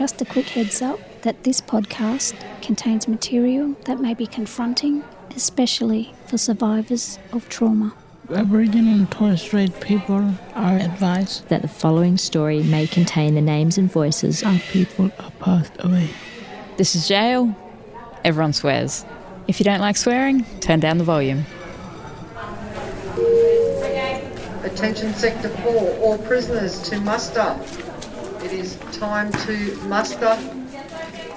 Just a quick heads up that this podcast contains material that may be confronting, especially for survivors of trauma. Aboriginal and Torres Strait people are advised that the following story may contain the names and voices of people who passed away. This is jail. Everyone swears. If you don't like swearing, turn down the volume. Attention Sector 4, all prisoners to muster. It is time to muster.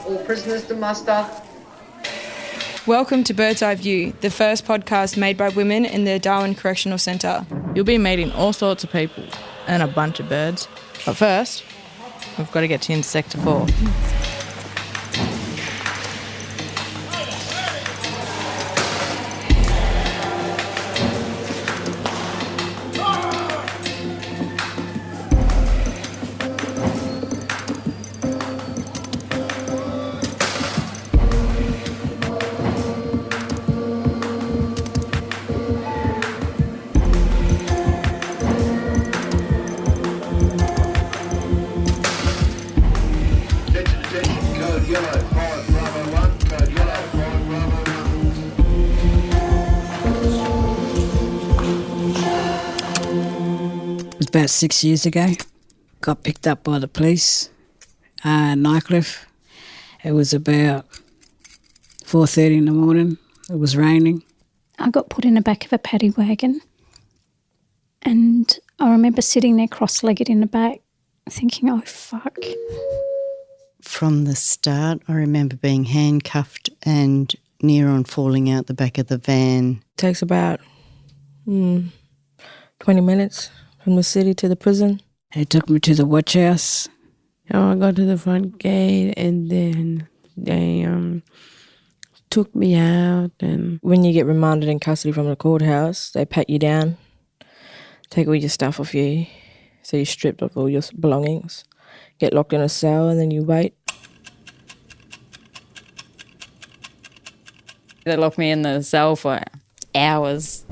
All prisoners to muster. Welcome to Bird's Eye View, the first podcast made by women in the Darwin Correctional Centre. You'll be meeting all sorts of people and a bunch of birds. But first, we've got to get you into Sector 4. About 6 years ago, got picked up by the police, Nightcliff. It was about 4:30 in the morning. It was raining. I got put in the back of a paddy wagon, and I remember sitting there cross-legged in the back thinking, oh, fuck. From the start, I remember being handcuffed and near on falling out the back of the van. It takes about 20 minutes from the city to the prison. They took me to the watch house. I got to the front gate and then they took me out. And when you get remanded in custody from the courthouse, they pat you down, take all your stuff off you, so you're stripped of all your belongings, get locked in a cell and then you wait. They locked me in the cell for hours.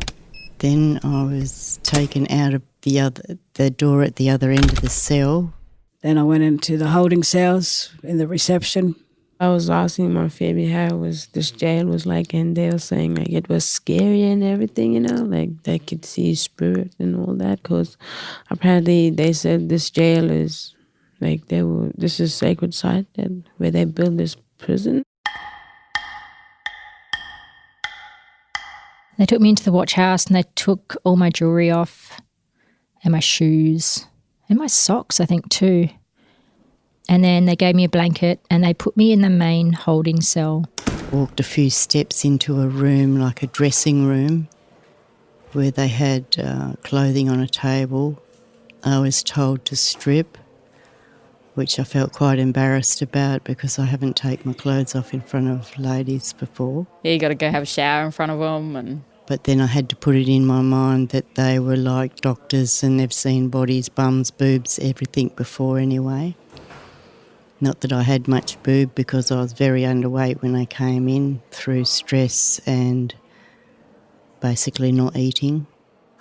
Then I was taken out of the door at the other end of the cell. Then I went into the holding cells in the reception. I was asking my family how this jail was like, and they were saying like it was scary and everything, like they could see spirit and all that, because apparently they said this jail is like this is sacred site where they built this prison. They took me into the watch house and they took all my jewellery off and my shoes and my socks, I think, too. And then they gave me a blanket and they put me in the main holding cell. Walked a few steps into a room, like a dressing room, where they had clothing on a table. I was told to strip, which I felt quite embarrassed about because I haven't taken my clothes off in front of ladies before. Yeah, you got to go have a shower in front of them. But then I had to put it in my mind that they were like doctors and they've seen bodies, bums, boobs, everything before anyway. Not that I had much boob because I was very underweight when I came in through stress and basically not eating.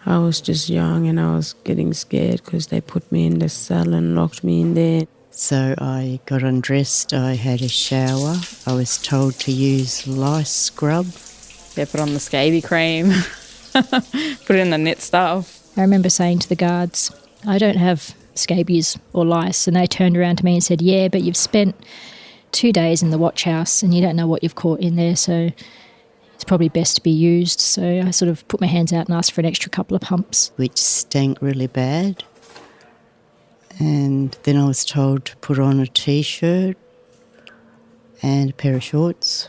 I was just young and I was getting scared because they put me in the cell and locked me in there. So I got undressed, I had a shower, I was told to use lice scrub. Yeah, put on the scaby cream, put it in the knit stuff. I remember saying to the guards, I don't have scabies or lice, and they turned around to me and said, yeah, but you've spent 2 days in the watch house and you don't know what you've caught in there, so it's probably best to be used. So I sort of put my hands out and asked for an extra couple of pumps. Which stank really bad. And then I was told to put on a T-shirt and a pair of shorts.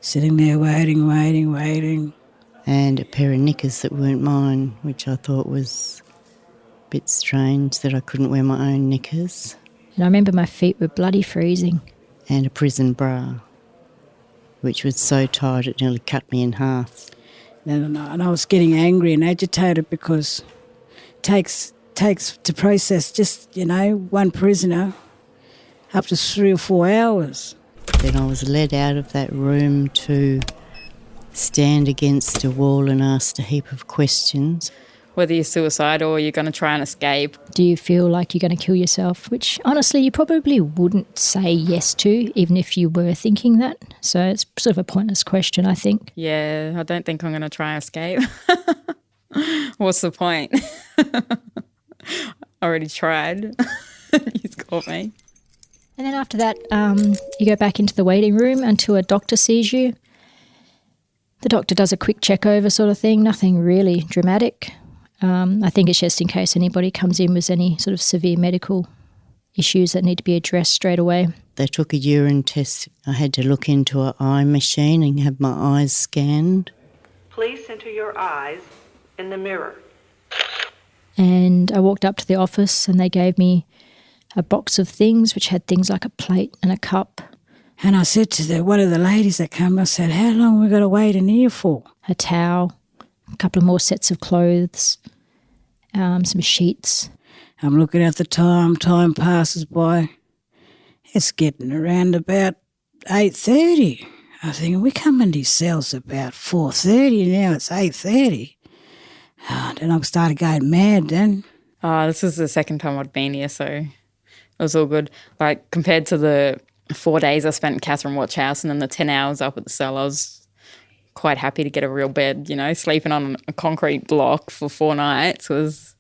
Sitting there waiting. And a pair of knickers that weren't mine, which I thought was a bit strange that I couldn't wear my own knickers. And I remember my feet were bloody freezing. And a prison bra, which was so tight it nearly cut me in half. And I was getting angry and agitated because it takes to process just, one prisoner up to 3 or 4 hours. Then I was led out of that room to stand against a wall and asked a heap of questions. whether you're suicidal or you're going to try and escape. Do you feel like you're going to kill yourself? Which, honestly, you probably wouldn't say yes to, even if you were thinking that. So it's sort of a pointless question, I think. Yeah, I don't think I'm going to try and escape. What's the point? I already tried. He's caught me. And then after that, you go back into the waiting room until a doctor sees you. The doctor does a quick check over sort of thing, nothing really dramatic. I think it's just in case anybody comes in with any sort of severe medical issues that need to be addressed straight away. They took a urine test. I had to look into an eye machine and have my eyes scanned. Please center your eyes in the mirror. And I walked up to the office and they gave me a box of things which had things like a plate and a cup. And I said to one of the ladies that came, I said, how long have we got to wait in here for? A towel, a couple of more sets of clothes, some sheets. I'm looking at the time passes by. It's getting around about 8:30. I think we come into cells about 4:30, now it's 8:30. Oh, then I started going mad then. This is the second time I'd been here, so it was all good. Like, compared to the 4 days I spent in Catherine Watch House and then the 10 hours up at the cell, I was quite happy to get a real bed, you know. Sleeping on a concrete block for 4 nights was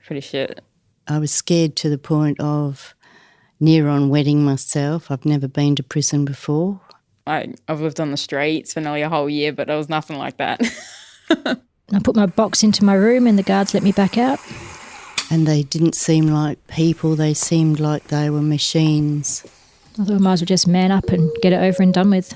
pretty shit. I was scared to the point of near on wetting myself. I've never been to prison before. I've lived on the streets for nearly a whole year, but it was nothing like that. I put my box into my room and the guards let me back out. And they didn't seem like people, they seemed like they were machines. I thought I might as well just man up and get it over and done with.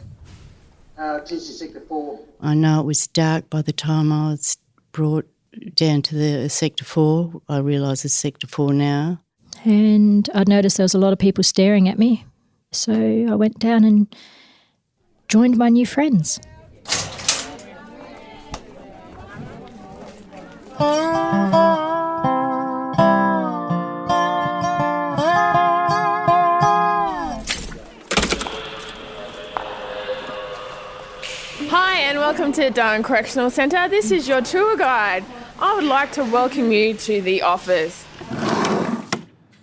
Sector 4. I know it was dark by the time I was brought down to the Sector 4. I realise it's Sector 4 now. And I noticed there was a lot of people staring at me. So I went down and joined my new friends. Hi and welcome to Darwin Correctional Centre. This is your tour guide. I would like to welcome you to the office.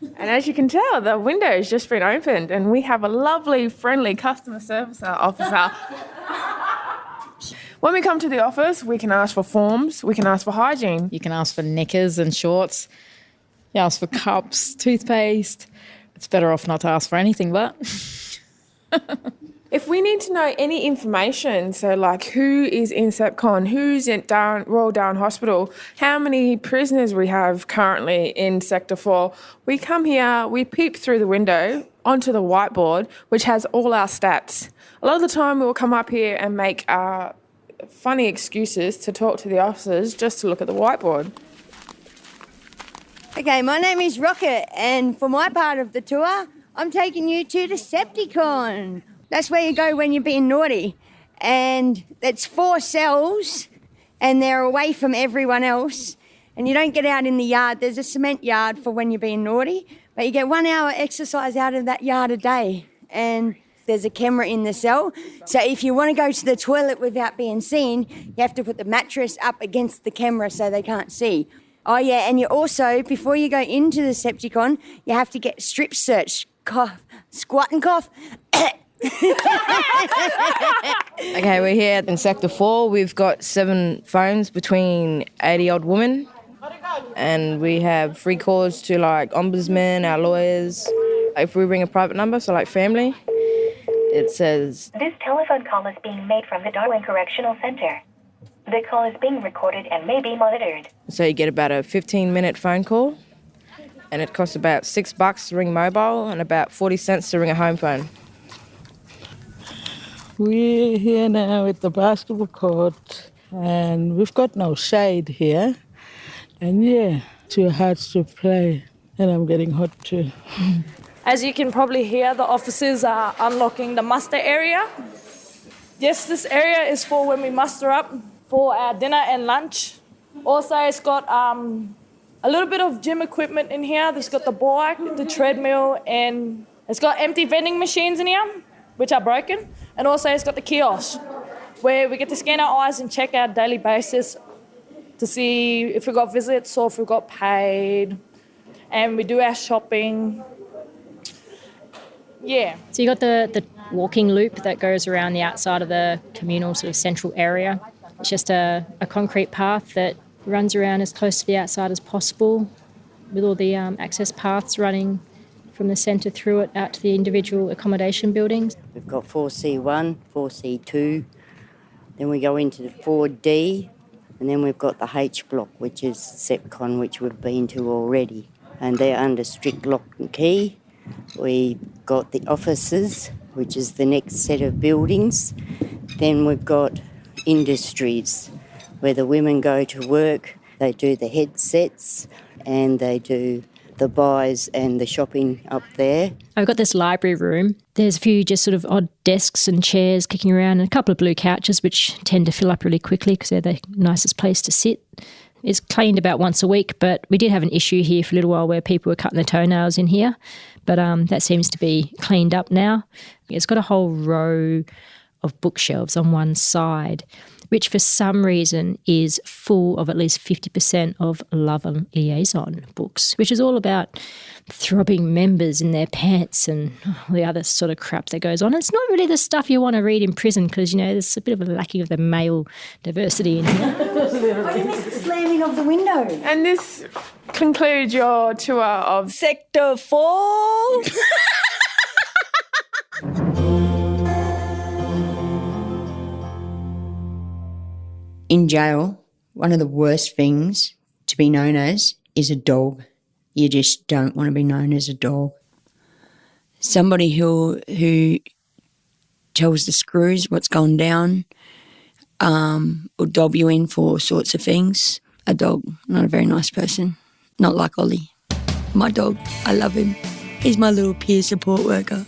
And as you can tell, the window has just been opened and we have a lovely, friendly customer service officer. When we come to the office, we can ask for forms, we can ask for hygiene. You can ask for knickers and shorts. You ask for cups, toothpaste. It's better off not to ask for anything, but... If we need to know any information, so like who is in SEPCON, who's in Royal Darwin Hospital, how many prisoners we have currently in Sector 4, we come here, we peep through the window onto the whiteboard, which has all our stats. A lot of the time we'll come up here and make funny excuses to talk to the officers just to look at the whiteboard. Okay, my name is Rocket, and for my part of the tour, I'm taking you to the Septicon. That's where you go when you're being naughty. And it's 4 cells, and they're away from everyone else. And you don't get out in the yard. There's a cement yard for when you're being naughty, but you get 1 hour exercise out of that yard a day. And there's a camera in the cell. So if you want to go to the toilet without being seen, you have to put the mattress up against the camera so they can't see. Oh, yeah, and you also, before you go into the Septicon, you have to get strip searched. Cough, squat and cough. Okay, we're here in Sector 4. We've got 7 phones between 80-odd women. And we have free calls to, like, ombudsmen, our lawyers. If we ring a private number, so like family, it says... This telephone call is being made from the Darwin Correctional Centre. The call is being recorded and may be monitored. So you get about a 15-minute phone call, and it costs about $6 to ring mobile and about 40 cents to ring a home phone. We're here now at the basketball court, and we've got no shade here. And yeah, too hard to play, and I'm getting hot too. As you can probably hear, the officers are unlocking the muster area. Yes, this area is for when we muster up for our dinner and lunch. Also, it's got a little bit of gym equipment in here. There's got the bike, the treadmill, and it's got empty vending machines in here, which are broken. And also it's got the kiosk, where we get to scan our eyes and check our daily basis to to see if we got visits or if we got paid. And we do our shopping. Yeah. So you got the walking loop that goes around the outside of the communal sort of central area. It's just a concrete path that runs around as close to the outside as possible, with all the access paths running from the centre through it out to the individual accommodation buildings. We've got 4C1, 4C2, then we go into the 4D, and then we've got the H block, which is SEPCON, which we've been to already. And they're under strict lock and key. We've got the offices, which is the next set of buildings. Then we've got industries, where the women go to work. They do the headsets and they do the buys and the shopping up there. I've got this library room. There's a few just sort of odd desks and chairs kicking around and a couple of blue couches which tend to fill up really quickly because they're the nicest place to sit. It's cleaned about once a week, but we did have an issue here for a little while where people were cutting their toenails in here, but that seems to be cleaned up now. It's got a whole row of bookshelves on one side, which for some reason is full of at least 50% of love and liaison books, which is all about throbbing members in their pants and all the other sort of crap that goes on. It's not really the stuff you want to read in prison because, there's a bit of a lacking of the male diversity in here. Oh, you missed the slamming of the window. And this concludes your tour of Sector 4. In jail, one of the worst things to be known as is a dog. You just don't want to be known as a dog. Somebody who tells the screws what's gone down, will dob you in for all sorts of things. A dog, not a very nice person. Not like Ollie. My dog, I love him. He's my little peer support worker.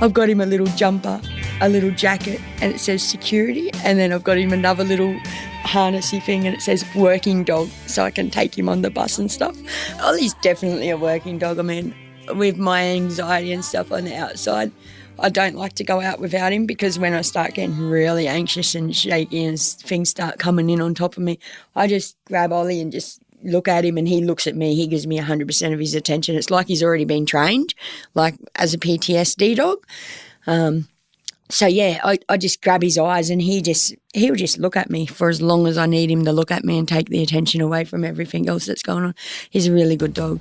I've got him a little jumper, a little jacket, and it says security, and then I've got him another little harnessy thing and it says working dog, so I can take him on the bus and stuff. Ollie's definitely a working dog. I mean, with my anxiety and stuff on the outside, I don't like to go out without him because when I start getting really anxious and shaky and things start coming in on top of me, I just grab Ollie and just look at him and he looks at me. He gives me 100% of his attention. It's like he's already been trained, like as a PTSD dog. So, yeah, I just grab his eyes and he'll just look at me for as long as I need him to look at me and take the attention away from everything else that's going on. He's a really good dog.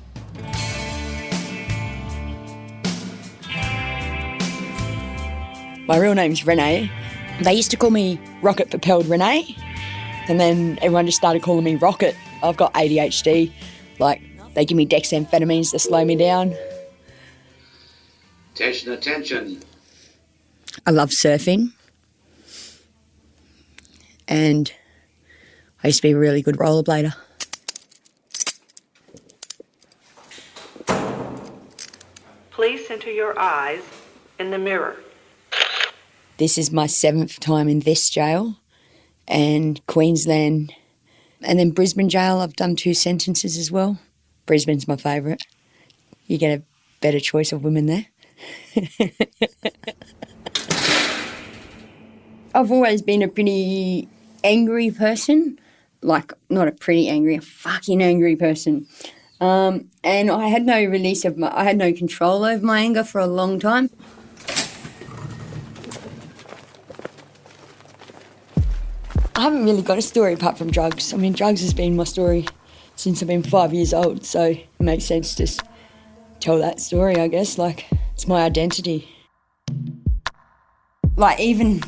My real name's Renee. They used to call me Rocket-Propelled Renee, and then everyone just started calling me Rocket. I've got ADHD. Like, they give me dexamphetamines to slow me down. Attention, attention. I love surfing. And I used to be a really good rollerblader. Please center your eyes in the mirror. This is my 7th time in this jail, and Queensland, and then Brisbane jail. I've done 2 sentences as well. Brisbane's my favourite. You get a better choice of women there. I've always been a pretty angry person, like not a pretty angry, a fucking angry person. And I had no I had no control over my anger for a long time. I haven't really got a story apart from drugs. I mean, drugs has been my story since I've been 5 years old, so it makes sense to tell that story, I guess. Like, it's my identity. Like, even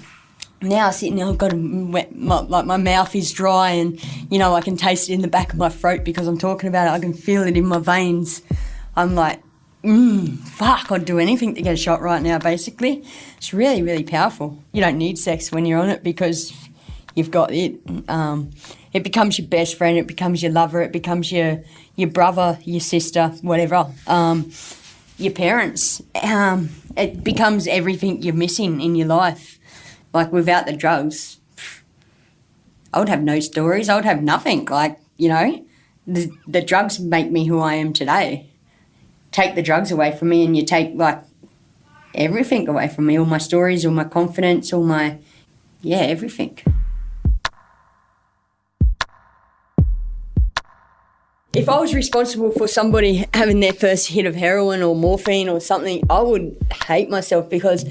now, sitting there, I've got my mouth is dry and, I can taste it in the back of my throat because I'm talking about it. I can feel it in my veins. I'm like, fuck, I'd do anything to get a shot right now, basically. It's really, really powerful. You don't need sex when you're on it because you've got it. It becomes your best friend, it becomes your lover, it becomes your brother, your sister, whatever, your parents. It becomes everything you're missing in your life. Like, without the drugs, I would have no stories, I would have nothing. Like, the drugs make me who I am today. Take the drugs away from me and you take, like, everything away from me, all my stories, all my confidence, all my, everything. If I was responsible for somebody having their first hit of heroin or morphine or something, I would hate myself because,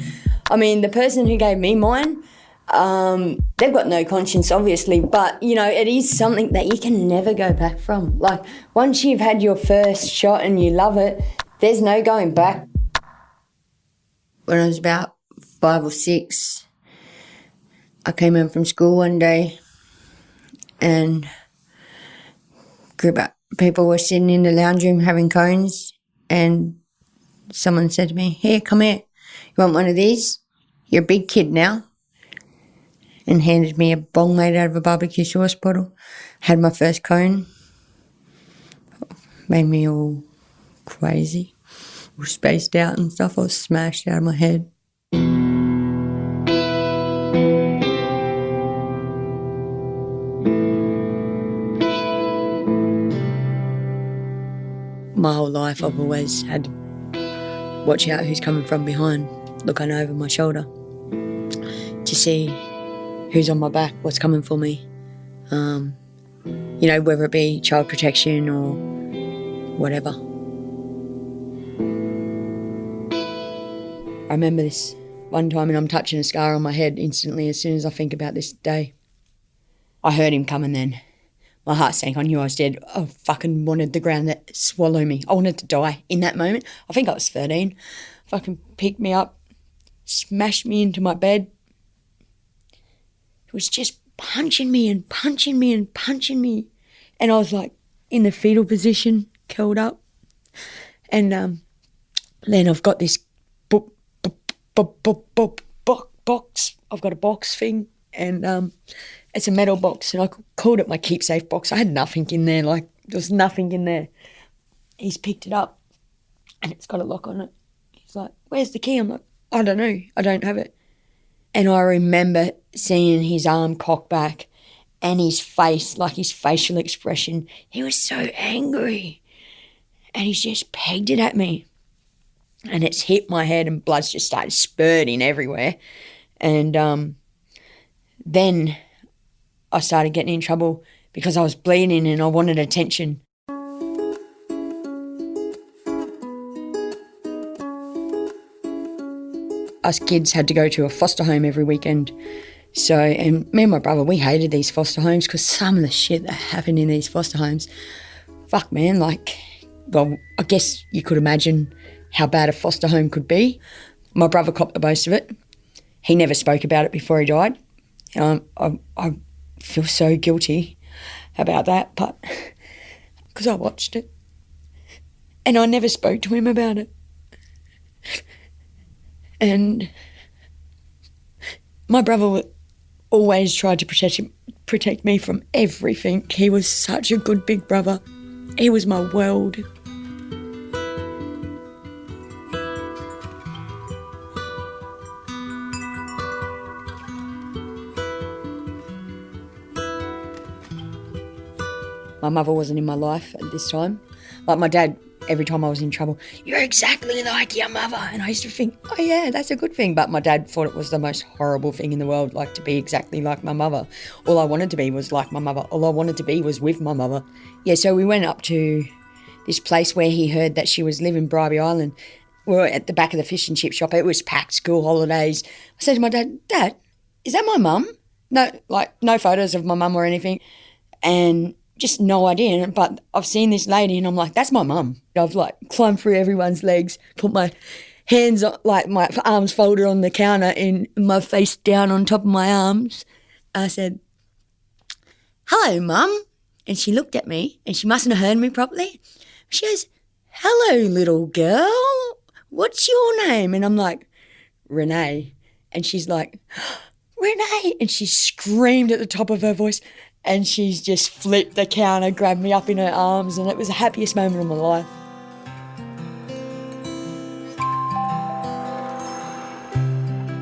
I mean, the person who gave me mine, they've got no conscience, obviously, but, you know, it is something that you can never go back from. Like, once you've had your first shot and you love it, there's no going back. When I was about 5 or 6, I came home from school one day and a group of people were sitting in the lounge room having cones, and someone said to me, "Here, come here. You want one of these? You're a big kid now." And handed me a bong made out of a barbecue sauce bottle. Had my first cone. Made me all crazy, all spaced out and stuff. I was smashed out of my head. My whole life I've always had to watch out who's coming from behind, looking over my shoulder to see who's on my back, what's coming for me. You know, whether it be child protection or whatever. I remember this one time and I'm touching a scar on my head instantly as soon as I think about this day. I heard him coming then. My heart sank. I knew I was dead. I fucking wanted the ground to swallow me. I wanted to die in that moment. I think I was 13. Fucking picked me up, smashed me into my bed. It was just punching me and punching me and punching me. And I was like in the fetal position, curled up. And then I've got this box. I've got a box thing and it's a metal box and I called it my keepsafe box. I had nothing in there, like there was nothing in there. He's picked it up and it's got a lock on it. He's like, "Where's the key?" I'm like, "I don't know, I don't have it." And I remember seeing his arm cock back and his face, like his facial expression. He was so angry and he's just pegged it at me. And it's hit my head and blood's just started spurting everywhere. And then I started getting in trouble because I was bleeding and I wanted attention. Us kids had to go to a foster home every weekend. So, and me and my brother, we hated these foster homes because some of the shit that happened in these foster homes, fuck man, like, well, I guess you could imagine how bad a foster home could be. My brother copped the most of it. He never spoke about it before he died. I feel so guilty about that, but because I watched it and I never spoke to him about it. And my brother always tried to protect me from everything. He was such a good big brother. He was my world. My mother wasn't in my life at this time. Like my dad, every time I was in trouble, "You're exactly like your mother." And I used to think, oh yeah, that's a good thing. But my dad thought it was the most horrible thing in the world, like to be exactly like my mother. All I wanted to be was like my mother. All I wanted to be was with my mother. Yeah, so we went up to this place where he heard that she was living Bribey Island. We were at the back of the fish and chip shop. It was packed, school holidays. I said to my dad, "Dad, is that my mum?" No photos of my mum or anything. And just no idea, but I've seen this lady and I'm like, that's my mum. I've like climbed through everyone's legs, put my hands, like my arms folded on the counter and my face down on top of my arms. I said, "Hello, Mum." And she looked at me and she mustn't have heard me properly. She goes, "Hello, little girl. What's your name?" And I'm like, "Renee." And she's like, "Renee." And she screamed at the top of her voice. And she's just flipped the counter, grabbed me up in her arms, and it was the happiest moment of my life.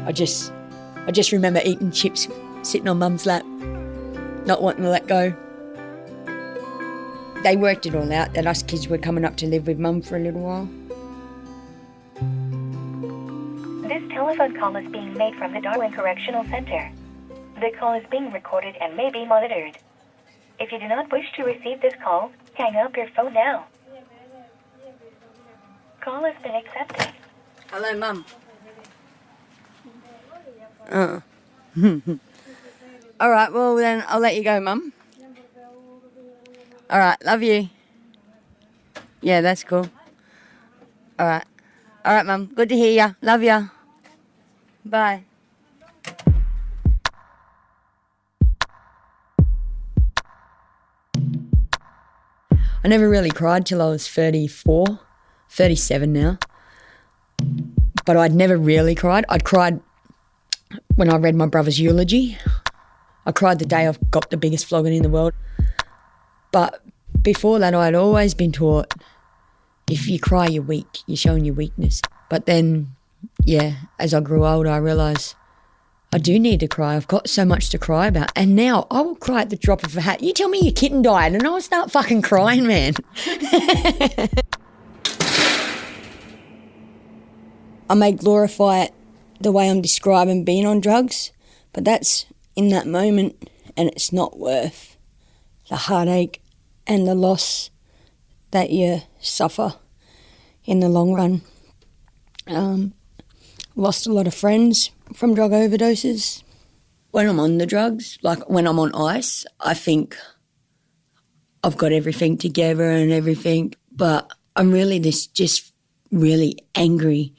I just remember eating chips, sitting on Mum's lap, not wanting to let go. They worked it all out that us kids were coming up to live with Mum for a little while. This telephone call is being made from the Darwin Correctional Center. The call is being recorded and may be monitored. If you do not wish to receive this call, Hang up your phone now. Call has been accepted. Hello, Mum. All right, well then I'll let you go, Mum. All right, love you. Yeah, that's cool. All right, Mum. Good to hear ya. Love ya. Bye. I never really cried till I was 34, 37 now. But I'd never really cried. I'd cried when I read my brother's eulogy. I cried the day I got the biggest flogging in the world. But before that, I'd always been taught, if you cry, you're weak. You're showing your weakness. But then, yeah, as I grew older, I realised I do need to cry. I've got so much to cry about. And now I will cry at the drop of a hat. You tell me your kitten died and I'll start fucking crying, man. I may glorify it the way I'm describing being on drugs, but that's in that moment, and it's not worth the heartache and the loss that you suffer in the long run. Lost a lot of friends from drug overdoses. When I'm on the drugs, like when I'm on ice, I think I've got everything together and everything, but I'm really this just really angry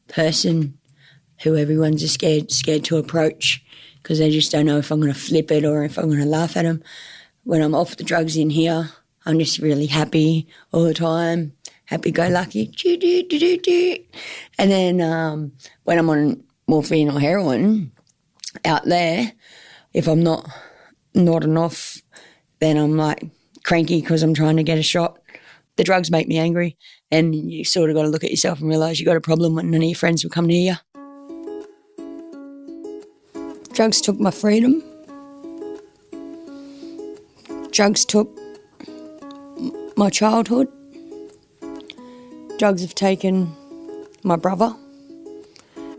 person who everyone's just scared to approach because they just don't know if I'm going to flip it or if I'm going to laugh at them. When I'm off the drugs in here, I'm just really happy all the time, happy-go-lucky, and then when I'm on morphine or heroin out there, if I'm not nodding off, then I'm like cranky because I'm trying to get a shot. The drugs make me angry, and you sort of got to look at yourself and realise you got a problem when none of your friends will come near you. Drugs took my freedom. Drugs took my childhood. Drugs have taken my brother.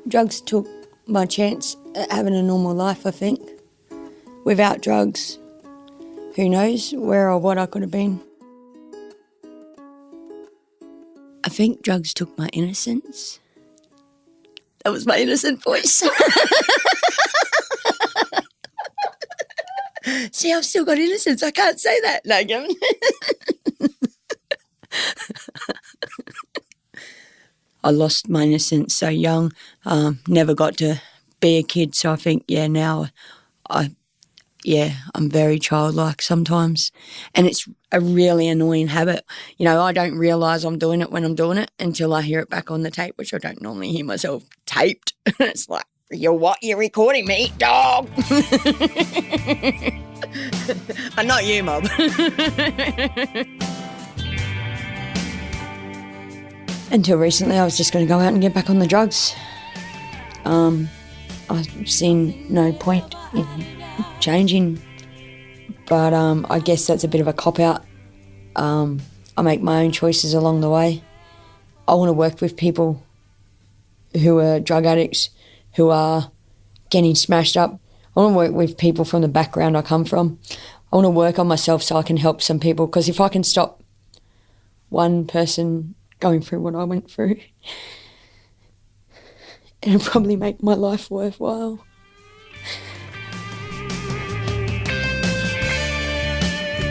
Drugs took my chance at having a normal life, I think. Without drugs, who knows where or what I could have been. I think drugs took my innocence. That was my innocent voice. See, I've still got innocence. I can't say that. No, Gavin. I lost my innocence so young. Never got to be a kid. So I think, now I'm very childlike sometimes. And it's a really annoying habit. I don't realise I'm doing it when I'm doing it until I hear it back on the tape, which I don't normally hear myself taped. It's like, you're what? You're recording me, dog. And not you, Mob. Until recently, I was just going to go out and get back on the drugs. I've seen no point in changing, but I guess that's a bit of a cop-out. I make my own choices along the way. I want to work with people who are drug addicts, who are getting smashed up. I want to work with people from the background I come from. I want to work on myself so I can help some people, because if I can stop one person going through what I went through, it'll probably make my life worthwhile.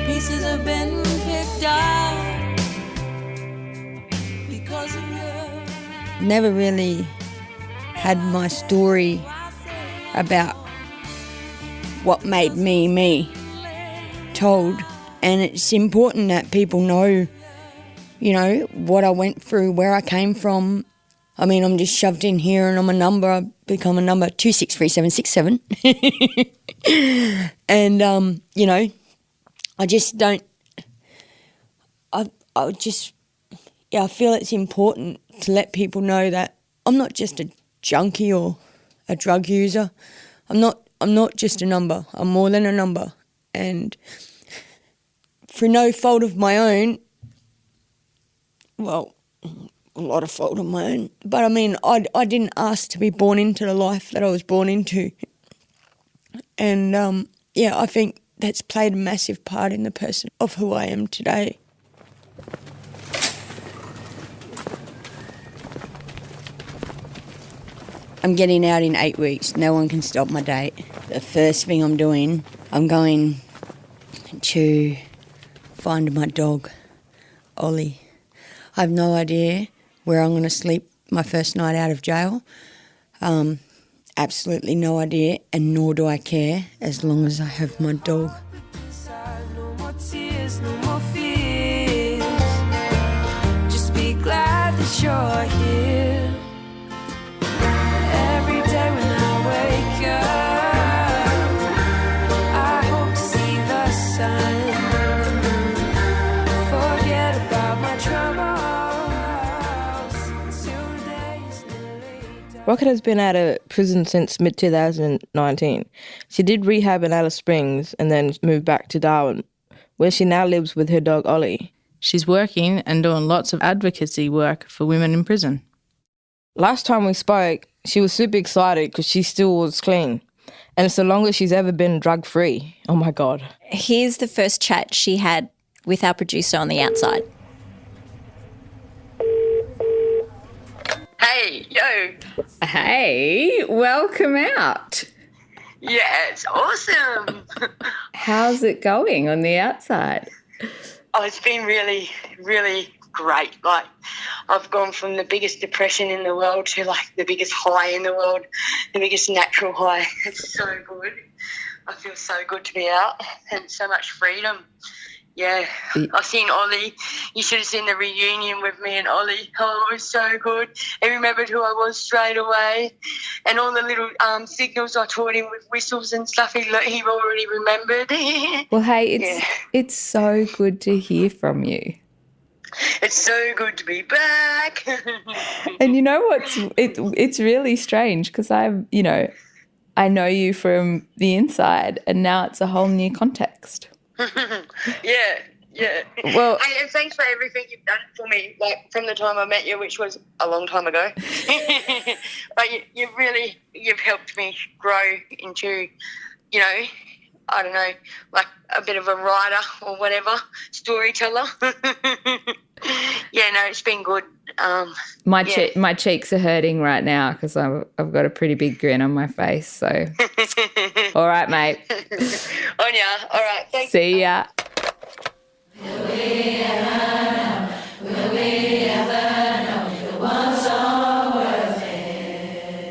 Pieces have been picked up because of you. Never really had my story about what made me told, and it's important that people know, what I went through, where I came from. I mean, I'm just shoved in here and I'm a number. I've become a number 263767. And, I just don't, I feel it's important to let people know that I'm not just a junkie or a drug user. I'm not just a number. I'm more than a number. And for no fault of my own, well, a lot of fault of my own, but I mean, I didn't ask to be born into the life that I was born into. And, I think that's played a massive part in the person of who I am today. I'm getting out in 8 weeks. No one can stop my date. The first thing I'm doing, I'm going to find my dog, Ollie. I have no idea where I'm going to sleep my first night out of jail. Absolutely no idea, and nor do I care, as long as I have my dog. No more tears, no more fears. Just be glad that you're here. Every day when I wake up, I hope to see the sun. Forget about my troubles till the day is nearly done. Rocket has been out of prison since mid-2019. She did rehab in Alice Springs and then moved back to Darwin, where she now lives with her dog Ollie. She's working and doing lots of advocacy work for women in prison. Last time we spoke, she was super excited because she still was clean. And it's the longest she's ever been drug-free. Oh, my God. Here's the first chat she had with our producer on the outside. Hey, yo. Hey, welcome out. Yeah, it's awesome. How's it going on the outside? Oh, it's been really, really great. Like, I've gone from the biggest depression in the world to, like, the biggest high in the world, the biggest natural high. It's so good. I feel so good to be out and so much freedom. Yeah, I've seen Ollie. You should have seen the reunion with me and Ollie. Oh, it was so good. He remembered who I was straight away. And all the little signals I taught him with whistles and stuff, he already remembered. Well, hey, it's so good to hear from you. It's so good to be back. And you know what's it's really strange because I know you from the inside and now it's a whole new context. Yeah. Well, hey, and thanks for everything you've done for me, like from the time I met you, which was a long time ago. But you've helped me grow into, I don't know, like a bit of a writer or whatever, storyteller. Yeah, no, it's been good. My cheeks are hurting right now because I've got a pretty big grin on my face. So, all right, mate. On ya. All right. Thanks. See ya.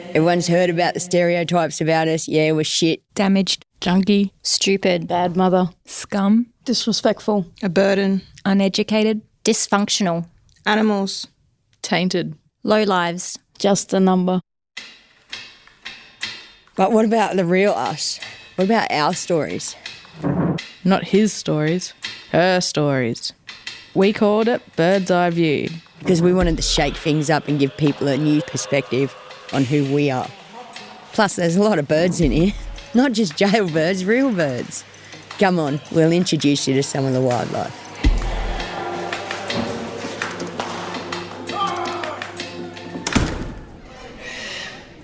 Everyone's heard about the stereotypes about us. Yeah, we're shit. Damaged. Junkie. Stupid. Bad mother. Scum. Disrespectful. A burden. Uneducated. Dysfunctional. Animals. Tainted. Low lives. Just a number. But what about the real us? What about our stories? Not his stories, her stories. We called it Bird's Eye View. Because we wanted to shake things up and give people a new perspective on who we are. Plus, there's a lot of birds in here. Not just jail birds, real birds. Come on, we'll introduce you to some of the wildlife.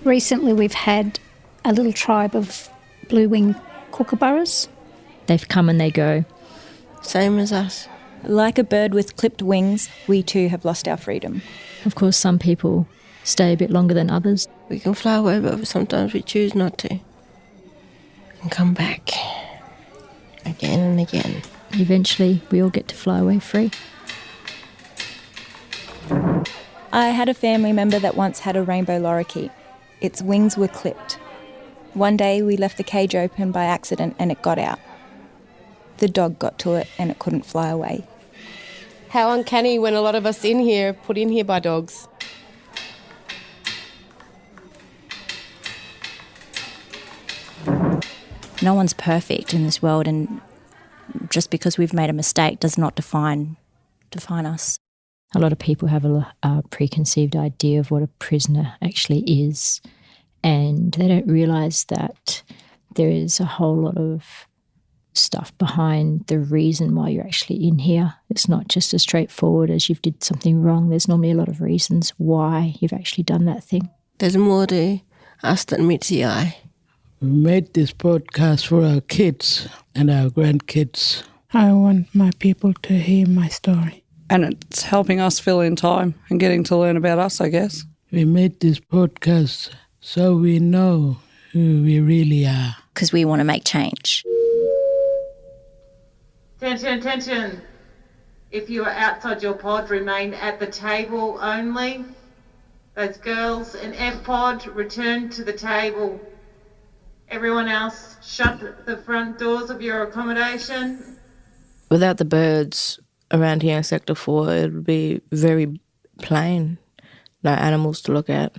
Recently we've had a little tribe of blue-winged kookaburras. They've come and they go. Same as us. Like a bird with clipped wings, we too have lost our freedom. Of course, some people stay a bit longer than others. We can fly away, but sometimes we choose not to. And come back. Again and again. Eventually, we all get to fly away free. I had a family member that once had a rainbow lorikeet. Its wings were clipped. One day we left the cage open by accident and it got out. The dog got to it and it couldn't fly away. How uncanny when a lot of us in here are put in here by dogs. No one's perfect in this world, and just because we've made a mistake does not define us. A lot of people have a preconceived idea of what a prisoner actually is, and they don't realise that there is a whole lot of stuff behind the reason why you're actually in here. It's not just as straightforward as you've did something wrong. There's normally a lot of reasons why you've actually done that thing. There's more to us than meets the eye. We made this podcast for our kids and our grandkids. I want my people to hear my story. And it's helping us fill in time and getting to learn about us, I guess. We made this podcast so we know who we really are. Because we want to make change. Attention, attention. If you are outside your pod, remain at the table only. Those girls in F pod, return to the table. Everyone else, shut the front doors of your accommodation. Without the birds around here in Sector 4, it would be very plain. No animals to look at.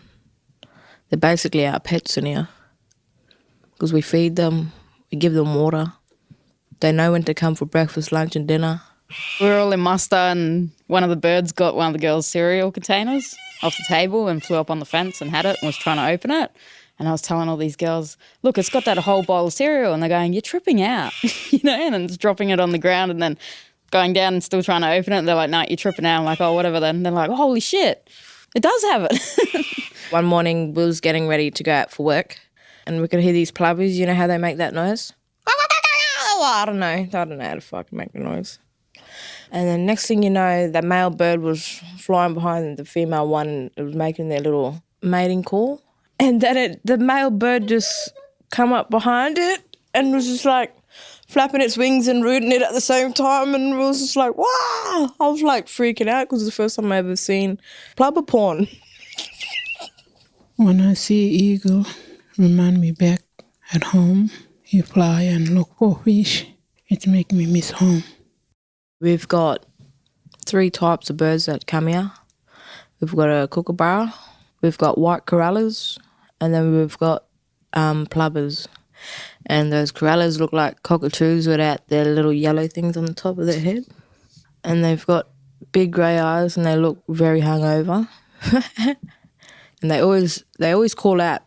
They're basically our pets in here. Because we feed them, we give them water. They know when to come for breakfast, lunch and dinner. We were all in muster and one of the birds got one of the girls' cereal containers off the table and flew up on the fence and had it and was trying to open it. And I was telling all these girls, look, it's got that whole bowl of cereal. And they're going, you're tripping out, and then it's dropping it on the ground and then going down and still trying to open it. And they're like, no, you're tripping out. I'm like, oh, whatever then. And they're like, holy shit, it does have it. One morning, we was getting ready to go out for work and we could hear these plovers. You know how they make that noise? I don't know how to fucking make the noise. And then next thing you know, that male bird was flying behind the female one and it was making their little mating call. And then the male bird just come up behind it and was just like flapping its wings and rooting it at the same time, and it was just like, wow! I was like freaking out because it's the first time I ever seen plover porn. When I see eagle, remind me back at home. You fly and look for fish. It makes me miss home. We've got 3 types of birds that come here. We've got a kookaburra, we've got white corrallers, and then we've got plovers. And those corrallers look like cockatoos without their little yellow things on the top of their head. And they've got big grey eyes and they look very hungover. And they always call out,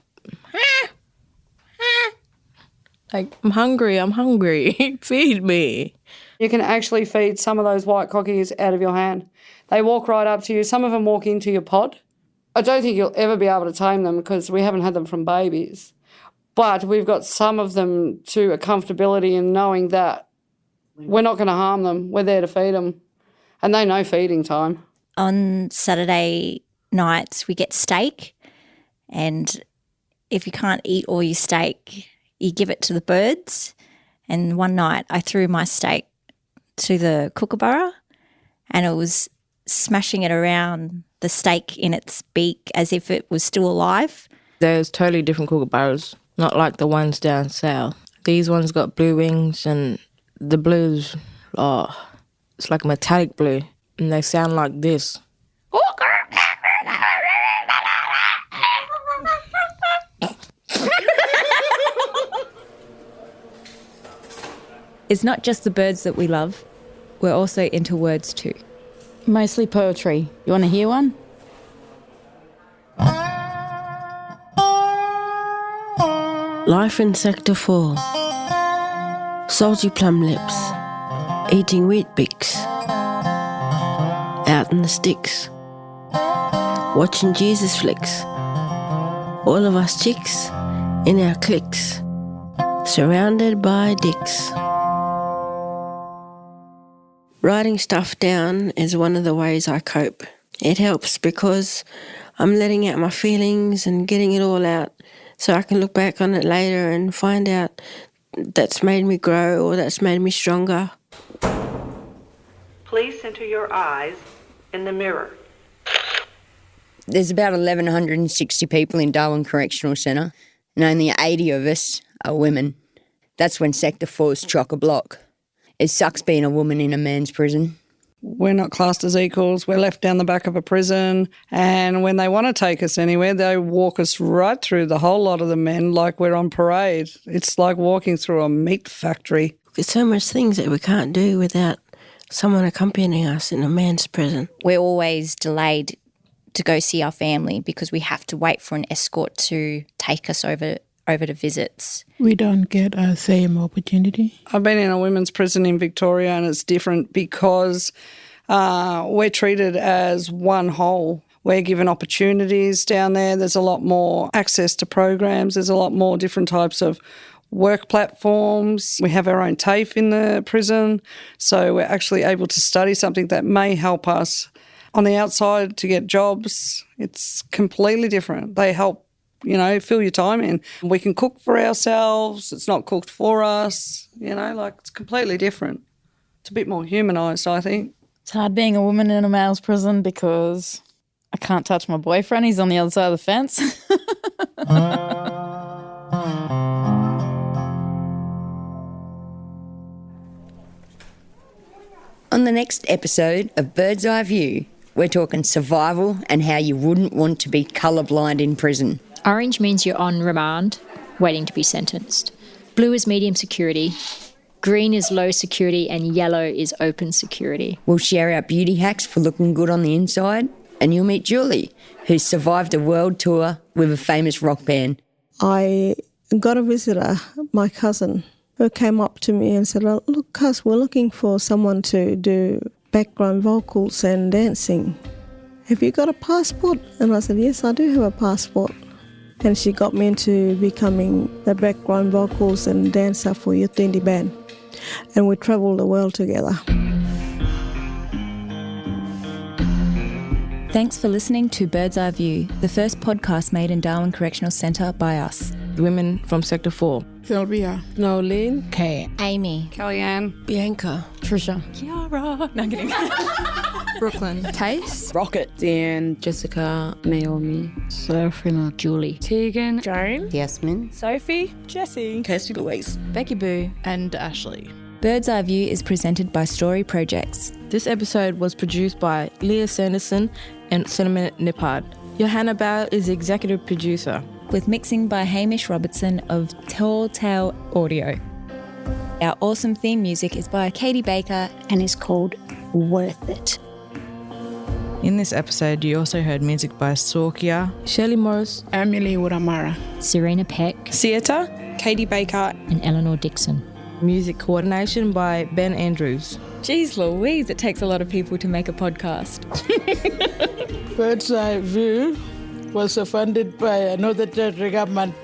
like, I'm hungry, feed me. You can actually feed some of those white cockies out of your hand. They walk right up to you. Some of them walk into your pod. I don't think you'll ever be able to tame them because we haven't had them from babies. But we've got some of them to a comfortability in knowing that we're not going to harm them. We're there to feed them. And they know feeding time. On Saturday nights, we get steak. And if you can't eat all your steak, you give it to the birds. And one night I threw my steak to the kookaburra and it was smashing it around the steak in its beak as if it was still alive. There's totally different kookaburras, not like the ones down south. These ones got blue wings and the blues, it's like a metallic blue and they sound like this. It's not just the birds that we love, we're also into words too. Mostly poetry. You want to hear one? Life in Sector 4. Salty plum lips. Eating wheat bix. Out in the sticks. Watching Jesus flicks. All of us chicks in our cliques. Surrounded by dicks. Writing stuff down is one of the ways I cope. It helps because I'm letting out my feelings and getting it all out so I can look back on it later and find out that's made me grow or that's made me stronger. Please center your eyes in the mirror. There's about 1,160 people in Darwin Correctional Centre and only 80 of us are women. That's when Sector 4's chock-a-block. It sucks being a woman in a man's prison. We're not classed as equals. We're left down the back of a prison. And when they want to take us anywhere, they walk us right through the whole lot of the men like we're on parade. It's like walking through a meat factory. There's so much things that we can't do without someone accompanying us in a man's prison. We're always delayed to go see our family because we have to wait for an escort to take us over to visits. We don't get the same opportunity. I've been in a women's prison in Victoria and it's different because we're treated as one whole. We're given opportunities down there. There's a lot more access to programs. There's a lot more different types of work platforms. We have our own TAFE in the prison, so we're actually able to study something that may help us on the outside to get jobs. It's completely different. They help fill your time in. We can cook for ourselves. It's not cooked for us, it's completely different. It's a bit more humanised, I think. It's hard being a woman in a male's prison because I can't touch my boyfriend. He's on the other side of the fence. On the next episode of Bird's Eye View, we're talking survival and how you wouldn't want to be colourblind in prison. Orange means you're on remand, waiting to be sentenced. Blue is medium security. Green is low security and yellow is open security. We'll share our beauty hacks for looking good on the inside, and you'll meet Julie, who survived a world tour with a famous rock band. I got a visitor, my cousin, who came up to me and said, "Look, cuz, we're looking for someone to do background vocals and dancing. Have you got a passport?" And I said, "Yes, I do have a passport." And she got me into becoming the background vocals and dancer for Youth Indie Band. And we travelled the world together. Thanks for listening to Bird's Eye View, the first podcast made in Darwin Correctional Centre by us. Women from Sector 4. Sylvia. Nolene. Kay. Amy. Kellyanne. Bianca. Trisha. Kiara. No, I'm kidding. Brooklyn. Case. Rocket. Dan. Jessica. Naomi. Serafina. Julie. Tegan. Jane. Yasmin. Sophie. Jessie. Kirsty Louise. Becky Boo. And Ashley. Bird's Eye View is presented by Story Projects. This episode was produced by Leah Sanderson and Cinnamon Nippard. Johanna Bauer is the executive producer. With mixing by Hamish Robertson of Tall Tale Audio. Our awesome theme music is by Katie Baker and is called Worth It. In this episode, you also heard music by Sorkia, Shirley Morris, Emily Wuramara, Serena Peck, Sieta, Katie Baker, and Eleanor Dixon. Music coordination by Ben Andrews. Jeez Louise, it takes a lot of people to make a podcast. Bird's Eye View was funded by Northern Territory Government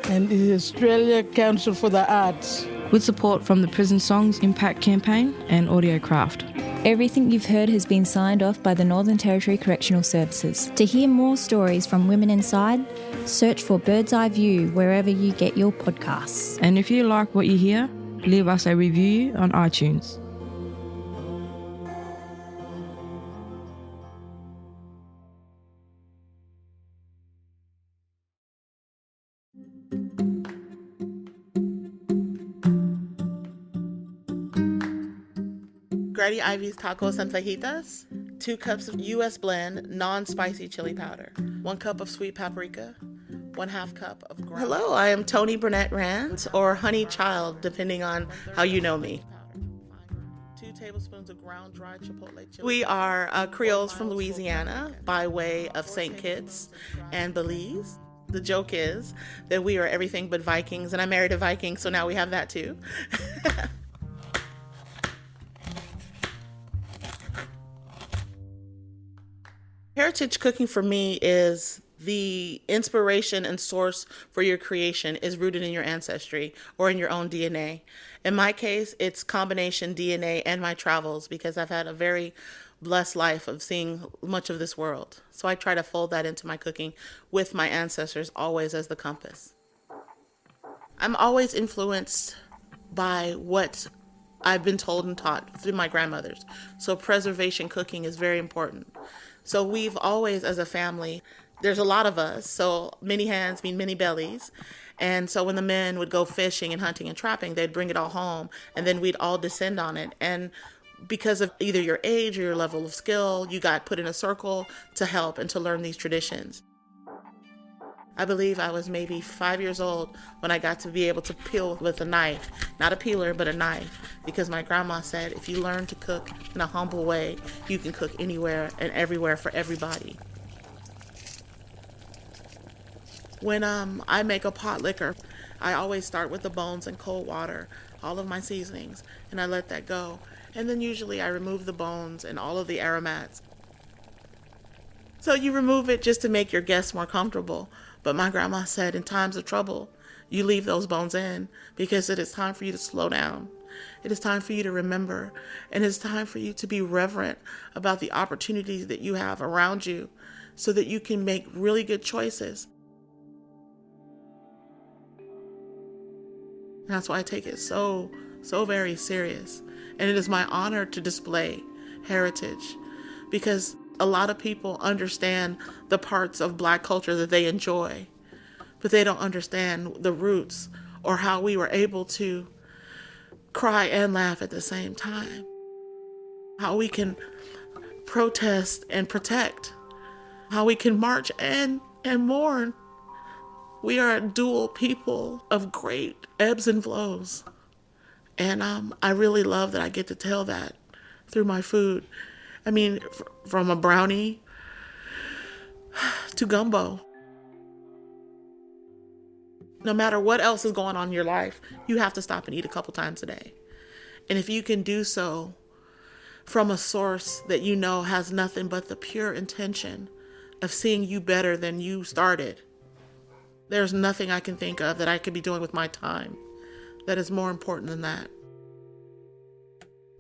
and the Australia Council for the Arts. With support from the Prison Songs Impact Campaign and Audiocraft. Everything you've heard has been signed off by the Northern Territory Correctional Services. To hear more stories from women inside, search for Bird's Eye View wherever you get your podcasts. And if you like what you hear, leave us a review on iTunes. Grady Ivy's tacos and fajitas, 2 cups of U.S. blend non-spicy chili powder, 1 cup of sweet paprika, 1/2 cup of ground. Hello, I am Tony Burnett Rand, or Honey Child, depending on how you know me. 2 tablespoons of ground dry chipotle chili. We are Creoles from Louisiana by way of St. Kitts and Belize. The joke is that we are everything but Vikings, and I married a Viking, so now we have that too. Heritage cooking for me is the inspiration and source for your creation is rooted in your ancestry or in your own DNA. In my case, it's combination DNA and my travels because I've had a very blessed life of seeing much of this world. So I try to fold that into my cooking with my ancestors always as the compass. I'm always influenced by what I've been told and taught through my grandmothers. So preservation cooking is very important. So we've always, as a family, there's a lot of us, so many hands mean many bellies. And so when the men would go fishing and hunting and trapping, they'd bring it all home, and then we'd all descend on it. And because of either your age or your level of skill, you got put in a circle to help and to learn these traditions. I believe I was maybe 5 years old when I got to be able to peel with a knife, not a peeler, but a knife, because my grandma said, if you learn to cook in a humble way, you can cook anywhere and everywhere for everybody. When I make a pot liquor, I always start with the bones and cold water, all of my seasonings, and I let that go. And then usually I remove the bones and all of the aromats. So you remove it just to make your guests more comfortable. But my grandma said in times of trouble, you leave those bones in because it is time for you to slow down. It is time for you to remember. And it's time for you to be reverent about the opportunities that you have around you so that you can make really good choices. And that's why I take it so very serious. And it is my honor to display heritage, because a lot of people understand the parts of Black culture that they enjoy, but they don't understand the roots or how we were able to cry and laugh at the same time. How we can protest and protect. How we can march and mourn. We are a dual people of great ebbs and flows. And I really love that I get to tell that through my food. I mean, from a brownie to gumbo. No matter what else is going on in your life, you have to stop and eat a couple times a day. And if you can do so from a source that you know has nothing but the pure intention of seeing you better than you started, there's nothing I can think of that I could be doing with my time that is more important than that.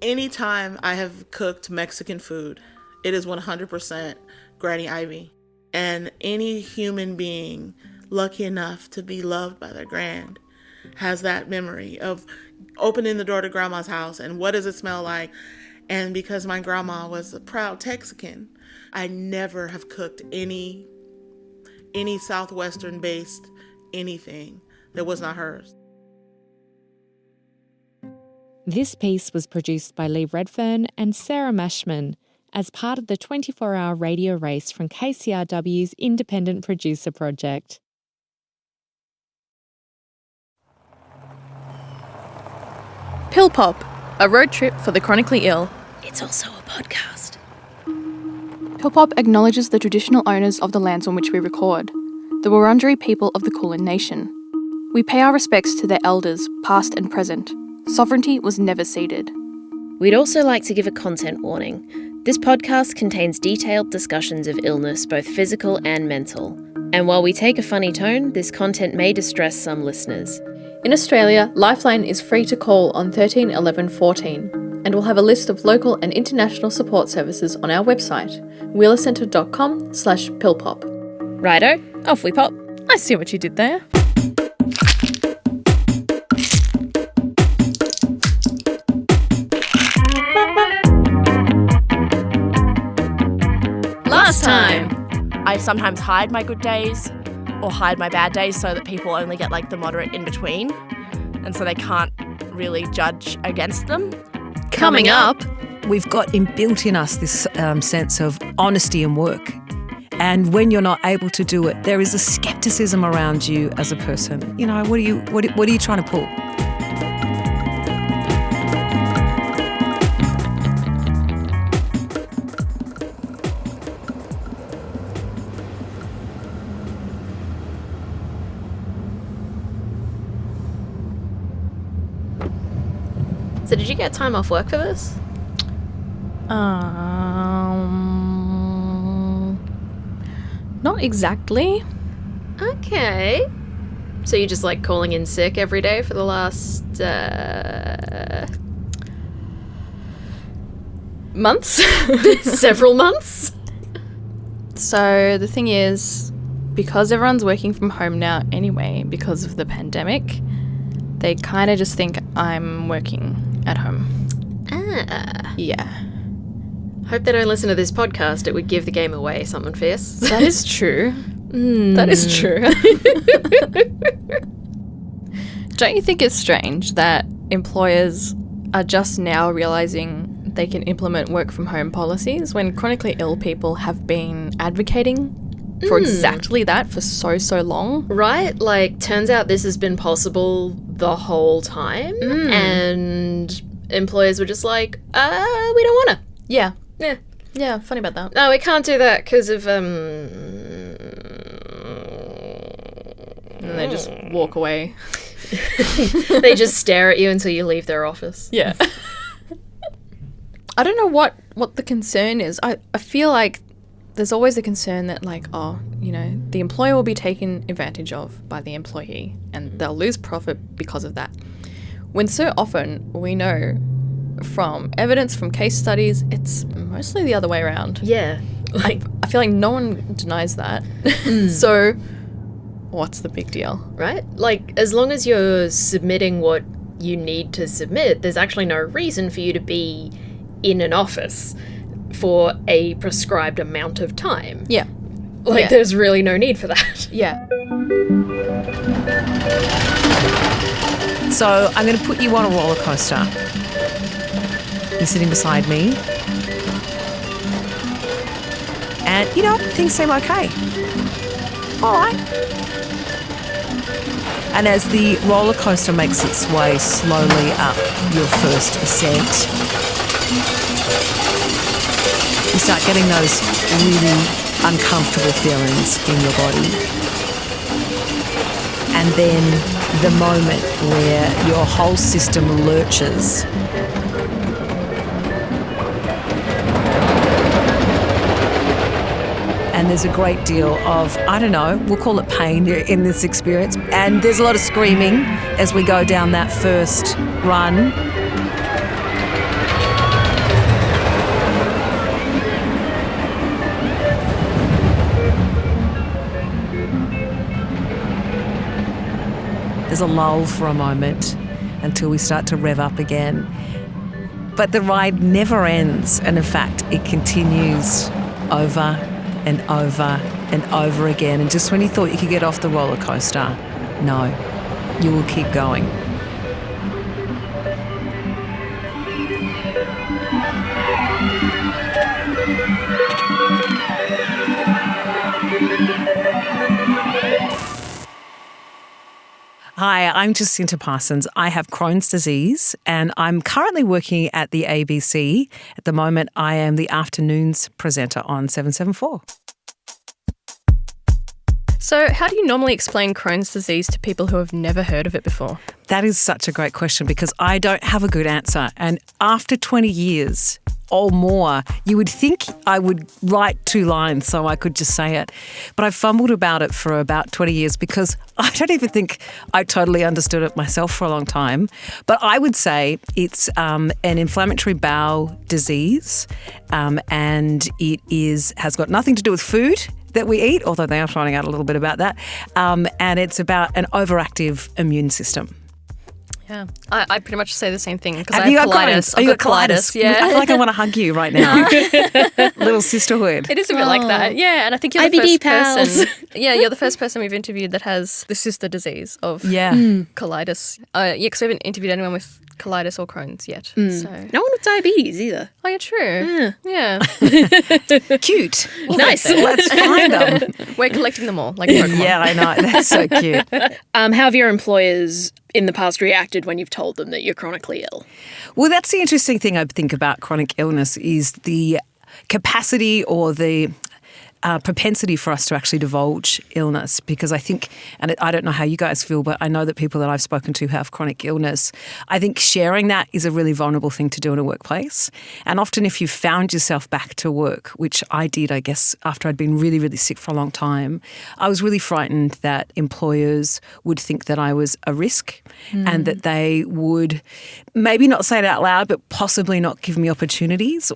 Anytime I have cooked Mexican food, it is 100% Granny Ivy. And any human being lucky enough to be loved by their grand has that memory of opening the door to grandma's house and what does it smell like. And because my grandma was a proud Texican, I never have cooked any Southwestern based anything that was not hers. This piece was produced by Lee Redfern and Sarah Mashman as part of the 24-hour radio race from KCRW's Independent Producer Project. Pill Pop, a road trip for the chronically ill. It's also a podcast. Pill Pop acknowledges the traditional owners of the lands on which we record, the Wurundjeri people of the Kulin Nation. We pay our respects to their elders, past and present. Sovereignty was never ceded. We'd also like to give a content warning. This podcast contains detailed discussions of illness, both physical and mental. And while we take a funny tone, this content may distress some listeners. In Australia, Lifeline is free to call on 13 11 14, and we'll have a list of local and international support services on our website, wheelercentre.com/pillpop. Righto, off we pop. I see what you did there. Last time! I sometimes hide my good days or hide my bad days so that people only get like the moderate in between, and so they can't really judge against them. Coming up, we've got inbuilt in us this sense of honesty in work. And when you're not able to do it, there is a skepticism around you as a person. You know, what are you trying to pull? So did you get time off work for this? Not exactly. Okay. So you're just like calling in sick every day for the last months? Several months? So the thing is, because everyone's working from home now anyway, because of the pandemic, they kind of just think I'm working at home. Ah. Yeah. Hope they don't listen to this podcast. It would give the game away, something fierce. That is true. That is true. Don't you think it's strange that employers are just now realising they can implement work from home policies when chronically ill people have been advocating for exactly that for so long? Right? Like, turns out this has been possible the whole time, and employers were just like, we don't want to. Yeah. Yeah. Yeah, funny about that. No, we can't do that because of, And they just walk away. They just stare at you until you leave their office. Yeah. I don't know what the concern is. I feel like there's always a concern that, like, the employer will be taken advantage of by the employee and they'll lose profit because of that. When so often we know from evidence from case studies, it's mostly the other way around. Yeah. I feel like no one denies that. So what's the big deal? Right? Like, as long as you're submitting what you need to submit, there's actually no reason for you to be in an office for a prescribed amount of time. Yeah. Like, Yeah. there's really no need for that. Yeah. So I'm going to put you on a roller coaster. You're sitting beside me. And, things seem okay. All right. And as the roller coaster makes its way slowly up your first ascent, you start getting those really uncomfortable feelings in your body. And then the moment where your whole system lurches. And there's a great deal of, we'll call it pain in this experience. And there's a lot of screaming as we go down that first run. There's a lull for a moment until we start to rev up again. But the ride never ends, and in fact, it continues over and over and over again. And just when you thought you could get off the roller coaster, no, you will keep going. Hi, I'm Jacinta Parsons. I have Crohn's disease and I'm currently working at the ABC. At the moment, I am the afternoons presenter on 774. So how do you normally explain Crohn's disease to people who have never heard of it before? That is such a great question because I don't have a good answer. And after 20 years or more, you would think I would write 2 lines so I could just say it. But I've fumbled about it for about 20 years because I don't even think I totally understood it myself for a long time. But I would say it's an inflammatory bowel disease and it has got nothing to do with food that we eat, although they are finding out a little bit about that. And it's about an overactive immune system. Yeah, I pretty much say the same thing because Have I you have got colitis. colitis? I've got colitis. Yeah, I feel like I want to hug you right now. Little sisterhood. It is a bit like that. Yeah, and I think you're the IBD first person. pals. Yeah, you're the first person we've interviewed that has the sister disease of colitis. Yeah, because we haven't interviewed anyone with colitis or Crohn's yet. So. No one with diabetes either. Oh, yeah, true. Yeah. Cute. Nice. Let's find them. We're collecting them all, like Pokemon. Yeah, I know. That's so cute. How have your employers in the past reacted when you've told them that you're chronically ill? Well, that's the interesting thing I think about chronic illness is the capacity or the propensity for us to actually divulge illness, because I think, and I don't know how you guys feel, but I know that people that I've spoken to have chronic illness. I think sharing that is a really vulnerable thing to do in a workplace. And often if you found yourself back to work, which I did, I guess, after I'd been really, really sick for a long time, I was really frightened that employers would think that I was a risk and that they would maybe not say it out loud, but possibly not give me opportunities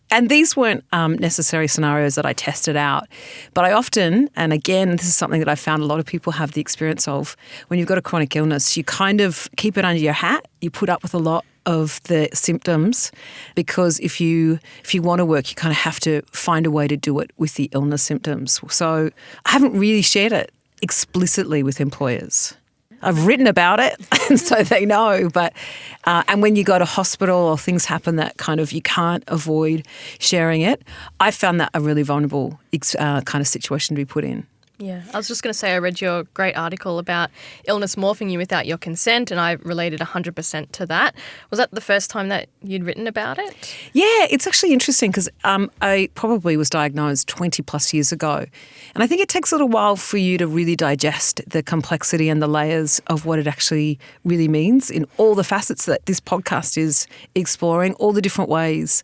and these weren't necessary scenarios that I tested out. But I often, and again, this is something that I found a lot of people have the experience of, when you've got a chronic illness, you kind of keep it under your hat. You put up with a lot of the symptoms because if you want to work, you kind of have to find a way to do it with the illness symptoms. So I haven't really shared it explicitly with employers. I've written about it, and so they know. But and when you go to hospital or things happen that kind of you can't avoid sharing it, I found that a really vulnerable kind of situation to be put in. Yeah, I was just going to say I read your great article about illness morphing you without your consent, and I related 100% to that. Was that the first time that you'd written about it? Yeah, it's actually interesting because I probably was diagnosed 20 plus years ago. And I think it takes a little while for you to really digest the complexity and the layers of what it actually really means in all the facets that this podcast is exploring, all the different ways.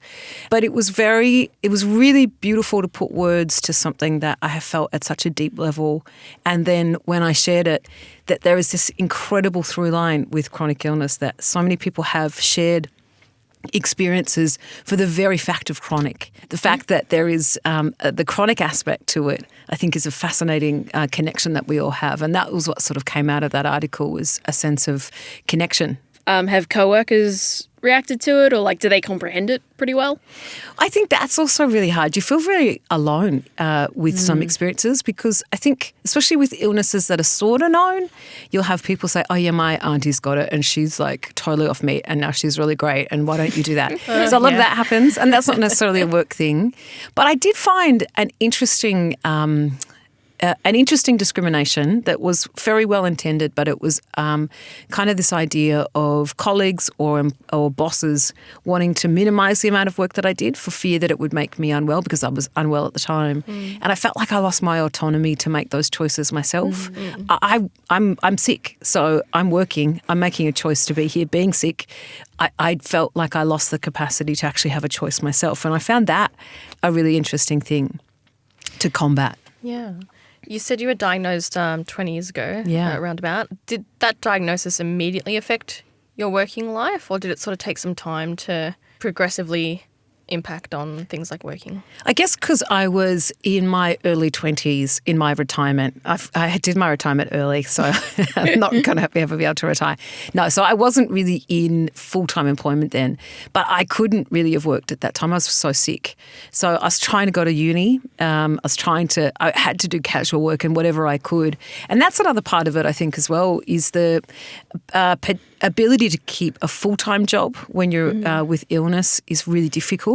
But it was really beautiful to put words to something that I have felt at such a deep level. And then when I shared it, that there is this incredible through line with chronic illness that so many people have shared experiences for the very fact of chronic. The fact that there is the chronic aspect to it, I think, is a fascinating connection that we all have. And that was what sort of came out of that article, was a sense of connection. Have co-workers reacted to it, or like do they comprehend it pretty well? I think that's also really hard. You feel very alone with some experiences, because I think, especially with illnesses that are sort of known, you'll have people say, oh yeah, my auntie's got it and she's like totally off meat and now she's really great, and why don't you do that? So a lot of that happens, and that's not necessarily a work thing. But I did find an interesting discrimination that was very well intended, but it was kind of this idea of colleagues or bosses wanting to minimise the amount of work that I did for fear that it would make me unwell, because I was unwell at the time. And I felt like I lost my autonomy to make those choices myself. I'm sick, so I'm working. I'm making a choice to be here. Being sick, I felt like I lost the capacity to actually have a choice myself. And I found that a really interesting thing to combat. Yeah. You said you were diagnosed 20 years ago, roundabout. Did that diagnosis immediately affect your working life, or did it sort of take some time to progressively impact on things like working? I guess because I was in my early 20s in my retirement. I did my retirement early, so I'm not going to ever be able to retire. No, so I wasn't really in full-time employment then, but I couldn't really have worked at that time. I was so sick. So I was trying to go to uni. I had to do casual work and whatever I could. And that's another part of it, I think, as well, is the ability to keep a full-time job when you're with illness is really difficult.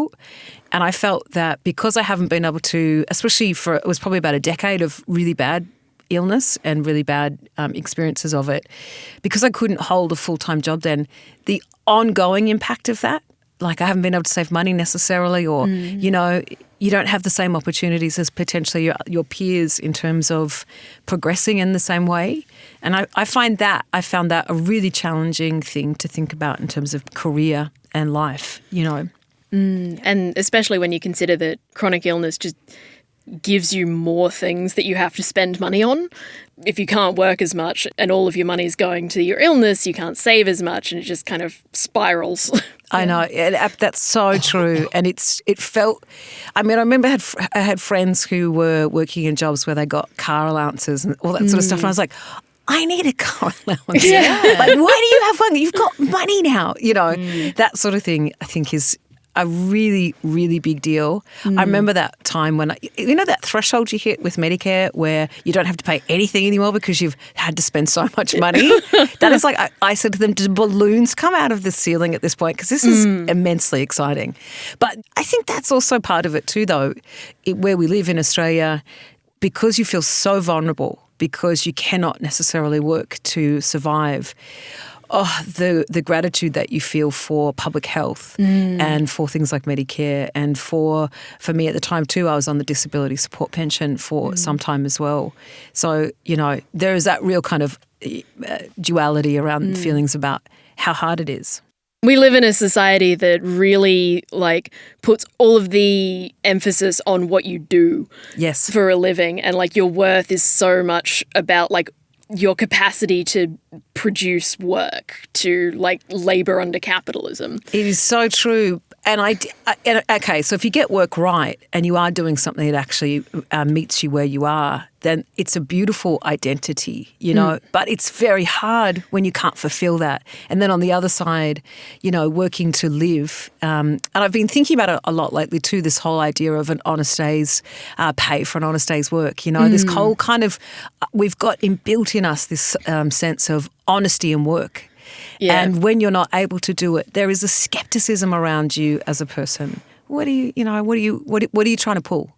And I felt that because I haven't been able to, especially it was probably about a decade of really bad illness and really bad experiences of it, because I couldn't hold a full-time job then, the ongoing impact of that, like I haven't been able to save money necessarily, or, you know, you don't have the same opportunities as potentially your peers in terms of progressing in the same way. And I found that a really challenging thing to think about in terms of career and life, you know. And especially when you consider that chronic illness just gives you more things that you have to spend money on. If you can't work as much and all of your money is going to your illness, you can't save as much, and it just kind of spirals. I know. That's so true. And it felt, I mean, I remember I had friends who were working in jobs where they got car allowances and all that sort of stuff. And I was like, I need a car allowance. Yeah. Like, why do you have one? You've got money now. You know, that sort of thing, I think, is a really, really big deal. I remember that time when, you know, that threshold you hit with Medicare where you don't have to pay anything anymore because you've had to spend so much money. That is like, I said to them, do balloons come out of the ceiling at this point? Because this is immensely exciting. But I think that's also part of it too, though, where we live in Australia, because you feel so vulnerable, because you cannot necessarily work to survive. Oh, the gratitude that you feel for public health and for things like Medicare, and for me at the time too, I was on the disability support pension for some time as well. So, you know, there is that real kind of duality around feelings about how hard it is. We live in a society that really like puts all of the emphasis on what you do for a living, and like your worth is so much about like your capacity to produce work, to like labor under capitalism. It is so true. And okay, so if you get work right and you are doing something that actually meets you where you are, then it's a beautiful identity, you know, but it's very hard when you can't fulfill that. And then on the other side, you know, working to live. And I've been thinking about it a lot lately too, this whole idea of an honest day's pay for an honest day's work, you know, this whole kind of, we've got inbuilt in us this sense of honesty in work. Yeah. And when you're not able to do it, there is a skepticism around you as a person. What are you trying to pull?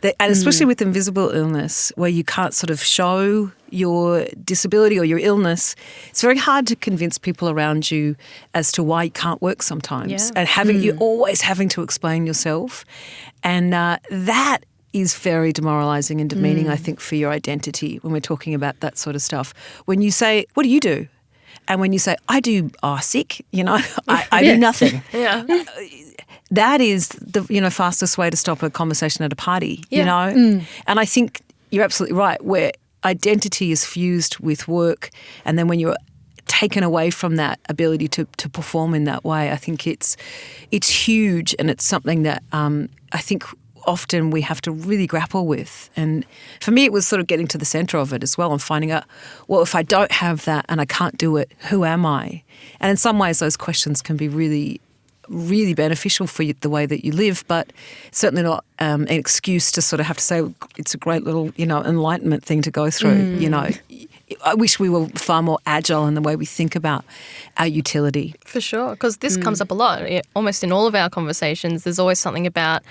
And especially with invisible illness, where you can't sort of show your disability or your illness, it's very hard to convince people around you as to why you can't work sometimes. Yeah. And you're always having to explain yourself. And that is very demoralising and demeaning, I think, for your identity when we're talking about that sort of stuff. When you say, what do you do? And when you say, I do sick, you know, I do nothing. That is the, you know, fastest way to stop a conversation at a party, you know. And I think you're absolutely right, where identity is fused with work, and then when you're taken away from that ability to perform in that way. I think it's huge, and it's something that I think often we have to really grapple with. And for me, it was sort of getting to the centre of it as well and finding out, well, if I don't have that and I can't do it, who am I? And in some ways, those questions can be really, really beneficial for you, the way that you live, but certainly not an excuse to sort of have to say it's a great little, enlightenment thing to go through, I wish we were far more agile in the way we think about our utility. For sure, because this comes up a lot. Almost in all of our conversations, there's always something about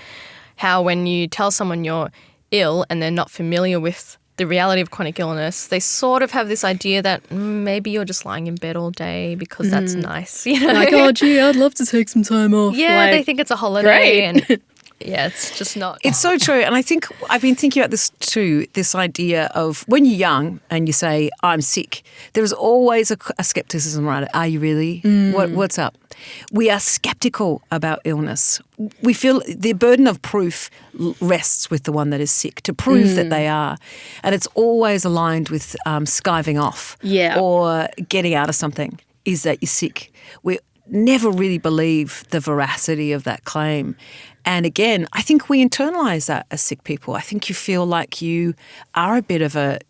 how when you tell someone you're ill and they're not familiar with the reality of chronic illness, they sort of have this idea that maybe you're just lying in bed all day because that's nice. Like, oh, gee, I'd love to take some time off. Yeah, they think it's a holiday. And yeah, it's just not. It's so true. And I think I've been thinking about this too, this idea of when you're young and you say, I'm sick, there's always a skepticism around it. Are you really? What's up? We are skeptical about illness. We feel the burden of proof rests with the one that is sick to prove that they are. And it's always aligned with skiving off or getting out of something, is that you're sick. We never really believe the veracity of that claim. And again, I think we internalise that as sick people. I think you feel like you are a bit of a,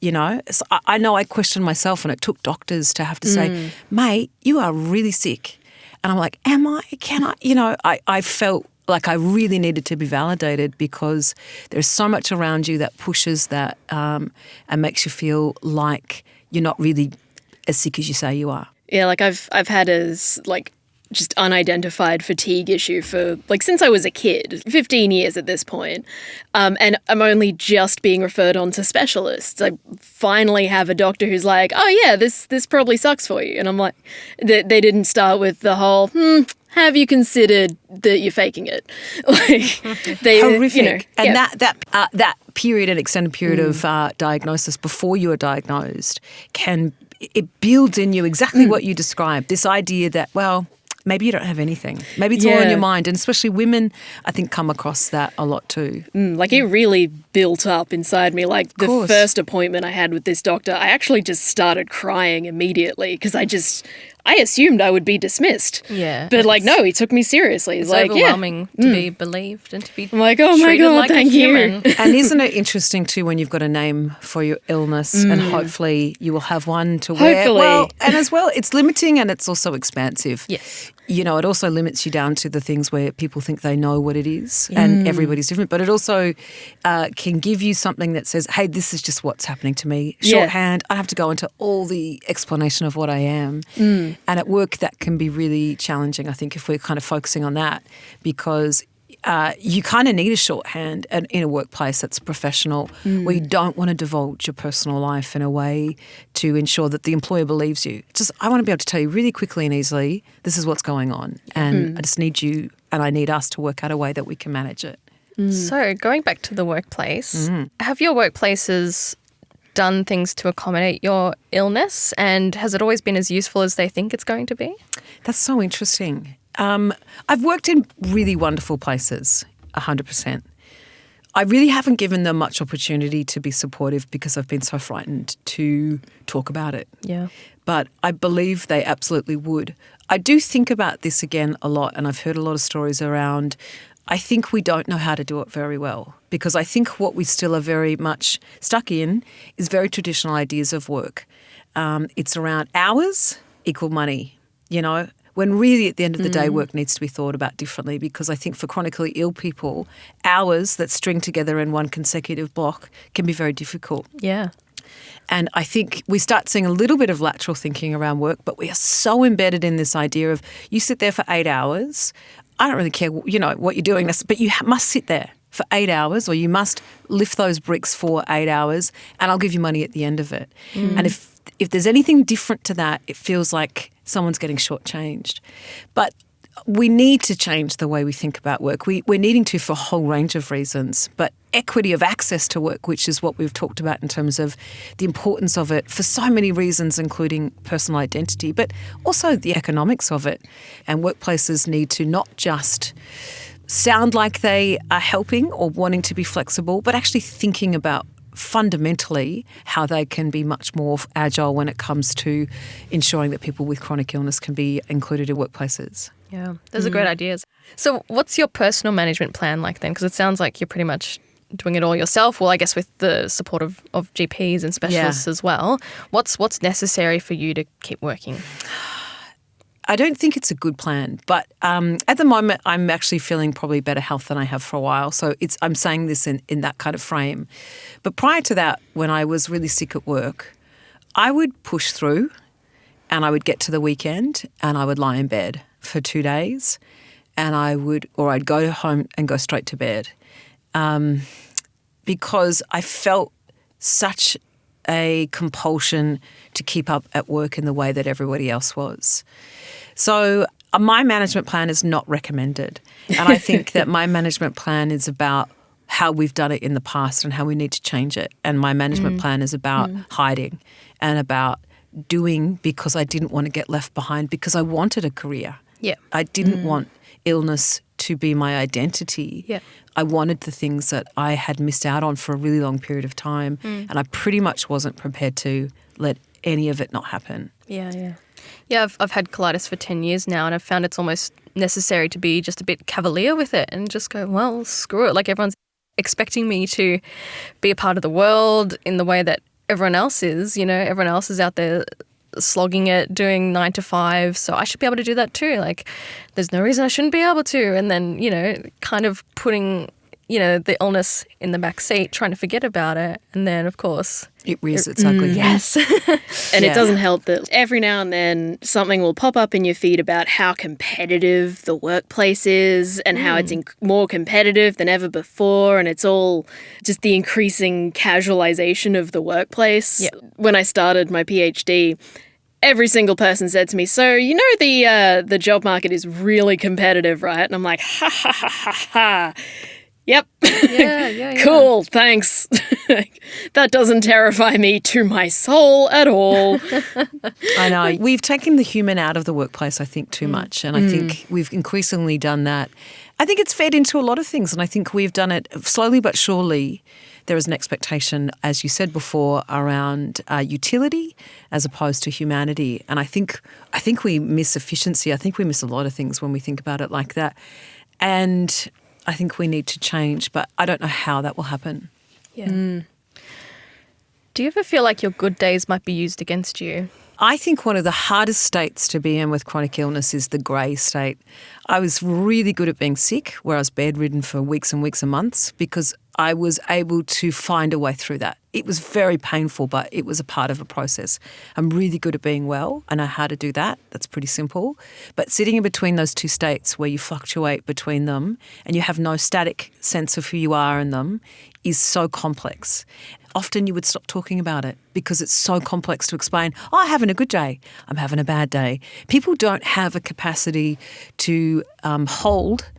I know I questioned myself, and it took doctors to have to say, mate, you are really sick. And I'm like, am I? Can I? I felt like I really needed to be validated because there's so much around you that pushes that and makes you feel like you're not really as sick as you say you are. Yeah, like I've had just unidentified fatigue issue for since I was a kid, 15 years at this point. And I'm only just being referred on to specialists. I finally have a doctor who's like, oh yeah, this probably sucks for you. And I'm like, they didn't start with the whole, have you considered that you're faking it? Horrific. And that period, an extended period of diagnosis before you are diagnosed, it builds in you exactly what you described, this idea that, well, maybe you don't have anything. Maybe it's all in your mind. And especially women, I think, come across that a lot too. It really built up inside me. Like the first appointment I had with this doctor, I actually just started crying immediately because I assumed I would be dismissed. Yeah. But no, he took me seriously. It's overwhelming to be believed and to be I'm like, oh my God, like thank you. And isn't it interesting too when you've got a name for your illness and hopefully you will have one to wear? Hopefully. Well, and as well, it's limiting and it's also expansive. Yes. It also limits you down to the things where people think they know what it is and everybody's different. But it also can give you something that says, hey, this is just what's happening to me. Shorthand, I have to go into all the explanation of what I am. And at work, that can be really challenging, I think, if we're kind of focusing on that because you kind of need a shorthand in a workplace that's professional where you don't want to divulge your personal life in a way to ensure that the employer believes you. I want to be able to tell you really quickly and easily, this is what's going on. And I just need you and I need us to work out a way that we can manage it. So going back to the workplace, have your workplaces done things to accommodate your illness, and has it always been as useful as they think it's going to be? That's so interesting. I've worked in really wonderful places, 100%. I really haven't given them much opportunity to be supportive because I've been so frightened to talk about it. Yeah. But I believe they absolutely would. I do think about this again a lot, and I've heard a lot of stories around, I think we don't know how to do it very well because I think what we still are very much stuck in is very traditional ideas of work. It's around hours equal money, when really at the end of the day work needs to be thought about differently because I think for chronically ill people, hours that string together in one consecutive block can be very difficult. Yeah. And I think we start seeing a little bit of lateral thinking around work, but we are so embedded in this idea of you sit there for 8 hours. I don't really care, what you're doing, but you must sit there for 8 hours or you must lift those bricks for 8 hours and I'll give you money at the end of it. And if there's anything different to that, it feels like someone's getting shortchanged. But we need to change the way we think about work. We're needing to for a whole range of reasons, but equity of access to work, which is what we've talked about in terms of the importance of it for so many reasons, including personal identity, but also the economics of it. And workplaces need to not just sound like they are helping or wanting to be flexible, but actually thinking about fundamentally how they can be much more agile when it comes to ensuring that people with chronic illness can be included in workplaces. Yeah, those are great ideas. So what's your personal management plan like then? Because it sounds like you're pretty much doing it all yourself. Well, I guess with the support of GPs and specialists as well. What's necessary for you to keep working? I don't think it's a good plan, but at the moment I'm actually feeling probably better health than I have for a while. So I'm saying this in that kind of frame. But prior to that, when I was really sick at work, I would push through and I would get to the weekend and I would lie in bed for 2 days and I'd go home and go straight to bed because I felt such a compulsion to keep up at work in the way that everybody else was. So my management plan is not recommended. And I think that my management plan is about how we've done it in the past and how we need to change it. And my management plan is about hiding and about doing because I didn't want to get left behind because I wanted a career. Yeah. I didn't want illness to be my identity. Yeah. I wanted the things that I had missed out on for a really long period of time and I pretty much wasn't prepared to let any of it not happen. Yeah. Yeah, I've had colitis for 10 years now and I've found it's almost necessary to be just a bit cavalier with it and just go, well, screw it. Like everyone's expecting me to be a part of the world in the way that everyone else is. You know, everyone else is out there slogging it, doing 9 to 5. So I should be able to do that too. Like there's no reason I shouldn't be able to. And then, you know, kind of putting, you know, the illness in the back seat, trying to forget about it. And then, of course, it rears its ugly head. Yes. And it doesn't help that every now and then something will pop up in your feed about how competitive the workplace is and how it's more competitive than ever before. And it's all just the increasing casualization of the workplace. Yeah. When I started my PhD, every single person said to me, so, you know, the job market is really competitive, right? And I'm like, ha, ha, ha, ha, ha. Yep. Yeah. Cool, thanks. That doesn't terrify me to my soul at all. I know. We've taken the human out of the workplace, I think, too much. And I think we've increasingly done that. I think it's fed into a lot of things. And I think we've done it slowly but surely. There is an expectation, as you said before, around utility as opposed to humanity. And I think we miss efficiency. I think we miss a lot of things when we think about it like that. And I think we need to change, but I don't know how that will happen. Yeah. Do you ever feel like your good days might be used against you? I think one of the hardest states to be in with chronic illness is the grey state. I was really good at being sick, where I was bedridden for weeks and weeks and months, because I was able to find a way through that. It was very painful, but it was a part of a process. I'm really good at being well. I know how to do that. That's pretty simple. But sitting in between those two states where you fluctuate between them and you have no static sense of who you are in them is so complex. Often you would stop talking about it because it's so complex to explain, oh, I'm having a good day, I'm having a bad day. People don't have a capacity to hold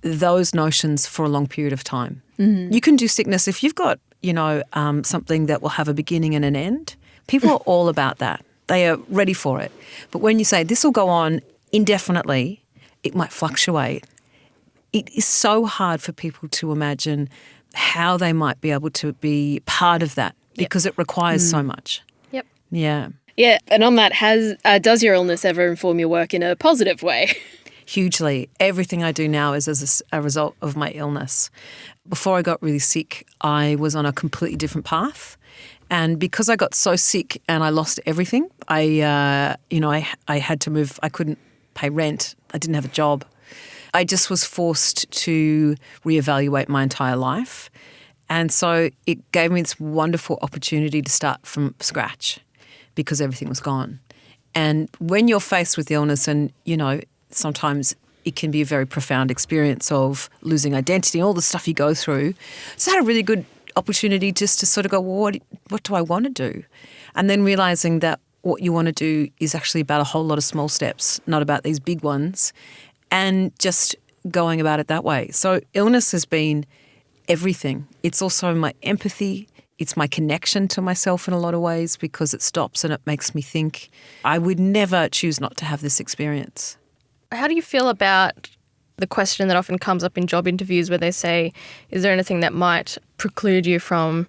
those notions for a long period of time. You can do sickness if you've got, something that will have a beginning and an end. People are all about that. They are ready for it. But when you say this will go on indefinitely, it might fluctuate. It is so hard for people to imagine how they might be able to be part of that because it requires so much. Yep. Yeah. Yeah, and on that, does your illness ever inform your work in a positive way? Hugely. Everything I do now is as a result of my illness. Before I got really sick, I was on a completely different path. And because I got so sick and I lost everything, I had to move. I couldn't pay rent. I didn't have a job. I just was forced to reevaluate my entire life. And so it gave me this wonderful opportunity to start from scratch because everything was gone. And when you're faced with illness and, sometimes it can be a very profound experience of losing identity, all the stuff you go through. So I had a really good opportunity just to sort of go, well, what do I want to do? And then realising that what you want to do is actually about a whole lot of small steps, not about these big ones, and just going about it that way. So illness has been everything. It's also my empathy. It's my connection to myself in a lot of ways because it stops and it makes me think. I would never choose not to have this experience. How do you feel about the question that often comes up in job interviews where they say, is there anything that might preclude you from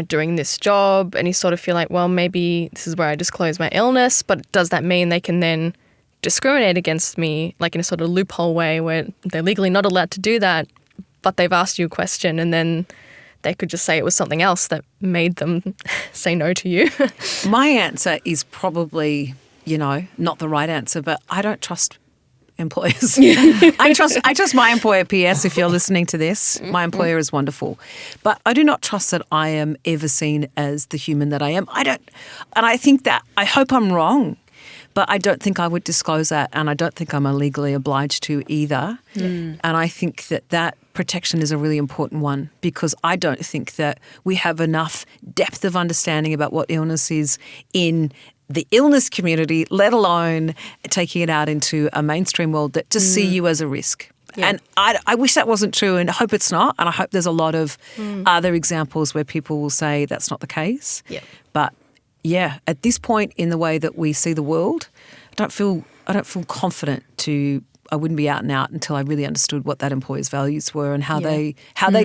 doing this job, and you sort of feel like, well, maybe this is where I disclose my illness, but does that mean they can then discriminate against me, like in a sort of loophole way where they're legally not allowed to do that, but they've asked you a question and then they could just say it was something else that made them say no to you? My answer is probably, not the right answer, but I don't trust employers. I trust my employer, P.S., if you're listening to this. My employer is wonderful. But I do not trust that I am ever seen as the human that I am. And I think that, I hope I'm wrong, but I don't think I would disclose that, and I don't think I'm legally obliged to either. And I think that protection is a really important one, because I don't think that we have enough depth of understanding about what illness is in the illness community, let alone taking it out into a mainstream world that just see you as a risk. Yeah. And I wish that wasn't true, and I hope it's not. And I hope there's a lot of other examples where people will say that's not the case. Yeah. But yeah, at this point in the way that we see the world, I don't feel confident I wouldn't be out and out until I really understood what that employer's values were and how they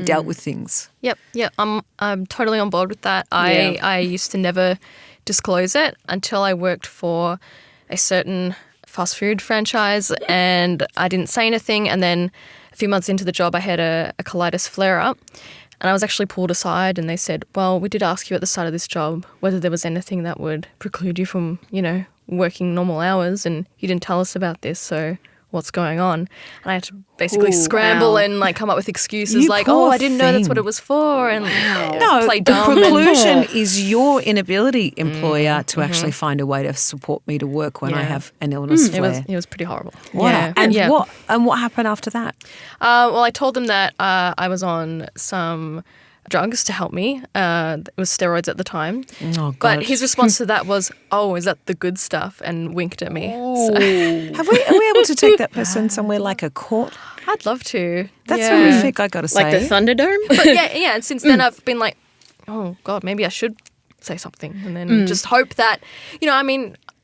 dealt with things. Yep. I'm totally on board with that. I used to never disclose it until I worked for a certain fast food franchise, and I didn't say anything, and then a few months into the job I had a colitis flare-up. And I was actually pulled aside and they said, well, we did ask you at the start of this job whether there was anything that would preclude you from, working normal hours, and you didn't tell us about this, so what's going on? And I had to basically scramble and come up with excuses I didn't know that's what it was for, and play dumb. Preclusion is your inability, employer, to actually find a way to support me to work when I have an illness flare. It was pretty horrible. What happened after that? Well, I told them that I was on some drugs to help me. It was steroids at the time. Oh, God. But his response to that was, oh, is that the good stuff? And winked at me. So. Are we able to take that person somewhere like a court? I'd love to. That's horrific, I got to say. Like the Thunderdome? But yeah, and since then I've been like, oh, God, maybe I should say something. And then just hope that,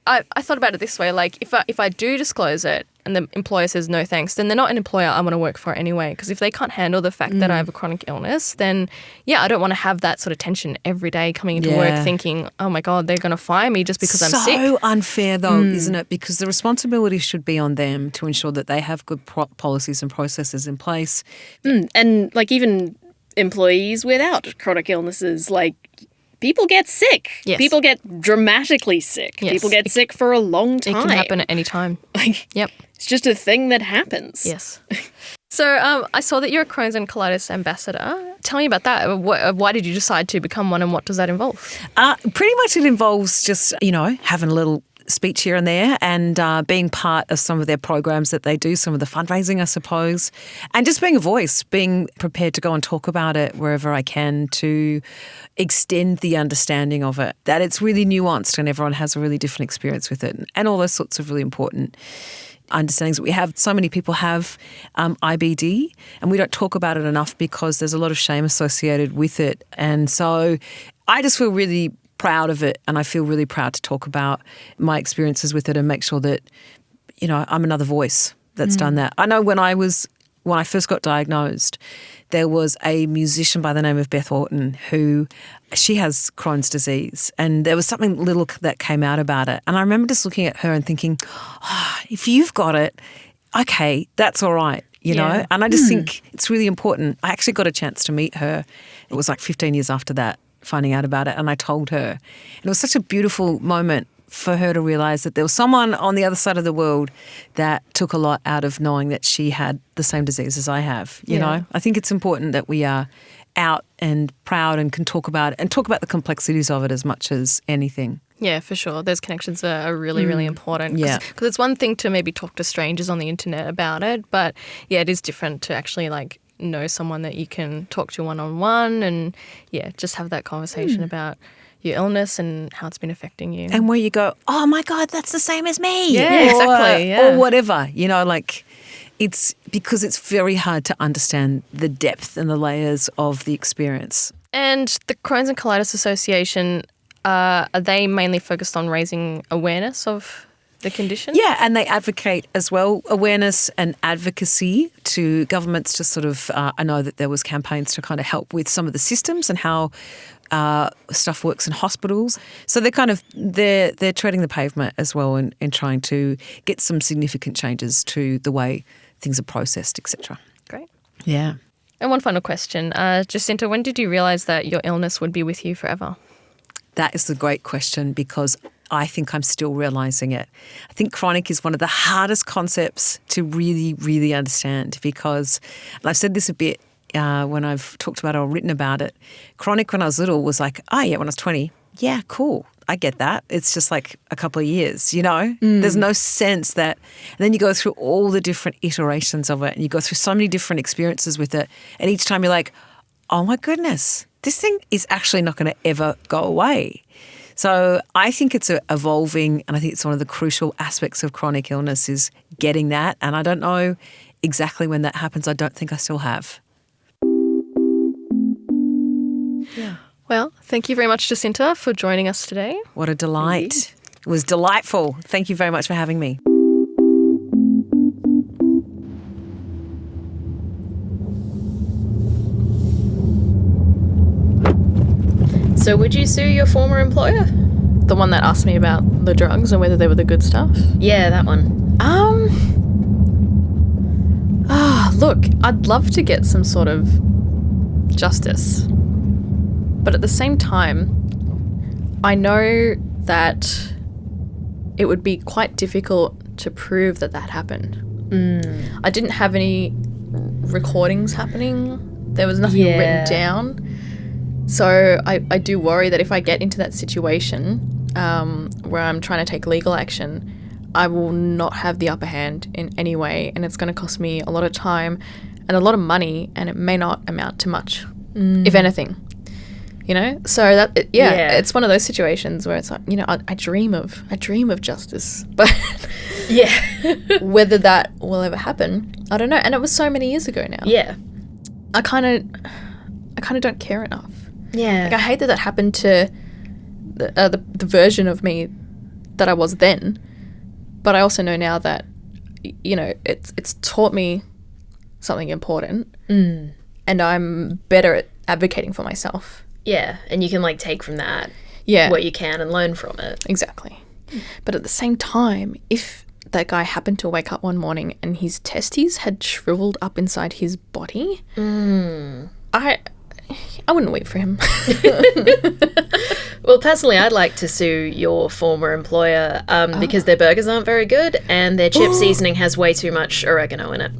I thought about it this way, like if I do disclose it and the employer says no thanks, then they're not an employer I want to work for anyway, because if they can't handle the fact that I have a chronic illness, then I don't want to have that sort of tension every day coming into work thinking, oh my God, they're going to fire me just because I'm sick. So unfair though, isn't it? Because the responsibility should be on them to ensure that they have good policies and processes in place. And even employees without chronic illnesses, people get sick. Yes. People get dramatically sick. Yes. People get sick for a long time. It can happen at any time. Yep. It's just a thing that happens. Yes. So I saw that you're a Crohn's and colitis ambassador. Tell me about that. Why did you decide to become one, and what does that involve? Pretty much it involves just, having a little speech here and there, and being part of some of their programs that they do, some of the fundraising, I suppose, and just being a voice, being prepared to go and talk about it wherever I can to extend the understanding of it, that it's really nuanced and everyone has a really different experience with it, and all those sorts of really important understandings that we have. So many people have IBD, and we don't talk about it enough because there's a lot of shame associated with it. And so I just feel really proud of it, and I feel really proud to talk about my experiences with it and make sure that, I'm another voice that's done that. I know when I first got diagnosed, there was a musician by the name of Beth Orton she has Crohn's disease, and there was something little that came out about it. And I remember just looking at her and thinking, if you've got it, okay, that's all right, you know? And I just think it's really important. I actually got a chance to meet her. It was 15 years after that, finding out about it, and I told her. And it was such a beautiful moment for her to realise that there was someone on the other side of the world that took a lot out of knowing that she had the same disease as I have, you know? I think it's important that we are out and proud and can talk about it and talk about the complexities of it as much as anything. Yeah, for sure. Those connections are really, really important. Yeah. Because it's one thing to maybe talk to strangers on the internet about it, but it is different to actually know someone that you can talk to one-on-one and just have that conversation about your illness and how it's been affecting you. And where you go, oh my God, that's the same as me. Yeah, exactly. Or whatever, it's because it's very hard to understand the depth and the layers of the experience. And the Crohn's and Colitis Association, are they mainly focused on raising awareness of the condition? Yeah, and they advocate as well, awareness and advocacy to governments to sort of, I know that there was campaigns to kind of help with some of the systems and how stuff works in hospitals. So they're treading the pavement as well in trying to get some significant changes to the way things are processed, etc. Great. Yeah. And one final question. Jacinta, when did you realise that your illness would be with you forever? That is the great question because I think I'm still realising it. I think chronic is one of the hardest concepts to really, really understand because, and I've said this a bit when I've talked about it or written about it, chronic when I was little was like, oh yeah, when I was 20, yeah, cool. I get that. It's just like a couple of years, you know? There's no sense that, and then you go through all the different iterations of it and you go through so many different experiences with it. And each time you're like, oh my goodness, this thing is actually not going to ever go away. So I think it's evolving, and I think it's one of the crucial aspects of chronic illness is getting that. And I don't know exactly when that happens. I don't think I still have. Yeah. Well, thank you very much, Jacinta, for joining us today. What a delight. It was delightful. Thank you very much for having me. So would you sue your former employer? The one that asked me about the drugs and whether they were the good stuff? Yeah, that one. Look, I'd love to get some sort of justice. But at the same time, I know that it would be quite difficult to prove that happened. I didn't have any recordings happening. There was nothing written down. So I do worry that if I get into that situation where I'm trying to take legal action, I will not have the upper hand in any way, and it's going to cost me a lot of time and a lot of money, and it may not amount to much, if anything. You know, so that it's one of those situations where it's like, you know, I dream of justice, but whether that will ever happen, I don't know. And it was so many years ago now. Yeah, I kind of don't care enough. Yeah, like I hate that happened to the version of me that I was then, but I also know now that, you know, it's taught me something important, and I'm better at advocating for myself. Yeah, and you can like take from that what you can and learn from it. Exactly. But at the same time, if that guy happened to wake up one morning and his testes had shriveled up inside his body, I wouldn't wait for him. Well, personally, I'd like to sue your former employer because their burgers aren't very good and their chip seasoning has way too much oregano in it.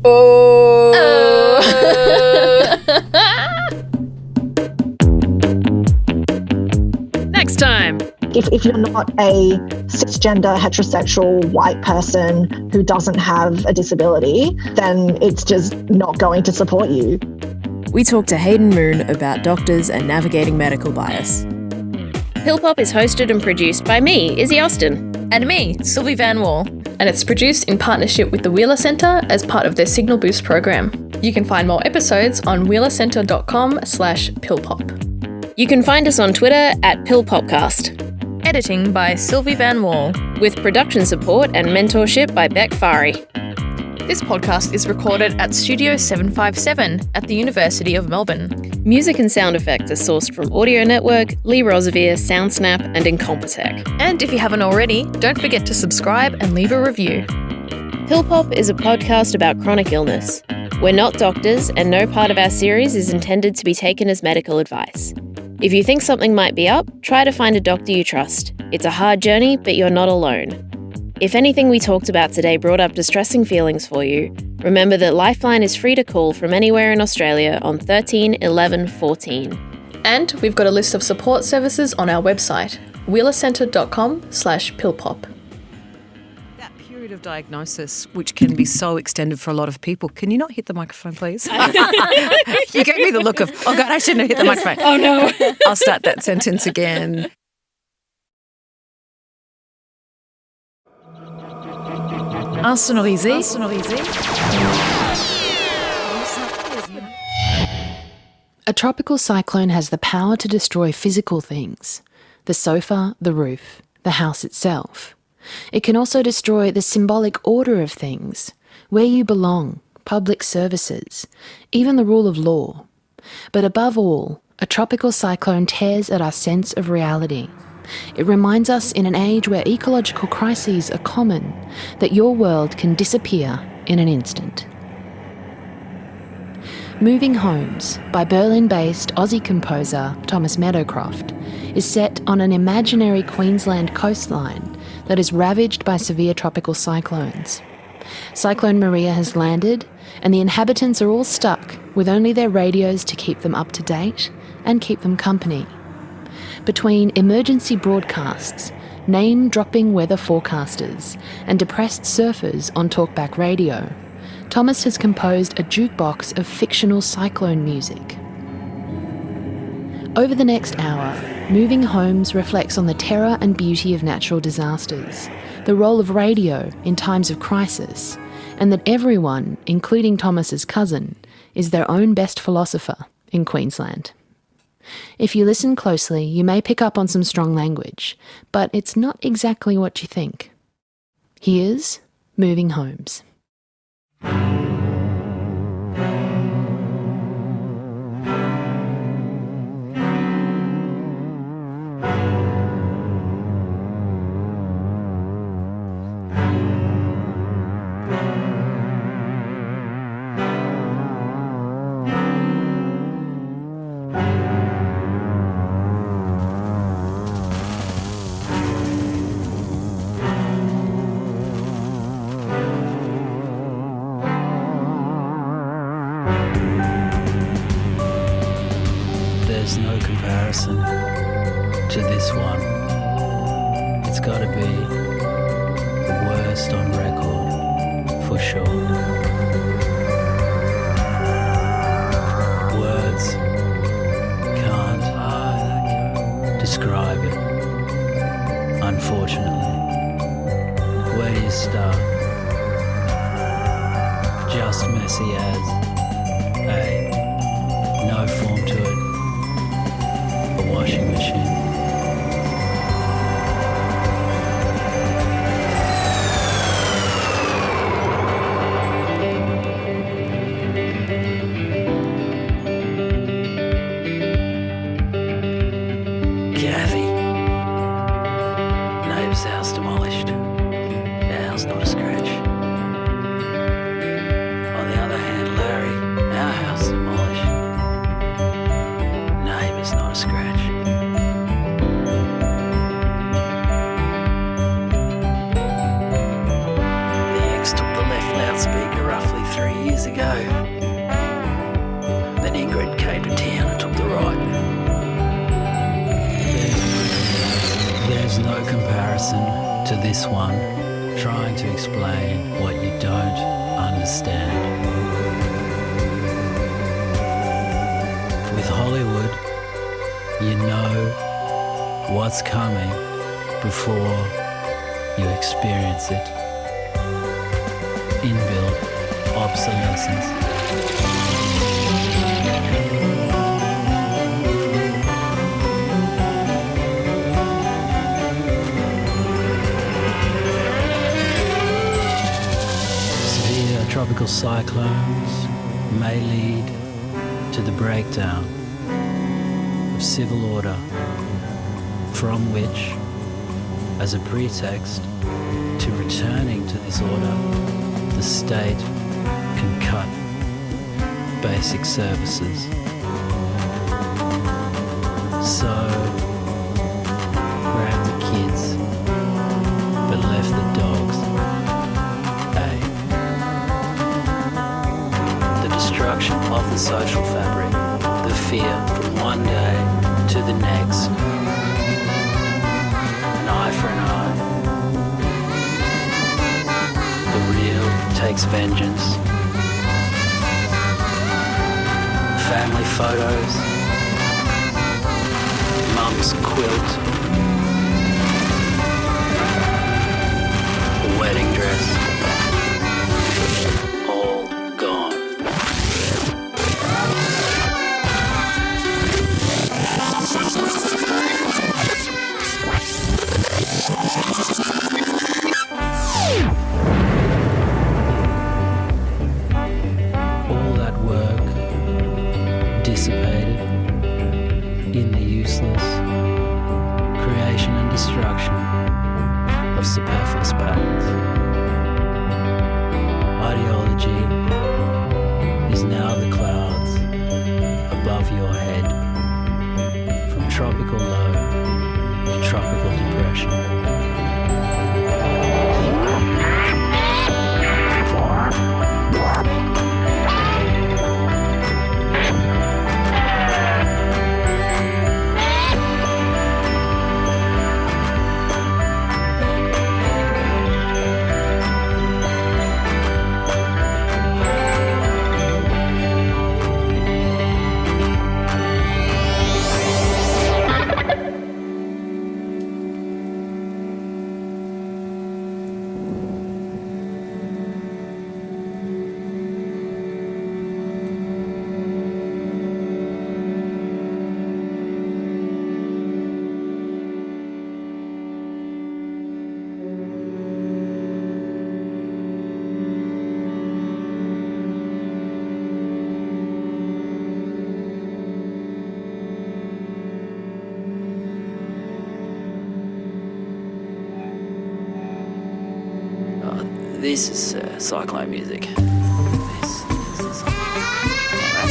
Next time. If you're not a cisgender, heterosexual, white person who doesn't have a disability, then it's just not going to support you. We talked to Hayden Moon about doctors and navigating medical bias. Pill Pop is hosted and produced by me, Izzy Austin. And me, Sylvie Van Wall. And it's produced in partnership with the Wheeler Centre as part of their Signal Boost program. You can find more episodes on wheelercentre.com/pillpop. You can find us on Twitter at PillPopcast. Editing by Sylvie Van Wall. With production support and mentorship by Beck Fari. This podcast is recorded at Studio 757 at the University of Melbourne. Music and sound effects are sourced from Audio Network, Lee Rosevere, SoundSnap, and Incompetech. And if you haven't already, don't forget to subscribe and leave a review. Pill Pop is a podcast about chronic illness. We're not doctors, and no part of our series is intended to be taken as medical advice. If you think something might be up, try to find a doctor you trust. It's a hard journey, but you're not alone. If anything we talked about today brought up distressing feelings for you, remember that Lifeline is free to call from anywhere in Australia on 13 11 14. And we've got a list of support services on our website, wheelercentre.com/pillpop. That period of diagnosis, which can be so extended for a lot of people, can you not hit the microphone, please? You gave me the look of, oh God, I shouldn't have hit the microphone. Oh no. I'll start that sentence again. Insonorisé. A tropical cyclone has the power to destroy physical things, the sofa, the roof, the house itself. It can also destroy the symbolic order of things, where you belong, public services, even the rule of law. But above all, a tropical cyclone tears at our sense of reality. It reminds us in an age where ecological crises are common that your world can disappear in an instant. Moving Homes by Berlin-based Aussie composer Thomas Meadowcroft is set on an imaginary Queensland coastline that is ravaged by severe tropical cyclones. Cyclone Maria has landed and the inhabitants are all stuck with only their radios to keep them up to date and keep them company. Between emergency broadcasts, name-dropping weather forecasters and depressed surfers on talkback radio, Thomas has composed a jukebox of fictional cyclone music. Over the next hour, Moving Homes reflects on the terror and beauty of natural disasters, the role of radio in times of crisis, and that everyone, including Thomas's cousin, is their own best philosopher in Queensland. If you listen closely, you may pick up on some strong language, but it's not exactly what you think. Here's Moving Homes. There's no comparison to this one. It's gotta be the worst on record, for sure. Words can't describe it, unfortunately. Where do you start? Just messy as, hey, no form to it. A washing machine. Kathy. Neighbour's house demolished. Our house not a scratch. On the other hand, Larry, our house demolished. Neighbour's not a scratch. The ex took the left loudspeaker roughly 3 years ago. Then Ingrid came to town and took the right. There's no comparison to this one, trying to explain what you don't understand. With Hollywood, you know what's coming before you experience it. Inbuilt obsolescence. Tropical cyclones may lead to the breakdown of civil order, from which, as a pretext to returning to this order, the state can cut basic services. So, grab the kids, but left the dogs. Destruction of the social fabric, the fear from one day to the next. An eye for an eye. The real takes vengeance. Family photos. Mum's quilt. The wedding dress. dissipated in the useless creation and destruction of superfluous patterns. Ideology is now the clouds above your head, from tropical low to tropical depression. This is cyclone music. That's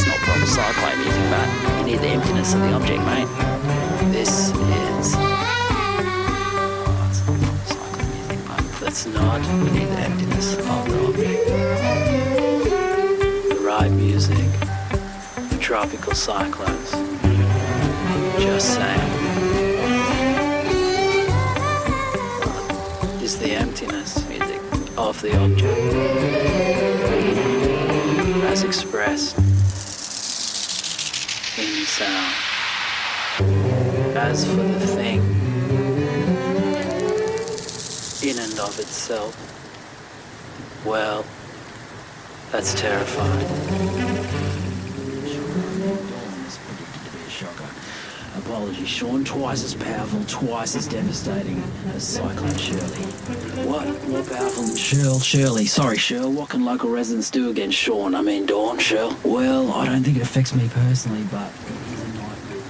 not proper cyclone music, but you need the emptiness of the object, mate. This is cyclone music, but that's not. You need the emptiness of the object. The right music for tropical cyclones. Just saying. Is the emptiness music of the object as expressed in sound. As for the thing in and of itself, well, that's terrifying. Apologies, Sean. Twice as powerful, twice as devastating as Cyclone Shirley. What? More powerful than Shirley. Sorry, Shirl. What can local residents do against Sean? I mean, Dawn, Shirl. Well, I don't think it affects me personally, but it is a nightmare.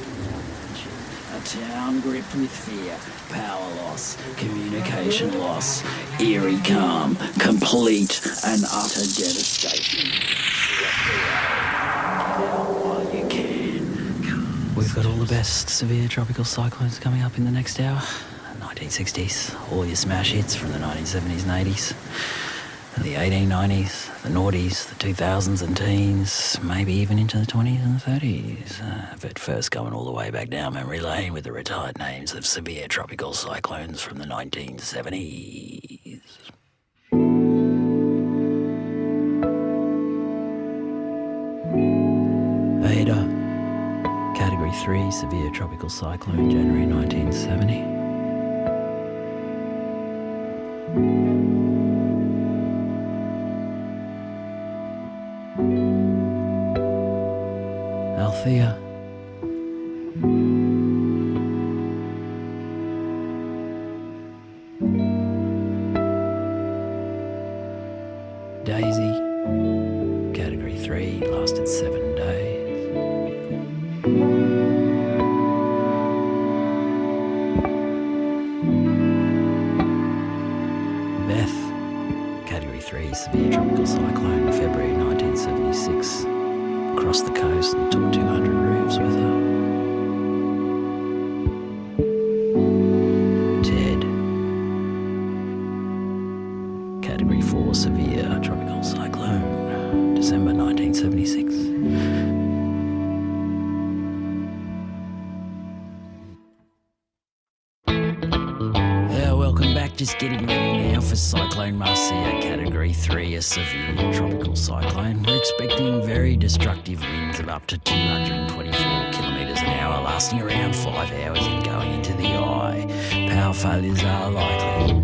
A town gripped with fear, power loss, communication loss, eerie calm, complete and utter devastation. We've got all the best severe tropical cyclones coming up in the next hour. 1960s, all your smash hits from the 1970s and 80s, the 1890s, the noughties, the 2000s and teens, maybe even into the 20s and the 30s. But first going all the way back down memory lane with the retired names of severe tropical cyclones from the 1970s. Ada. Category 3 severe tropical cyclone, January 1970. Althea. Daisy. Category 3 lasted 7 days. Beth, Category 3 severe tropical cyclone, February 1976, across the coast and took 200 roofs with her. Ted, Category 4 severe tropical cyclone, December 1976. Just getting ready now for Cyclone Marcia, Category 3, a severe tropical cyclone. We're expecting very destructive winds of up to 224 kilometres an hour, lasting around 5 hours and going into the eye. Power failures are likely.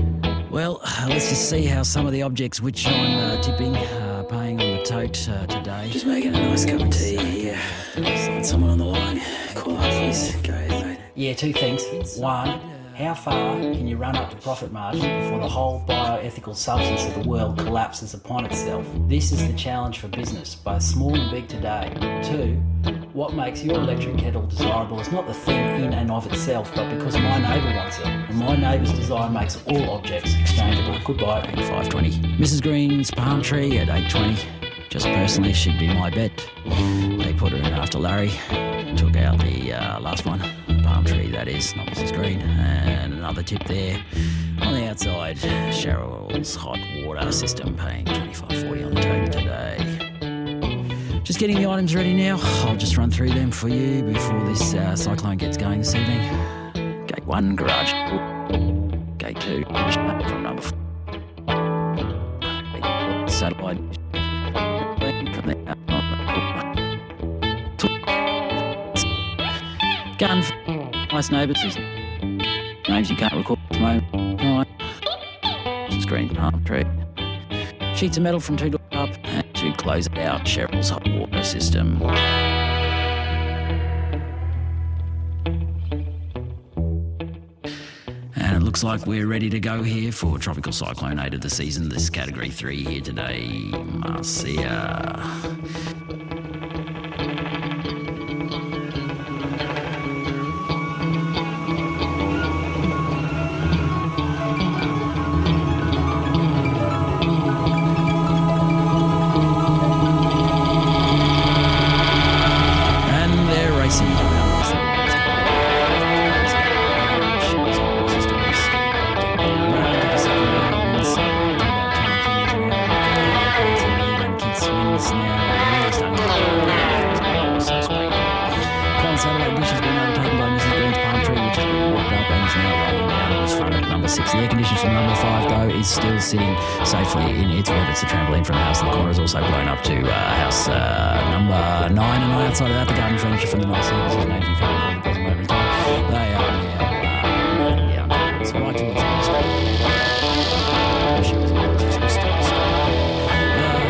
Well, let's just see how some of the objects which I'm tipping are paying on the tote today. Just making a nice cup of tea here. Someone on the line. Call up, please. Go ahead, mate. Yeah, two things. One, How far can you run up the profit margin before the whole bioethical substance of the world collapses upon itself? This is the challenge for business, both small and big today. 2, what makes your electric kettle desirable is not the thing in and of itself, but because my neighbour wants it, and my neighbour's desire makes all objects exchangeable. Goodbye at 5:20. Mrs. Green's palm tree at 8:20. Just personally, she'd be my bet. They put her in after Larry. Took out the last one, the palm tree, that is, not Mrs. Green. And another tip there. On the outside, Cheryl's hot water system paying $25.40 on the tote today. Just getting the items ready now. I'll just run through them for you before this cyclone gets going this evening. Gate 1, garage. Gate 2, from number 4. Satellite. Gun for nice neighbours whose names you can't record at the moment. Right. Screen palm tree. Sheets of metal from 2 doors up and to close out Cheryl's hot water system. And it looks like we're ready to go here for Tropical Cyclone 8 of the season. This is Category 3 here today. Marcia. Sitting safely in its orbit. The trampoline from house in the corner is also blown up to house number 9, and outside of that, the garden furniture from the nice services names you found at the present moment in time. They are now moving down. It's right towards the street.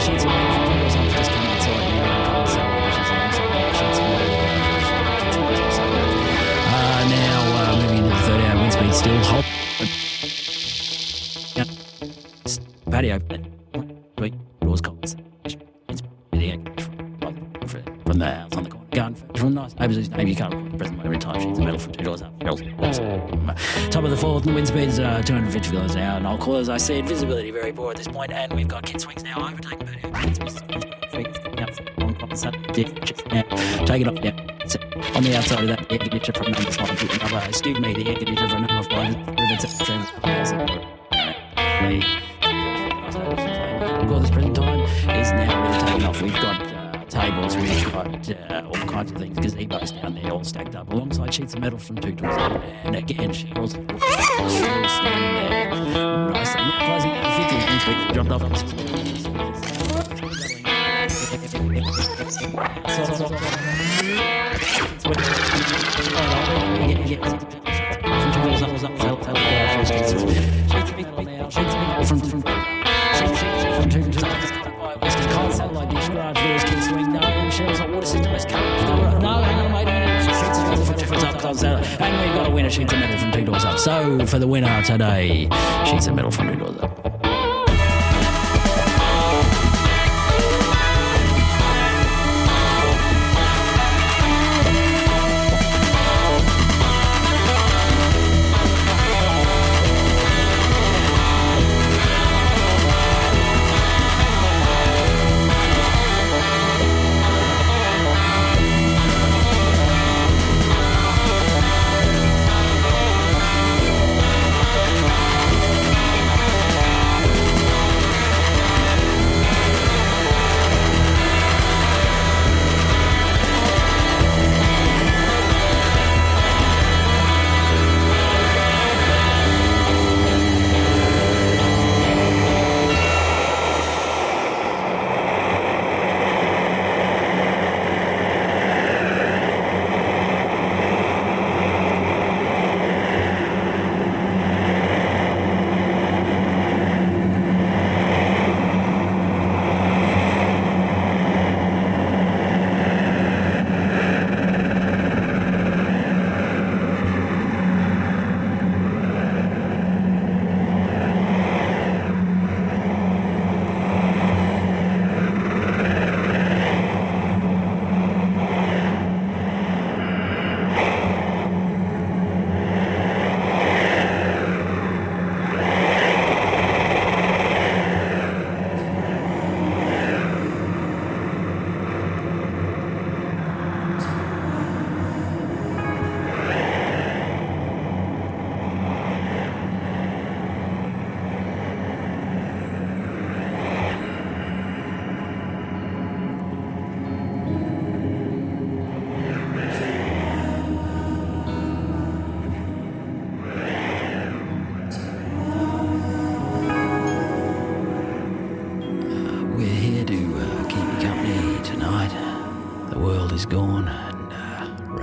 Sheets of metal from the doors up just come outside now and cold satellite dishes alongside sheets of metal. Now moving into the third hour, wind speed still hold. Patio doors cold from the house on the corner. Gun from nice neighbours whose name you can't record the present moment in time. Sheets of metal from 2 doors up. Top of the fourth, and the wind speeds 250 kilometres an hour. And I'll call, as I said, visibility very poor at this point, and we've got kid swings now overtaking patio. Take it up now. On the outside of that, the air conditioner from number 5 to another. Excuse me, the air conditioner from number 5 this present time is now really taking off. We've got tables, we've got all kinds of things, gazebos down there all stacked up alongside sheets of metal from 2 doors up, and again Cheryl's still standing there nicely. Not closing out the 50 inch we dropped off. From 2 doors up. Cold satellite dish, garage doors, key swing, no, Cheryl's hot water system is covered. No, hang on, mate. And we've got a winner, sheets of metal from 2 doors up. So for the winner today, sheets of metal from 2 doors up.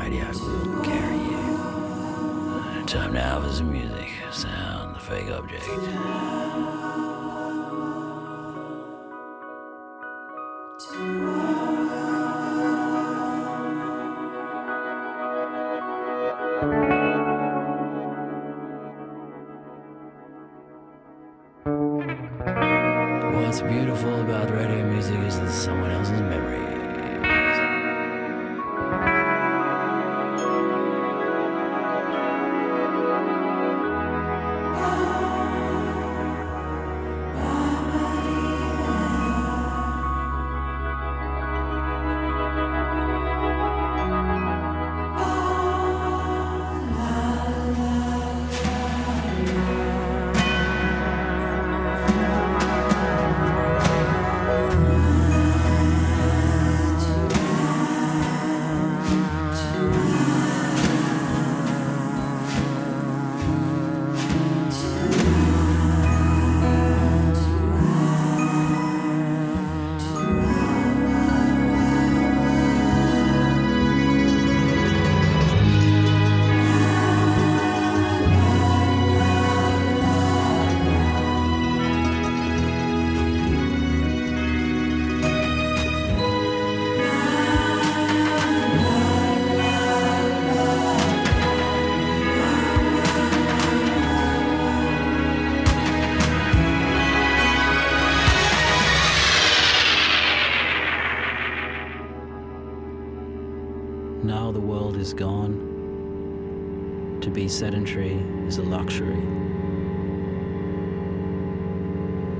radio will carry you. Time now for some music. Sound the fake object. What's beautiful about radio music is that someone else's memory. Now the world is gone. To be sedentary is a luxury.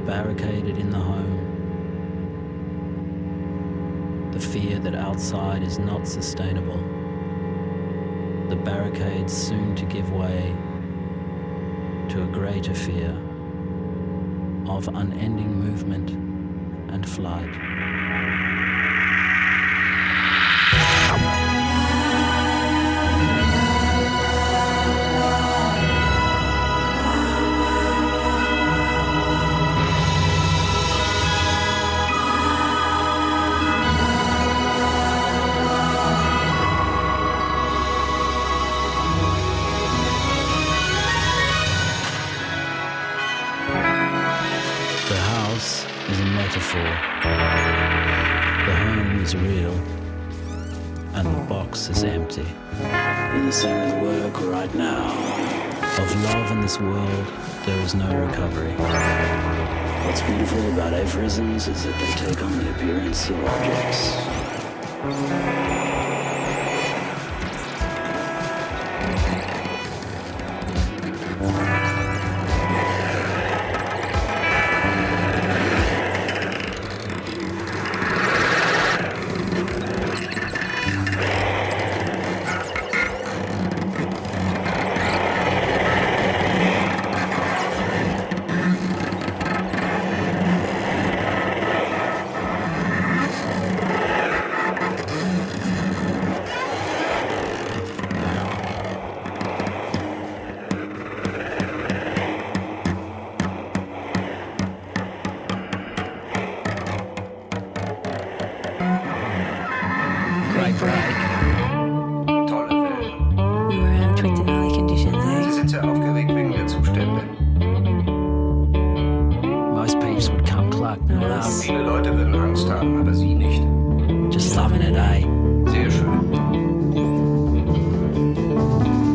Barricaded in the home. The fear that outside is not sustainable. The barricades soon to give way to a greater fear of unending movement and flight. Is a metaphor. The home is real, and the box is empty. In the center of the work right now, of love in this world, there is no recovery. What's beautiful about aphorisms is that they take on the appearance of objects. Viele Leute würden Angst haben, aber sie nicht. Just loving it, eh? Sehr schön.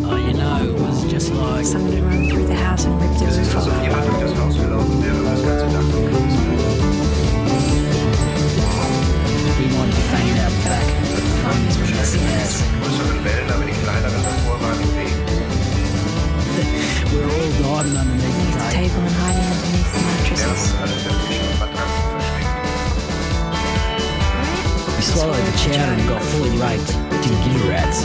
Oh, you know, it was just like... Somebody ran through the house and ripped the Es ist, roof als ob off. jemand durch das Haus gelaufen wäre und das ganze Dach gekriegt. We wanted to find out back, but the phones were messy ass. Die größeren Wellen, aber die kleineren davor waren im Weg. We're all diving underneath the Table and hiding underneath the mattresses. We swallowed the chowder and got fully raped. Didn't give a rats.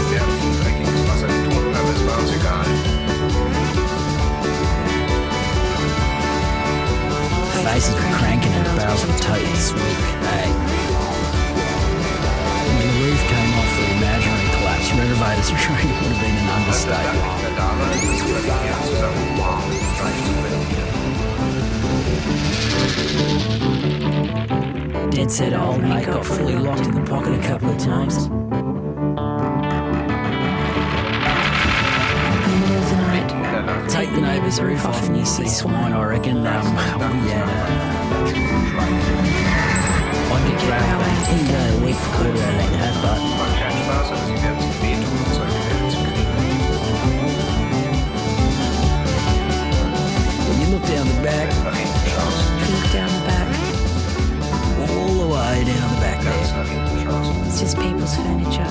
Faces were cranking and the barrels were totally sweet, eh? When the roof came off the imaginary collapse, renovators dream would have been an understatement. Dead set old mate got fully locked in the pocket a couple of times. his roof off and you see swine. I reckon. We had I get grabbed a week for quarter out of that, but when you look down the back, Look down the back. all the way down the back there, It's just people's furniture.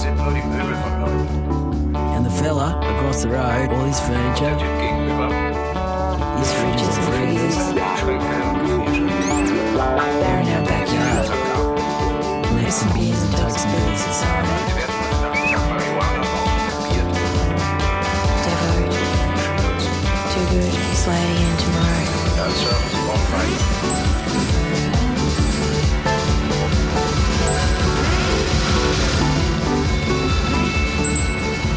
and the fella across the road, all his furniture, his fridges and freezers, they're in our backyard. And there's some beers and tokes and beers and stuff. Devoed. Too good. Slay again tomorrow.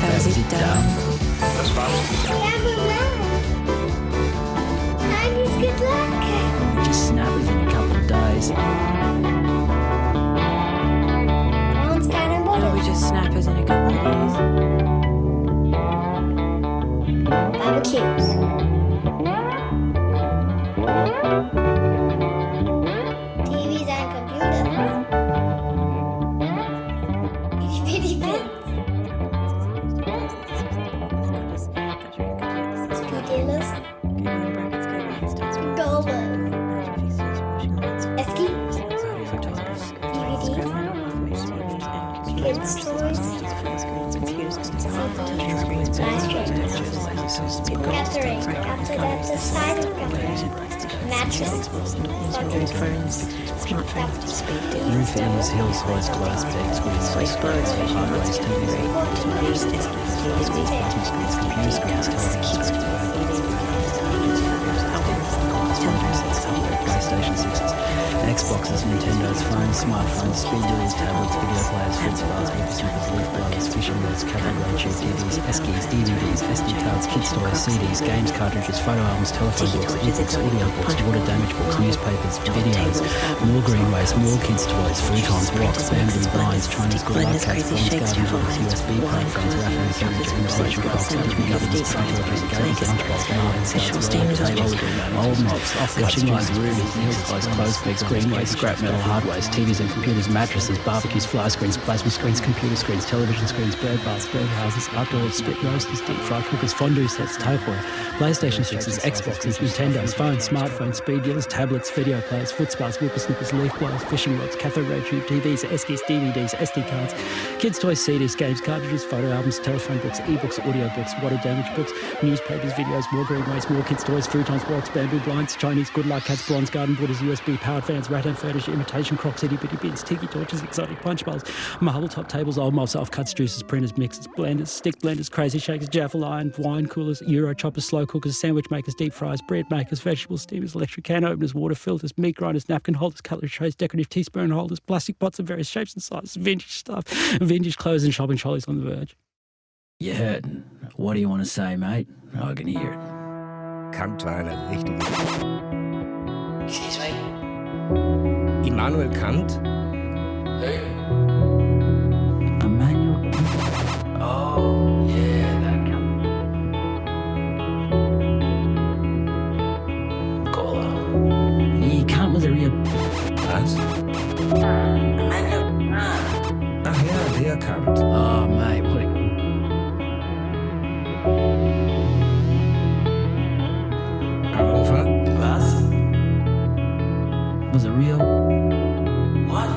That was it done. Das war's. Good luck. Just snap it in a couple of days. Why don't we just snappers in a couple of days? Barbecues. TVs and computers. Itty bitty bits. Speed dealers. Golbers. Escape. DVDs. Kids' toys. Gathering. After the side of mattress. Smartphones, speed dealers. Roof ends, hills, hoys, clothes, pegs, windows, Whiteboards, vision highways, boards, TVs, plasma screens, computer screens, television screens, PlayStation 6s, Xboxes, Nintendos, phones, smartphones, speed dealers, tablets, video players, fritz bars, whippersnippers, leaf blowers, fishing rods, category tube TVs, SKs, DVDs, SD cards, kids toys, CDs, games, cartridges, photo albums, telephone books, e-books, audio books, water damage books, newspapers, videos, more green waste, more kids toys, futons, rocks, bamboo blinds, Chinese good luck cats, bronze garden hoses, USB platforms, wrapping furniture, insulation boxes, ovens, tripoders, games, lunchbox, tables, old mobs, washing lines, roomers, meals, clothes pegs, green waste, scrap metal, hard waste, TVs and computers, mattresses, barbecues, fly screens, plasma screens, computer screens, television screens, bird baths, birdhouses, outdoors, spit roasters, deep fry cookers, fondue sets, tapware, PlayStation 6s, Xboxes, Nintendos, phones, smartphones, speed dealers, tablets, video players, foot spas, whippersnippers, leaf blowers, fishing rods, cathode ray tube TVs, SKs, DVDs, SD cards, kids toys, CDs, games, cartridges, photo albums, telephone books, e-books, audio books, water damage books, newspapers, videos, more green waste, more kids toys, futons, rocks, bamboo blinds, Chinese good luck cats, bronze garden borders, USB powered fans, rattan furniture, imitation crocs, itty bitty bins, tiki torches, exotic punch bowls, marble top tables, old mobs, off-cuts, juicers, printers, mixers, blenders, stick blenders, crazy shakers, jaffle iron, wine coolers, Euro choppers, slow cookers, sandwich makers, deep fryers, bread makers, vegetable steamers, electric can openers, water filters, meat grinders, napkin holders, cutlery trays, decorative teaspoon holders, plastic pots of various shapes and sizes, vintage stuff, vintage clothes and shopping trolleys on the verge. You heard. What do you want to say, mate? I can hear it. Kant war eine richtige... Excuse me? Immanuel Kant? Immanuel Kant? Oh, yeah, that Kant. Caller. Yeah, Kant was a real... Was? Immanuel Kant. Ach ja, der Kant. Oh, mate, what... Anrufer? Was? Was it real? What?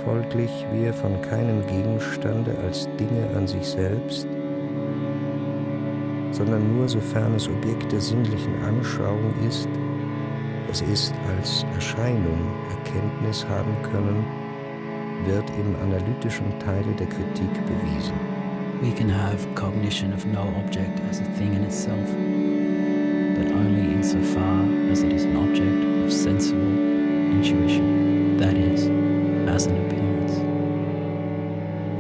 Folglich wie er von keinem Gegenstande als Dinge an sich selbst, sondern nur sofern es Objekt der sinnlichen Anschauung ist, das ist als Erscheinung Erkenntnis haben können, wird im analytischen Teile der Kritik bewiesen. We can have cognition of no object as a thing in itself, but only insofar as it is an object of sensible intuition, that is, as an appearance,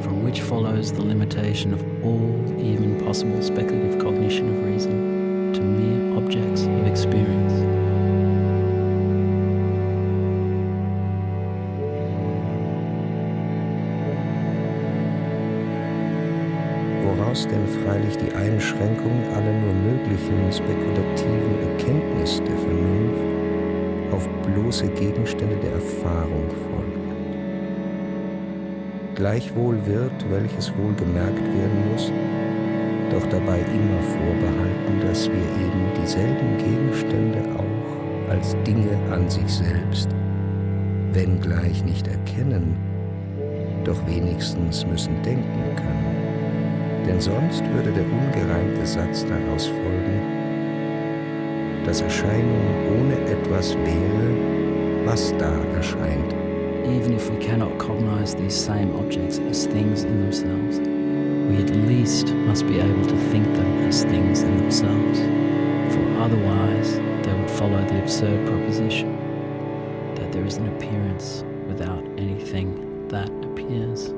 from which follows the limitation of all even possible speculative cognition of reason to mere objects of experience. hinaus denn freilich die Einschränkung aller nur möglichen spekulativen Erkenntnis der Vernunft auf bloße Gegenstände der Erfahrung folgt. Gleichwohl wird, welches wohl gemerkt werden muss, doch dabei immer vorbehalten, dass wir eben dieselben Gegenstände auch als Dinge an sich selbst, wenngleich nicht erkennen, doch wenigstens müssen denken können. Denn sonst würde der ungereimte Satz daraus folgen, dass Erscheinung ohne etwas wäre, was da erscheint. Even if we cannot cognize these same objects as things in themselves, we at least must be able to think them as things in themselves, for otherwise they would follow the absurd proposition that there is an appearance without anything that appears.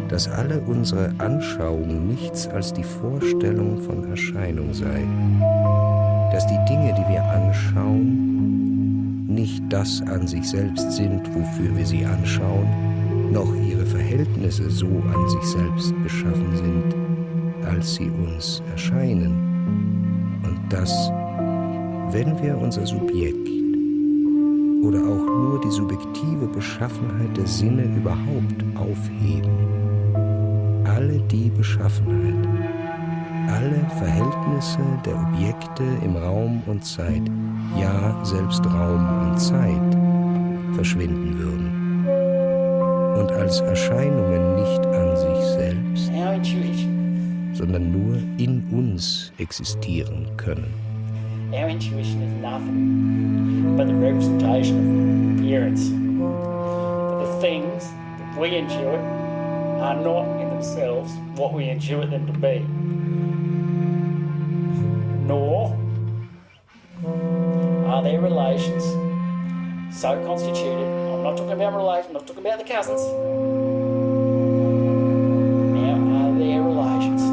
Dass alle unsere Anschauung nichts als die Vorstellung von Erscheinung sei, dass die Dinge, die wir anschauen, nicht das an sich selbst sind, wofür wir sie anschauen, noch ihre Verhältnisse so an sich selbst beschaffen sind, als sie uns erscheinen, und dass, wenn wir unser Subjekt oder auch nur die subjektive Beschaffenheit der Sinne überhaupt aufheben, alle die Beschaffenheit, alle Verhältnisse der Objekte im Raum und Zeit, ja selbst Raum und Zeit, verschwinden würden und als Erscheinungen nicht an sich selbst, sondern nur in uns existieren können. Our intuition is nothing but the representation of appearance. But the things that we intuit are not in themselves what we intuit them to be. Nor are their relations so constituted. I'm not talking about relations, I'm not talking about the cousins. Now, are their relations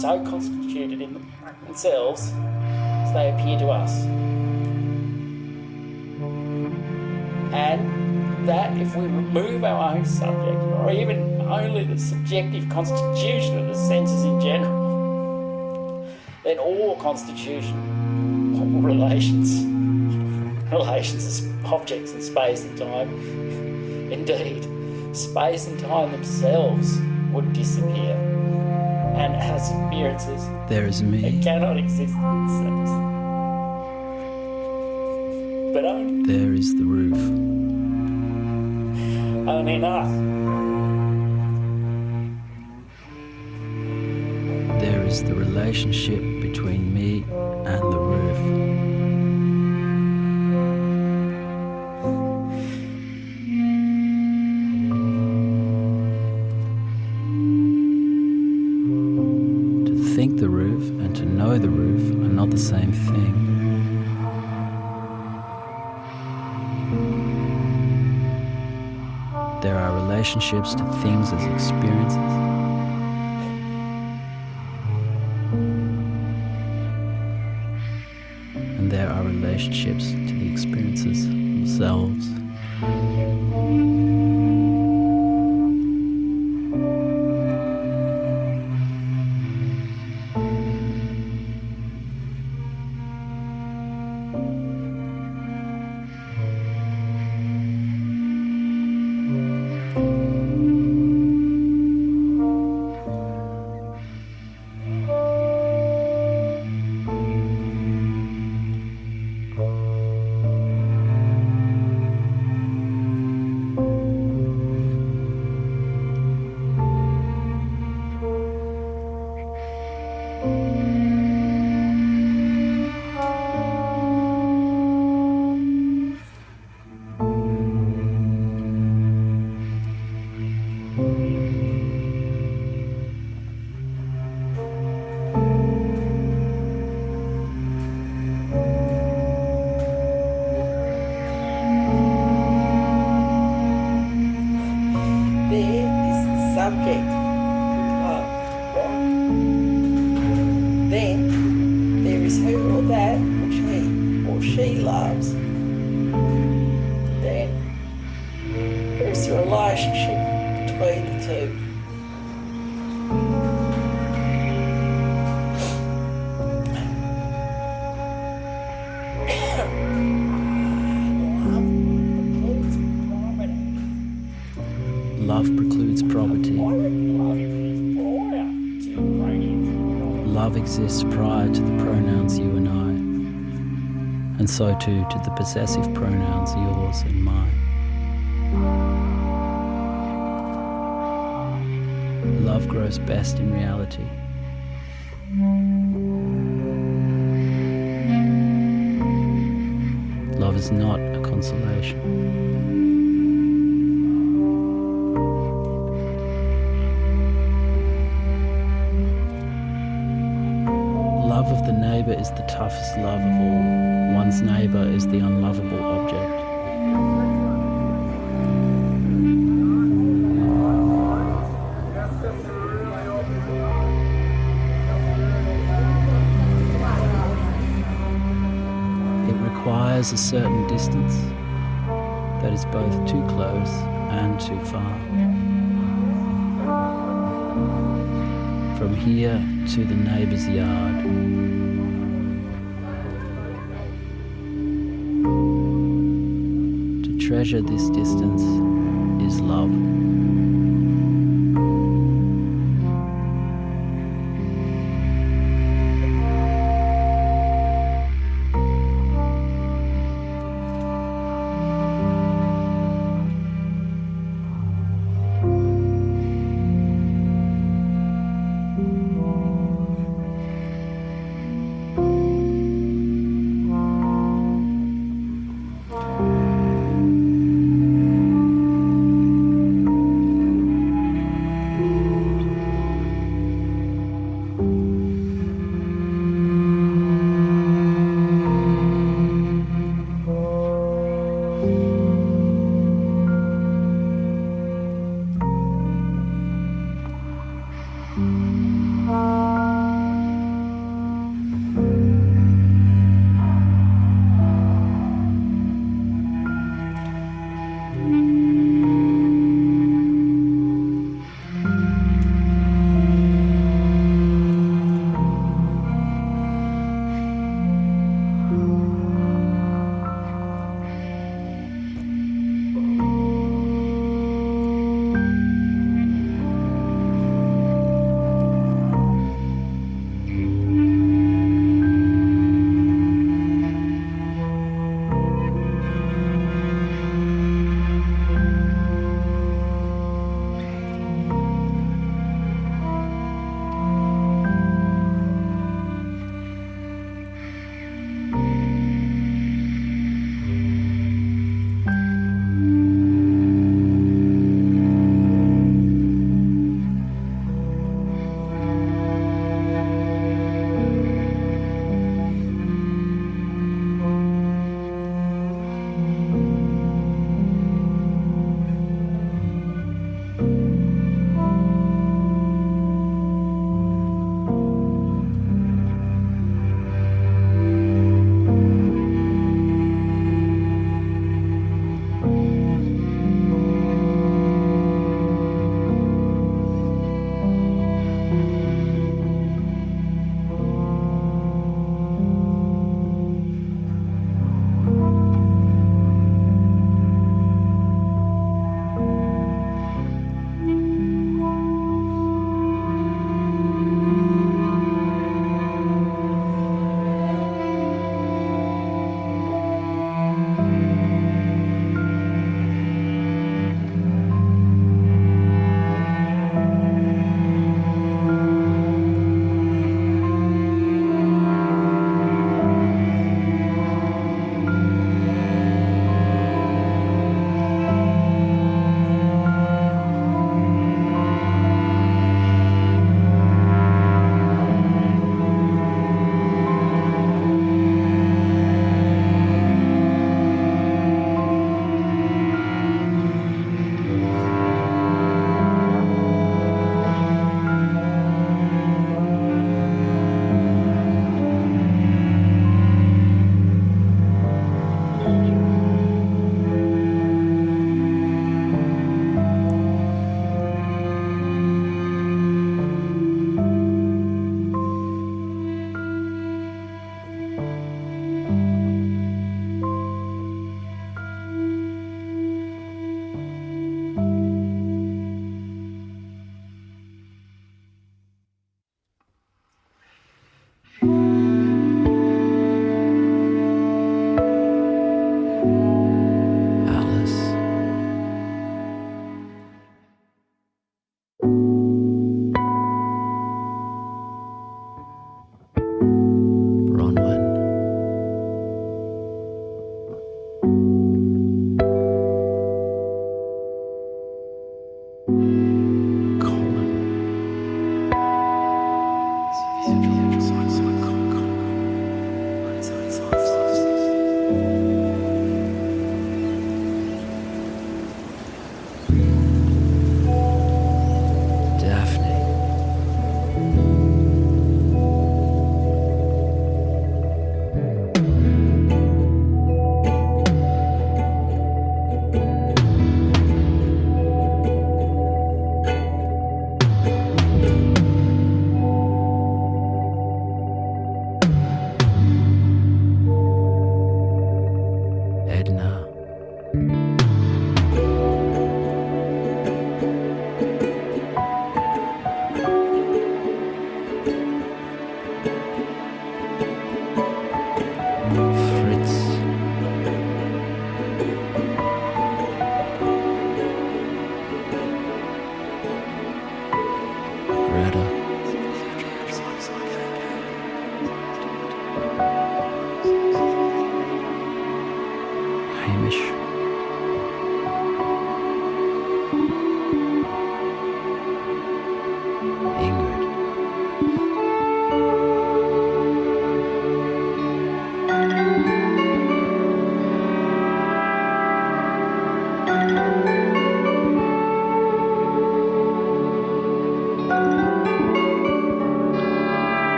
so constituted in themselves as they appear to us? And that if we remove our own subject, or even only the subjective constitution of the senses in general, then all constitution, all relations as objects in space and time, indeed, space and time themselves would disappear. And as appearances, there is me. It cannot exist in themselves. But only there is the roof. Only in us. There is the relationship between me and the roof. To think the roof and to know the roof are not the same thing. There are relationships to things as experiences. And there are relationships to the experiences themselves Love precludes property. Love exists prior to the pronouns you and I, and so too to the possessive pronouns yours and mine. Love grows best in reality. Love is not a consolation. Love of the neighbour is the toughest love of all. One's neighbour is the unlovable object. It requires a certain distance that is both too close and too far. From here to the neighbour's yard. To treasure this distance is love.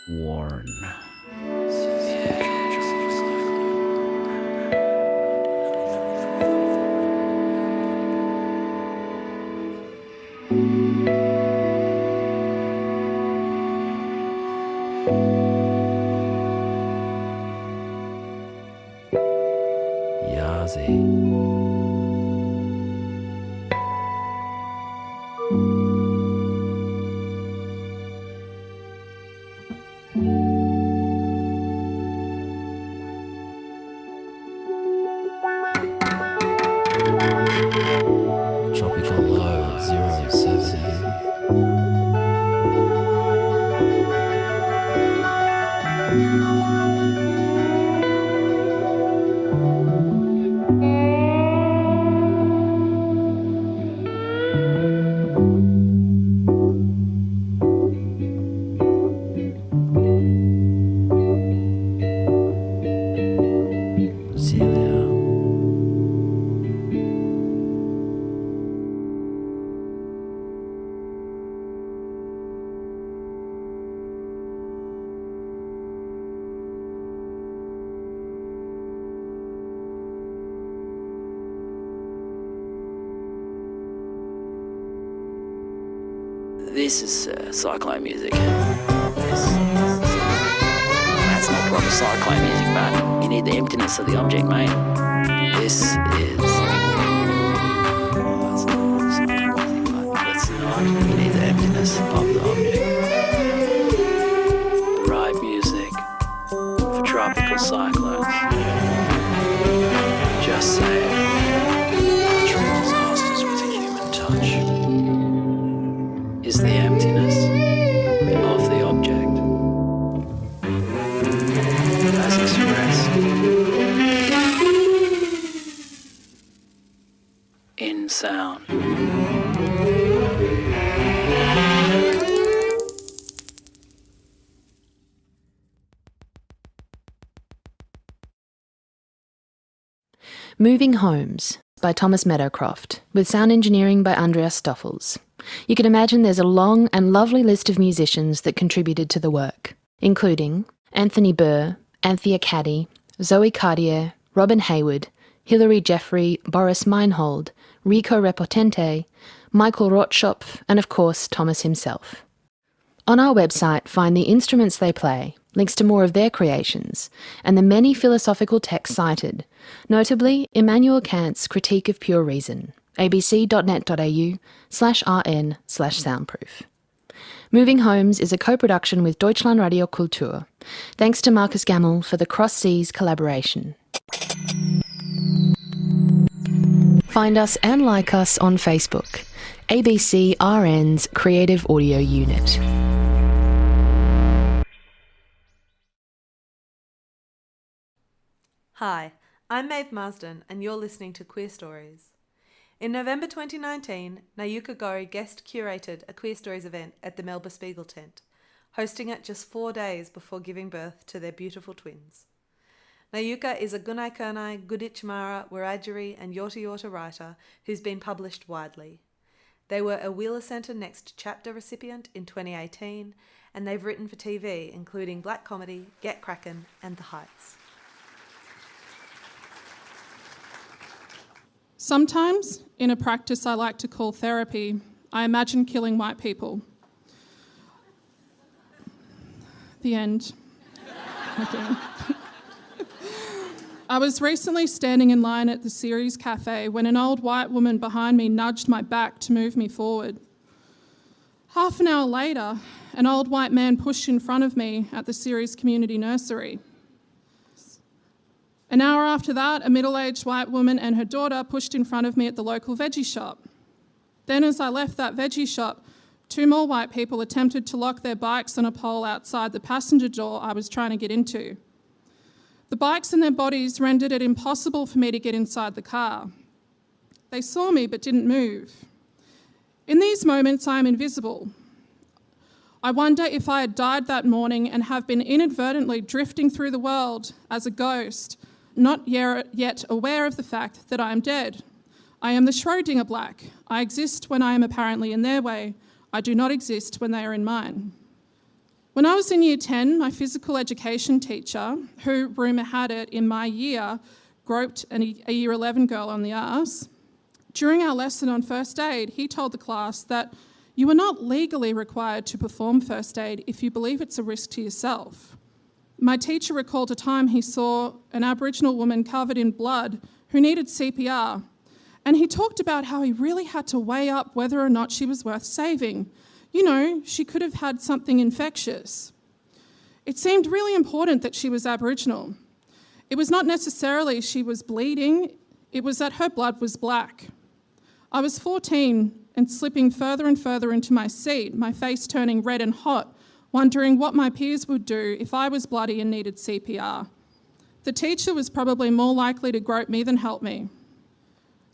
Warren. Yazi. Tropical low 07. This is cyclone music. That's not proper cyclone music, but you need the emptiness of the object, mate. This is... That's not proper cyclone music, but that's not. You need the emptiness of the object. The right music for tropical cyclones. Just saying. Natural disasters with a human touch. Is the emptiness of the object as expressed in sound. Moving Homes by Thomas Meadowcroft, with sound engineering by Andreas Stoffels. You can imagine there's a long and lovely list of musicians that contributed to the work, including Anthony Burr, Anthea Caddy, Zoe Cartier, Robin Hayward, Hilary Jeffrey, Boris Meinhold, Rico Repotente, Michael Rotschopf, and of course Thomas himself. On our website, find the instruments they play, links to more of their creations, and the many philosophical texts cited, notably Immanuel Kant's Critique of Pure Reason, abc.net.au/rn/soundproof. Moving Homes is a co-production with Deutschland Radio Kultur. Thanks to Marcus Gammel for the Cross Seas collaboration. Find us and like us on Facebook, ABC RN's Creative Audio Unit. Hi, I'm Maeve Marsden and you're listening to Queer Stories. In November 2019, Nayuka Gori guest curated a Queer Stories event at the Melba Spiegel tent, hosting it just 4 days before giving birth to their beautiful twins. Nayuka is a Gunai Kurnai, Gudichmara, Wiradjuri and Yorta Yorta writer who's been published widely. They were a Wheeler Centre Next Chapter recipient in 2018 and they've written for TV, including black comedy, Get Crackin' and The Heights. Sometimes, in a practice I like to call therapy, I imagine killing white people. The end. Again. I was recently standing in line at the Ceres Cafe when an old white woman behind me nudged my back to move me forward. Half an hour later, an old white man pushed in front of me at the Ceres Community Nursery. An hour after that, a middle-aged white woman and her daughter pushed in front of me at the local veggie shop. Then as I left that veggie shop, 2 more white people attempted to lock their bikes on a pole outside the passenger door I was trying to get into. The bikes and their bodies rendered it impossible for me to get inside the car. They saw me but didn't move. In these moments, I am invisible. I wonder if I had died that morning and have been inadvertently drifting through the world as a ghost, not yet aware of the fact that I am dead. I am the Schrödinger black. I exist when I am apparently in their way. I do not exist when they are in mine. When I was in Year 10, my physical education teacher, who, rumour had it, in my year, groped a Year 11 girl on the arse, during our lesson on first aid, he told the class that you are not legally required to perform first aid if you believe it's a risk to yourself. My teacher recalled a time he saw an Aboriginal woman covered in blood who needed CPR, and he talked about how he really had to weigh up whether or not she was worth saving. You know, she could have had something infectious. It seemed really important that she was Aboriginal. It was not necessarily she was bleeding, it was that her blood was black. I was 14 and slipping further and further into my seat, my face turning red and hot, wondering what my peers would do if I was bloody and needed CPR. The teacher was probably more likely to grope me than help me.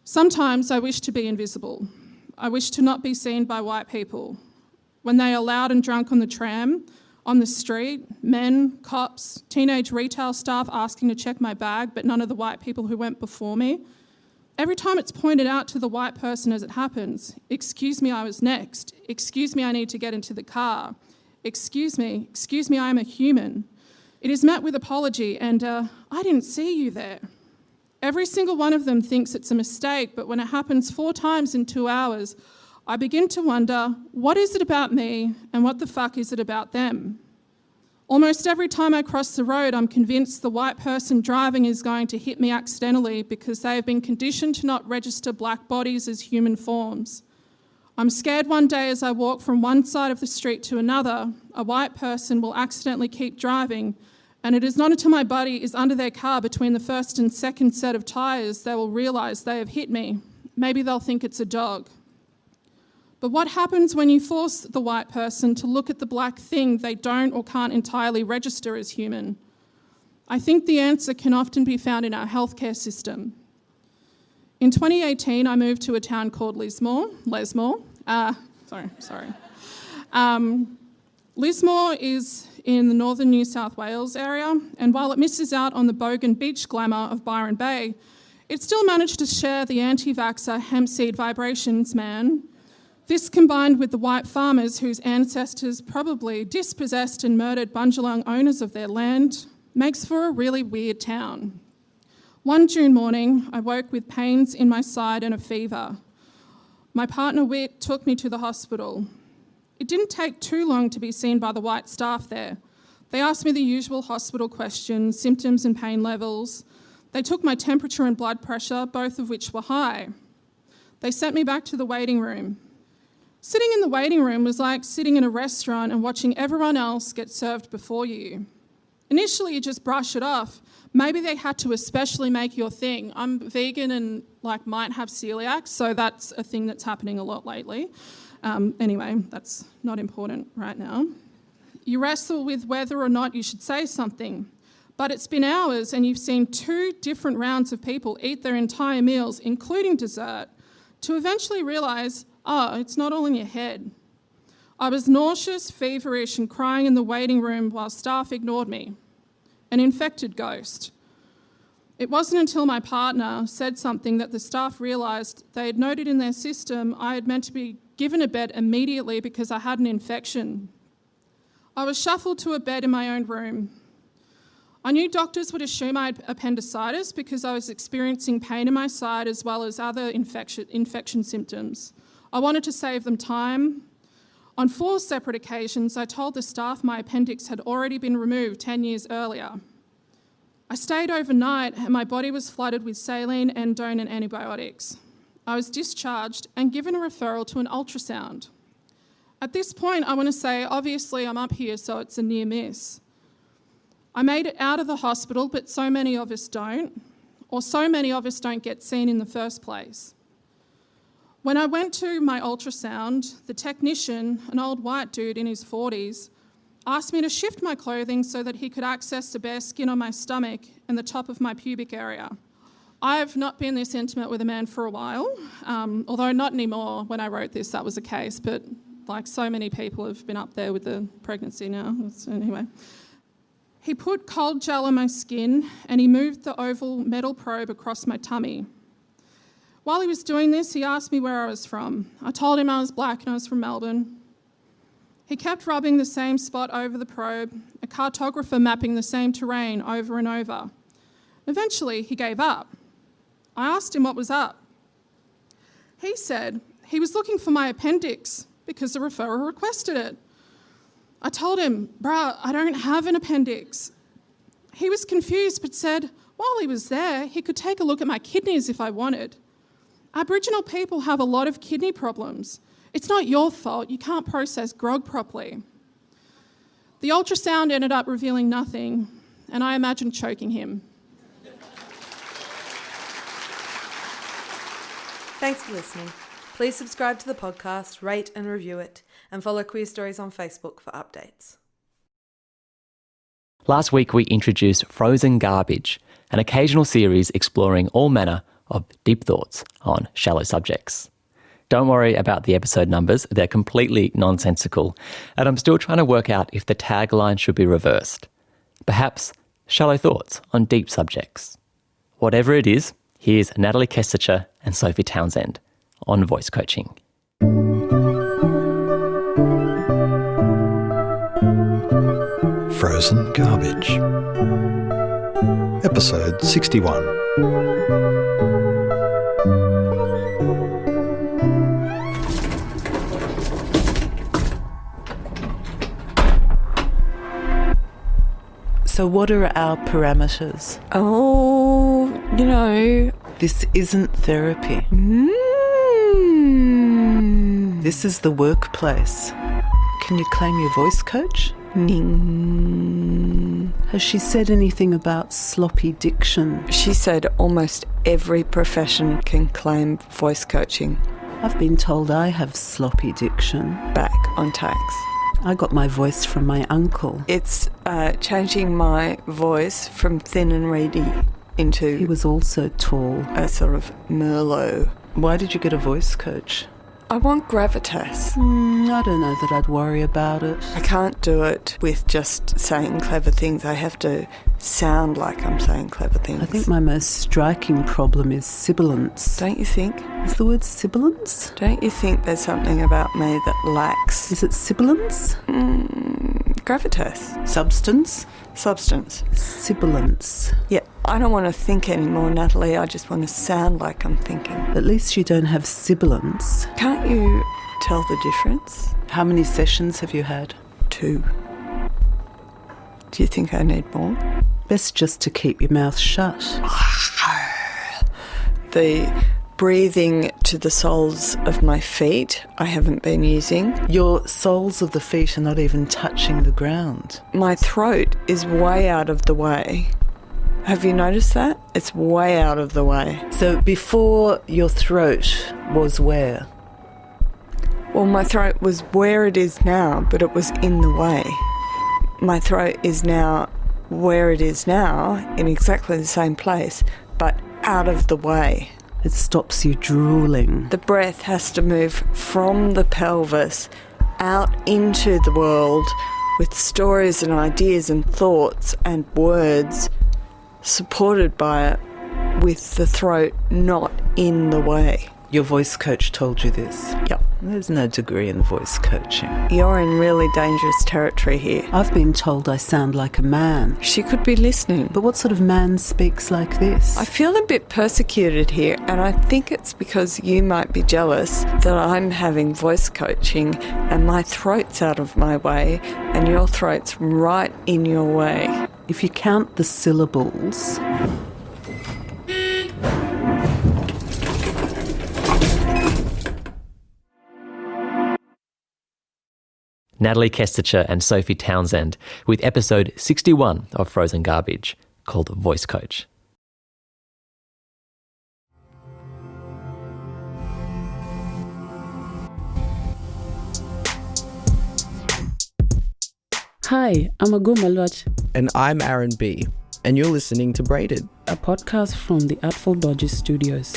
Sometimes I wish to be invisible. I wish to not be seen by white people. When they are loud and drunk on the tram, on the street, men, cops, teenage retail staff asking to check my bag, but none of the white people who went before me. Every time it's pointed out to the white person as it happens, excuse me, I was next. Excuse me, I need to get into the car. Excuse me, I am a human. It is met with apology and, I didn't see you there. Every single one of them thinks it's a mistake, but when it happens 4 times in 2 hours, I begin to wonder, what is it about me and what the fuck is it about them? Almost every time I cross the road, I'm convinced the white person driving is going to hit me accidentally because they have been conditioned to not register black bodies as human forms. I'm scared one day as I walk from one side of the street to another, a white person will accidentally keep driving, and it is not until my body is under their car between the first and second set of tyres they will realise they have hit me. Maybe they'll think it's a dog. But what happens when you force the white person to look at the black thing they don't or can't entirely register as human? I think the answer can often be found in our healthcare system. In 2018, I moved to a town called Lismore. Lismore is in the northern New South Wales area, and while it misses out on the Bogan beach glamour of Byron Bay, it still managed to share the anti-vaxxer hemp seed vibrations man. This, combined with the white farmers whose ancestors probably dispossessed and murdered Bundjalung owners of their land, makes for a really weird town. One June morning, I woke with pains in my side and a fever. My partner Whit took me to the hospital. It didn't take too long to be seen by the white staff there. They asked me the usual hospital questions, symptoms and pain levels. They took my temperature and blood pressure, both of which were high. They sent me back to the waiting room. Sitting in the waiting room was like sitting in a restaurant and watching everyone else get served before you. Initially, you just brush it off. Maybe they had to especially make your thing. I'm vegan and might have celiac, so that's a thing that's happening a lot lately. Anyway, that's not important right now. You wrestle with whether or not you should say something, but it's been hours and you've seen 2 different rounds of people eat their entire meals, including dessert, to eventually realise, it's not all in your head. I was nauseous, feverish and crying in the waiting room while staff ignored me. An infected ghost. It wasn't until my partner said something that the staff realised they had noted in their system I had meant to be given a bed immediately because I had an infection. I was shuffled to a bed in my own room. I knew doctors would assume I had appendicitis because I was experiencing pain in my side as well as other infection symptoms. I wanted to save them time. On 4 separate occasions, I told the staff my appendix had already been removed 10 years earlier. I stayed overnight and my body was flooded with saline, endone and antibiotics. I was discharged and given a referral to an ultrasound. At this point, I want to say, obviously I'm up here, so it's a near miss. I made it out of the hospital, but so many of us don't, or so many of us don't get seen in the first place. When I went to my ultrasound, the technician, an old white dude in his 40s, asked me to shift my clothing so that he could access the bare skin on my stomach and the top of my pubic area. I have not been this intimate with a man for a while, although not anymore. When I wrote this, that was the case, but like so many people have been up there with the pregnancy now. Anyway. He put cold gel on my skin and he moved the oval metal probe across my tummy. While he was doing this, he asked me where I was from. I told him I was black and I was from Melbourne. He kept rubbing the same spot over the probe, a cartographer mapping the same terrain over and over. Eventually, he gave up. I asked him what was up. He said he was looking for my appendix because the referrer requested it. I told him, bruh, I don't have an appendix. He was confused but said while he was there, he could take a look at my kidneys if I wanted. Aboriginal people have a lot of kidney problems. It's not your fault, you can't process grog properly. The ultrasound ended up revealing nothing, and I imagined choking him. Thanks for listening. Please subscribe to the podcast, rate and review it, and follow Queer Stories on Facebook for updates. Last week we introduced Frozen Garbage, an occasional series exploring all manner of deep thoughts on shallow subjects. Don't worry about the episode numbers, they're completely nonsensical, and I'm still trying to work out if the tagline should be reversed. Perhaps shallow thoughts on deep subjects. Whatever it is, here's Natalie Kestacher and Sophie Townsend on voice coaching. Frozen Garbage. Episode 61. So what are our parameters? Oh, you know... This isn't therapy. This is the workplace. Can you claim your voice coach? Ning. Has she said anything about sloppy diction? She said almost every profession can claim voice coaching. I've been told I have sloppy diction. Back on tax. I got my voice from my uncle. It's changing my voice from thin and reedy into... He was also tall. A sort of Merlot. Why did you get a voice coach? I want gravitas. I don't know that I'd worry about it. I can't do it with just saying clever things. I have to sound like I'm saying clever things. I think my most striking problem is sibilance. Don't you think? Is the word sibilance? Don't you think there's something about me that lacks? Is it sibilance? Gravitas. Substance? Substance. Sibilance. Yeah, I don't want to think anymore, Natalie. I just want to sound like I'm thinking. At least you don't have sibilance. Can't you tell the difference? How many sessions have you had? 2. Do you think I need more? Best just to keep your mouth shut. The breathing to the soles of my feet I haven't been using. Your soles of the feet are not even touching the ground. My throat is way out of the way. Have you noticed that? It's way out of the way. So before your throat was where? Well, my throat was where it is now, but it was in the way. My throat is now where it is now, in exactly the same place, but out of the way. It stops you drooling. The breath has to move from the pelvis out into the world with stories and ideas and thoughts and words supported by it, with the throat not in the way. Your voice coach told you this? Yep. There's no degree in voice coaching. You're in really dangerous territory here. I've been told I sound like a man. She could be listening. But what sort of man speaks like this? I feel a bit persecuted here, and I think it's because you might be jealous that I'm having voice coaching and my throat's out of my way and your throat's right in your way. If you count the syllables... Natalie Kestecher and Sophie Townsend with episode 61 of Frozen Garbage, called Voice Coach. Hi, I'm Agum Malwach. And I'm Aaron B. And you're listening to Braided, a podcast from the Artful Dodges Studios.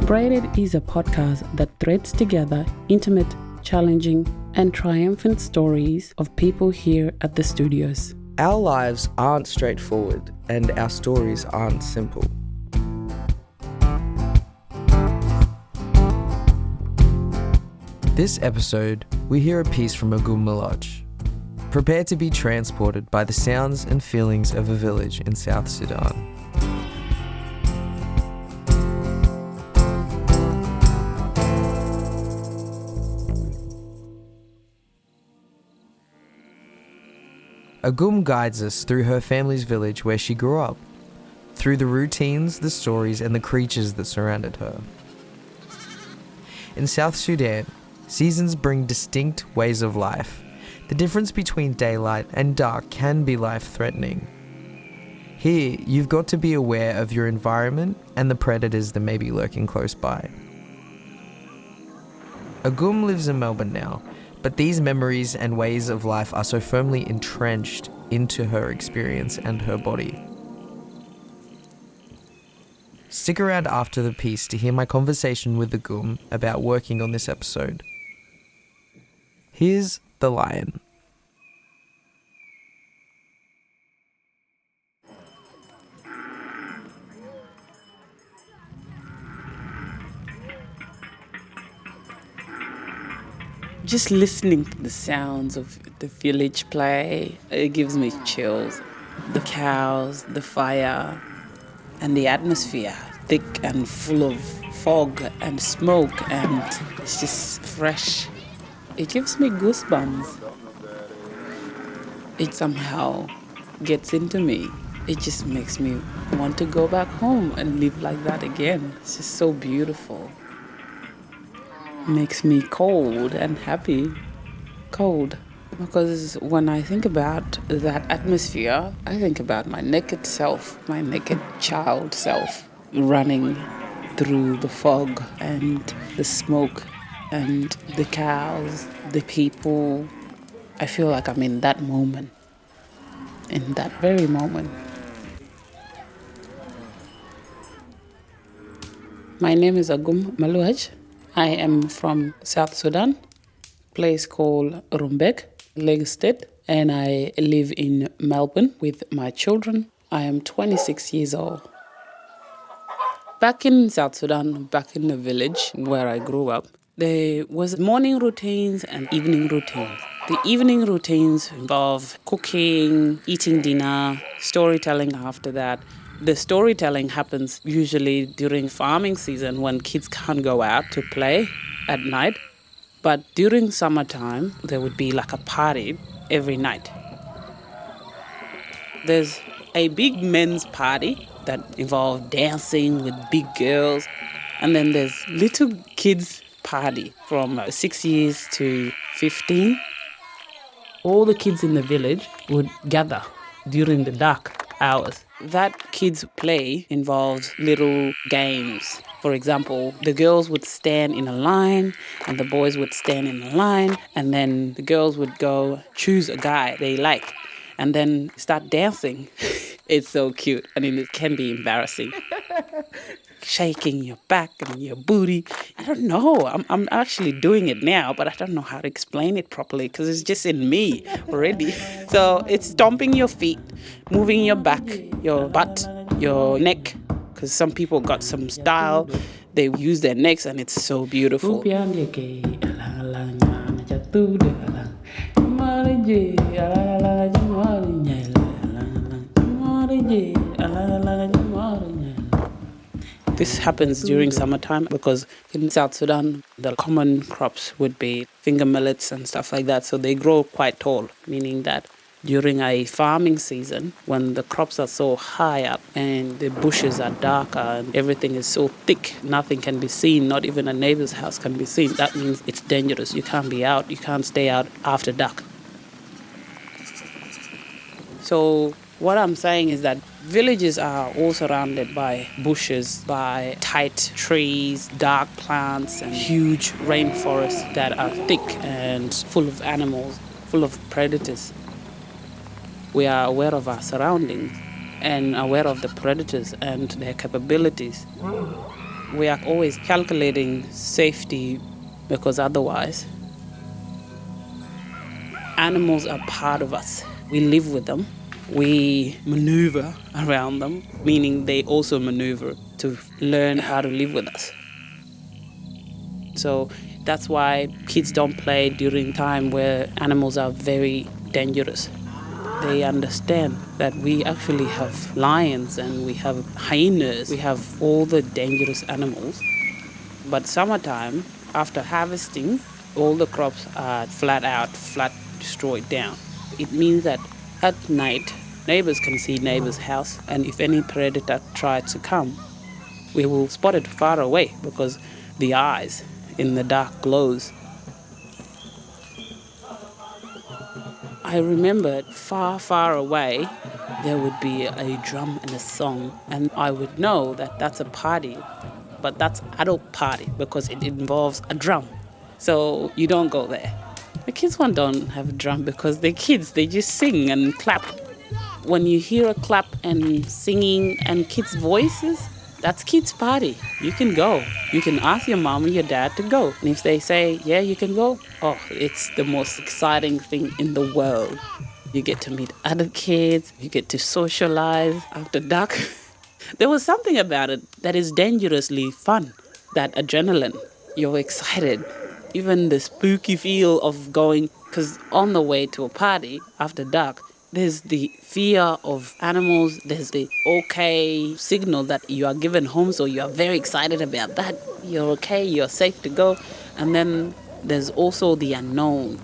Braided is a podcast that threads together intimate, challenging, and triumphant stories of people here at the studios. Our lives aren't straightforward, and our stories aren't simple. This episode, we hear a piece from Agum Malwach. Prepare to be transported by the sounds and feelings of a village in South Sudan. Agum guides us through her family's village where she grew up, through the routines, the stories, and the creatures that surrounded her. In South Sudan, seasons bring distinct ways of life. The difference between daylight and dark can be life-threatening. Here, you've got to be aware of your environment and the predators that may be lurking close by. Agum lives in Melbourne now, but these memories and ways of life are so firmly entrenched into her experience and her body. Stick around after the piece to hear my conversation with Agum about working on this episode. Here's The Lion. Just listening to the sounds of the village play, it gives me chills. The cows, the fire, and the atmosphere, thick and full of fog and smoke, and it's just fresh. It gives me goosebumps. It somehow gets into me. It just makes me want to go back home and live like that again. It's just so beautiful. Makes me cold and happy. Cold. Because when I think about that atmosphere, I think about my naked self, my naked child self, running through the fog and the smoke and the cows, the people. I feel like I'm in that moment, in that very moment. My name is Agum Malwach. I am from South Sudan, place called Rumbek, Lagos State, and I live in Melbourne with my children. I am 26 years old. Back in South Sudan, back in the village where I grew up, there was morning routines and evening routines. The evening routines involve cooking, eating dinner, storytelling after that. The storytelling happens usually during farming season when kids can't go out to play at night. But during summertime, there would be like a party every night. There's a big men's party that involves dancing with big girls. And then there's little kids' party from 6 years to 15. All the kids in the village would gather during the dark hours. That kids' play involves little games. For example, the girls would stand in a line and the boys would stand in a line, and then the girls would go choose a guy they like and then start dancing. It's so cute. I mean, it can be embarrassing. Shaking your back and your booty. And don't know. I'm actually doing it now, but I don't know how to explain it properly because it's just in me already. So it's stomping your feet, moving your back, your butt, your neck, because some people got some style. They use their necks and it's so beautiful. This happens during summertime because in South Sudan, the common crops would be finger millets and stuff like that. So they grow quite tall, meaning that during a farming season, when the crops are so high up and the bushes are darker and everything is so thick, nothing can be seen, not even a neighbor's house can be seen. That means it's dangerous. You can't be out. You can't stay out after dark. So what I'm saying is that villages are all surrounded by bushes, by tight trees, dark plants, and huge rainforests that are thick and full of animals, full of predators. We are aware of our surroundings and aware of the predators and their capabilities. We are always calculating safety because otherwise, animals are part of us. We live with them. We maneuver around them, meaning they also maneuver to learn how to live with us. So that's why kids don't play during time where animals are very dangerous. They understand that we actually have lions and we have hyenas, we have all the dangerous animals. But summertime, after harvesting, all the crops are flat destroyed down. It means that at night, neighbors can see neighbor's house, and if any predator tries to come, we will spot it far away because the eyes in the dark glows. I remember far, far away, there would be a drum and a song, and I would know that that's a party, but that's adult party because it involves a drum. So you don't go there. The kids one don't have a drum because they're kids. They just sing and clap. When you hear a clap and singing and kids' voices, that's kids' party. You can go. You can ask your mom and your dad to go. And if they say, yeah, you can go, oh, it's the most exciting thing in the world. You get to meet other kids. You get to socialize after dark. There was something about it that is dangerously fun. That adrenaline. You're excited. Even the spooky feel of going, because on the way to a party after dark, there's the fear of animals, there's the okay signal that you are given home, so you are very excited about that. You're okay, you're safe to go. And then there's also the unknown.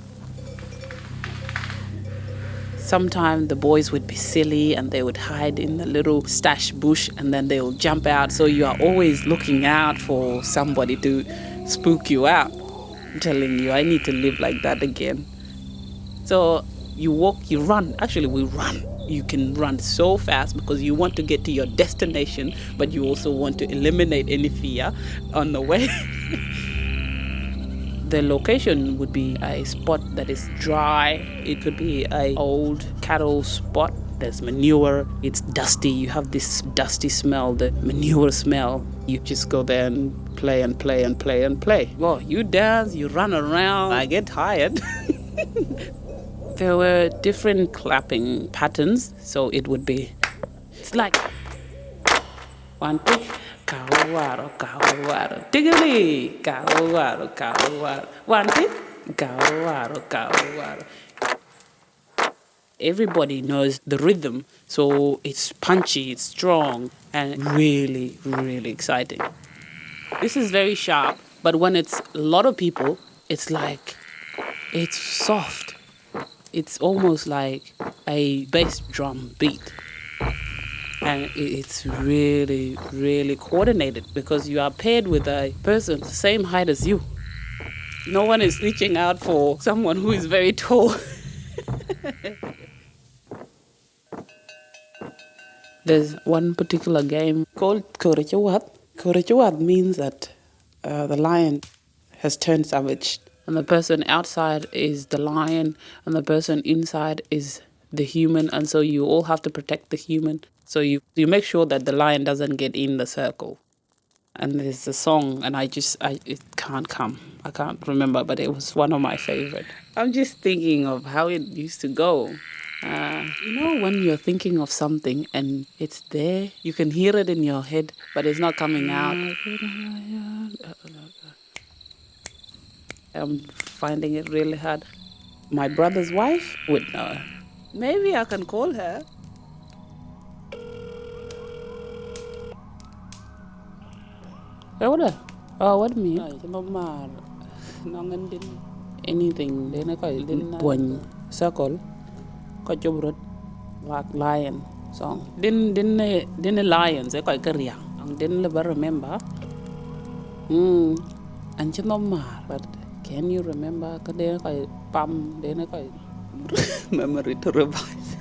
Sometimes the boys would be silly and they would hide in the little stash bush and then they will jump out. So you are always looking out for somebody to spook you out. I'm telling you, I need to live like that again. So you walk, you run. Actually, we run. You can run so fast because you want to get to your destination, but you also want to eliminate any fear on the way. The location would be a spot that is dry. It could be an old cattle spot. There's manure. It's dusty. You have this dusty smell, the manure smell. You just go there and play and play and play and play. Well, you dance, you run around. I get tired. There were different clapping patterns. So it would be, it's like 1, 2, kawaro, kawaro, diggly, kawaro, kawaro, 1, 2, kawaro, kawaro. Everybody knows the rhythm, so it's punchy, it's strong, and really, really exciting. This is very sharp, but when it's a lot of people, it's like, it's soft. It's almost like a bass drum beat. And it's really, really coordinated because you are paired with a person the same height as you. No one is reaching out for someone who is very tall. There's one particular game called Korechawat. Korechawat means that the lion has turned savage. And the person outside is the lion and the person inside is the human. And so you all have to protect the human. So you make sure that the lion doesn't get in the circle. And there's a song and it can't come. I can't remember, but it was one of my favorite. I'm just thinking of how it used to go. When you're thinking of something and it's there, you can hear it in your head, but it's not coming out. I'm finding it really hard. My brother's wife would know. Maybe I can call her. What me? Anything. Then I call circle. Like lion song. Didn't lions. I call career. Didn't ever remember. And but can you remember? Then I call pam. Then I call memory to revise.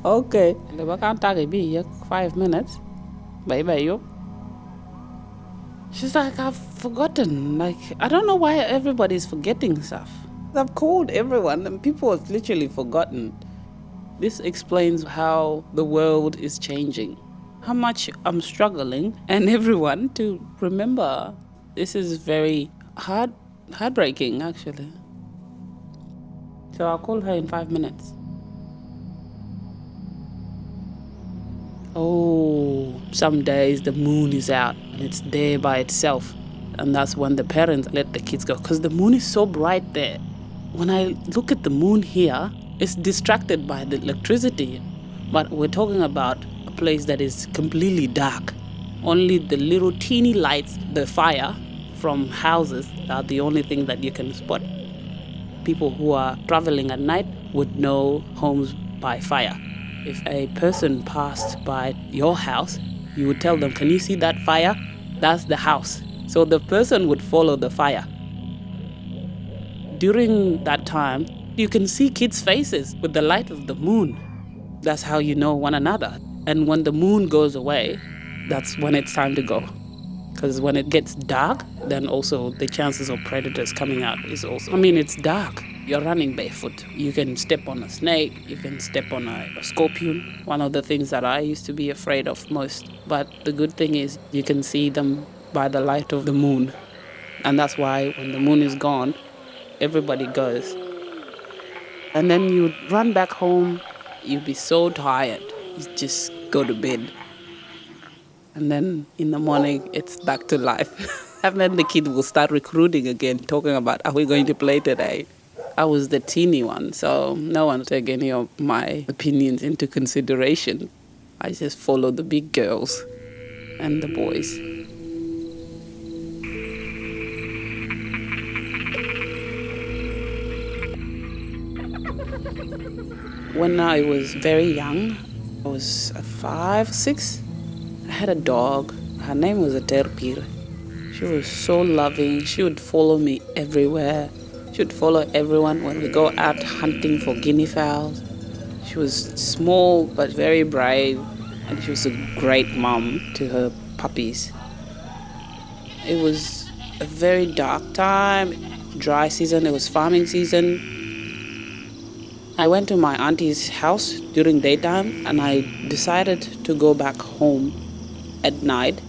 Okay. I can't take it 5 minutes. Bye yo. She's like, I've forgotten. Like, I don't know why everybody's forgetting stuff. I've called everyone and people have literally forgotten. This explains how the world is changing, how much I'm struggling, and everyone to remember. This is very heartbreaking, actually. So I'll call her in 5 minutes. Oh, some days the moon is out and it's there by itself. And that's when the parents let the kids go because the moon is so bright there. When I look at the moon here, it's distracted by the electricity. But we're talking about a place that is completely dark. Only the little teeny lights, the fire from houses are the only thing that you can spot. People who are traveling at night would know homes by fire. If a person passed by your house, you would tell them, can you see that fire? That's the house. So the person would follow the fire. During that time, you can see kids' faces with the light of the moon. That's how you know one another. And when the moon goes away, that's when it's time to go. Because when it gets dark, then also the chances of predators coming out is also... it's dark. You're running barefoot. You can step on a snake. You can step on a scorpion. One of the things that I used to be afraid of most. But the good thing is you can see them by the light of the moon. And that's why when the moon is gone, everybody goes. And then you run back home. You'd be so tired. You just go to bed. And then in the morning, it's back to life. And then the kid will start recruiting again, talking about, are we going to play today? I was the teeny one, so no one took any of my opinions into consideration. I just followed the big girls and the boys. When I was very young, I was 5, 6, I had a dog. Her name was a terpir. She was so loving. She would follow me everywhere. She would follow everyone when we go out hunting for guinea fowls. She was small but very brave, and she was a great mom to her puppies. It was a very dark time, dry season. It was farming season. I went to my auntie's house during daytime, and I decided to go back home at night.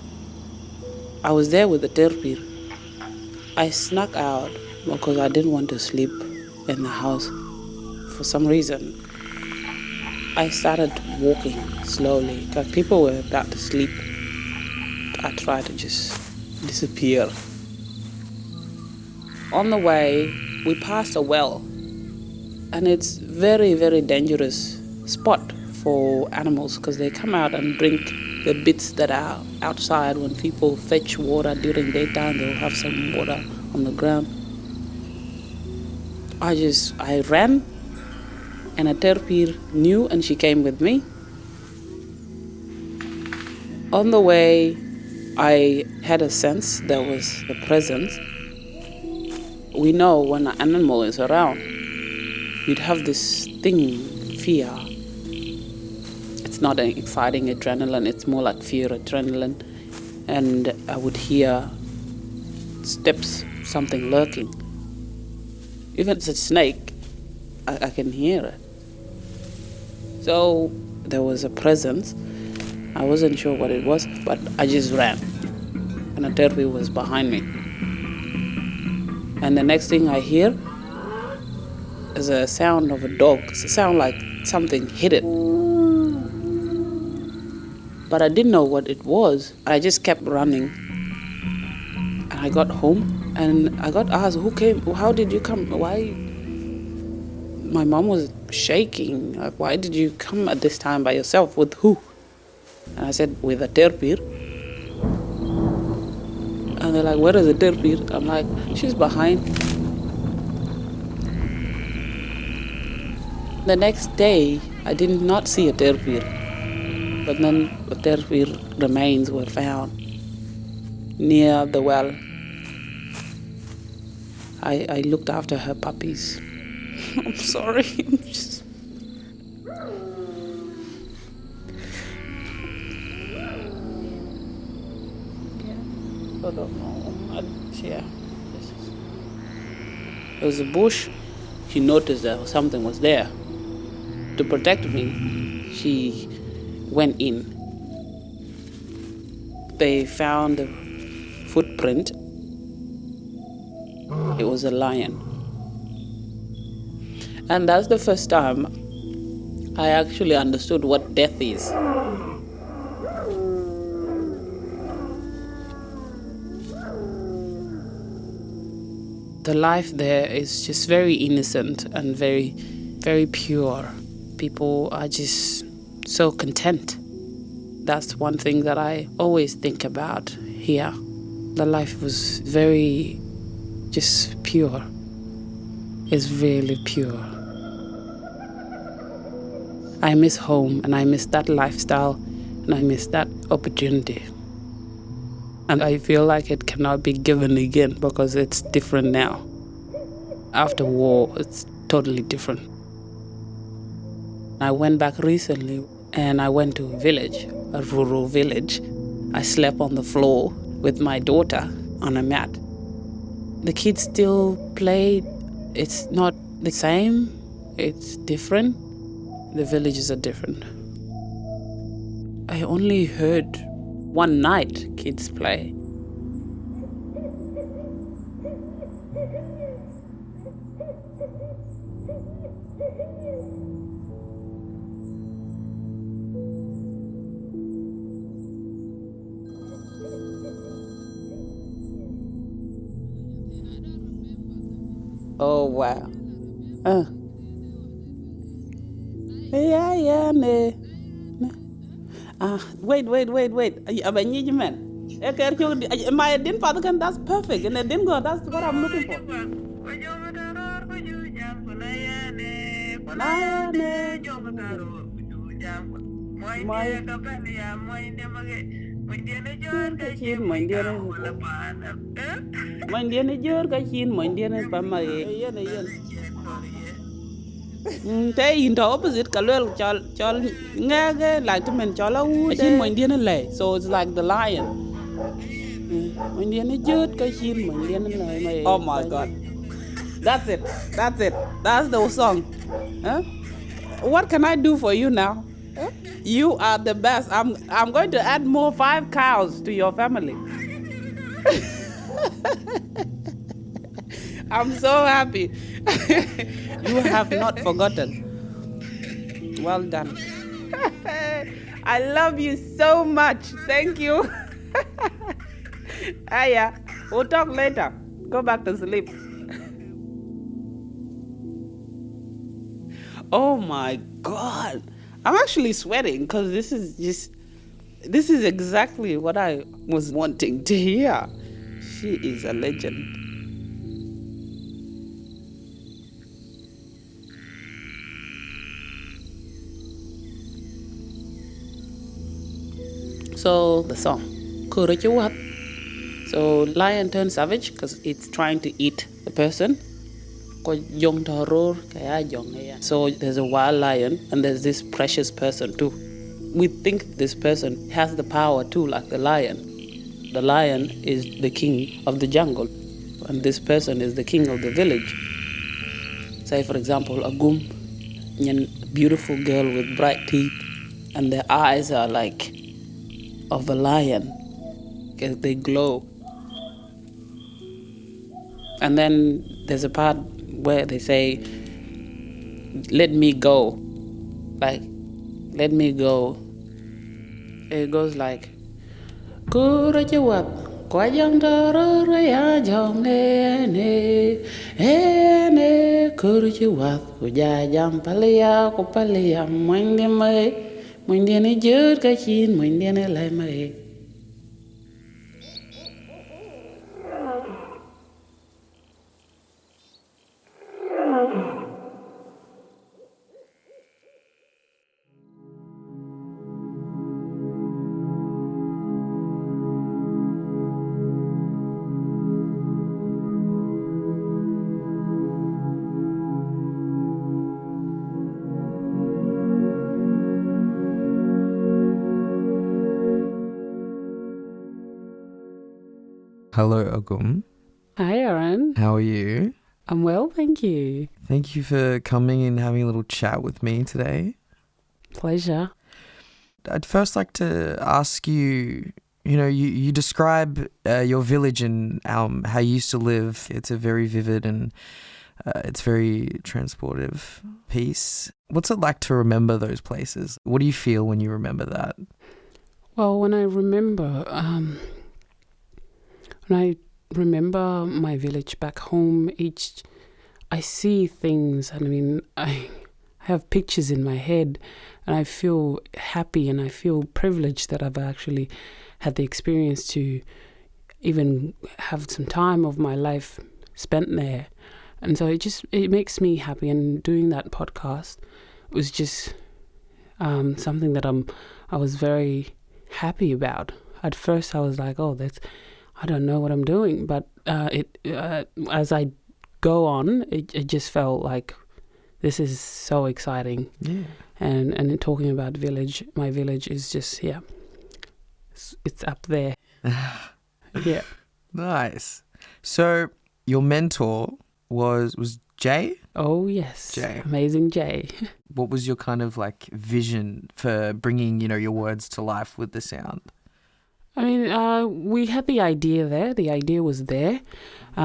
I was there with the terpir. I snuck out because I didn't want to sleep in the house for some reason. I started walking slowly because people were about to sleep. I tried to just disappear. On the way, we passed a well, and it's very, very dangerous spot for animals because they come out and drink the bits that are outside. When people fetch water during daytime, they'll have some water on the ground. I ran, and a terpir knew, and she came with me. On the way, I had a sense there was a presence. We know when an animal is around, you'd have this thing, fear. It's not an exciting adrenaline, it's more like fear adrenaline. And I would hear steps, something lurking. Even if it's a snake, I can hear it. So there was a presence. I wasn't sure what it was, but I just ran. And and a terpy was behind me. And the next thing I hear is a sound of a dog. It's a sound like something hit it. But I didn't know what it was. I just kept running. And I got home and I got asked, who came? How did you come? Why? My mom was shaking. Like, why did you come at this time by yourself? With who? And I said, with a terpir. And they're like, where is the terpir? I'm like, she's behind. The next day, I did not see a terpir. But then the terpir remains were found near the well. I looked after her puppies. I'm sorry. I don't know. Yeah. There was a bush. She noticed that something was there. To protect me, she went in. They found a footprint. It was a lion. And that's the first time I actually understood what death is. The life there is just very innocent and very, very pure. People are just so content. That's one thing that I always think about here. The life was very just pure. It's really pure. I miss home and I miss that lifestyle and I miss that opportunity. And I feel like it cannot be given again because it's different now. After war, it's totally different. I went back recently and I went to a village, a rural village. I slept on the floor with my daughter on a mat. The kids still play. It's not the same. It's different. The villages are different. I only heard one night kids play. Oh, wow. Yeah, ne. Wait. Abanyi man. My didn't father can, that's perfect. And it didn't go, that's what I'm looking for. Tay into opposite kalwel chol ngage like to men chola u chin mo indian lay, so it's like the lion. Oh my god. That's it. That's the song. Huh? What can I do for you now? Huh? You are the best. I'm going to add more 5 cows to your family. I'm so happy. You have not forgotten. Well done. I love you so much. Thank you. Yeah. We'll talk later. Go back to sleep. Oh my God. I'm actually sweating because this is exactly what I was wanting to hear. She is a legend. So the song, Kuruchuwat. So lion turns savage because it's trying to eat the person. So there's a wild lion and there's this precious person too. We think this person has the power too, like the lion. The lion is the king of the jungle and this person is the king of the village. Say for example, a gum, a beautiful girl with bright teeth and their eyes are like of a lion. They glow And then there's a part where they say, let me go. Like, let me go. It goes like, Kurajawat, Kwajang Daraya Jongene, Ene, Kurajawat, Kujajam Palia, Kupalia, Mwindene Jud Kachin, Mwindene Lame. Hello, Agum. Hi, Aaron. How are you? I'm well, thank you. Thank you for coming and having a little chat with me today. Pleasure. I'd first like to ask you, you describe your village and how you used to live. It's a very vivid and it's very transportive piece. What's it like to remember those places? What do you feel when you remember that? Well, when I remember, my village back home, I see things. I mean, I have pictures in my head, and I feel happy and I feel privileged that I've actually had the experience to even have some time of my life spent there. And so it makes me happy. And doing that podcast was just something that I was very happy about. At first, I was like, I don't know what I'm doing. But as I go on, it just felt like this is so exciting. Yeah. And talking about my village is just, it's up there. Yeah. Nice. So your mentor was Jay? Oh, yes. Jay. Amazing Jay. What was your kind of like vision for bringing, your words to life with the sound? I mean, we had the idea there. The idea was there. Jay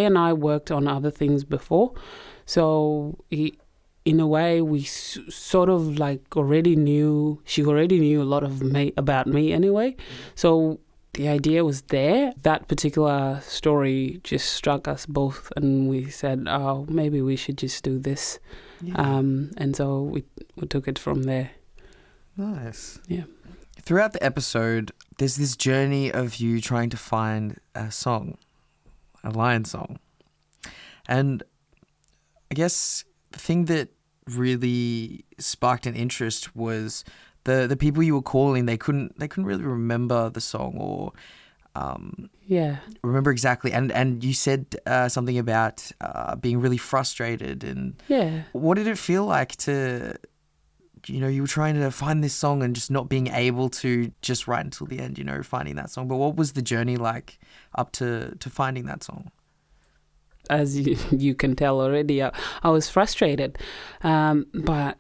and I worked on other things before. So in a way, we sort of like she already knew a lot about me anyway. So the idea was there. That particular story just struck us both, and we said, oh, maybe we should just do this. Yeah. And so we took it from there. Nice. Yeah. Throughout the episode, there's this journey of you trying to find a song, a lion song. And I guess the thing that really sparked an interest was the people you were calling. They couldn't really remember the song or remember exactly. And you said something about being really frustrated. And what did it feel like to, you were trying to find this song and just not being able to just write until the end, finding that song. But what was the journey like up to finding that song? As you can tell already, I was frustrated. But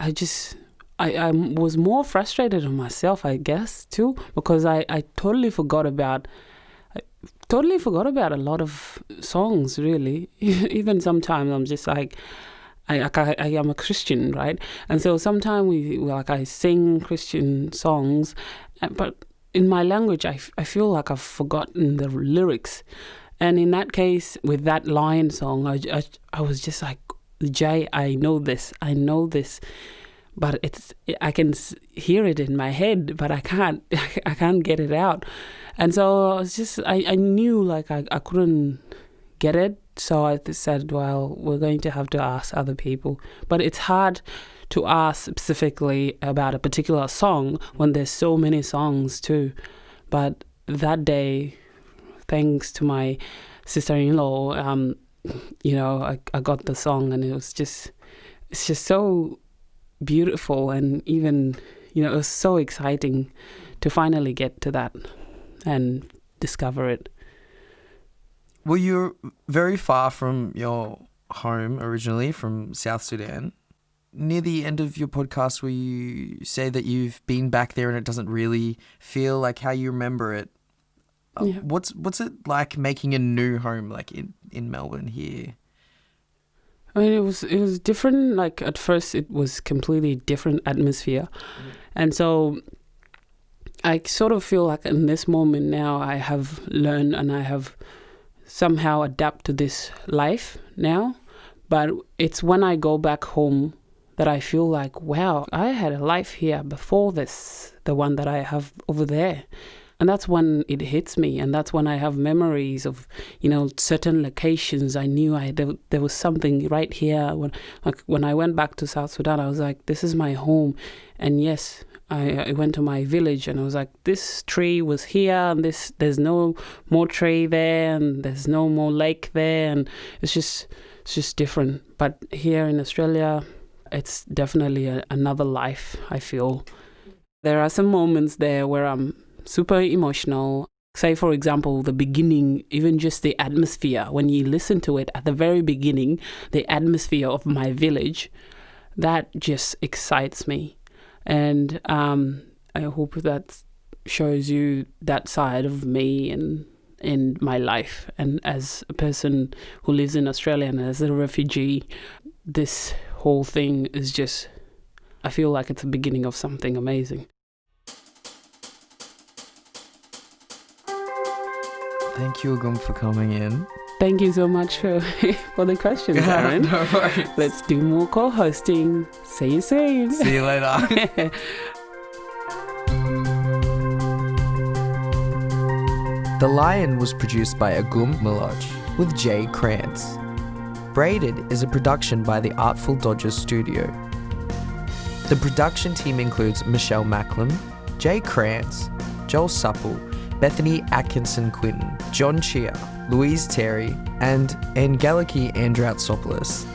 I was more frustrated on myself, I guess, too, because I totally forgot about a lot of songs, really. Even sometimes I'm just like, I am a Christian, right? And so sometimes I sing Christian songs, but in my language, I feel like I've forgotten the lyrics. And in that case, with that lion song, I was just like, Jay, I know this, but I can hear it in my head, but I can't get it out. And so I was just, I knew like I couldn't get it. So I said, well, we're going to have to ask other people. But it's hard to ask specifically about a particular song when there's so many songs too. But that day, thanks to my sister-in-law, I got the song, and it's just so beautiful, and even, it was so exciting to finally get to that and discover it. Well, you're very far from your home originally, from South Sudan. Near the end of your podcast where you say that you've been back there and it doesn't really feel like how you remember it, What's it like making a new home like in Melbourne here? I mean, it was different. Like at first, it was completely different atmosphere, and so I sort of feel like in this moment now I have learned and I have somehow adapted to this life now. But it's when I go back home that I feel like, wow, I had a life here before this, the one that I have over there. And that's when it hits me, and that's when I have memories of, certain locations. I knew there was something right here. When I went back to South Sudan, I was like, this is my home. And yes, I went to my village, and I was like, this tree was here, and there's no more tree there, and there's no more lake there, and it's just different. But here in Australia, it's definitely another life, I feel. There are some moments there where I'm super emotional. Say, for example, the beginning, even just the atmosphere, when you listen to it at the very beginning, the atmosphere of my village, that just excites me. And I hope that shows you that side of me and in my life. And as a person who lives in Australia and as a refugee, this whole thing is just, I feel like it's the beginning of something amazing. Thank you, Agum, for coming in. Thank you so much for the questions, Aaron. No worries. Let's do more co-hosting. See you soon. See you later. The Lion was produced by Agum Maloj with Jay Krantz. Braided is a production by the Artful Dodgers Studio. The production team includes Michelle Macklem, Jay Krantz, Joel Supple, Bethany Atkinson-Quinton, John Chia, Louise Terry, and Angeliki Androutsopoulos.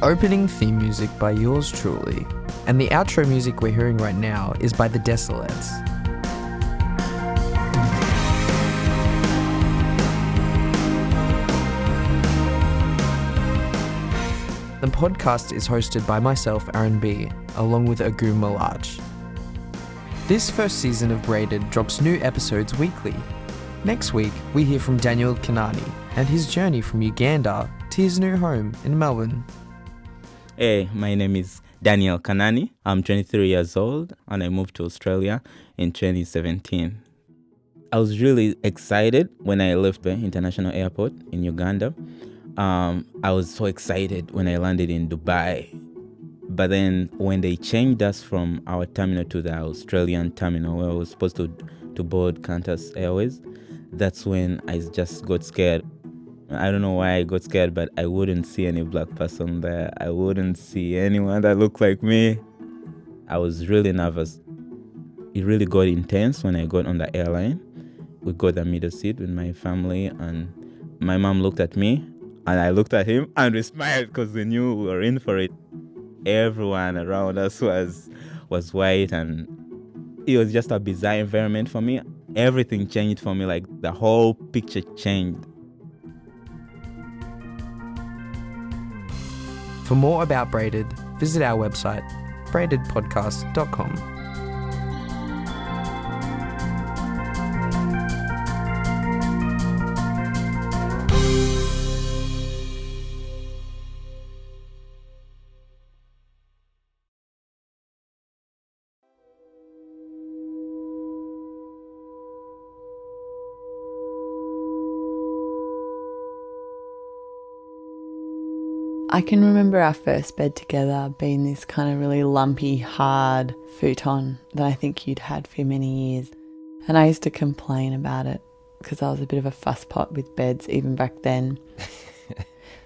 Opening theme music by yours truly, and the outro music we're hearing right now is by The Desolates. The podcast is hosted by myself, Aaron B., along with Agum Malaj. This first season of Braided drops new episodes weekly. Next week, we hear from Daniel Kanani and his journey from Uganda to his new home in Melbourne. Hey, my name is Daniel Kanani. I'm 23 years old and I moved to Australia in 2017. I was really excited when I left the international airport in Uganda. I was so excited when I landed in Dubai. But then when they changed us from our terminal to the Australian terminal where I was supposed to board Qantas Airways, that's when I just got scared. I don't know why I got scared, but I wouldn't see any black person there. I wouldn't see anyone that looked like me. I was really nervous. It really got intense when I got on the airline. We got the middle seat with my family, and my mom looked at me, and I looked at him, and we smiled because we knew we were in for it. Everyone around us was white, and it was just a bizarre environment for me. Everything changed for me, like the whole picture changed. For more about Braided, visit our website, braidedpodcast.com. I can remember our first bed together being this kind of really lumpy, hard futon that I think you'd had for many years. And I used to complain about it because I was a bit of a fusspot with beds even back then.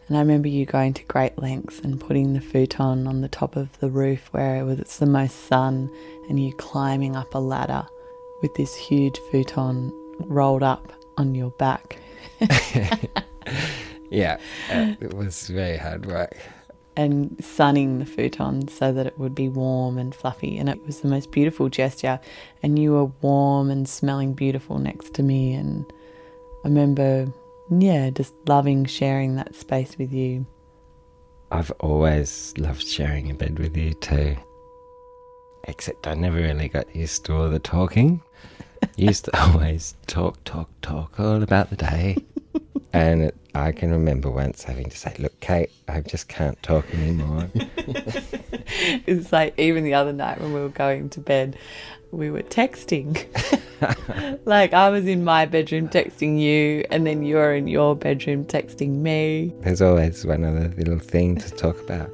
And I remember you going to great lengths and putting the futon on the top of the roof where it's the most sun, and you climbing up a ladder with this huge futon rolled up on your back. Yeah, it was very hard work. And sunning the futon so that it would be warm and fluffy. And it was the most beautiful gesture. And you were warm and smelling beautiful next to me. And I remember, just loving sharing that space with you. I've always loved sharing a bed with you too. Except I never really got used to all the talking. You used to always talk all about the day. And I can remember once having to say, look, Kate, I just can't talk anymore. It's like even the other night when we were going to bed, we were texting. Like I was in my bedroom texting you, and then you were in your bedroom texting me. There's always one other little thing to talk about.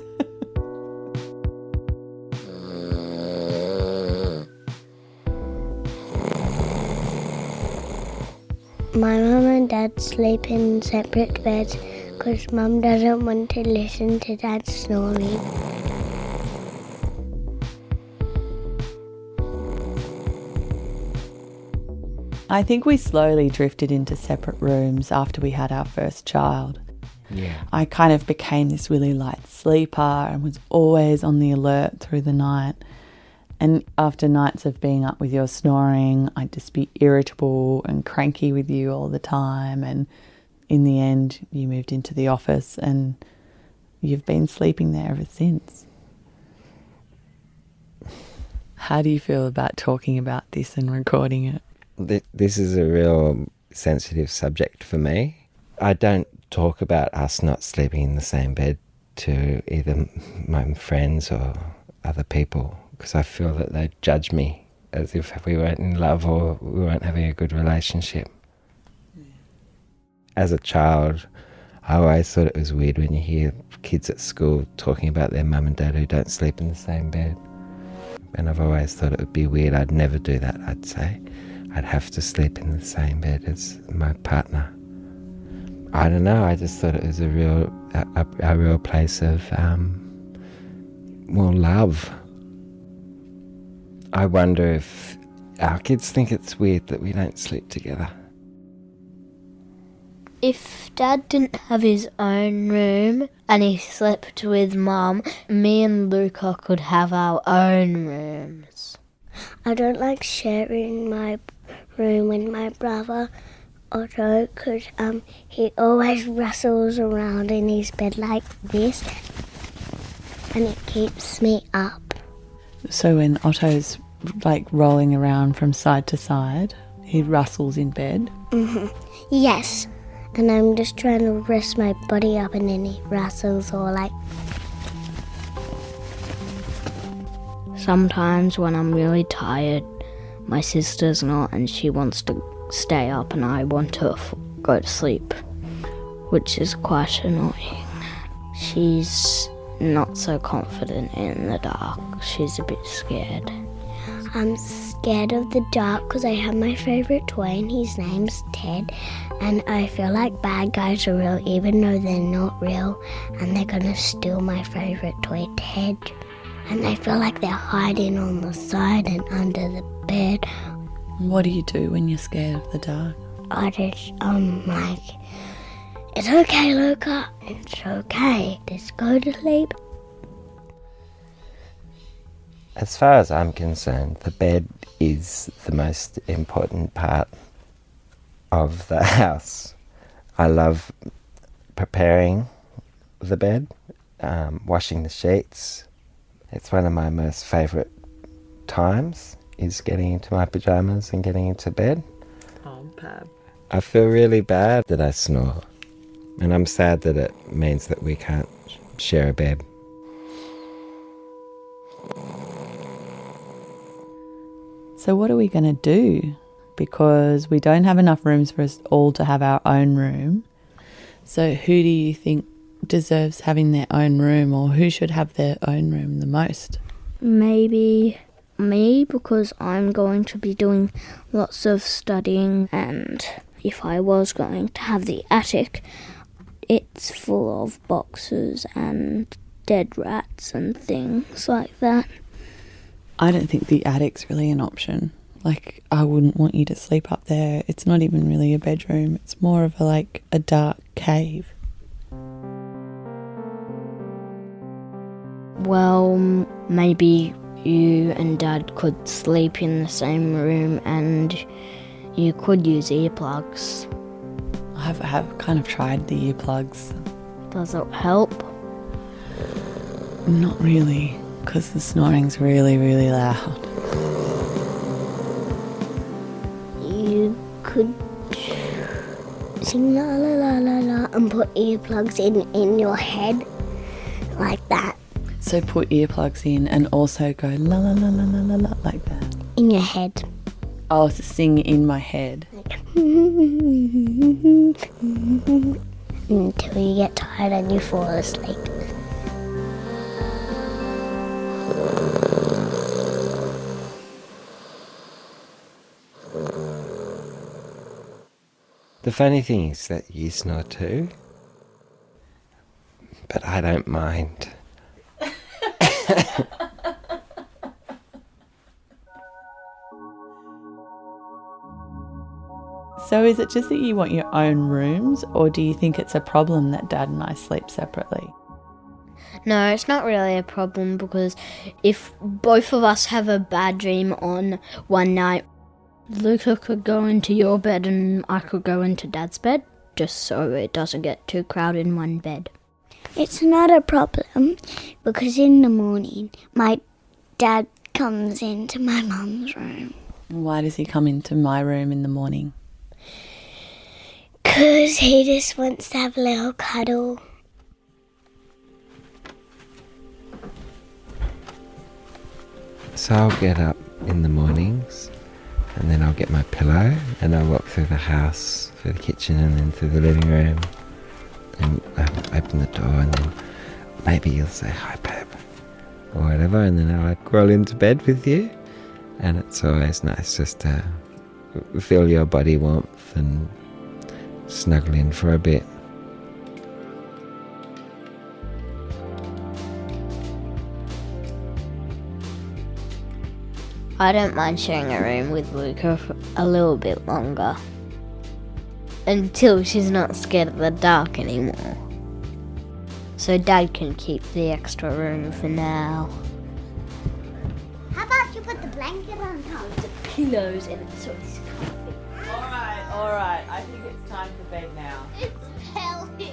My mum and dad sleep in separate beds because mum doesn't want to listen to dad snoring. I think we slowly drifted into separate rooms after we had our first child. Yeah. I kind of became this really light sleeper and was always on the alert through the night. And after nights of being up with your snoring, I'd just be irritable and cranky with you all the time. And in the end, you moved into the office and you've been sleeping there ever since. How do you feel about talking about this and recording it? This is a real sensitive subject for me. I don't talk about us not sleeping in the same bed to either my friends or other people, because I feel that they'd judge me as if we weren't in love or we weren't having a good relationship. Yeah. As a child, I always thought it was weird when you hear kids at school talking about their mum and dad who don't sleep in the same bed. And I've always thought it would be weird. I'd never do that, I'd say. I'd have to sleep in the same bed as my partner. I don't know, I just thought it was a real place of love. I wonder if our kids think it's weird that we don't sleep together. If Dad didn't have his own room and he slept with Mum, me and Luca could have our own rooms. I don't like sharing my room with my brother Otto because he always rustles around in his bed like this and it keeps me up. So when Otto's like rolling around from side to side, he rustles in bed? Mm-hmm. Yes, and I'm just trying to rest my body up and then he rustles or like... Sometimes when I'm really tired, my sister's not and she wants to stay up and I want to go to sleep, which is quite annoying. She's not so confident in the dark. She's a bit scared. I'm scared of the dark because I have my favourite toy and his name's Ted, and I feel like bad guys are real even though they're not real, and they're going to steal my favourite toy, Ted. And I feel like they're hiding on the side and under the bed. What do you do when you're scared of the dark? I just, like, it's okay, Luca. It's okay. Just go to sleep. As far as I'm concerned, the bed is the most important part of the house. I love preparing the bed, washing the sheets. It's one of my most favourite times, is getting into my pyjamas and getting into bed. Oh, Pab. I feel really bad that I snore, and I'm sad that it means that we can't share a bed. So what are we going to do? Because we don't have enough rooms for us all to have our own room. So who do you think deserves having their own room, or who should have their own room the most? Maybe me, because I'm going to be doing lots of studying, and if I was going to have the attic, it's full of boxes and dead rats and things like that. I don't think the attic's really an option. Like, I wouldn't want you to sleep up there. It's not even really a bedroom. It's more of a dark cave. Well, maybe you and Dad could sleep in the same room and you could use earplugs. I have kind of tried the earplugs. Does it help? Not really, because the snoring's really, really loud. could sing la la la la la and put earplugs in your head like that. So put earplugs in and also go la la la la la la la like that. In your head. Oh, to sing in my head. Until you get tired and you fall asleep. The funny thing is that you snore too, but I don't mind. So is it just that you want your own rooms, or do you think it's a problem that Dad and I sleep separately? No, it's not really a problem, because if both of us have a bad dream on one night, Luca could go into your bed and I could go into Dad's bed, just so it doesn't get too crowded in one bed. It's not a problem because in the morning my dad comes into my mum's room. Why does he come into my room in the morning? Because he just wants to have a little cuddle. So I'll get up in the mornings and then I'll get my pillow and I'll walk through the house, through the kitchen and then through the living room and open the door, and then maybe you'll say hi babe or whatever, and then I'll crawl into bed with you, and it's always nice just to feel your body warmth and snuggle in for a bit. I don't mind sharing a room with Luca for a little bit longer. Until she's not scared of the dark anymore. So Dad can keep the extra room for now. How about you put the blanket on top? The pillows in it so it's comfy. Alright, I think it's time for bed now. It's pelly.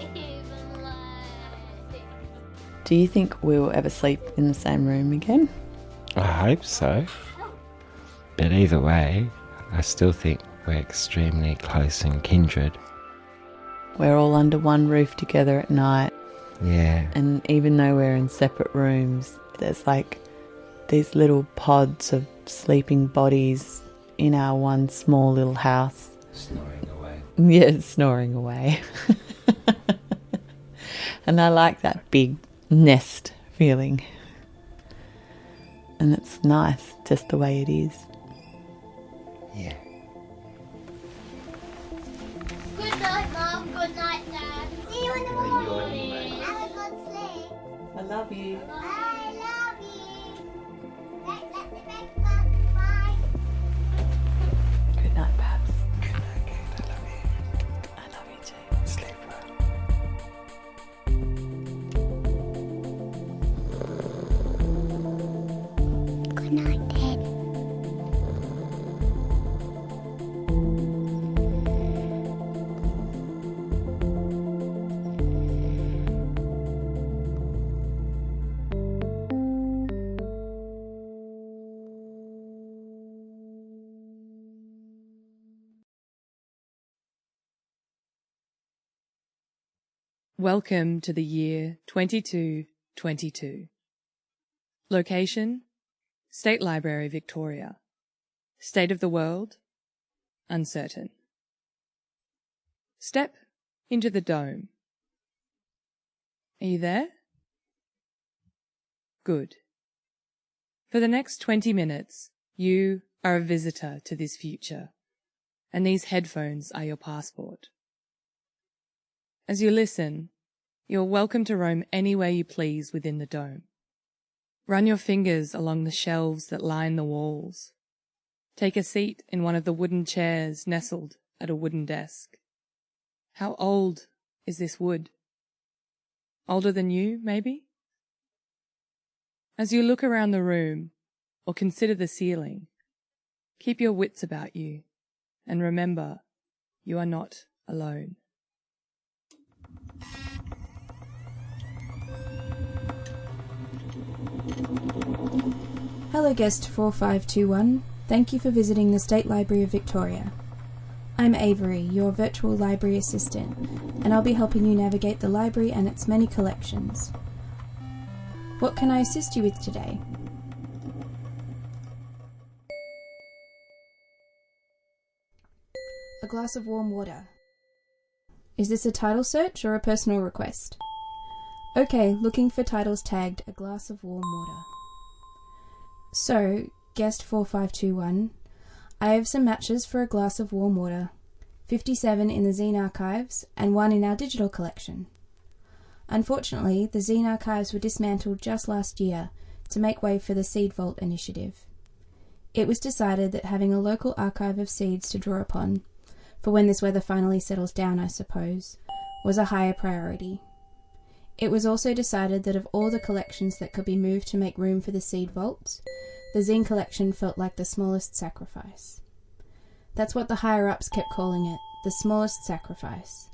Do you think we'll ever sleep in the same room again? I hope so. But either way, I still think we're extremely close and kindred. We're all under one roof together at night. Yeah. And even though we're in separate rooms, there's like these little pods of sleeping bodies in our one small little house. Snoring away. Yeah, snoring away. And I like that big nest feeling. And it's nice, just the way it is. Yeah. Good night, Mum. Good night, Dad. See you in the morning. Have a good sleep. I love you. I love you. Let the bed bug fly. Good night, Babs. Good night, Kate. I love you. I love you too. Sleep well. Good night, Dad. Welcome to the year 2222. Location: State Library, Victoria. State of the world: uncertain. Step into the dome. Are you there? Good. For the next 20 minutes, you are a visitor to this future, and these headphones are your passport. As you listen, you're welcome to roam anywhere you please within the dome. Run your fingers along the shelves that line the walls. Take a seat in one of the wooden chairs nestled at a wooden desk. How old is this wood? Older than you, maybe? As you look around the room or consider the ceiling, keep your wits about you and remember you are not alone. Hello guest 4521, thank you for visiting the State Library of Victoria. I'm Avery, your virtual library assistant, and I'll be helping you navigate the library and its many collections. What can I assist you with today? A glass of warm water. Is this a title search or a personal request? Okay, looking for titles tagged a glass of warm water. So, guest 4521, I have some matches for a glass of warm water, 57 in the zine archives and 1 in our digital collection. Unfortunately, the zine archives were dismantled just last year to make way for the Seed Vault initiative. It was decided that having a local archive of seeds to draw upon, for when this weather finally settles down, I suppose, was a higher priority. It was also decided that of all the collections that could be moved to make room for the Seed Vaults, the zine collection felt like the smallest sacrifice. That's what the higher-ups kept calling it, the smallest sacrifice,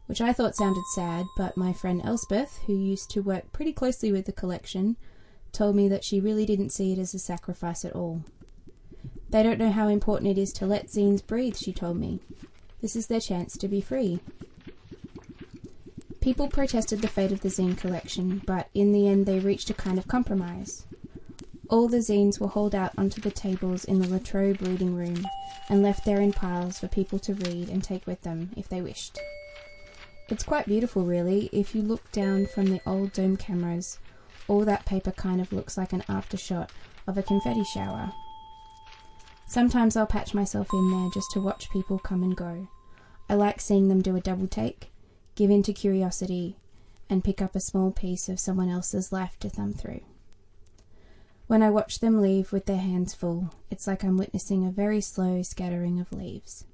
which I thought sounded sad, but my friend Elspeth, who used to work pretty closely with the collection, told me that she really didn't see it as a sacrifice at all. They don't know how important it is to let zines breathe, she told me. This is their chance to be free. People protested the fate of the zine collection, but in the end they reached a kind of compromise. All the zines were hauled out onto the tables in the Latrobe reading room and left there in piles for people to read and take with them if they wished. It's quite beautiful, really. If you look down from the old dome cameras, all that paper kind of looks like an aftershot of a confetti shower. Sometimes I'll patch myself in there just to watch people come and go. I like seeing them do a double take, give in to curiosity, and pick up a small piece of someone else's life to thumb through. When I watch them leave with their hands full, it's like I'm witnessing a very slow scattering of leaves.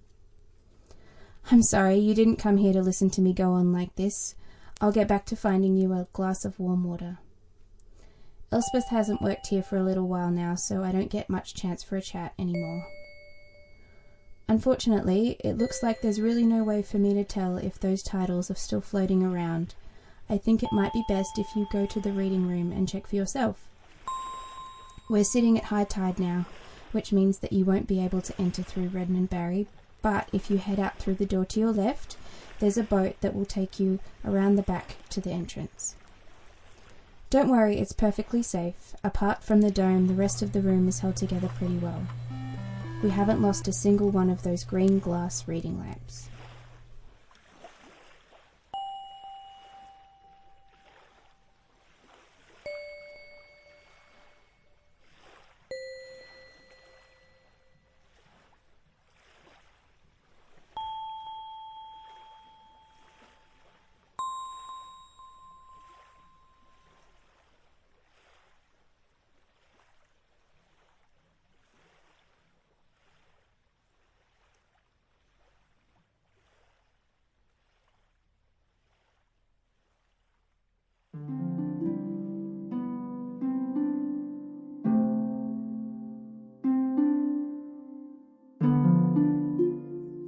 I'm sorry, you didn't come here to listen to me go on like this. I'll get back to finding you a glass of warm water. Elspeth hasn't worked here for a little while now, so I don't get much chance for a chat anymore. Unfortunately, it looks like there's really no way for me to tell if those titles are still floating around. I think it might be best if you go to the reading room and check for yourself. We're sitting at high tide now, which means that you won't be able to enter through Redmond Barry, but if you head out through the door to your left, there's a boat that will take you around the back to the entrance. Don't worry, it's perfectly safe. Apart from the dome, the rest of the room is held together pretty well. We haven't lost a single one of those green glass reading lamps.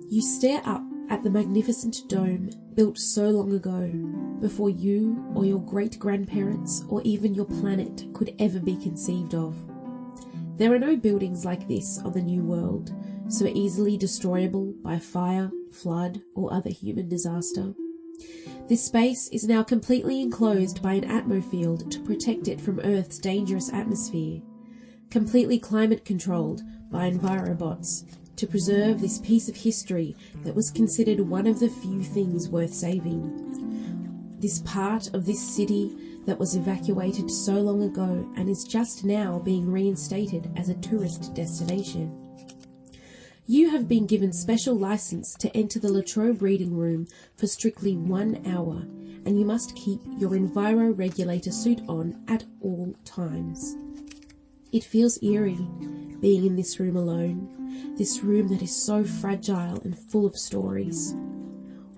You stare up at the magnificent dome built so long ago, before you or your great-grandparents or even your planet could ever be conceived of. There are no buildings like this on the New World, so easily destroyable by fire, flood, or other human disaster. This space is now completely enclosed by an atmofield to protect it from Earth's dangerous atmosphere, completely climate-controlled by envirobots, to preserve this piece of history that was considered one of the few things worth saving. This part of this city that was evacuated so long ago and is just now being reinstated as a tourist destination. You have been given special license to enter the Latrobe reading room for strictly 1 hour, and you must keep your enviro regulator suit on at all times. It feels eerie, being in this room alone, this room that is so fragile and full of stories.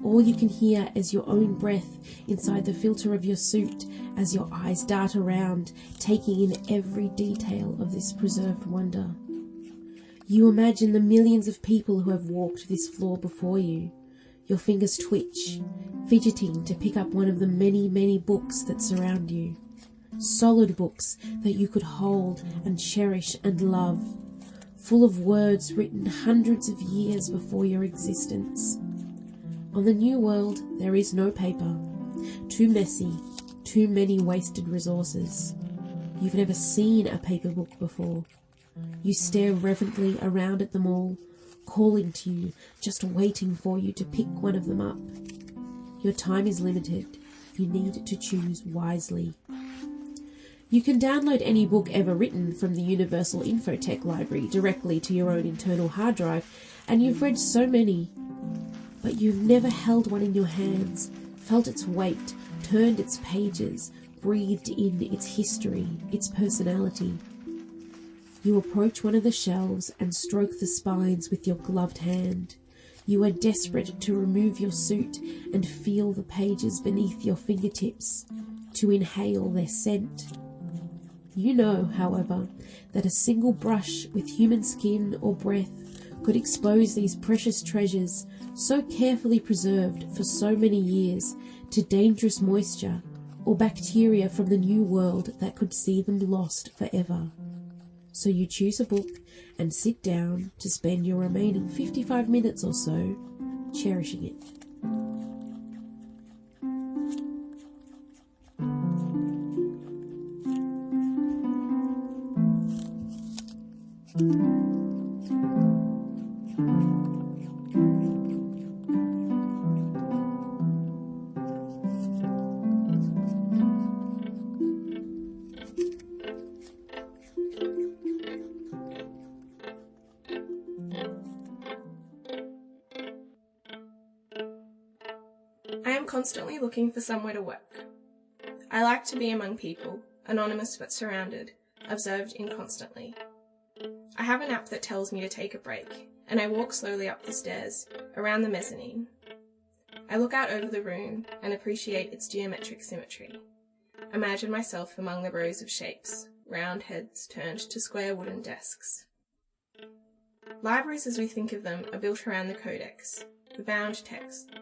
All you can hear is your own breath inside the filter of your suit as your eyes dart around, taking in every detail of this preserved wonder. You imagine the millions of people who have walked this floor before you. Your fingers twitch, fidgeting to pick up one of the many, many books that surround you. Solid books that you could hold and cherish and love. full of words written hundreds of years before your existence. On the New World, there is no paper. Too messy, too many wasted resources. You've never seen a paper book before. You stare reverently around at them all, calling to you, just waiting for you to pick one of them up. Your time is limited. You need to choose wisely. You can download any book ever written from the Universal Infotech Library directly to your own internal hard drive, and you've read so many. But you've never held one in your hands, felt its weight, turned its pages, breathed in its history, its personality. You approach one of the shelves and stroke the spines with your gloved hand. You are desperate to remove your suit and feel the pages beneath your fingertips, to inhale their scent. You know, however, that a single brush with human skin or breath could expose these precious treasures, so carefully preserved for so many years, to dangerous moisture or bacteria from the New World that could see them lost forever. So you choose a book and sit down to spend your remaining 55 minutes or so cherishing it. I am constantly looking for somewhere to work. I like to be among people, anonymous but surrounded, observed in constantly. I have an app that tells me to take a break, and I walk slowly up the stairs, around the mezzanine. I look out over the room and appreciate its geometric symmetry. Imagine myself among the rows of shapes, round heads turned to square wooden desks. Libraries as we think of them are built around the codex, the bound text,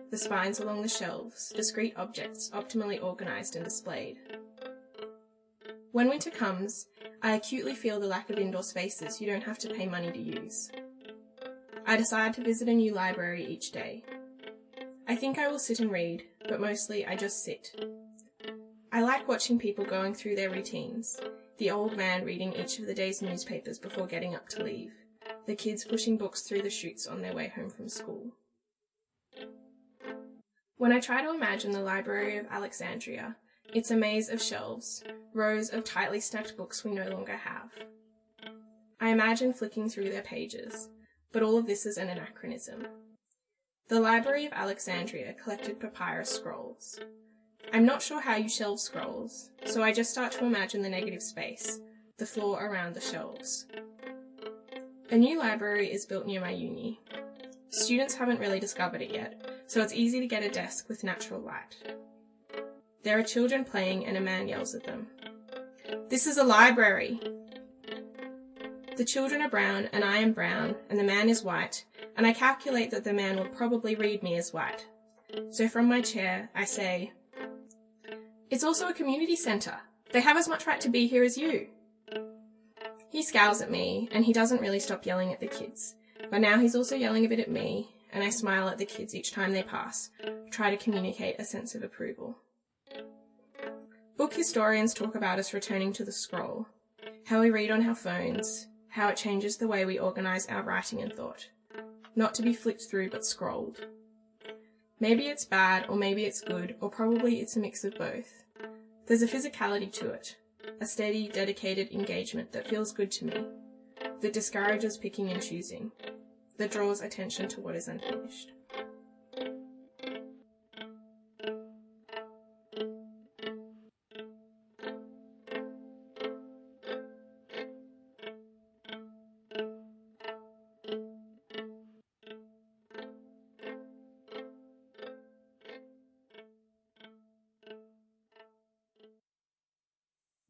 the spines along the shelves, discrete objects optimally organised and displayed. When winter comes, I acutely feel the lack of indoor spaces you don't have to pay money to use. I decide to visit a new library each day. I think I will sit and read, but mostly I just sit. I like watching people going through their routines, the old man reading each of the day's newspapers before getting up to leave, the kids pushing books through the chutes on their way home from school. When I try to imagine the Library of Alexandria, it's a maze of shelves, rows of tightly stacked books we no longer have. I imagine flicking through their pages, but all of this is an anachronism. The Library of Alexandria collected papyrus scrolls. I'm not sure how you shelve scrolls, so I just start to imagine the negative space, the floor around the shelves. A new library is built near my uni. Students haven't really discovered it yet, so it's easy to get a desk with natural light. There are children playing and a man yells at them. "This is a library!" The children are brown and I am brown and the man is white, and I calculate that the man will probably read me as white. So from my chair, I say, "It's also a community centre. They have as much right to be here as you." He scowls at me and he doesn't really stop yelling at the kids, but now he's also yelling a bit at me, and I smile at the kids each time they pass, try to communicate a sense of approval. Book historians talk about us returning to the scroll, how we read on our phones, how it changes the way we organise our writing and thought. Not to be flicked through but scrolled. Maybe it's bad, or maybe it's good, or probably it's a mix of both. There's a physicality to it, a steady, dedicated engagement that feels good to me, that discourages picking and choosing, that draws attention to what is unfinished.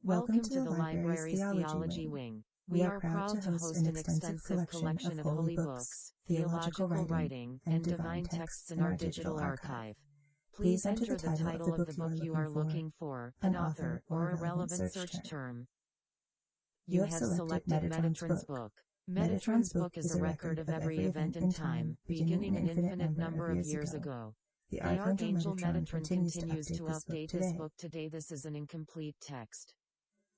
Welcome to the library's Theology Wing. We are proud to host an extensive collection of holy books, theological writing, and divine texts in our digital archive. Please enter the title of the book you are looking for, an author, or a relevant search term. You have selected Metatron's book. Metatron's book is a record of every event in time, beginning an infinite number of years ago. The Archangel Metatron continues to update this book today. This is an incomplete text.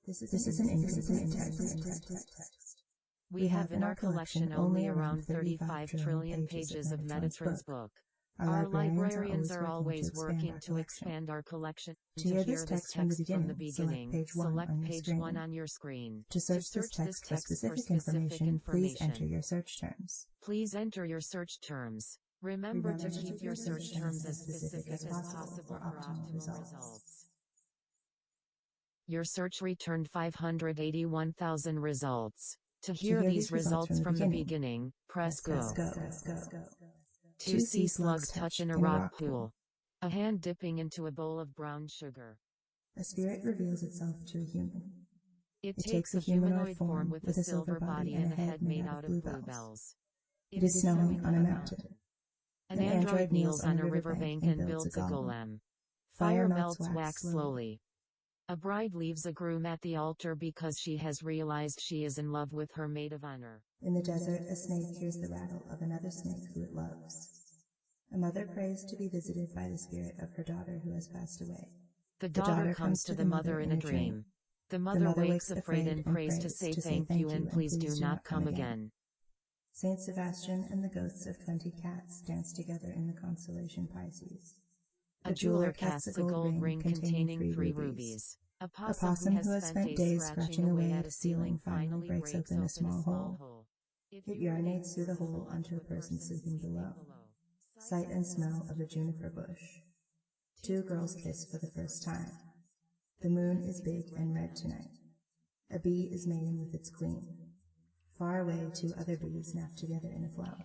This is an incomplete text. We have in our collection only around 35 trillion pages of Metatron's book. Our librarians are always working to expand our collection. To hear this text from the beginning, select page 1 on your screen. To search this text for specific information, please enter your search terms. Please enter your search terms. Remember to keep your search terms as specific as possible for optimal results. Your search returned 581,000 results. To hear these results from the beginning, press go. 2 sea slugs touch in a rock pool. A hand dipping into a bowl of brown sugar. A spirit reveals itself to a human. It takes a humanoid form with a silver body and a head made out of bluebells. It is snowing on a mountain. An android kneels on a riverbank and builds a golem. Fire melts wax slowly. A bride leaves a groom at the altar because she has realized she is in love with her maid of honor. In the desert, a snake hears the rattle of another snake who it loves. A mother prays to be visited by the spirit of her daughter who has passed away. The daughter comes to the mother in a dream. The mother wakes afraid and prays to say thank you and please do not come again. Saint Sebastian and the ghosts of 20 cats dance together in the constellation Pisces. A jeweler casts a gold ring containing 3 rubies. A possum who has spent days scratching away at a ceiling finally breaks open a small hole. It urinates through the hole onto a person sleeping below. Sight and smell of a juniper bush. 2 girls kiss for the first time. The moon is big and red tonight. A bee is mating with its queen. Far away, 2 other bees nap together in a flower.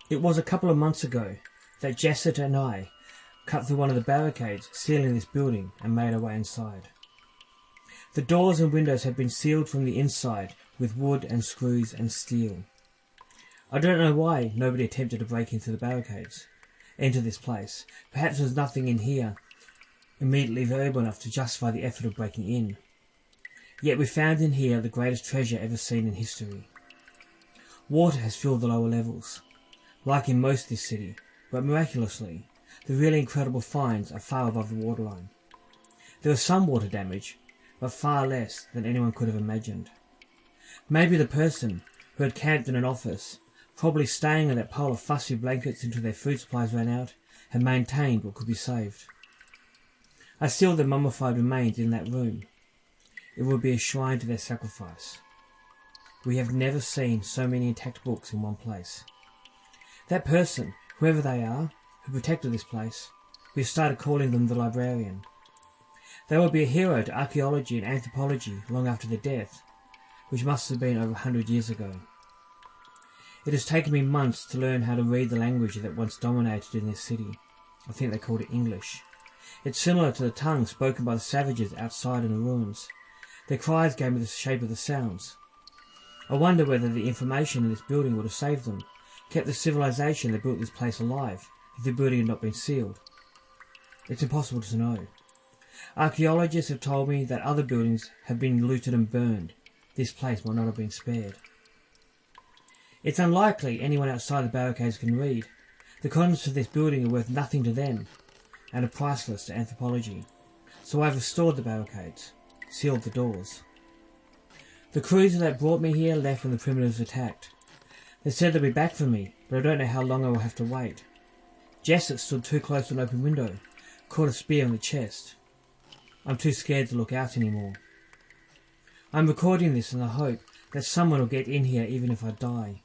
It was a couple of months ago that Jessica and I cut through one of the barricades sealing this building and made our way inside. The doors and windows had been sealed from the inside with wood and screws and steel. I don't know why nobody attempted to break into the barricades, into this place. Perhaps there was nothing in here immediately variable enough to justify the effort of breaking in. Yet we found in here the greatest treasure ever seen in history. Water has filled the lower levels, like in most of this city, but miraculously, the really incredible finds are far above the waterline. There was some water damage, but far less than anyone could have imagined. Maybe the person who had camped in an office, probably staying on that pile of fussy blankets until their food supplies ran out, had maintained what could be saved. I sealed their mummified remains in that room. It would be a shrine to their sacrifice. We have never seen so many intact books in one place. That person, whoever they are, who protected this place, we have started calling them the librarian. They will be a hero to archaeology and anthropology long after their death, which must have been over 100 years ago. It has taken me months to learn how to read the language that once dominated in this city. I think they called it English. It's similar to the tongue spoken by the savages outside in the ruins. Their cries gave me the shape of the sounds. I wonder whether the information in this building would have saved them, kept the civilization that built this place alive, if the building had not been sealed. It's impossible to know. Archaeologists have told me that other buildings have been looted and burned. This place might not have been spared. It's unlikely anyone outside the barricades can read. The contents of this building are worth nothing to them, and are priceless to anthropology. So I've restored the barricades, sealed the doors. The cruiser that brought me here left when the primitives attacked. They said they'll be back for me, but I don't know how long I will have to wait. Jessup stood too close to an open window, caught a spear in the chest. I'm too scared to look out anymore. I'm recording this in the hope that someone will get in here even if I die.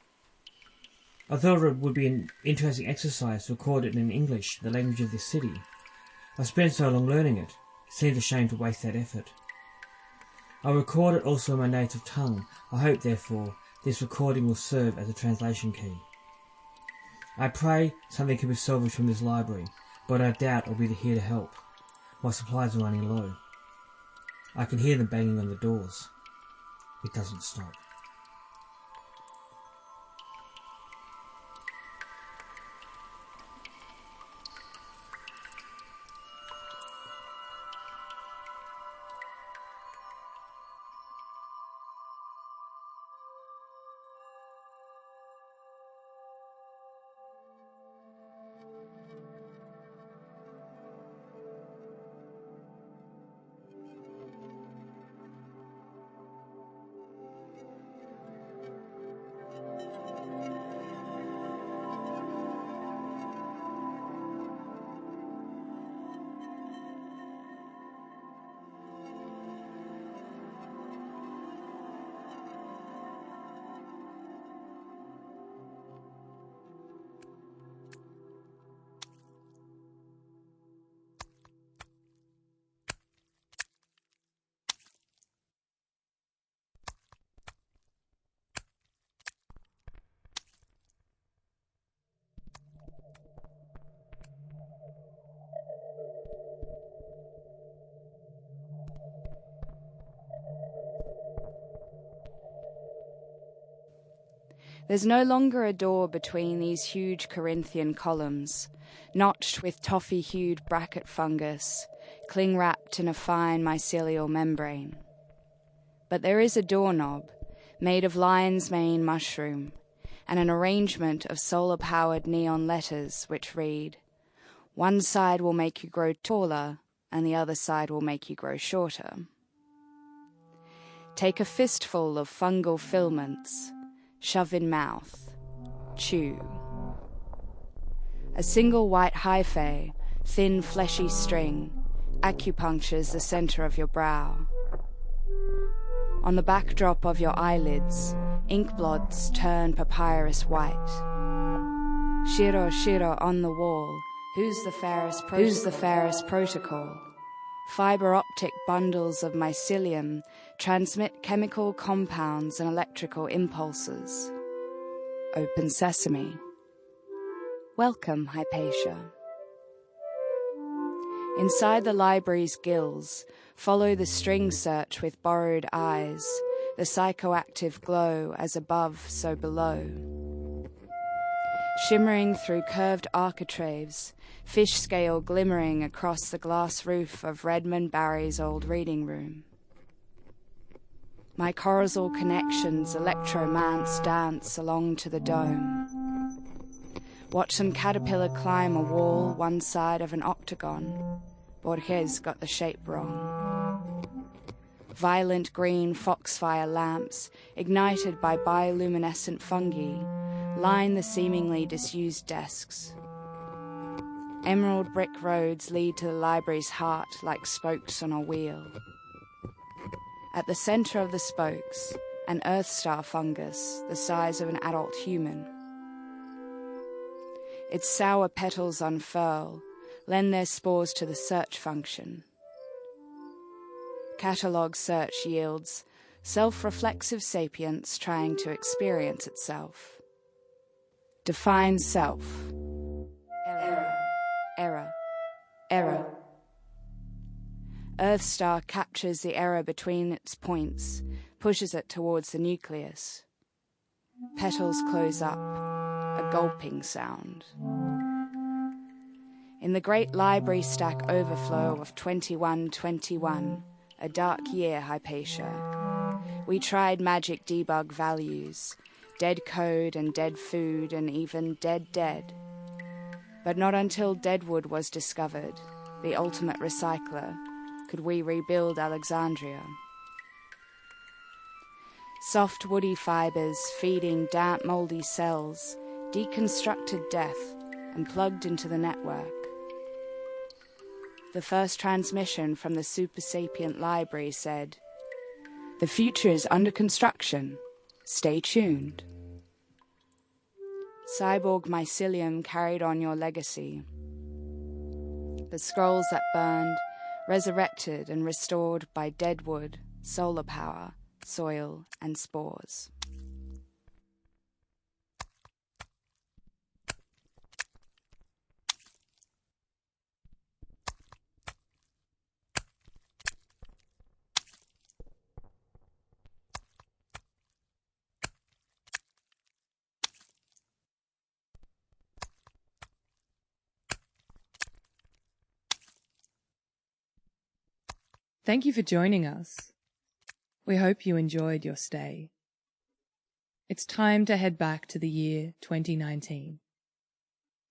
I thought it would be an interesting exercise to record it in English, the language of this city. I've spent so long learning it, seemed ashamed to waste that effort. I record it also in my native tongue. I hope, therefore, this recording will serve as a translation key. I pray something can be salvaged from this library, but I doubt I'll be here to help. My supplies are running low. I can hear them banging on the doors. It doesn't stop. There's no longer a door between these huge Corinthian columns, notched with toffee-hued bracket fungus, cling-wrapped in a fine mycelial membrane. But there is a doorknob, made of lion's mane mushroom, and an arrangement of solar-powered neon letters which read, "One side will make you grow taller, and the other side will make you grow shorter." Take a fistful of fungal filaments, shove in mouth, chew. A single white hyphae, thin fleshy string, acupunctures the center of your brow. On the backdrop of your eyelids, ink blots turn papyrus white. Shiro Shiro on the wall, who's the fairest protocol? Fiber optic bundles of mycelium transmit chemical compounds and electrical impulses. Open sesame. Welcome, Hypatia. Inside the library's gills, follow the string search with borrowed eyes, the psychoactive glow as above, so below. Shimmering through curved architraves, fish scale glimmering across the glass roof of Redmond Barry's old reading room. Mycorrhizal connections electromance dance along to the dome. Watch some caterpillar climb a wall one side of an octagon. Borges got the shape wrong. Violent green foxfire lamps, ignited by bioluminescent fungi, line the seemingly disused desks. Emerald brick roads lead to the library's heart like spokes on a wheel. At the center of the spokes, an earth star fungus the size of an adult human. Its sour petals unfurl, lend their spores to the search function. Catalog search yields self-reflexive sapience trying to experience itself. Define self. Error. Earthstar captures the error between its points, pushes it towards the nucleus. Petals close up, a gulping sound. In the great library stack overflow of 2121, a dark year, Hypatia, we tried magic debug values, dead code and dead food and even dead. But not until deadwood was discovered, the ultimate recycler, could we rebuild Alexandria. Soft woody fibers feeding damp moldy cells, deconstructed death and plugged into the network. The first transmission from the super sapient library said, "The future is under construction. Stay tuned." Cyborg mycelium carried on your legacy. The scrolls that burned, resurrected and restored by dead wood, solar power, soil, and spores. Thank you for joining us. We hope you enjoyed your stay. It's time to head back to the year 2019.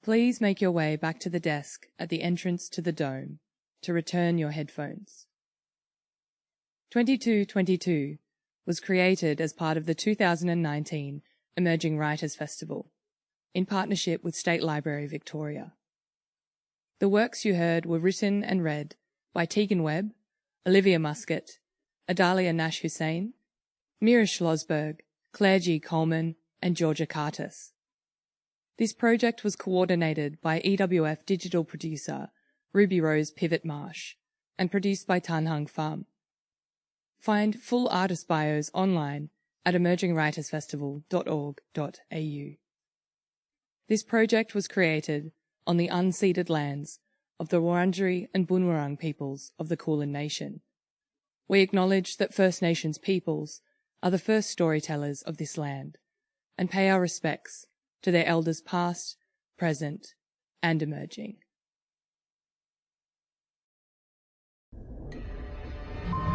Please make your way back to the desk at the entrance to the dome to return your headphones. 2222 was created as part of the 2019 Emerging Writers Festival in partnership with State Library Victoria. The works you heard were written and read by Tegan Webb, Olivia Muscat, Adalia Nash Hussein, Mira Schlossberg, Claire G. Coleman, and Georgia Cartus. This project was coordinated by EWF digital producer Ruby Rose Pivot Marsh and produced by Tan Hung Pham. Find full artist bios online at emergingwritersfestival.org.au. This project was created on the unceded lands of the Wurundjeri and Bunurong peoples of the Kulin Nation. We acknowledge that First Nations peoples are the first storytellers of this land and pay our respects to their elders past, present, and emerging.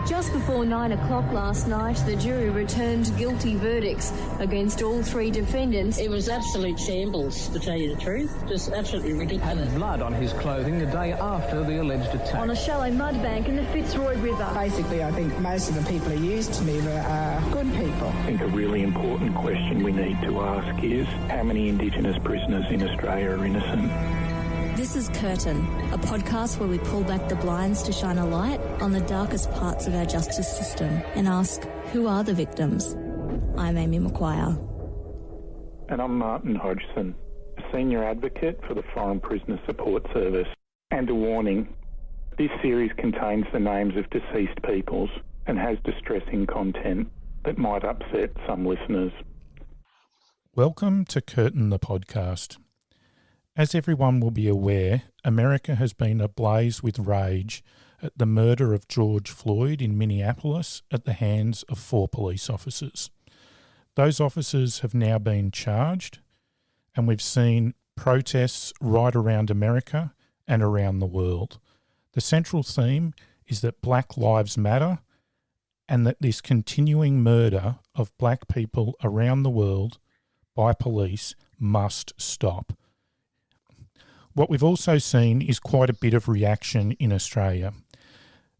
Just before 9 o'clock last night, the jury returned guilty verdicts against all three defendants. It was absolute shambles, to tell you the truth. Just absolutely ridiculous. Had blood on his clothing the day after the alleged attack. On a shallow mud bank in the Fitzroy River. Basically, I think most of the people who used to me are good people. I think a really important question we need to ask is how many Indigenous prisoners in Australia are innocent? This is Curtain, a podcast where we pull back the blinds to shine a light on the darkest parts of our justice system and ask, who are the victims? I'm Amy McGuire. And I'm Martin Hodgson, a senior advocate for the Foreign Prisoner Support Service. And a warning, this series contains the names of deceased peoples and has distressing content that might upset some listeners. Welcome to Curtain the podcast. As everyone will be aware, America has been ablaze with rage at the murder of George Floyd in Minneapolis at the hands of 4 police officers. Those officers have now been charged, and we've seen protests right around America and around the world. The central theme is that Black Lives Matter and that this continuing murder of black people around the world by police must stop. What we've also seen is quite a bit of reaction in Australia.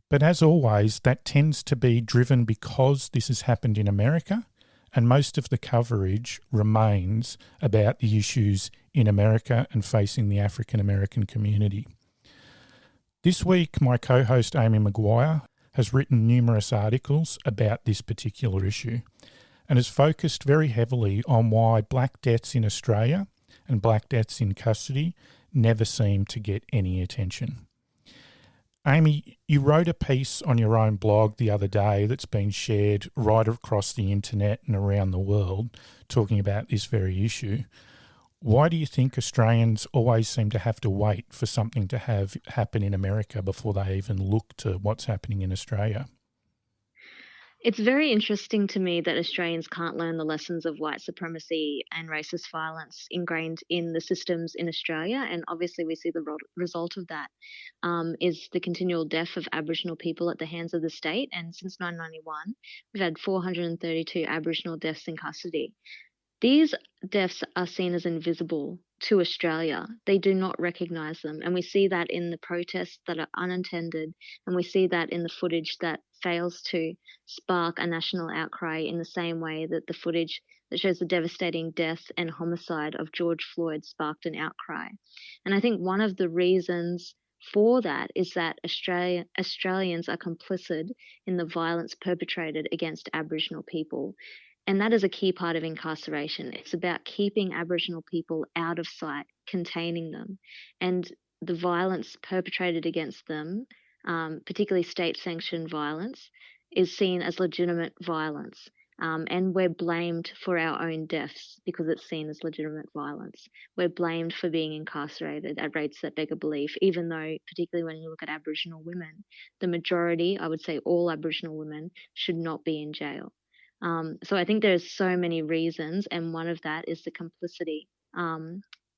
But as always, that tends to be driven because this has happened in America, and most of the coverage remains about the issues in America and facing the African American community. This week, my co-host Amy McGuire has written numerous articles about this particular issue and has focused very heavily on why black deaths in Australia and black deaths in custody never seem to get any attention. Amy, you wrote a piece on your own blog the other day that's been shared right across the internet and around the world talking about this very issue. Why do you think Australians always seem to have to wait for something to have happen in America before they even look to what's happening in Australia? It's very interesting to me that Australians can't learn the lessons of white supremacy and racist violence ingrained in the systems in Australia. And obviously we see the result of that is the continual death of Aboriginal people at the hands of the state. And since 1991, we've had 432 Aboriginal deaths in custody. These deaths are seen as invisible to Australia. They do not recognise them. And we see that in the protests that are unintended. And we see that in the footage that fails to spark a national outcry in the same way that the footage that shows the devastating death and homicide of George Floyd sparked an outcry. And I think one of the reasons for that is that Australians are complicit in the violence perpetrated against Aboriginal people. And that is a key part of incarceration. It's about keeping Aboriginal people out of sight, containing them. And the violence perpetrated against them particularly state-sanctioned violence, is seen as legitimate violence. And we're blamed for our own deaths because it's seen as legitimate violence. We're blamed for being incarcerated at rates that beg a belief, even though, particularly when you look at Aboriginal women, the majority, I would say all Aboriginal women, should not be in jail. So I think there's so many reasons, and one of that is the complicity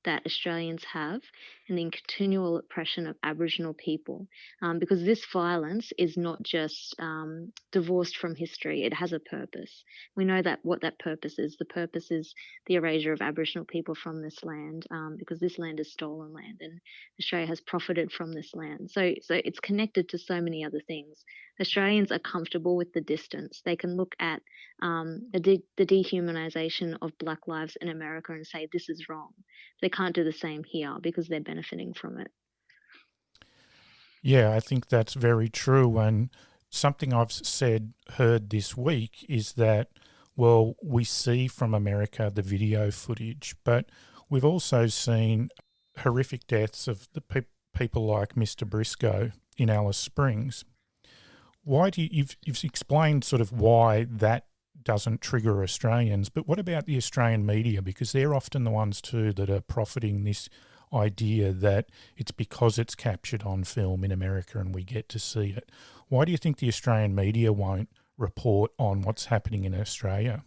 that Australians have and the continual oppression of Aboriginal people, because this violence is not just divorced from history. It has a purpose. We know that what that purpose is. The purpose is the erasure of Aboriginal people from this land, because this land is stolen land, and Australia has profited from this land. So it's connected to so many other things. Australians are comfortable with the distance. They can look at the dehumanization of Black lives in America and say this is wrong. They can't do the same here because they're benefiting from it. Yeah, I think that's very true. And something I've heard this week is that, well, we see from America the video footage, but we've also seen horrific deaths of the people like Mr. Briscoe in Alice Springs. Why do you've explained sort of why that doesn't trigger Australians, but what about the Australian media? Because they're often the ones too that are profiting this idea that it's because it's captured on film in America and we get to see it. Why do you think the Australian media won't report on what's happening in Australia?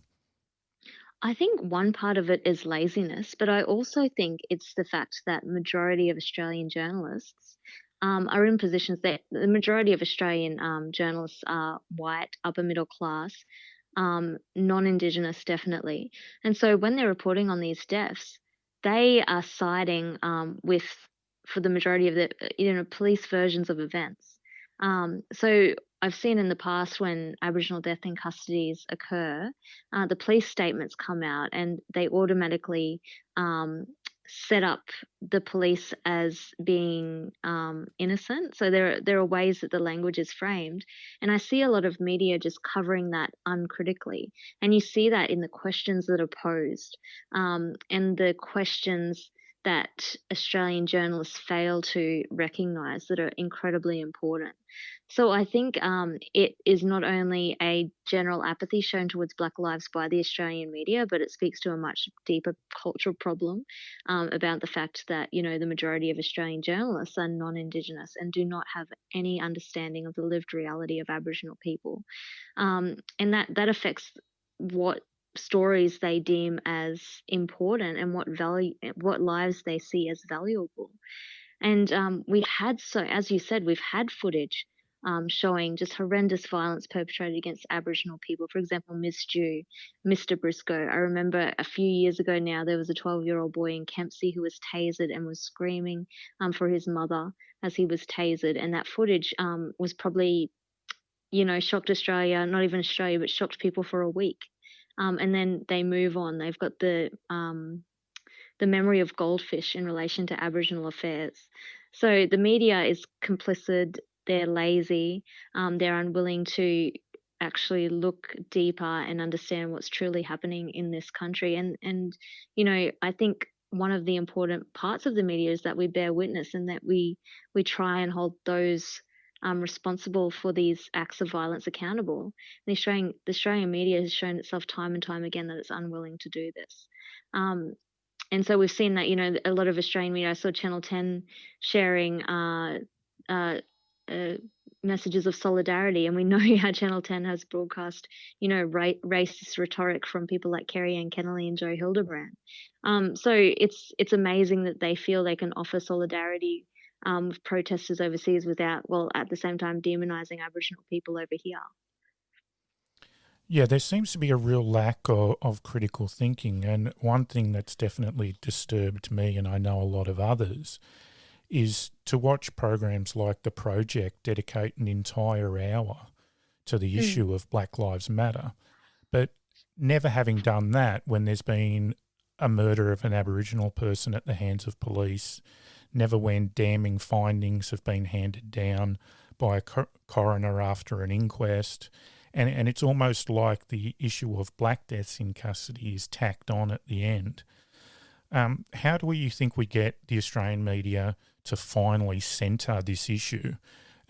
I think one part of it is laziness, but I also think it's the fact that majority of Australian journalists are in positions that the majority of Australian journalists are white, upper middle class, non-Indigenous definitely. And so when they're reporting on these deaths, they are siding with, for the majority of the police versions of events. So I've seen in the past when Aboriginal death in custodies occur, the police statements come out and they automatically set up the police as being innocent. So there are ways that the language is framed, and I see a lot of media just covering that uncritically, and you see that in the questions that are posed, and the questions that Australian journalists fail to recognise that are incredibly important. So I think it is not only a general apathy shown towards Black lives by the Australian media, but it speaks to a much deeper cultural problem about the fact that, the majority of Australian journalists are non-Indigenous and do not have any understanding of the lived reality of Aboriginal people. And that affects what stories they deem as important and what lives they see as valuable. And as you said, we've had footage showing just horrendous violence perpetrated against Aboriginal people. For example, Miss Dew, Mr. Briscoe. I remember a few years ago now, there was a 12-year-old boy in Kempsey who was tasered and was screaming for his mother as he was tasered. And that footage was probably, shocked Australia, not even Australia, but shocked people for a week. And then they move on. They've got the memory of goldfish in relation to Aboriginal affairs. So the media is complicit, they're lazy, they're unwilling to actually look deeper and understand what's truly happening in this country. And I think one of the important parts of the media is that we bear witness and that we try and hold those responsible for these acts of violence accountable. The Australian media has shown itself time and time again that it's unwilling to do this. And so we've seen that, a lot of Australian media, I saw Channel 10 sharing messages of solidarity, and we know how Channel 10 has broadcast, racist rhetoric from people like Kerry Ann Kennelly and Joe Hildebrand. So it's amazing that they feel they can offer solidarity with protesters overseas without, at the same time, demonising Aboriginal people over here. Yeah, there seems to be a real lack of critical thinking, and one thing that's definitely disturbed me, and I know a lot of others, is to watch programs like The Project dedicate an entire hour to the issue of Black Lives Matter, but never having done that when there's been a murder of an Aboriginal person at the hands of police, never when damning findings have been handed down by a coroner after an inquest. And it's almost like the issue of black deaths in custody is tacked on at the end. How do you think we get the Australian media to finally centre this issue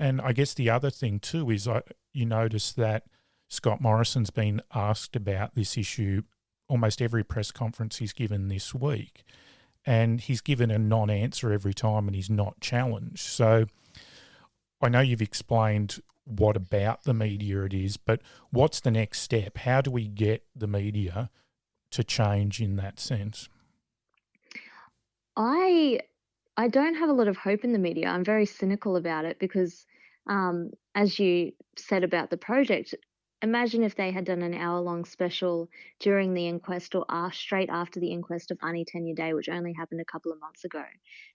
And I guess the other thing too is you notice that Scott Morrison's been asked about this issue almost every press conference he's given this week, and he's given a non-answer every time and he's not challenged. So I know you've explained what about the media it is, but what's the next step? How do we get the media to change in that sense? I don't have a lot of hope in the media. I'm very cynical about it because, as you said about the project, imagine if they had done an hour-long special during the inquest or straight after the inquest of Ani Tenure Day, which only happened a couple of months ago.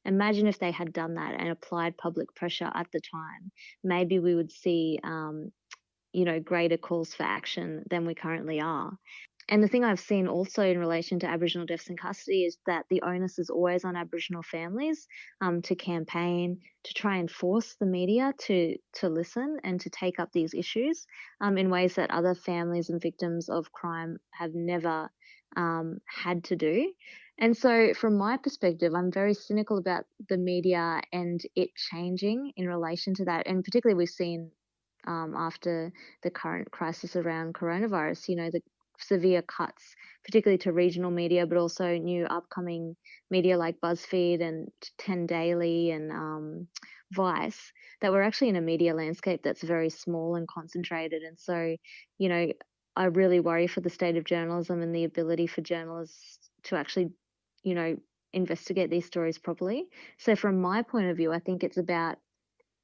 Imagine if they had done that and applied public pressure at the time. Maybe we would see, greater calls for action than we currently are. And the thing I've seen also in relation to Aboriginal deaths in custody is that the onus is always on Aboriginal families to campaign, to try and force the media to listen and to take up these issues in ways that other families and victims of crime have never had to do. And so from my perspective, I'm very cynical about the media and it changing in relation to that. And particularly we've seen after the current crisis around coronavirus, the severe cuts, particularly to regional media, but also new upcoming media like BuzzFeed and 10 Daily and Vice, that we're actually in a media landscape that's very small and concentrated. And so, I really worry for the state of journalism and the ability for journalists to actually, investigate these stories properly. So from my point of view, I think it's about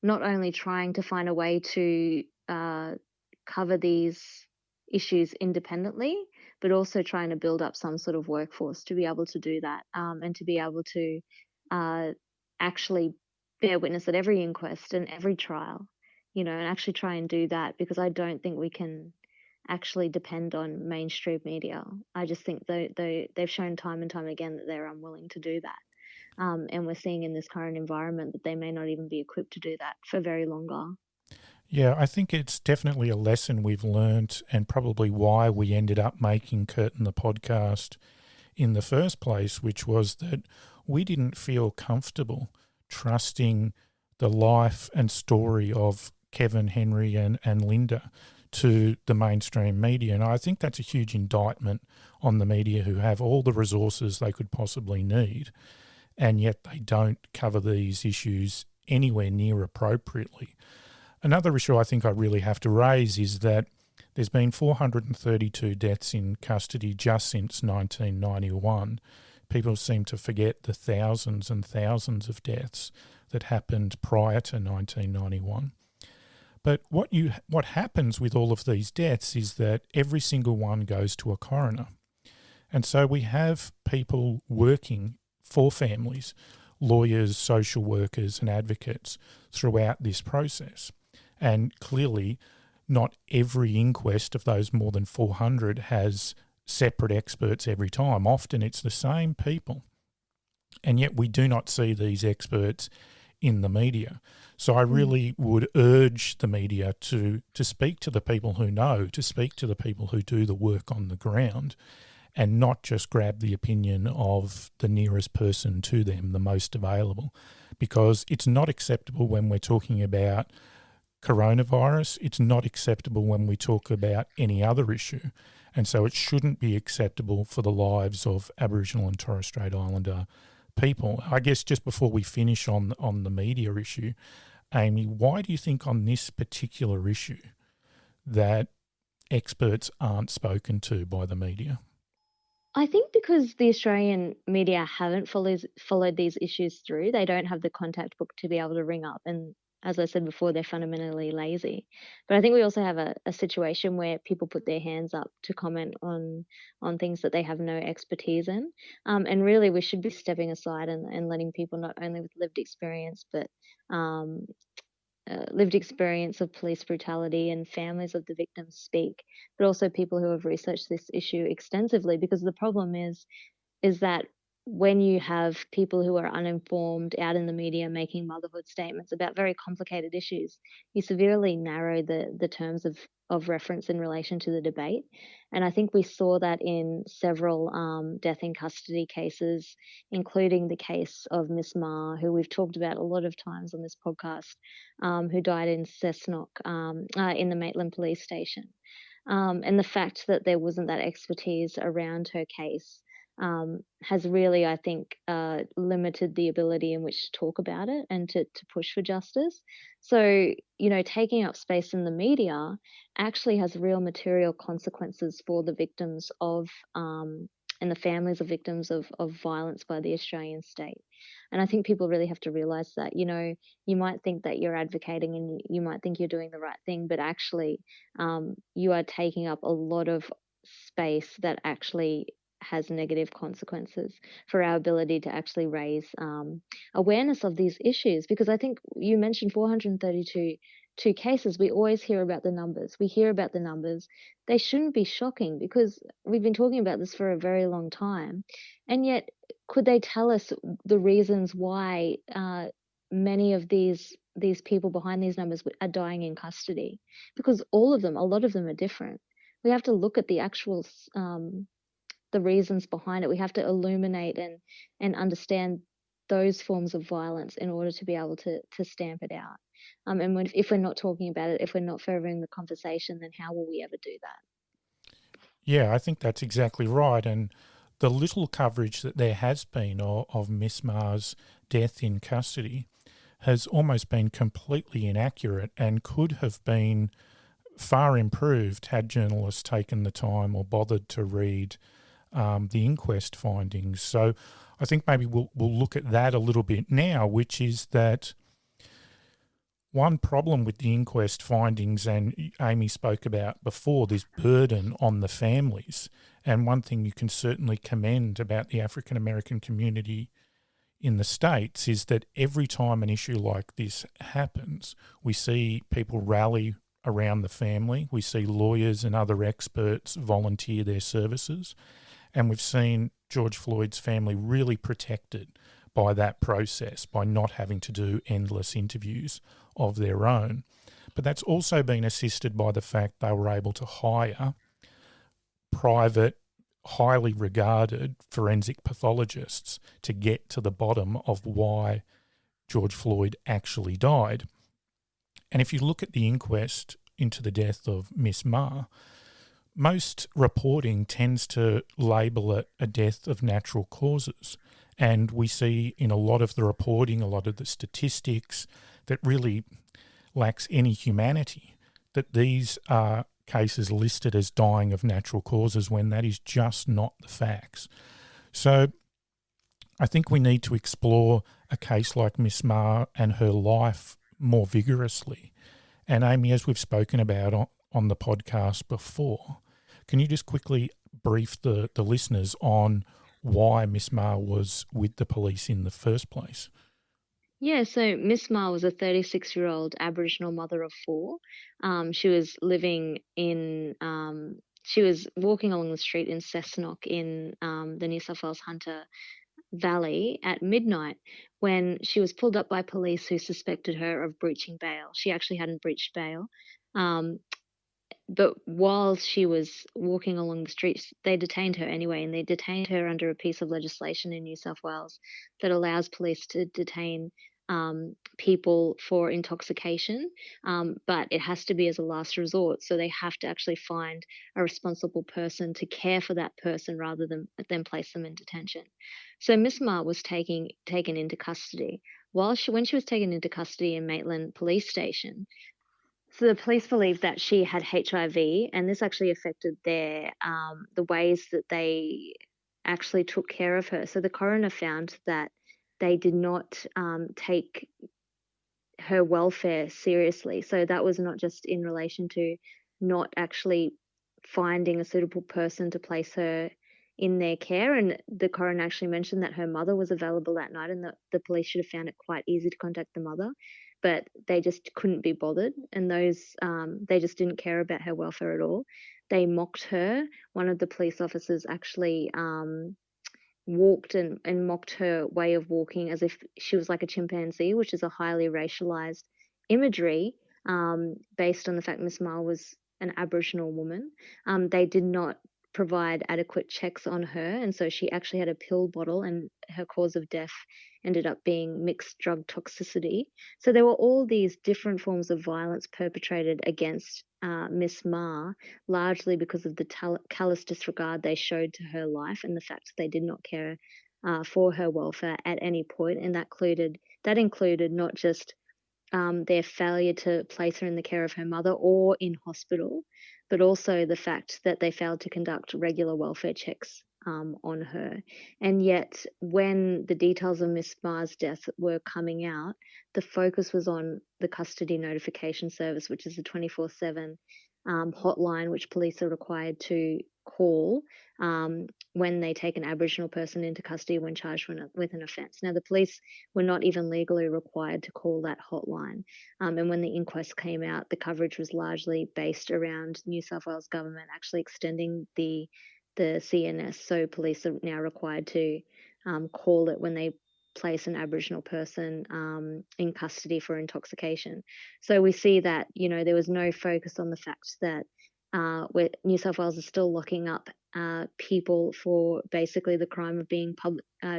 not only trying to find a way to cover these issues independently, but also trying to build up some sort of workforce to be able to do that and to be able to actually bear witness at every inquest and every trial, and actually try and do that, because I don't think we can actually depend on mainstream media. I just think they've shown time and time again that they're unwilling to do that. And we're seeing in this current environment that they may not even be equipped to do that for very longer. Yeah, I think it's definitely a lesson we've learnt, and probably why we ended up making Curtin the podcast in the first place, which was that we didn't feel comfortable trusting the life and story of Kevin, Henry and Linda to the mainstream media. And I think that's a huge indictment on the media, who have all the resources they could possibly need, and yet they don't cover these issues anywhere near appropriately. Another issue I think I really have to raise is that there's been 432 deaths in custody just since 1991. People seem to forget the thousands and thousands of deaths that happened prior to 1991. But what happens with all of these deaths is that every single one goes to a coroner. And so we have people working for families, lawyers, social workers and advocates throughout this process. And clearly, not every inquest of those more than 400 has separate experts every time. Often it's the same people. And yet we do not see these experts in the media. So I really would urge the media to speak to the people who know, to speak to the people who do the work on the ground, and not just grab the opinion of the nearest person to them, the most available. Because it's not acceptable when we're talking about coronavirus, it's not acceptable when we talk about any other issue. And so it shouldn't be acceptable for the lives of Aboriginal and Torres Strait Islander people. I guess just before we finish on the media issue, Amy, why do you think on this particular issue that experts aren't spoken to by the media? I think because the Australian media haven't followed these issues through. They don't have the contact book to be able to ring up, and as I said before, they're fundamentally lazy. But I think we also have a situation where people put their hands up to comment on things that they have no expertise in. And really we should be stepping aside and letting people not only with lived experience, but lived experience of police brutality and families of the victims speak, but also people who have researched this issue extensively, because the problem is that when you have people who are uninformed out in the media making motherhood statements about very complicated issues, you severely narrow the terms of reference in relation to the debate. And I think we saw that in several death in custody cases, including the case of Miss Ma, who we've talked about a lot of times on this podcast, who died in Cessnock, in the Maitland police station. And the fact that there wasn't that expertise around her case has really, I think, limited the ability in which to talk about it and to push for justice. So, taking up space in the media actually has real material consequences for the victims of and the families of victims of violence by the Australian state. And I think people really have to realize that, you might think that you're advocating and you might think you're doing the right thing, but actually you are taking up a lot of space that actually has negative consequences for our ability to actually raise awareness of these issues. Because I think you mentioned 432 cases. We always hear about the numbers. We hear about the numbers. They shouldn't be shocking because we've been talking about this for a very long time. And yet, could they tell us the reasons why many of these people behind these numbers are dying in custody? Because a lot of them are different. We have to look at the actual the reasons behind it. We have to illuminate and understand those forms of violence in order to be able to stamp it out. If we're not talking about it, if we're not furthering the conversation, then how will we ever do that? Yeah, I think that's exactly right. And the little coverage that there has been of Miss Ma's death in custody has almost been completely inaccurate and could have been far improved had journalists taken the time or bothered to read the inquest findings. So I think maybe we'll look at that a little bit now, which is that one problem with the inquest findings, and Amy spoke about before, this burden on the families. And one thing you can certainly commend about the African American community in the States is that every time an issue like this happens, we see people rally around the family. We see lawyers and other experts volunteer their services. And we've seen George Floyd's family really protected by that process, by not having to do endless interviews of their own. But that's also been assisted by the fact they were able to hire private, highly regarded forensic pathologists to get to the bottom of why George Floyd actually died. And if you look at the inquest into the death of Miss Ma, most reporting tends to label it a death of natural causes. And we see in a lot of the reporting, a lot of the statistics that really lacks any humanity, that these are cases listed as dying of natural causes when that is just not the facts. So I think we need to explore a case like Miss Ma and her life more vigorously. And Amy, as we've spoken about on the podcast before, can you just quickly brief the listeners on why Miss Ma was with the police in the first place? Yeah, so Miss Ma was a 36-year-old Aboriginal mother of four. She was living in, she was walking along the street in Cessnock in the New South Wales Hunter Valley at midnight when she was pulled up by police who suspected her of breaching bail. She actually hadn't breached bail. But while she was walking along the streets, they detained her anyway, and they detained her under a piece of legislation in New South Wales that allows police to detain people for intoxication, but it has to be as a last resort. So they have to actually find a responsible person to care for that person rather than place them in detention. So Miss Ma was taken into custody. When she was taken into custody in Maitland Police Station, so the police believed that she had HIV, and this actually affected the ways that they actually took care of her. So the coroner found that they did not take her welfare seriously. So that was not just in relation to not actually finding a suitable person to place her in their care. And the coroner actually mentioned that her mother was available that night and that the police should have found it quite easy to contact the mother, but they just couldn't be bothered. And they just didn't care about her welfare at all. They mocked her. One of the police officers actually walked and mocked her way of walking as if she was like a chimpanzee, which is a highly racialized imagery based on the fact Miss Ma was an Aboriginal woman. They did not provide adequate checks on her, and so she actually had a pill bottle, and her cause of death ended up being mixed drug toxicity. So there were all these different forms of violence perpetrated against Miss Ma, largely because of the callous disregard they showed to her life and the fact that they did not care for her welfare at any point, and that included not just their failure to place her in the care of her mother or in hospital, but also the fact that they failed to conduct regular welfare checks on her. And yet, when the details of Miss Ma's death were coming out, the focus was on the custody notification service, which is a 24/7 hotline which police are required to call when they take an Aboriginal person into custody when charged with an offence. Now, the police were not even legally required to call that hotline. And when the inquest came out, the coverage was largely based around New South Wales government actually extending the CNS. So police are now required to call it when they place an Aboriginal person in custody for intoxication. So we see that, there was no focus on the fact that New South Wales is still locking up people for basically the crime of being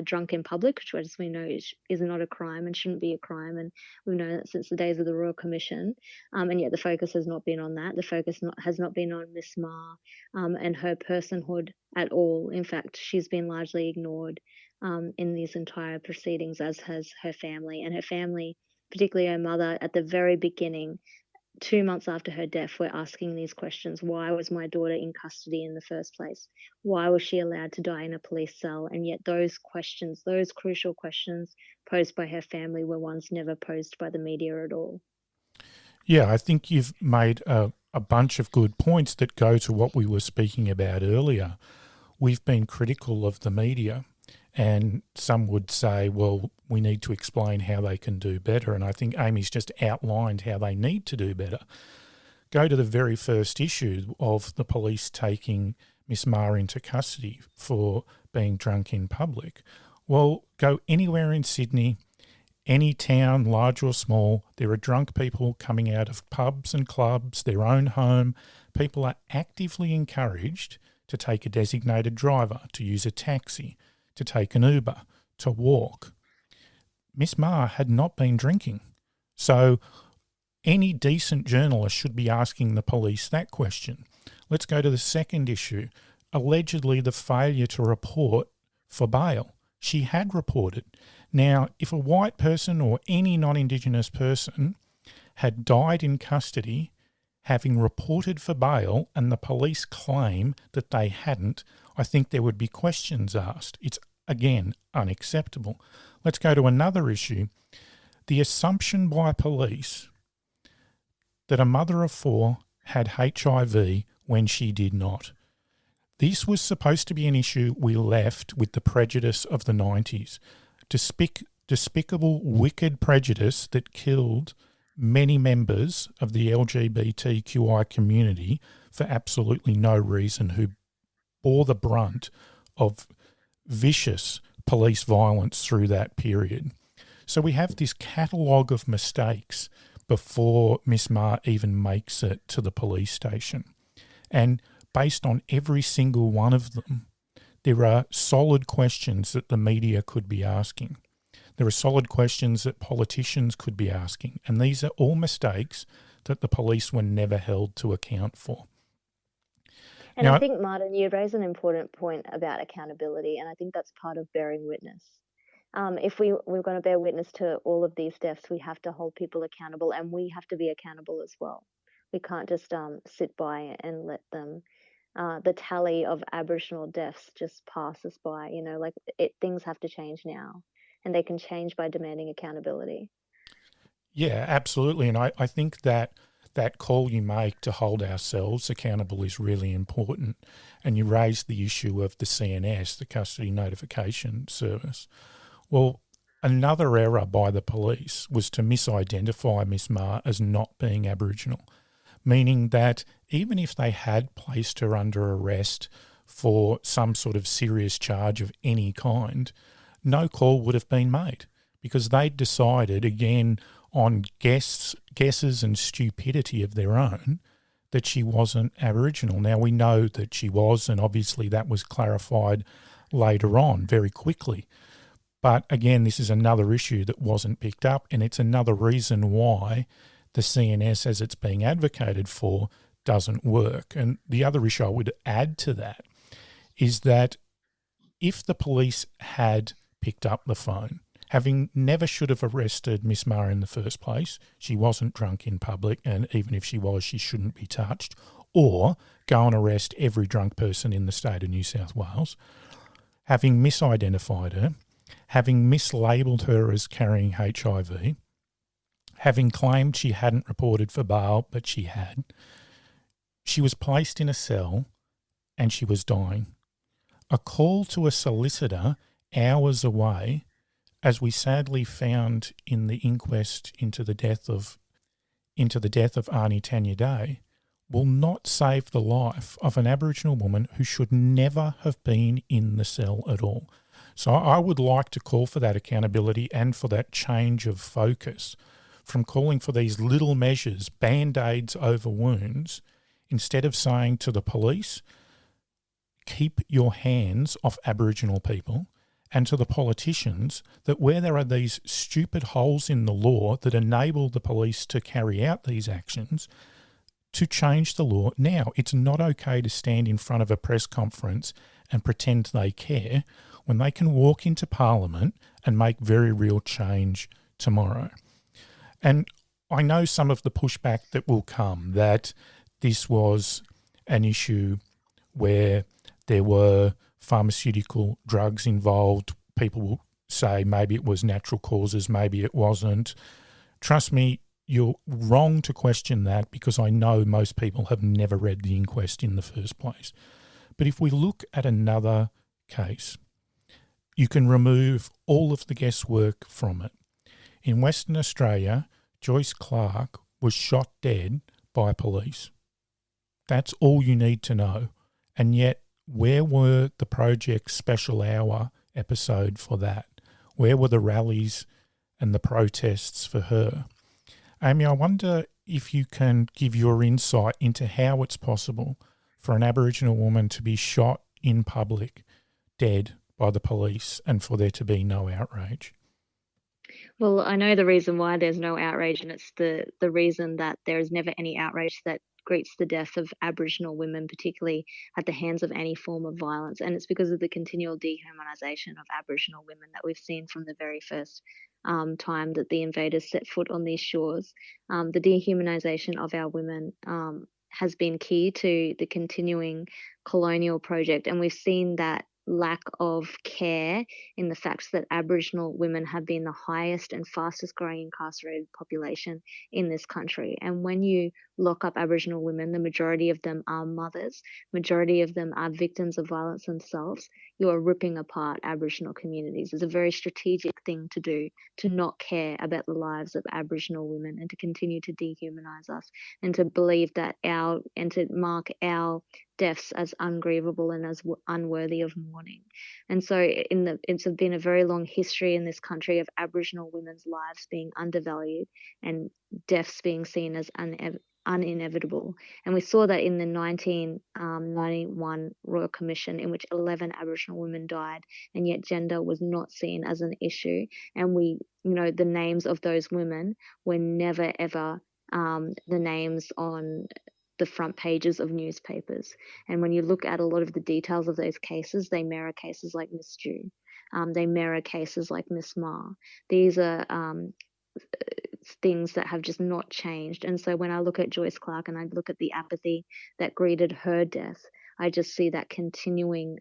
drunk in public, which, as we know, is not a crime and shouldn't be a crime. And we've known that since the days of the Royal Commission. And yet the focus has not been on that. The focus has not been on Miss Ma and her personhood at all. In fact, she's been largely ignored in these entire proceedings, as has her family. And her family, particularly her mother, at the very beginning, 2 months after her death, we're asking these questions. Why was my daughter in custody in the first place? Why was she allowed to die in a police cell? And yet those questions, those crucial questions posed by her family, were ones never posed by the media at all. Yeah, I think you've made a bunch of good points that go to what we were speaking about earlier. We've been critical of the media, and some would say, well, we need to explain how they can do better. And I think Amy's just outlined how they need to do better. Go to the very first issue of the police taking Miss Ma into custody for being drunk in public. Well, go anywhere in Sydney, any town, large or small, there are drunk people coming out of pubs and clubs, their own home. People are actively encouraged to take a designated driver, to use a taxi, to take an Uber, to walk. Miss Ma had not been drinking. So any decent journalist should be asking the police that question. Let's go to the second issue. Allegedly, the failure to report for bail. She had reported. Now, if a white person or any non-Indigenous person had died in custody, having reported for bail, and the police claim that they hadn't, I think there would be questions asked. It's, again, unacceptable. Let's go to another issue. The assumption by police that a mother of 4 had HIV when she did not. This was supposed to be an issue we left with the prejudice of the 90s. Despicable, wicked prejudice that killed many members of the LGBTQI community for absolutely no reason, who bore the brunt of vicious police violence through that period. So we have this catalogue of mistakes before Miss Ma even makes it to the police station. And based on every single one of them, there are solid questions that the media could be asking. There are solid questions that politicians could be asking. And these are all mistakes that the police were never held to account for. And now, I think, Martin, you raise an important point about accountability, and I think that's part of bearing witness. If we're going to bear witness to all of these deaths, we have to hold people accountable, and we have to be accountable as well. We can't just sit by and let them, the tally of Aboriginal deaths just pass us by. Things have to change now, and they can change by demanding accountability. Yeah, absolutely. And I think that call you make to hold ourselves accountable is really important. And you raised the issue of the CNS, the Custody Notification Service. Well, another error by the police was to misidentify Miss Ma as not being Aboriginal, meaning that even if they had placed her under arrest for some sort of serious charge of any kind, no call would have been made because they'd decided, again, on guesses and stupidity of their own, that she wasn't Aboriginal. Now, we know that she was, and obviously that was clarified later on very quickly. But again, this is another issue that wasn't picked up, and it's another reason why the CNS, as it's being advocated for, doesn't work. And the other issue I would add to that is that if the police had picked up the phone, having never should have arrested Miss Murray in the first place, she wasn't drunk in public, and even if she was, she shouldn't be touched, or go and arrest every drunk person in the state of New South Wales, having misidentified her, having mislabelled her as carrying HIV, having claimed she hadn't reported for bail, but she had, she was placed in a cell and she was dying. A call to a solicitor hours away, as we sadly found in the inquest into the death of Arnie Tanya Day, will not save the life of an Aboriginal woman who should never have been in the cell at all. So I would like to call for that accountability and for that change of focus from calling for these little measures, band-aids over wounds, instead of saying to the police, keep your hands off Aboriginal people, and to the politicians that where there are these stupid holes in the law that enable the police to carry out these actions, to change the law now. It's not okay to stand in front of a press conference and pretend they care when they can walk into Parliament and make very real change tomorrow. And I know some of the pushback that will come, that this was an issue where there were pharmaceutical drugs involved. People will say maybe it was natural causes, maybe it wasn't. Trust me, you're wrong to question that because I know most people have never read the inquest in the first place. But if we look at another case, you can remove all of the guesswork from it. In Western Australia, Joyce Clark was shot dead by police. That's all you need to know. And yet, where were the Project Special Hour episode for that? Where were the rallies and the protests for her? Amy, I wonder if you can give your insight into how it's possible for an Aboriginal woman to be shot in public, dead by the police, and for there to be no outrage. Well, I know the reason why there's no outrage, and it's the reason that there is never any outrage that greets the death of Aboriginal women, particularly at the hands of any form of violence. And it's because of the continual dehumanisation of Aboriginal women that we've seen from the very first time that the invaders set foot on these shores. The dehumanisation of our women has been key to the continuing colonial project. And we've seen that lack of care in the fact that Aboriginal women have been the highest and fastest growing incarcerated population in this country. And when you lock up Aboriginal women, the majority of them are mothers, majority of them are victims of violence themselves. You are ripping apart Aboriginal communities. It's a very strategic thing to do, to not care about the lives of Aboriginal women and to continue to dehumanise us and to believe that and to mark our deaths as ungrievable and as unworthy of mourning. And so it's been a very long history in this country of Aboriginal women's lives being undervalued and deaths being seen as uninevitable. And we saw that in the 1991 Royal Commission, in which 11 Aboriginal women died, and yet gender was not seen as an issue. And the names of those women were never ever the names on the front pages of newspapers. And when you look at a lot of the details of those cases, they mirror cases like Miss Jew. They mirror cases like Miss Ma. These are things that have just not changed. And so when I look at Joyce Clark and I look at the apathy that greeted her death, I just see that continuing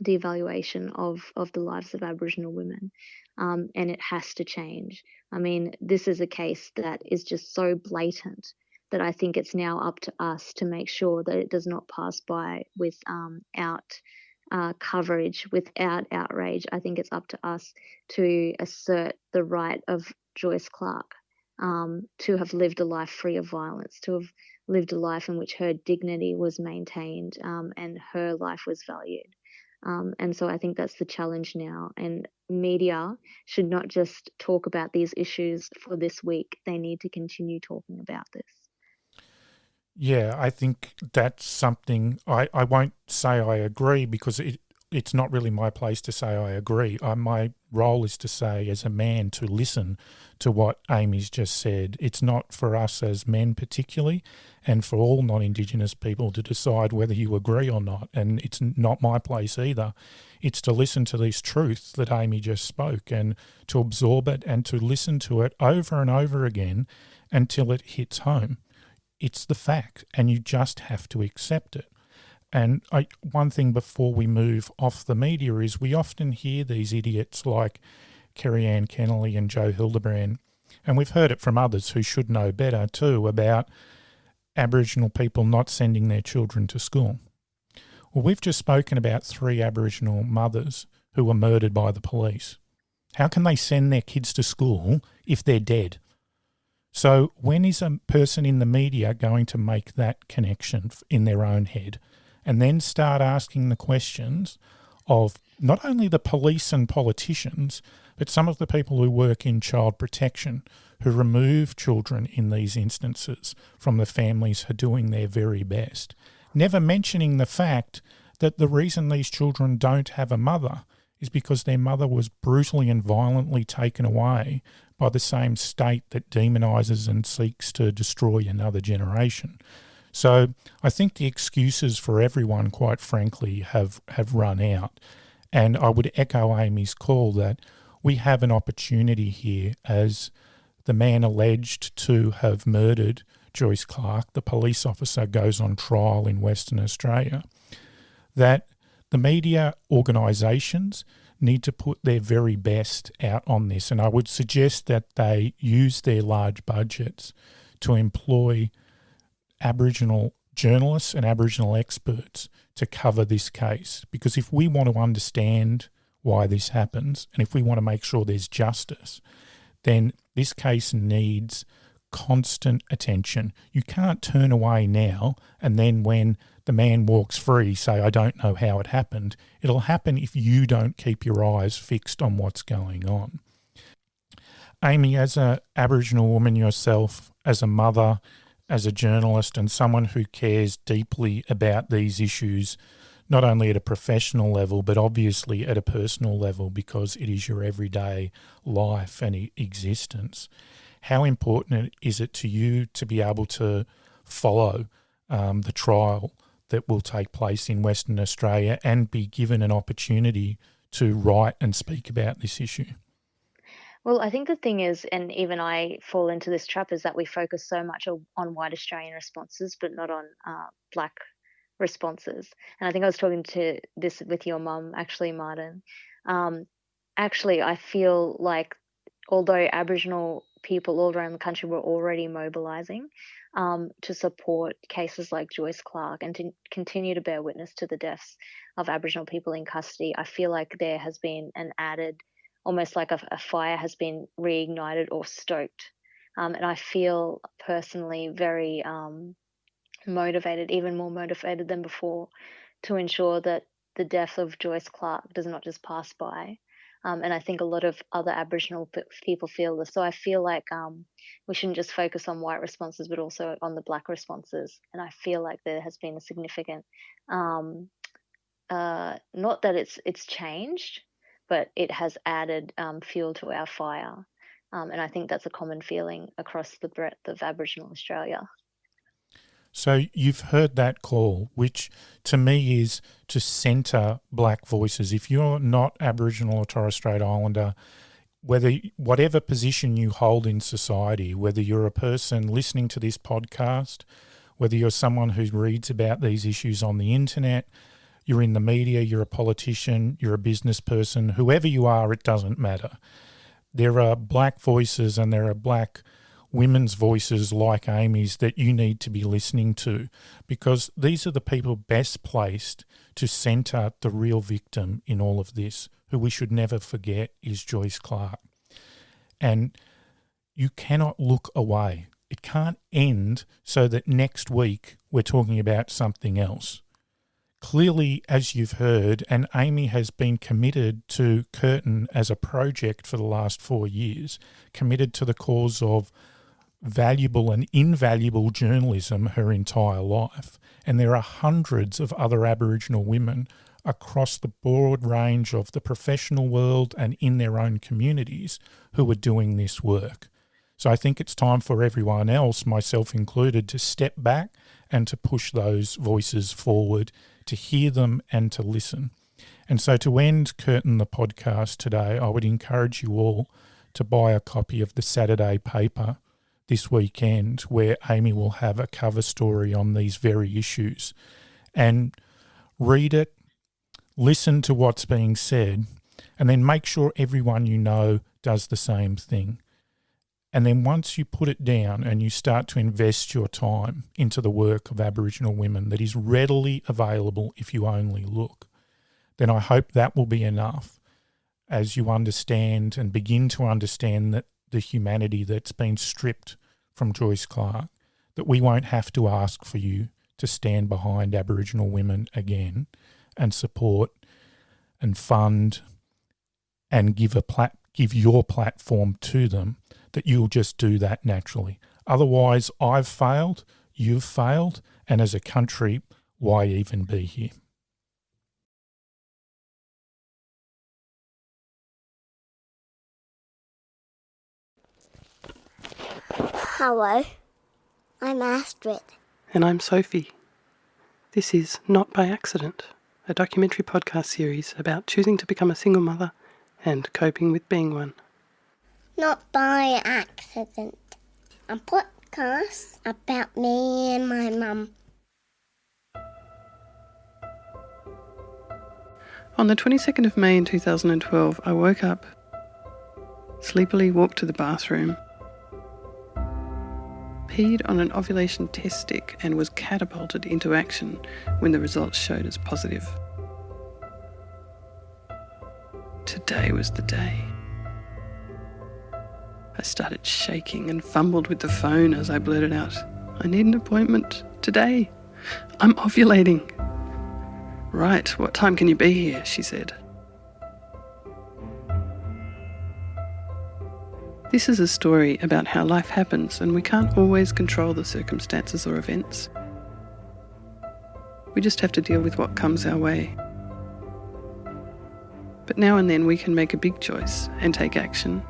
devaluation of the lives of Aboriginal women. And it has to change. I mean, this is a case that is just so blatant that I think it's now up to us to make sure that it does not pass by without coverage, without outrage. I think it's up to us to assert the right of Joyce Clark to have lived a life free of violence, to have lived a life in which her dignity was maintained, and her life was valued. And so I think that's the challenge now. And media should not just talk about these issues for this week. They need to continue talking about this. Yeah, I think that's something I won't say I agree, because it's not really my place to say I agree. My role is to say, as a man, to listen to what Amy's just said. It's not for us as men particularly, and for all non-Indigenous people, to decide whether you agree or not. And it's not my place either. It's to listen to this truth that Amy just spoke, and to absorb it and to listen to it over and over again until it hits home. It's the fact, and you just have to accept it. And one thing before we move off the media is we often hear these idiots like Kerry Ann Kennelly and Joe Hildebrand, and we've heard it from others who should know better too, about Aboriginal people not sending their children to school. Well, we've just spoken about 3 Aboriginal mothers who were murdered by the police. How can they send their kids to school if they're dead? So when is a person in the media going to make that connection in their own head, and then start asking the questions of not only the police and politicians, but some of the people who work in child protection, who remove children in these instances from the families who are doing their very best, never mentioning the fact that the reason these children don't have a mother is because their mother was brutally and violently taken away by the same state that demonises and seeks to destroy another generation. So I think the excuses for everyone, quite frankly, have run out. And I would echo Amy's call that we have an opportunity here, as the man alleged to have murdered Joyce Clark, the police officer, goes on trial in Western Australia, that the media organisations need to put their very best out on this. And I would suggest that they use their large budgets to employ Aboriginal journalists and Aboriginal experts to cover this case. Because if we want to understand why this happens, and if we want to make sure there's justice, then this case needs constant attention. You can't turn away now and then when the man walks free say, I don't know how it happened. It'll happen if you don't keep your eyes fixed on what's going on. Amy, as an Aboriginal woman yourself, as a mother, as a journalist, and someone who cares deeply about these issues, not only at a professional level, but obviously at a personal level, because it is your everyday life and existence, how important is it to you to be able to follow the trial that will take place in Western Australia and be given an opportunity to write and speak about this issue? Well, I think the thing is, and even I fall into this trap, is that we focus so much on white Australian responses, but not on Black responses. And I think I was talking to this with your mum, actually, Martin. Actually, I feel like although Aboriginal people all around the country were already mobilising to support cases like Joyce Clark and to continue to bear witness to the deaths of Aboriginal people in custody, I feel like there has been an added, almost like a fire has been reignited or stoked. And I feel personally very motivated, even more motivated than before, to ensure that the death of Joyce Clark does not just pass by. And I think a lot of other Aboriginal people feel this. So I feel like we shouldn't just focus on white responses, but also on the Black responses. And I feel like there has been a significant, not that it's changed, but it has added fuel to our fire. And I think that's a common feeling across the breadth of Aboriginal Australia. So you've heard that call, which to me is to centre Black voices. If you're not Aboriginal or Torres Strait Islander, whatever position you hold in society, whether you're a person listening to this podcast, whether you're someone who reads about these issues on the internet, you're in the media, you're a politician, you're a business person, whoever you are, it doesn't matter. There are Black voices and there are Black women's voices like Amy's that you need to be listening to, because these are the people best placed to centre the real victim in all of this, who we should never forget is Joyce Clark. And you cannot look away. It can't end so that next week we're talking about something else. Clearly, as you've heard, and Amy has been committed to Curtin as a project for the last 4 years, committed to the cause of valuable and invaluable journalism her entire life. And there are hundreds of other Aboriginal women across the broad range of the professional world and in their own communities who are doing this work. So I think it's time for everyone else, myself included, to step back and to push those voices forward, to hear them and to listen. And so to end Curtin the podcast today, I would encourage you all to buy a copy of the Saturday paper this weekend, where Amy will have a cover story on these very issues. And read it, listen to what's being said, and then make sure everyone you know does the same thing. And then once you put it down and you start to invest your time into the work of Aboriginal women that is readily available if you only look, then I hope that will be enough as you understand and begin to understand that the humanity that's been stripped from Joyce Clark, that we won't have to ask for you to stand behind Aboriginal women again and support and fund and give your platform to them, that you'll just do that naturally. Otherwise, I've failed, you've failed, and as a country, why even be here? Hello, I'm Astrid. And I'm Sophie. This is Not by Accident, a documentary podcast series about choosing to become a single mother and coping with being one. Not by accident. A podcast about me and my mum. On the 22nd of May in 2012, I woke up, sleepily walked to the bathroom, peed on an ovulation test stick and was catapulted into action when the results showed as positive. Today was the day. I started shaking and fumbled with the phone as I blurted out, "I need an appointment today. I'm ovulating." "Right, what time can you be here?" she said. This is a story about how life happens and we can't always control the circumstances or events. We just have to deal with what comes our way. But now and then we can make a big choice and take action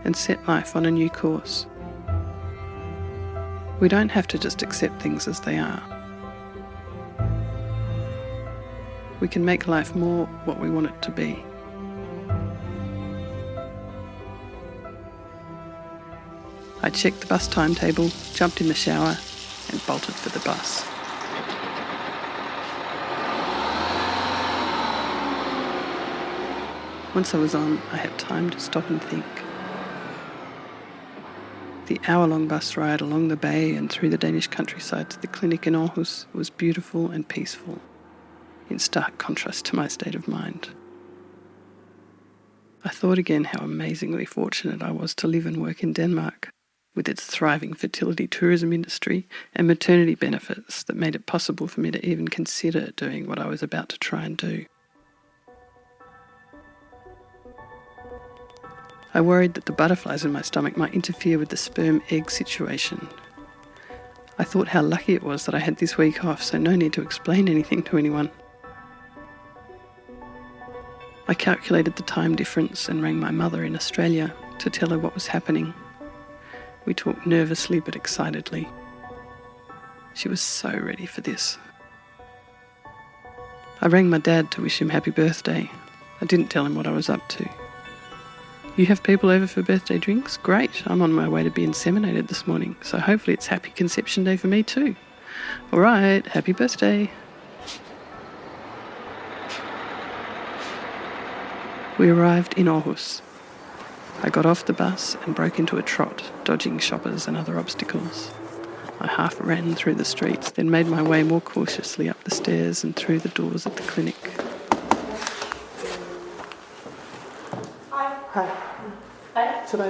and set life on a new course. We don't have to just accept things as they are. We can make life more what we want it to be. I checked the bus timetable, jumped in the shower and bolted for the bus. Once I was on, I had time to stop and think. The hour-long bus ride along the bay and through the Danish countryside to the clinic in Aarhus was beautiful and peaceful, in stark contrast to my state of mind. I thought again how amazingly fortunate I was to live and work in Denmark, with its thriving fertility tourism industry and maternity benefits that made it possible for me to even consider doing what I was about to try and do. I worried that the butterflies in my stomach might interfere with the sperm-egg situation. I thought how lucky it was that I had this week off, so no need to explain anything to anyone. I calculated the time difference and rang my mother in Australia to tell her what was happening. We talked nervously but excitedly. She was so ready for this. I rang my dad to wish him happy birthday. I didn't tell him what I was up to. "You have people over for birthday drinks? Great, I'm on my way to be inseminated this morning, so hopefully it's happy conception day for me too. All right, happy birthday." We arrived in Aarhus. I got off the bus and broke into a trot, dodging shoppers and other obstacles. I half ran through the streets, then made my way more cautiously up the stairs and through the doors of the clinic. Hi. Should I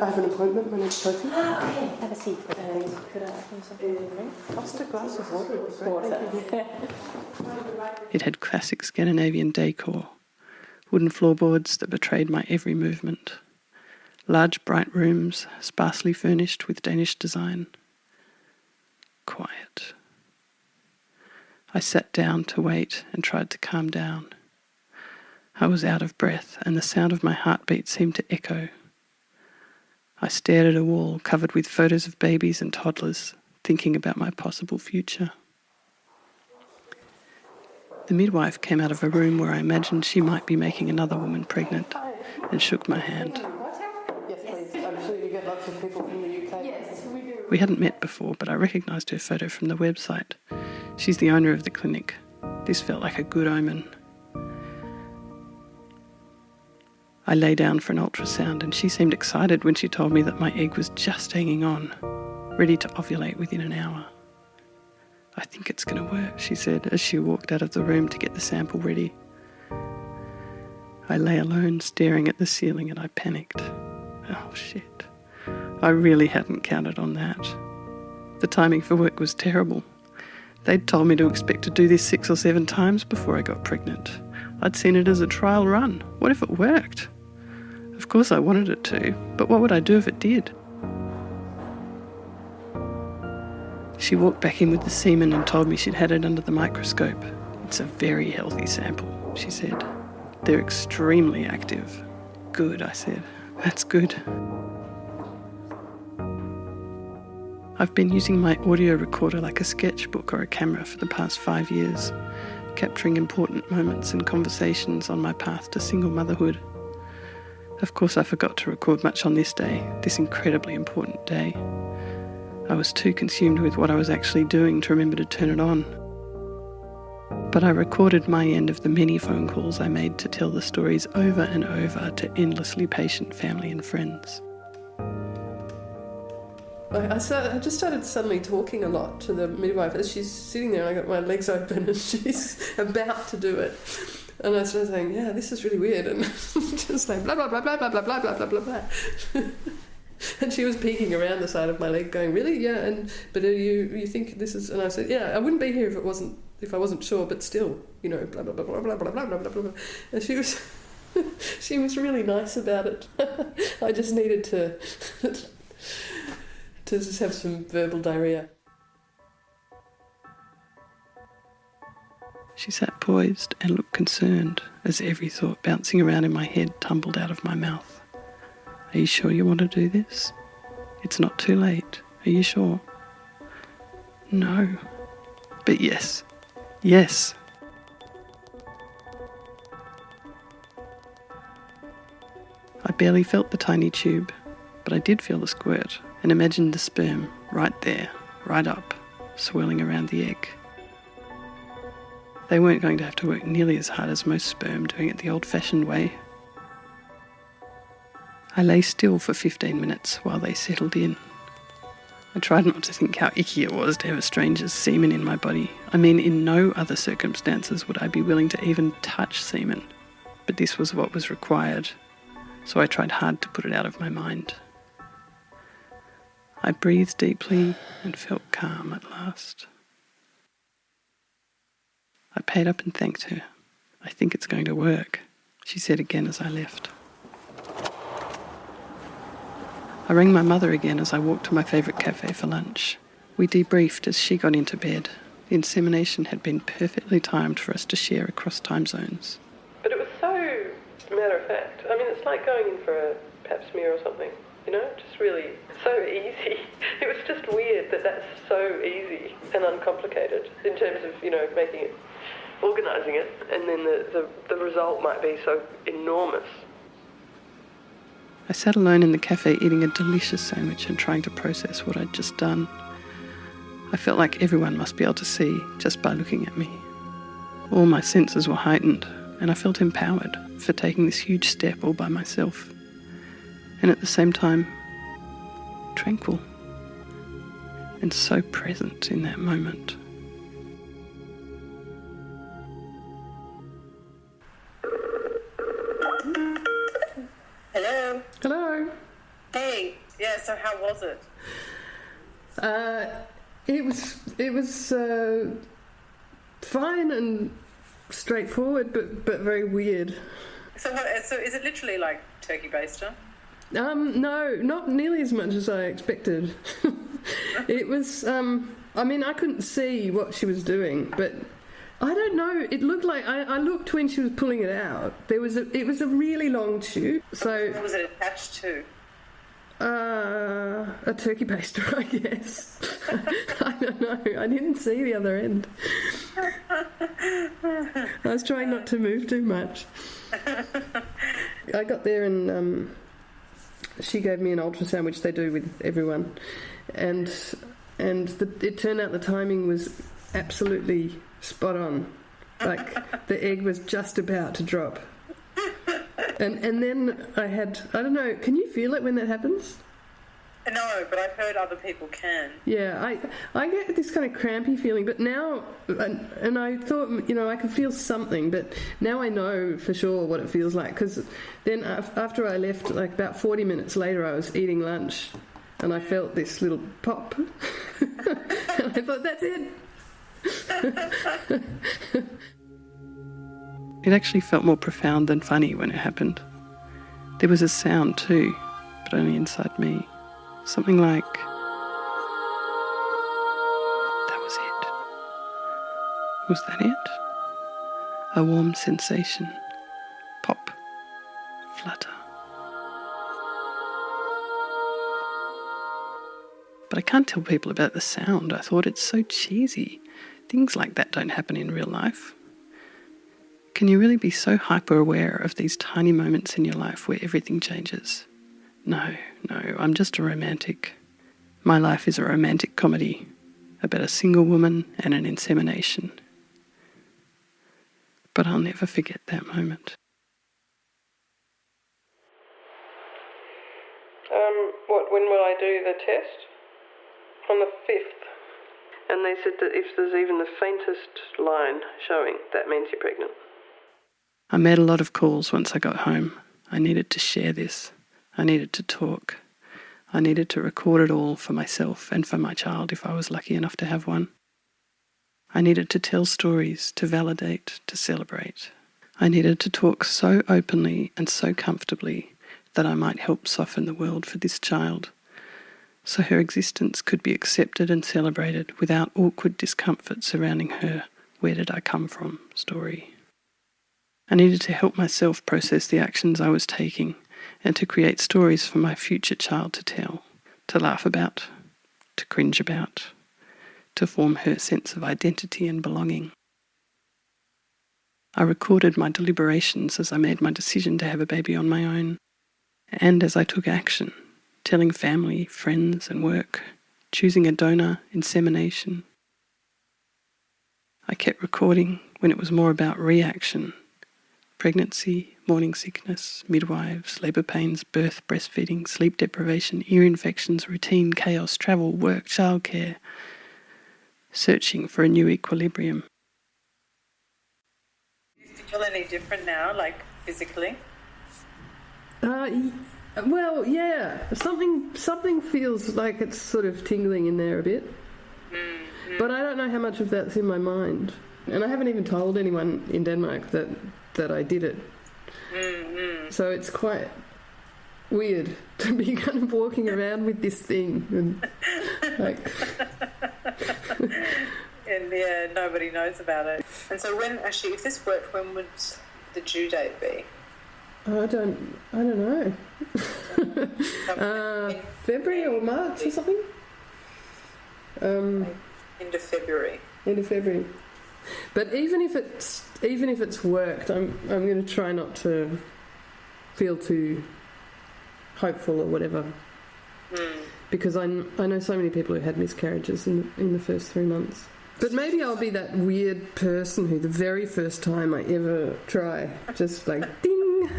have an appointment? My name's Sophie. Okay, have a seat. Could I have something to drink? Just a glass of water would be great. It had classic Scandinavian decor, wooden floorboards that betrayed my every movement, large bright rooms sparsely furnished with Danish design. Quiet. I sat down to wait and tried to calm down. I was out of breath and the sound of my heartbeat seemed to echo. I stared at a wall covered with photos of babies and toddlers, thinking about my possible future. The midwife came out of a room where I imagined she might be making another woman pregnant and shook my hand. Yes, please. I'm sure you get lots of people from the UK. Yes, we do. We hadn't met before, but I recognised her photo from the website. She's the owner of the clinic. This felt like a good omen. I lay down for an ultrasound and she seemed excited when she told me that my egg was just hanging on, ready to ovulate within an hour. I think it's going to work, she said as she walked out of the room to get the sample ready. I lay alone staring at the ceiling and I panicked. Oh shit. I really hadn't counted on that. The timing for work was terrible. They'd told me to expect to do this 6 or 7 times before I got pregnant. I'd seen it as a trial run. What if it worked? Of course I wanted it to, but what would I do if it did? She walked back in with the semen and told me she'd had it under the microscope. It's a very healthy sample, she said. They're extremely active. Good, I said. That's good. I've been using my audio recorder like a sketchbook or a camera for the past 5 years, capturing important moments and conversations on my path to single motherhood. Of course, I forgot to record much on this day, this incredibly important day. I was too consumed with what I was actually doing to remember to turn it on. But I recorded my end of the many phone calls I made to tell the stories over and over to endlessly patient family and friends. I just started suddenly talking a lot to the midwife as she's sitting there and I got my legs open and she's about to do it. And I started saying, yeah, this is really weird, and just like blah, blah, blah, blah, blah, blah, blah, blah, blah, blah, blah. And she was peeking around the side of my leg going, really? Yeah, but you think this is... And I said, yeah, I wouldn't be here if I wasn't sure, but still, you know, blah, blah, blah, blah, blah, blah, blah, blah, blah, blah. And she was really nice about it. I just needed to just have some verbal diarrhea. She sat poised and looked concerned as every thought bouncing around in my head tumbled out of my mouth. Are you sure you want to do this? It's not too late. Are you sure? No. But yes. Yes. I barely felt the tiny tube, but I did feel the squirt and imagined the sperm right there, right up, swirling around the egg. They weren't going to have to work nearly as hard as most sperm doing it the old-fashioned way. I lay still for 15 minutes while they settled in. I tried not to think how icky it was to have a stranger's semen in my body. I mean, in no other circumstances would I be willing to even touch semen. But this was what was required, so I tried hard to put it out of my mind. I breathed deeply and felt calm at last. I paid up and thanked her. I think it's going to work, she said again as I left. I rang my mother again as I walked to my favourite cafe for lunch. We debriefed as she got into bed. The insemination had been perfectly timed for us to share across time zones. But it was so matter of fact. I mean, it's like going in for a pap smear or something, you know, just really so easy. It was just weird that that's so easy and uncomplicated in terms of, you know, making it, organising it, and then the result might be so enormous. I sat alone in the cafe eating a delicious sandwich and trying to process what I'd just done. I felt like everyone must be able to see just by looking at me. All my senses were heightened, and I felt empowered for taking this huge step all by myself. And at the same time, tranquil and so present in that moment. Hello? Hello. Hello. Hey. Yeah, so how was it? It was fine and straightforward, but very weird. So is it literally like turkey baster? No, not nearly as much as I expected. It was, I mean, I couldn't see what she was doing, but I don't know. It looked like I looked when she was pulling it out. It was a really long tube. So what was it attached to? A turkey baster, I guess. I don't know. I didn't see the other end. I was trying not to move too much. I got there and she gave me an ultrasound, which they do with everyone, and it turned out the timing was absolutely spot on. Like the egg was just about to drop. And then I don't know, can you feel it when that happens? No, but I've heard other people can. Yeah, I get this kind of crampy feeling, but now, and I thought, I could feel something, but now I know for sure what it feels like, because then after I left, like about 40 minutes later, I was eating lunch, and I felt this little pop, and I thought, that's it. It actually felt more profound than funny when it happened. There was a sound too, but only inside me. Something like, that was it. Was that it? A warm sensation. Pop. Flutter. But I can't tell people about the sound. I thought it's so cheesy. Things like that don't happen in real life. Can you really be so hyper-aware of these tiny moments in your life where everything changes? No, I'm just a romantic. My life is a romantic comedy about a single woman and an insemination. But I'll never forget that moment. When will I do the test? On the 5th. And they said that if there's even the faintest line showing, that means you're pregnant. I made a lot of calls once I got home. I needed to share this. I needed to talk. I needed to record it all for myself and for my child if I was lucky enough to have one. I needed to tell stories, to validate, to celebrate. I needed to talk so openly and so comfortably that I might help soften the world for this child, so her existence could be accepted and celebrated without awkward discomfort surrounding her "where did I come from" story. I needed to help myself process the actions I was taking and to create stories for my future child to tell, to laugh about, to cringe about, to form her sense of identity and belonging. I recorded my deliberations as I made my decision to have a baby on my own, and as I took action, telling family, friends and work, choosing a donor, insemination. I kept recording when it was more about reaction: pregnancy, morning sickness, midwives, labour pains, birth, breastfeeding, sleep deprivation, ear infections, routine, chaos, travel, work, childcare, searching for a new equilibrium. Do you feel any different now, like physically? Well, yeah. Something feels like it's sort of tingling in there a bit. Mm-hmm. But I don't know how much of that's in my mind. And I haven't even told anyone in Denmark that I did it. Mm-hmm. So it's quite weird to be kind of walking around with this thing and and yeah, nobody knows about it. And so if this worked, when would the due date be? I don't know. February or March or something. End of February. End of February. But even if it's worked, I'm going to try not to feel too hopeful or whatever. Because I know so many people who had miscarriages in the first 3 months. But maybe I'll be that weird person who the very first time I ever try, just like ding.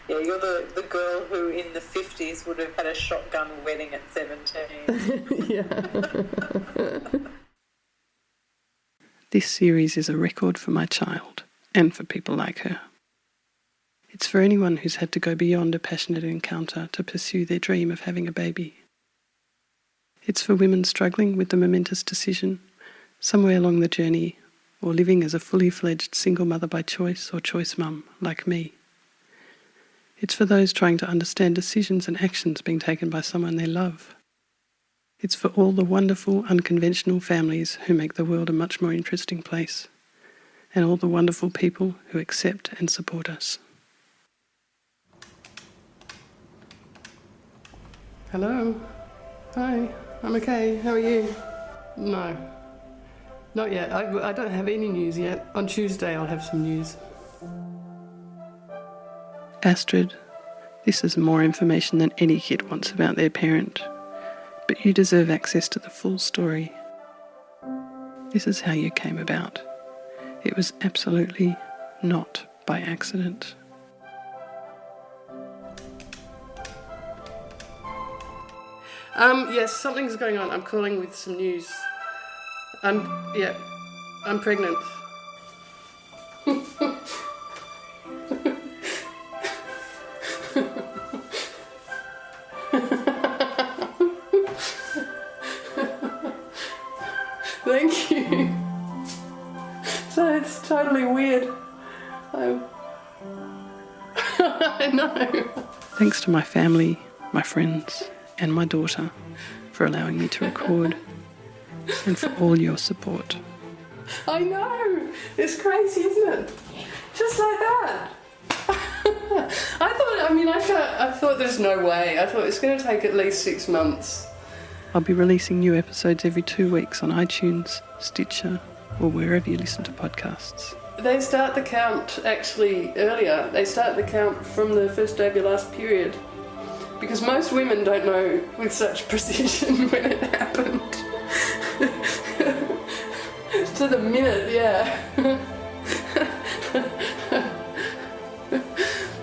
Yeah, you're the girl who in the 50s would have had a shotgun wedding at 17. Yeah. This series is a record for my child and for people like her. It's for anyone who's had to go beyond a passionate encounter to pursue their dream of having a baby. It's for women struggling with the momentous decision, somewhere along the journey, or living as a fully fledged single mother by choice or choice mum, like me. It's for those trying to understand decisions and actions being taken by someone they love. It's for all the wonderful, unconventional families who make the world a much more interesting place, and all the wonderful people who accept and support us. Hello. Hi. I'm okay. How are you? No. Not yet. I don't have any news yet. On Tuesday I'll have some news. Astrid, this is more information than any kid wants about their parent, but you deserve access to the full story. This is how you came about. It was absolutely not by accident. Yes, something's going on. I'm calling with some news. I'm pregnant. Thank you. So it's totally weird. I know. Thanks to my family, my friends, and my daughter for allowing me to record, and for all your support. I know! It's crazy, isn't it? Just like that. I thought there's no way. I thought it's going to take at least 6 months. I'll be releasing new episodes every 2 weeks on iTunes, Stitcher, or wherever you listen to podcasts. They start the count actually earlier. They start the count from the first day of your last period. Because most women don't know with such precision when it happened. To the minute, yeah.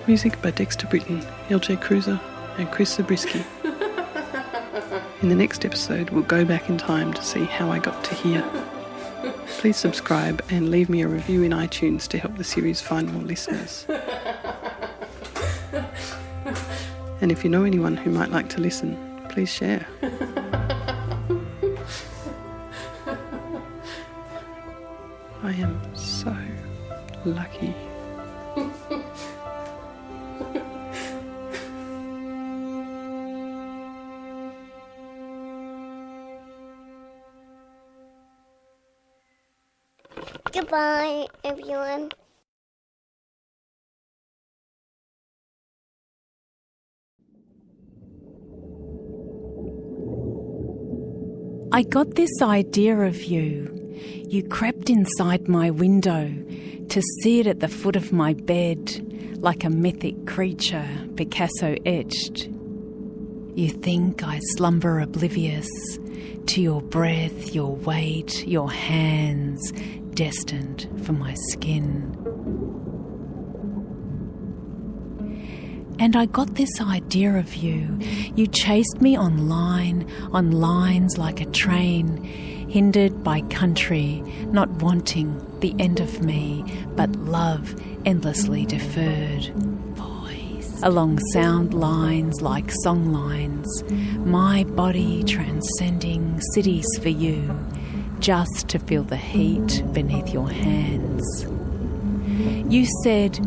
Music by Dexter Britton, LJ Cruiser and Chris Zabriskie. In the next episode, we'll go back in time to see how I got to here. Please subscribe and leave me a review in iTunes to help the series find more listeners. And if you know anyone who might like to listen, please share. I am so lucky. Goodbye, everyone. I got this idea of you. You crept inside my window to sit at the foot of my bed like a mythic creature Picasso etched. You think I slumber oblivious to your breath, your weight, your hands, destined for my skin. And I got this idea of you. You chased me on lines like a train, hindered by country, not wanting the end of me, but love endlessly deferred. Along sound lines like song lines, my body transcending cities for you, just to feel the heat beneath your hands. You said,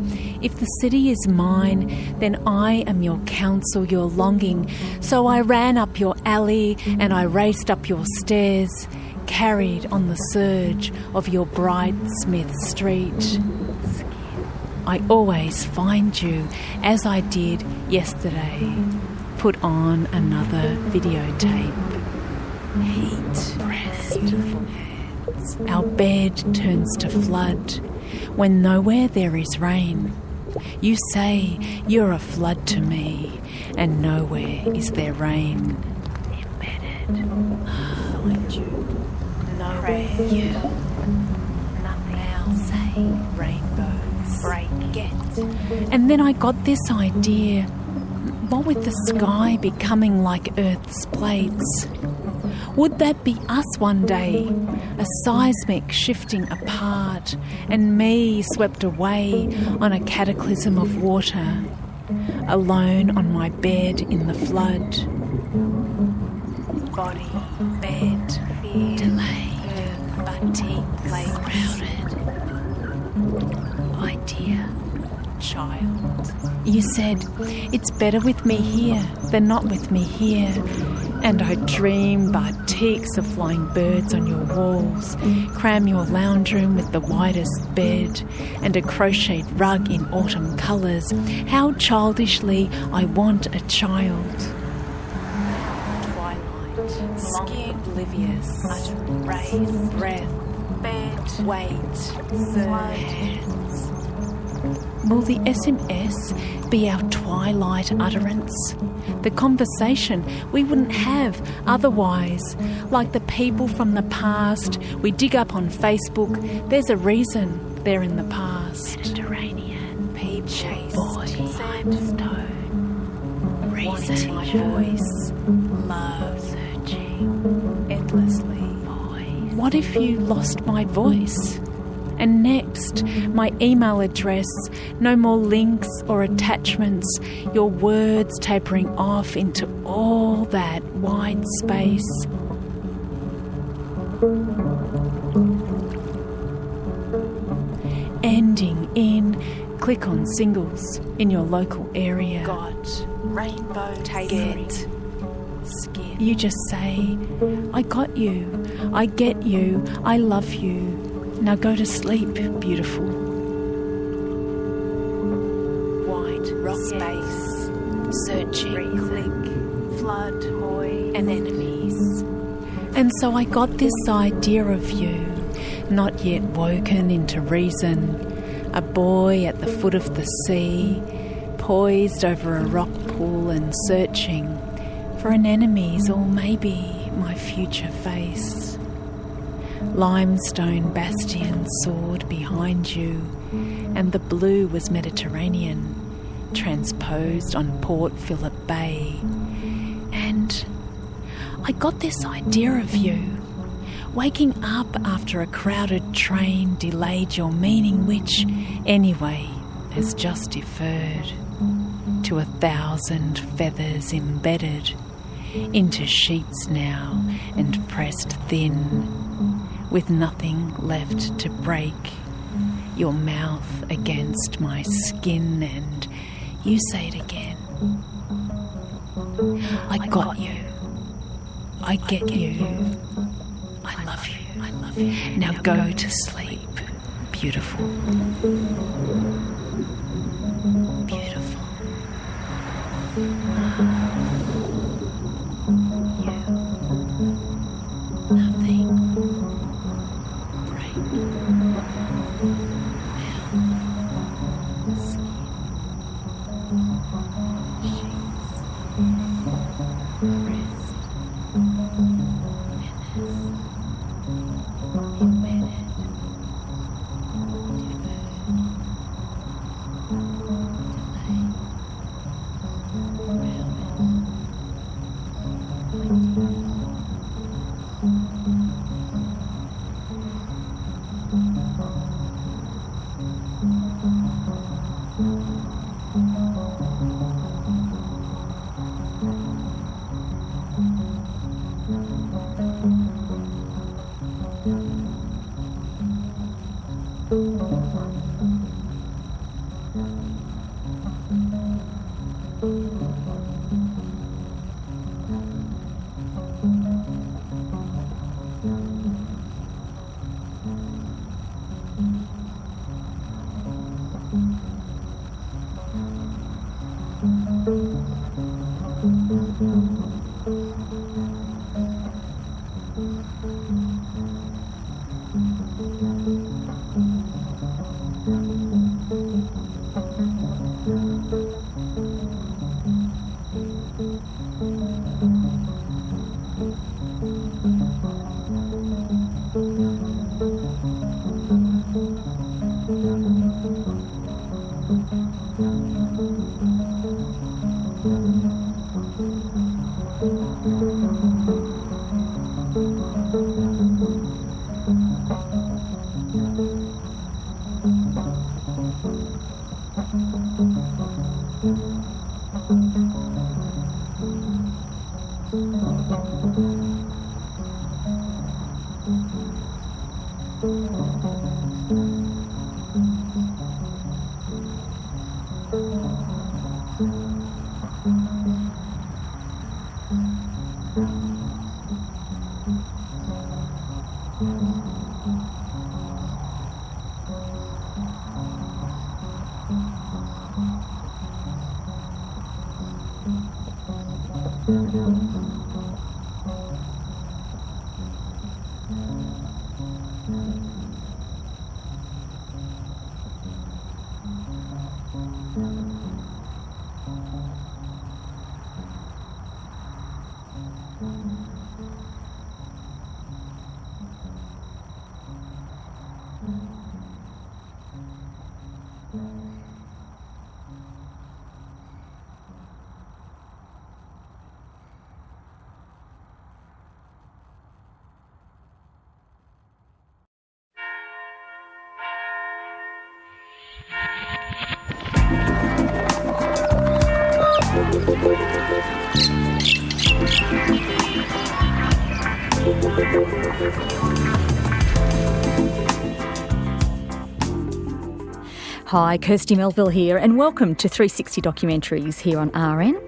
if the city is mine, then I am your counsel, your longing. So I ran up your alley and I raced up your stairs, carried on the surge of your bridesmith street. I always find you, as I did yesterday. Put on another videotape. Heat pressed hands. Our bed turns to flood when nowhere there is rain. You say you're a flood to me, and nowhere is there rain. Embedded, behind you, nowhere you. Now say rainbows break it. And then I got this idea. What with the sky becoming like Earth's plates? Would that be us one day? A seismic shifting apart, and me swept away on a cataclysm of water, alone on my bed in the flood. Body, bed, fear, delayed, fatigue, lay crowded. Idea, child. You said, it's better with me here than not with me here. And I dream batiks of flying birds on your walls, cram your lounge room with the widest bed, and a crocheted rug in autumn colours. How childishly I want a child. Twilight, skin oblivious, utterance, race, breath, bed, weight, hands. Will the SMS be our twilight utterance? The conversation we wouldn't have otherwise. Like the people from the past we dig up on Facebook, there's a reason they're in the past. Mediterranean, people, chase, limestone, reason, my voice, love, searching, endlessly. Voice. What if you lost my voice? And next, my email address, no more links or attachments, your words tapering off into all that wide space. Ending in click on singles in your local area. Got rainbow get skin. You just say, I got you, I get you, I love you. Now go to sleep, beautiful. White rock space, searching, click, flood, toy, and enemies. And so I got this idea of you, not yet woken into reason, a boy at the foot of the sea, poised over a rock pool and searching for an enemy's or maybe my future face. Limestone bastion soared behind you, and the blue was Mediterranean, transposed on Port Phillip Bay. And I got this idea of you, waking up after a crowded train delayed your meaning, which, anyway, has just deferred to 1,000 feathers embedded into sheets now and pressed thin, with nothing left to break, your mouth against my skin, and you say it again. I got you. I get you. I love you. I love you. Now go to sleep, beautiful. Beautiful. Hi, Kirsty Melville here, and welcome to 360 Documentaries here on RN.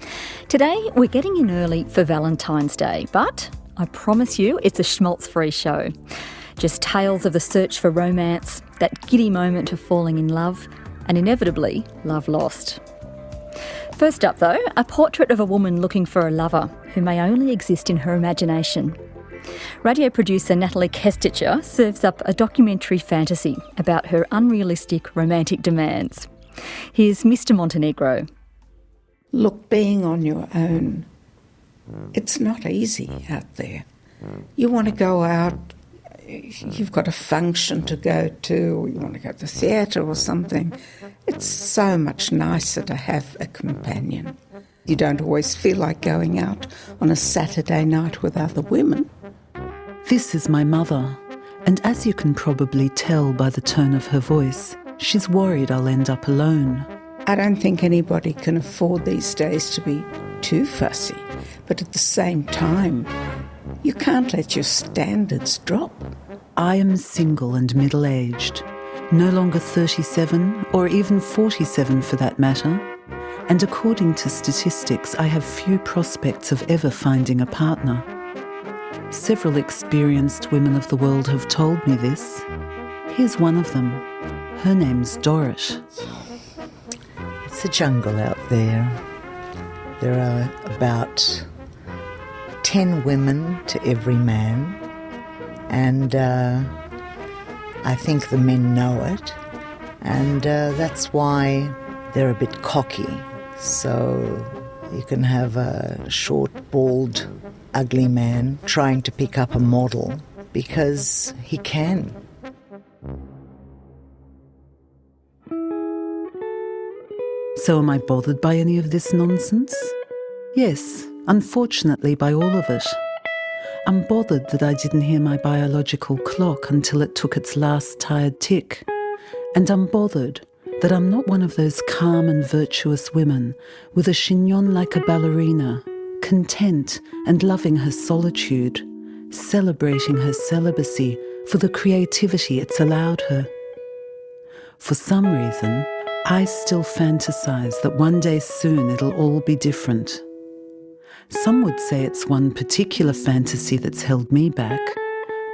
Today, we're getting in early for Valentine's Day, but I promise you it's a schmaltz-free show. Just tales of the search for romance, that giddy moment of falling in love, and inevitably, love lost. First up, though, a portrait of a woman looking for a lover who may only exist in her imagination. Radio producer Natalie Kesticher serves up a documentary fantasy about her unrealistic romantic demands. Here's Mr. Montenegro. Look, being on your own, it's not easy out there. You want to go out, you've got a function to go to, or you want to go to the theatre or something. It's so much nicer to have a companion. You don't always feel like going out on a Saturday night with other women. This is my mother, and as you can probably tell by the tone of her voice, she's worried I'll end up alone. I don't think anybody can afford these days to be too fussy, but at the same time, you can't let your standards drop. I am single and middle-aged, no longer 37 or even 47 for that matter, and according to statistics, I have few prospects of ever finding a partner. Several experienced women of the world have told me this. Here's one of them. Her name's Dorrit. It's a jungle out there. There are about 10 women to every man, and I think the men know it, and that's why they're a bit cocky. So you can have a short, bald, ugly man trying to pick up a model because he can. So am I bothered by any of this nonsense? Yes, unfortunately by all of it. I'm bothered that I didn't hear my biological clock until it took its last tired tick. And I'm bothered that I'm not one of those calm and virtuous women with a chignon like a ballerina, content and loving her solitude, celebrating her celibacy for the creativity it's allowed her. For some reason, I still fantasize that one day soon it'll all be different. Some would say it's one particular fantasy that's held me back,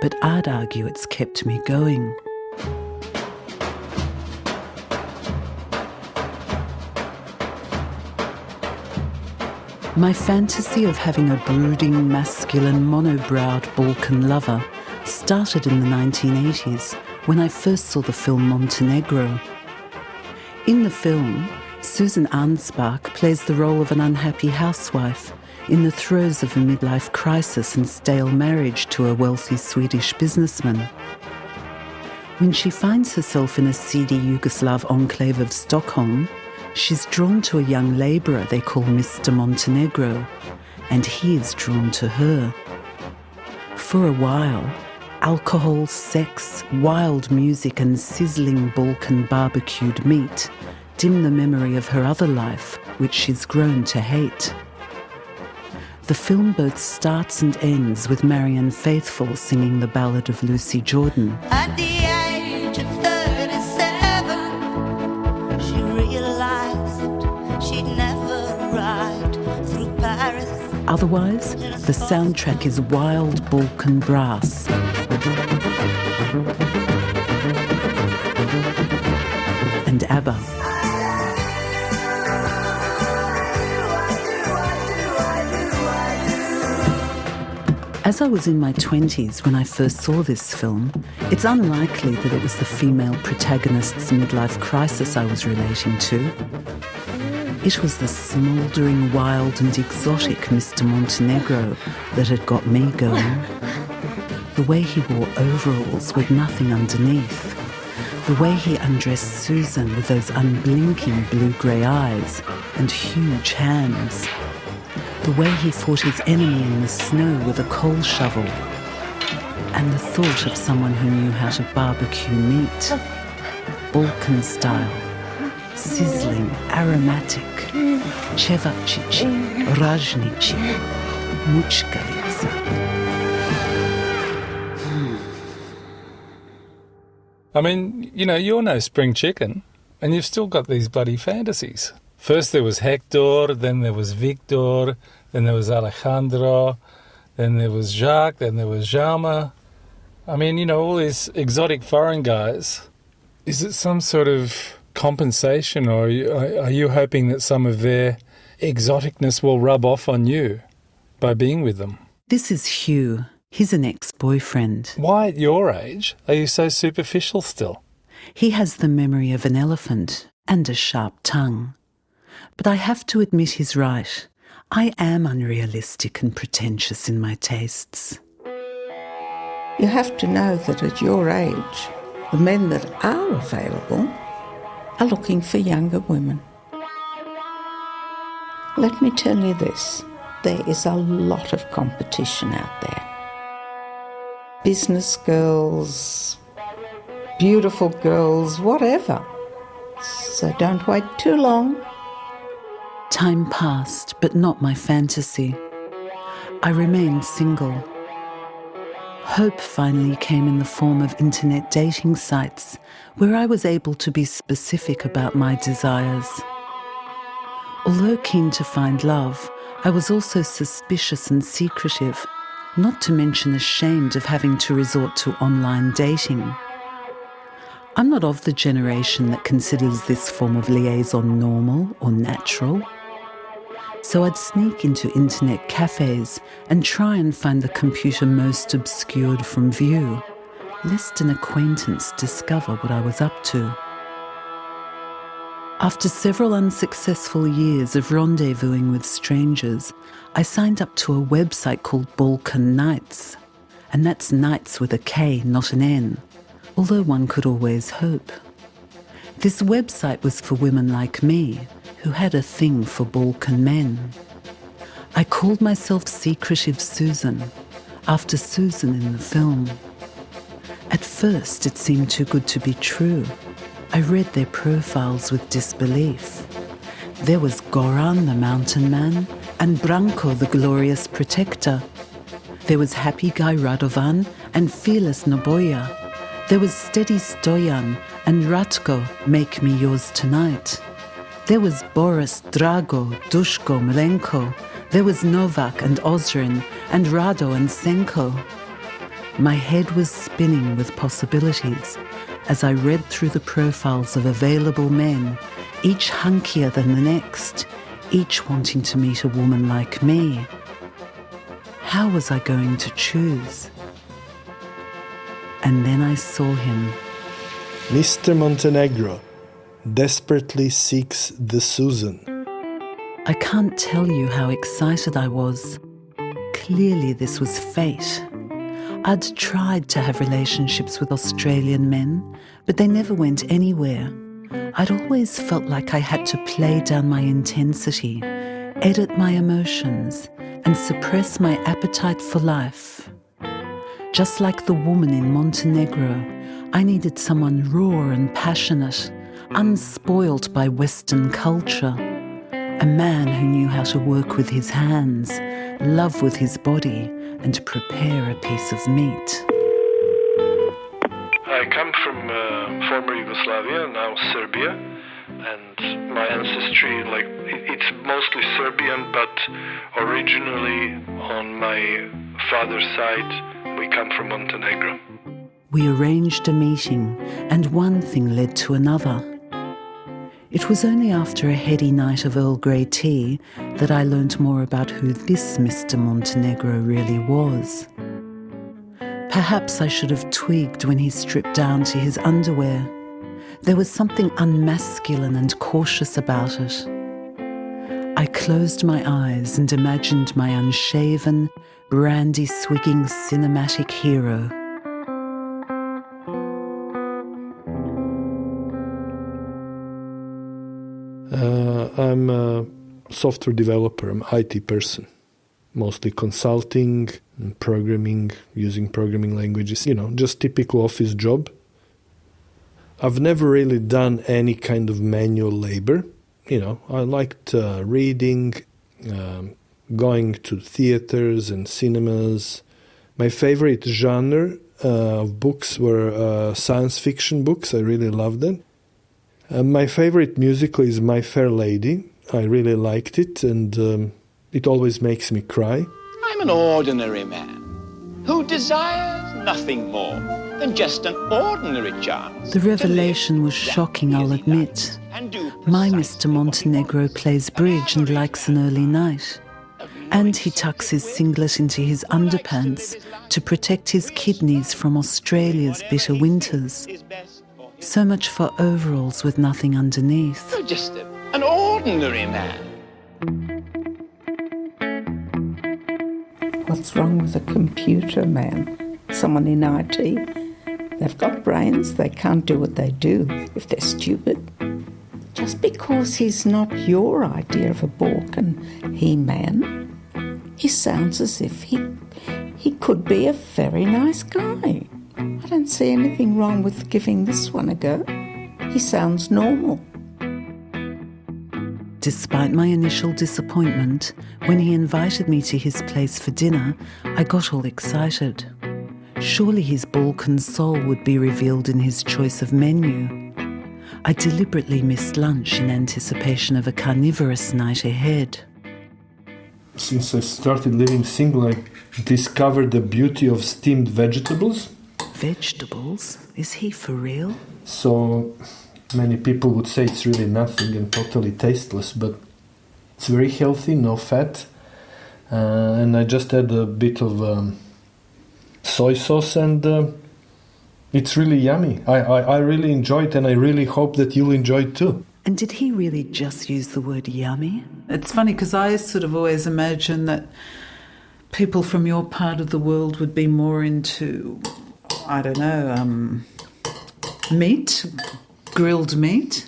but I'd argue it's kept me going. My fantasy of having a brooding, masculine, monobrowed Balkan lover started in the 1980s when I first saw the film Montenegro. In the film, Susan Arnsbach plays the role of an unhappy housewife in the throes of a midlife crisis and stale marriage to a wealthy Swedish businessman. When she finds herself in a seedy Yugoslav enclave of Stockholm, she's drawn to a young labourer they call Mr. Montenegro, and he is drawn to her. For a while, alcohol, sex, wild music and sizzling Balkan barbecued meat dim the memory of her other life, which she's grown to hate. The film both starts and ends with Marianne Faithfull singing the ballad of Lucy Jordan. At the age Otherwise, the soundtrack is wild Balkan brass. And ABBA. As I was in my 20s when I first saw this film, it's unlikely that it was the female protagonist's midlife crisis I was relating to. It was the smouldering, wild and exotic Mr. Montenegro that had got me going. The way he wore overalls with nothing underneath. The way he undressed Susan with those unblinking blue-grey eyes and huge hands. The way he fought his enemy in the snow with a coal shovel. And the thought of someone who knew how to barbecue meat. Balkan style. Sizzling, aromatic. Cevacici, rajnici, muchkalica. I mean, you know, you're no spring chicken, and you've still got these bloody fantasies. First there was Hector, then there was Victor, then there was Alejandro, then there was Jacques, then there was Jaume. I mean, you know, all these exotic foreign guys. Is it some sort of compensation, or are you hoping that some of their exoticness will rub off on you by being with them? This is Hugh. He's an ex-boyfriend. Why, at your age, are you so superficial still? He has the memory of an elephant and a sharp tongue. But I have to admit he's right. I am unrealistic and pretentious in my tastes. You have to know that at your age, the men that are available are looking for younger women. Let me tell you this, there is a lot of competition out there. Business girls, beautiful girls, whatever. So don't wait too long. Time passed, but not my fantasy. I remained single. Hope finally came in the form of internet dating sites where I was able to be specific about my desires. Although keen to find love, I was also suspicious and secretive, not to mention ashamed of having to resort to online dating. I'm not of the generation that considers this form of liaison normal or natural. So I'd sneak into internet cafes and try and find the computer most obscured from view, lest an acquaintance discover what I was up to. After several unsuccessful years of rendezvousing with strangers, I signed up to a website called Balkan Nights, and that's nights with a K, not an N, although one could always hope. This website was for women like me, who had a thing for Balkan men. I called myself Secretive Susan, after Susan in the film. At first, it seemed too good to be true. I read their profiles with disbelief. There was Goran, the mountain man, and Branko, the glorious protector. There was Happy Guy Radovan and Fearless Noboya. There was Steady Stoyan and Ratko, Make Me Yours Tonight. There was Boris, Drago, Dushko, Milenko. There was Novak and Ozrin, and Rado and Senko. My head was spinning with possibilities as I read through the profiles of available men, each hunkier than the next, each wanting to meet a woman like me. How was I going to choose? And then I saw him. Mr. Montenegro desperately seeks the Susan. I can't tell you how excited I was. Clearly this was fate. I'd tried to have relationships with Australian men, but they never went anywhere. I'd always felt like I had to play down my intensity, edit my emotions, and suppress my appetite for life. Just like the woman in Montenegro, I needed someone raw and passionate, unspoiled by Western culture. A man who knew how to work with his hands, love with his body, and prepare a piece of meat. I come from former Yugoslavia, now Serbia. and my ancestry, like, it's mostly Serbian, but originally on my father's side, we come from Montenegro. We arranged a meeting, and one thing led to another. It was only after a heady night of Earl Grey tea that I learnt more about who this Mr. Montenegro really was. Perhaps I should have twigged when he stripped down to his underwear. There was something unmasculine and cautious about it. I closed my eyes and imagined my unshaven, brandy-swigging cinematic hero. I'm a software developer. I'm an IT person, mostly consulting and programming, using programming languages, just typical office job. I've never really done any kind of manual labor. I liked reading, going to theaters and cinemas. My favorite genre of books were science fiction books. I really loved them. My favorite musical is My Fair Lady. I really liked it, and it always makes me cry. I'm an ordinary man who desires nothing more than just an ordinary chance. The revelation was shocking, I'll admit. My Mr. Montenegro plays bridge and likes an early night. And he tucks his singlet into his underpants to protect his kidneys from Australia's bitter winters. So much for overalls with nothing underneath. You're just an ordinary man. What's wrong with a computer man? Someone in IT? They've got brains, they can't do what they do if they're stupid. Just because he's not your idea of a Balkan he-man, he sounds as if he could be a very nice guy. I don't see anything wrong with giving this one a go. He sounds normal. Despite my initial disappointment, when he invited me to his place for dinner, I got all excited. Surely his Balkan soul would be revealed in his choice of menu. I deliberately missed lunch in anticipation of a carnivorous night ahead. Since I started living single, I discovered the beauty of steamed vegetables. Vegetables? Is he for real? So many people would say it's really nothing and totally tasteless, but it's very healthy, no fat. And I just had a bit of soy sauce, and it's really yummy. I really enjoy it, and I really hope that you'll enjoy it too. And did he really just use the word yummy? It's funny because I sort of always imagine that people from your part of the world would be more into, I don't know, meat, grilled meat.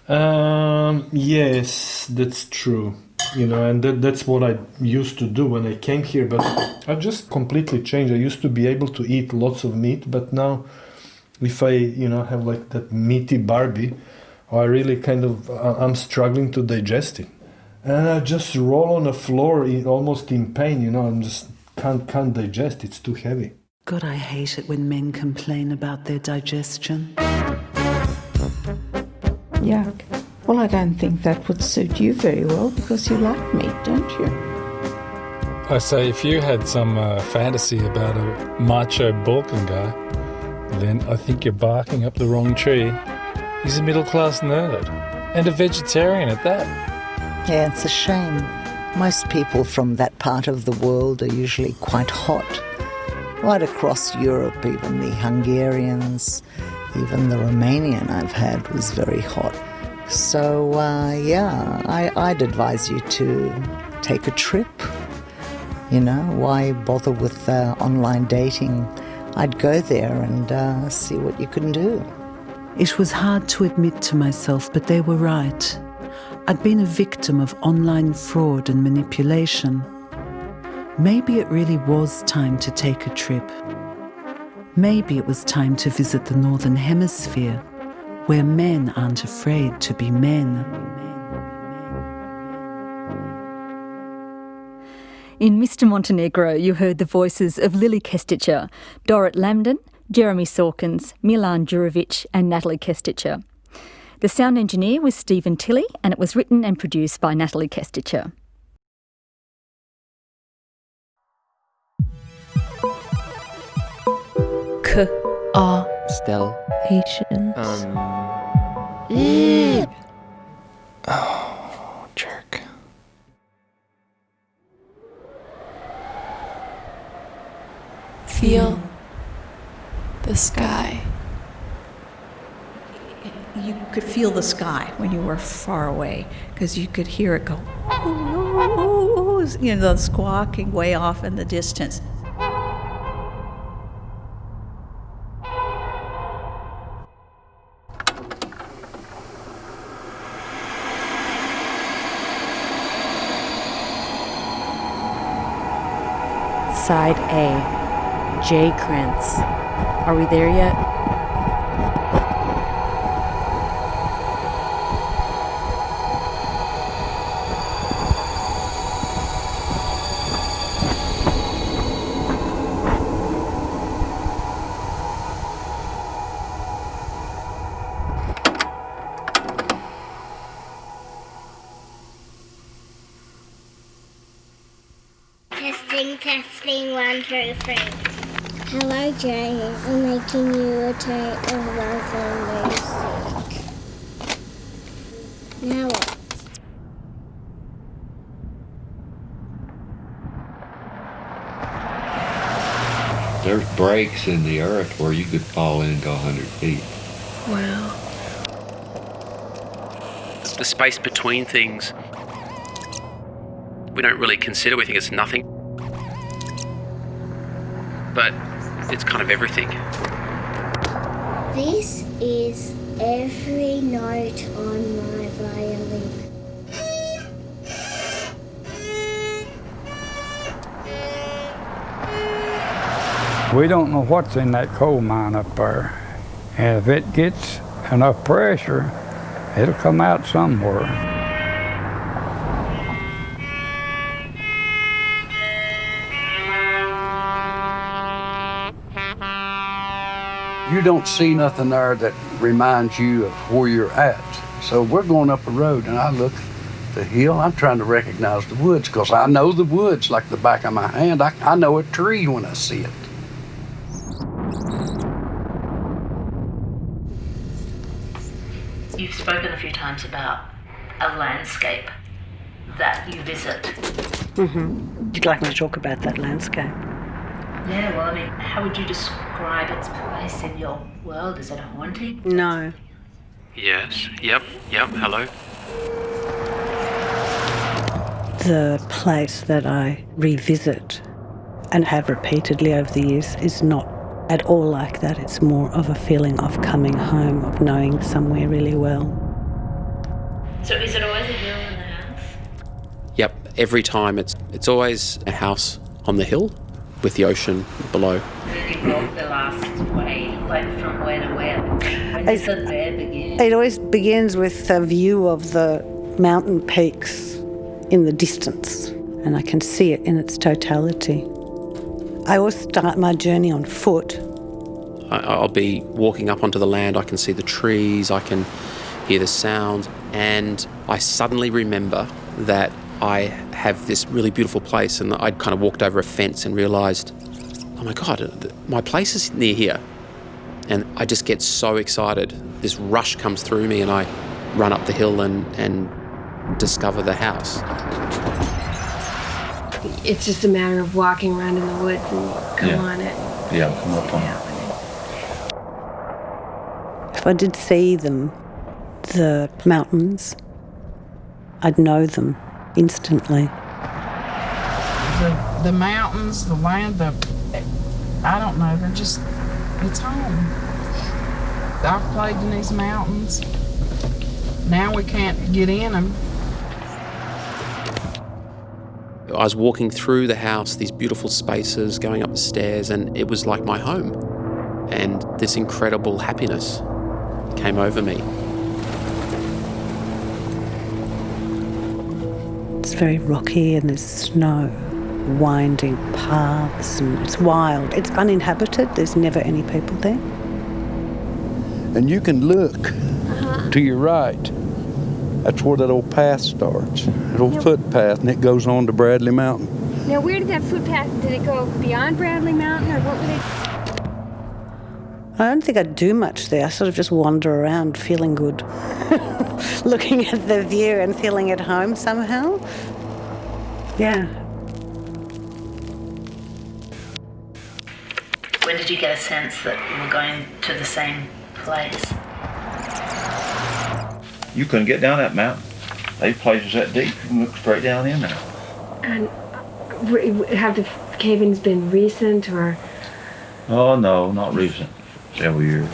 Yes, that's true. And that's what I used to do when I came here, but I just completely changed. I used to be able to eat lots of meat, but now if I, have like that meaty Barbie, I really I'm struggling to digest it. And I just roll on the floor almost in pain, I'm just can't digest. It's too heavy. God, I hate it when men complain about their digestion. Yuck. Well, I don't think that would suit you very well because you like meat, don't you? I say, if you had some fantasy about a macho Balkan guy, then I think you're barking up the wrong tree. He's a middle-class nerd, and a vegetarian at that. Yeah, it's a shame. Most people from that part of the world are usually quite hot. Right across Europe, even the Hungarians, even the Romanian I've had was very hot. So, I'd advise you to take a trip. Why bother with online dating? I'd go there and see what you can do. It was hard to admit to myself, but they were right. I'd been a victim of online fraud and manipulation. Maybe it really was time to take a trip. Maybe it was time to visit the Northern Hemisphere, where men aren't afraid to be men. In Mr. Montenegro, you heard the voices of Lily Kesticher, Dorrit Lambden, Jeremy Sawkins, Milan Jurovic and Natalie Kesticher. The sound engineer was Stephen Tilley, and it was written and produced by Natalie Kesticher. Stell. Patience. Oh, jerk. Feel the sky. You could feel the sky when you were far away because you could hear it go, you know, the squawking way off in the distance. Side A, J. Krantz. Are we there yet? Testing 1, 2, 3. Hello, Jane. I'm making you a tray of raspberry stick. Now what? There's breaks in the earth where you could fall in and go 100 feet. Wow. The space between things, we don't really consider. We think it's nothing. But it's kind of everything. This is every note on my violin. We don't know what's in that coal mine up there. And if it gets enough pressure, it'll come out somewhere. You don't see nothing there that reminds you of where you're at. So we're going up a road, and I look at the hill. I'm trying to recognize the woods because I know the woods like the back of my hand. I know a tree when I see it. You've spoken a few times about a landscape that you visit. Mm-hmm. You'd like me to talk about that landscape? Yeah, well, I mean, how would you describe its place in your world? Is it a haunting? No. Yes. Yep. Hello. The place that I revisit and have repeatedly over the years is not at all like that. It's more of a feeling of coming home, of knowing somewhere really well. So is it always a hill in the house? Yep. Every time it's always a house on the hill with the ocean below. Did you walk the last way, like from where to where? When does the there begin? It always begins with a view of the mountain peaks in the distance, and I can see it in its totality. I always start my journey on foot. I'll be walking up onto the land, I can see the trees, I can hear the sound, and I suddenly remember that I have this really beautiful place, and I'd kind of walked over a fence and realised, oh my God, my place is near here. And I just get so excited. This rush comes through me and I run up the hill and discover the house. It's just a matter of walking around in the woods and come on it. Yeah, come up on it. If I did see them, the mountains, I'd know them instantly. The mountains, the land, I don't know, they're just, it's home. I've played in these mountains. Now we can't get in them. I was walking through the house, these beautiful spaces, going up the stairs, and it was like my home. And this incredible happiness came over me. It's very rocky and there's snow, winding paths, and it's wild. It's uninhabited, there's never any people there. And you can look to your right. That's where that old path starts, that old footpath, and it goes on to Bradley Mountain. Now, where did that footpath, did it go beyond Bradley Mountain, or what were they? I don't think I do much there. I sort of just wander around feeling good, looking at the view and feeling at home somehow. Yeah. When did you get a sense that you were going to the same place? You couldn't get down that mountain. These places that deep, you can look straight down in there. And have the cave-ins been recent, or? Oh, no, not recent. Several years.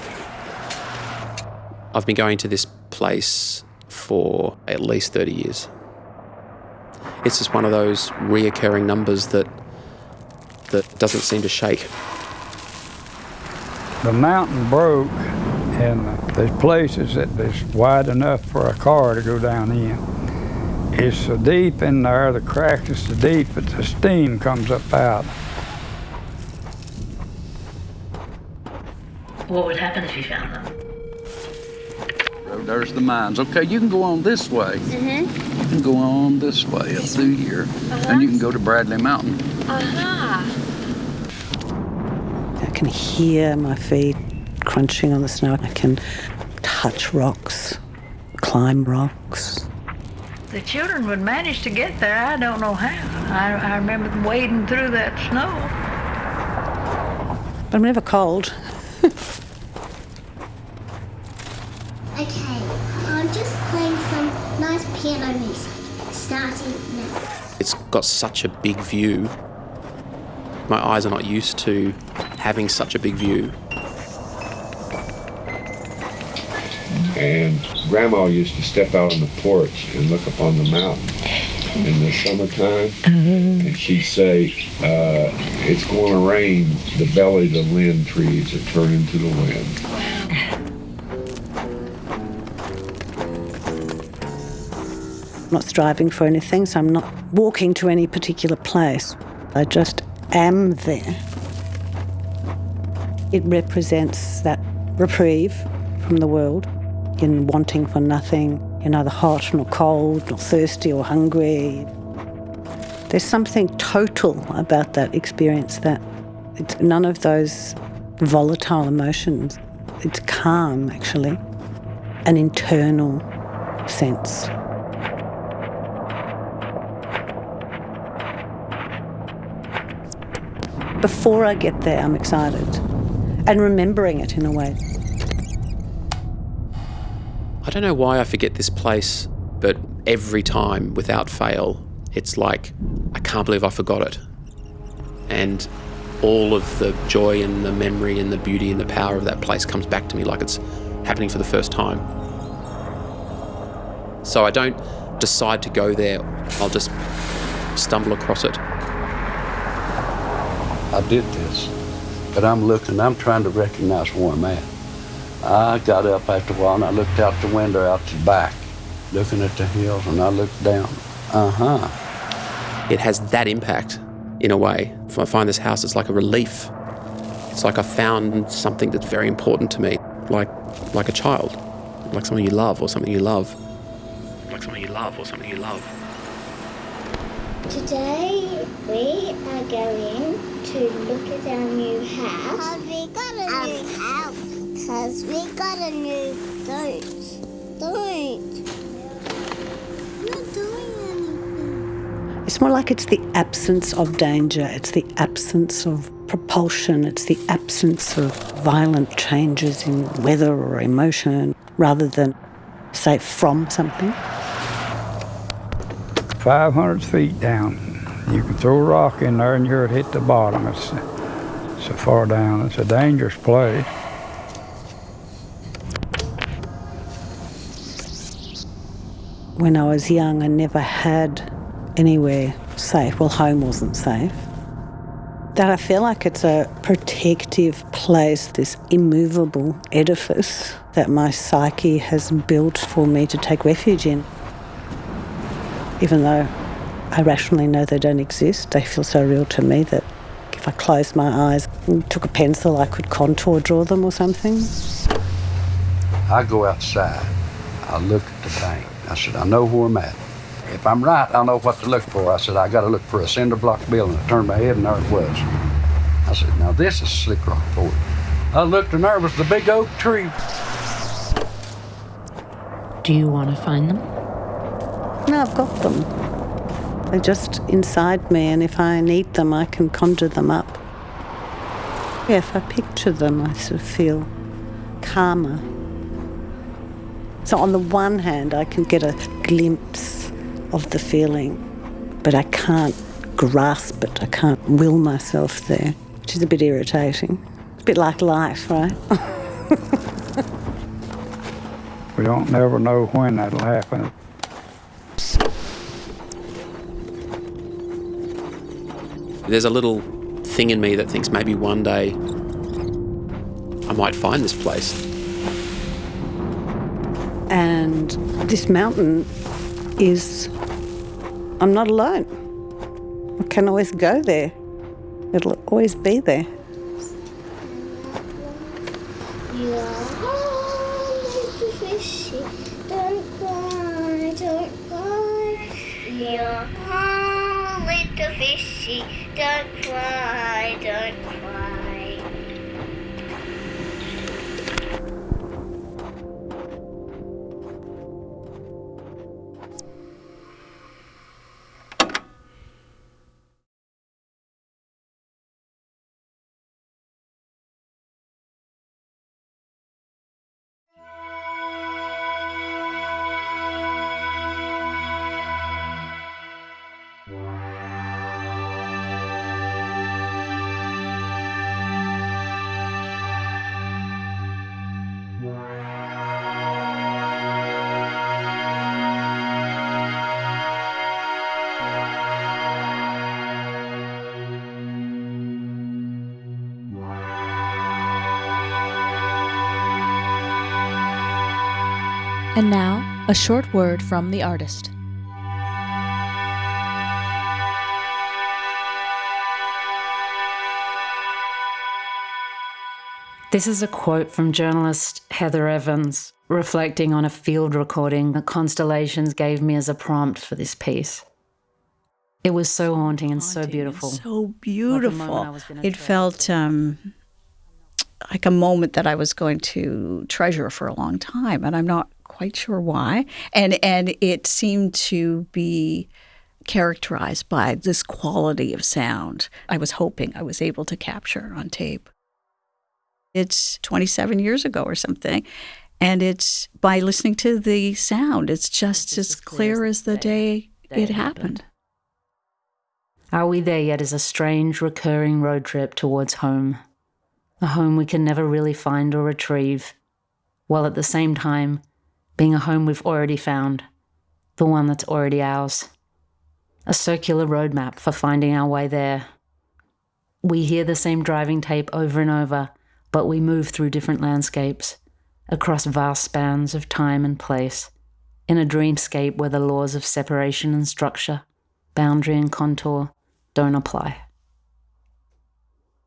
I've been going to this place for at least 30 years. It's just one of those reoccurring numbers that doesn't seem to shake. The mountain broke, and there's places that is wide enough for a car to go down in. It's so deep in there, the crack is so deep that the steam comes up out. What would happen if you found them? There's the mines. Okay, you can go on this way. You can go on this way up through here, and you can go to Bradley Mountain. I can hear my feet crunching on the snow. I can touch rocks, climb rocks. The children would manage to get there. I don't know how. I remember them wading through that snow. But I'm never cold. Okay, I'm just playing some nice piano music, starting now. It's got such a big view. My eyes are not used to having such a big view. And Grandma used to step out on the porch and look up on the mountain in the summertime, and she'd say, it's going to rain, the belly of the lind trees are turning to the wind. I'm not striving for anything, so I'm not walking to any particular place. I just am there. It represents that reprieve from the world, in wanting for nothing. You're neither hot nor cold nor thirsty or hungry. There's something total about that experience, that it's none of those volatile emotions. It's calm, actually, an internal sense. Before I get there, I'm excited and remembering it in a way. I don't know why I forget this place, but every time, without fail, it's like, I can't believe I forgot it. And all of the joy and the memory and the beauty and the power of that place comes back to me like it's happening for the first time. So I don't decide to go there, I'll just stumble across it. I did this, but I'm trying to recognize where I'm at. I got up after a while and I looked out the window out the back, looking at the hills, and I looked down. It has that impact, in a way. If I find this house, it's like a relief. It's like I found something that's very important to me, like a child, like something you love or something you love. Like something you love or something you love. Today we are going to look at our new house. Because we got a new house. Because we got a new... Don't. I'm not doing anything. It's more like it's the absence of danger. It's the absence of propulsion. It's the absence of violent changes in weather or emotion, rather than, say, from something. 500 feet down. You can throw a rock in there and you'll hit the bottom. It's so far down. It's a dangerous place. When I was young, I never had anywhere safe. Well, home wasn't safe. That I feel like it's a protective place, this immovable edifice that my psyche has built for me to take refuge in. Even though I rationally know they don't exist, they feel so real to me that if I closed my eyes and took a pencil, I could contour draw them or something. I go outside. I look at the bank. I said, I know where I'm at. If I'm right, I'll know what to look for. I said, I got to look for a cinder block building. I turned my head and there it was. I said, now this is Slick Rock Fort. I looked and there was the big oak tree. Do you want to find them? No, I've got them. They're just inside me, and if I need them, I can conjure them up. Yeah, if I picture them, I sort of feel calmer. So on the one hand, I can get a glimpse of the feeling, but I can't grasp it. I can't will myself there, which is a bit irritating. It's a bit like life, right? We don't never know when that'll happen. There's a little thing in me that thinks maybe one day I might find this place. And this mountain is... I'm not alone. I can always go there. It'll always be there. You are home, little fishy. Don't cry, don't cry. You're home, little fishy. Don't cry, don't cry. And now, a short word from the artist. This is a quote from journalist Heather Evans, reflecting on a field recording the constellations gave me as a prompt for this piece. It was so haunting and so beautiful. So beautiful. It felt like a moment that I was going to treasure for a long time, and I'm not quite sure why. And it seemed to be characterized by this quality of sound I was hoping I was able to capture on tape. It's 27 years ago or something, and it's by listening to the sound, it's just as clear as the day it happened. Are We There Yet is a strange, recurring road trip towards home, a home we can never really find or retrieve, while at the same time being a home we've already found, the one that's already ours. A circular roadmap for finding our way there. We hear the same driving tape over and over, but we move through different landscapes, across vast spans of time and place, in a dreamscape where the laws of separation and structure, boundary and contour, don't apply.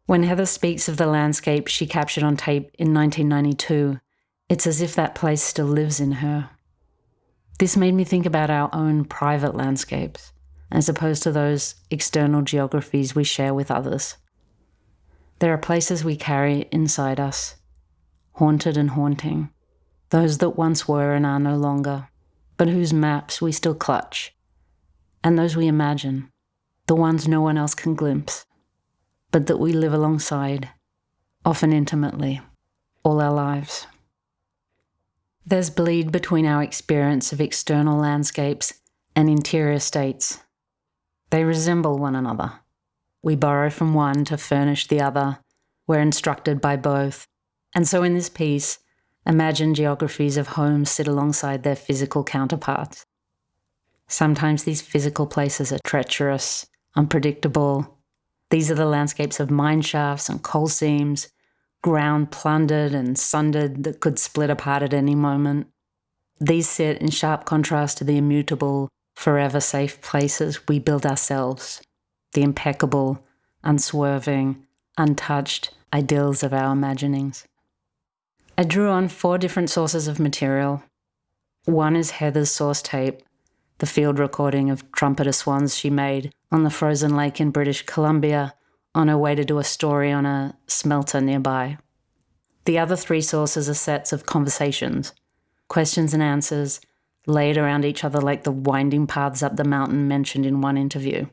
When Heather speaks of the landscape she captured on tape in 1992, it's as if that place still lives in her. This made me think about our own private landscapes, as opposed to those external geographies we share with others. There are places we carry inside us, haunted and haunting, those that once were and are no longer, but whose maps we still clutch, and those we imagine, the ones no one else can glimpse, but that we live alongside, often intimately, all our lives. There's bleed between our experience of external landscapes and interior states. They resemble one another. We borrow from one to furnish the other. We're instructed by both. And so in this piece, imagined geographies of homes sit alongside their physical counterparts. Sometimes these physical places are treacherous, unpredictable. These are the landscapes of mine shafts and coal seams, ground plundered and sundered that could split apart at any moment. These sit in sharp contrast to the immutable, forever safe places we build ourselves, the impeccable, unswerving, untouched ideals of our imaginings. I drew on 4 different sources of material. One is Heather's source tape, the field recording of trumpeter swans she made on the frozen lake in British Columbia on her way to do a story on a smelter nearby. The other 3 sources are sets of conversations, questions and answers, laid around each other like the winding paths up the mountain mentioned in one interview.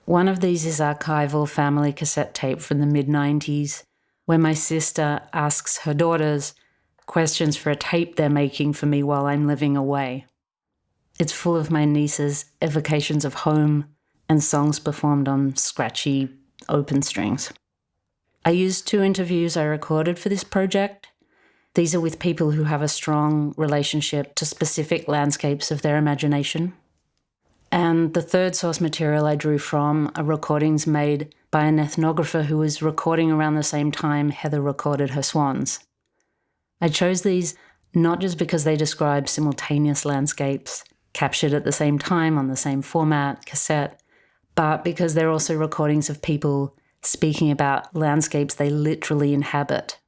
One of these is archival family cassette tape from the mid-90s, where my sister asks her daughters questions for a tape they're making for me while I'm living away. It's full of my niece's evocations of home and songs performed on scratchy open strings. I used 2 interviews I recorded for this project. These are with people who have a strong relationship to specific landscapes of their imagination. And the 3rd source material I drew from are recordings made by an ethnographer who was recording around the same time Heather recorded her swans. I chose these not just because they describe simultaneous landscapes, captured at the same time on the same format, cassette, but because they're also recordings of people speaking about landscapes they literally inhabit.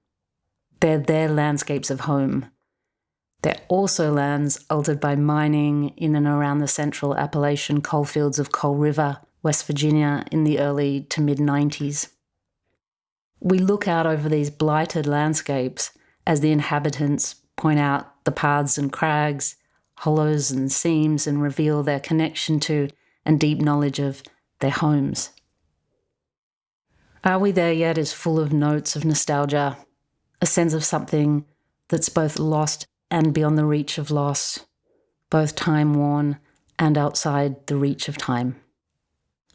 They're their landscapes of home. They're also lands altered by mining in and around the central Appalachian coalfields of Coal River, West Virginia, in the early to mid-90s. We look out over these blighted landscapes as the inhabitants point out the paths and crags, hollows and seams, and reveal their connection to and deep knowledge of their homes. Are We There Yet is full of notes of nostalgia, a sense of something that's both lost and beyond the reach of loss, both time-worn and outside the reach of time.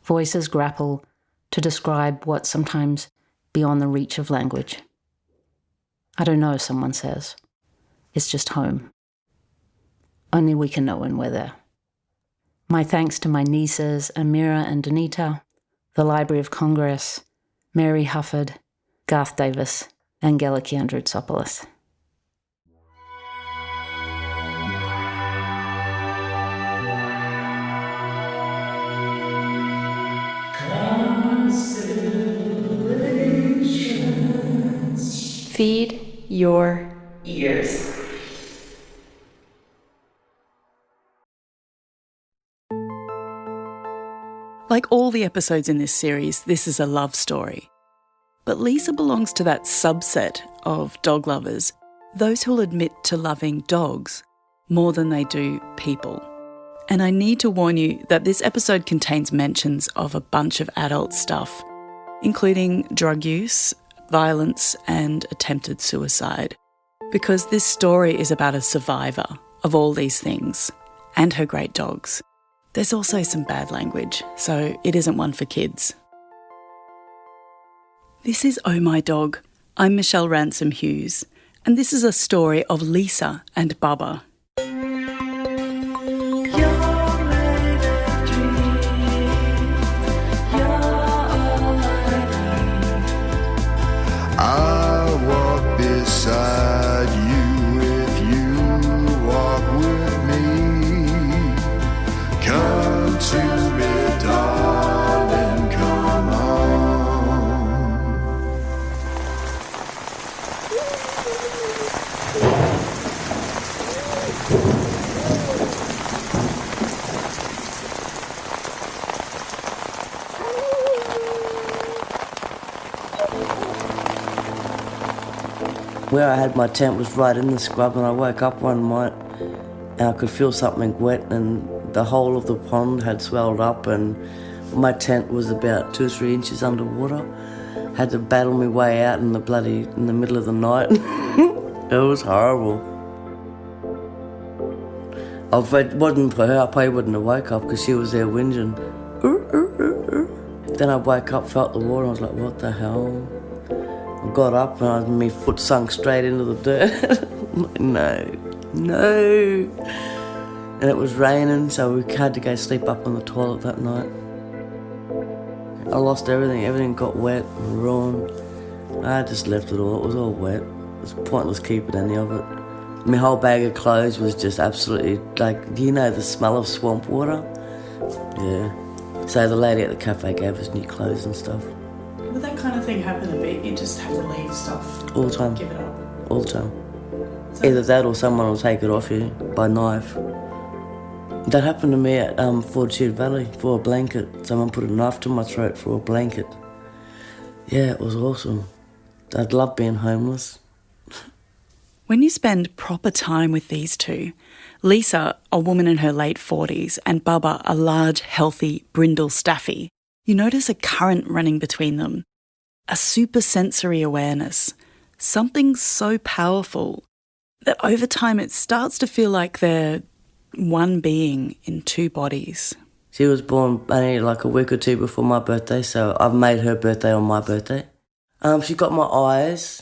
Voices grapple to describe what's sometimes beyond the reach of language. I don't know, someone says. It's just home. Only we can know when we're there. My thanks to my nieces, Amira and Danita, the Library of Congress, Mary Hufford, Garth Davis, and Geliki Androutsopoulos. Feed your ears. Like all the episodes in this series, this is a love story. But Lisa belongs to that subset of dog lovers, those who'll admit to loving dogs more than they do people. And I need to warn you that this episode contains mentions of a bunch of adult stuff, including drug use, violence, and attempted suicide. Because this story is about a survivor of all these things and her great dogs. There's also some bad language, so it isn't one for kids. This is Oh My Dog. I'm Michelle Ransom Hughes, and this is a story of Lisa and Bubba. I'll walk beside you if you walk with me. Come to me, darling, come on. Where I had my tent was right in the scrub, and I woke up one night and I could feel something wet, and the whole of the pond had swelled up, and my tent was about 2 or 3 inches underwater. Had to battle my way out in the middle of the night. It was horrible. If it wasn't for her, I probably wouldn't have woke up because she was there whinging. Then I woke up, felt the water, and I was like, what the hell? I got up and my foot sunk straight into the dirt. I'm like, no. And it was raining, so we had to go sleep up on the toilet that night. I lost everything. Everything got wet and ruined. I just left it all. It was all wet. It was pointless keeping any of it. My whole bag of clothes was just absolutely, the smell of swamp water? Yeah. So the lady at the cafe gave us new clothes and stuff. Would that kind of thing happen a bit? You just have to leave stuff? All the time. Give it up? all the time. Either that or someone will take it off you by knife. That happened to me at Fortitude Valley for a blanket. Someone put a knife to my throat for a blanket. Yeah, it was awesome. I'd love being homeless. When you spend proper time with these two, Lisa, a woman in her late 40s, and Bubba, a large, healthy brindle staffy, you notice a current running between them, a supersensory awareness, something so powerful that over time it starts to feel like they're one being in two bodies. She was born only like a week or two before my birthday, so I've made her birthday on my birthday. She got my eyes.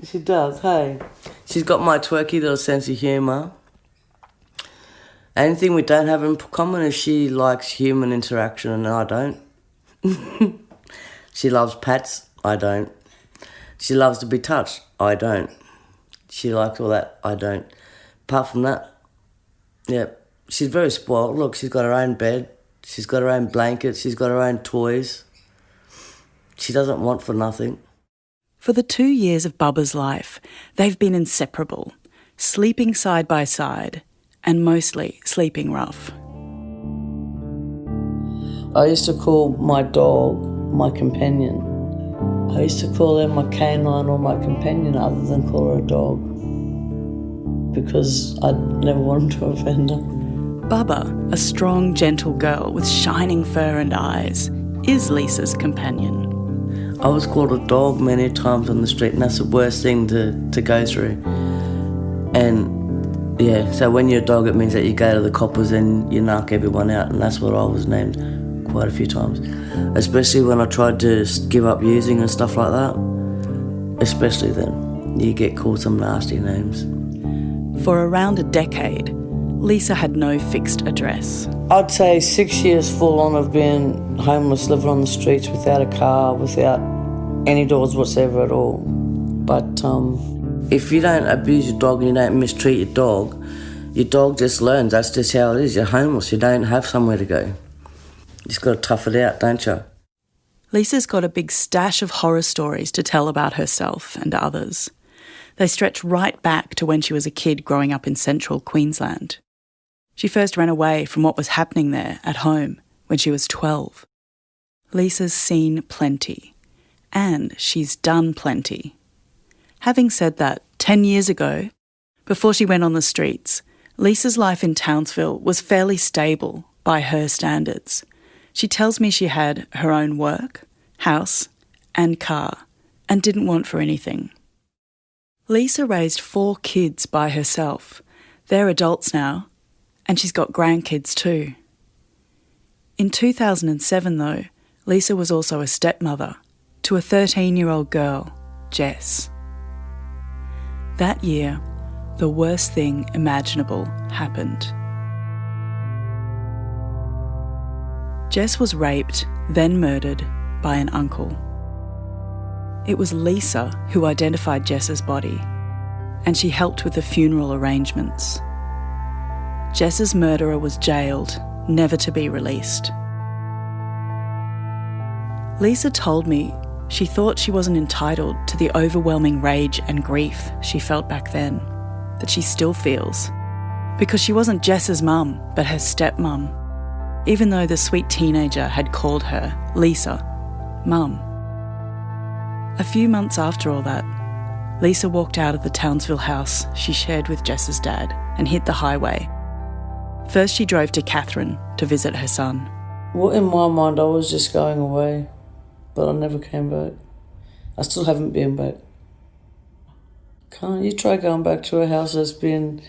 She does, hey. She's got my twerky little sense of humour. Anything we don't have in common is she likes human interaction and I don't. She loves pets, I don't. She loves to be touched, I don't. She likes all that, I don't. Apart from that, yeah, she's very spoiled. Look, she's got her own bed, she's got her own blankets, she's got her own toys. She doesn't want for nothing. For the 2 years of Bubba's life, they've been inseparable, sleeping side by side, and mostly sleeping rough. I used to call my dog my companion. I used to call her my canine or my companion other than call her a dog because I never wanted to offend her. Bubba, a strong, gentle girl with shining fur and eyes, is Lisa's companion. I was called a dog many times on the street, and that's the worst thing to go through. And yeah, so when you're a dog, it means that you go to the coppers and you knock everyone out, and that's what I was named quite a few times. Especially when I tried to give up using and stuff like that. Especially then, you get called some nasty names. For around a decade, Lisa had no fixed address. I'd say 6 years full on of being homeless, living on the streets without a car, without any doors whatsoever at all. But if you don't abuse your dog and you don't mistreat your dog just learns. That's just how it is. You're homeless. You don't have somewhere to go. You just got to tough it out, don't you? Lisa's got a big stash of horror stories to tell about herself and others. They stretch right back to when she was a kid growing up in central Queensland. She first ran away from what was happening there at home when she was 12. Lisa's seen plenty, and she's done plenty. Having said that, 10 years ago, before she went on the streets, Lisa's life in Townsville was fairly stable by her standards. She tells me she had her own work, house, and car, and didn't want for anything. Lisa raised 4 kids by herself. They're adults now, and she's got grandkids too. In 2007, though, Lisa was also a stepmother to a 13-year-old girl, Jess. That year, the worst thing imaginable happened. Jess was raped, then murdered by an uncle. It was Lisa who identified Jess's body, and she helped with the funeral arrangements. Jess's murderer was jailed, never to be released. Lisa told me she thought she wasn't entitled to the overwhelming rage and grief she felt back then, that she still feels, because she wasn't Jess's mum, but her stepmum, even though the sweet teenager had called her, Lisa, Mum. A few months after all that, Lisa walked out of the Townsville house she shared with Jess's dad and hit the highway. First she drove to Catherine to visit her son. Well, in my mind, I was just going away, but I never came back. I still haven't been back. Can't you try going back to a house that's been,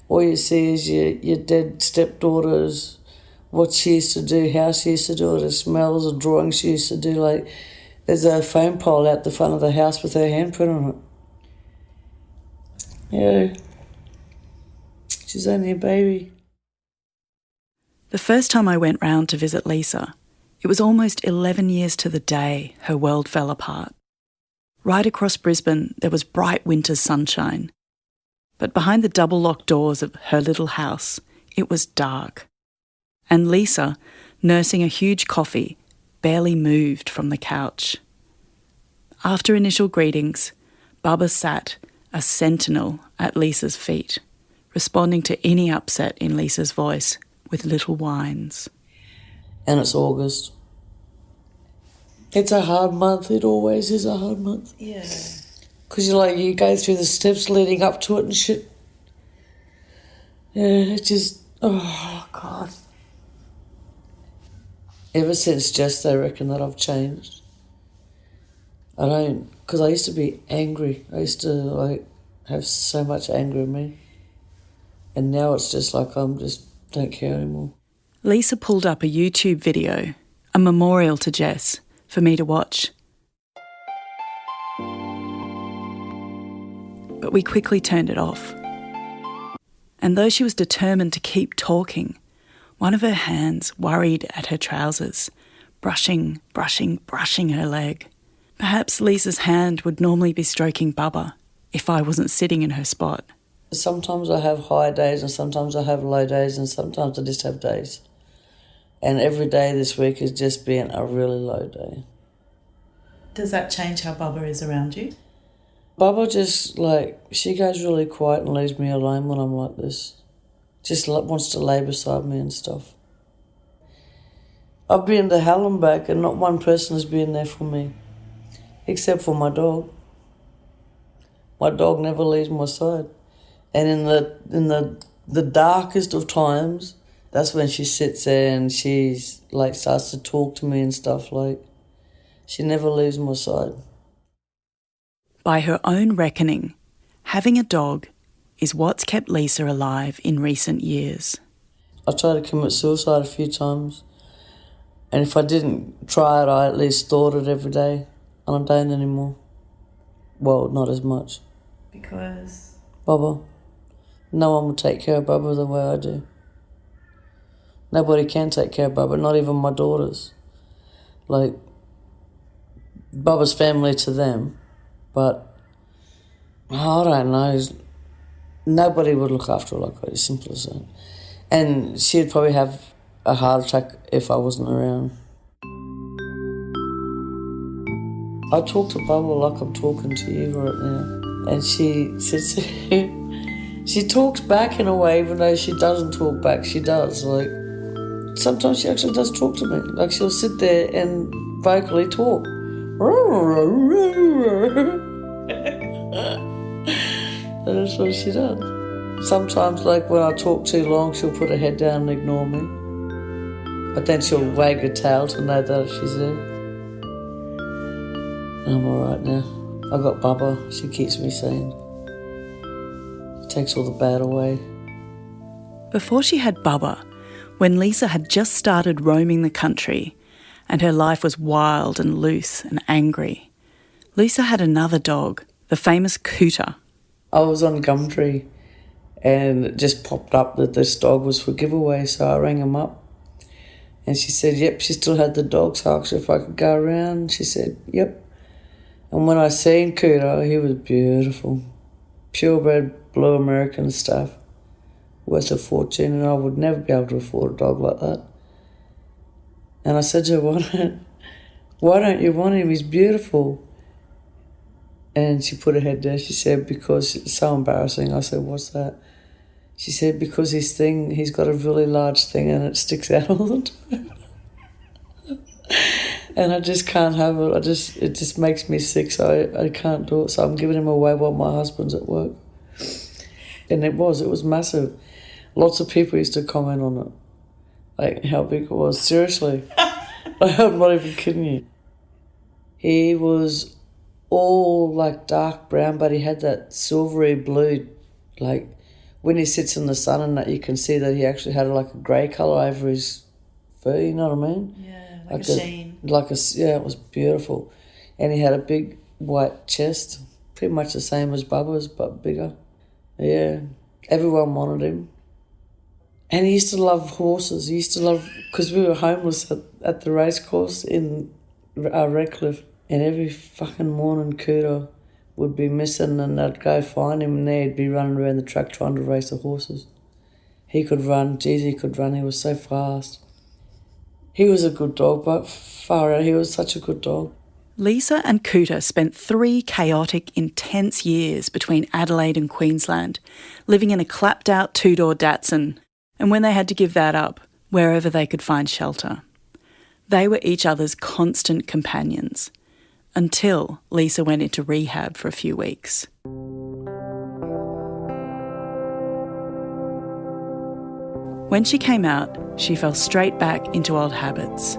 all you see is your dead stepdaughters, what she used to do, how she used to do it, the smells, the drawings she used to do. Like, there's a phone pole out the front of the house with her handprint on it. Yeah. She's only a baby. The first time I went round to visit Lisa, it was almost 11 years to the day her world fell apart. Right across Brisbane, there was bright winter sunshine. But behind the double-locked doors of her little house, it was dark. And Lisa, nursing a huge coffee, barely moved from the couch. After initial greetings, Bubba sat, a sentinel, at Lisa's feet, responding to any upset in Lisa's voice with little whines. And it's August. It's a hard month. It always is a hard month. Yeah. Because you go through the steps leading up to it and shit. Yeah, it just, oh, God. Ever since Jess, I reckon that I've changed. Because I used to be angry. I used to, have so much anger in me. And now it's just don't care anymore. Lisa pulled up a YouTube video, a memorial to Jess, for me to watch. But we quickly turned it off. And though she was determined to keep talking, one of her hands worried at her trousers, brushing her leg. Perhaps Lisa's hand would normally be stroking Bubba if I wasn't sitting in her spot. Sometimes I have high days and sometimes I have low days and sometimes I just have days. And every day this week has just been a really low day. Does that change how Bubba is around you? Bubba just, she goes really quiet and leaves me alone when I'm like this. Just wants to lay beside me and stuff. I've been to hell and back and not one person has been there for me, except for my dog. My dog never leaves my side. And in the darkest of times, that's when she sits there and she's, starts to talk to me and stuff, she never leaves my side. By her own reckoning, having a dog is what's kept Lisa alive in recent years. I tried to commit suicide a few times, and if I didn't try it, I at least thought it every day, and I don't anymore. Well, not as much. Because? Bubba. No one will take care of Bubba the way I do. Nobody can take care of Bubba, not even my daughters. Bubba's family to them, but I don't know. Nobody would look after her like that, as simple as that. And she'd probably have a heart attack if I wasn't around. I talk to Bubba like I'm talking to you right now. And she sits there. She talks back in a way, even though she doesn't talk back, she does. Sometimes she actually does talk to me. She'll sit there and vocally talk. That's what she does. Sometimes, when I talk too long, she'll put her head down and ignore me. But then she'll wag her tail to know that she's there. I'm all right now. I got Bubba. She keeps me sane. She takes all the bad away. Before she had Bubba, when Lisa had just started roaming the country and her life was wild and loose and angry, Lisa had another dog, the famous Cooter. I was on Gumtree and it just popped up that this dog was for giveaway, so I rang him up. And she said, yep, she still had the dog, so I asked her if I could go around. She said, yep. And when I seen Cooter, he was beautiful. Purebred, blue American stuff. Worth a fortune, and I would never be able to afford a dog like that. And I said to her, why don't you want him? He's beautiful. And she put her head down. She said, because it's so embarrassing. I said, what's that? She said, because he's got a really large thing and it sticks out all the time. And I just can't have it. It just makes me sick, so I can't do it. So I'm giving him away while my husband's at work. And it was massive. Lots of people used to comment on it, how big it was. Seriously. I'm not even kidding you. He was all dark brown, but he had that silvery blue, when he sits in the sun and that, you can see that he actually had a grey colour over his fur, you know what I mean? Yeah, like a sheen. Yeah, it was beautiful. And he had a big white chest, pretty much the same as Bubba's, but bigger. Yeah, everyone wanted him. And he used to love horses. He used to love, because we were homeless at the race course in Redcliffe, and every fucking morning Cooter would be missing and I'd go find him and there he'd be running around the track trying to race the horses. He could run, he could run, he was so fast. He was a good dog, but far out, he was such a good dog. Lisa and Cooter spent 3 chaotic, intense years between Adelaide and Queensland, living in a clapped-out 2-door Datsun, and when they had to give that up, wherever they could find shelter. They were each other's constant companions, until Lisa went into rehab for a few weeks. When she came out, she fell straight back into old habits.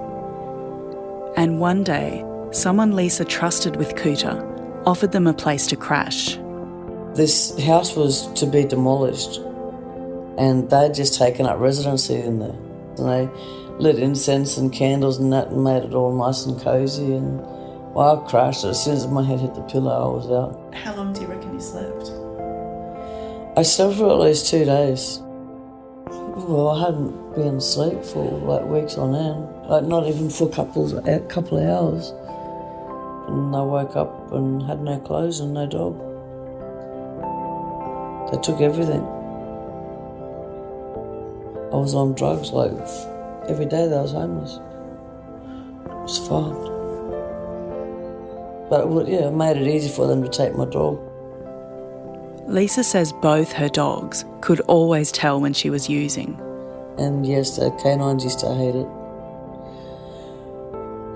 And one day, someone Lisa trusted with Cooter offered them a place to crash. This house was to be demolished, and they'd just taken up residency in there. And they lit incense and candles and that and made it all nice and cosy. And well, I crashed. As soon as my head hit the pillow, I was out. How long do you reckon you slept? I slept for at least 2 days. Well, I hadn't been asleep for like weeks on end, like not even for a couple of hours. And I woke up and had no clothes and no dog. They took everything. I was on drugs like every day that I was homeless. It was fucked. But it made it easy for them to take my dog. Lisa says both her dogs could always tell when she was using. And yes, the canines used to hate it.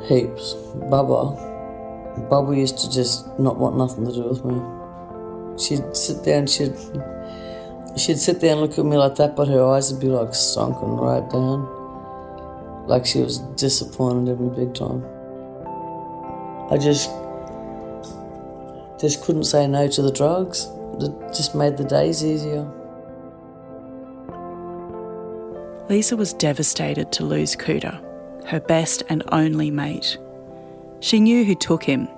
Heaps. Bubba used to just not want nothing to do with me. She'd sit there and she'd sit there and look at me like that, but her eyes would be like sunken right down. Like she was disappointed in me big time. I just couldn't say no to the drugs. It just made the days easier. Lisa was devastated to lose Cooter, her best and only mate. She knew who took him,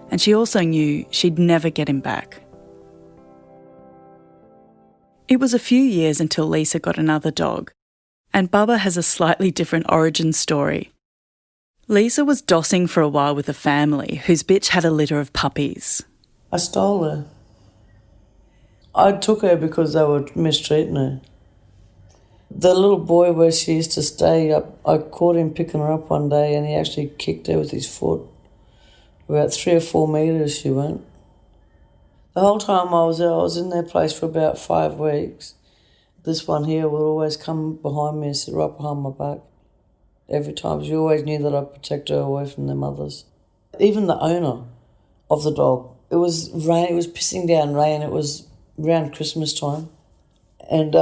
and she also knew she'd never get him back. It was a few years until Lisa got another dog, and Bubba has a slightly different origin story. Lisa was dossing for a while with a family whose bitch had a litter of puppies. I stole her. I took her because they were mistreating her. The little boy where she used to stay up, I caught him picking her up one day and he actually kicked her with his foot. About 3 or 4 metres she went. The whole time I was there, I was in their place for about 5 weeks. This one here would always come behind me and sit right behind my back. Every time. She always knew that I'd protect her away from their mothers. Even the owner of the dog, it was rain, it was pissing down rain, it was around Christmas time. And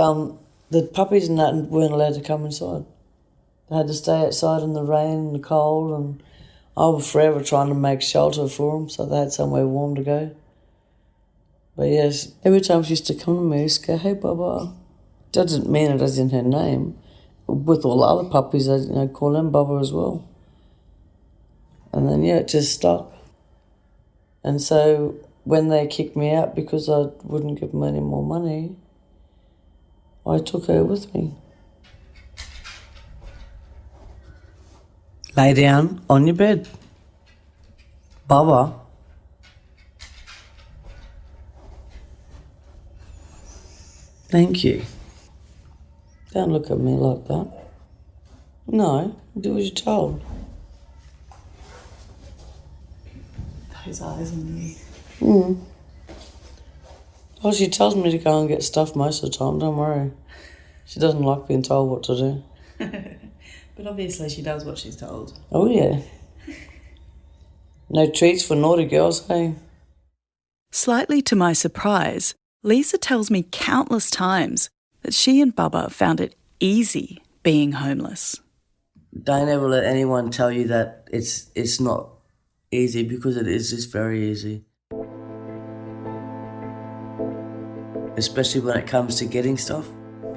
the puppies and that weren't allowed to come inside. They had to stay outside in the rain and the cold, and I was forever trying to make shelter for them so they had somewhere warm to go. But yes, every time she used to come to me, she'd go, "Hey, Bubba." That didn't mean it as in her name. With all the other puppies, I'd call them Bubba as well. And then, it just stuck. And so when they kicked me out because I wouldn't give them any more money, I took her with me. Lay down on your bed. Bubba. Thank you. Don't look at me like that. No, do as you're told. Those eyes on you. Well, she tells me to go and get stuff most of the time, don't worry. She doesn't like being told what to do. But obviously she does what she's told. Oh, yeah. No treats for naughty girls, hey? Slightly to my surprise, Lisa tells me countless times that she and Bubba found it easy being homeless. Don't ever let anyone tell you that it's not easy, because it is just very easy. Especially when it comes to getting stuff.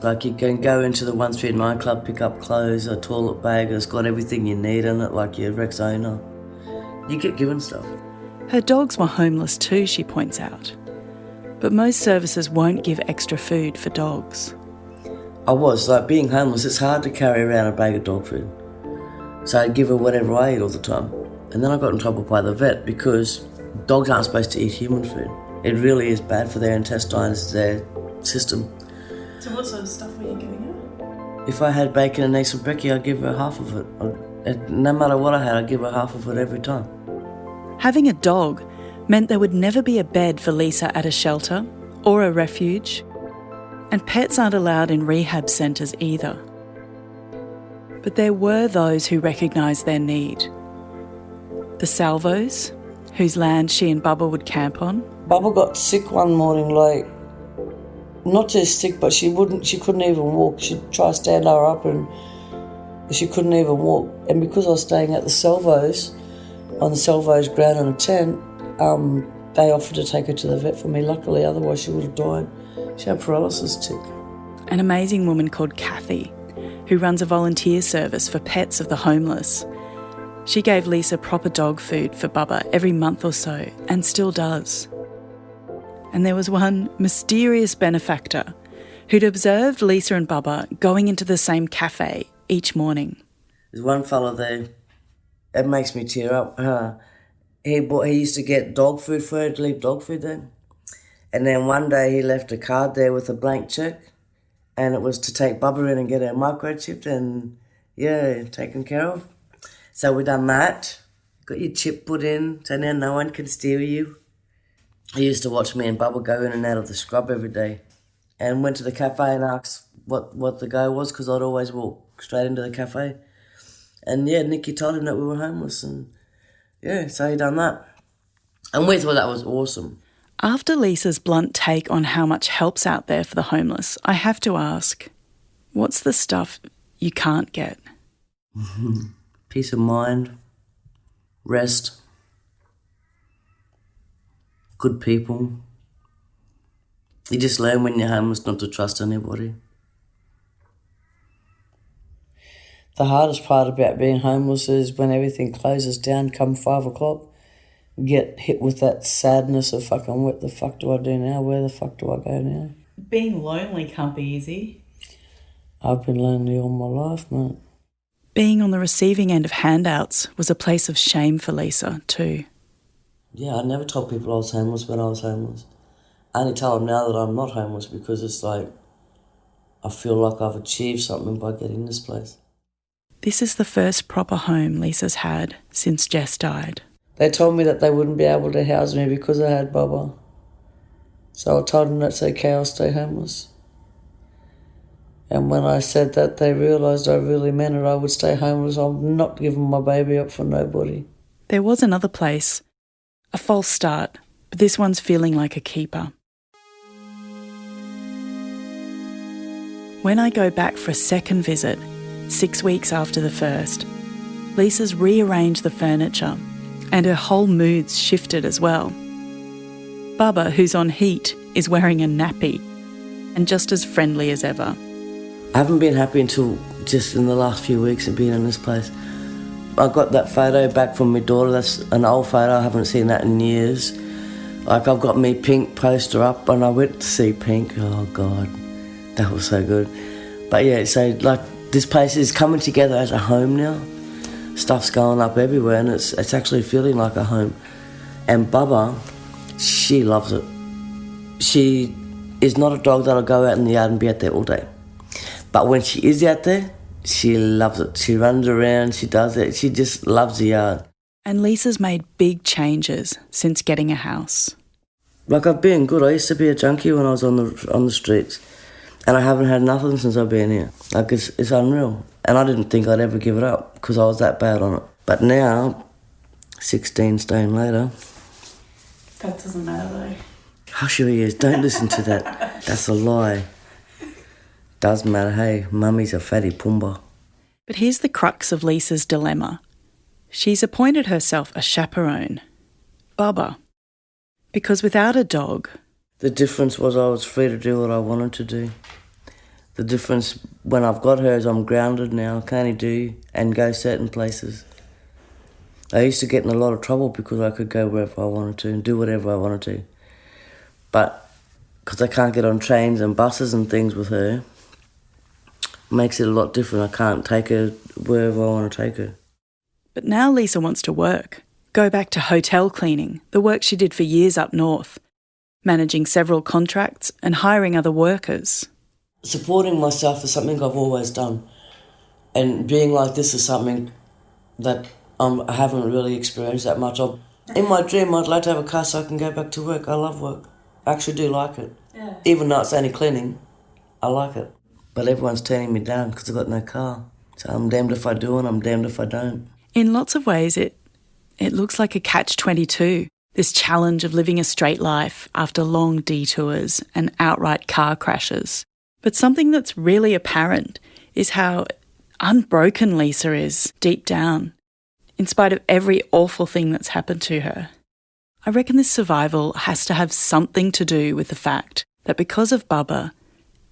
Like you can go into the 1 Street nightclub, pick up clothes, a toilet bag that's got everything you need in it, like your Rexona. You get given stuff. Her dogs were homeless too, she points out. But most services won't give extra food for dogs. Being homeless, it's hard to carry around a bag of dog food. So I'd give her whatever I eat all the time. And then I got in trouble by the vet because dogs aren't supposed to eat human food. It really is bad for their intestines, their system. So what sort of stuff were you giving her? If I had bacon and eggs for Becky, I'd give her half of it. No matter what I had, I'd give her half of it every time. Having a dog meant there would never be a bed for Lisa at a shelter or a refuge, and pets aren't allowed in rehab centres either. But there were those who recognised their need. The Salvos, whose land she and Bubba would camp on. Bubba got sick one morning, like, not just sick, but she couldn't even walk. She'd try to stand her up and she couldn't even walk. And because I was staying at the Salvos, on the Salvos ground in a tent, they offered to take her to the vet for me. Luckily, otherwise she would have died. She had paralysis tick. An amazing woman called Kathy, who runs a volunteer service for pets of the homeless. She gave Lisa proper dog food for Bubba every month or so, and still does. And there was one mysterious benefactor who'd observed Lisa and Bubba going into the same cafe each morning. There's one fella there, it makes me tear up. He used to get dog food for her, to leave dog food there. And then one day he left a card there with a blank cheque, and it was to take Bubba in and get her microchipped and, taken care of. So we done that, got your chip put in, so now no one can steal you. He used to watch me and Bubba go in and out of the scrub every day, and went to the cafe and asked what the go was, because I'd always walk straight into the cafe. And Nikki told him that we were homeless, and so he done that. And we thought that was awesome. After Lisa's blunt take on how much help's out there for the homeless, I have to ask, what's the stuff you can't get? Peace of mind, rest, good people. You just learn when you're homeless not to trust anybody. The hardest part about being homeless is when everything closes down come 5 o'clock, get hit with that sadness of fucking what the fuck do I do now? Where the fuck do I go now? Being lonely can't be easy. I've been lonely all my life, mate. Being on the receiving end of handouts was a place of shame for Lisa too. Yeah, I never told people I was homeless when I was homeless. I only tell them now that I'm not homeless because it's like I feel like I've achieved something by getting this place. This is the first proper home Lisa's had since Jess died. They told me that they wouldn't be able to house me because I had Bubba. So I told them that's okay, I'll stay homeless. And when I said that, they realised I really meant it. I would stay homeless. I'm not giving my baby up for nobody. There was another place, a false start, but this one's feeling like a keeper. When I go back for a second visit, 6 weeks after the first, Lisa's rearranged the furniture and her whole mood's shifted as well. Bubba, who's on heat, is wearing a nappy and just as friendly as ever. I haven't been happy until just in the last few weeks of being in this place. I got that photo back from my daughter. That's an old photo. I haven't seen that in years. Like, I've got me Pink poster up and I went to see Pink. Oh, God, that was so good. But yeah, so like this place is coming together as a home now. Stuff's going up everywhere and it's actually feeling like a home. And Bubba, she loves it. She is not a dog that'll go out in the yard and be out there all day. But when she is out there, she loves it. She runs around, she does it. She just loves the yard. And Lisa's made big changes since getting a house. Like, I've been good. I used to be a junkie when I was on the streets. And I haven't had nothing since I've been here. Like, it's unreal. And I didn't think I'd ever give it up because I was that bad on it. But now, 16 stone later... That doesn't matter though. Hush your ears, don't listen to that. That's a lie. Does matter, hey, mummy's a fatty Pumbaa. But here's the crux of Lisa's dilemma. She's appointed herself a chaperone, Bubba, because without a dog... The difference was I was free to do what I wanted to do. The difference when I've got her is I'm grounded now. I can only do and go certain places. I used to get in a lot of trouble because I could go wherever I wanted to and do whatever I wanted to. But because I can't get on trains and buses and things with her, makes it a lot different. I can't take her wherever I want to take her. But now Lisa wants to work, go back to hotel cleaning, the work she did for years up north, managing several contracts and hiring other workers. Supporting myself is something I've always done. And being like this is something that I haven't really experienced that much of. In my dream, I'd like to have a car so I can go back to work. I love work. I actually do like it. Yeah. Even though it's only cleaning, I like it. But everyone's turning me down because I've got no car. So I'm damned if I do and I'm damned if I don't. In lots of ways, it looks like a catch-22, this challenge of living a straight life after long detours and outright car crashes. But something that's really apparent is how unbroken Lisa is deep down, in spite of every awful thing that's happened to her. I reckon this survival has to have something to do with the fact that because of Bubba,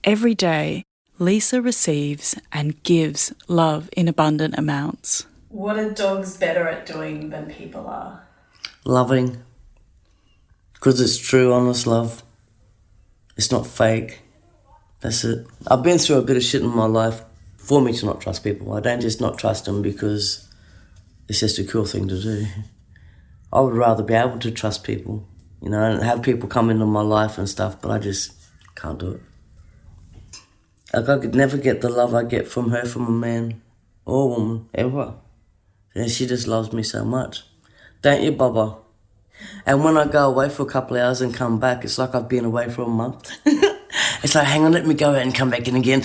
every day Lisa receives and gives love in abundant amounts. What are dogs better at doing than people are? Loving. Because it's true, honest love. It's not fake. That's it. I've been through a bit of shit in my life for me to not trust people. I don't just not trust them because it's just a cool thing to do. I would rather be able to trust people, and have people come into my life and stuff, but I just can't do it. Like, I could never get the love I get from her from a man or a woman, ever. And she just loves me so much. Don't you, Bubba? And when I go away for a couple of hours and come back, it's like I've been away for a month. It's like, hang on, let me go out and come back in again.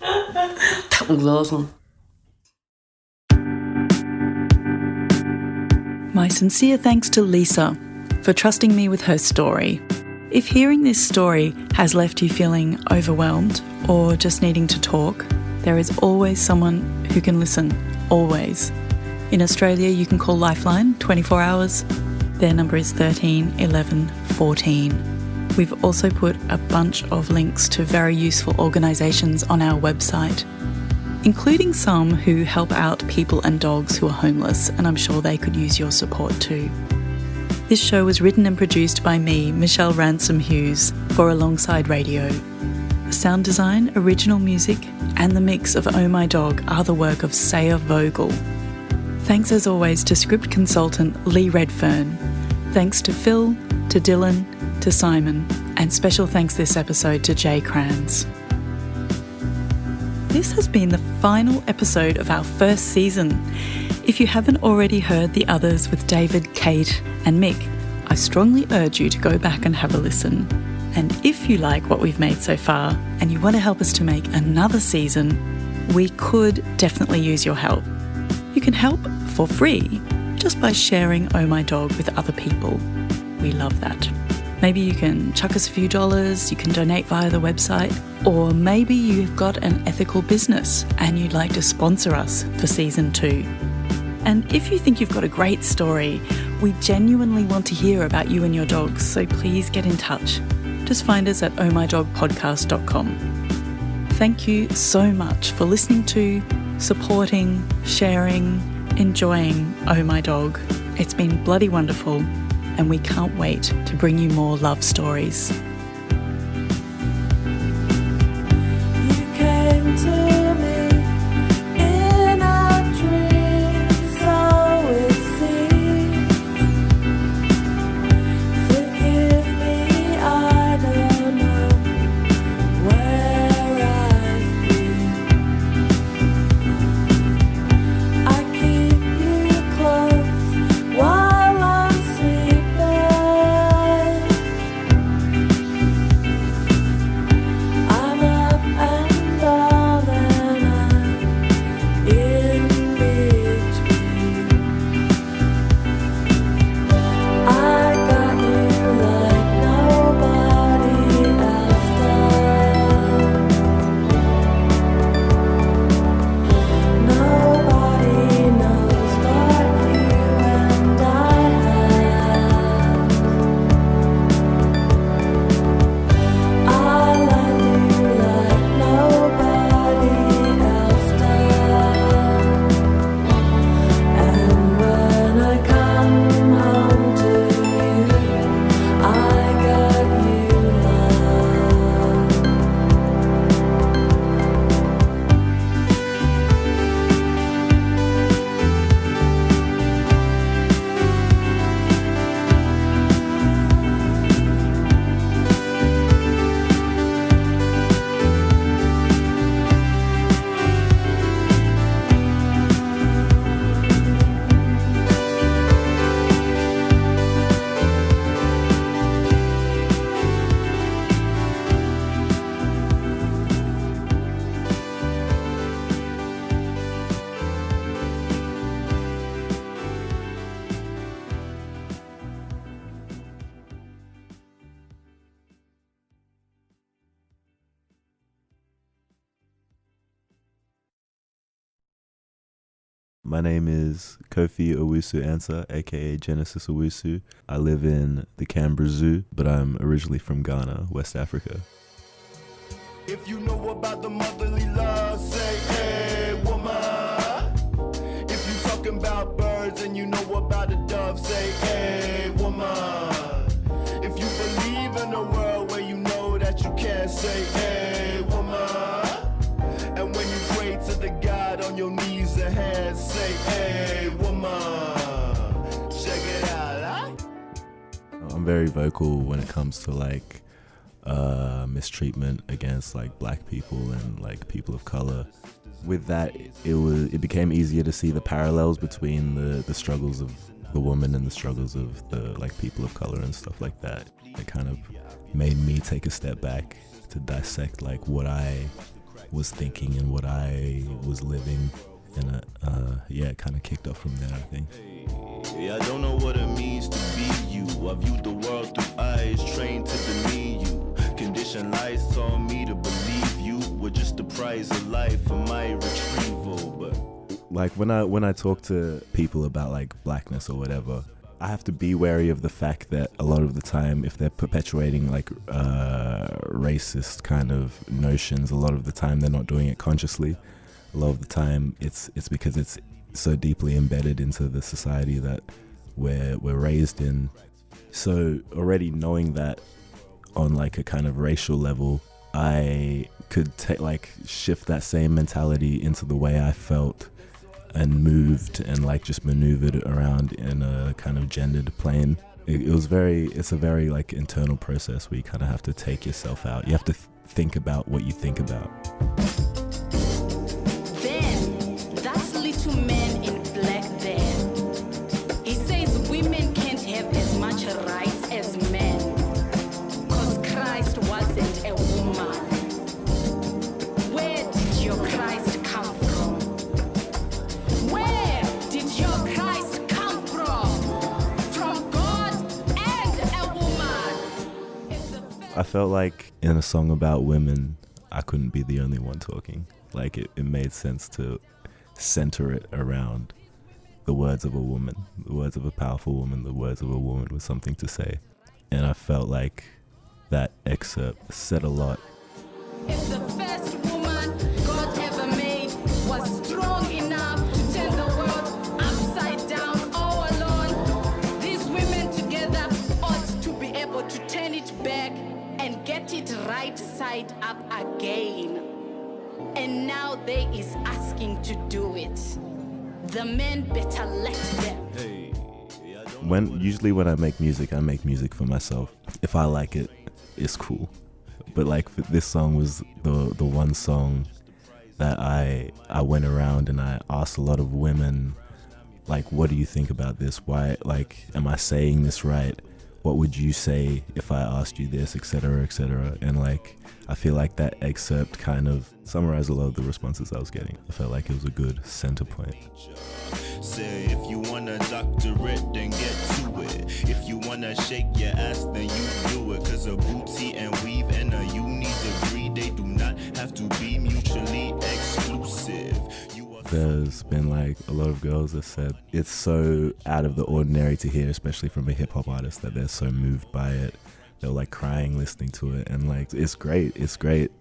That was awesome. My sincere thanks to Lisa for trusting me with her story. If hearing this story has left you feeling overwhelmed or just needing to talk, there is always someone who can listen, always. In Australia, you can call Lifeline 24 hours. Their number is 13 11 14. We've also put a bunch of links to very useful organisations on our website, including some who help out people and dogs who are homeless, and I'm sure they could use your support too. This show was written and produced by me, Michelle Ransom Hughes, for Alongside Radio. Sound design, original music, and the mix of Oh My Dog are the work of Saya Vogel. Thanks as always to script consultant Lee Redfern. Thanks to Phil, to Dylan, to Simon, and special thanks this episode to Jay Kranz. This has been the final episode of our first season. If you haven't already heard the others with David, Kate and Mick, I strongly urge you to go back and have a listen. And if you like what we've made so far and you want to help us to make another season, we could definitely use your help. You can help for free just by sharing Oh My Dog with other people. We love that. Maybe you can chuck us a few dollars, you can donate via the website, or maybe you've got an ethical business and you'd like to sponsor us for season 2. And if you think you've got a great story, we genuinely want to hear about you and your dogs, so please get in touch. Just find us at ohmydogpodcast.com. Thank you so much for listening to, supporting, sharing, enjoying Oh My Dog. It's been bloody wonderful, and we can't wait to bring you more love stories. My name is Kofi Owusu Ansah, aka Genesis Owusu. I live in the Canberra Zoo, but I'm originally from Ghana, West Africa. If you know about the motherly love, say, hey, woman. If you talking about birds and you know about a dove, say, hey, woman. If you believe in a world where you know that you can't, say, hey, woman. And when you pray to the God on your knees and hands, say, hey, woman. Check it out, huh? I'm very vocal when it comes to like mistreatment against like black people and like people of color. With that, it became easier to see the parallels between the struggles of the woman and the struggles of the like people of color and stuff like that. It kind of made me take a step back to dissect like what I was thinking and what I was living, and it kind of kicked off from there, I think. Yeah, I don't know what it means to be you. I viewed the world through eyes trained to demean you. Conditioned lies told me to believe you were just the prize of life for my retrieval. But like when I talk to people about like blackness or whatever, I have to be wary of the fact that a lot of the time, if they're perpetuating like racist kind of notions, a lot of the time they're not doing it consciously. A lot of the time it's because it's so deeply embedded into the society that we're raised in. So already knowing that on like a kind of racial level, I could shift that same mentality into the way I felt and moved and like just maneuvered around in a kind of gendered plane. It's a very like internal process where you kind of have to take yourself out. You have to think about what you think about. Then, that's little man in black there. He says women can't have as much rights as men, 'cause Christ wasn't a woman. Where did your Christ come from? Where did your Christ come from? From God and a woman. I felt like in a song about women, I couldn't be the only one talking. Like it made sense to center it around the words of a woman, the words of a powerful woman, the words of a woman with something to say. And I felt like that excerpt said a lot. If the first woman God ever made was strong enough to turn the world upside down all alone, these women together ought to be able to turn it back and get it right side up again. And now they is asking to do it. The men better let them. Usually when I make music for myself. If I like it, it's cool. But like this song was the one song that I went around and I asked a lot of women, like, what do you think about this? Why, like, am I saying this right? What would you say if I asked you this, etc., etc.? And like, I feel like that excerpt kind of summarized a lot of the responses I was getting. I felt like it was a good center point. say if you want a doctorate, then get to it. If you want to shake your ass, then you do it. 'Cause a bootsy and weave and a uni degree, they do not have to be mutually exclusive. There's been like a lot of girls that said it's so out of the ordinary to hear, especially from a hip hop artist, that they're so moved by it. They're like crying listening to it, and like it's great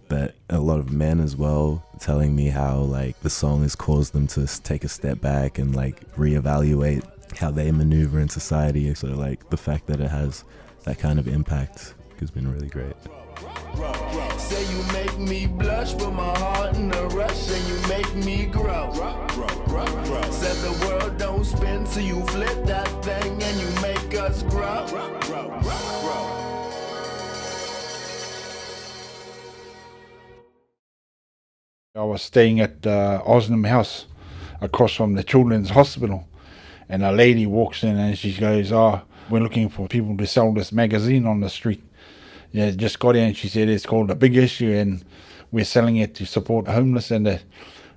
that a lot of men as well telling me how like the song has caused them to take a step back and like reevaluate how they maneuver in society. So like the fact that it has that kind of impact has been really great. Say you make me blush, but my heart in a rush, and you make me grow. Said the world don't spin till you flip that thing, and you make us grow. I was staying at Osnum House across from the Children's Hospital, and a lady walks in and she goes, "Oh, we're looking for people to sell this magazine on the street." Yeah, just got in and she said it's called A Big Issue and we're selling it to support the homeless and that.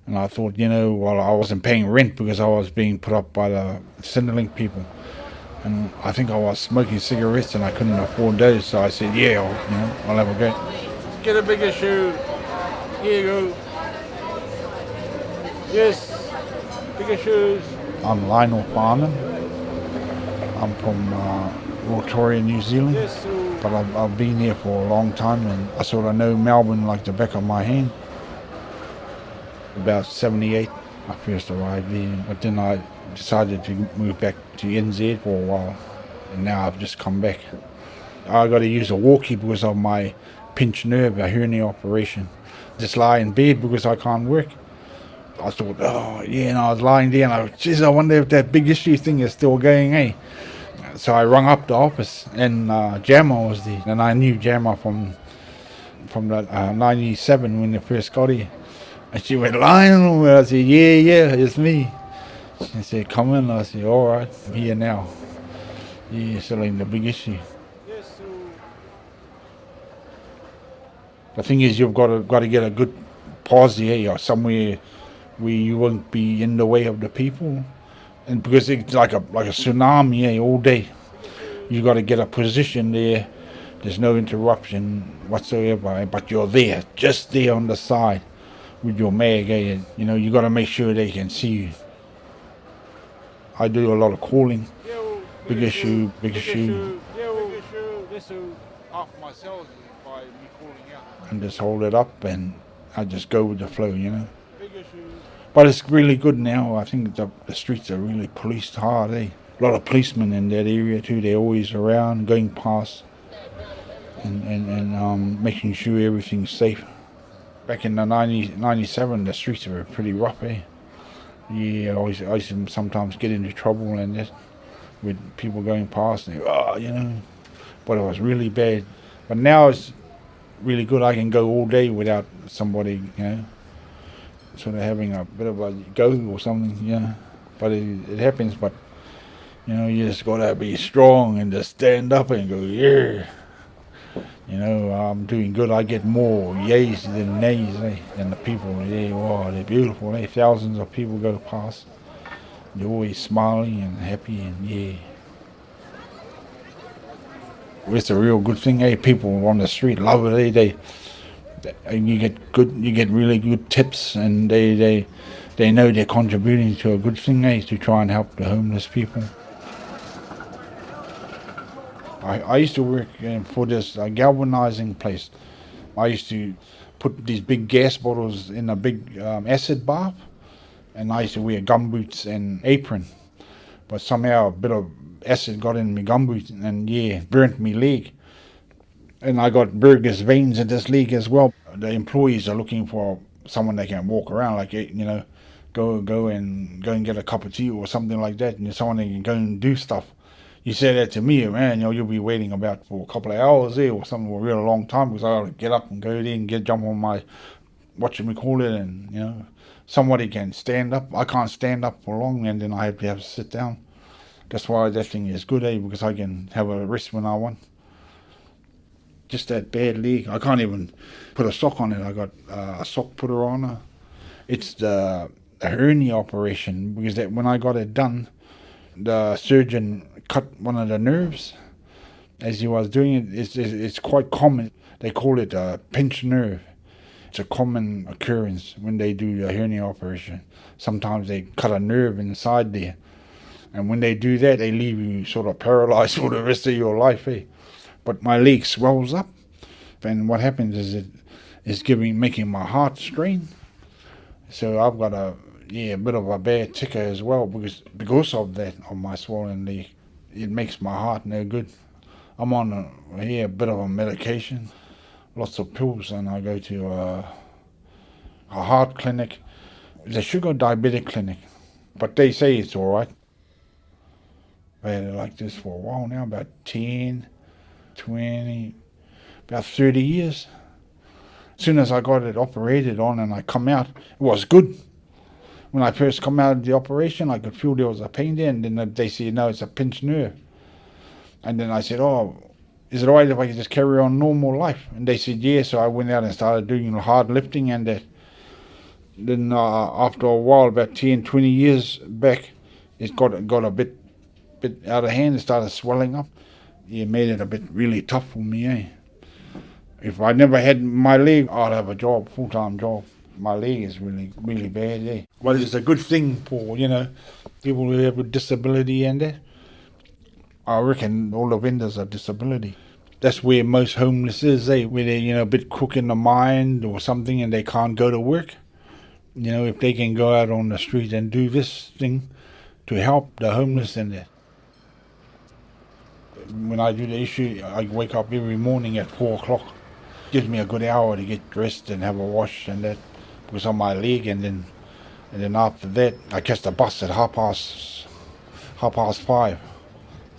And I thought, well, I wasn't paying rent because I was being put up by the Centrelink people. And I think I was smoking cigarettes and I couldn't afford those. So I said, yeah, I'll have a go. Get a big issue. Here you go. Yes. I'm Lionel Farnan. I'm from Victoria, New Zealand, but I've been here for a long time, and I sort of know Melbourne like the back of my hand. About 78, I first arrived here, but then I decided to move back to NZ for a while, and now I've just come back. I got to use a walkie because of my pinched nerve, a hernia operation. Just lie in bed because I can't work. I thought, and I was lying there, and I wonder if that big issue thing is still going, eh? So I rung up the office, and Jammer was there, and I knew Jammer from the 97 when they first got here. And she went, Lionel? I said, yeah, it's me. She said, come in. I said, all right, I'm here now. Yeah, settling the big issue. The thing is, you've got to get a good posse, or somewhere where you won't be in the way of the people, and because it's like a tsunami, all day. You got to get a position there. There's no interruption whatsoever, but you're there, just there on the side with your mag. You got to make sure they can see you. I do a lot of calling. Big issue. And just hold it up, and I just go with the flow, But it's really good now. I think the streets are really policed hard, eh? A lot of policemen in that area too. They're always around, going past, and making sure everything's safe. Back in the 97, the streets were pretty rough, eh? Yeah, I used to sometimes get into trouble and that with people going past, and but it was really bad. But now it's really good. I can go all day without somebody, sort of having a bit of a go or something, But it happens, but, you just got to be strong and just stand up and go, yeah. I'm doing good. I get more yays than nays, than the people. Yeah, wow, they're beautiful, Thousands of people go past. They're always smiling and happy, and yeah. It's a real good thing, People on the street love it, You get really good tips, and they know they're contributing to a good thing, to try and help the homeless people. I used to work for this galvanizing place. I used to put these big gas bottles in a big acid bath, and I used to wear gumboots and apron. But somehow a bit of acid got in my gumboots and burnt my leg. And I got varicose veins in this leg as well. The employees are looking for someone they can walk around, go and get a cup of tea or something like that, and someone that can go and do stuff. You say that to me, man, you'll be waiting about for a couple of hours there or something for a real long time, because I got to get up and go there and jump on my, and somebody can stand up. I can't stand up for long, and then I have to sit down. That's why that thing is good, because I can have a rest when I want. Just that bad leg, I can't even put a sock on it. I got a sock putter on her. It's the hernia operation, because when I got it done, the surgeon cut one of the nerves as he was doing it. It's quite common. They call it a pinched nerve. It's a common occurrence when they do the hernia operation. Sometimes they cut a nerve inside there, and when they do that, they leave you sort of paralyzed for the rest of your life, But my leg swells up, and what happens is it's making my heart strain. So I've got a bit of a bad ticker as well, because of that, of my swollen leg. It makes my heart no good. I'm on a bit of a medication, lots of pills, and I go to a heart clinic, the sugar diabetic clinic, but they say it's all right. I had it like this for a while now, about 10, 20, about 30 years. As soon as I got it operated on and I come out, it was good. When I first come out of the operation, I could feel there was a pain there, and then they said, no, it's a pinched nerve. And then I said, is it all right if I can just carry on normal life? And they said, yeah. So I went out and started doing hard lifting, and that. Then after a while, about 10, 20 years back, it got a bit out of hand. It started swelling up. It made it a bit really tough for me, If I never had my leg, I'd have a job, full-time job. My leg is really, really bad there. Well, it's a good thing for, people who have a disability and that. I reckon all the vendors are disability. That's where most homeless is, where they're, a bit crook in the mind or something and they can't go to work. If they can go out on the street and do this thing to help the homeless and that. When I do the issue, I wake up every morning at 4 o'clock. Gives me a good hour to get dressed and have a wash and that, because on my leg, and then after that I catch the bus at half past 5.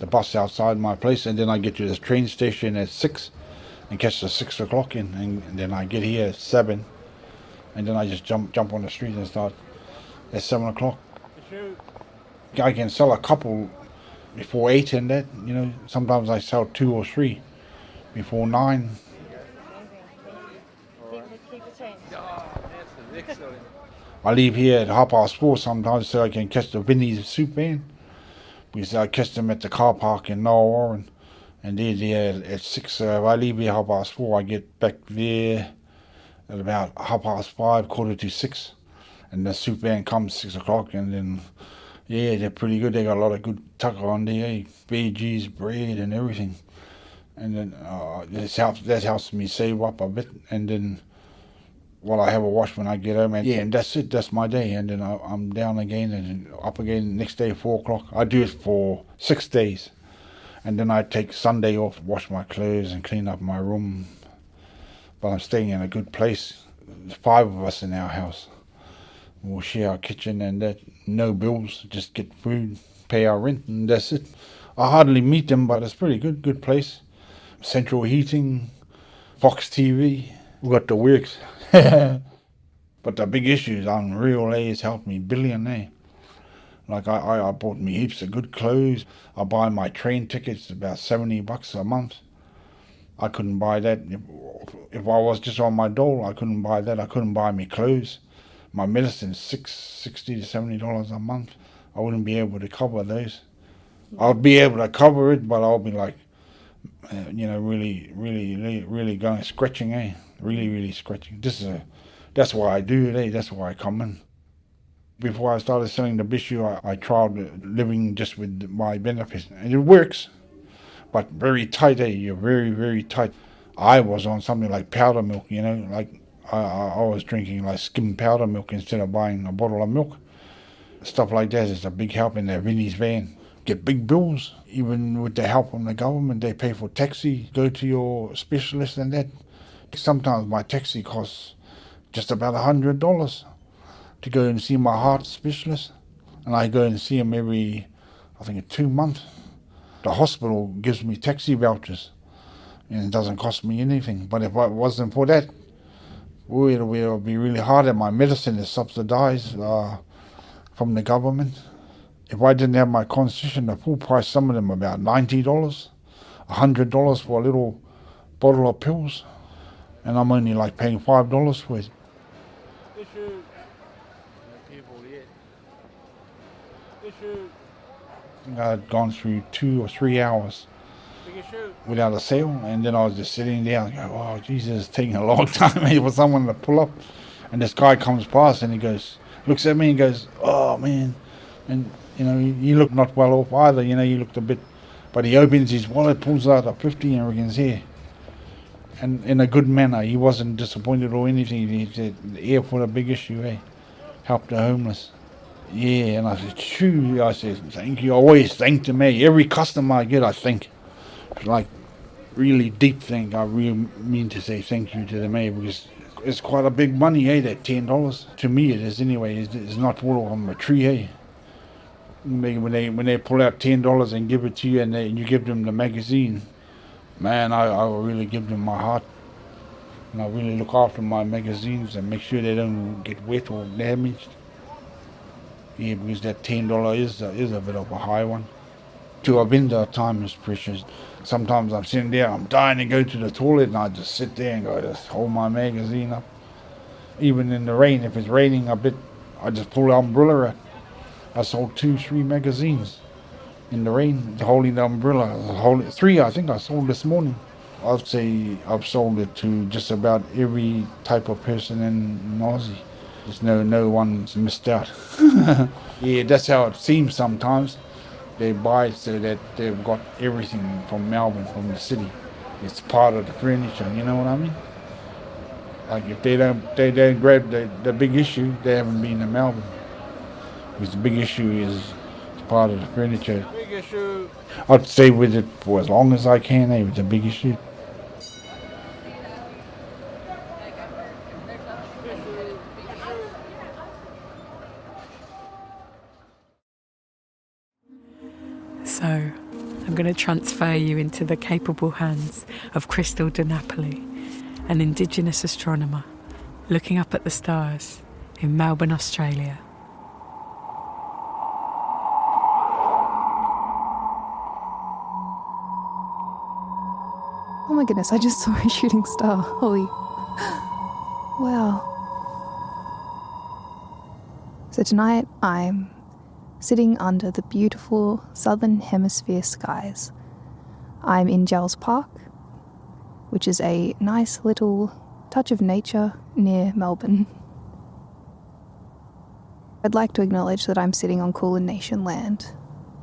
The bus outside my place, and then I get to the train station at 6 and catch the 6 o'clock in, and then I get here at 7, and then I just jump on the street and start at 7 o'clock. I can sell a couple before 8 and that, sometimes I sell 2 or 3 before 9. I leave here at 4:30 sometimes so I can catch the Vinnie's soup van, because I catch them at the car park in Warren, and they're there at 6. So if I leave here 4:30, I get back there at about 5:30, 5:45, and the soup van comes 6 o'clock, and then they're pretty good. They got a lot of good tucker on there, veggies, bread, and everything, and then that helps me save up a bit, and then. Well, I have a wash when I get home, and that's it. That's my day, and then I'm down again and up again next day 4 o'clock. I do it for 6 days, and then I take Sunday off, wash my clothes and clean up my room. But I'm staying in a good place. There's 5 of us in our house. We'll share our kitchen and that. No bills, just get food, pay our rent, and that's it. I hardly meet them, but it's pretty good place. Central heating, Fox TV, we got the works. But the big issue is Unreal, it's helped me billion, Like I bought me heaps of good clothes. I buy my train tickets about $70 a month. I couldn't buy that if I was just on my dole. I couldn't buy that. I couldn't buy me clothes. My medicine's $60 to $70 a month. I wouldn't be able to cover those. I'll be able to cover it, but I'll be like, really going scratching, Really scratching. That's why I do it, That's why I come in. Before I started selling the Bishu, I tried living just with my benefits, and it works, but very tight, You're very, very tight. I was on something like powder milk, like I was drinking like skim powder milk instead of buying a bottle of milk. Stuff like that is a big help in their Vinnie's van. Get big bills, even with the help from the government. They pay for taxi, go to your specialist and that. Sometimes my taxi costs just about $100 to go and see my heart specialist, and I go and see him every, 2 months. The hospital gives me taxi vouchers, and it doesn't cost me anything. But if it wasn't for that, it would be really hard, and my medicine is subsidized from the government. If I didn't have my concession, the full price, some of them about $90, $100 for a little bottle of pills, and I'm only like paying $5 for it. I think I had gone through 2 or 3 hours without a sale, and then I was just sitting there and go, oh Jesus, it's taking a long time for someone to pull up. And this guy comes past and he looks at me and goes, oh man. And you look not well off either, you looked a bit, but he opens his wallet, pulls out a 50 and reckons here. And in a good manner, he wasn't disappointed or anything. He said, the airport a big issue, help the homeless. Yeah, and I said, shoo, I said, thank you. I always thank them, Every customer I get, I thank. It's like really deep thing. I really mean to say thank you to them, because it's quite a big money, that $10. To me it is anyway. It's not all on the tree, When they pull out $10 and give it to you, and you give them the magazine, man, I will really give them my heart. And I really look after my magazines and make sure they don't get wet or damaged. Yeah, because that $10 is a bit of a high one. To a vendor, time is precious. Sometimes I'm sitting there, I'm dying to go to the toilet, and I just sit there and just hold my magazine up. Even in the rain, if it's raining a bit, I just pull the umbrella out. I sold 2-3 magazines in the rain, holding the umbrella. 3, I think I sold this morning. I'd say I've sold it to just about every type of person in Aussie. There's no one's missed out. Yeah, that's how it seems sometimes. They buy so that they've got everything from Melbourne, from the city. It's part of the furniture, you know what I mean? Like if they don't grab the big issue, they haven't been to Melbourne. Because the big issue is part of the furniture. Big issue. I'd stay with it for as long as I can, with the big issue. So, I'm going to transfer you into the capable hands of Crystal De Napoli, an Indigenous astronomer looking up at the stars in Melbourne, Australia. Oh my goodness, I just saw a shooting star. Holy. Wow. So tonight I'm sitting under the beautiful southern hemisphere skies. I'm in Jells Park, which is a nice little touch of nature near Melbourne. I'd like to acknowledge that I'm sitting on Kulin Nation land,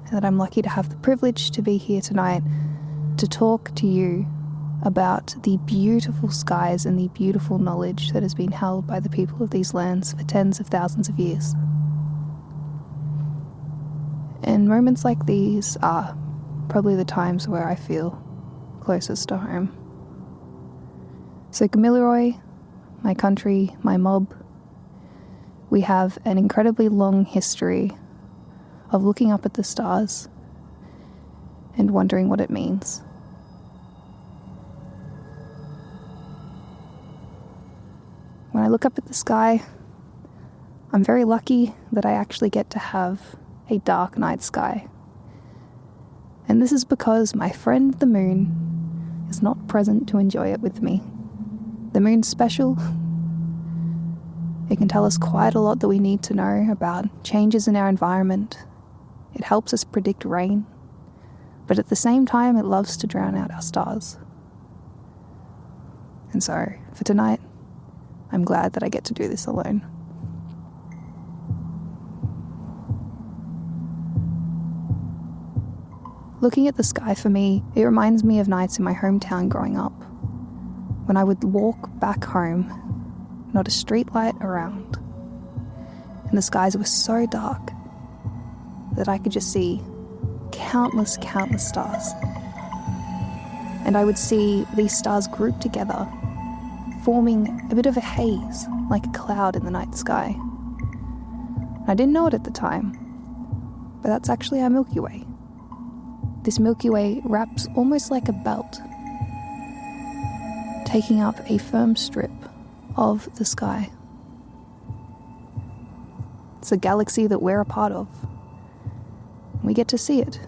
and that I'm lucky to have the privilege to be here tonight to talk to you about the beautiful skies and the beautiful knowledge that has been held by the people of these lands for tens of thousands of years. And moments like these are probably the times where I feel closest to home. So Gamilaroi, my country, my mob, we have an incredibly long history of looking up at the stars and wondering what it means. When I look up at the sky, I'm very lucky that I actually get to have a dark night sky. And this is because my friend the moon is not present to enjoy it with me. The moon's special. It can tell us quite a lot that we need to know about changes in our environment. It helps us predict rain. But at the same time, it loves to drown out our stars. And so, for tonight, I'm glad that I get to do this alone. Looking at the sky for me, it reminds me of nights in my hometown growing up, when I would walk back home, not a street light around, and the skies were so dark that I could just see countless stars. And I would see these stars grouped together, forming a bit of a haze, like a cloud in the night sky. I didn't know it at the time, but that's actually our Milky Way. This Milky Way wraps almost like a belt, taking up a firm strip of the sky. It's a galaxy that we're a part of. We get to see it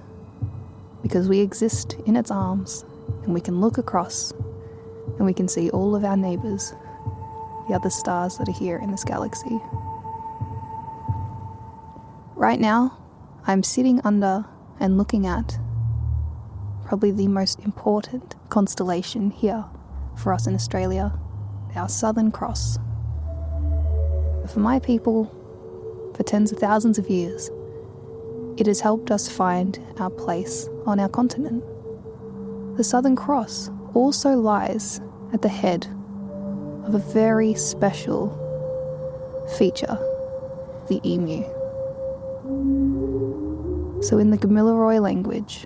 because we exist in its arms, and we can look across and we can see all of our neighbours, the other stars that are here in this galaxy. Right now, I'm sitting under and looking at probably the most important constellation here for us in Australia, our Southern Cross. For my people, for tens of thousands of years, it has helped us find our place on our continent. The Southern Cross also lies at the head of a very special feature, the emu. So in the Gamilaroi language,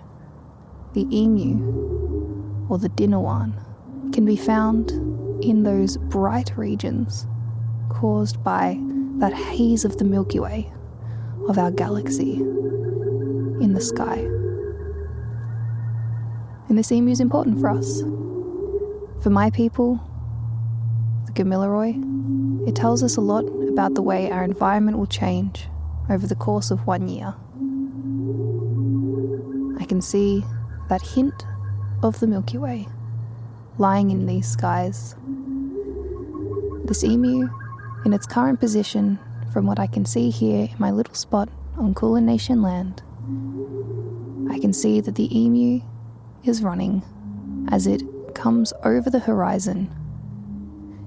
the emu, or the Dinawan, can be found in those bright regions caused by that haze of the Milky Way, of our galaxy, in the sky. And this emu is important for us. For my people, the Gamilaroi, it tells us a lot about the way our environment will change over the course of 1 year. I can see that hint of the Milky Way lying in these skies. This emu, in its current position, from what I can see here in my little spot on Kulin Nation land, I can see that the emu is running as it comes over the horizon,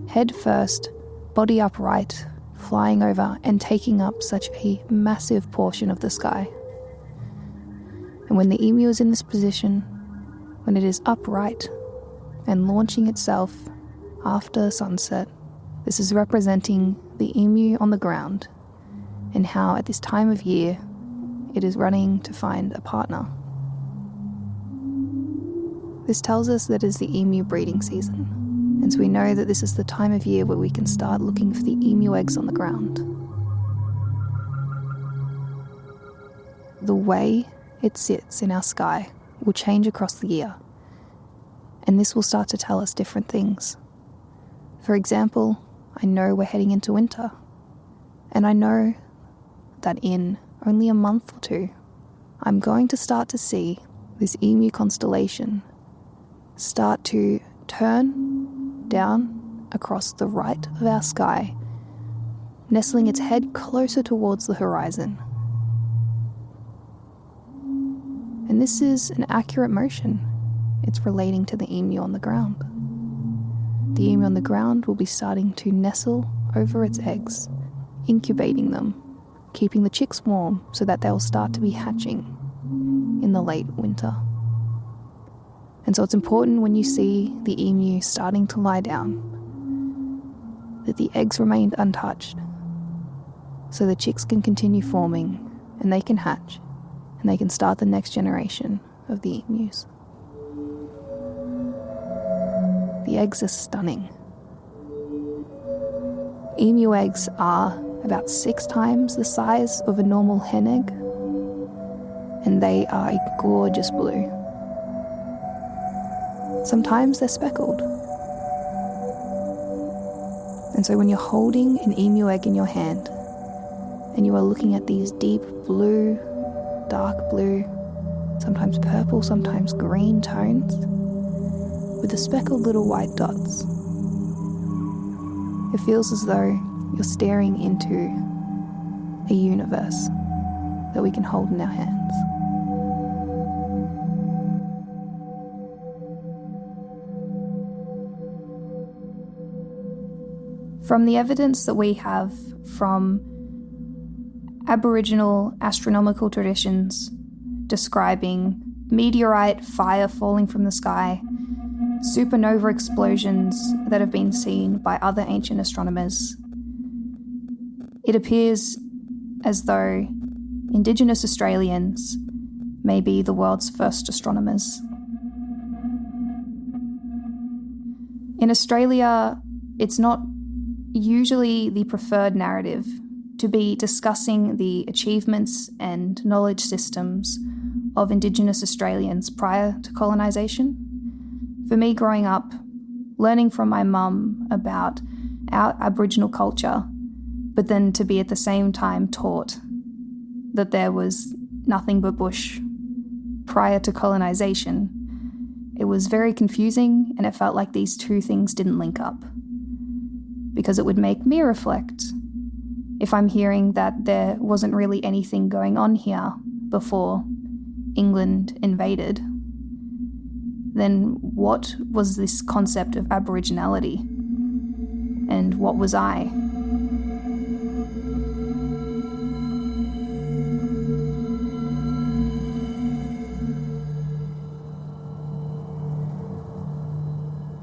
head first, body upright, flying over and taking up such a massive portion of the sky. And when the emu is in this position, when it is upright and launching itself after sunset, this is representing the emu on the ground and how at this time of year it is running to find a partner. This tells us that it is the emu breeding season, and so we know that this is the time of year where we can start looking for the emu eggs on the ground. The way it sits in our sky will change across the year, and this will start to tell us different things. For example, I know we're heading into winter, and I know that in only a month or two, I'm going to start to see this emu constellation start to turn down across the right of our sky, nestling its head closer towards the horizon. And this is an accurate motion. It's relating to the emu on the ground. The emu on the ground will be starting to nestle over its eggs, incubating them, keeping the chicks warm so that they'll start to be hatching in the late winter. And so it's important when you see the emu starting to lie down that the eggs remained untouched, so the chicks can continue forming and they can hatch and they can start the next generation of the emus. The eggs are stunning. Emu eggs are about 6 times the size of a normal hen egg, and they are a gorgeous blue. Sometimes they're speckled. And so when you're holding an emu egg in your hand and you are looking at these deep blue, dark blue, sometimes purple, sometimes green tones with the speckled little white dots, it feels as though you're staring into a universe that we can hold in our hands. From the evidence that we have from Aboriginal astronomical traditions describing meteorite fire falling from the sky, supernova explosions that have been seen by other ancient astronomers, it appears as though Indigenous Australians may be the world's first astronomers. In Australia, it's not usually the preferred narrative to be discussing the achievements and knowledge systems of Indigenous Australians prior to colonisation. For me growing up, learning from my mum about our Aboriginal culture, but then to be at the same time taught that there was nothing but bush prior to colonisation, it was very confusing, and it felt like these two things didn't link up. Because it would make me reflect if I'm hearing that there wasn't really anything going on here before England invaded, then what was this concept of Aboriginality? And what was I?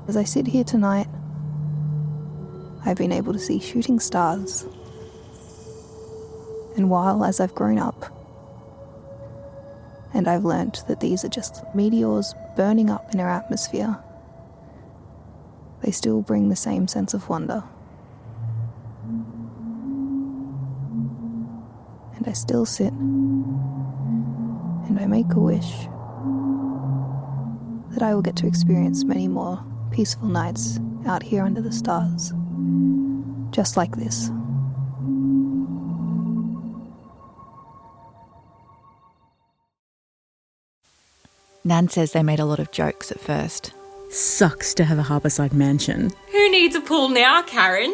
As I sit here tonight, I've been able to see shooting stars. And while, as I've grown up, and I've learnt that these are just meteors burning up in our atmosphere, they still bring the same sense of wonder. And I still sit, and I make a wish that I will get to experience many more peaceful nights out here under the stars. Just like this. Nan says they made a lot of jokes at first. Sucks to have a harbourside mansion. Who needs a pool now, Karen?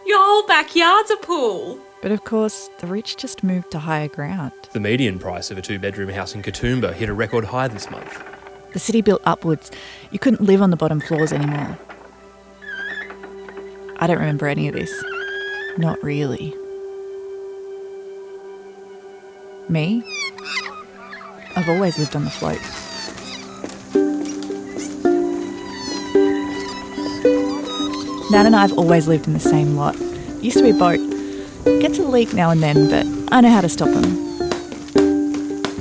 Your whole backyard's a pool. But of course, the rich just moved to higher ground. The median price of a 2-bedroom house in Katoomba hit a record high this month. The city built upwards. You couldn't live on the bottom floors anymore. I don't remember any of this. Not really. Me? I've always lived on the float. Nan and I have always lived in the same lot. It used to be a boat. It gets a leak now and then, but I know how to stop them.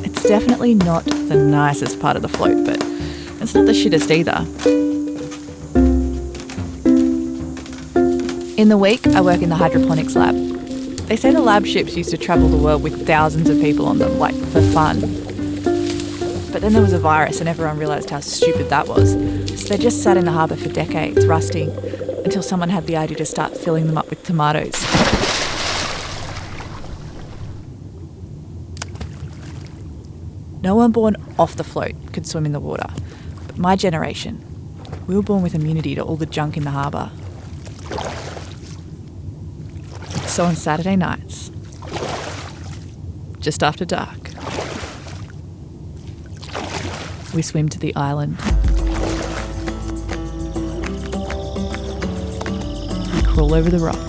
It's definitely not the nicest part of the float, but it's not the shittest either. In the week, I work in the hydroponics lab. They say the lab ships used to travel the world with thousands of people on them, like for fun. But then there was a virus and everyone realised how stupid that was. So they just sat in the harbour for decades, rusting, until someone had the idea to start filling them up with tomatoes. No one born off the float could swim in the water. But my generation, we were born with immunity to all the junk in the harbour. So on Saturday nights, just after dark, we swim to the island. We crawl over the rocks.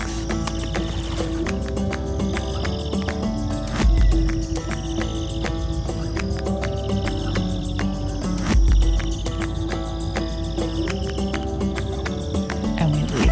And we live.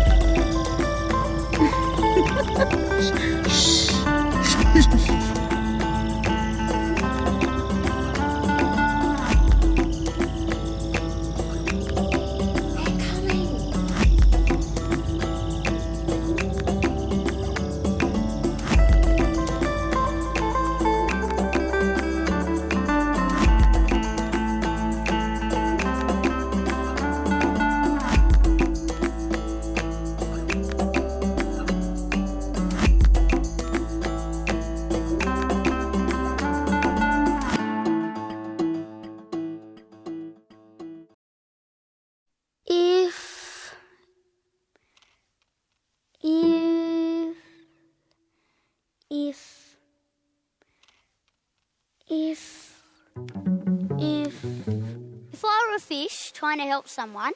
If I were a fish trying to help someone,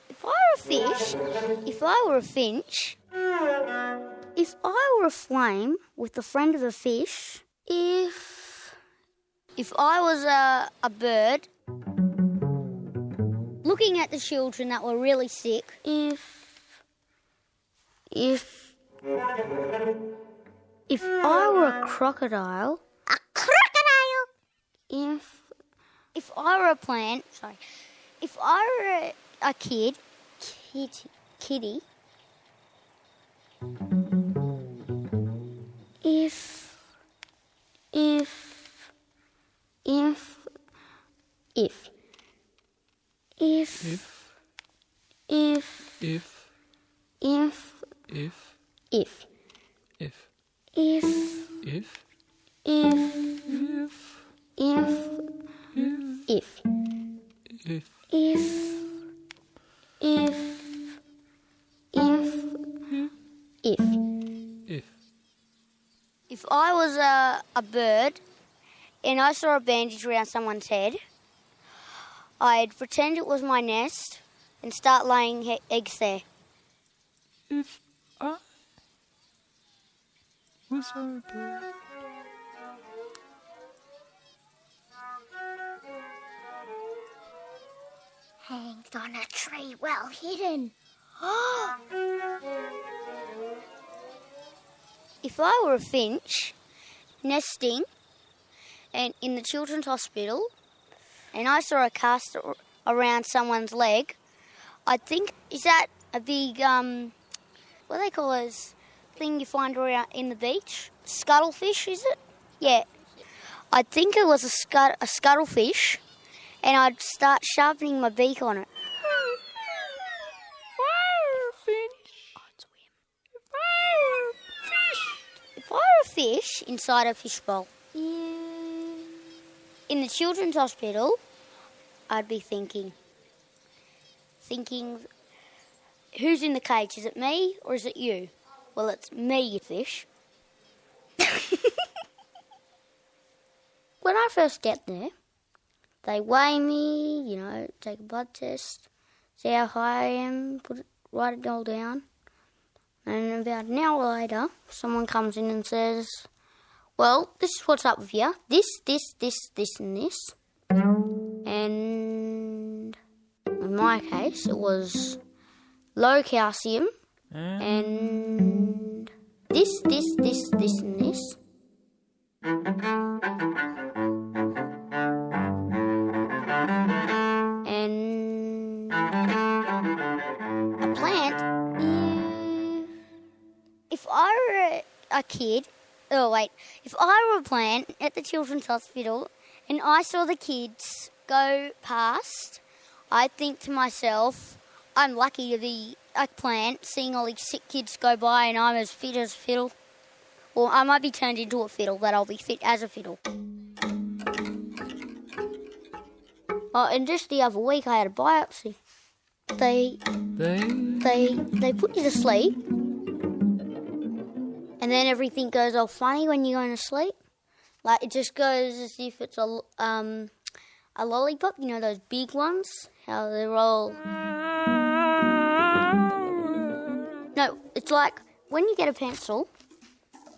if I were a fish, if I were a finch, if I were a flame with the friend of a fish, if I was a bird looking at the children that were really sick, if I were a crocodile, if I were a plant, if I were a kitty, if I was a bird and I saw a bandage around someone's head, I'd pretend it was my nest and start laying eggs there. If I was a bird. Hanged on a tree well hidden. If I were a finch nesting and in the children's hospital and I saw a cast around someone's leg, I'd think, is that a big, what do they call those thing you find around in the beach? Scuttlefish, is it? Yeah. I'd think it was a scuttlefish and I'd start sharpening my beak on it. If I were a fish inside a fishbowl, in the children's hospital, I'd be thinking, who's in the cage? Is it me or is it you? Well, it's me, you fish. When I first get there, they weigh me, take a blood test, see how high I am, write it all down. And about an hour later, someone comes in and says, well, this is what's up with you. This, and this. And in my case, it was low calcium and this, and this. And a plant. If I were a kid, if I were a plant at the children's hospital and I saw the kids go past, I'd think to myself, I'm lucky to be a plant, seeing all these sick kids go by and I'm as fit as a fiddle. Or I might be turned into a fiddle, but I'll be fit as a fiddle. Oh, and just the other week I had a biopsy. They put you to sleep, and then everything goes all funny when you're going to sleep. Like, it just goes as if it's a lollipop, you know, those big ones, how they're all... No, it's like when you get a pencil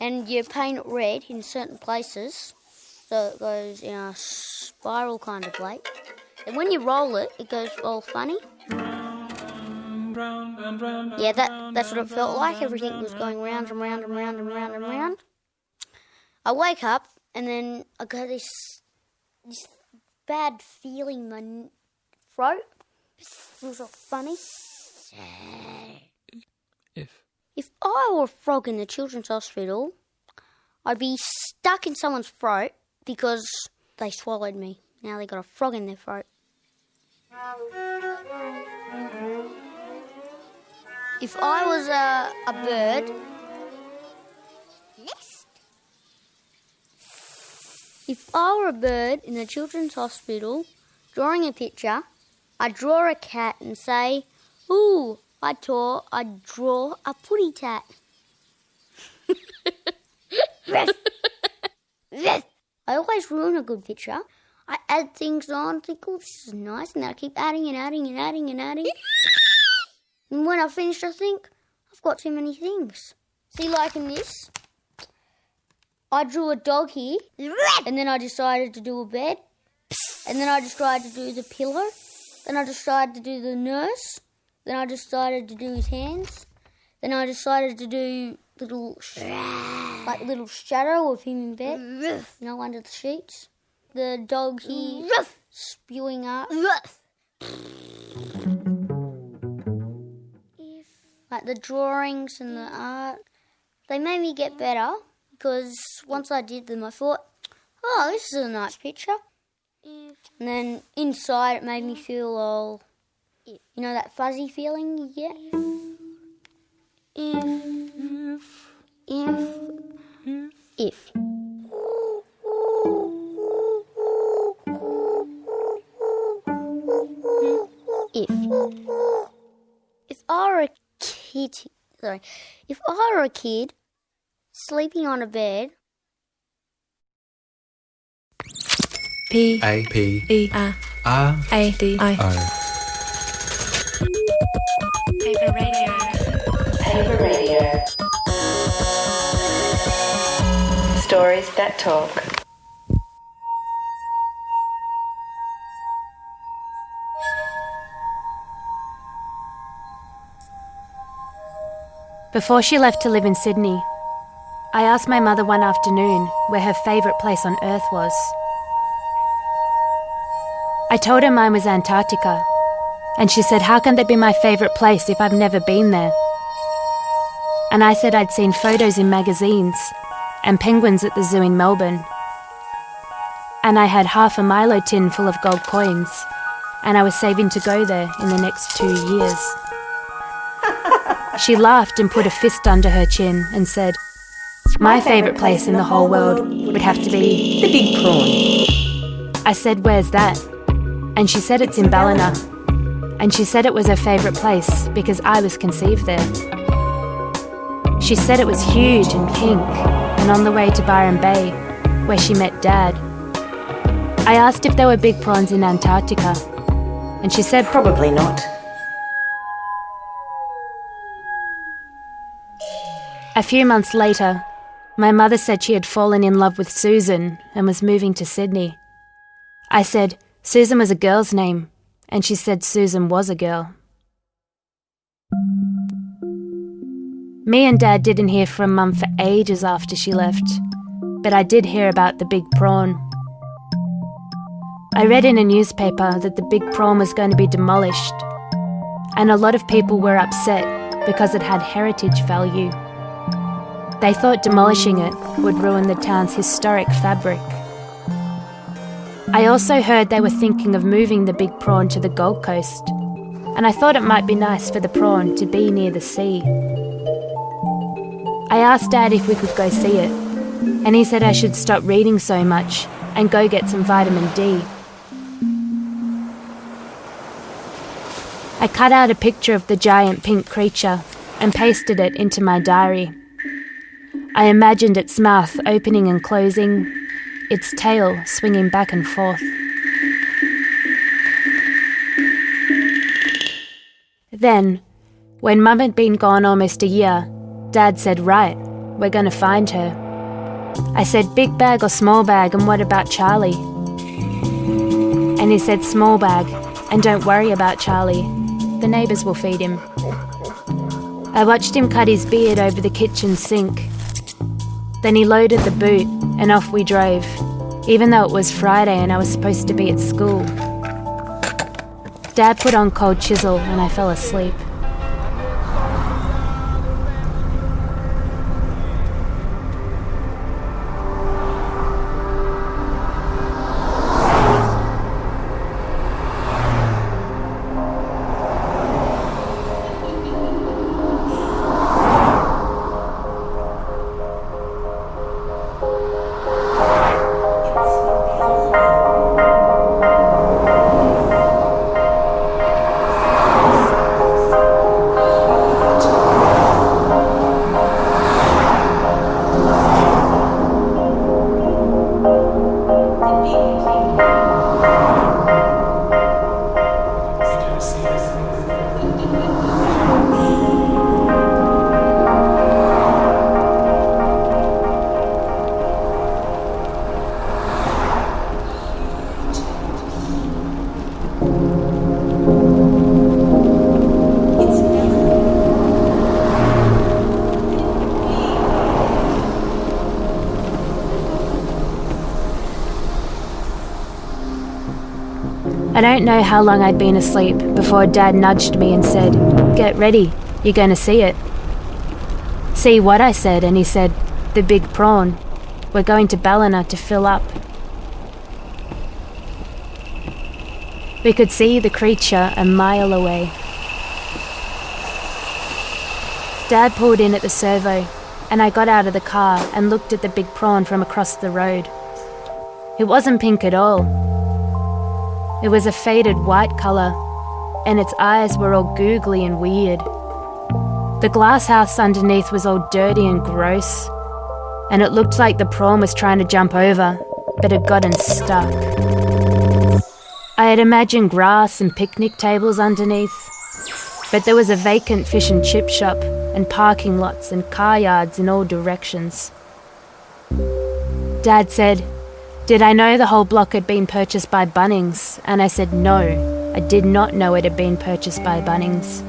and you paint it red in certain places, so it goes in a spiral kind of way. And when you roll it, it goes all funny. Yeah, that's what it felt like. Everything was going round and round and round and round and round. I wake up and then I got this bad feeling in my throat. It feels all funny. If I were a frog in the children's hospital, I'd be stuck in someone's throat because they swallowed me. Now they got a frog in their throat. If I was a bird, if I were a bird in the children's hospital, drawing a picture, I'd draw a cat and say, ooh, I'd draw a putty tat. I always ruin a good picture. I add things on, think, oh, this is nice, and then I keep adding and adding and adding and adding. And when I finish, I think, I've got too many things. See, like in this, I drew a dog here, and then I decided to do a bed, and then I decided to do the pillow, then I decided to do the nurse, then I decided to do his hands, then I decided to do little shadow of him in bed, under the sheets. The dog here spewing up. Like the drawings and the art, they made me get better because once I did them I thought, oh, this is a nice picture. And then inside it made me feel all, you know, that fuzzy feeling you get? If. If I were a kid sleeping on a bed. P-A-P-E-R-A-D-I-O. Paper radio. Paper radio. Stories that talk. Before she left to live in Sydney, I asked my mother one afternoon where her favourite place on earth was. I told her mine was Antarctica, and she said, how can that be my favourite place if I've never been there? And I said I'd seen photos in magazines and penguins at the zoo in Melbourne. And I had half a Milo tin full of gold coins, and I was saving to go there in the next 2 years. She laughed and put a fist under her chin and said, my favourite place in the whole world would have to be the Big Prawn. I said, where's that? And she said it's in Ballina. And she said it was her favourite place because I was conceived there. She said it was huge and pink and on the way to Byron Bay, where she met Dad. I asked if there were big prawns in Antarctica, and she said, probably not. A few months later, my mother said she had fallen in love with Susan and was moving to Sydney. I said Susan was a girl's name, and she said Susan was a girl. Me and Dad didn't hear from Mum for ages after she left, but I did hear about the big prawn. I read in a newspaper that the big prawn was going to be demolished, and a lot of people were upset because it had heritage value. They thought demolishing it would ruin the town's historic fabric. I also heard they were thinking of moving the big prawn to the Gold Coast, and I thought it might be nice for the prawn to be near the sea. I asked Dad if we could go see it, and he said I should stop reading so much and go get some vitamin D. I cut out a picture of the giant pink creature and pasted it into my diary. I imagined its mouth opening and closing, its tail swinging back and forth. Then, when Mum had been gone almost a year, Dad said, "Right, we're going to find her." I said, "Big bag or small bag, and what about Charlie?" And he said, "Small bag, and don't worry about Charlie. The neighbours will feed him." I watched him cut his beard over the kitchen sink. Then he loaded the boot and off we drove, even though it was Friday and I was supposed to be at school. Dad put on Cold Chisel and I fell asleep. I don't know how long I'd been asleep before Dad nudged me and said, "Get ready, you're going to see it." "See what?" I said, and he said, "The big prawn. We're going to Ballina to fill up." We could see the creature a mile away. Dad pulled in at the servo, and I got out of the car and looked at the big prawn from across the road. It wasn't pink at all. It was a faded white colour, and its eyes were all googly and weird. The glass house underneath was all dirty and gross, and it looked like the prawn was trying to jump over, but had gotten stuck. I had imagined grass and picnic tables underneath, but there was a vacant fish and chip shop and parking lots and car yards in all directions. Dad said, "Did I know the whole block had been purchased by Bunnings?" And I said no, I did not know it had been purchased by Bunnings.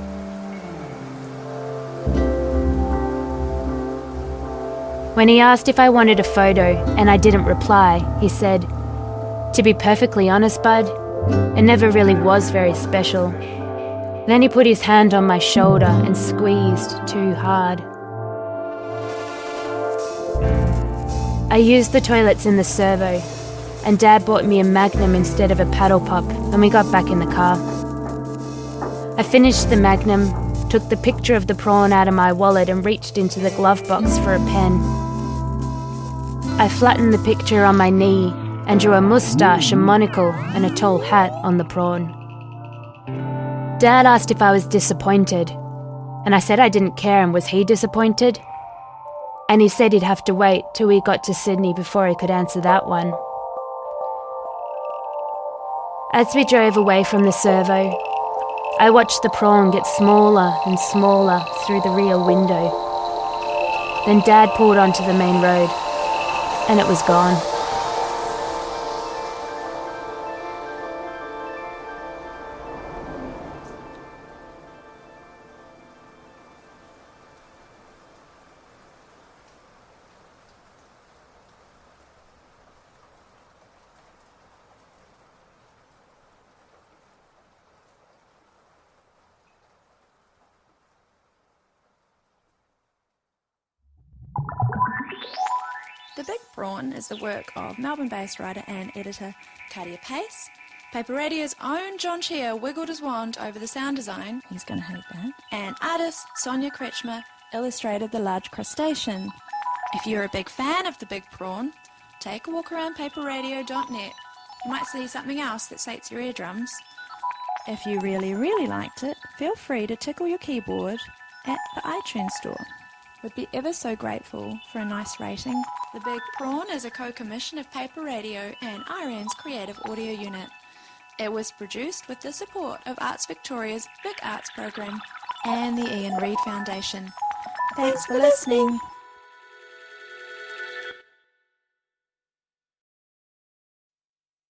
When he asked if I wanted a photo and I didn't reply, he said, "To be perfectly honest, bud, it never really was very special." Then he put his hand on my shoulder and squeezed too hard. I used the toilets in the servo, and Dad bought me a Magnum instead of a paddle pop, and we got back in the car. I finished the Magnum, took the picture of the prawn out of my wallet and reached into the glove box for a pen. I flattened the picture on my knee and drew a moustache, a monocle and a tall hat on the prawn. Dad asked if I was disappointed, and I said I didn't care, and was he disappointed? And he said he'd have to wait till we got to Sydney before he could answer that one. As we drove away from the servo, I watched the prawn get smaller and smaller through the rear window. Then Dad pulled onto the main road, and it was gone. The Big Prawn is the work of Melbourne-based writer and editor Katia Pace. Paper Radio's own John Chia wiggled his wand over the sound design. He's going to hate that. And artist Sonia Kretschmer illustrated the large crustacean. If you're a big fan of The Big Prawn, take a walk around paperradio.net. You might see something else that sates your eardrums. If you really, really liked it, feel free to tickle your keyboard at the iTunes store. Would be ever so grateful for a nice rating. The Big Prawn is a co-commission of Paper Radio and RN's Creative Audio Unit. It was produced with the support of Arts Victoria's Big Arts Program and the Ian Reid Foundation. Thanks for listening.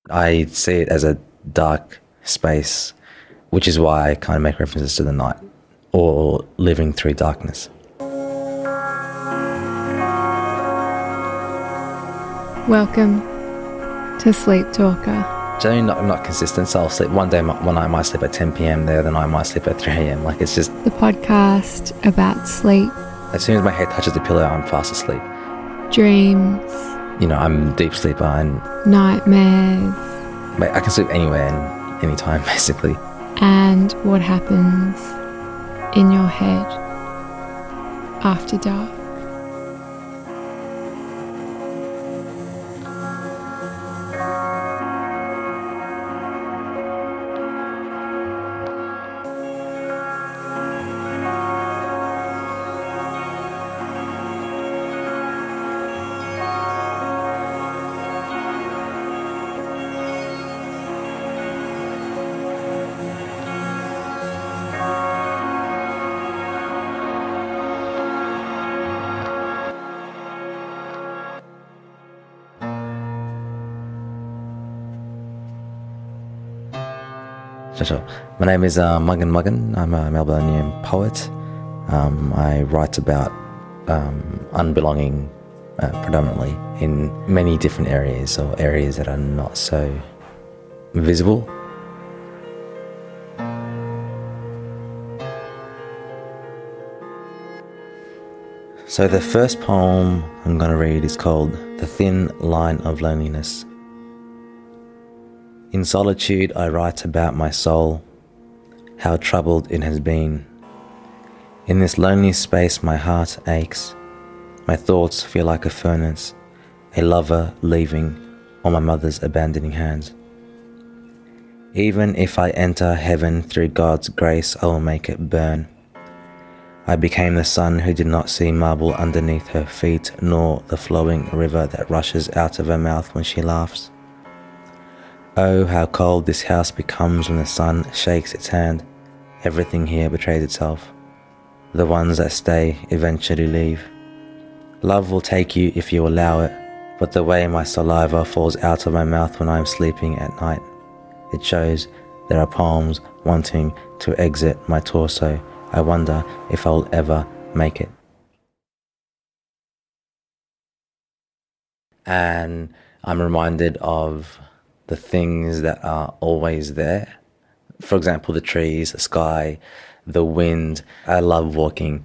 I see it as a dark space, which is why I kind of make references to the night or living through darkness. Welcome to Sleep Talker. Generally I'm not consistent, so I'll sleep one day, one night I might sleep at 10 p.m, the other night I might sleep at 3 a.m. Like, it's just The podcast about sleep, as soon as my head touches the pillow, I'm fast asleep. dreams, You know, I'm a deep sleeper and nightmares, I can sleep anywhere and anytime, basically. and what happens in your head after dark. Sure. My name is Muggan Muggan. I'm a Melbourneian poet. I write about unbelonging predominantly in many different areas, or areas that are not so visible. So the first poem I'm going to read is called The Thin Line of Loneliness. In solitude I write about my soul, how troubled it has been. In this lonely space my heart aches, my thoughts feel like a furnace, a lover leaving, or my mother's abandoning hands. Even if I enter heaven through God's grace, I will make it burn. I became the sun who did not see marble underneath her feet, nor the flowing river that rushes out of her mouth when she laughs. Oh, how cold this house becomes when the sun shakes its hand. Everything here betrays itself. The ones that stay eventually leave. Love will take you if you allow it, but the way my saliva falls out of my mouth when I am sleeping at night, it shows there are palms wanting to exit my torso. I wonder if I'll ever make it. And I'm reminded of the things that are always there. For example, the trees, the sky, the wind. I love walking,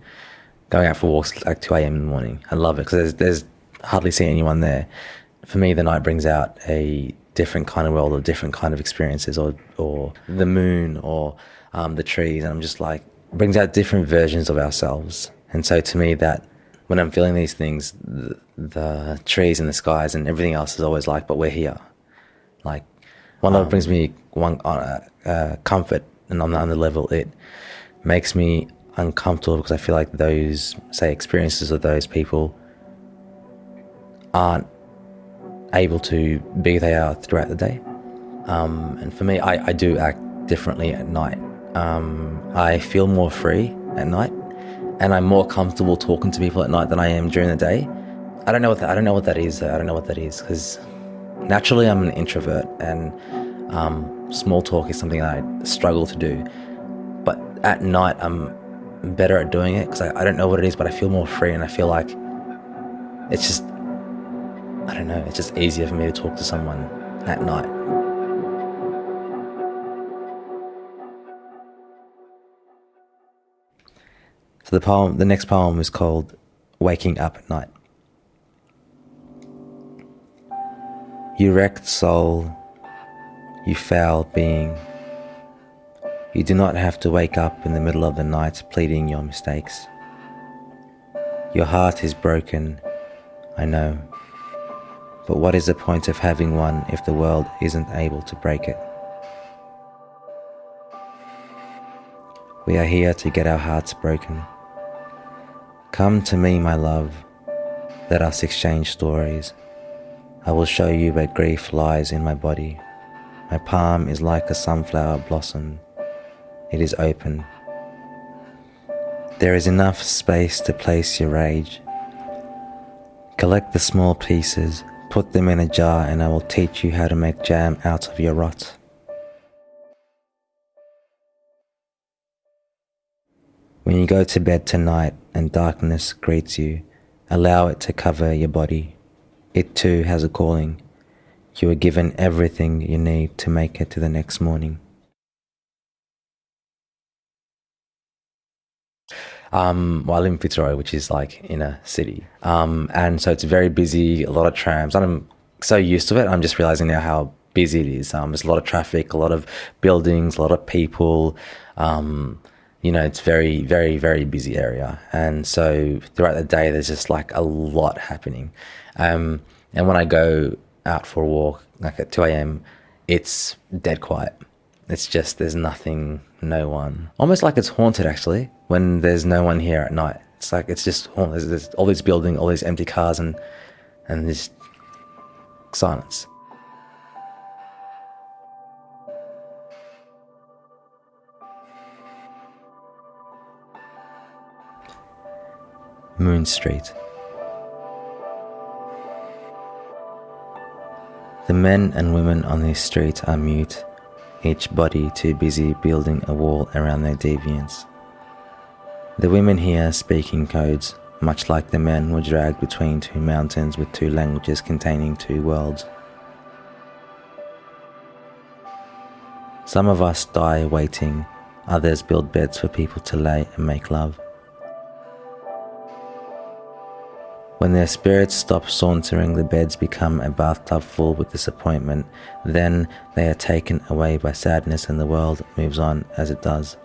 going out for walks like 2 a.m. in the morning. I love it because there's hardly see anyone there. For me, the night brings out a different kind of world or different kind of experiences, or the moon, or the trees. And I'm just like, brings out different versions of ourselves. And so to me, that when I'm feeling these things, the trees and the skies and everything else is always like, but we're here. Like, one of it brings me comfort, and on the other level, it makes me uncomfortable because I feel like those, say, experiences of those people aren't able to be who they are throughout the day. And for me, I do act differently at night. I feel more free at night. and I'm more comfortable talking to people at night than I am during the day. I don't know what that is because naturally I'm an introvert, and small talk is something that I struggle to do. But at night I'm better at doing it because I don't know what it is, but I feel more free, and I feel like it's just, I don't know, it's just easier for me to talk to someone at night. So the next poem is called Waking Up at Night. You wrecked soul, you foul being. You do not have to wake up in the middle of the night pleading your mistakes. Your heart is broken, I know. But what is the point of having one if the world isn't able to break it? We are here to get our hearts broken. Come to me, my love, let us exchange stories. I will show you where grief lies in my body. My palm is like a sunflower blossom. It is open. There is enough space to place your rage. Collect the small pieces, put them in a jar, and I will teach you how to make jam out of your rot. When you go to bed tonight and darkness greets you, allow it to cover your body. It too has a calling. You are given everything you need to make it to the next morning. Well, I live in Fitzroy, which is like in a city. And so it's very busy, a lot of trams. I'm so used to it, I'm just realising now how busy it is. There's a lot of traffic, a lot of buildings, a lot of people. It's very, very, very busy area. And so throughout the day, there's just like a lot happening. And when I go out for a walk, like at 2 a.m, it's dead quiet. It's just, there's nothing, no one. Almost like it's haunted, actually, when there's no one here at night. It's like, it's just haunted. There's all these buildings, all these empty cars, and there's silence. Moon Street. The men and women on this street are mute, each body too busy building a wall around their deviance. The women here speak in codes, much like the men were dragged between two mountains with two languages containing two worlds. Some of us die waiting, others build beds for people to lay and make love. When their spirits stop sauntering, the beds become a bathtub full with disappointment. Then they are taken away by sadness and the world moves on as it does.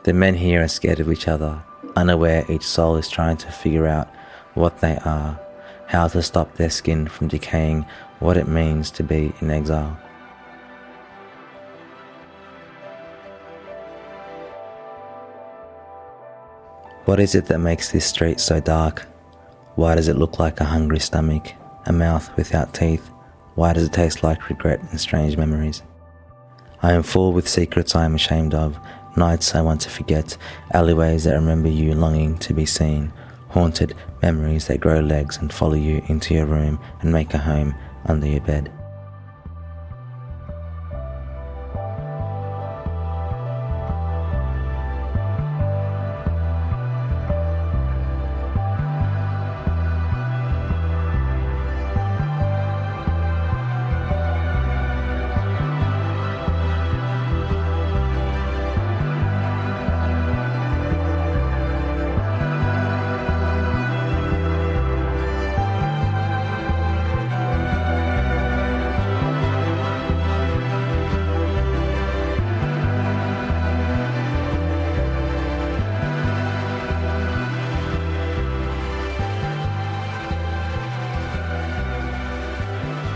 The men here are scared of each other, unaware each soul is trying to figure out what they are, how to stop their skin from decaying, what it means to be in exile. What is it that makes this street so dark? Why does it look like a hungry stomach, a mouth without teeth? Why does it taste like regret and strange memories? I am full with secrets I am ashamed of, nights I want to forget, alleyways that remember you longing to be seen, haunted memories that grow legs and follow you into your room and make a home under your bed.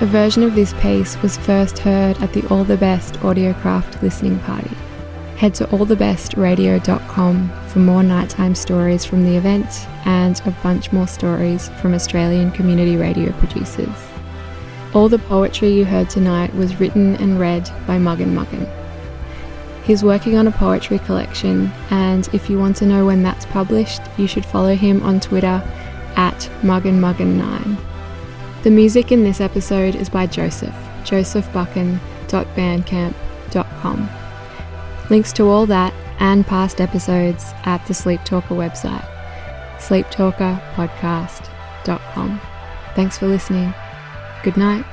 A version of this piece was first heard at the All the Best Audiocraft listening party. Head to allthebestradio.com for more nighttime stories from the event and a bunch more stories from Australian community radio producers. All the poetry you heard tonight was written and read by Muggan Muggan. He's working on a poetry collection, and if you want to know when that's published, you should follow him on Twitter at mugginmuggen9. The music in this episode is by josephbuchan.bandcamp.com. Links to all that and past episodes at the Sleep Talker website, sleeptalkerpodcast.com. Thanks for listening. Good night.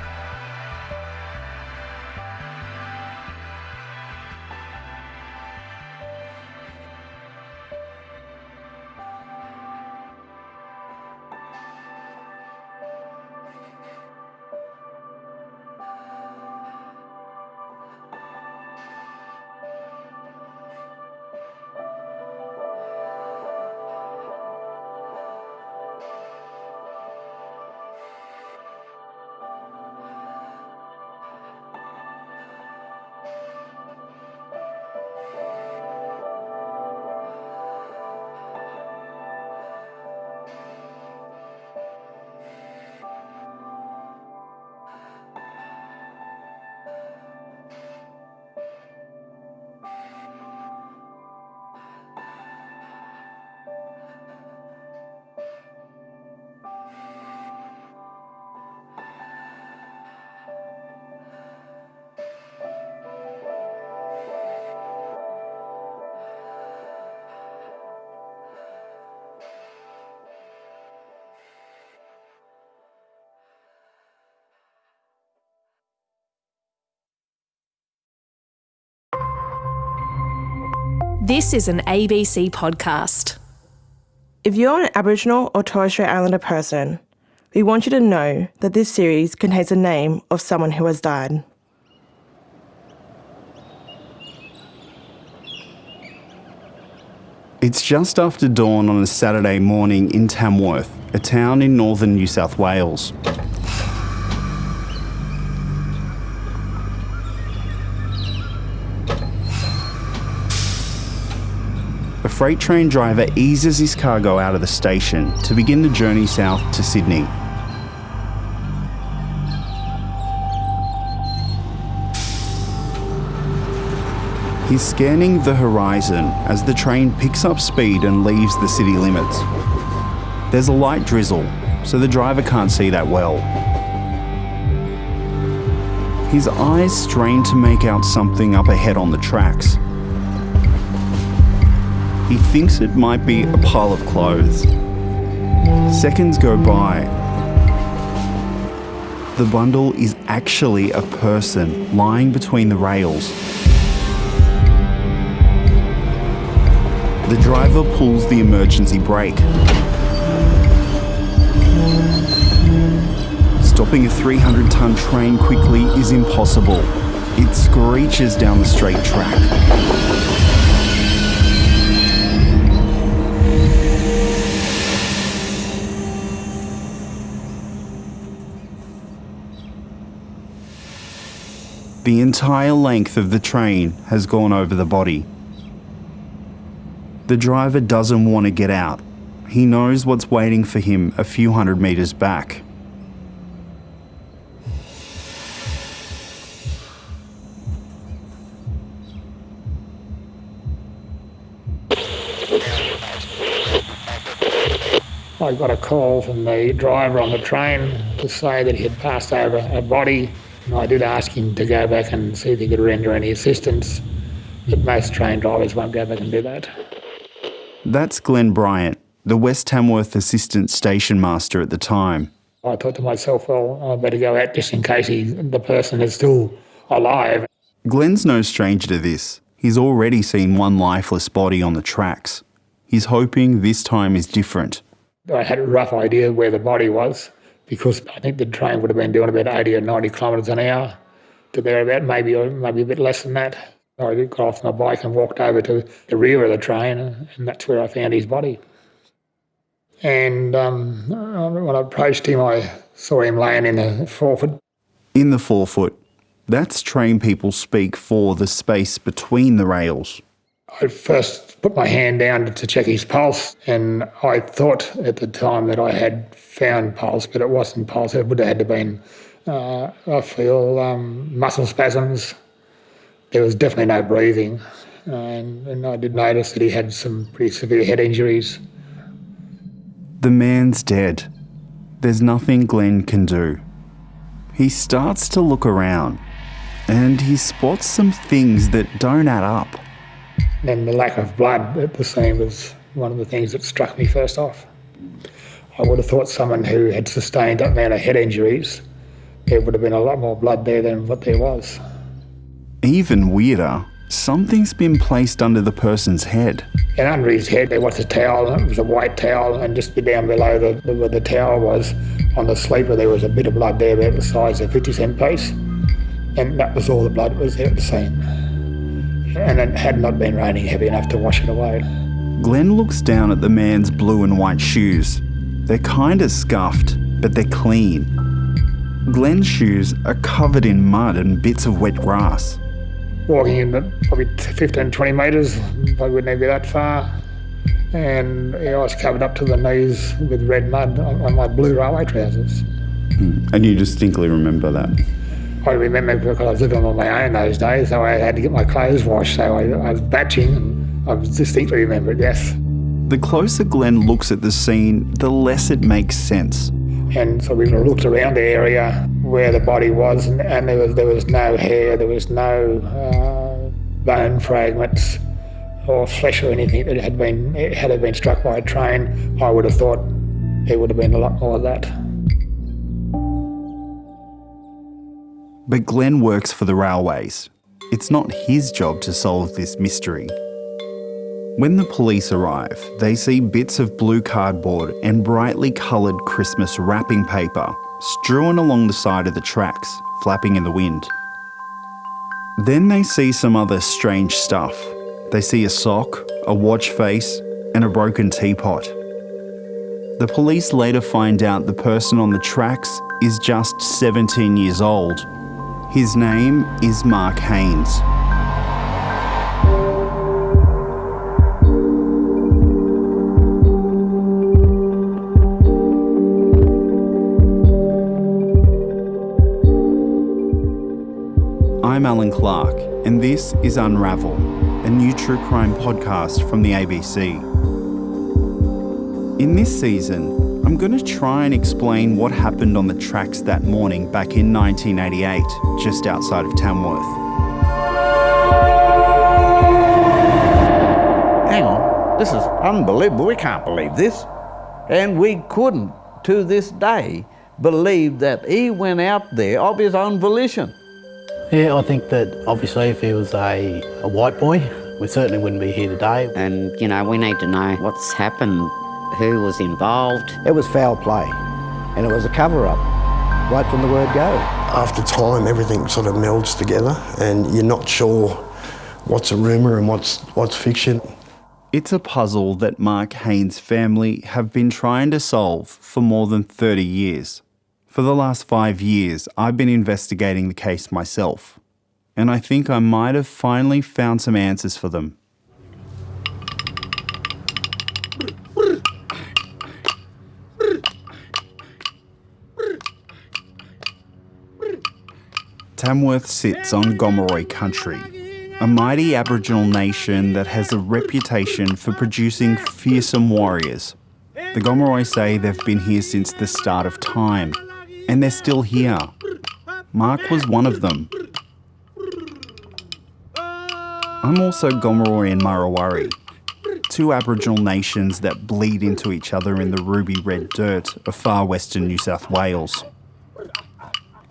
This is an ABC podcast. If you're an Aboriginal or Torres Strait Islander person, we want you to know that this series contains the name of someone who has died. It's just after dawn on a Saturday morning in Tamworth, a town in northern New South Wales. A freight train driver eases his cargo out of the station to begin the journey south to Sydney. He's scanning the horizon as the train picks up speed and leaves the city limits. There's a light drizzle, so the driver can't see that well. His eyes strain to make out something up ahead on the tracks. He thinks it might be a pile of clothes. Seconds go by. The bundle is actually a person lying between the rails. The driver pulls the emergency brake. Stopping a 300-ton train quickly is impossible. It screeches down the straight track. The entire length of the train has gone over the body. The driver doesn't want to get out. He knows what's waiting for him a few hundred metres back. I got a call from the driver on the train to say that he had passed over a body. And I did ask him to go back and see if he could render any assistance, but most train drivers won't go back and do that. That's Glenn Bryant, the West Tamworth Assistant Station Master at the time. I thought to myself, well, I better go out just in case the person is still alive. Glenn's no stranger to this. He's already seen one lifeless body on the tracks. He's hoping this time is different. I had a rough idea where the body was, because I think the train would have been doing about 80 or 90 kilometres an hour to thereabout, maybe a bit less than that. I got off my bike and walked over to the rear of the train, and that's where I found his body. And when I approached him, I saw him laying in the forefoot. In the forefoot. That's train people speak for the space between the rails. I first put my hand down to check his pulse, and I thought at the time that I had found pulse, but it wasn't pulse. It would have had to been, I feel, muscle spasms. There was definitely no breathing. and I did notice that he had some pretty severe head injuries. The man's dead. There's nothing Glenn can do. He starts to look around and he spots some things that don't add up. And the lack of blood at the scene was one of the things that struck me first off. I would have thought someone who had sustained that amount of head injuries, there would have been a lot more blood there than what there was. Even weirder, something's been placed under the person's head. And under his head there was a towel, it was a white towel, and just down below where the towel was, on the sleeper, there was a bit of blood there about the size of a 50-cent piece. And that was all the blood that was there at the scene. And it had not been raining heavy enough to wash it away. Glenn looks down at the man's blue and white shoes. They're kind of scuffed, but they're clean. Glenn's shoes are covered in mud and bits of wet grass. Walking in probably 15, 20 metres, probably wouldn't even be that far. And I was covered up to the knees with red mud on my blue railway trousers. And you distinctly remember that? I remember because I was living on my own those days, so I had to get my clothes washed, so I was batching, and I distinctly remember it, yes. The closer Glenn looks at the scene, the less it makes sense. And so we looked around the area where the body was, and there was no hair, there was no bone fragments or flesh or anything that had it been struck by a train. I would have thought there would have been a lot more of that. But Glenn works for the railways. It's not his job to solve this mystery. When the police arrive, they see bits of blue cardboard and brightly coloured Christmas wrapping paper strewn along the side of the tracks, flapping in the wind. Then they see some other strange stuff. They see a sock, a watch face, and a broken teapot. The police later find out the person on the tracks is just 17 years old. His name is Mark Haynes. I'm Alan Clark, and this is Unravel, a new true crime podcast from the ABC. In this season, I'm going to try and explain what happened on the tracks that morning back in 1988, just outside of Tamworth. Hang on, this is unbelievable. We can't believe this. And we couldn't, to this day, believe that he went out there of his own volition. Yeah, I think that obviously if he was a white boy, we certainly wouldn't be here today. And, you know, we need to know what's happened, who was involved. It was foul play, and it was a cover-up, right from the word go. After time, everything sort of melds together, and you're not sure what's a rumour and what's fiction. It's a puzzle that Mark Haynes' family have been trying to solve for more than 30 years. For the last 5 years, I've been investigating the case myself, and I think I might have finally found some answers for them. Tamworth sits on Gomeroi country, a mighty Aboriginal nation that has a reputation for producing fearsome warriors. The Gomeroi say they've been here since the start of time, and they're still here. Mark was one of them. I'm also Gomeroi and Marawari, two Aboriginal nations that bleed into each other in the ruby red dirt of far western New South Wales.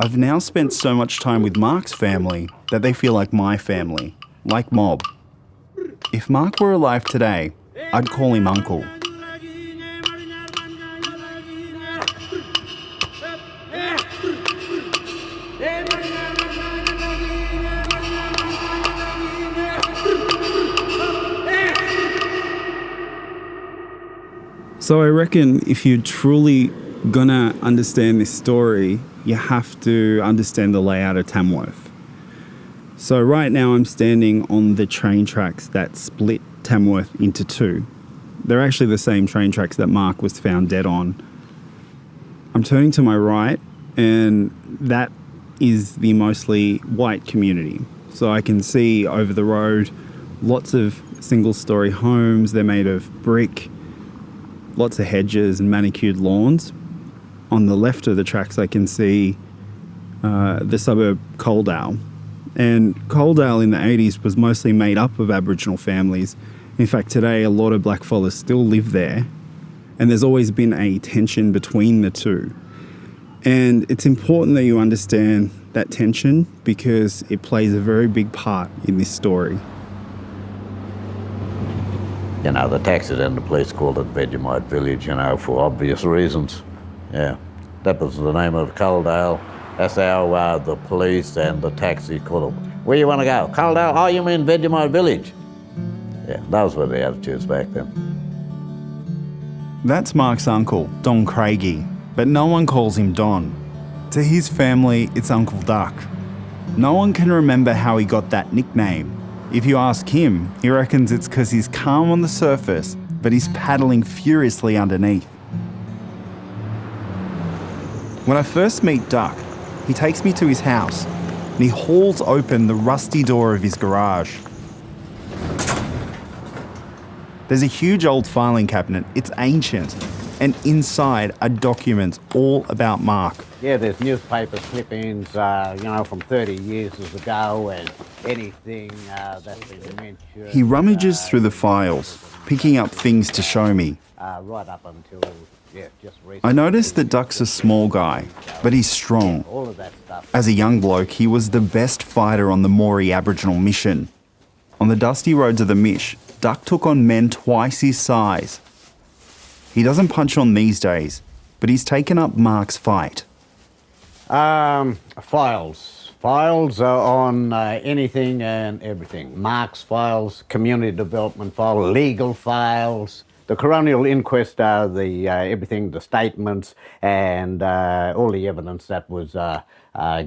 I've now spent so much time with Mark's family that they feel like my family, like Mob. If Mark were alive today, I'd call him Uncle. So I reckon if you're truly gonna understand this story, you have to understand the layout of Tamworth. So right now I'm standing on the train tracks that split Tamworth into two. They're actually the same train tracks that Mark was found dead on. I'm turning to my right, and that is the mostly white community. So I can see over the road Lots of single-storey homes, they're made of brick, lots of hedges and manicured lawns. On the left of the tracks I can see the suburb Coaldale. And Coaldale in the 80s was mostly made up of Aboriginal families. In fact, today a lot of blackfellas still live there, and there's always been a tension between the two. And it's important that you understand that tension because it plays a very big part in this story. You know, the taxis and the police called it Vegemite Village, you know, for obvious reasons. Yeah, that was the name of Coaldale. That's how the police and the taxi called it. Where you want to go? Coaldale? Oh, you mean Vegemite Village? Yeah, those were the attitudes back then. That's Mark's uncle, Don Craigie, but no one calls him Don. To his family, it's Uncle Duck. No one can remember how he got that nickname. If you ask him, he reckons it's because he's calm on the surface, but he's paddling furiously underneath. When I first meet Duck, he takes me to his house and he hauls open the rusty door of his garage. There's a huge old filing cabinet, it's ancient, and inside are documents all about Mark. Yeah, there's newspaper clippings, from 30 years ago and anything that's been mentioned. He rummages through the files, picking up things to show me. Right up until, just recently. I noticed that Duck's a small guy, but he's strong. All of that stuff. As a young bloke, he was the best fighter on the Moree Aboriginal mission. On the dusty roads of the Mish, Duck took on men twice his size. He doesn't punch on these days, but he's taken up Mark's fight. Files. Files are on anything and everything. Mark's files, community development file, legal files. The coronial inquest are the everything, the statements and all the evidence that was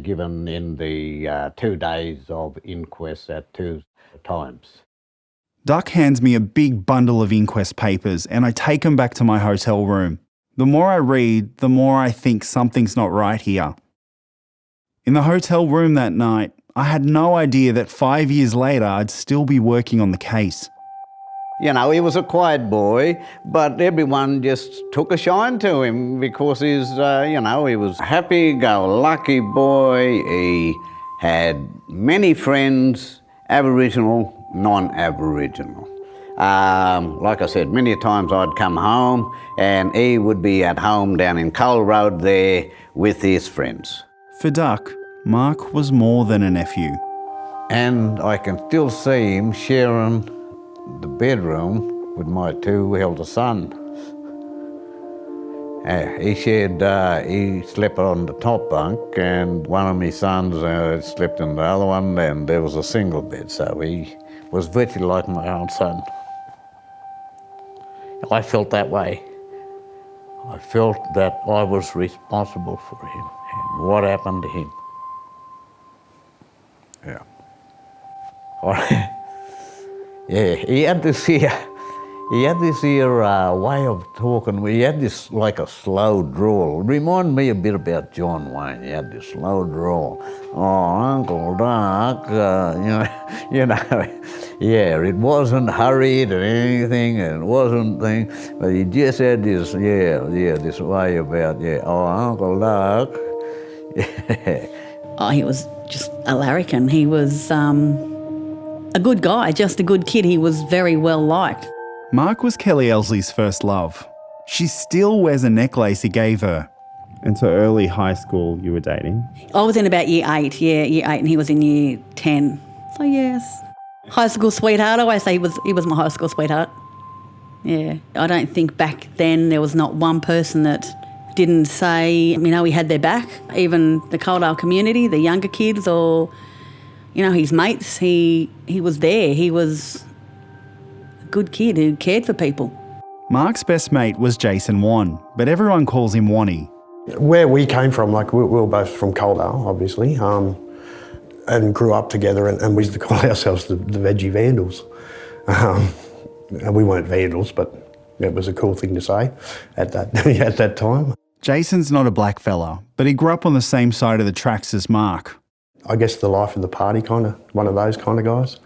given in the 2 days of inquest at 2 times. Duck hands me a big bundle of inquest papers and I take them back to my hotel room. The more I read, the more I think something's not right here. In the hotel room that night, I had no idea that 5 years later I'd still be working on the case. You know, he was a quiet boy, but everyone just took a shine to him because he's, he was a happy-go-lucky boy. He had many friends, Aboriginal, non-Aboriginal. Like I said, many times I'd come home and he would be at home down in Cole Road there with his friends. For Duck, Mark was more than a nephew. And I can still see him sharing the bedroom with my 2 elder sons. He slept on the top bunk and one of my sons slept in the other one and there was a single bed, so he was virtually like my own son. I felt that way. I felt that I was responsible for him and what happened to him. Yeah. Yeah, he had this here way of talking. He had this like a slow drawl. Remind me a bit about John Wayne. He had this slow drawl. Oh, Uncle Duck, yeah, it wasn't hurried or anything, and it wasn't thing, but he just had this, this way about, oh, Uncle Duck. Oh, he was just a larrikin. He was a good guy, just a good kid. He was very well liked. Mark was Kelly Elsley's first love. She still wears a necklace he gave her. And so early high school you were dating? I was in about year 8, year 8, and he was in year 10. So yes, high school sweetheart. I always say he was my high school sweetheart. Yeah, I don't think back then there was not one person that didn't say, he had their back. Even the Coaldale community, the younger kids, or his mates. He was there. He was a good kid who cared for people. Mark's best mate was Jason Wan, but everyone calls him Wanny. Where we came from, we were both from Coaldale, obviously, and grew up together, and we used to call ourselves the Veggie Vandals. And we weren't vandals, but it was a cool thing to say at that time. Jason's not a black fella, but he grew up on the same side of the tracks as Mark. I guess the life of the party one of those kind of guys.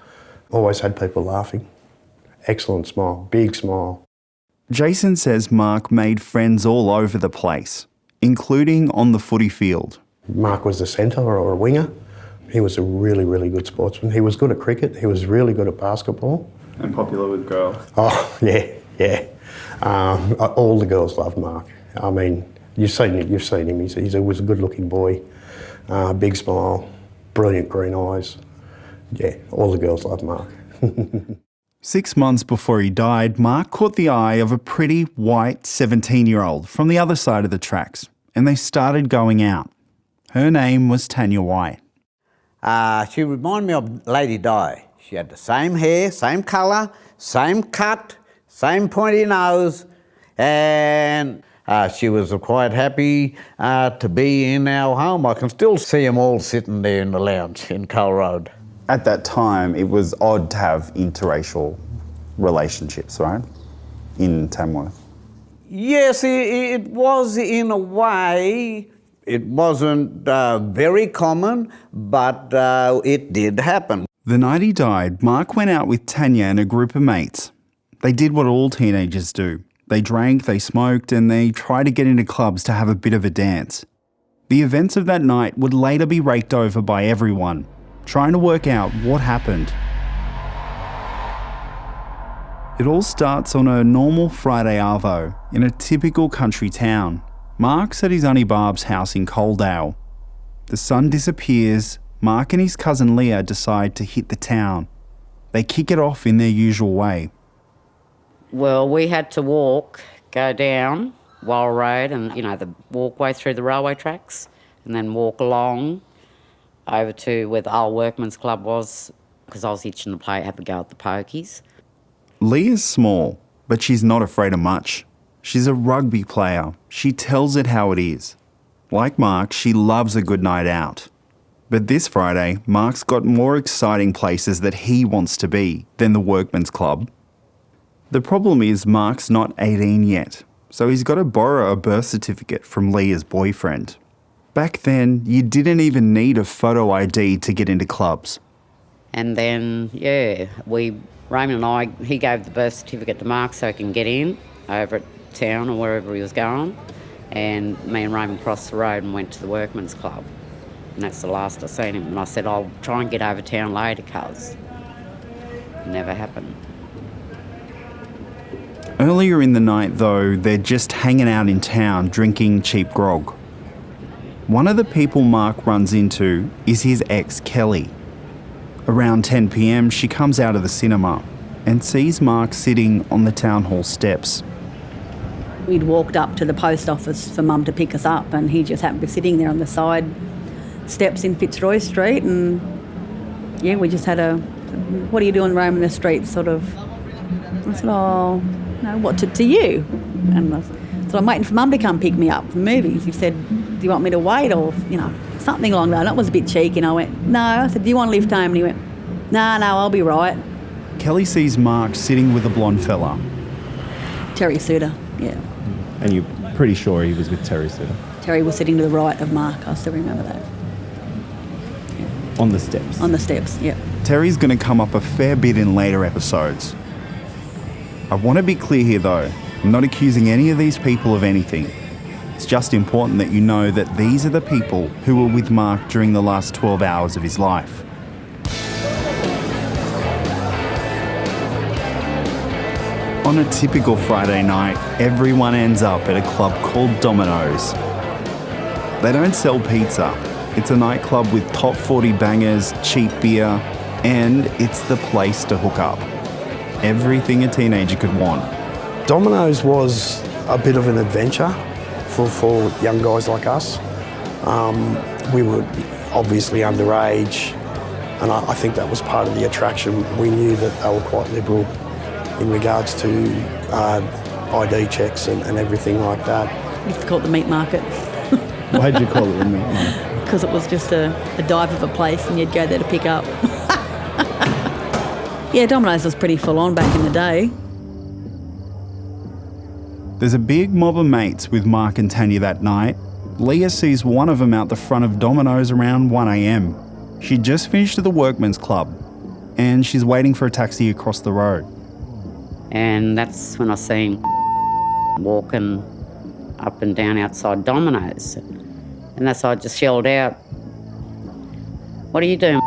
Always had people laughing. Excellent smile, big smile. Jason says Mark made friends all over the place, including on the footy field. Mark was a centre or a winger. He was a really, really good sportsman. He was good at cricket. He was really good at basketball. And popular with girls. Oh, yeah. All the girls loved Mark. I mean, you've seen him. He was a good-looking boy, big smile, brilliant green eyes. Yeah, all the girls loved Mark. 6 months before he died, Mark caught the eye of a pretty white 17-year-old from the other side of the tracks, and they started going out. Her name was Tanya White. She reminded me of Lady Di. She had the same hair, same colour, same cut, same pointy nose, and she was quite happy to be in our home. I can still see them all sitting there in the lounge in Cole Road. At that time, it was odd to have interracial relationships, right, in Tamworth? Yes, it was in a way. It wasn't very common, but it did happen. The night he died, Mark went out with Tanya and a group of mates. They did what all teenagers do. They drank, they smoked, and they tried to get into clubs to have a bit of a dance. The events of that night would later be raked over by everyone, trying to work out what happened. It all starts on a normal Friday arvo in a typical country town. Mark's at his Auntie Barb's house in Coaldale. The sun disappears. Mark and his cousin Leah decide to hit the town. They kick it off in their usual way. Well, we had to go down Wall Road and, the walkway through the railway tracks, and then walk along over to where the old Workman's Club was, because I was itching to have a go at the pokies. Leah's small, but she's not afraid of much. She's a rugby player. She tells it how it is. Like Mark, she loves a good night out. But this Friday, Mark's got more exciting places that he wants to be than the Workman's Club. The problem is Mark's not 18 yet, so he's got to borrow a birth certificate from Leah's boyfriend. Back then, you didn't even need a photo ID to get into clubs. And then, Raymond and I, he gave the birth certificate to Mark so he can get in over at town or wherever he was going. And me and Raymond crossed the road and went to the Workman's Club. And that's the last I seen him. And I said, I'll try and get over town later, cuz. It never happened. Earlier in the night, though, they're just hanging out in town drinking cheap grog. One of the people Mark runs into is his ex, Kelly. Around 10 p.m, she comes out of the cinema and sees Mark sitting on the town hall steps. We'd walked up to the post office for Mum to pick us up, and he just happened to be sitting there on the side steps in Fitzroy Street, and we just had what are you doing roaming the street sort of. I said, what's it to you? And so I'm waiting for Mum to come pick me up from movies. He said, do you want me to wait, or, something along that. That was a bit cheeky, and I went, no. I said, do you want to lift home? And he went, no, I'll be right. Kelly sees Mark sitting with a blonde fella. Terry Suter, yeah. And you're pretty sure he was with Terry Suter? Terry was sitting to the right of Mark. I still remember that. Yeah. On the steps? On the steps, yeah. Terry's going to come up a fair bit in later episodes. I want to be clear here, though. I'm not accusing any of these people of anything. It's just important that you know that these are the people who were with Mark during the last 12 hours of his life. On a typical Friday night, everyone ends up at a club called Domino's. They don't sell pizza. It's a nightclub with top 40 bangers, cheap beer, and it's the place to hook up. Everything a teenager could want. Domino's was a bit of an adventure for young guys like us. We were obviously underage, and I think that was part of the attraction. We knew that they were quite liberal in regards to ID checks and everything like that. We used to call it the meat market. Why'd you call it the meat market? Because it was just a dive of a place, and you'd go there to pick up. Yeah, Domino's was pretty full on back in the day. There's a big mob of mates with Mark and Tanya that night. Leah sees one of them out the front of Domino's around 1 a.m. She'd just finished at the Workman's Club. and she's waiting for a taxi across the road. And that's when I seen walking up and down outside Domino's. And that's why I just yelled out, "What are you doing?"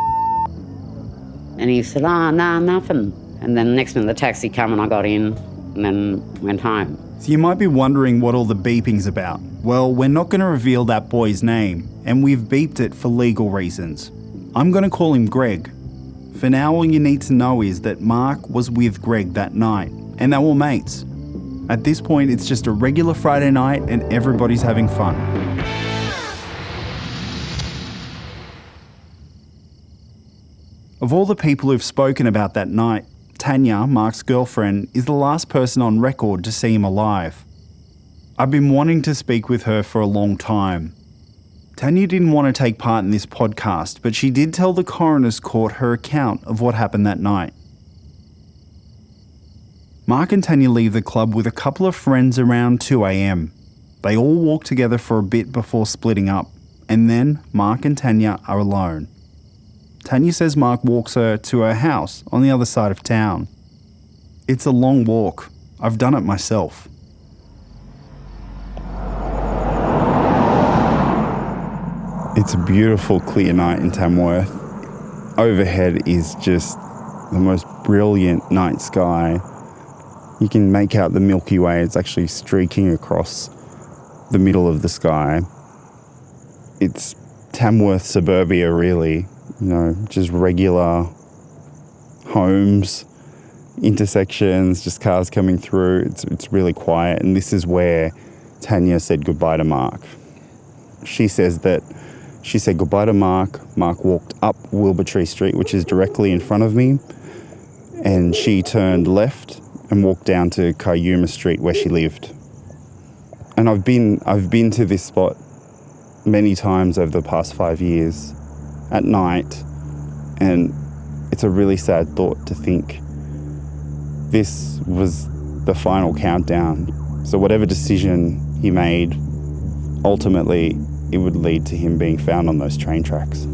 And he said, "Oh, no, nothing." And then the next minute the taxi came and I got in and then went home. So you might be wondering what all the beeping's about. Well, we're not going to reveal that boy's name, and we've beeped it for legal reasons. I'm going to call him Greg. For now, all you need to know is that Mark was with Greg that night, and they were mates. At this point, it's just a regular Friday night and everybody's having fun. Of all the people who've spoken about that night, Tanya, Mark's girlfriend, is the last person on record to see him alive. I've been wanting to speak with her for a long time. Tanya didn't want to take part in this podcast, but she did tell the coroner's court her account of what happened that night. Mark and Tanya leave the club with a couple of friends around 2 a.m. They all walk together for a bit before splitting up, and then Mark and Tanya are alone. Tanya says Mark walks her to her house on the other side of town. It's a long walk. I've done it myself. It's a beautiful, clear night in Tamworth. Overhead is just the most brilliant night sky. You can make out the Milky Way. It's actually streaking across the middle of the sky. It's Tamworth suburbia, really. You know, just regular homes, intersections, just cars coming through. It's really quiet, and this is where Tanya said goodbye to Mark. She says that she said goodbye to Mark. Mark walked up Wilbertree Street, which is directly in front of me, and she turned left and walked down to Cayuma Street where she lived. And I've been to this spot many times over the past 5 years at night, and it's a really sad thought to think this was the final countdown. So whatever decision he made, ultimately it would lead to him being found on those train tracks.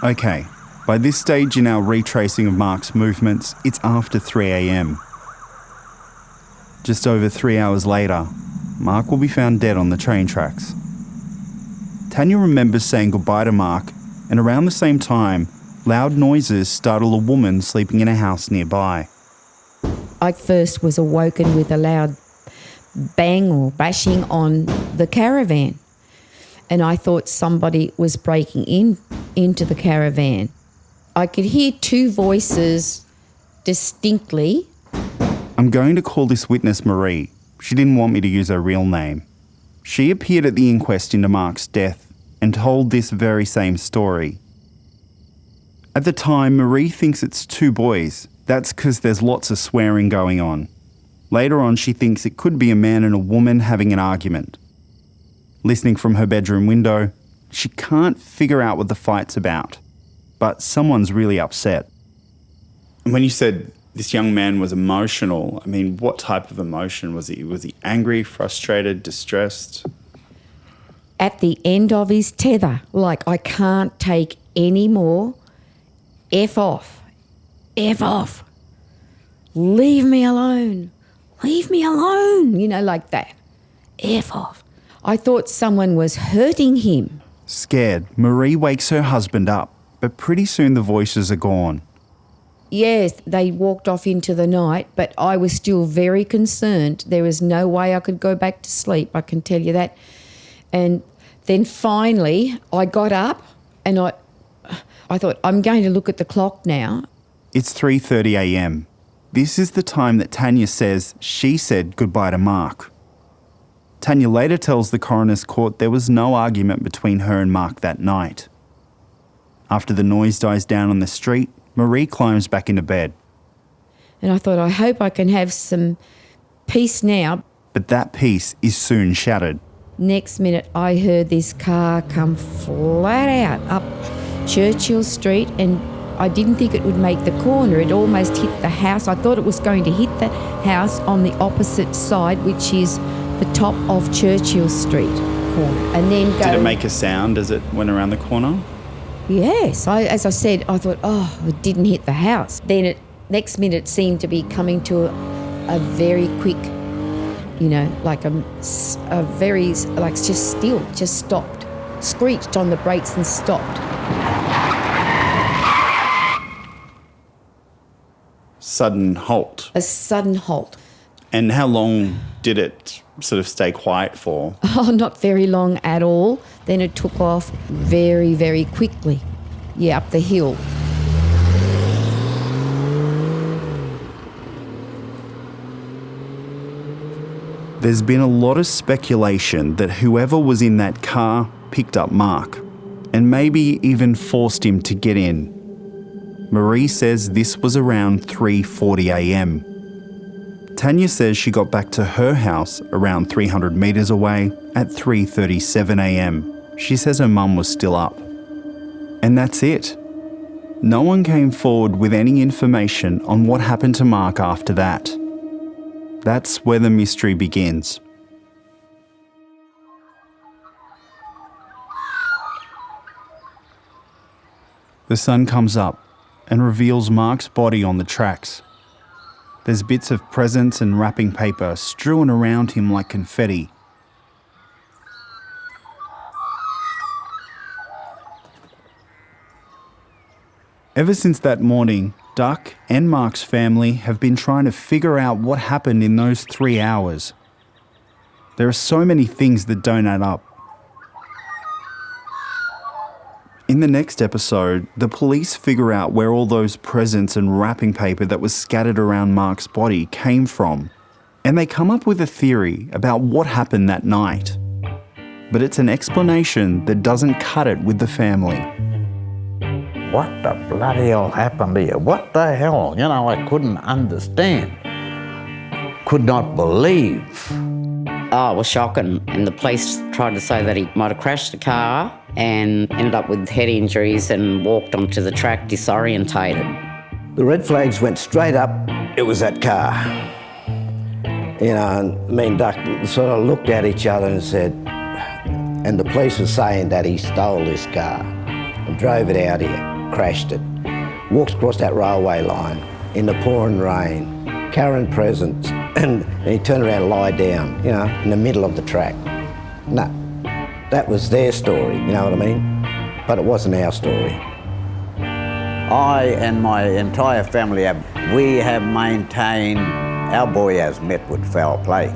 Okay, by this stage in our retracing of Mark's movements, it's after 3 a.m. Just over 3 hours later, Mark will be found dead on the train tracks. Tanya remembers saying goodbye to Mark, and around the same time, loud noises startle a woman sleeping in a house nearby. I first was awoken with a loud bang or bashing on the caravan, and I thought somebody was breaking into the caravan. I could hear two voices distinctly. I'm going to call this witness Marie. She didn't want me to use her real name. She appeared at the inquest into Mark's death and told this very same story. At the time, Marie thinks it's two boys. That's because there's lots of swearing going on. Later on, she thinks it could be a man and a woman having an argument. Listening from her bedroom window, she can't figure out what the fight's about, but someone's really upset. And when you said this young man was emotional, I mean, what type of emotion was he? Was he angry, frustrated, distressed? At the end of his tether, like, I can't take any more. F off. F off. Leave me alone. Leave me alone. You know, like that. F off. I thought someone was hurting him. Scared, Marie wakes her husband up, but pretty soon the voices are gone. Yes, they walked off into the night, but I was still very concerned. There was no way I could go back to sleep, I can tell you that. And then finally I got up and I thought, I'm going to look at the clock now. It's 3:30 a.m. This is the time that Tanya says she said goodbye to Mark. Tanya later tells the coroner's court there was no argument between her and Mark that night. After the noise dies down on the street, Marie climbs back into bed. And I thought, I hope I can have some peace now. But that peace is soon shattered. Next minute, I heard this car come flat out up Churchill Street and I didn't think it would make the corner. It almost hit the house. I thought it was going to hit the house on the opposite side, which is the top of Churchill Street corner. And then Did it make a sound as it went around the corner? Yes. As I said, I thought, it didn't hit the house. Then next minute it seemed to be coming to a very quick, like a very, like just still, just stopped. Screeched on the brakes and stopped. Sudden halt. A sudden halt. And how long did it sort of stay quiet for? Oh, not very long at all. Then it took off very, very quickly. Yeah, up the hill. There's been a lot of speculation that whoever was in that car picked up Mark and maybe even forced him to get in. Marie says this was around 3:40 a.m. Tanya says she got back to her house around 300 metres away at 3:37 a.m. She says her mum was still up. And that's it. No one came forward with any information on what happened to Mark after that. That's where the mystery begins. The sun comes up and reveals Mark's body on the tracks. There's bits of presents and wrapping paper strewn around him like confetti. Ever since that morning, Duck and Mark's family have been trying to figure out what happened in those 3 hours. There are so many things that don't add up. In the next episode, the police figure out where all those presents and wrapping paper that was scattered around Mark's body came from, and they come up with a theory about what happened that night. But it's an explanation that doesn't cut it with the family. What the bloody hell happened to you? What the hell? I couldn't understand. Could not believe. Oh, it was shocking. And the police tried to say that he might have crashed the car and ended up with head injuries and walked onto the track disorientated. The red flags went straight up. It was that car. And me and Duck sort of looked at each other and said, and the police were saying that he stole this car and drove it out here, crashed it, walked across that railway line in the pouring rain, carrying presents, and he turned around and lied down, in the middle of the track. No, that was their story, you know what I mean? But it wasn't our story. I and my entire family have maintained our boy has met with foul play.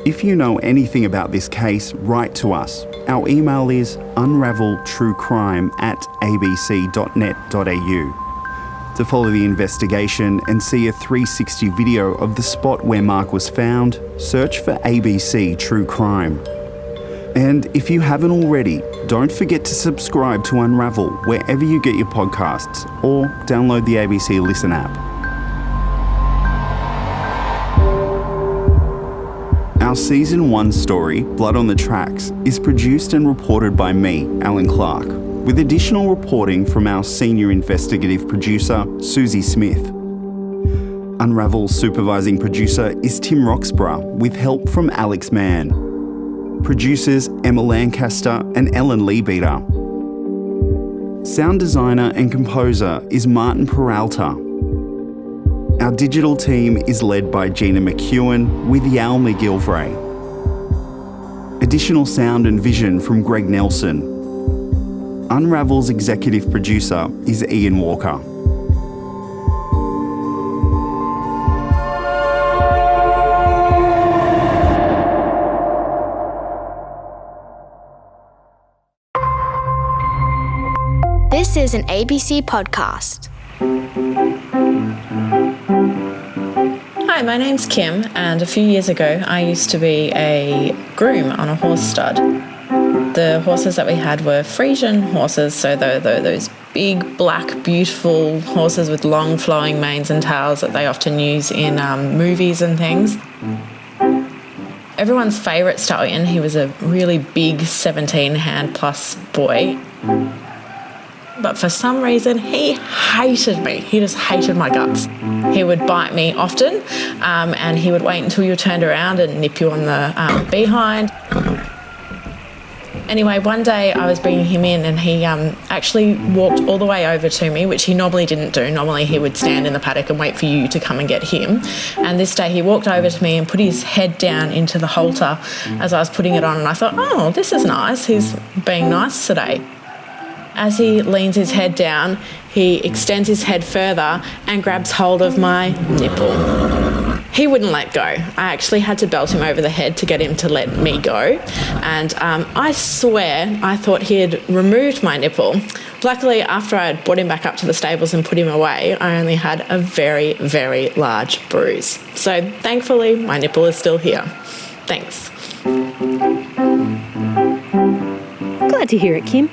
If you know anything about this case, write to us. Our email is unraveltruecrime@abc.net.au. To follow the investigation and see a 360 video of the spot where Mark was found, search for ABC True Crime. And if you haven't already, don't forget to subscribe to Unravel wherever you get your podcasts, or download the ABC Listen app. Our Season 1 story, Blood on the Tracks, is produced and reported by me, Alan Clark, with additional reporting from our senior investigative producer, Susie Smith. Unravel's supervising producer is Tim Roxburgh, with help from Alex Mann. Producers Emma Lancaster and Ellen Leabeater. Sound designer and composer is Martin Peralta. Our digital team is led by Gina McEwen with Yal McGilvray. Additional sound and vision from Greg Nelson. Unravel's executive producer is Ian Walker. This is an ABC podcast. Hi, my name's Kim, and a few years ago I used to be a groom on a horse stud. The horses that we had were Friesian horses, so those big, black, beautiful horses with long flowing manes and tails that they often use in movies and things. everyone's favourite stallion. He was a really big 17-hand-plus boy. But for some reason, he hated me. He just hated my guts. He would bite me often, and he would wait until you turned around and nip you on the behind. Anyway, one day I was bringing him in and he actually walked all the way over to me, which he normally didn't do. Normally he would stand in the paddock and wait for you to come and get him. And this day he walked over to me and put his head down into the halter as I was putting it on, and I thought, oh, this is nice. He's being nice today. As he leans his head down, he extends his head further and grabs hold of my nipple. He wouldn't let go. I actually had to belt him over the head to get him to let me go. And I swear I thought he had removed my nipple. Luckily, after I had brought him back up to the stables and put him away, I only had a very, very large bruise. So thankfully, my nipple is still here. Thanks. Glad to hear it, Kim.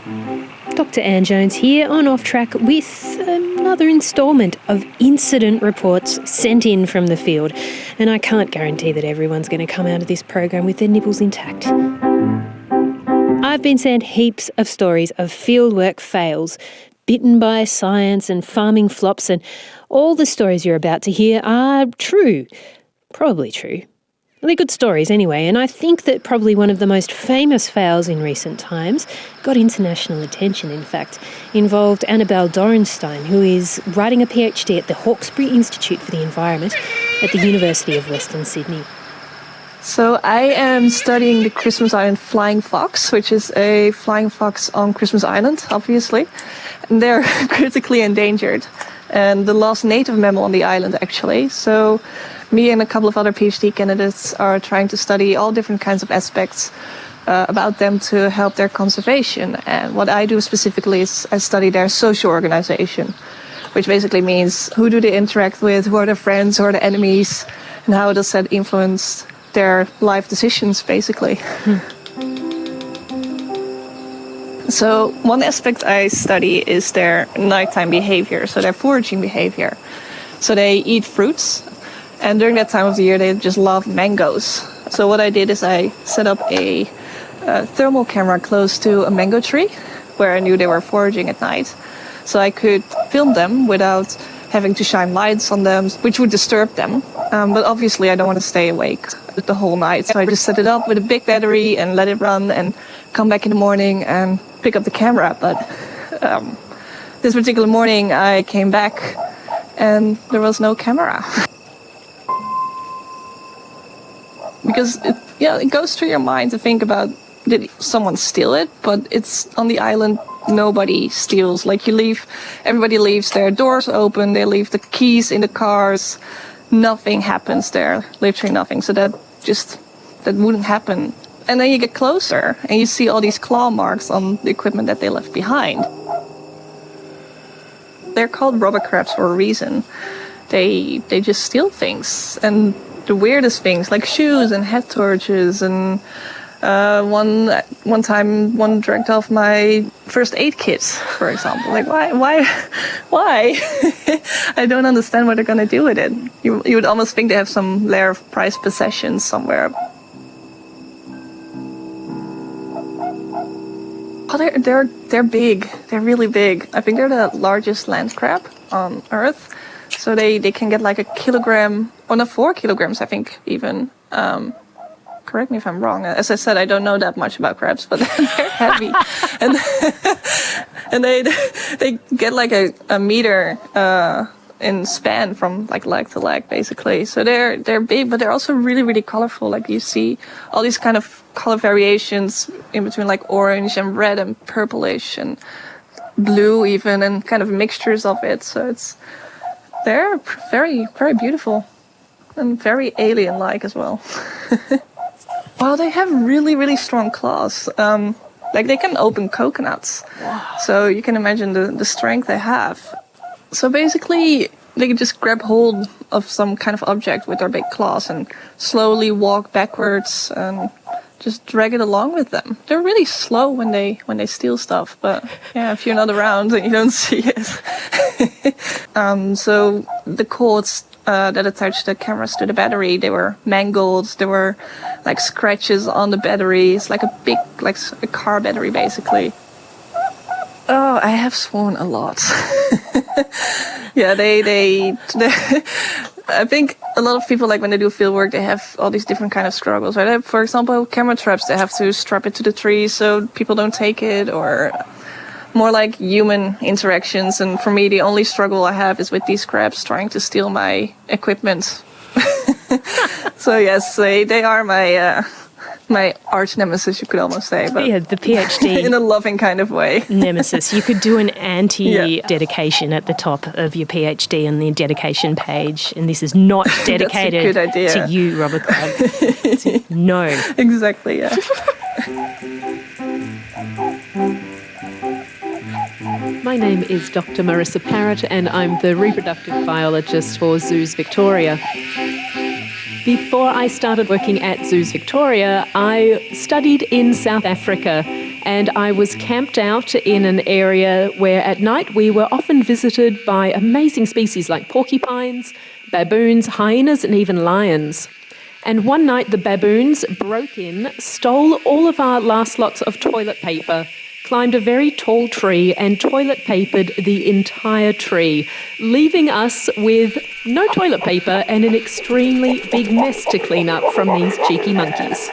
Dr. Anne Jones here on Off Track with another instalment of incident reports sent in from the field. And I can't guarantee that everyone's going to come out of this program with their nipples intact. I've been sent heaps of stories of fieldwork fails, bitten by science and farming flops, and all the stories you're about to hear are true. Probably true. They're good stories anyway, and I think that probably one of the most famous fails in recent times got international attention, in fact, involved Annabelle Dorenstein, who is writing a PhD at the Hawkesbury Institute for the Environment at the University of Western Sydney. So I am studying the Christmas Island flying fox, which is a flying fox on Christmas Island, obviously. And they're critically endangered and the last native mammal on the island, actually. So me and a couple of other PhD candidates are trying to study all different kinds of aspects about them to help their conservation. And what I do specifically is I study their social organization, which basically means who do they interact with, who are their friends, who are their enemies, and how does that influence their life decisions, basically. So one aspect I study is their nighttime behavior, so their foraging behavior. So they eat fruits, and during that time of the year they just love mangoes. So what I did is I set up a thermal camera close to a mango tree where I knew they were foraging at night. So I could film them without having to shine lights on them, which would disturb them. But obviously I don't want to stay awake the whole night. So I just set it up with a big battery and let it run and come back in the morning and pick up the camera. But this particular morning I came back and there was no camera. Because it goes through your mind to think about, did someone steal it? But it's on the island, nobody steals. Like everybody leaves their doors open, they leave the keys in the cars, nothing happens there, literally nothing. So that wouldn't happen. And then you get closer and you see all these claw marks on the equipment that they left behind. They're called rubber crabs for a reason. They just steal things, and the weirdest things like shoes and head torches, and one time one dragged off my first aid kit, for example. Like why? I don't understand what they're gonna do with it. You would almost think they have some layer of prized possessions somewhere. Oh, they're big. They're really big. I think they're the largest land crab on Earth. So they can get like 1 kilogram, or no, 4 kilograms, I think, even. Correct me if I'm wrong. As I said, I don't know that much about crabs, but they're heavy. and they get like a meter in span from like leg to leg, basically. So they're big, but they're also really, really colorful. Like you see all these kind of color variations in between like orange and red and purplish and blue even, and kind of mixtures of it. So they're very, very beautiful and very alien-like as well. Well, they have really, really strong claws. Like they can open coconuts. Wow. So you can imagine the strength they have. So basically, they can just grab hold of some kind of object with their big claws and slowly walk backwards and just drag it along with them. They're really slow when they steal stuff, but yeah, if you're not around, then you don't see it. So the cords that attached the cameras to the battery, they were mangled. There were like scratches on the battery. It's like a big, like a car battery, basically. Oh, I have sworn a lot. Yeah, they I think a lot of people, like when they do field work, they have all these different kind of struggles, right? For example, camera traps, they have to strap it to the tree so people don't take it, or more like human interactions. And for me, the only struggle I have is with these crabs trying to steal my equipment. So yes, they are my arch nemesis, you could almost say. But yeah, the PhD. In a loving kind of way. Nemesis. You could do an anti-dedication at the top of your PhD on the dedication page, and this is not dedicated to you, Robert Crabbe. No. Exactly, yeah. My name is Dr. Marissa Parrott, and I'm the reproductive biologist for Zoos Victoria. Before I started working at Zoos Victoria, I studied in South Africa, and I was camped out in an area where at night we were often visited by amazing species like porcupines, baboons, hyenas, and even lions. And one night the baboons broke in, stole all of our last lots of toilet paper, climbed a very tall tree and toilet papered the entire tree, leaving us with no toilet paper and an extremely big mess to clean up from these cheeky monkeys.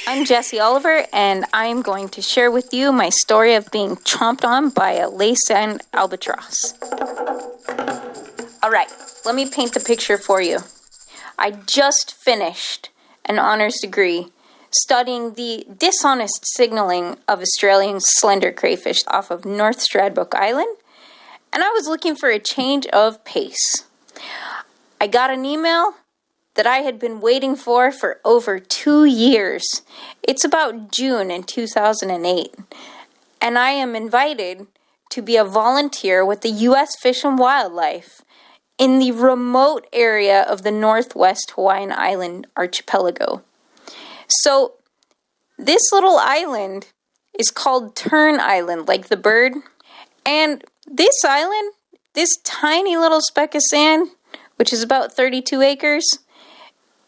I'm Jessie Oliver, and I'm going to share with you my story of being chomped on by a lace-end albatross. All right, let me paint the picture for you. I just finished an honours degree studying the dishonest signalling of Australian slender crayfish off of North Stradbroke Island, and I was looking for a change of pace. I got an email that I had been waiting for over 2 years. It's about June in 2008, and I am invited to be a volunteer with the U.S. Fish and Wildlife in the remote area of the Northwest Hawaiian Island archipelago. So, this little island is called Tern Island, like the bird. And this island, this tiny little speck of sand, which is about 32 acres,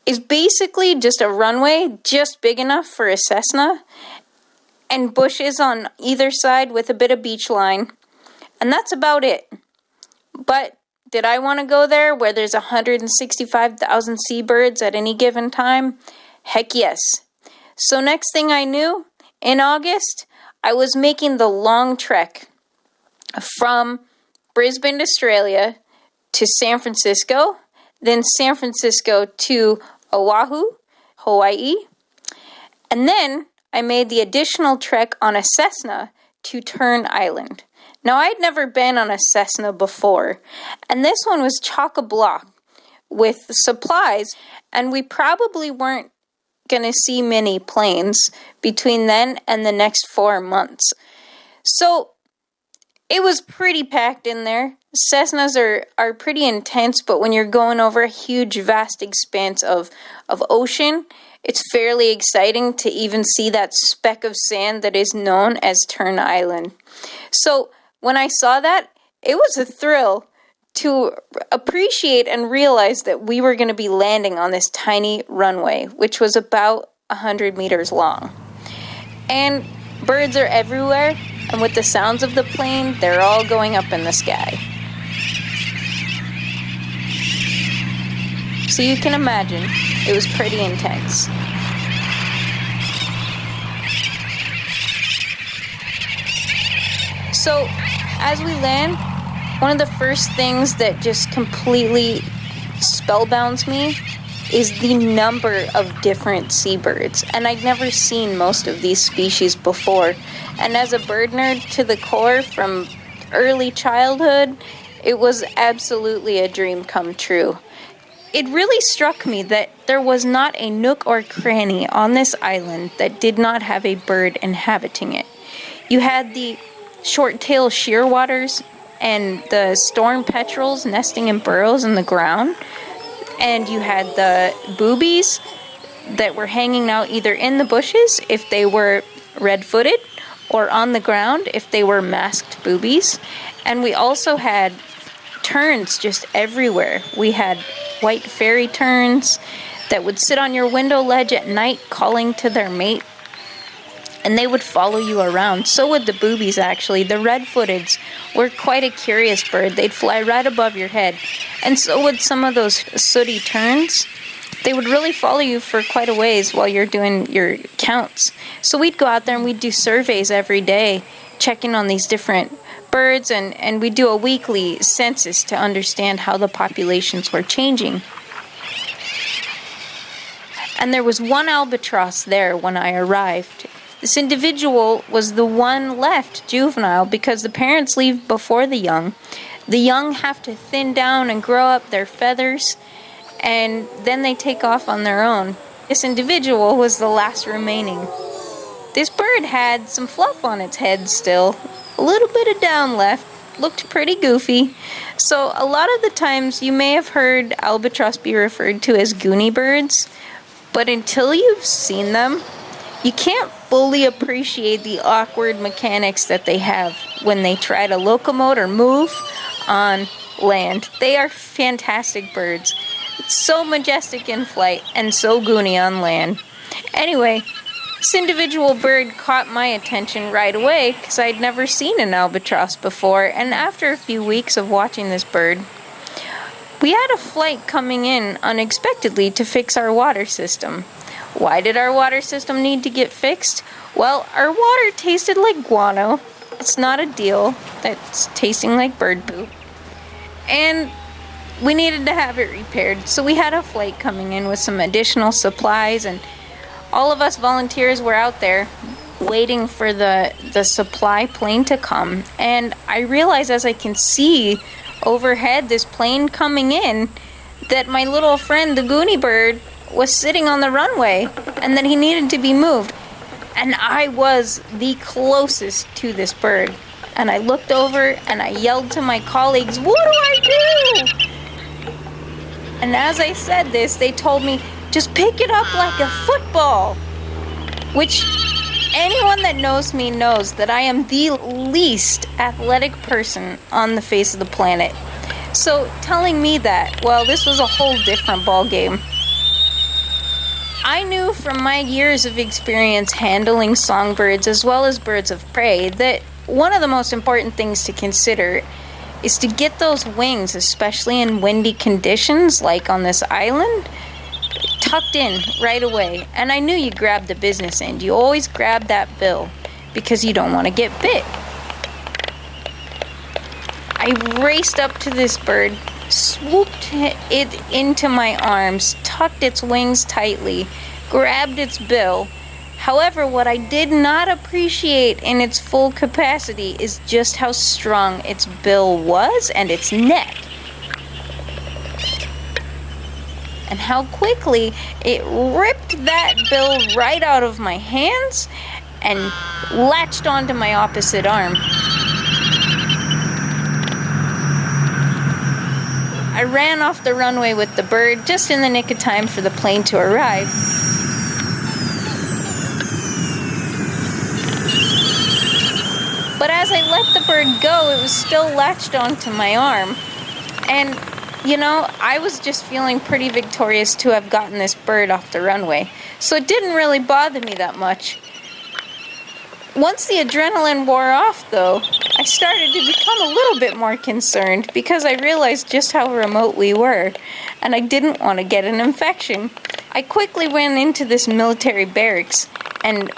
is basically just a runway just big enough for a Cessna, and bushes on either side with a bit of beach line. And that's about it. But did I want to go there where there's 165,000 seabirds at any given time? Heck yes. So next thing I knew, in August, I was making the long trek from Brisbane, Australia, to San Francisco, then San Francisco to Oahu, Hawaii, and then I made the additional trek on a Cessna to Tern Island. Now, I'd never been on a Cessna before, and this one was chock-a-block with supplies, and we probably weren't going to see many planes between then and the next 4 months. So it was pretty packed in there. Cessnas are pretty intense, but when you're going over a huge, vast expanse of ocean, it's fairly exciting to even see that speck of sand that is known as Tern Island. So when I saw that, it was a thrill to appreciate and realize that we were going to be landing on this tiny runway, which was about 100 meters long. And birds are everywhere, and with the sounds of the plane, they're all going up in the sky. So you can imagine, it was pretty intense. So, as we land, one of the first things that just completely spellbounds me is the number of different seabirds. And I'd never seen most of these species before. And as a bird nerd to the core from early childhood, it was absolutely a dream come true. It really struck me that there was not a nook or cranny on this island that did not have a bird inhabiting it. You had the short-tailed shearwaters and the storm petrels nesting in burrows in the ground. And you had the boobies, that were hanging out either in the bushes if they were red-footed, or on the ground if they were masked boobies. And we also had terns just everywhere. We had white fairy terns that would sit on your window ledge at night calling to their mate, and they would follow you around. So would the boobies, actually. The red-footeds were quite a curious bird. They'd fly right above your head. And so would some of those sooty terns. They would really follow you for quite a ways while you're doing your counts. So we'd go out there and we'd do surveys every day, checking on these different birds, and we'd do a weekly census to understand how the populations were changing. And there was one albatross there when I arrived. This individual was the one left juvenile because the parents leave before the young. The young have to thin down and grow up their feathers, and then they take off on their own. This individual was the last remaining. This bird had some fluff on its head still, a little bit of down left, looked pretty goofy. So a lot of the times you may have heard albatross be referred to as goonie birds, but until you've seen them, you can't fully appreciate the awkward mechanics that they have when they try to locomote or move on land. They are fantastic birds. It's so majestic in flight and so goony on land. Anyway, this individual bird caught my attention right away because I'd never seen an albatross before, and after a few weeks of watching this bird, we had a flight coming in unexpectedly to fix our water system. Why did our water system need to get fixed? Well, our water tasted like guano. It's not a deal. That's tasting like bird poop. And we needed to have it repaired. So we had a flight coming in with some additional supplies, and all of us volunteers were out there waiting for the supply plane to come. And I realized as I can see overhead this plane coming in that my little friend, the goonie bird, was sitting on the runway and that he needed to be moved. And I was the closest to this bird. And I looked over and I yelled to my colleagues, "What do I do?" And as I said this, they told me, "Just pick it up like a football." Which anyone that knows me knows that I am the least athletic person on the face of the planet. So telling me that, well, this was a whole different ball game. I knew from my years of experience handling songbirds as well as birds of prey that one of the most important things to consider is to get those wings, especially in windy conditions like on this island, tucked in right away. And I knew you grabbed the business end. You always grab that bill because you don't want to get bit. I raced up to this bird, swooped it into my arms, tucked its wings tightly, grabbed its bill. However, what I did not appreciate in its full capacity is just how strong its bill was and its neck. And how quickly it ripped that bill right out of my hands and latched onto my opposite arm. I ran off the runway with the bird just in the nick of time for the plane to arrive. But as I let the bird go, it was still latched onto my arm. And, you know, I was just feeling pretty victorious to have gotten this bird off the runway. So it didn't really bother me that much. Once the adrenaline wore off, though, I started to become a little bit more concerned because I realized just how remote we were, and I didn't want to get an infection. I quickly went into this military barracks and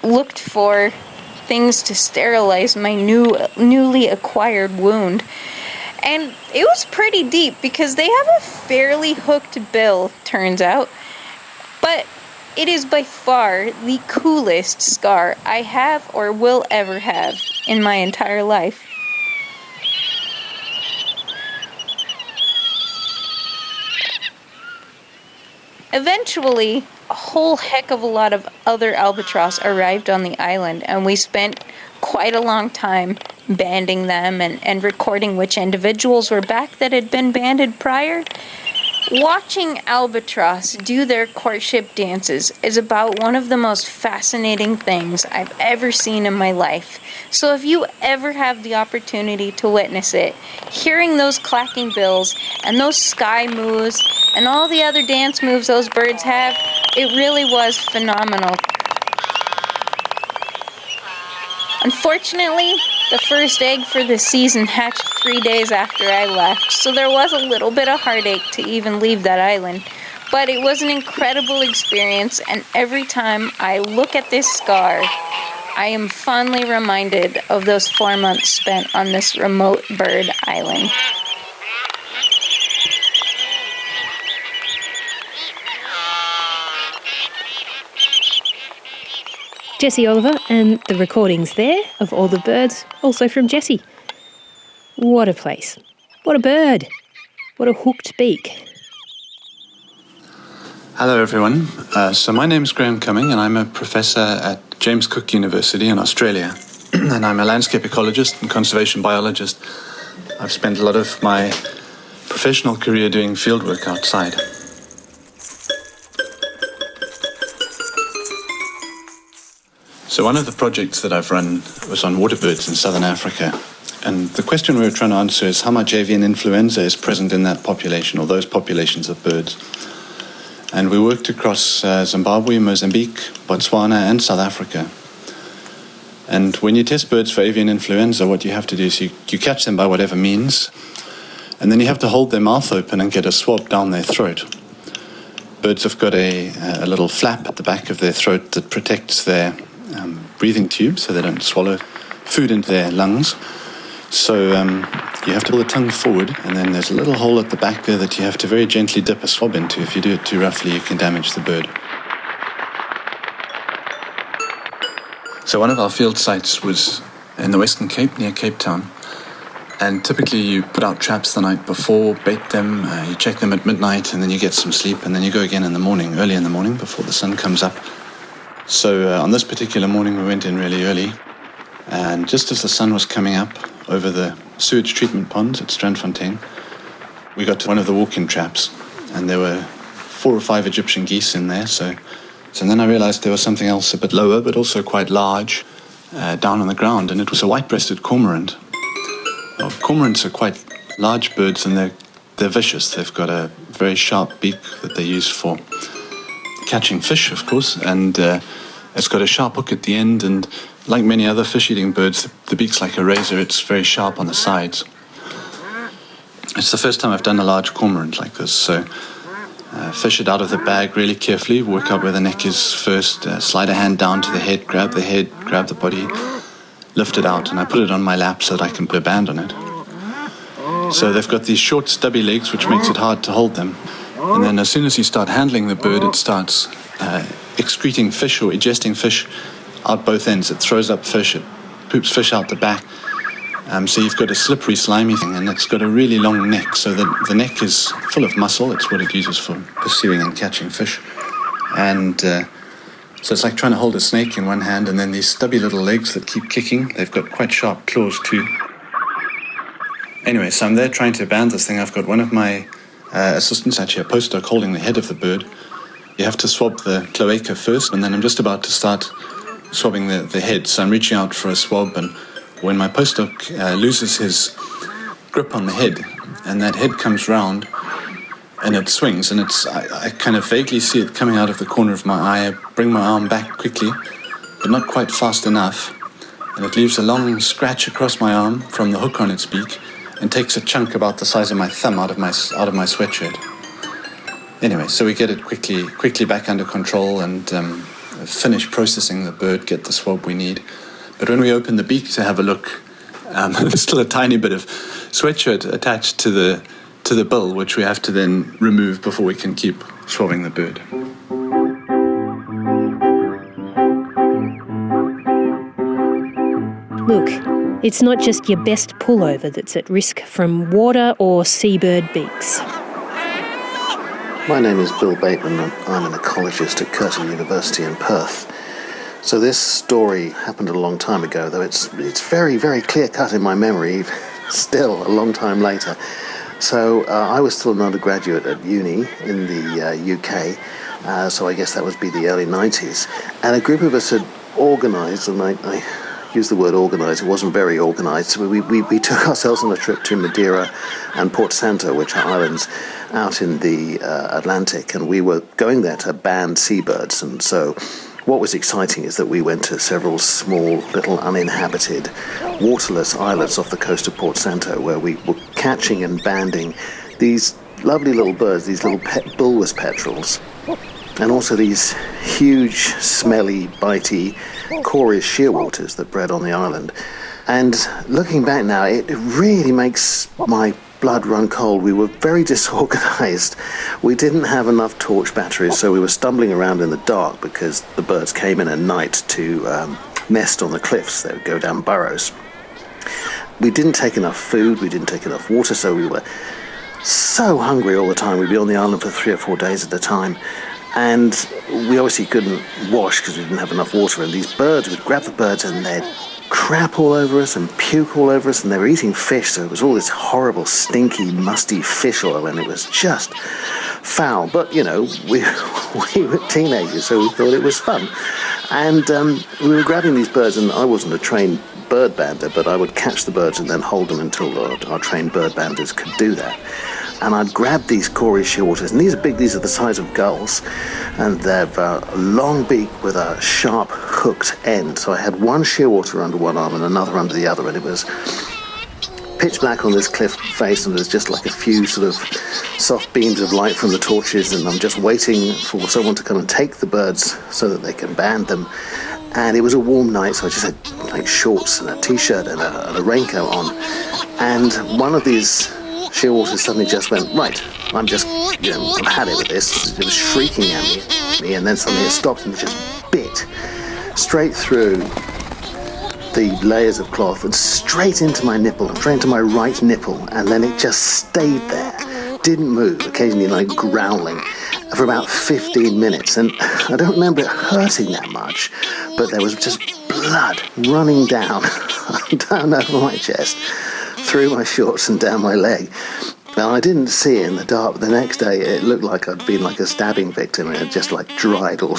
looked for things to sterilize my newly acquired wound. And it was pretty deep because they have a fairly hooked bill, turns out. But it is by far the coolest scar I have or will ever have in my entire life. Eventually, a whole heck of a lot of other albatross arrived on the island, and we spent quite a long time banding them and recording which individuals were back that had been banded prior. Watching albatross do their courtship dances is about one of the most fascinating things I've ever seen in my life. So if you ever have the opportunity to witness it, hearing those clacking bills and those sky moves and all the other dance moves those birds have, it really was phenomenal. Unfortunately, the first egg for the season hatched 3 days after I left, so there was a little bit of heartache to even leave that island. But it was an incredible experience, and every time I look at this scar, I am fondly reminded of those 4 months spent on this remote bird island. Jessie Oliver, and the recordings there of all the birds, also from Jessie. What a place. What a bird. What a hooked beak. Hello everyone. So my name's Graham Cumming and I'm a professor at James Cook University in Australia. And I'm a landscape ecologist and conservation biologist. I've spent a lot of my professional career doing fieldwork outside. So one of the projects that I've run was on water birds in southern Africa. And the question we were trying to answer is how much avian influenza is present in that population or those populations of birds. And we worked across Zimbabwe, Mozambique, Botswana and South Africa. And when you test birds for avian influenza, what you have to do is you catch them by whatever means, and then you have to hold their mouth open and get a swab down their throat. Birds have got a little flap at the back of their throat that protects their breathing tube so they don't swallow food into their lungs. So you have to pull the tongue forward, and then there's a little hole at the back there that you have to very gently dip a swab into. If you do it too roughly, you can damage the bird. So one of our field sites was in the Western Cape, near Cape Town. And typically you put out traps the night before, bait them, you check them at midnight, and then you get some sleep, and then you go again in the morning, early in the morning, before the sun comes up. So on this particular morning we went in really early, and just as the sun was coming up over the sewage treatment ponds at Strandfontein, we got to one of the walk-in traps, and there were 4 or 5 Egyptian geese in there. So then I realized there was something else a bit lower, but also quite large, down on the ground, and it was a white-breasted cormorant. Well, cormorants are quite large birds, and they're vicious. They've got a very sharp beak that they use for catching fish, of course, and it's got a sharp hook at the end, and like many other fish-eating birds, the beak's like a razor. It's very sharp on the sides. It's the first time I've done a large cormorant like this, so fish it out of the bag really carefully, work out where the neck is first, slide a hand down to the head, grab the body, lift it out, and I put it on my lap so that I can put a band on it. So they've got these short, stubby legs, which makes it hard to hold them. And then as soon as you start handling the bird, it starts excreting fish or egesting fish out both ends. It throws up fish, it poops fish out the back. So you've got a slippery, slimy thing, and it's got a really long neck, so that the neck is full of muscle. It's what it uses for pursuing and catching fish. And so it's like trying to hold a snake in one hand, and then these stubby little legs that keep kicking. They've got quite sharp claws too. Anyway, so I'm there trying to band this thing. I've got one of my assistants, actually a postdoc, holding the head of the bird. You have to swab the cloaca first, and then I'm just about to start swabbing the head. So I'm reaching out for a swab, and when my postdoc loses his grip on the head, and that head comes round, and it swings, and I kind of vaguely see it coming out of the corner of my eye. I bring my arm back quickly, but not quite fast enough, and it leaves a long scratch across my arm from the hook on its beak, and takes a chunk about the size of my thumb out of my sweatshirt. Anyway, so we get it quickly back under control and finish processing the bird, get the swab we need. But when we open the beak to have a look, there's still a tiny bit of sweatshirt attached to the bill, which we have to then remove before we can keep swabbing the bird. Look, it's not just your best pullover that's at risk from water or seabird beaks. My name is Bill Bateman and I'm an ecologist at Curtin University in Perth. So this story happened a long time ago, though it's very, very clear-cut in my memory, still a long time later. So I was still an undergraduate at uni in the UK, so I guess that would be the early 90s. And a group of us had organised, and I use the word organised, it wasn't very organised, so we took ourselves on a trip to Madeira and Port Santo, which are islands out in the Atlantic, and we were going there to band seabirds. And so what was exciting is that we went to several small, little uninhabited, waterless islands off the coast of Port Santo, where we were catching and banding these lovely little birds, these little bulbous petrels, and also these huge, smelly, bitey, Corys shearwaters that bred on the island. And looking back now, it really makes my blood run cold. We were very disorganised. We didn't have enough torch batteries, so we were stumbling around in the dark because the birds came in at night to nest on the cliffs. They would go down burrows. We didn't take enough food, we didn't take enough water, so we were so hungry all the time. We'd be on the island for 3 or 4 days at a time. And we obviously couldn't wash because we didn't have enough water. And these birds, we'd grab the birds and they'd crap all over us and puke all over us. And they were eating fish, so it was all this horrible, stinky, musty fish oil. And it was just foul. But, you know, we were teenagers, so we thought it was fun. And we were grabbing these birds, and I wasn't a trained bird bander, but I would catch the birds and then hold them until our trained bird banders could do that. And I'd grab these Corys shearwaters, and these are big, these are the size of gulls, and they've a long beak with a sharp hooked end. So I had one shearwater under one arm and another under the other, and it was pitch black on this cliff face, and there's just like a few sort of soft beams of light from the torches, and I'm just waiting for someone to come and take the birds so that they can band them. And it was a warm night, so I just had like shorts and a t-shirt and a raincoat on, and one of these shearwaters suddenly just went, right, I'm just, I've had it with this. It was shrieking at me, and then suddenly it stopped and it just bit straight through the layers of cloth and straight into my nipple, straight into my right nipple, and then it just stayed there, didn't move, occasionally like growling, for about 15 minutes. And I don't remember it hurting that much, but there was just blood running down over my chest, through my shorts and down my leg. Now, I didn't see it in the dark, but the next day it looked like I'd been like a stabbing victim. It had just like dried all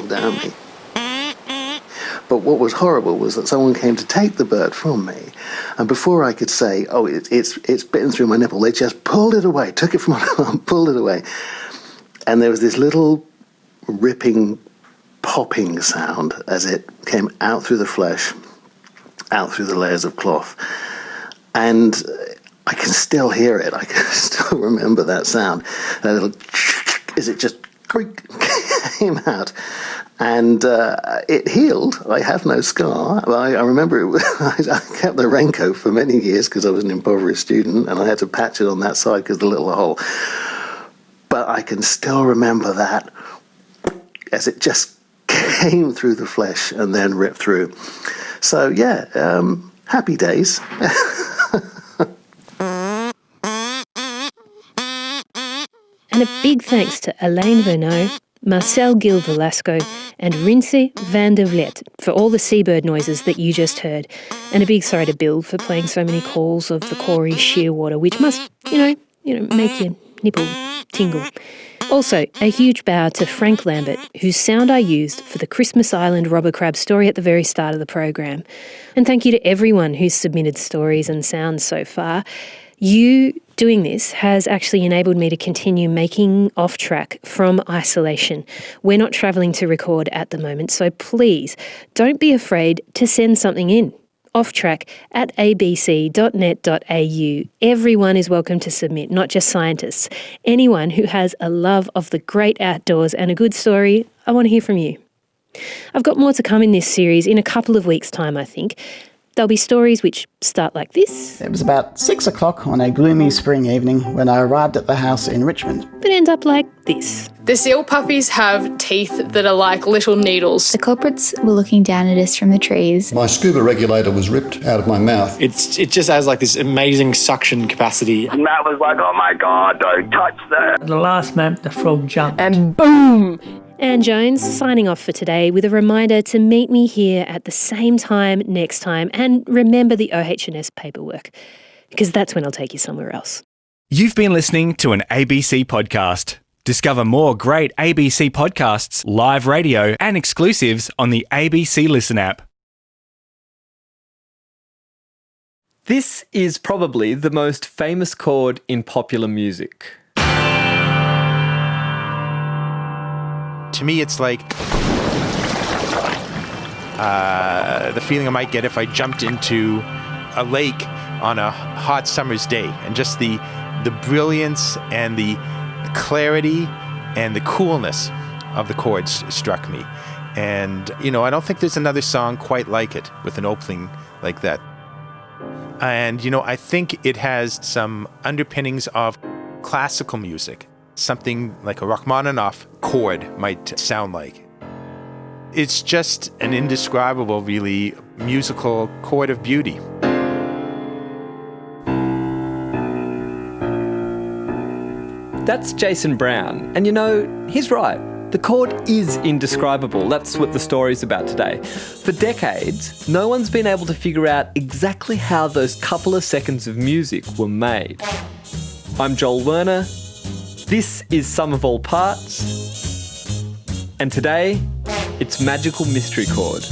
down me. But what was horrible was that someone came to take the bird from me, and before I could say, oh, it's bitten through my nipple, they just pulled it away, took it from my arm, pulled it away. And there was this little ripping, popping sound as it came out through the flesh, out through the layers of cloth. And I can still hear it. I can still remember that sound. That little as it just came out. And it healed. I have no scar. I remember I kept the raincoat for many years because I was an impoverished student, and I had to patch it on that side because of the little hole. But I can still remember that as it just came through the flesh and then ripped through. So, yeah, happy days. And a big thanks to Elaine Vernot, Marcel Gil Velasco and Rinse van der Vliet for all the seabird noises that you just heard. And a big sorry to Bill for playing so many calls of the Corys shearwater, which must, make your nipple tingle. Also, a huge bow to Frank Lambert, whose sound I used for the Christmas Island robber crab story at the very start of the program. And thank you to everyone who's submitted stories and sounds so far. You doing this has actually enabled me to continue making Off Track from isolation. We're not travelling to record at the moment, so please don't be afraid to send something in. offtrack@abc.net.au. Everyone is welcome to submit, not just scientists. Anyone who has a love of the great outdoors and a good story, I want to hear from you. I've got more to come in this series in a couple of weeks' time, I think. There'll be stories which start like this. It was about 6 o'clock on a gloomy spring evening when I arrived at the house in Richmond. But end up like this. The seal puppies have teeth that are like little needles. The culprits were looking down at us from the trees. My scuba regulator was ripped out of my mouth. It just has like this amazing suction capacity. And Matt was like, oh my God, don't touch that. At the last moment, the frog jumped. And boom! Anne Jones signing off for today with a reminder to meet me here at the same time next time, and remember the OH&S paperwork, because that's when I'll take you somewhere else. You've been listening to an ABC podcast. Discover more great ABC podcasts, live radio, and exclusives on the ABC Listen app. This is probably the most famous chord in popular music. To me, it's like the feeling I might get if I jumped into a lake on a hot summer's day, and just the brilliance and the clarity and the coolness of the chords struck me. And, I don't think there's another song quite like it with an opening like that. And, I think it has some underpinnings of classical music, something like a Rachmaninoff chord might sound like. It's just an indescribable, really, musical chord of beauty. That's Jason Brown, and he's right. The chord is indescribable. That's what the story's about today. For decades, no one's been able to figure out exactly how those couple of seconds of music were made. I'm Joel Werner. This is Sum of All Parts. And today, it's Magical Mystery Chord.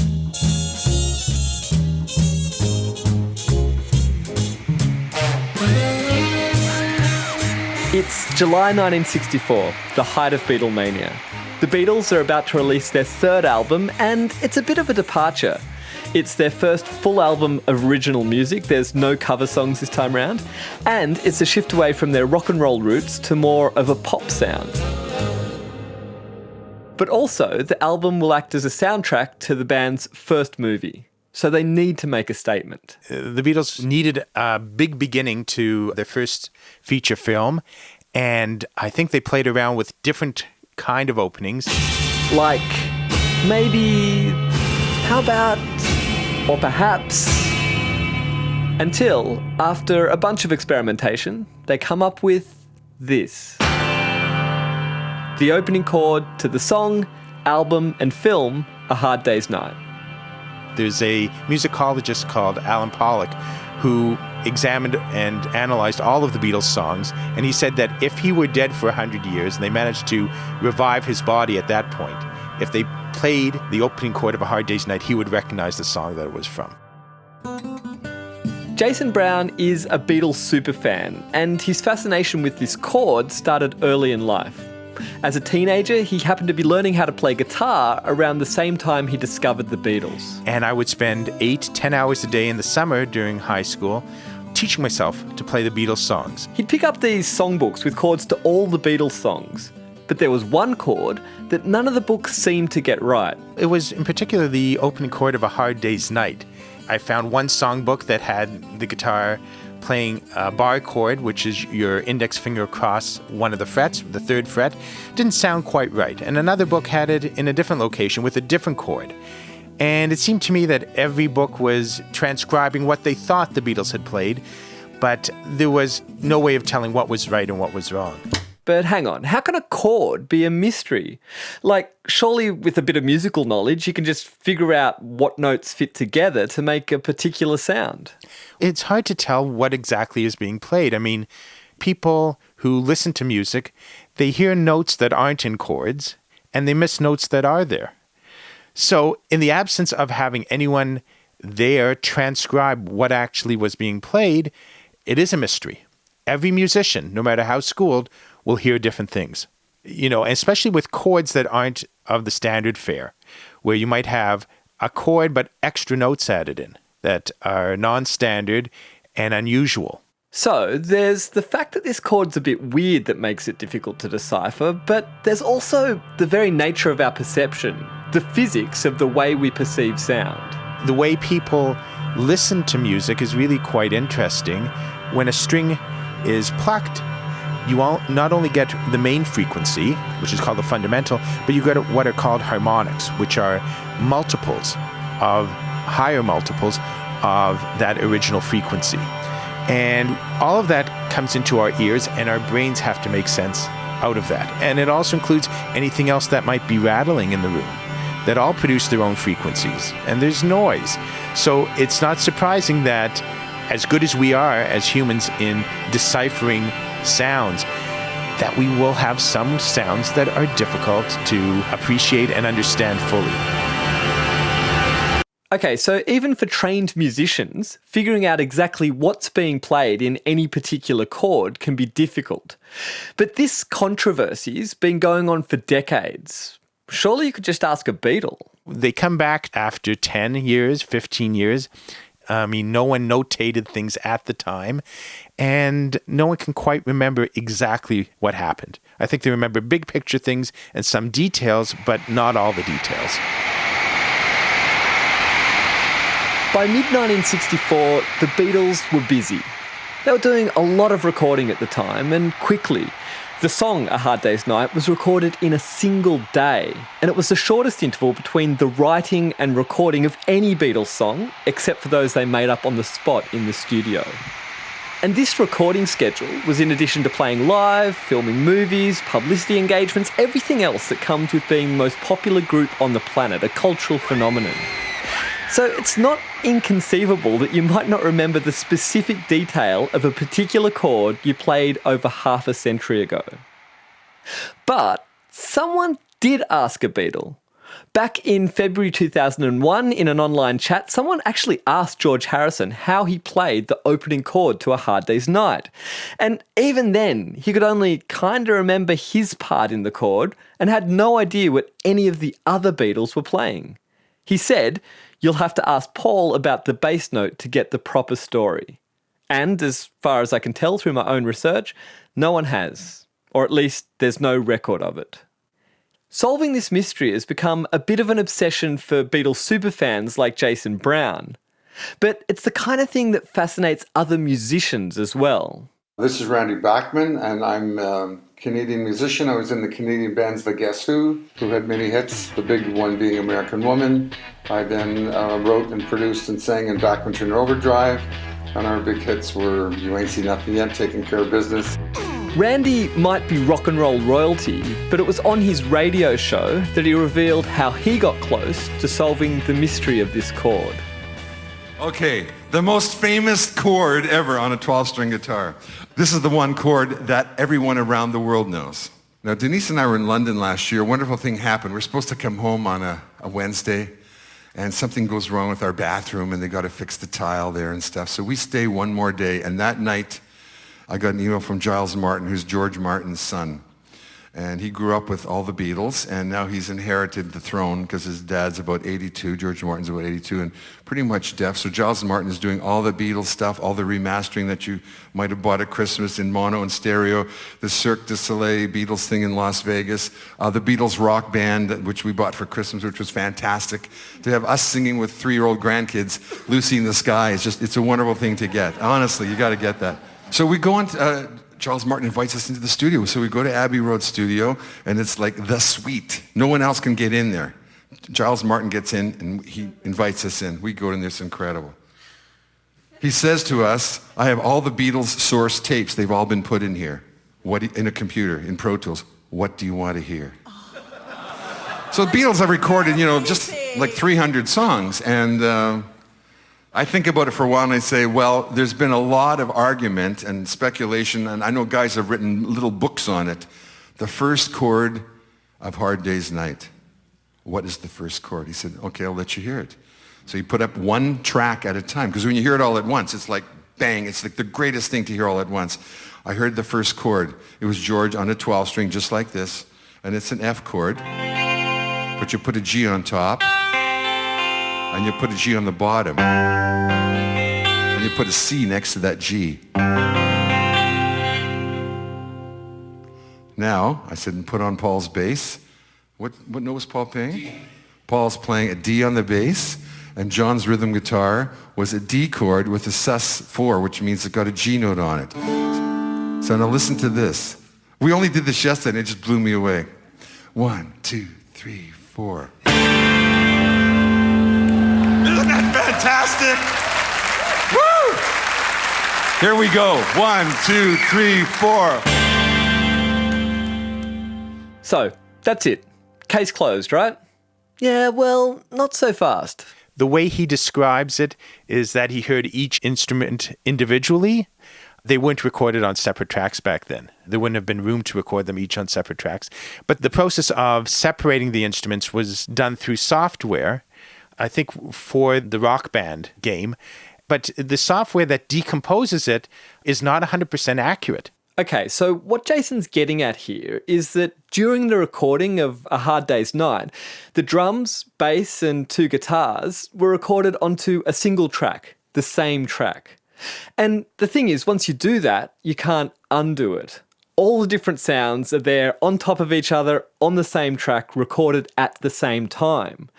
It's July 1964, the height of Beatlemania. The Beatles are about to release their third album, and it's a bit of a departure. It's their first full album of original music. There's no cover songs this time round. And it's a shift away from their rock and roll roots to more of a pop sound. But also, the album will act as a soundtrack to the band's first movie. So they need to make a statement. The Beatles needed a big beginning to their first feature film, and I think they played around with different kind of openings. Like, maybe, how about, or perhaps, until, after a bunch of experimentation, they come up with this. The opening chord to the song, album and film, A Hard Day's Night. There's a musicologist called Alan Pollock who examined and analyzed all of the Beatles songs, and he said that if he were dead for 100 years and they managed to revive his body at that point, if they played the opening chord of A Hard Day's Night, he would recognize the song that it was from. Jason Brown is a Beatles superfan, and his fascination with this chord started early in life. As a teenager, he happened to be learning how to play guitar around the same time he discovered the Beatles. And I would spend 8-10 hours a day in the summer during high school teaching myself to play the Beatles songs. He'd pick up these songbooks with chords to all the Beatles songs, but there was one chord that none of the books seemed to get right. It was in particular the opening chord of A Hard Day's Night. I found one songbook that had the guitar playing a bar chord, which is your index finger across one of the frets, the third fret. Didn't sound quite right. And another book had it in a different location with a different chord. And it seemed to me that every book was transcribing what they thought the Beatles had played, but there was no way of telling what was right and what was wrong. But hang on, how can a chord be a mystery? Like, surely with a bit of musical knowledge, you can just figure out what notes fit together to make a particular sound. It's hard to tell what exactly is being played. I mean, people who listen to music, they hear notes that aren't in chords, and they miss notes that are there. So in the absence of having anyone there transcribe what actually was being played, it is a mystery. Every musician, no matter how schooled, will hear different things. Especially with chords that aren't of the standard fare, where you might have a chord but extra notes added in that are non-standard and unusual. So there's the fact that this chord's a bit weird that makes it difficult to decipher, but there's also the very nature of our perception, the physics of the way we perceive sound. The way people listen to music is really quite interesting. When a string is plucked, you not only get the main frequency, which is called the fundamental, but you get what are called harmonics, which are higher multiples of that original frequency. And all of that comes into our ears, and our brains have to make sense out of that. And it also includes anything else that might be rattling in the room, that all produce their own frequencies. And there's noise. So it's not surprising that as good as we are as humans in deciphering sounds, that we will have some sounds that are difficult to appreciate and understand fully. Okay, so even for trained musicians, figuring out exactly what's being played in any particular chord can be difficult. But this controversy's been going on for decades. Surely you could just ask a Beatle. They come back after 10 years, 15 years. No one notated things at the time, and no one can quite remember exactly what happened. I think they remember big picture things and some details, but not all the details. By mid-1964, the Beatles were busy. They were doing a lot of recording at the time, and quickly. The song A Hard Day's Night was recorded in a single day, and it was the shortest interval between the writing and recording of any Beatles song, except for those they made up on the spot in the studio. And this recording schedule was in addition to playing live, filming movies, publicity engagements, everything else that comes with being the most popular group on the planet, a cultural phenomenon. So it's not inconceivable that you might not remember the specific detail of a particular chord you played over half a century ago. But someone did ask a Beatle. Back in February 2001, in an online chat, someone actually asked George Harrison how he played the opening chord to A Hard Day's Night. And even then, he could only kind of remember his part in the chord and had no idea what any of the other Beatles were playing. He said, "You'll have to ask Paul about the bass note to get the proper story." And as far as I can tell through my own research, no one has. Or at least there's no record of it. Solving this mystery has become a bit of an obsession for Beatles superfans like Jason Brown. But it's the kind of thing that fascinates other musicians as well. This is Randy Bachman, and I'm a Canadian musician. I was in the Canadian bands The Guess Who had many hits, the big one being American Woman. I then wrote and produced and sang in Bachman Turner Overdrive, and our big hits were You Ain't Seen Nothing Yet, Taking Care of Business. Randy might be rock and roll royalty, but it was on his radio show that he revealed how he got close to solving the mystery of this chord. Okay, the most famous chord ever on a 12-string guitar. This is the one chord that everyone around the world knows. Now, Denise and I were in London last year. A wonderful thing happened. We're supposed to come home on a Wednesday, and something goes wrong with our bathroom, and they got to fix the tile there and stuff. So we stay one more day, and that night, I got an email from Giles Martin, who's George Martin's son. And he grew up with all the Beatles, and now he's inherited the throne because his dad's about 82, George Martin's about 82, and pretty much deaf. So Giles Martin is doing all the Beatles stuff, all the remastering that you might have bought at Christmas in mono and stereo, the Cirque du Soleil Beatles thing in Las Vegas, the Beatles rock band, which we bought for Christmas, which was fantastic. To have us singing with 3-year-old grandkids, Lucy in the Sky, it's a wonderful thing to get. Honestly, you got to get that. So we go on... Charles Martin invites us into the studio. So we go to Abbey Road Studio, and it's like the suite. No one else can get in there. Giles Martin gets in, and he invites us in. We go in, it's incredible. He says to us, I have all the Beatles source tapes. They've all been put in here. In a computer, in Pro Tools. What do you want to hear? So the Beatles have recorded, just like 300 songs, and... I think about it for a while and I say, well, there's been a lot of argument and speculation, and I know guys have written little books on it. The first chord of Hard Day's Night. What is the first chord? He said, okay, I'll let you hear it. So he put up one track at a time, because when you hear it all at once, it's like bang, it's like the greatest thing to hear all at once. I heard the first chord. It was George on a 12-string, just like this, and it's an F chord, but you put a G on top, and you put a G on the bottom, and you put a C next to that G. Now, I said, put on Paul's bass. What note was Paul playing? D. Paul's playing a D on the bass, and John's rhythm guitar was a D chord with a sus4, which means it got a G note on it. So now listen to this. We only did this yesterday, and it just blew me away. 1, 2, 3, 4. Isn't that fantastic? Woo! Here we go. 1, 2, 3, 4. So, that's it. Case closed, right? Yeah, well, not so fast. The way he describes it is that he heard each instrument individually, They weren't recorded on separate tracks back then. There wouldn't have been room to record them each on separate tracks. But the process of separating the instruments was done through software, I think for the Rock Band game. But the software that decomposes it is not 100% accurate. Okay, so what Jason's getting at here is that during the recording of A Hard Day's Night, the drums, bass and 2 guitars were recorded onto a single track, the same track. And the thing is, once you do that, you can't undo it. All the different sounds are there on top of each other on the same track, recorded at the same time.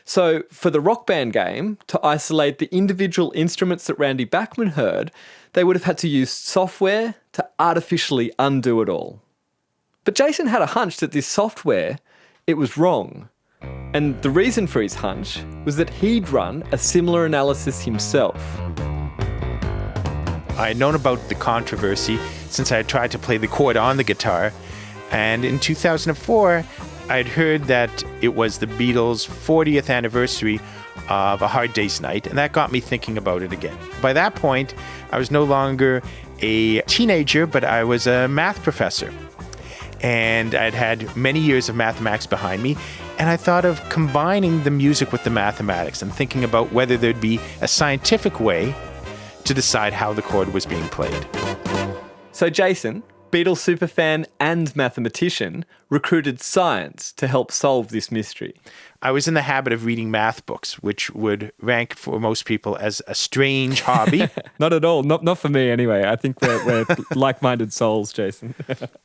So for the Rock Band game, to isolate the individual instruments that Randy Bachman heard, they would have had to use software to artificially undo it all. But Jason had a hunch that this software, it was wrong. And the reason for his hunch was that he'd run a similar analysis himself. I had known about the controversy since I had tried to play the chord on the guitar. And in 2004, I had heard that it was the Beatles' 40th anniversary of A Hard Day's Night, and that got me thinking about it again. By that point, I was no longer a teenager, but I was a math professor. And I'd had many years of mathematics behind me, and I thought of combining the music with the mathematics and thinking about whether there'd be a scientific way to decide how the chord was being played. So Jason, Beatles superfan and mathematician, recruited science to help solve this mystery. I was in the habit of reading math books, which would rank for most people as a strange hobby. Not at all. Not for me anyway. I think we're like-minded souls, Jason.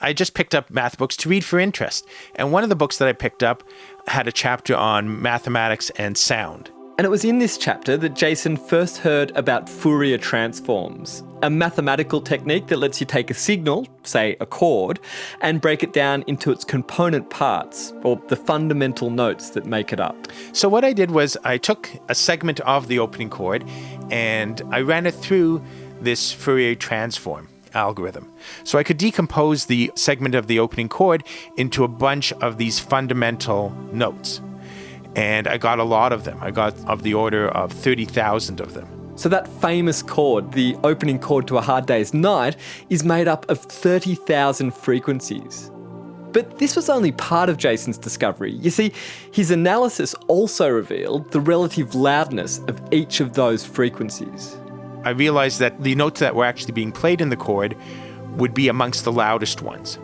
I just picked up math books to read for interest. And one of the books that I picked up had a chapter on mathematics and sound. And it was in this chapter that Jason first heard about Fourier transforms, a mathematical technique that lets you take a signal, say a chord, and break it down into its component parts, or the fundamental notes that make it up. So what I did was I took a segment of the opening chord and I ran it through this Fourier transform algorithm. So I could decompose the segment of the opening chord into a bunch of these fundamental notes. And I got a lot of them. I got of the order of 30,000 of them. So that famous chord, the opening chord to A Hard Day's Night, is made up of 30,000 frequencies. But this was only part of Jason's discovery. You see, his analysis also revealed the relative loudness of each of those frequencies. I realized that the notes that were actually being played in the chord would be amongst the loudest ones.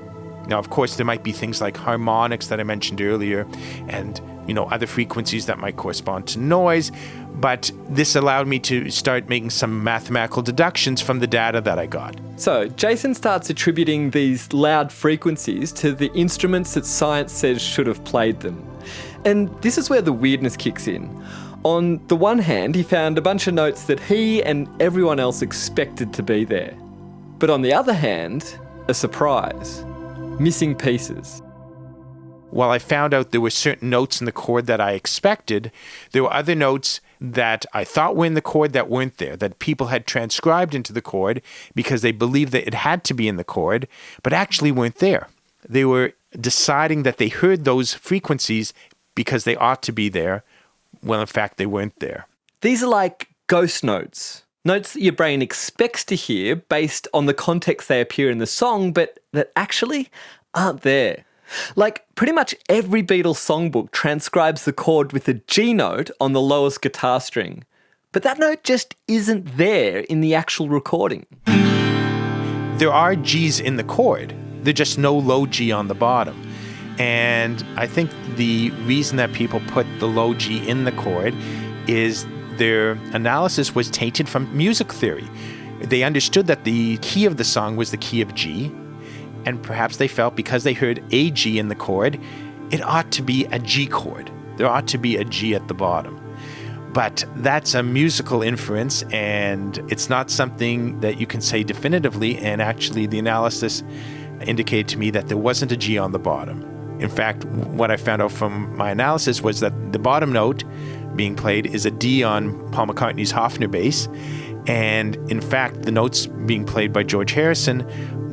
Now, of course, there might be things like harmonics that I mentioned earlier and other frequencies that might correspond to noise, but this allowed me to start making some mathematical deductions from the data that I got. So Jason starts attributing these loud frequencies to the instruments that science says should have played them. And this is where the weirdness kicks in. On the one hand, he found a bunch of notes that he and everyone else expected to be there. But on the other hand, a surprise. Missing pieces. While I found out there were certain notes in the chord that I expected, there were other notes that I thought were in the chord that weren't there, that people had transcribed into the chord because they believed that it had to be in the chord, but actually weren't there. They were deciding that they heard those frequencies because they ought to be there, when in fact they weren't there. These are like ghost notes. Notes that your brain expects to hear based on the context they appear in the song, but that actually aren't there. Like, pretty much every Beatles songbook transcribes the chord with a G note on the lowest guitar string. But that note just isn't there in the actual recording. There are Gs in the chord. There's just no low G on the bottom. And I think the reason that people put the low G in the chord is their analysis was tainted from music theory. They understood that the key of the song was the key of G, and perhaps they felt because they heard a G in the chord, it ought to be a G chord. There ought to be a G at the bottom. But that's a musical inference, and it's not something that you can say definitively, and actually the analysis indicated to me that there wasn't a G on the bottom. In fact, what I found out from my analysis was that the bottom note being played is a D on Paul McCartney's Hofner bass, and in fact, the notes being played by George Harrison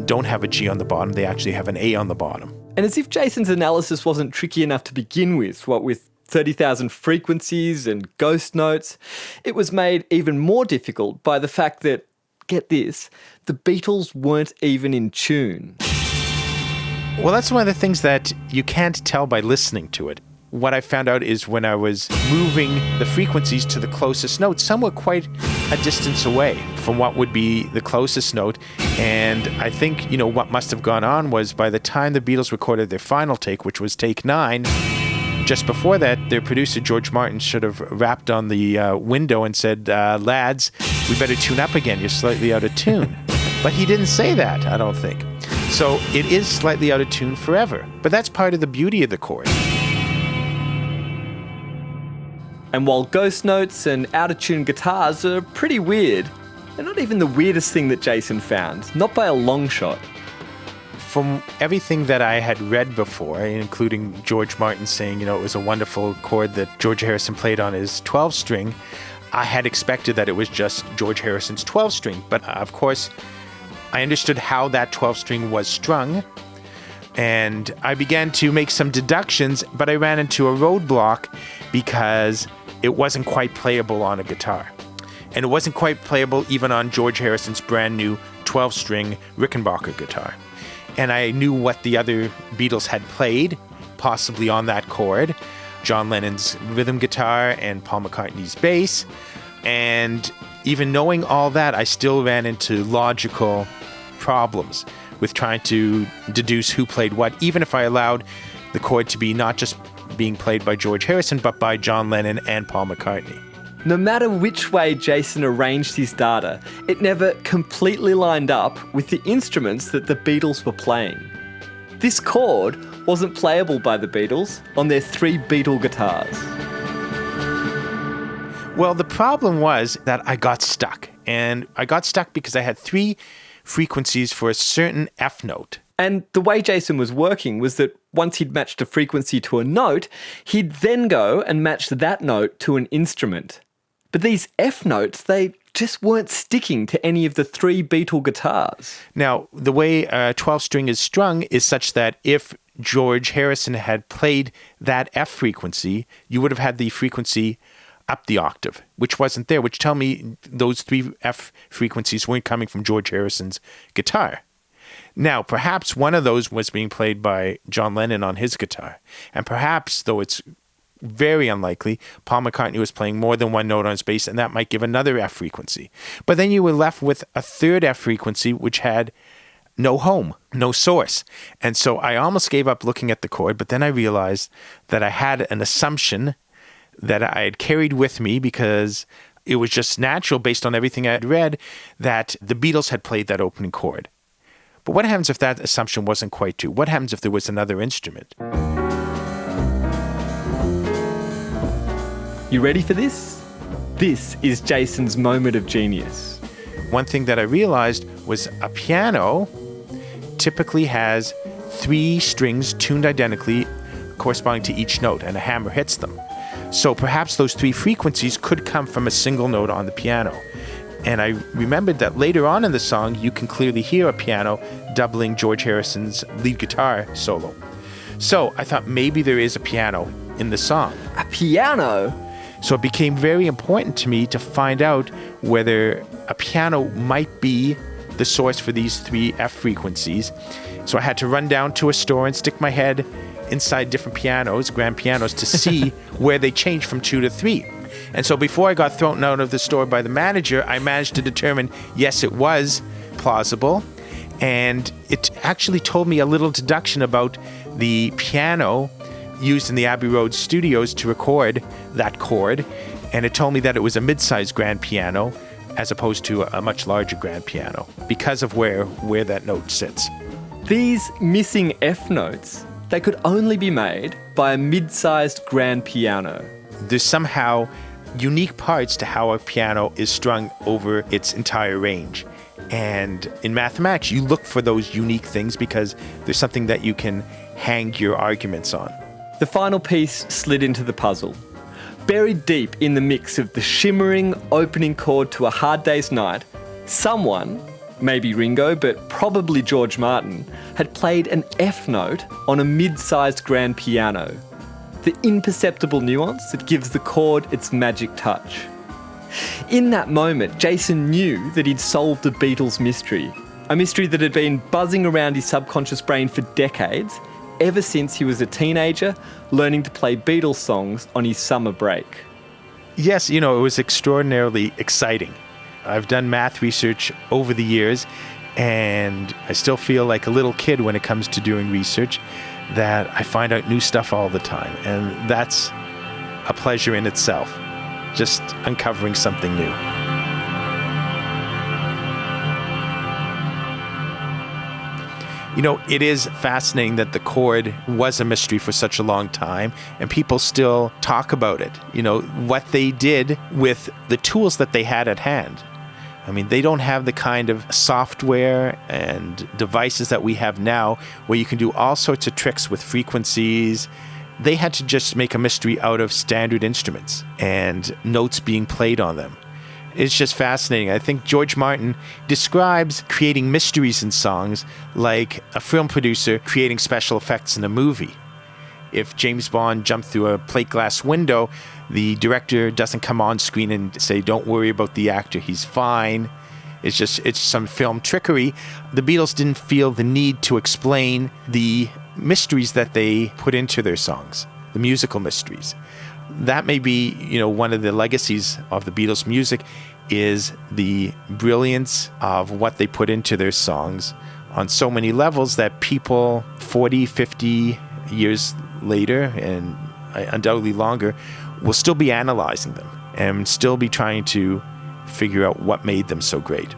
don't have a G on the bottom, they actually have an A on the bottom. And as if Jason's analysis wasn't tricky enough to begin with, what with 30,000 frequencies and ghost notes, it was made even more difficult by the fact that get this, the Beatles weren't even in tune. Well, that's one of the things that you can't tell by listening to it. What I found out is when I was moving the frequencies to the closest note, some were quite a distance away from what would be the closest note. And I think, what must have gone on was by the time the Beatles recorded their final take, which was take 9, just before that, their producer, George Martin, should have rapped on the window and said, lads, we better tune up again. You're slightly out of tune. But he didn't say that, I don't think. So it is slightly out of tune forever. But that's part of the beauty of the chord. And while ghost notes and out-of-tune guitars are pretty weird, they're not even the weirdest thing that Jason found, not by a long shot. From everything that I had read before, including George Martin saying, it was a wonderful chord that George Harrison played on his 12-string, I had expected that it was just George Harrison's 12-string. But of course, I understood how that 12-string was strung, and I began to make some deductions, but I ran into a roadblock because it wasn't quite playable on a guitar. And it wasn't quite playable even on George Harrison's brand new 12-string Rickenbacker guitar. And I knew what the other Beatles had played, possibly on that chord, John Lennon's rhythm guitar and Paul McCartney's bass. And even knowing all that, I still ran into logical problems with trying to deduce who played what, even if I allowed the chord to be not just being played by George Harrison, but by John Lennon and Paul McCartney. No matter which way Jason arranged his data, it never completely lined up with the instruments that the Beatles were playing. This chord wasn't playable by the Beatles on their 3 Beatle guitars. Well, the problem was that I got stuck. And I got stuck because I had 3 frequencies for a certain F note. And the way Jason was working was that once he'd matched a frequency to a note, he'd then go and match that note to an instrument. But these F notes, they just weren't sticking to any of the 3 Beatle guitars. Now, the way a 12-string is strung is such that if George Harrison had played that F frequency, you would have had the frequency up the octave, which wasn't there, which tell me those 3 F frequencies weren't coming from George Harrison's guitar. Now, perhaps one of those was being played by John Lennon on his guitar. And perhaps, though it's very unlikely, Paul McCartney was playing more than one note on his bass, and that might give another F frequency. But then you were left with a third F frequency, which had no home, no source. And so I almost gave up looking at the chord, but then I realized that I had an assumption that I had carried with me because it was just natural based on everything I had read that the Beatles had played that opening chord. But what happens if that assumption wasn't quite true? What happens if there was another instrument? You ready for this? This is Jason's moment of genius. One thing that I realized was a piano typically has 3 strings tuned identically corresponding to each note, and a hammer hits them. So perhaps those 3 frequencies could come from a single note on the piano. And I remembered that later on in the song, you can clearly hear a piano doubling George Harrison's lead guitar solo. So I thought maybe there is a piano in the song. A piano? So it became very important to me to find out whether a piano might be the source for these 3 F frequencies. So I had to run down to a store and stick my head inside different pianos, grand pianos, to see where they changed from 2 to 3. And so before I got thrown out of the store by the manager, I managed to determine, yes, it was plausible. And it actually told me a little deduction about the piano used in the Abbey Road studios to record that chord. And it told me that it was a mid-sized grand piano as opposed to a much larger grand piano because of where that note sits. These missing F notes, they could only be made by a mid-sized grand piano. There's somehow unique parts to how a piano is strung over its entire range. And in mathematics, you look for those unique things because there's something that you can hang your arguments on. The final piece slid into the puzzle. Buried deep in the mix of the shimmering opening chord to A Hard Day's Night, someone, maybe Ringo, but probably George Martin, had played an F note on a mid-sized grand piano. The imperceptible nuance that gives the chord its magic touch. In that moment, Jason knew that he'd solved the Beatles mystery, a mystery that had been buzzing around his subconscious brain for decades, ever since he was a teenager learning to play Beatles songs on his summer break. Yes, it was extraordinarily exciting. I've done math research over the years, and I still feel like a little kid when it comes to doing research, that I find out new stuff all the time. And that's a pleasure in itself, just uncovering something new. It is fascinating that the chord was a mystery for such a long time, and people still talk about it. What they did with the tools that they had at hand. I mean, they don't have the kind of software and devices that we have now where you can do all sorts of tricks with frequencies. They had to just make a mystery out of standard instruments and notes being played on them. It's just fascinating. I think George Martin describes creating mysteries in songs like a film producer creating special effects in a movie. If James Bond jumped through a plate glass window, the director doesn't come on screen and say, "Don't worry about the actor, he's fine." It's some film trickery. The Beatles didn't feel the need to explain the mysteries that they put into their songs, the musical mysteries. That may be, one of the legacies of the Beatles' music is the brilliance of what they put into their songs on so many levels that people 40, 50 years later, and undoubtedly longer, will still be analyzing them and still be trying to figure out what made them so great.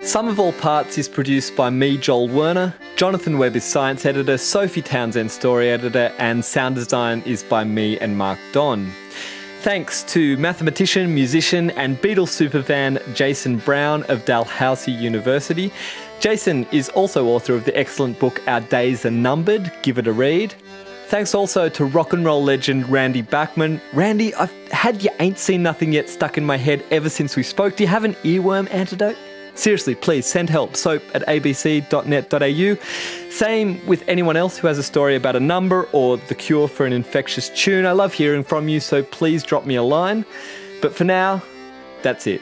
Sum of All Parts is produced by me, Joel Werner. Jonathan Webb is science editor, Sophie Townsend story editor, and sound design is by me and Mark Don. Thanks to mathematician, musician and Beatles superfan Jason Brown of Dalhousie University. Jason is also author of the excellent book Our Days Are Numbered. Give it a read. Thanks also to rock and roll legend Randy Bachman. Randy, I've had You Ain't Seen Nothing Yet stuck in my head ever since we spoke. Do you have an earworm antidote? Seriously, please send help, soap@abc.net.au. Same with anyone else who has a story about a number or the cure for an infectious tune. I love hearing from you, so please drop me a line. But for now, that's it.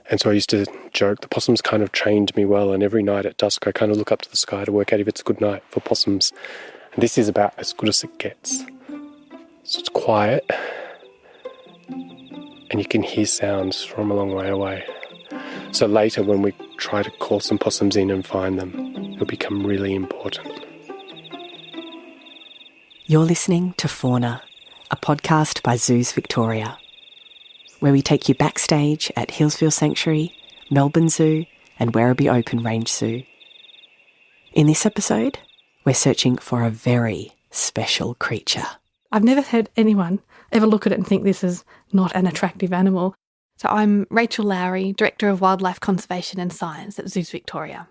And so I used to joke, the possums kind of trained me well, and every night at dusk I kind of look up to the sky to work out if it's a good night for possums. And this is about as good as it gets. So it's quiet, and you can hear sounds from a long way away. So later when we try to call some possums in and find them, it'll become really important. You're listening to Fauna, a podcast by Zoos Victoria, where we take you backstage at Hillsville Sanctuary, Melbourne Zoo and Werribee Open Range Zoo. In this episode, we're searching for a very special creature. I've never heard anyone ever look at it and think this is not an attractive animal. So I'm Rachel Lowry, Director of Wildlife Conservation and Science at Zoos Victoria.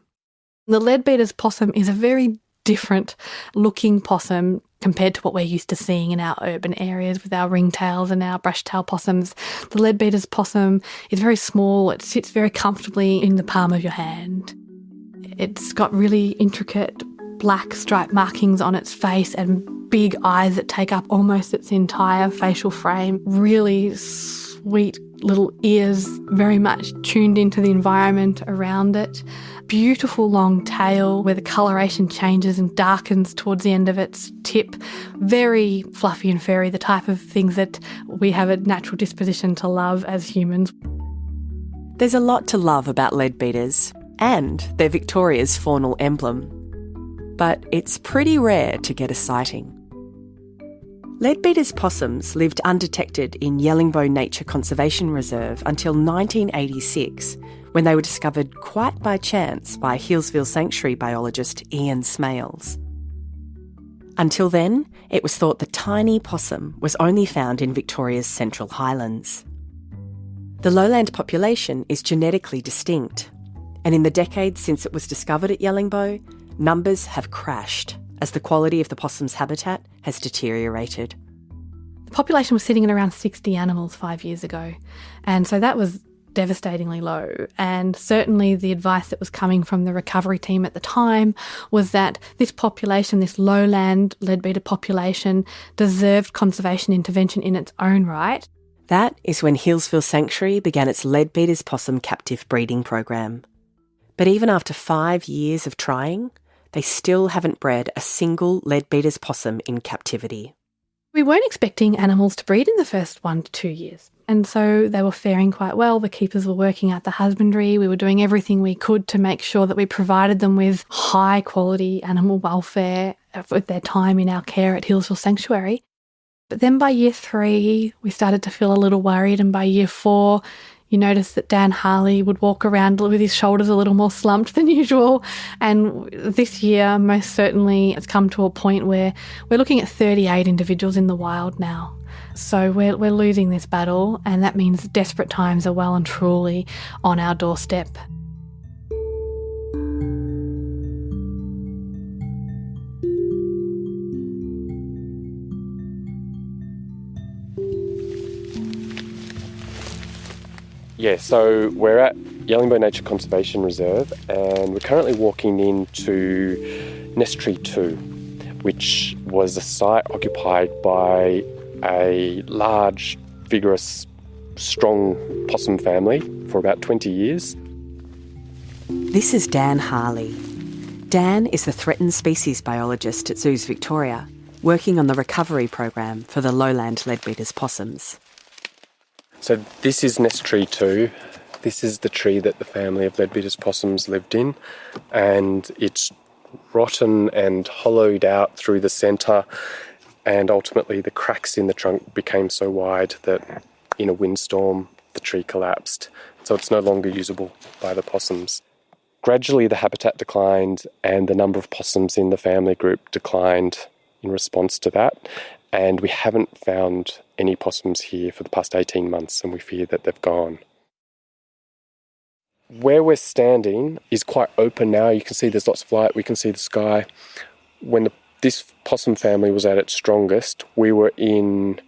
The leadbeater's possum is a very different looking possum compared to what we're used to seeing in our urban areas with our ringtails and our brushtail possums. The leadbeater's possum is very small. It sits very comfortably in the palm of your hand. It's got really intricate black striped markings on its face and big eyes that take up almost its entire facial frame. Really sweet little ears, very much tuned into the environment around it. Beautiful long tail where the coloration changes and darkens towards the end of its tip. Very fluffy and furry, the type of things that we have a natural disposition to love as humans. There's a lot to love about leadbeaters, and they're Victoria's faunal emblem. But it's pretty rare to get a sighting. Leadbeater's possums lived undetected in Yellingbo Nature Conservation Reserve until 1986, when they were discovered quite by chance by Hillsville Sanctuary biologist Ian Smales. Until then, it was thought the tiny possum was only found in Victoria's Central Highlands. The lowland population is genetically distinct, and in the decades since it was discovered at Yellingbo, numbers have crashed as the quality of the possum's habitat has deteriorated. The population was sitting at around 60 animals 5 years ago. And so that was devastatingly low. And certainly the advice that was coming from the recovery team at the time was that this population, this lowland leadbeater population, deserved conservation intervention in its own right. That is when Hillsville Sanctuary began its leadbeater's possum captive breeding program. But even after 5 years of trying, they still haven't bred a single leadbeater's possum in captivity. We weren't expecting animals to breed in the first 1 to 2 years. And so they were faring quite well. The keepers were working out the husbandry. We were doing everything we could to make sure that we provided them with high quality animal welfare with their time in our care at Hillsville Sanctuary. But then by year 3, we started to feel a little worried. And by year 4, you noticed that Dan Harley would walk around with his shoulders a little more slumped than usual. And this year, most certainly, it's come to a point where we're looking at 38 individuals in the wild now. So we're losing this battle, and that means desperate times are well and truly on our doorstep. Yeah, so we're at Yellingbo Nature Conservation Reserve and we're currently walking into Nest Tree 2, which was a site occupied by a large, vigorous, strong possum family for about 20 years. This is Dan Harley. Dan is the threatened species biologist at Zoos Victoria, working on the recovery program for the lowland leadbeater's possums. So this is Nest Tree 2. This is the tree that the family of leadbeater's possums lived in, and it's rotten and hollowed out through the centre, and ultimately the cracks in the trunk became so wide that in a windstorm the tree collapsed, so it's no longer usable by the possums. Gradually the habitat declined and the number of possums in the family group declined in response to that, and we haven't found any possums here for the past 18 months, and we fear that they've gone. Where we're standing is quite open now. You can see there's lots of light, we can see the sky. When this possum family was at its strongest, we were in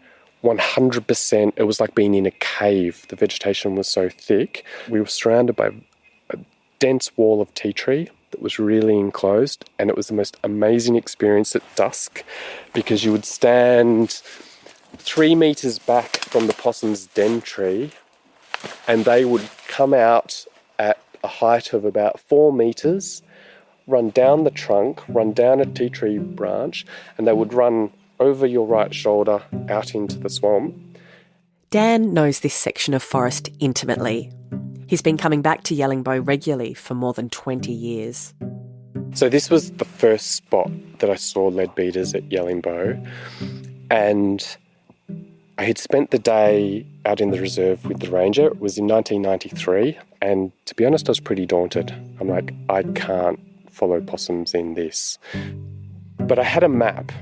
100%, it was like being in a cave. The vegetation was so thick. We were surrounded by a dense wall of tea tree that was really enclosed, and it was the most amazing experience at dusk because you would stand 3 metres back from the possum's den tree and they would come out at a height of about 4 metres, run down the trunk, run down a tea tree branch, and they would run over your right shoulder out into the swamp. Dan knows this section of forest intimately. He's been coming back to Yellingbo regularly for more than 20 years. So this was the first spot that I saw leadbeaters at Yellingbo, and I had spent the day out in the reserve with the ranger. It was in 1993, and to be honest, I was pretty daunted. I'm like, I can't follow possums in this. But I had a map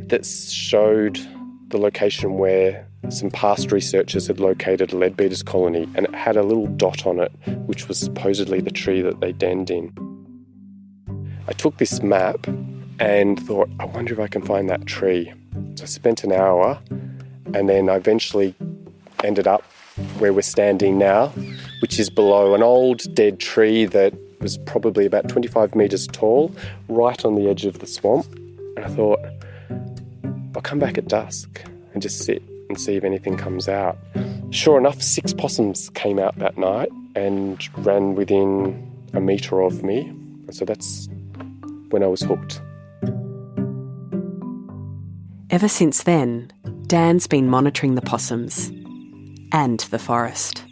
that showed the location where some past researchers had located a leadbeater's colony, and it had a little dot on it, which was supposedly the tree that they denned in. I took this map and thought, I wonder if I can find that tree. So I spent an hour, and then I eventually ended up where we're standing now, which is below an old dead tree that was probably about 25 metres tall, right on the edge of the swamp. And I thought, I'll come back at dusk and just sit and see if anything comes out. Sure enough, 6 possums came out that night and ran within a metre of me. And so that's when I was hooked. Ever since then, Dan's been monitoring the possums and the forest.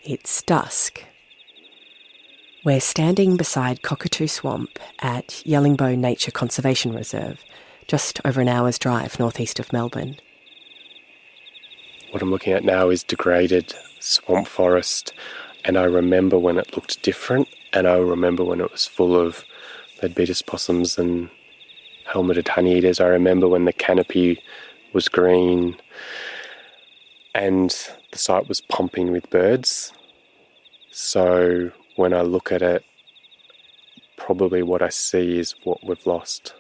It's dusk. We're standing beside Cockatoo Swamp at Yellingbo Nature Conservation Reserve, just over an hour's drive northeast of Melbourne. What I'm looking at now is degraded swamp forest, and I remember when it looked different, and I remember when it was full of leadbeater's possums and helmeted honeyeaters. I remember when the canopy was green and the site was pumping with birds. So when I look at it probably what I see is what we've lost.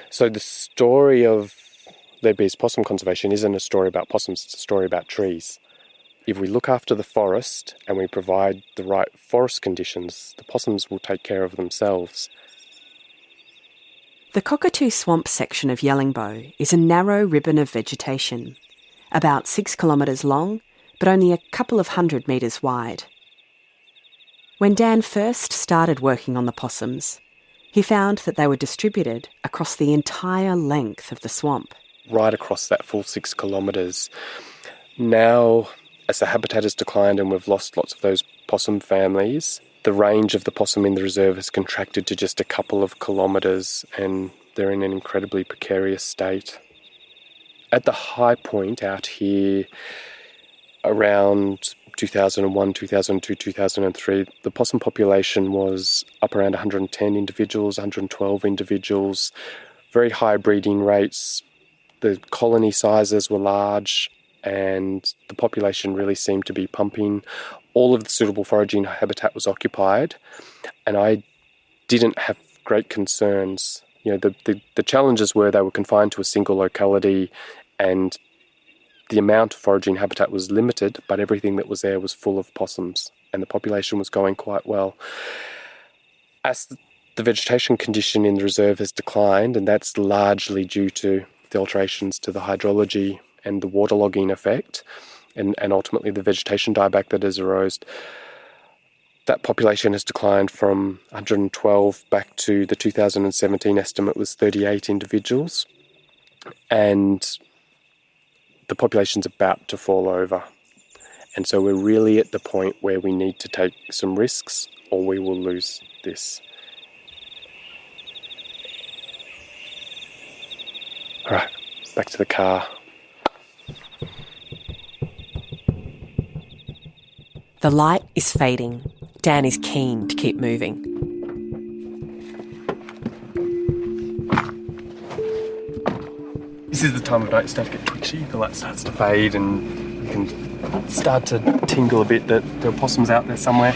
So the story of Leadbeater's possum conservation isn't a story about possums, it's a story about trees. If we look after the forest and we provide the right forest conditions, the possums will take care of themselves. The Cockatoo Swamp section of Yellingbo is a narrow ribbon of vegetation, about 6 kilometres long, but only a couple of 100 metres wide. When Dan first started working on the possums, he found that they were distributed across the entire length of the swamp. Right across that full 6 kilometres. Now, as the habitat has declined and we've lost lots of those possum families, the range of the possum in the reserve has contracted to just a couple of kilometres, and they're in an incredibly precarious state. At the high point out here, around 2001, 2002, 2003, the possum population was up around 110 individuals, 112 individuals, very high breeding rates. The colony sizes were large and the population really seemed to be pumping. All of the suitable foraging habitat was occupied, and I didn't have great concerns. The challenges were they were confined to a single locality and the amount of foraging habitat was limited, but everything that was there was full of possums and the population was going quite well. As the vegetation condition in the reserve has declined, and that's largely due to the alterations to the hydrology and the waterlogging effect, and ultimately the vegetation dieback that has arose, that population has declined from 112 back to the 2017 estimate was 38 individuals, and the population's about to fall over. And so we're really at the point where we need to take some risks or we will lose this. All right, back to the car. The light is fading. Dan is keen to keep moving. This is the time of night you start to get twitchy, the light starts to fade and you can start to tingle a bit that there are possums out there somewhere.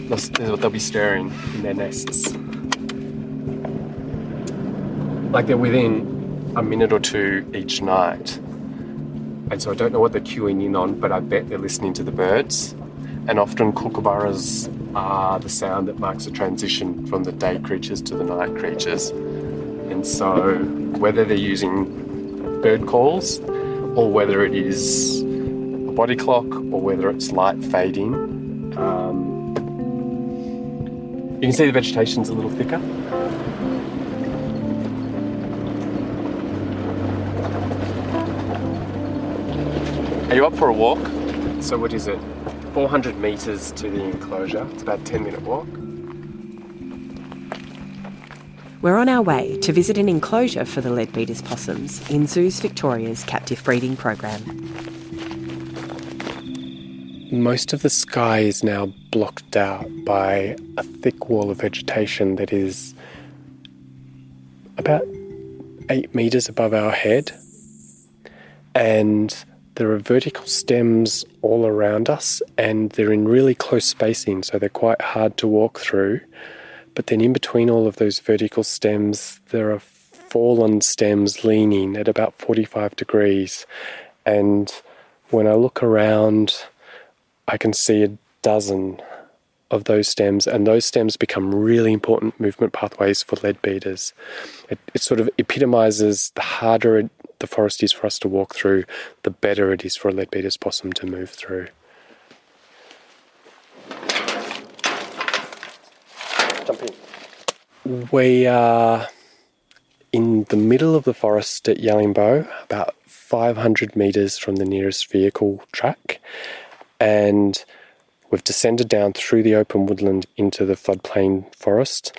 They'll be stirring in their nests. Like they're within a minute or two each night. And so I don't know what they're queuing in on, but I bet they're listening to the birds. And often kookaburras are the sound that marks a transition from the day creatures to the night creatures. And so whether they're using bird calls or whether it is a body clock or whether it's light fading, you can see the vegetation's a little thicker. Are you up for a walk? So what is it? 400 metres to the enclosure. It's about a 10-minute walk. We're on our way to visit an enclosure for the Leadbeater's possums in Zoos Victoria's captive breeding program. Most of the sky is now blocked out by a thick wall of vegetation that is about 8 metres above our head. And there are vertical stems all around us and they're in really close spacing, so they're quite hard to walk through. But then in between all of those vertical stems, there are fallen stems leaning at about 45 degrees. And when I look around, I can see a dozen of those stems, and those stems become really important movement pathways for leadbeaters. It sort of epitomises the harder the forest is for us to walk through, the better it is for a leadbeater's possum to move through. Jump in. We are in the middle of the forest at Yellingbo, about 500 metres from the nearest vehicle track, and we've descended down through the open woodland into the floodplain forest,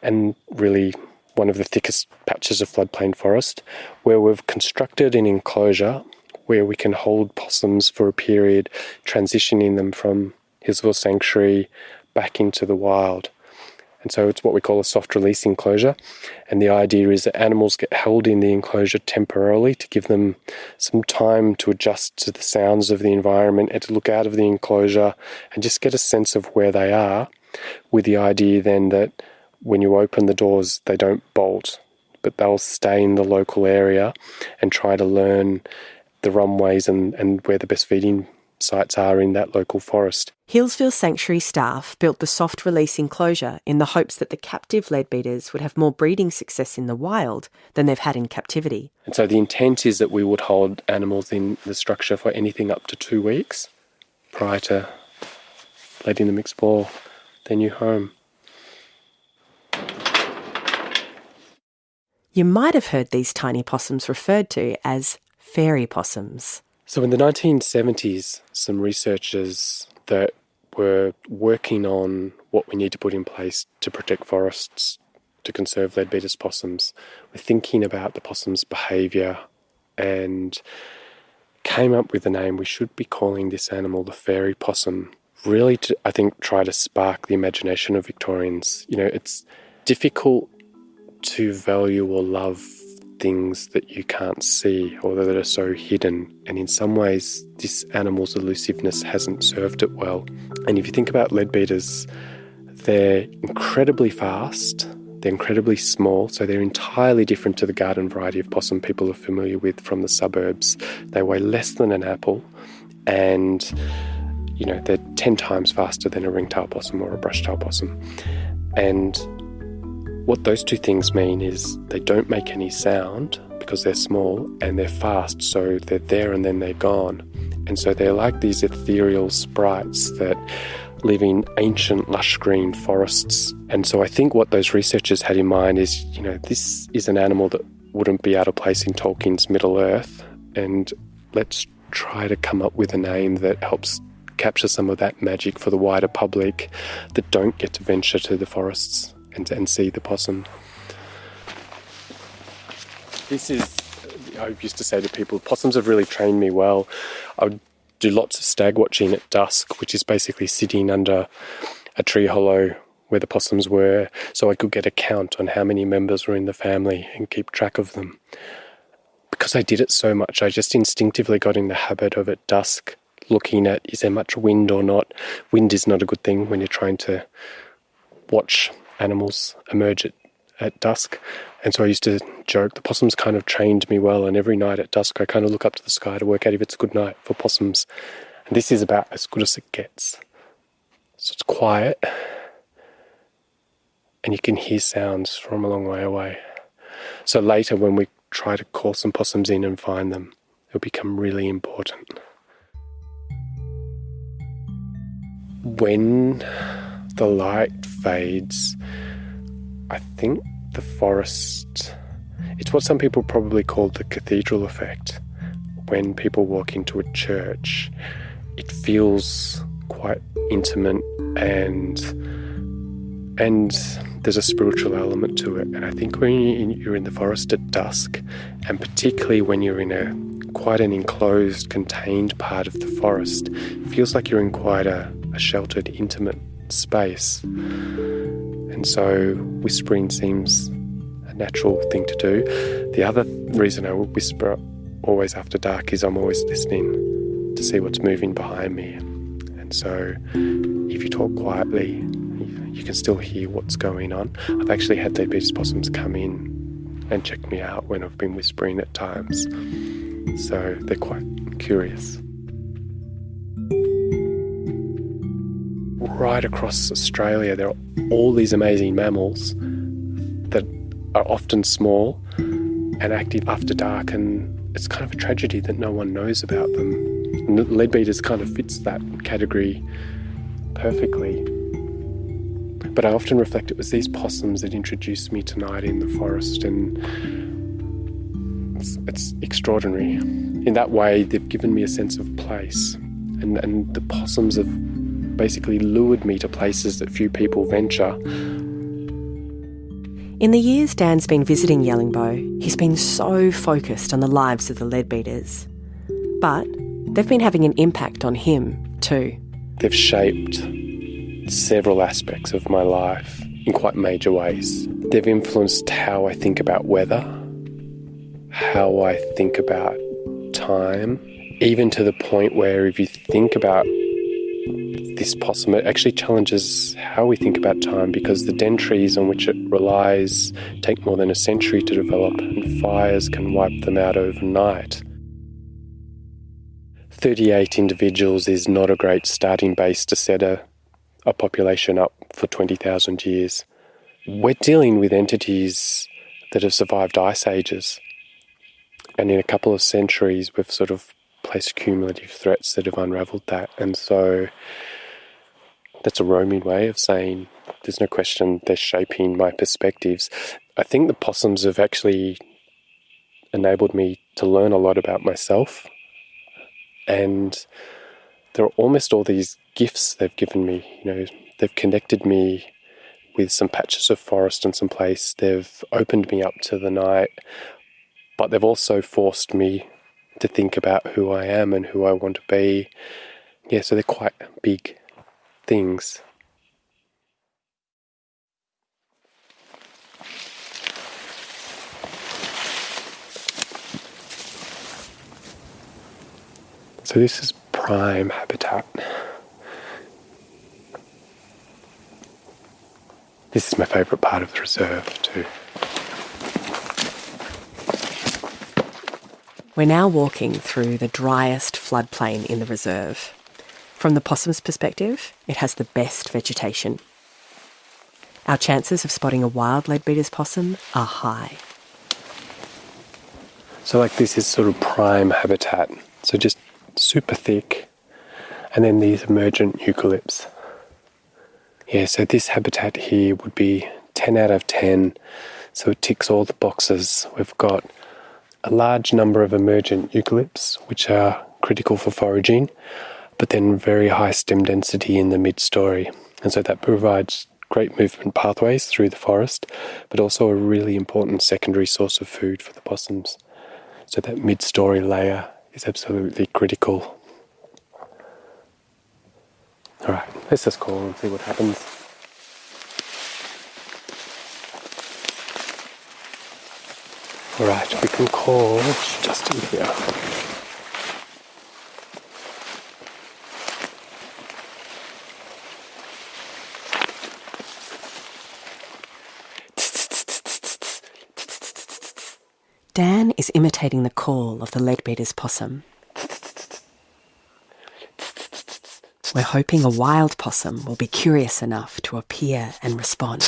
and really one of the thickest patches of floodplain forest, where we've constructed an enclosure where we can hold possums for a period, transitioning them from Hillsville Sanctuary back into the wild. And so it's what we call a soft release enclosure. And the idea is that animals get held in the enclosure temporarily to give them some time to adjust to the sounds of the environment and to look out of the enclosure and just get a sense of where they are, with the idea then that when you open the doors, they don't bolt, but they'll stay in the local area and try to learn the runways and where the best feeding sites are in that local forest. Hillsville Sanctuary staff built the soft release enclosure in the hopes that the captive leadbeaters would have more breeding success in the wild than they've had in captivity. And so the intent is that we would hold animals in the structure for anything up to 2 weeks prior to letting them explore their new home. You might have heard these tiny possums referred to as fairy possums. So in the 1970s, some researchers that were working on what we need to put in place to protect forests, to conserve leadbeater's possums, were thinking about the possum's behaviour and came up with the name. We should be calling this animal the fairy possum, really to, I think, try to spark the imagination of Victorians. You know, it's difficult to value or love things that you can't see or that are so hidden, and in some ways this animal's elusiveness hasn't served it well. And if you think about leadbeaters, they're incredibly fast, they're incredibly small, so they're entirely different to the garden variety of possum people are familiar with from the suburbs. They weigh less than an apple, and you know, they're 10 times faster than a ringtail possum or a brushtail possum. And what those two things mean is they don't make any sound because they're small, and they're fast, so they're there and then they're gone. And so they're like these ethereal sprites that live in ancient lush green forests. And so I think what those researchers had in mind is, you know, this is an animal that wouldn't be out of place in Tolkien's Middle-earth, and let's try to come up with a name that helps capture some of that magic for the wider public that don't get to venture to the forests and see the possum. This is, I used to say to people, possums have really trained me well. I would do lots of stag watching at dusk, which is basically sitting under a tree hollow where the possums were, so I could get a count on how many members were in the family and keep track of them. Because I did it so much, I just instinctively got in the habit of at dusk looking at, is there much wind or not? Wind is not a good thing when you're trying to watch animals emerge at dusk. And so I used to joke, the possums kind of trained me well, and every night at dusk I kind of look up to the sky to work out if it's a good night for possums. And this is about as good as it gets. So it's quiet, and you can hear sounds from a long way away. So later when we try to call some possums in and find them, it'll become really important. When the light fades, I think the forest, it's what some people probably call the cathedral effect. When people walk into a church, it feels quite intimate and there's a spiritual element to it. And I think when you're in the forest at dusk, and particularly when you're in quite an enclosed, contained part of the forest, it feels like you're in quite a sheltered, intimate space. And so whispering seems a natural thing to do. The other reason I would whisper always after dark is I'm always listening to see what's moving behind me. And so if you talk quietly, you can still hear what's going on. I've actually had leadbeater's possums come in and check me out when I've been whispering at times. So they're quite curious. Right across Australia, there are all these amazing mammals that are often small and active after dark, and it's kind of a tragedy that no one knows about them. And leadbeaters kind of fits that category perfectly. But I often reflect it was these possums that introduced me to night in the forest, and it's extraordinary. In that way, they've given me a sense of place, and the possums have basically lured me to places that few people venture. In the years Dan's been visiting Yellingbo, he's been so focused on the lives of the leadbeaters. But they've been having an impact on him too. They've shaped several aspects of my life in quite major ways. They've influenced how I think about weather, how I think about time, even to the point where if you think about this possum, it actually challenges how we think about time, because the den trees on which it relies take more than a century to develop, and fires can wipe them out overnight. 38 individuals is not a great starting base to set a population up for 20,000 years. We're dealing with entities that have survived ice ages, and in a couple of centuries we've sort of placed cumulative threats that have unravelled that. And so that's a roaming way of saying there's no question they're shaping my perspectives. I think the possums have actually enabled me to learn a lot about myself, and there are almost all these gifts they've given me. You know, they've connected me with some patches of forest and some place. They've opened me up to the night, but they've also forced me to think about who I am and who I want to be. Yeah, so they're quite big things. So this is prime habitat. This is my favourite part of the reserve too. We're now walking through the driest floodplain in the reserve. From the possum's perspective, it has the best vegetation. Our chances of spotting a wild leadbeater's possum are high. So like this is sort of prime habitat, so just super thick, and then these emergent eucalypts. Yeah, so this habitat here would be 10 out of 10, so it ticks all the boxes. We've got a large number of emergent eucalypts, which are critical for foraging, but then very high stem density in the mid-story. And so that provides great movement pathways through the forest, but also a really important secondary source of food for the possums. So that mid-story layer is absolutely critical. All right, let's just call and see what happens. All right, we can call just in here. Dan is imitating the call of the leadbeater's possum. We're hoping a wild possum will be curious enough to appear and respond.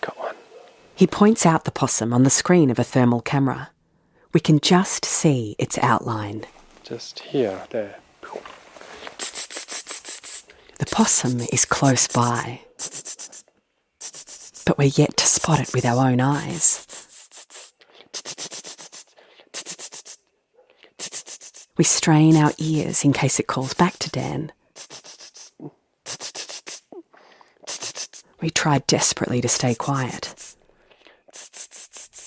Got one. He points out the possum on the screen of a thermal camera. We can just see its outline. Just here, there. The possum is close by, but we're yet to spot it with our own eyes. We strain our ears in case it calls back to Dan. We try desperately to stay quiet.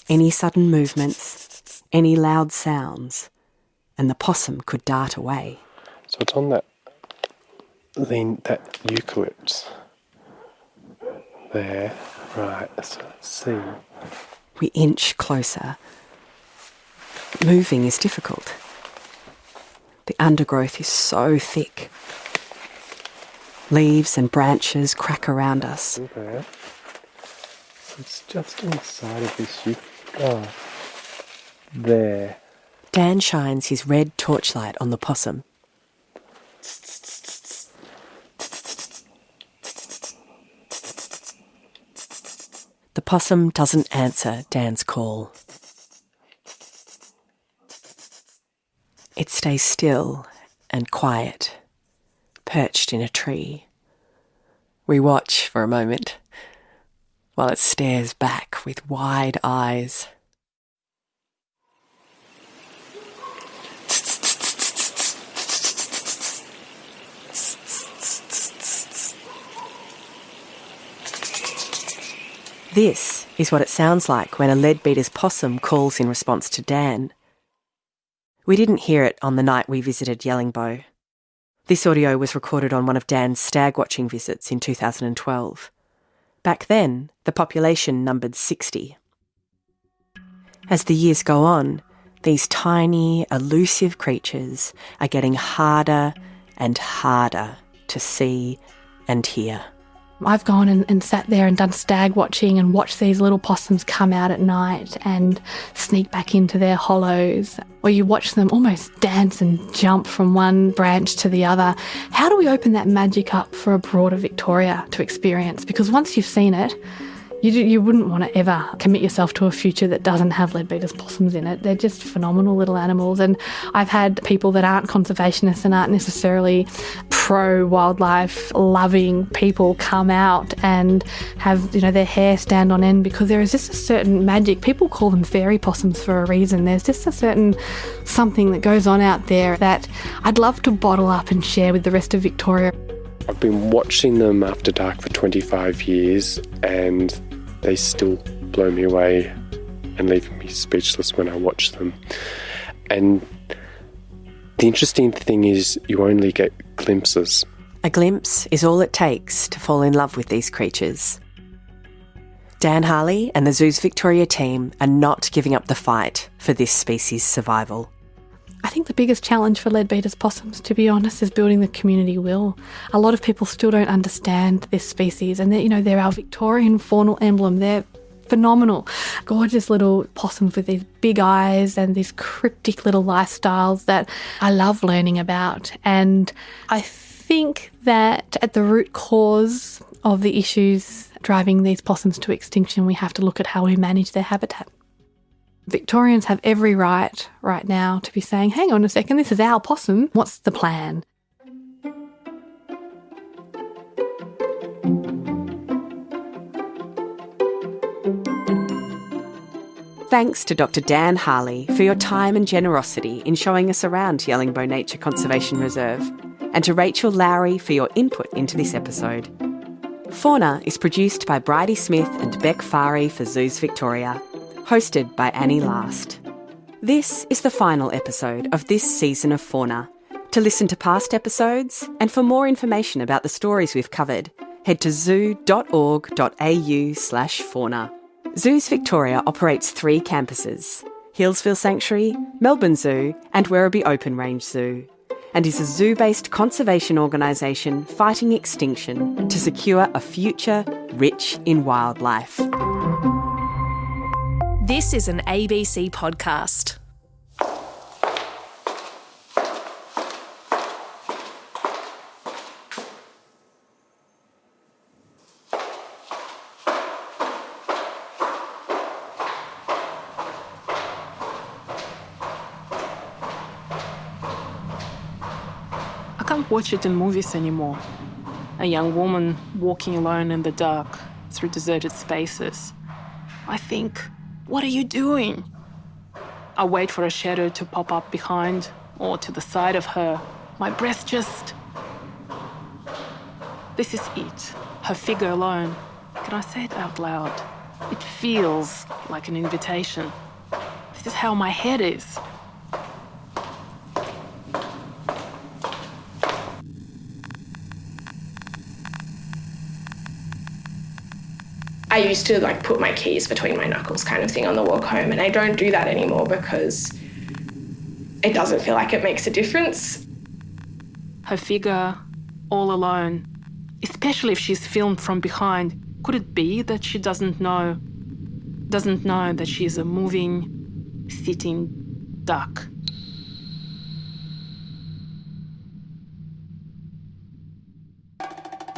Any sudden movements, any loud sounds, and the possum could dart away. So it's on that eucalypt there. Right, so let's see. We inch closer. Moving is difficult. The undergrowth is so thick. Leaves and branches crack around us. Okay. It's just inside of this Oh, there. Dan shines his red torchlight on the possum. The possum doesn't answer Dan's call. It stays still and quiet, perched in a tree. We watch for a moment while it stares back with wide eyes. This is what it sounds like when a leadbeater's possum calls in response to Dan. We didn't hear it on the night we visited Yellingbo. This audio was recorded on one of Dan's stag watching visits in 2012. Back then, the population numbered 60. As the years go on, these tiny, elusive creatures are getting harder and harder to see and hear. I've gone and sat there and done stag watching and watched these little possums come out at night and sneak back into their hollows, or you watch them almost dance and jump from one branch to the other. How do we open that magic up for a broader Victoria to experience? Because once you've seen it, you wouldn't want to ever commit yourself to a future that doesn't have leadbeater's possums in it. They're just phenomenal little animals. And I've had people that aren't conservationists and aren't necessarily pro-wildlife loving people come out and have, their hair stand on end, because there is just a certain magic. People call them fairy possums for a reason. There's just a certain something that goes on out there that I'd love to bottle up and share with the rest of Victoria. I've been watching them after dark for 25 years and they still blow me away and leave me speechless when I watch them. And the interesting thing is you only get glimpses. A glimpse is all it takes to fall in love with these creatures. Dan Harley and the Zoos Victoria team are not giving up the fight for this species' survival. I think the biggest challenge for leadbeater's possums, to be honest, is building the community will. A lot of people still don't understand this species, and they're our Victorian faunal emblem. They're phenomenal, gorgeous little possums with these big eyes and these cryptic little lifestyles that I love learning about. And I think that at the root cause of the issues driving these possums to extinction, we have to look at how we manage their habitat. Victorians have every right now to be saying, hang on a second, this is our possum. What's the plan? Thanks to Dr. Dan Harley for your time and generosity in showing us around Yellingbo Nature Conservation Reserve, and to Rachel Lowry for your input into this episode. Fauna is produced by Bridie Smith and Beck Farey for Zoos Victoria. Hosted by Annie Last. This is the final episode of this season of Fauna. To listen to past episodes and for more information about the stories we've covered, head to zoo.org.au/fauna. Zoos Victoria operates 3 campuses: Hillsville Sanctuary, Melbourne Zoo and Werribee Open Range Zoo, and is a zoo-based conservation organisation fighting extinction to secure a future rich in wildlife. This is an ABC podcast. I can't watch it in movies anymore. A young woman walking alone in the dark through deserted spaces. I think, what are you doing? I wait for a shadow to pop up behind or to the side of her. My breath just... This is it, her figure alone. Can I say it out loud? It feels like an invitation. This is how my head is. I used to put my keys between my knuckles kind of thing on the walk home, and I don't do that anymore because it doesn't feel like it makes a difference. Her figure, all alone, especially if she's filmed from behind. Could it be that she doesn't know that she's a moving, sitting duck?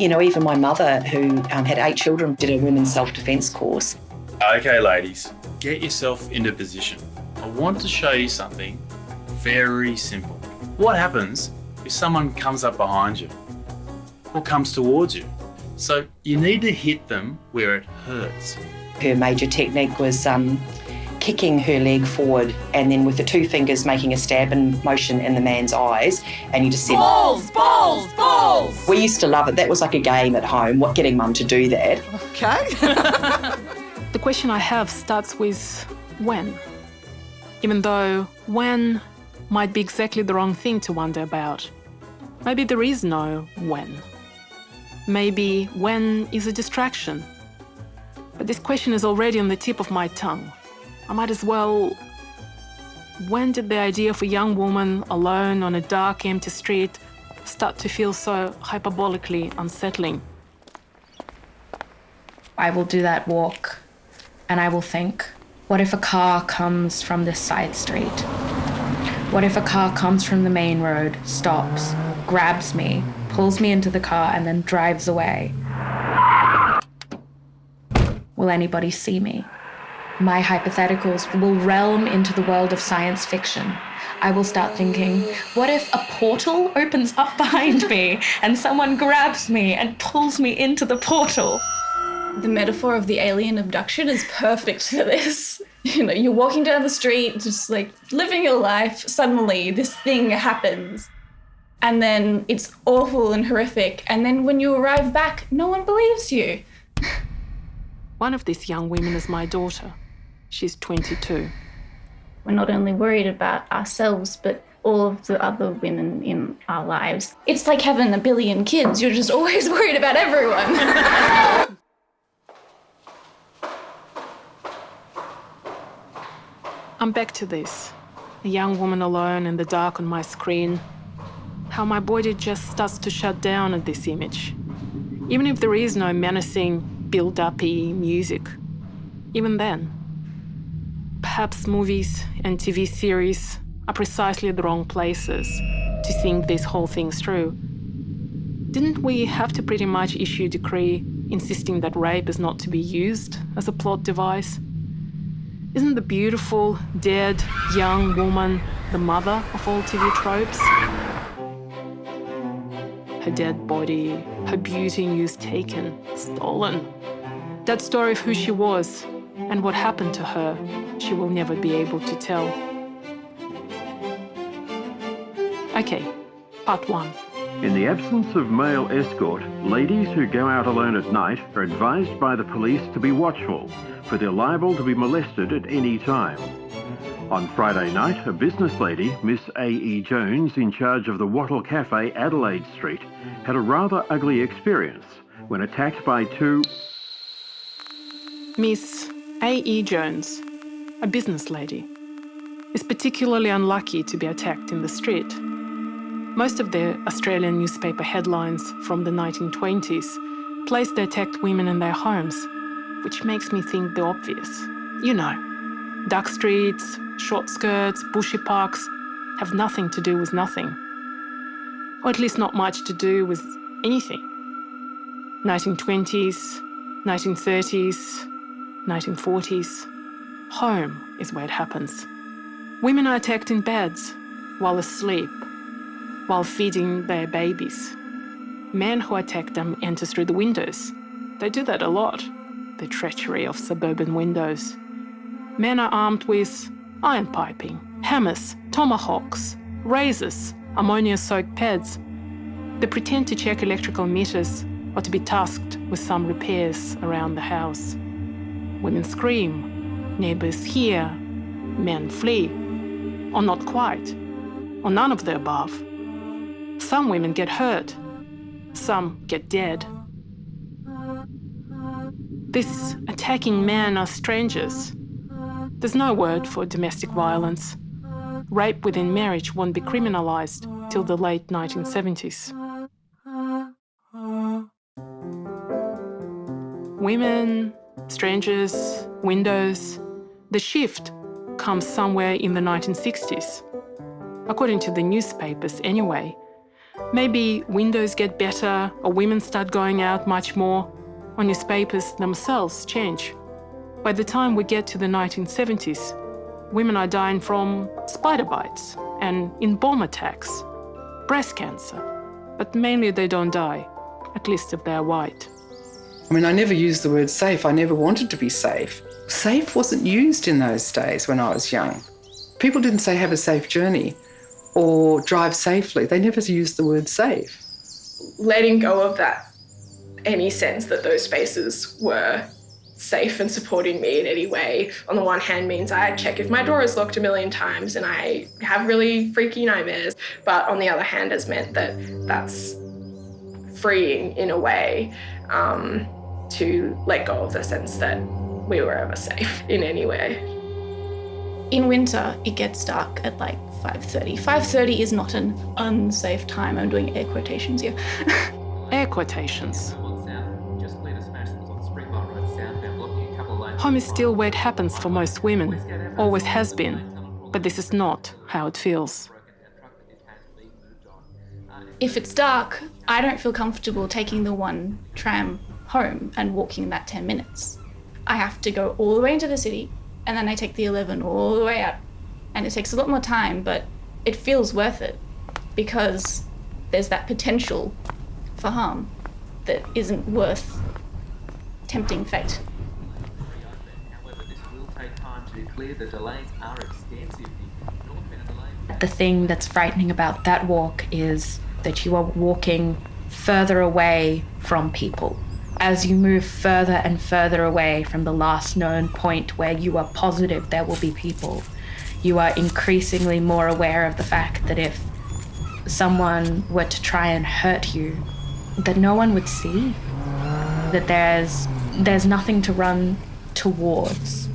Even my mother, who had 8 children, did a women's self-defence course. Okay, ladies, get yourself into position. I want to show you something very simple. What happens if someone comes up behind you or comes towards you? So you need to hit them where it hurts. Her major technique was kicking her leg forward and then with the 2 fingers making a stabbing motion in the man's eyes, and you just said, Balls, balls, balls! We used to love it. That was like a game at home, getting mum to do that. Okay. The question I have starts with when. Even though when might be exactly the wrong thing to wonder about. Maybe there is no when. Maybe when is a distraction. But this question is already on the tip of my tongue. I might as well... When did the idea of a young woman alone on a dark, empty street start to feel so hyperbolically unsettling? I will do that walk and I will think, what if a car comes from this side street? What if a car comes from the main road, stops, grabs me, pulls me into the car and then drives away? Will anybody see me? My hypotheticals will realm into the world of science fiction. I will start thinking, what if a portal opens up behind me and someone grabs me and pulls me into the portal? The metaphor of the alien abduction is perfect for this. You know, you're walking down the street, just like living your life. Suddenly this thing happens. And then it's awful and horrific. And then when you arrive back, no one believes you. One of these young women is my daughter. She's 22. We're not only worried about ourselves, but all of the other women in our lives. It's like having 1 billion kids. You're just always worried about everyone. I'm back to this. A young woman alone in the dark on my screen. How my body just starts to shut down at this image. Even if there is no menacing, build-up-y music. Even then. Perhaps movies and TV series are precisely the wrong places to think these whole things through. Didn't we have to pretty much issue a decree insisting that rape is not to be used as a plot device? Isn't the beautiful, dead, young woman the mother of all TV tropes? Her dead body, her beauty news taken, stolen. That story of who she was and what happened to her, she will never be able to tell. Okay, part 1. In the absence of male escort, ladies who go out alone at night are advised by the police to be watchful, for they're liable to be molested at any time. On Friday night, a business lady, Miss A.E. Jones, in charge of the Wattle Cafe, Adelaide Street, had a rather ugly experience when attacked by two... Miss A.E. Jones, a business lady, is particularly unlucky to be attacked in the street. Most of the Australian newspaper headlines from the 1920s placed the attacked women in their homes, which makes me think the obvious. You know, dark streets, short skirts, bushy parks have nothing to do with nothing. Or at least not much to do with anything. 1920s, 1930s, 1940s. Home is where it happens. Women are attacked in beds, while asleep, while feeding their babies. Men who attack them enter through the windows. They do that a lot, the treachery of suburban windows. Men are armed with iron piping, hammers, tomahawks, razors, ammonia-soaked pads. They pretend to check electrical meters or to be tasked with some repairs around the house. Women scream, neighbours hear, men flee, or not quite, or none of the above. Some women get hurt, some get dead. These attacking men are strangers. There's no word for domestic violence. Rape within marriage won't be criminalised till the late 1970s. Women, strangers, windows. The shift comes somewhere in the 1960s. According to the newspapers anyway. Maybe windows get better or women start going out much more, or newspapers themselves change. By the time we get to the 1970s, women are dying from spider bites and in bomb attacks, breast cancer, but mainly they don't die, at least if they're white. I mean, I never used the word safe. I never wanted to be safe. Safe wasn't used in those days when I was young. People didn't say have a safe journey or drive safely. They never used the word safe. Letting go of that, any sense that those spaces were safe and supporting me in any way, on the one hand means I check if my door is locked a million times and I have really freaky nightmares, but on the other hand has meant that that's freeing in a way to let go of the sense that we were ever safe in any way. In winter, it gets dark at like 5:30. 5:30 is not an unsafe time. I'm doing air quotations here. Air quotations. Home is still where it happens for most women, always has been, but this is not how it feels. If it's dark, I don't feel comfortable taking the one tram home and walking that 10 minutes. I have to go all the way into the city, and then I take the 11 all the way out. And it takes a lot more time, but it feels worth it because there's that potential for harm that isn't worth tempting fate. The thing that's frightening about that walk is that you are walking further away from people. As you move further and further away from the last known point where you are positive there will be people, you are increasingly more aware of the fact that if someone were to try and hurt you, that no one would see, that there's nothing to run towards.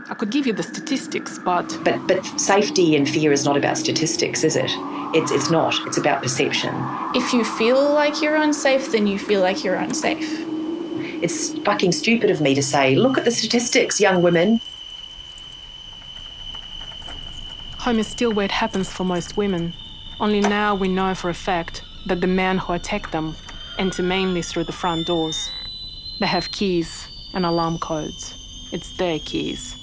I could give you the statistics, but safety and fear is not about statistics, is it? It's not. It's about perception. If you feel like you're unsafe, then you feel like you're unsafe. It's fucking stupid of me to say, look at the statistics, young women. home is still where it happens for most women. Only now we know for a fact that the men who attack them enter mainly through the front doors. They have keys and alarm codes. It's their keys.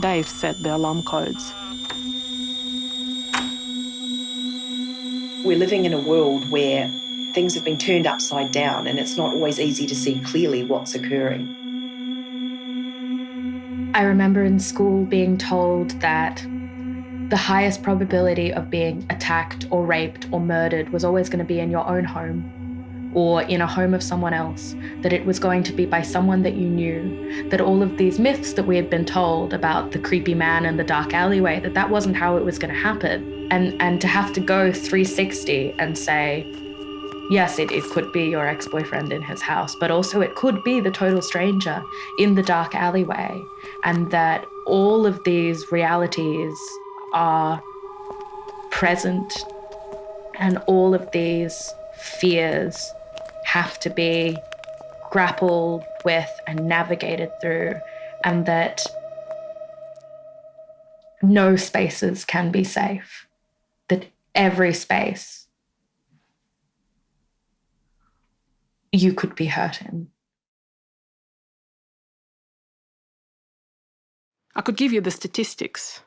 They've set the alarm codes. We're living in a world where things have been turned upside down and it's not always easy to see clearly what's occurring. I remember in school being told that the highest probability of being attacked or raped or murdered was always going to be in your own home or in a home of someone else, that it was going to be by someone that you knew, that all of these myths that we had been told about the creepy man in the dark alleyway, that wasn't how it was going to happen. And to have to go 360 and say, yes, it could be your ex-boyfriend in his house, but also it could be the total stranger in the dark alleyway, and that all of these realities are present and all of these fears have to be grappled with and navigated through, and that no spaces can be safe, that every space you could be hurt in. I could give you the statistics.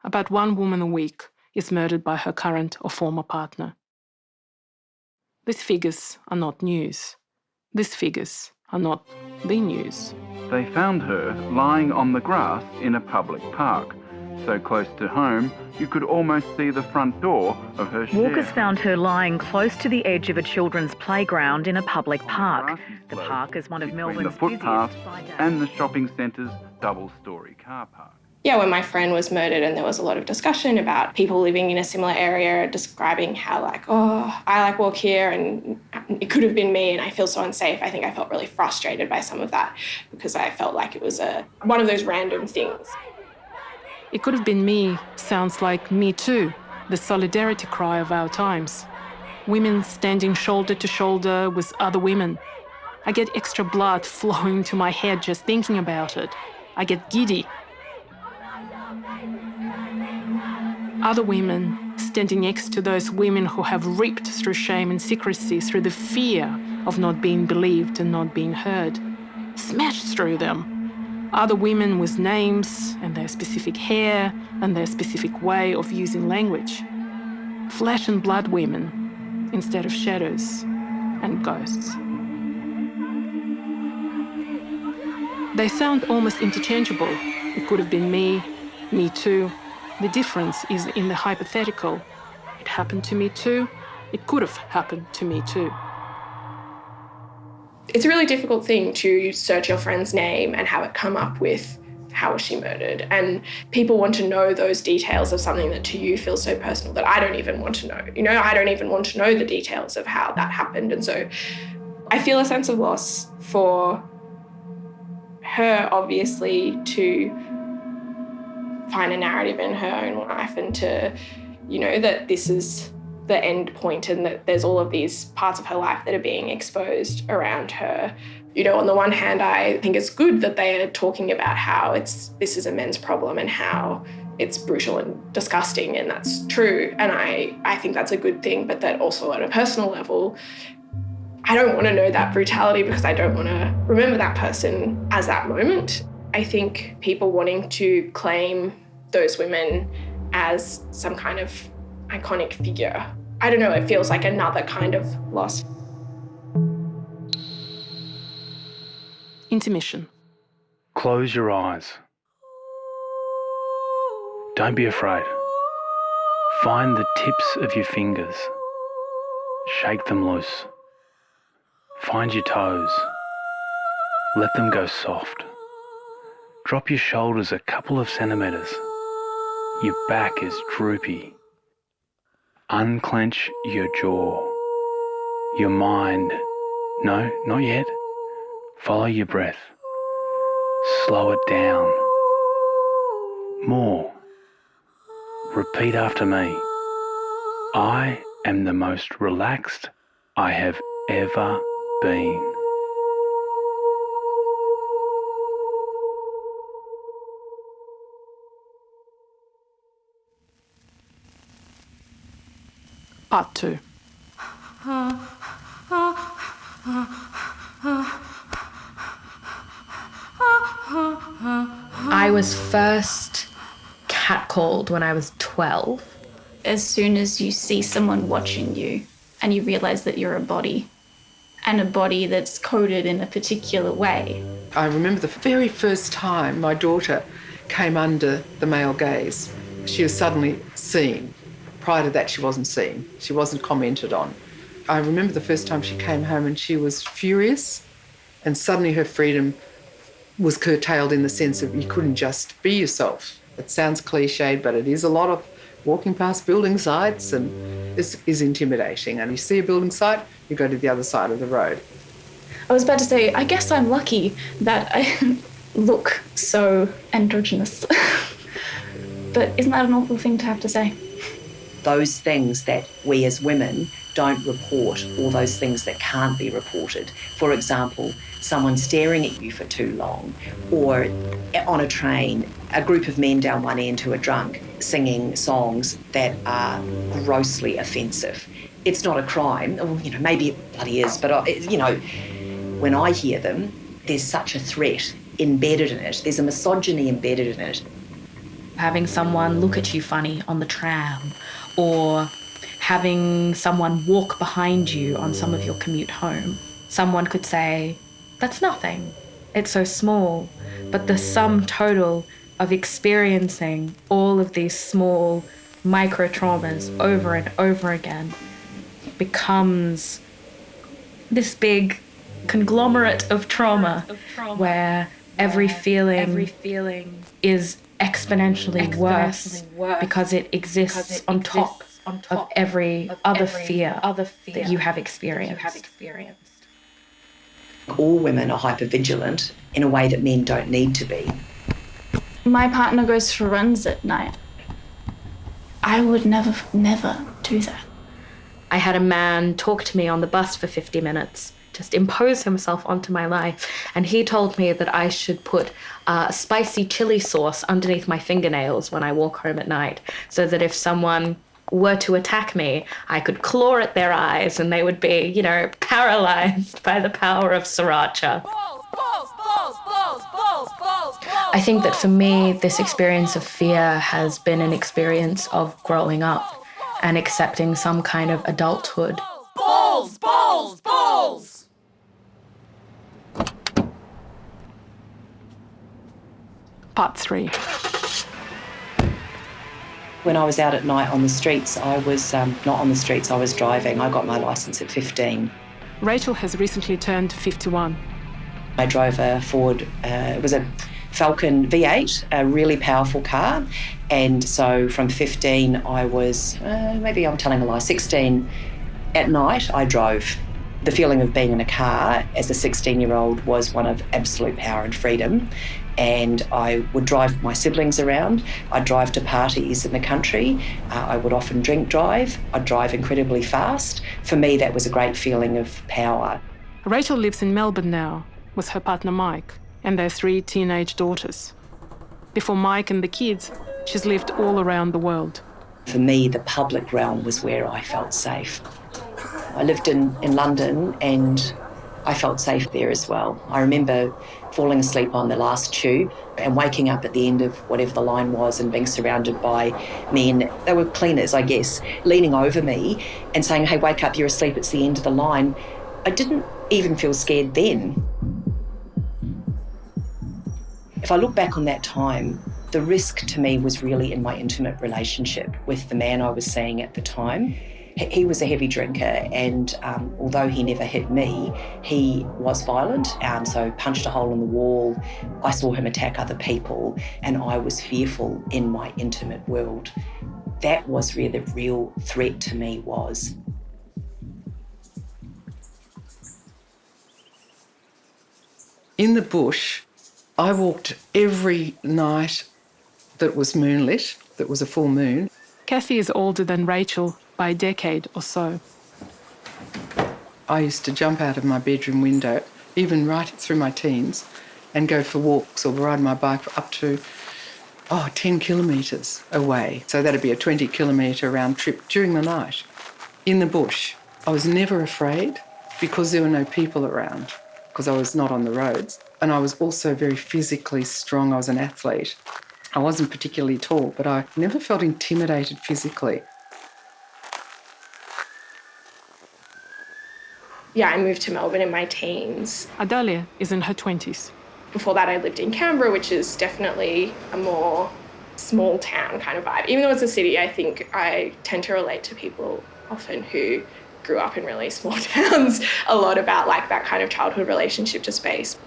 About 1 woman a week is murdered by her current or former partner. These figures are not news. These figures are not the news. They found her lying on the grass in a public park, so close to home you could almost see the front door of her shed. Walkers found her lying close to the edge of a children's playground in a public park. The park is one of Melbourne's the footpath and the shopping centre's double-storey car park. Yeah, when my friend was murdered and there was a lot of discussion about people living in a similar area describing how I walk here and it could have been me and I feel so unsafe. I think I felt really frustrated by some of that because I felt like it was one of those random things. It could have been me sounds like Me Too, the solidarity cry of our times. Women standing shoulder to shoulder with other women. I get extra blood flowing to my head just thinking about it. I get giddy. Other women standing next to those women who have ripped through shame and secrecy, through the fear of not being believed and not being heard, smashed through them. Other women with names and their specific hair and their specific way of using language. Flesh and blood women instead of shadows and ghosts. They sound almost interchangeable. It could have been me, Me Too, The difference is in the hypothetical. It happened to me too. It could have happened to me too. It's a really difficult thing to search your friend's name and have it come up with how was she murdered. And people want to know those details of something that to you feels so personal that I don't even want to know. You know, I don't even want to know the details of how that happened. And so I feel a sense of loss for her, obviously, to find a narrative in her own life and to, you know, that this is the end point and that there's all of these parts of her life that are being exposed around her. You know, on the one hand, I think it's good that they are talking about how this is a men's problem and how it's brutal and disgusting, and that's true. And I think that's a good thing, but that also on a personal level, I don't want to know that brutality because I don't want to remember that person as that moment. I think people wanting to claim those women as some kind of iconic figure, I don't know, it feels like another kind of loss. Intermission. Close your eyes. Don't be afraid. Find the tips of your fingers. Shake them loose. Find your toes. Let them go soft. Drop your shoulders a couple of centimetres. Your back is droopy. Unclench your jaw. Your mind. No, not yet. Follow your breath. Slow it down. More. Repeat after me. I am the most relaxed I have ever been. Part 2. I was first catcalled when I was 12. As soon as you see someone watching you and you realise that you're a body, and a body that's coded in a particular way. I remember the very first time my daughter came under the male gaze. She was suddenly seen. Prior to that, she wasn't seen. She wasn't commented on. I remember the first time she came home and she was furious, and suddenly her freedom was curtailed in the sense of you couldn't just be yourself. It sounds cliched, but it is a lot of walking past building sites, and this is intimidating. And you see a building site, you go to the other side of the road. I was about to say, I guess I'm lucky that I look so androgynous. But isn't that an awful thing to have to say? Those things that we as women don't report, or those things that can't be reported. For example, someone staring at you for too long, or on a train, a group of men down one end who are drunk singing songs that are grossly offensive. It's not a crime, or, you know, maybe it bloody is, but, you know, when I hear them, there's such a threat embedded in it. There's a misogyny embedded in it. Having someone look at you funny on the tram, or having someone walk behind you on some of your commute home. Someone could say, that's nothing, it's so small. But the sum total of experiencing all of these small micro traumas over and over again becomes this big conglomerate of trauma where every feeling is exponentially worse because it exists on top of every other fear that you have experienced. All women are hypervigilant in a way that men don't need to be. My partner goes for runs at night. I would never do that. I had a man talk to me on the bus for 50 minutes, just impose himself onto my life, and he told me that I should put spicy chili sauce underneath my fingernails when I walk home at night, so that if someone were to attack me, I could claw at their eyes and they would be, you know, paralyzed by the power of sriracha. I think that for me, this experience of fear has been an experience of growing up and accepting some kind of adulthood. Balls, balls, balls! Part 3. When I was out at night on the streets, I was not on the streets, I was driving. I got my licence at 15. Rachel has recently turned 51. I drove a Ford, it was a Falcon V8, a really powerful car. And so from 15, I was, maybe I'm telling a lie, 16. At night, I drove. The feeling of being in a car as a 16-year-old was one of absolute power and freedom. And I would drive my siblings around. I'd drive to parties in the country. I would often drink drive. I'd drive incredibly fast. For me, that was a great feeling of power. Rachel lives in Melbourne now with her partner Mike and their 3 teenage daughters. Before Mike and the kids, she's lived all around the world. For me, the public realm was where I felt safe. I lived in London and I felt safe there as well. I remember falling asleep on the last tube and waking up at the end of whatever the line was and being surrounded by men, they were cleaners, I guess, leaning over me and saying, hey, wake up, you're asleep, it's the end of the line. I didn't even feel scared then. If I look back on that time, the risk to me was really in my intimate relationship with the man I was seeing at the time. He was a heavy drinker and although he never hit me, he was violent, so punched a hole in the wall. I saw him attack other people and I was fearful in my intimate world. That was where the real threat to me was. In the bush, I walked every night that was moonlit, that was a full moon. Kathy is older than Rachel by a decade or so. I used to jump out of my bedroom window, even right through my teens, and go for walks or ride my bike up to 10 kilometres away. So that'd be a 20-kilometre round trip during the night in the bush. I was never afraid because there were no people around, because I was not on the roads. And I was also very physically strong. I was an athlete. I wasn't particularly tall, but I never felt intimidated physically. Yeah, I moved to Melbourne in my teens. Adalia is in her 20s. Before that, I lived in Canberra, which is definitely a more small town kind of vibe. Even though it's a city, I think I tend to relate to people often who grew up in really small towns a lot about like that kind of childhood relationship to space.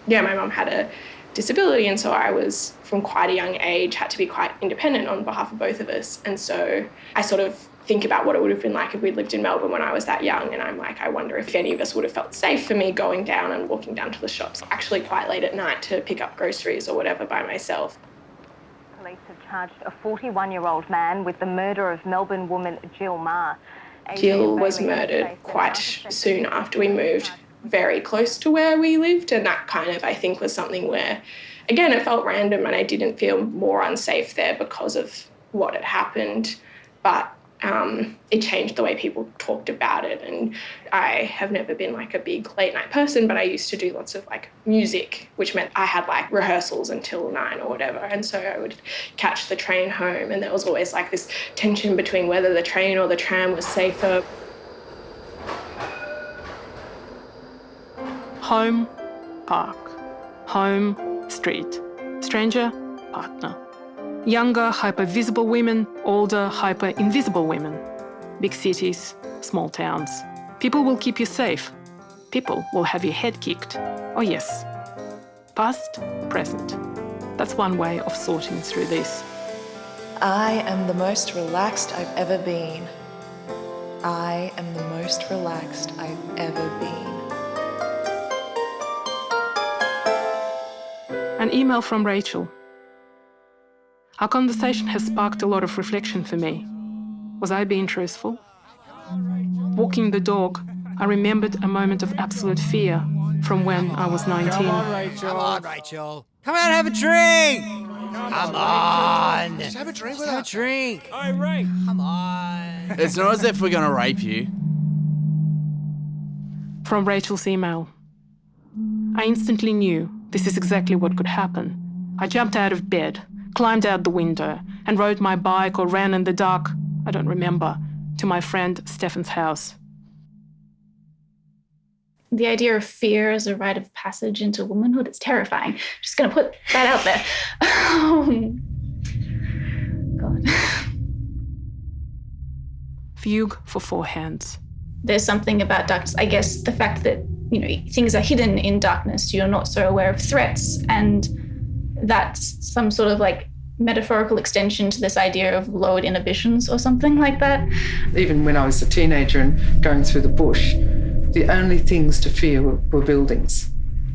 Yeah, my mum had a disability, and so I was, from quite a young age, had to be quite independent on behalf of both of us. And so I sort of think about what it would have been like if we'd lived in Melbourne when I was that young, and I'm like, I wonder if any of us would have felt safe for me going down and walking down to the shops, actually quite late at night to pick up groceries or whatever by myself. Police have charged a 41-year-old man with the murder of Melbourne woman Jill Marr. Jill was murdered quite soon after we moved, very close to where we lived, and that kind of, I think, was something where, again, it felt random and I didn't feel more unsafe there because of what had happened, but it changed the way people talked about it. And I have never been like a big late night person, but I used to do lots of like music, which meant I had like rehearsals until 9 or whatever. And so I would catch the train home, and there was always like this tension between whether the train or the tram was safer. Home, park. Home, street. Stranger, partner. Younger, hyper-visible women, older, hyper-invisible women. Big cities, small towns. People will keep you safe. People will have your head kicked. Oh yes. Past, present. That's one way of sorting through this. I am the most relaxed I've ever been. I am the most relaxed I've ever been. An email from Rachel. Our conversation has sparked a lot of reflection for me. Was I being truthful? Walking the dog, I remembered a moment of absolute fear from when I was 19. Come on, Rachel. Come on, Rachel. Come out and have a drink. Come on. Just have a drink Just with have us. a drink. All right. Come on. It's not as if we're going to rape you. From Rachel's email. I instantly knew this is exactly what could happen. I jumped out of bed, climbed out the window, and rode my bike or ran in the dark, I don't remember, to my friend Stefan's house. The idea of fear as a rite of passage into womanhood is terrifying. Just going to put that out there. God. Fugue for 4 hands. There's something about darkness, I guess the fact that, things are hidden in darkness, you're not so aware of threats, and that's some sort of metaphorical extension to this idea of lowered inhibitions or something like that. Even when I was a teenager and going through the bush, the only things to fear were buildings,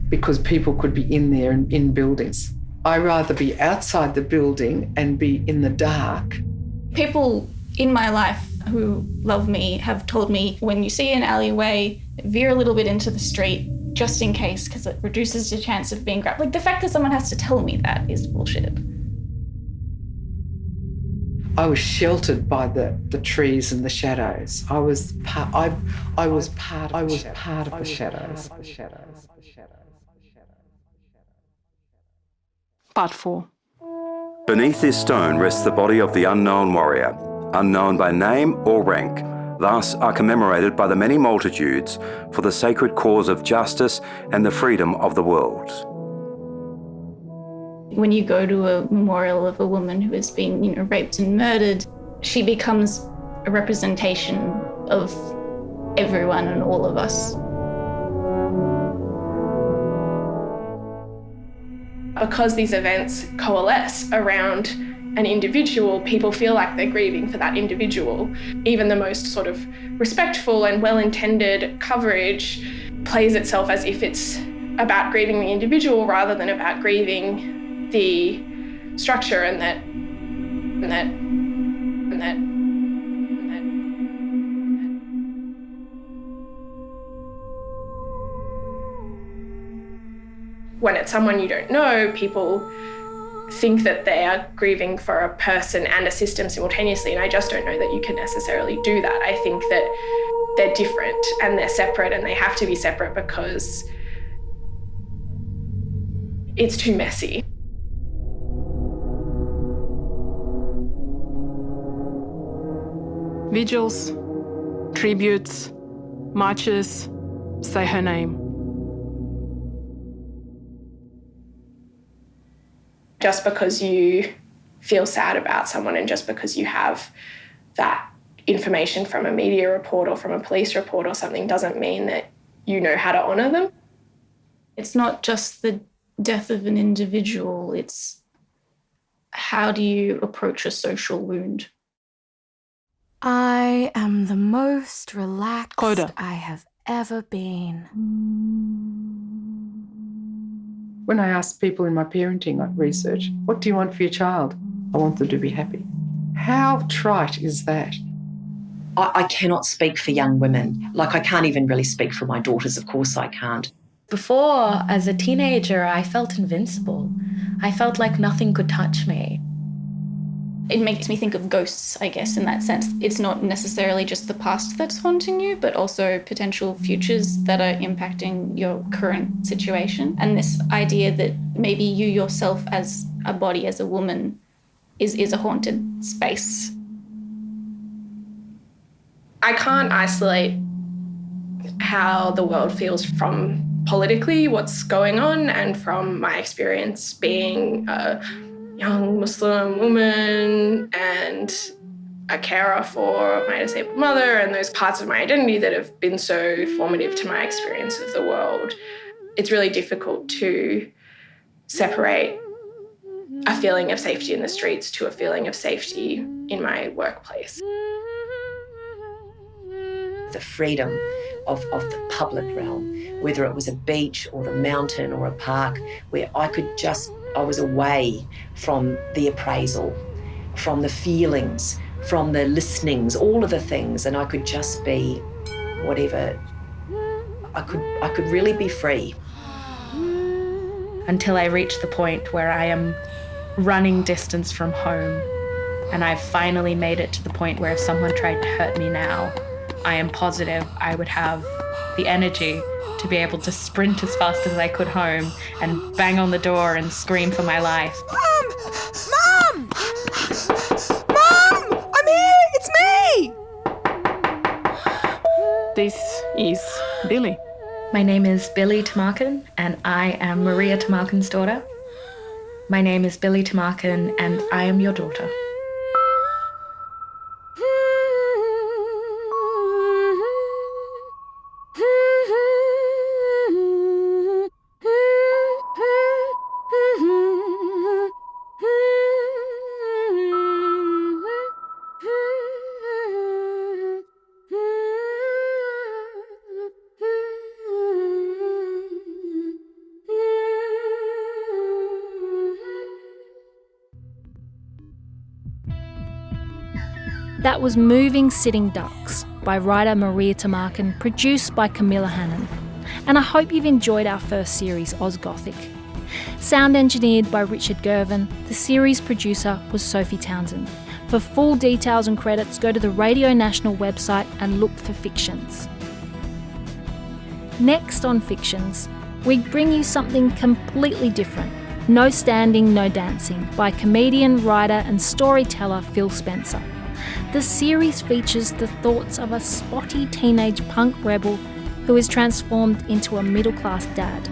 because people could be in there and in buildings. I'd rather be outside the building and be in the dark. People in my life who love me have told me, when you see an alleyway, veer a little bit into the street just in case, because it reduces your chance of being grabbed. The fact that someone has to tell me that is bullshit. I was sheltered by the trees and the shadows. I was part of the shadows. Part 4. Beneath this stone rests the body of the unknown warrior, unknown by name or rank, thus are commemorated by the many multitudes for the sacred cause of justice and the freedom of the world. When you go to a memorial of a woman who has been, raped and murdered, she becomes a representation of everyone and all of us. Because these events coalesce around an individual, people feel like they're grieving for that individual. Even the most sort of respectful and well-intended coverage plays itself as if it's about grieving the individual rather than about grieving the structure and that when it's someone you don't know, people think that they are grieving for a person and a system simultaneously, and I just don't know that you can necessarily do that. I think that they're different and they're separate, and they have to be separate because it's too messy. Vigils, tributes, marches, say her name. Just because you feel sad about someone and just because you have that information from a media report or from a police report or something doesn't mean that you know how to honour them. It's not just the death of an individual, it's how do you approach a social wound? I am the most relaxed I have ever been. When I ask people in my parenting research, what do you want for your child? I want them to be happy. How trite is that? I cannot speak for young women. I can't even really speak for my daughters. Of course I can't. Before, as a teenager, I felt invincible. I felt like nothing could touch me. It makes me think of ghosts, I guess, in that sense. It's not necessarily just the past that's haunting you, but also potential futures that are impacting your current situation. And this idea that maybe you yourself as a body, as a woman, is a haunted space. I can't isolate how the world feels from politically what's going on and from my experience being a young Muslim woman and a carer for my disabled mother and those parts of my identity that have been so formative to my experience of the world. It's really difficult to separate a feeling of safety in the streets to a feeling of safety in my workplace. The freedom of the public realm, whether it was a beach or a mountain or a park, where I was away from the appraisal, from the feelings, from the listenings, all of the things, and I could just be whatever. I could really be free. Until I reach the point where I am running distance from home, and I've finally made it to the point where if someone tried to hurt me now, I am positive I would have the energy to be able to sprint as fast as I could home and bang on the door and scream for my life. Mom! Mom! I'm here! It's me! This is Billy. My name is Billy Tamarkin, and I am Maria Tamarkin's daughter. My name is Billy Tamarkin, and I am your daughter. That was Moving Sitting Ducks by writer Maria Tamarkin, produced by Camilla Hannon. And I hope you've enjoyed our first series, Oz Gothic. Sound engineered by Richard Gervin, the series producer was Sophie Townsend. For full details and credits, go to the Radio National website and look for Fictions. Next on Fictions, we bring you something completely different. No Standing, No Dancing by comedian, writer and storyteller Phil Spencer. The series features the thoughts of a spotty teenage punk rebel who is transformed into a middle-class dad.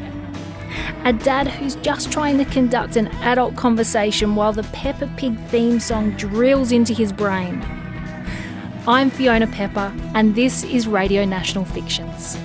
A dad who's just trying to conduct an adult conversation while the Peppa Pig theme song drills into his brain. I'm Fiona Pepper, and this is Radio National Fictions.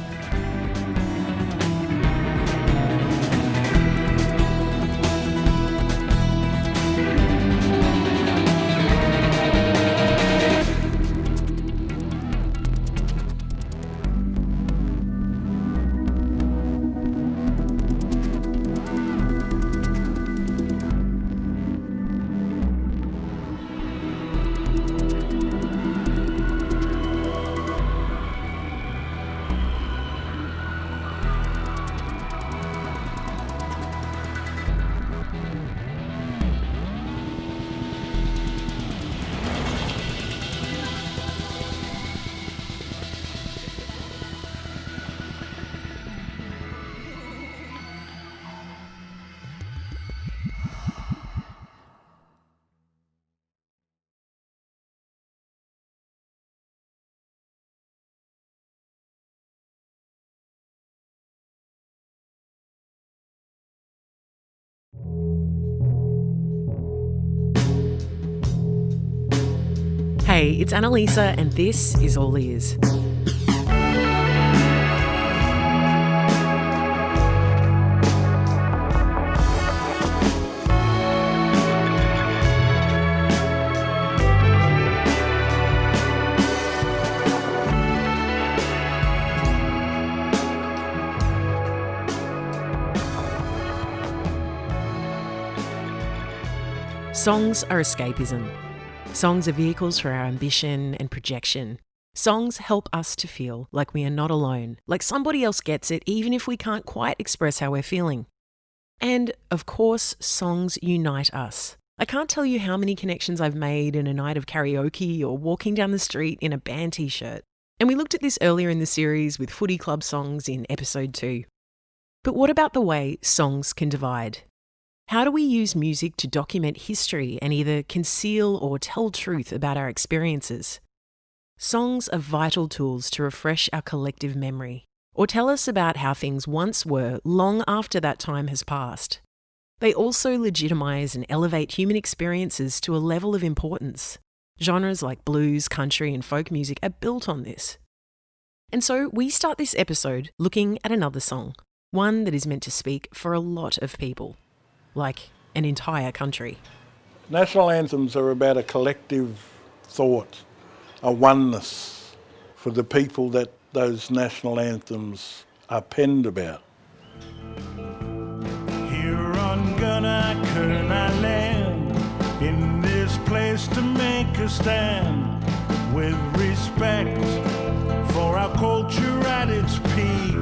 Hey, it's Annalisa and this is All Ears. Songs are escapism. Songs are vehicles for our ambition and projection. Songs help us to feel like we are not alone, like somebody else gets it, even if we can't quite express how we're feeling. And, of course, songs unite us. I can't tell you how many connections I've made in a night of karaoke or walking down the street in a band t-shirt. And we looked at this earlier in the series with footy club songs in episode 2. But what about the way songs can divide? How do we use music to document history and either conceal or tell truth about our experiences? Songs are vital tools to refresh our collective memory, or tell us about how things once were long after that time has passed. They also legitimise and elevate human experiences to a level of importance. Genres like blues, country and folk music are built on this. And so we start this episode looking at another song, one that is meant to speak for a lot of people. Like an entire country. National anthems are about a collective thought, a oneness for the people that those national anthems are penned about. Here on Gunnaker I land, in this place to make a stand, with respect for our culture at its peak.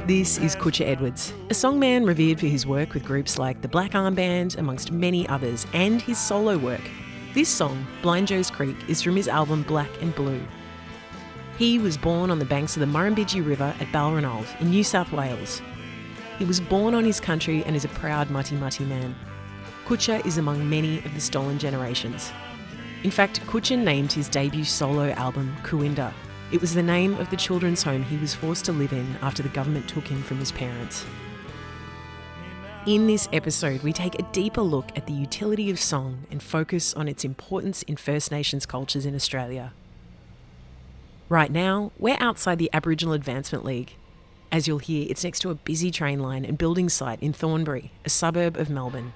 This is Kutcha Edwards, a songman revered for his work with groups like the Black Arm Band, amongst many others, and his solo work. This song, Blind Joe's Creek, is from his album Black and Blue. He was born on the banks of the Murrumbidgee River at Balranald in New South Wales. He was born on his country and is a proud Mutti Mutti man. Kutcha is among many of the stolen generations. In fact, Kutcha named his debut solo album Kuinda. It was the name of the children's home he was forced to live in after the government took him from his parents. In this episode, we take a deeper look at the utility of song and focus on its importance in First Nations cultures in Australia. Right now, we're outside the Aboriginal Advancement League. As you'll hear, it's next to a busy train line and building site in Thornbury, a suburb of Melbourne.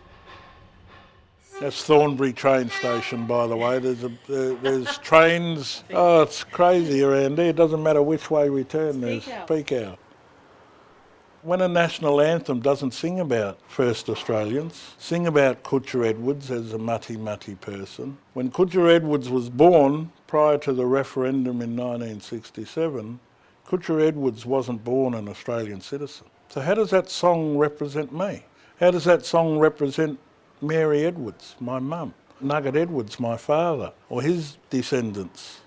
That's Thornbury train station, by the way. There's trains. Oh, it's crazy around there. It doesn't matter which way we turn, there's peak hour. When a national anthem doesn't sing about first Australians, sing about Kutcha Edwards as a mutti person. When Kutcha Edwards was born, prior to the referendum in 1967, Kutcha Edwards wasn't born an Australian citizen. So how does that song represent me? How does that song represent Mary Edwards, my mum? Nugget Edwards, my father, or his descendants?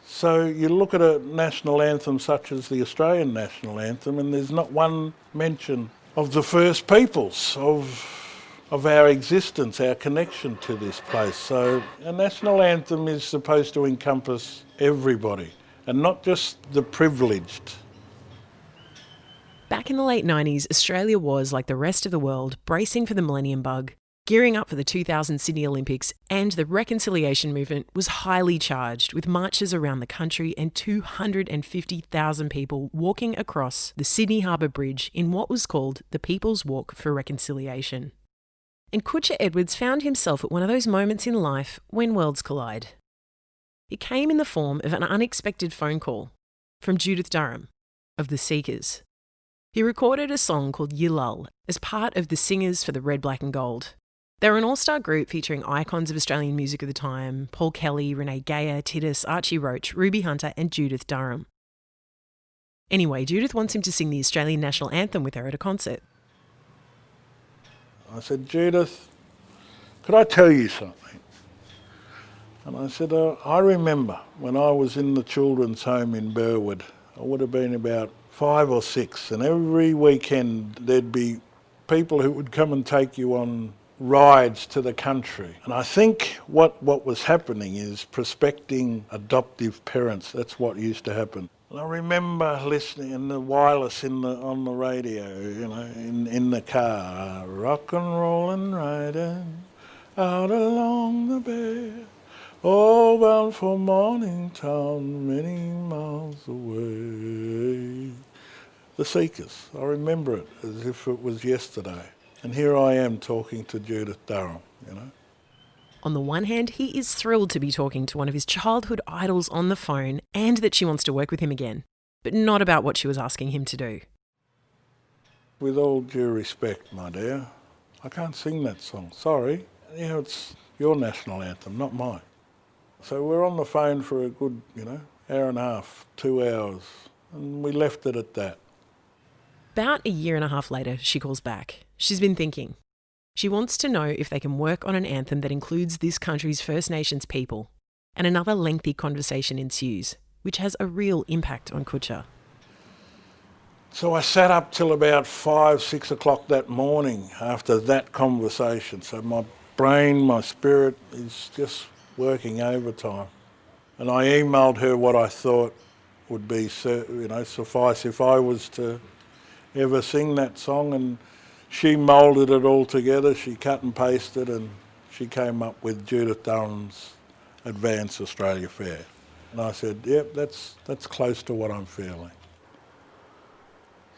So you look at a national anthem such as the Australian national anthem, and there's not one mention of the First Peoples, of our existence, our connection to this place. So a national anthem is supposed to encompass everybody, and not just the privileged. Back in the late 90s, Australia was, like the rest of the world, bracing for the millennium bug, gearing up for the 2000 Sydney Olympics, and the reconciliation movement was highly charged, with marches around the country and 250,000 people walking across the Sydney Harbour Bridge in what was called the People's Walk for Reconciliation. And Kutcha Edwards found himself at one of those moments in life when worlds collide. It came in the form of an unexpected phone call from Judith Durham of The Seekers. He recorded a song called Yillull as part of the Singers for the Red, Black and Gold. They were an all-star group featuring icons of Australian music of the time: Paul Kelly, Renee Geyer, Titus, Archie Roach, Ruby Hunter and Judith Durham. Anyway, Judith wants him to sing the Australian national anthem with her at a concert. I said, Judith, could I tell you something? And I said, I remember when I was in the children's home in Burwood, I would have been about 5 or 6, and every weekend there'd be people who would come and take you on rides to the country. And I think what was happening is prospecting adoptive parents. That's what used to happen. And I remember listening in the wireless on the radio, in the car, rock and rollin' riding out along the bay, all bound for Morningtown, many miles away. The Seekers. I remember it as if it was yesterday. And here I am talking to Judith Durham, On the one hand, he is thrilled to be talking to one of his childhood idols on the phone and that she wants to work with him again, but not about what she was asking him to do. With all due respect, my dear, I can't sing that song. Sorry. It's your national anthem, not mine. So we're on the phone for a good, hour and a half, 2 hours, and we left it at that. About a year and a half later, she calls back. She's been thinking. She wants to know if they can work on an anthem that includes this country's First Nations people. And another lengthy conversation ensues, which has a real impact on Kutcha. So I sat up till about 5, 6 o'clock that morning after that conversation. So my brain, my spirit is just working overtime. And I emailed her what I thought would be, suffice if I was to ever sing that song, and she moulded it all together. She cut and pasted, and she came up with Judith Durham's Advance Australia Fair. And I said, yep, that's close to what I'm feeling.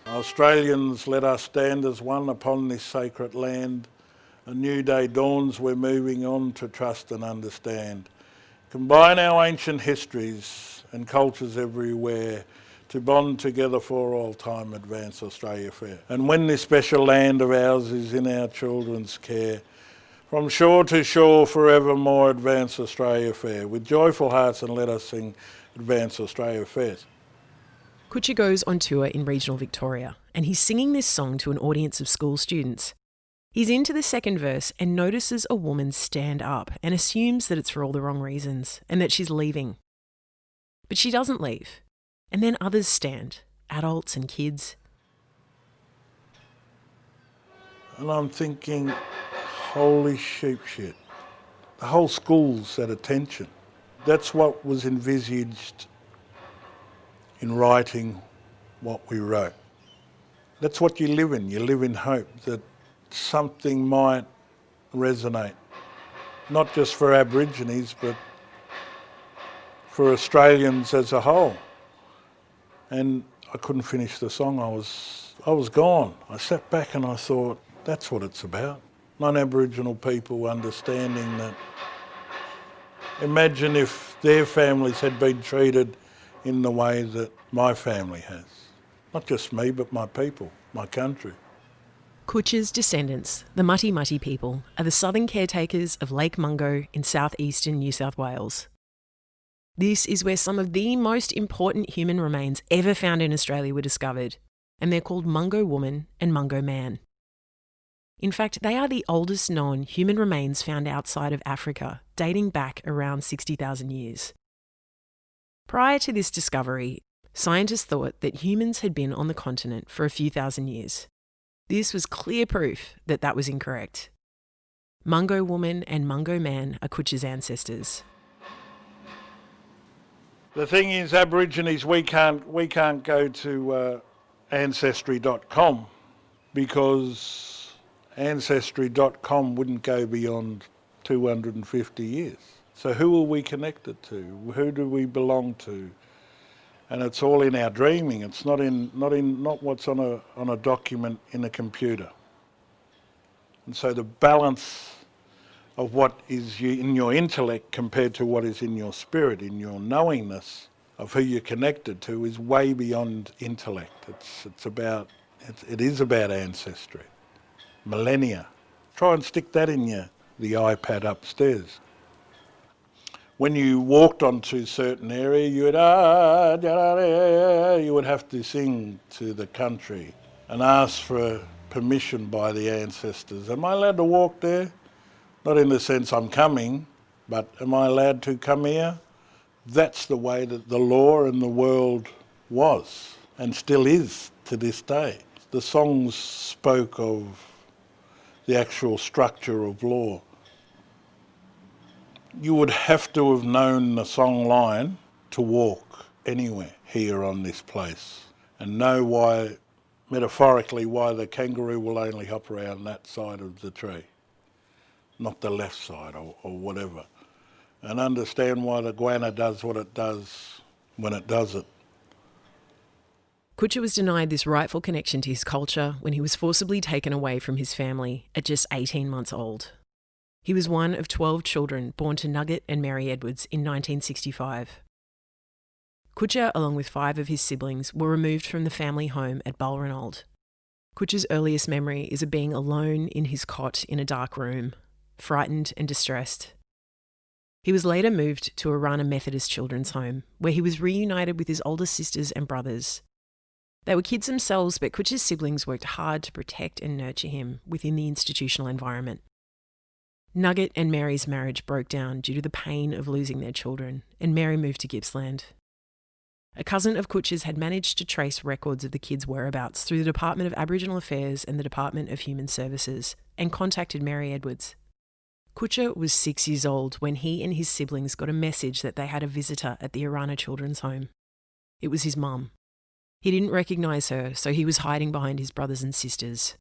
Australians, let us stand as one upon this sacred land. A new day dawns, we're moving on to trust and understand. Combine our ancient histories and cultures everywhere to bond together for all time, advance Australia fair. And when this special land of ours is in our children's care, from shore to shore forevermore advance Australia fair. With joyful hearts and let us sing Advance Australia Fair. Kutcha goes on tour in regional Victoria, and he's singing this song to an audience of school students. He's into the second verse and notices a woman stand up and assumes that it's for all the wrong reasons and that she's leaving. But she doesn't leave. And then others stand, adults and kids. And I'm thinking, holy sheep shit. The whole school's at attention. That's what was envisaged in writing what we wrote. That's what you live in. You live in hope that something might resonate, not just for Aborigines, but for Australians as a whole. And I couldn't finish the song. I was gone. I sat back and I thought, that's what it's about. Non-Aboriginal people understanding that. Imagine if their families had been treated in the way that my family has. Not just me, but my people, my country. Kutcha's descendants, the Mutti Mutti people, are the southern caretakers of Lake Mungo in southeastern New South Wales. This is where some of the most important human remains ever found in Australia were discovered, and they're called Mungo Woman and Mungo Man. In fact, they are the oldest known human remains found outside of Africa, dating back around 60,000 years. Prior to this discovery, scientists thought that humans had been on the continent for a few thousand years. This was clear proof that that was incorrect. Mungo Woman and Mungo Man are Kutcha's ancestors. The thing is, Aborigines, we can't go to ancestry.com because ancestry.com wouldn't go beyond 250 years. So who are we connected to? Who do we belong to? And it's all in our dreaming. It's not what's on a document in a computer. And so the balance of what is in your intellect compared to what is in your spirit, in your knowingness of who you're connected to, is way beyond intellect. It is about ancestry, millennia. Try and stick that in the iPad upstairs. When you walked onto a certain area, you would have to sing to the country and ask for permission by the ancestors. Am I allowed to walk there? Not in the sense I'm coming, but am I allowed to come here? That's the way that the law in the world was and still is to this day. The songs spoke of the actual structure of law. You would have to have known the song line to walk anywhere here on this place and know why, metaphorically, why the kangaroo will only hop around that side of the tree, not the left side or whatever, and understand why the guana does what it does when it does it. Kutcha was denied this rightful connection to his culture when he was forcibly taken away from his family at just 18 months old. He was one of 12 children born to Nugget and Mary Edwards in 1965. Kutcha, along with 5 of his siblings, were removed from the family home at Balranald. Kutcha's earliest memory is of being alone in his cot in a dark room, frightened and distressed. He was later moved to Arana Methodist Children's Home, where he was reunited with his older sisters and brothers. They were kids themselves, but Kutcha's siblings worked hard to protect and nurture him within the institutional environment. Nugget and Mary's marriage broke down due to the pain of losing their children, and Mary moved to Gippsland. A cousin of Kutcha's had managed to trace records of the kids' whereabouts through the Department of Aboriginal Affairs and the Department of Human Services, and contacted Mary Edwards. Kutcha was 6 years old when he and his siblings got a message that they had a visitor at the Arana Children's Home. It was his mum. He didn't recognise her, so he was hiding behind his brothers and sisters.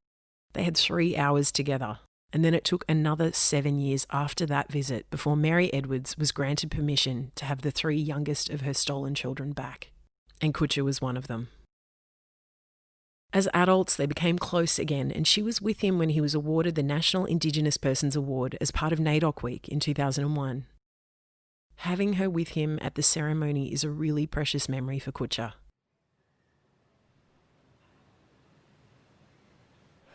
They had 3 hours together, and then it took another 7 years after that visit before Mary Edwards was granted permission to have the 3 youngest of her stolen children back, and Kutcha was one of them. As adults, they became close again, and she was with him when he was awarded the National Indigenous Persons Award as part of NAIDOC Week in 2001. Having her with him at the ceremony is a really precious memory for Kutcha.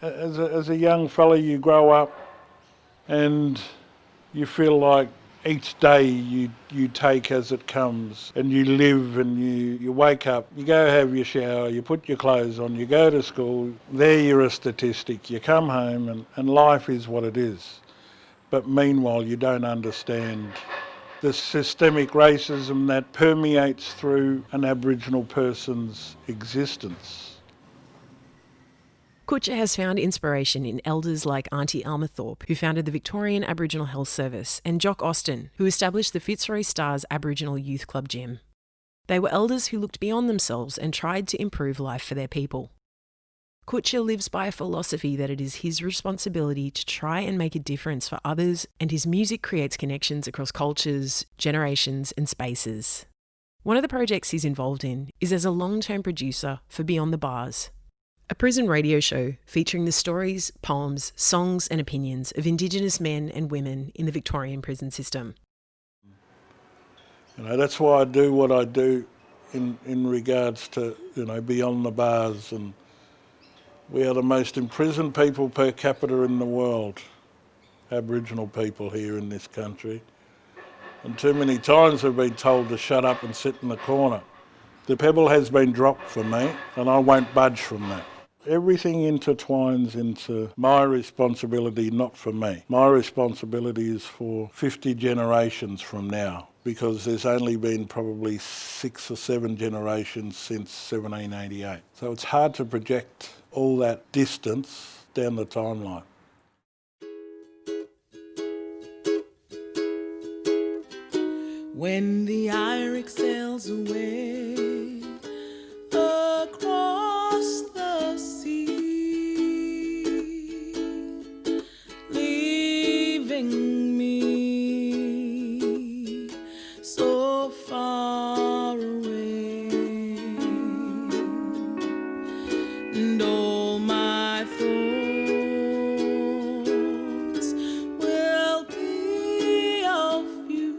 As a young fella, you grow up and you feel like each day you take as it comes, and you live and you wake up, you go have your shower, you put your clothes on, you go to school, there you're a statistic, you come home and life is what it is. But meanwhile you don't understand the systemic racism that permeates through an Aboriginal person's existence. Kutcha has found inspiration in elders like Auntie Alma Thorpe, who founded the Victorian Aboriginal Health Service, and Jock Austin, who established the Fitzroy Stars Aboriginal Youth Club Gym. They were elders who looked beyond themselves and tried to improve life for their people. Kutcha lives by a philosophy that it is his responsibility to try and make a difference for others, and his music creates connections across cultures, generations, and spaces. One of the projects he's involved in is as a long-term producer for Beyond the Bars, a prison radio show featuring the stories, poems, songs and opinions of Indigenous men and women in the Victorian prison system. You know, that's why I do what I do in regards to, beyond the bars, and we are the most imprisoned people per capita in the world, Aboriginal people here in this country. And too many times we've been told to shut up and sit in the corner. The pebble has been dropped for me, and I won't budge from that. Everything intertwines into my responsibility, not for me. My responsibility is for 50 generations from now, because there's only been probably 6 or 7 generations since 1788. So it's hard to project all that distance down the timeline. When the iris sails away across the sea, leaving me so far away, and all my thoughts will be of you.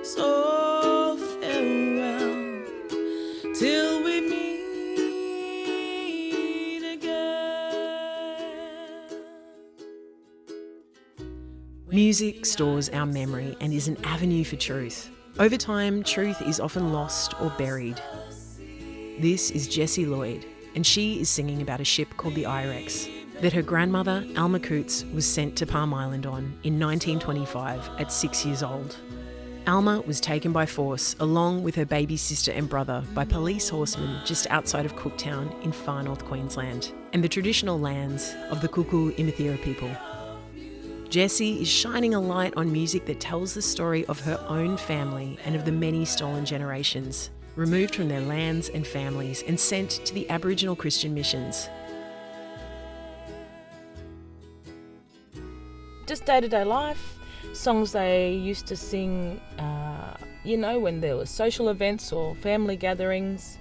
So farewell till we meet again. Music stores our memory and is an avenue for truth. Over time, truth is often lost or buried. This is Jessie Lloyd, and she is singing about a ship called the Irex that her grandmother, Alma Coots, was sent to Palm Island on in 1925 at 6 years old. Alma was taken by force, along with her baby sister and brother, by police horsemen just outside of Cooktown in far north Queensland, and the traditional lands of the Kuku Imithira people. Jessie is shining a light on music that tells the story of her own family and of the many stolen generations, removed from their lands and families and sent to the Aboriginal Christian missions. Just day-to-day life. Songs they used to sing, when there were social events or family gatherings.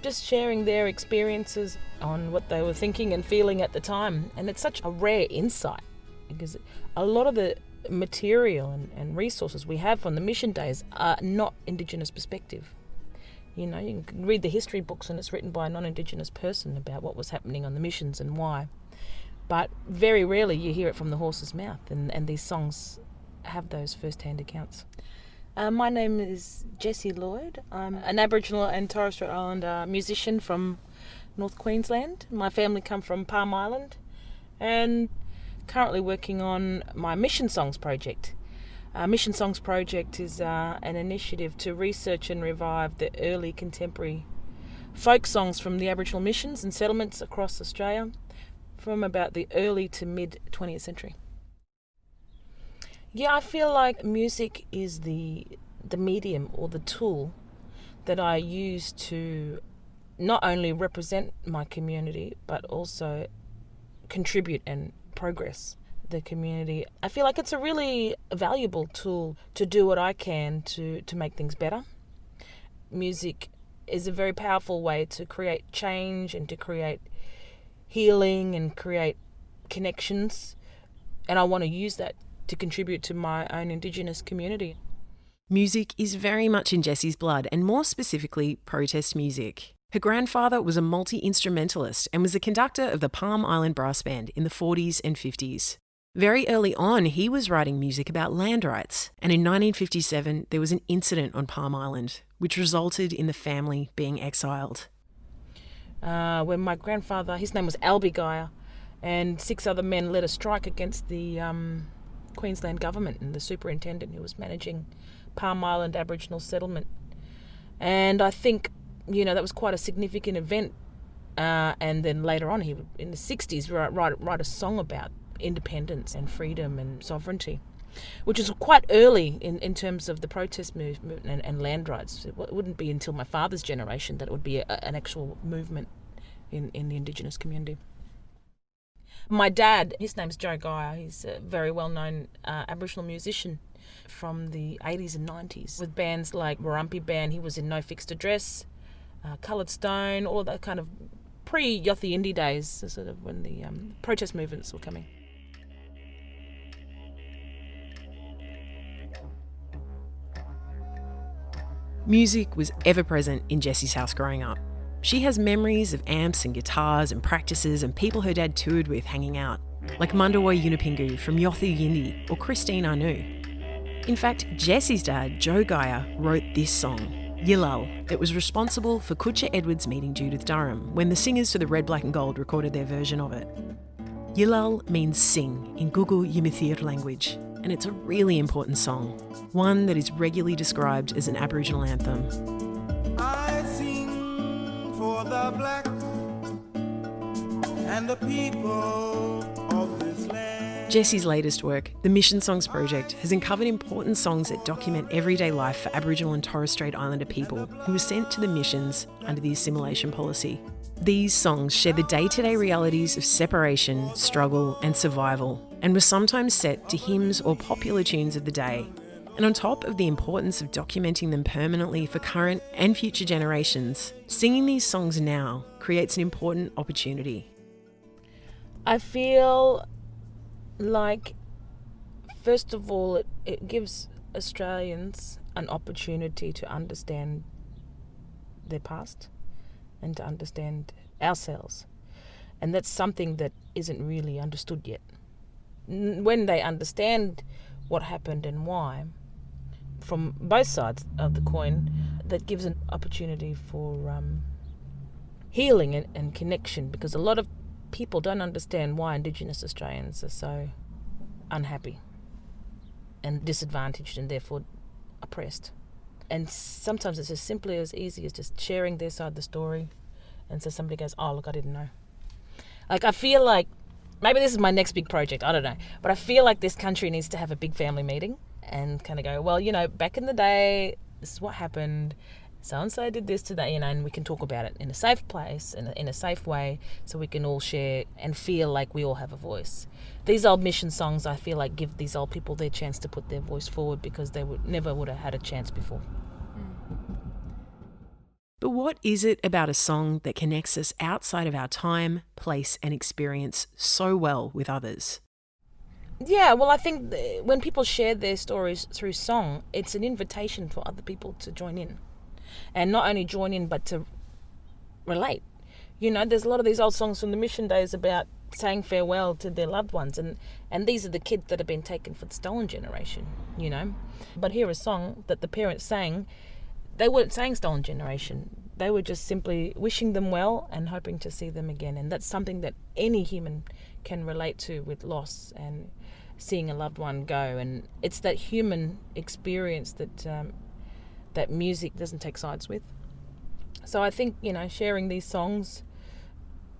Just sharing their experiences on what they were thinking and feeling at the time. And it's such a rare insight, because a lot of the material and resources we have from the mission days are not Indigenous perspective. You can read the history books and it's written by a non-Indigenous person about what was happening on the missions and why. But very rarely you hear it from the horse's mouth, and these songs have those first-hand accounts. My name is Jessie Lloyd. I'm an Aboriginal and Torres Strait Islander musician from North Queensland. My family come from Palm Island, and currently working on my Mission Songs project. Mission Songs project is an initiative to research and revive the early contemporary folk songs from the Aboriginal missions and settlements across Australia from about the early to mid 20th century. Yeah, I feel like music is the medium or the tool that I use to not only represent my community but also contribute and progress the community. I feel like it's a really valuable tool to do what I can to make things better. Music is a very powerful way to create change and to create healing and create connections, and I want to use that to contribute to my own Indigenous community. Music is very much in Jessie's blood, and more specifically, protest music. Her grandfather was a multi-instrumentalist and was the conductor of the Palm Island Brass Band in the 40s and 50s. Very early on, he was writing music about land rights, and in 1957 there was an incident on Palm Island, which resulted in the family being exiled. When my grandfather, his name was Albie Geyer, and 6 other men led a strike against the Queensland government and the superintendent who was managing Palm Island Aboriginal settlement. And I think, that was quite a significant event. And then later on, he in the 60s write a song about independence and freedom and sovereignty, which is quite early in terms of the protest movement and land rights. It wouldn't be until my father's generation that it would be an actual movement in the Indigenous community. My dad, his name's Joe Geyer. He's a very well-known Aboriginal musician from the 80s and 90s with bands like Warumpi Band. He was in No Fixed Address, Coloured Stone, all of that kind of pre-Yothi Indie days, sort of when the protest movements were coming. Music was ever present in Jessie's house growing up. She has memories of amps and guitars and practices and people her dad toured with hanging out, like Mundawa Yunipingu from Yothu Yindi or Christine Anu. In fact, Jessie's dad, Joe Geyer, wrote this song, Yilal, that was responsible for Kutcha Edwards meeting Judith Durham when the singers for the Red, Black and Gold recorded their version of it. Yilal means sing in Gugu Yimithir language, and it's a really important song, one that is regularly described as an Aboriginal anthem. I sing for the black and the people of this land. Jessie's latest work, the Mission Songs Project, has uncovered important songs that document everyday life for Aboriginal and Torres Strait Islander people who were sent to the missions under the assimilation policy. These songs share the day-to-day realities of separation, struggle and survival, and were sometimes set to hymns or popular tunes of the day. And on top of the importance of documenting them permanently for current and future generations, singing these songs now creates an important opportunity. I feel like, first of all, it gives Australians an opportunity to understand their past and to understand ourselves. And that's something that isn't really understood yet. When they understand what happened and why, from both sides of the coin, that gives an opportunity for healing and connection, because a lot of people don't understand why Indigenous Australians are so unhappy and disadvantaged and therefore oppressed. And sometimes it's as simply as easy as just sharing their side of the story, and so somebody goes, oh look, I didn't know. Like, I feel like, maybe this is my next big project, I don't know, but I feel like this country needs to have a big family meeting and kind of go, well, you know, back in the day, this is what happened, so-and-so did this today, you know, and we can talk about it in a safe place, in a safe way, so we can all share and feel like we all have a voice. These old mission songs, I feel like, give these old people their chance to put their voice forward, because they never would have had a chance before. But what is it about a song that connects us outside of our time, place and experience so well with others? Yeah, well, I think when people share their stories through song, it's an invitation for other people to join in. And not only join in, but to relate. You know, there's a lot of these old songs from the mission days about saying farewell to their loved ones, and these are the kids that have been taken for the stolen generation, you know. But here a song that the parents sang, they weren't saying stolen generation. They were just simply wishing them well and hoping to see them again. And that's something that any human can relate to with loss and seeing a loved one go. And it's that human experience that that music doesn't take sides with. So I think, you know, sharing these songs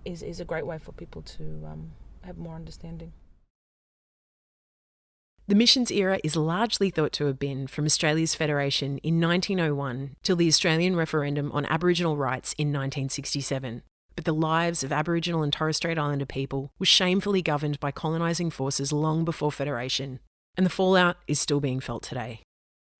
is a great way for people to have more understanding. The missions era is largely thought to have been from Australia's federation in 1901 till the Australian referendum on Aboriginal rights in 1967. But the lives of Aboriginal and Torres Strait Islander people were shamefully governed by colonising forces long before federation, and the fallout is still being felt today.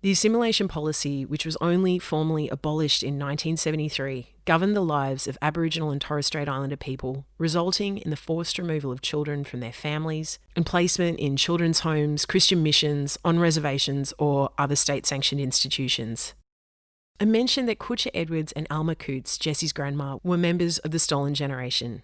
The assimilation policy, which was only formally abolished in 1973, governed the lives of Aboriginal and Torres Strait Islander people, resulting in the forced removal of children from their families and placement in children's homes, Christian missions, on reservations or other state-sanctioned institutions. I mentioned that Kutcha Edwards and Alma Coots, Jessie's grandma, were members of the stolen generation.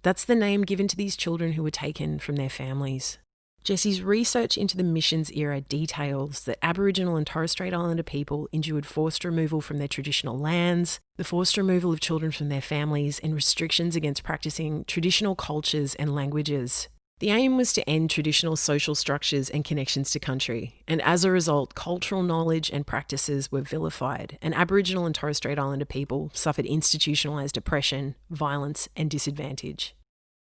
That's the name given to these children who were taken from their families. Jessie's research into the missions era details that Aboriginal and Torres Strait Islander people endured forced removal from their traditional lands, the forced removal of children from their families, and restrictions against practicing traditional cultures and languages. The aim was to end traditional social structures and connections to country, and as a result, cultural knowledge and practices were vilified, and Aboriginal and Torres Strait Islander people suffered institutionalised oppression, violence, and disadvantage.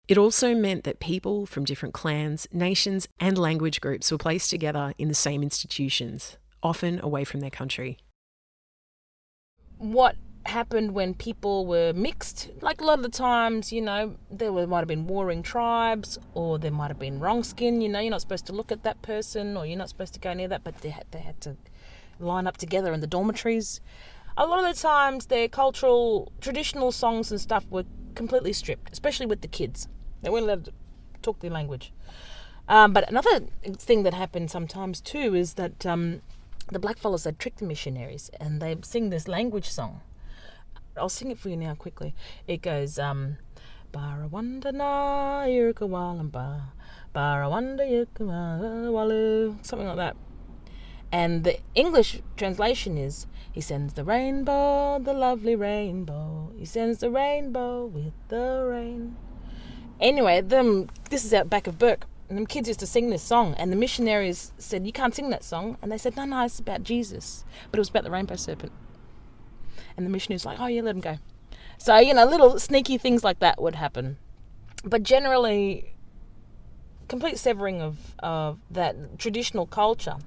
It also meant that people from different clans, nations, and language groups were placed together in the same institutions, often away from their country. What happened when people were mixed? Like, a lot of the times, you know, might have been warring tribes, or there might have been wrong skin. You know, you're not supposed to look at that person, or you're not supposed to go near that, but they had to line up together in the dormitories. A lot of the times, their cultural, traditional songs and stuff were completely stripped, especially with the kids. They weren't allowed to talk their language. But another thing that happened sometimes too is that the blackfellas, they trick the missionaries and they sing this language song. I'll sing it for you now quickly. It goes, Barawanda na yirkawalamba, Barawanda yirkawalu, something like that. And the English translation is, he sends the rainbow, the lovely rainbow. He sends the rainbow with the rain. Anyway, this is out back of Burke. And them kids used to sing this song. And the missionaries said, you can't sing that song. And they said, no, it's about Jesus. But it was about the rainbow serpent. And the missionaries were like, oh yeah, let him go. So, little sneaky things like that would happen. But generally, complete severing of that traditional culture.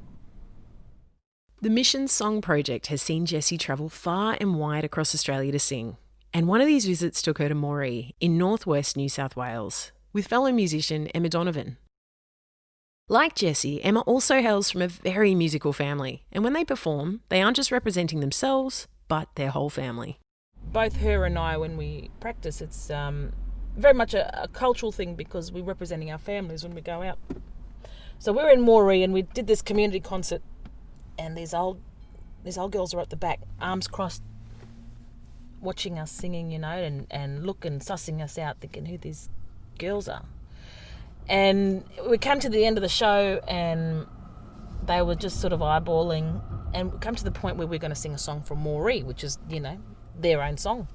The Mission Song Project has seen Jessie travel far and wide across Australia to sing. And one of these visits took her to Moree in northwest New South Wales with fellow musician Emma Donovan. Like Jessie, Emma also hails from a very musical family. And when they perform, they aren't just representing themselves, but their whole family. Both her and I, when we practice, it's very much a cultural thing because we're representing our families when we go out. So we're in Moree and we did this community concert. And these old girls are at the back, arms crossed, watching us singing, and looking, sussing us out, thinking who these girls are. And we came to the end of the show and they were just sort of eyeballing, and we come to the point where we're going to sing a song from Moree, which is, their own song.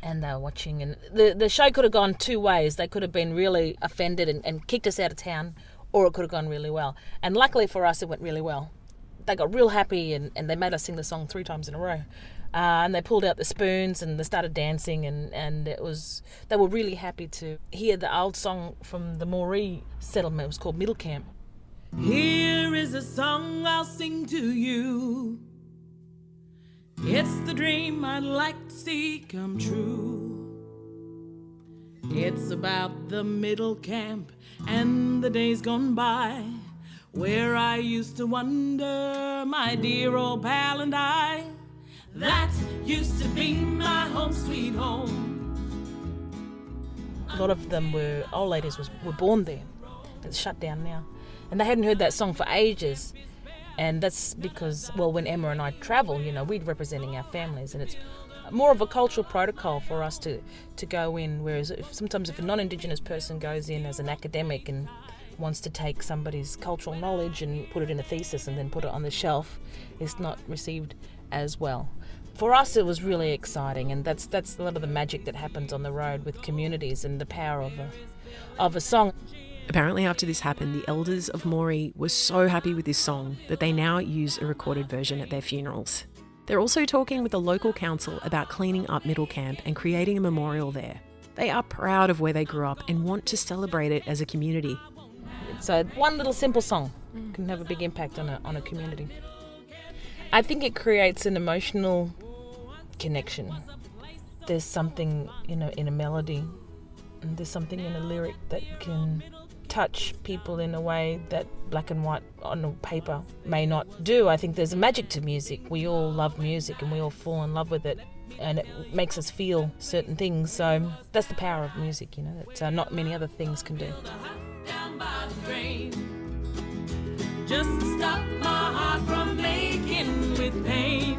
And they were watching, and the show could have gone two ways. They could have been really offended and kicked us out of town, or it could have gone really well. And luckily for us, it went really well. They got real happy and they made us sing the song 3 times in a row. And they pulled out the spoons and they started dancing and they were really happy to hear the old song from the Moree settlement. It was called Middle Camp. Here is a song I'll sing to you. It's the dream I'd like to see come true. It's about the middle camp and the days gone by, where I used to wonder, my dear old pal and I, that used to be my home sweet home. A lot of them were old ladies were born there. It's shut down now. And they hadn't heard that song for ages. And that's because, when Emma and I travel, we're representing our families, and it's more of a cultural protocol for us to go in, whereas sometimes if a non-Indigenous person goes in as an academic and wants to take somebody's cultural knowledge and put it in a thesis and then put it on the shelf, it's not received as well. For us, it was really exciting, and that's a lot of the magic that happens on the road with communities and the power of a song. Apparently after this happened, the elders of Moree were so happy with this song that they now use a recorded version at their funerals. They're also talking with the local council about cleaning up Middle Camp and creating a memorial there. They are proud of where they grew up and want to celebrate it as a community. So one little simple song can have a big impact on a community. I think it creates an emotional connection. There's something, in a melody, and there's something in a lyric that can touch people in a way that black and white on a paper may not do. I think there's a magic to music. We all love music and we all fall in love with it, and it makes us feel certain things. So that's the power of music, that not many other things can do. Just to stop my heart from aching with pain.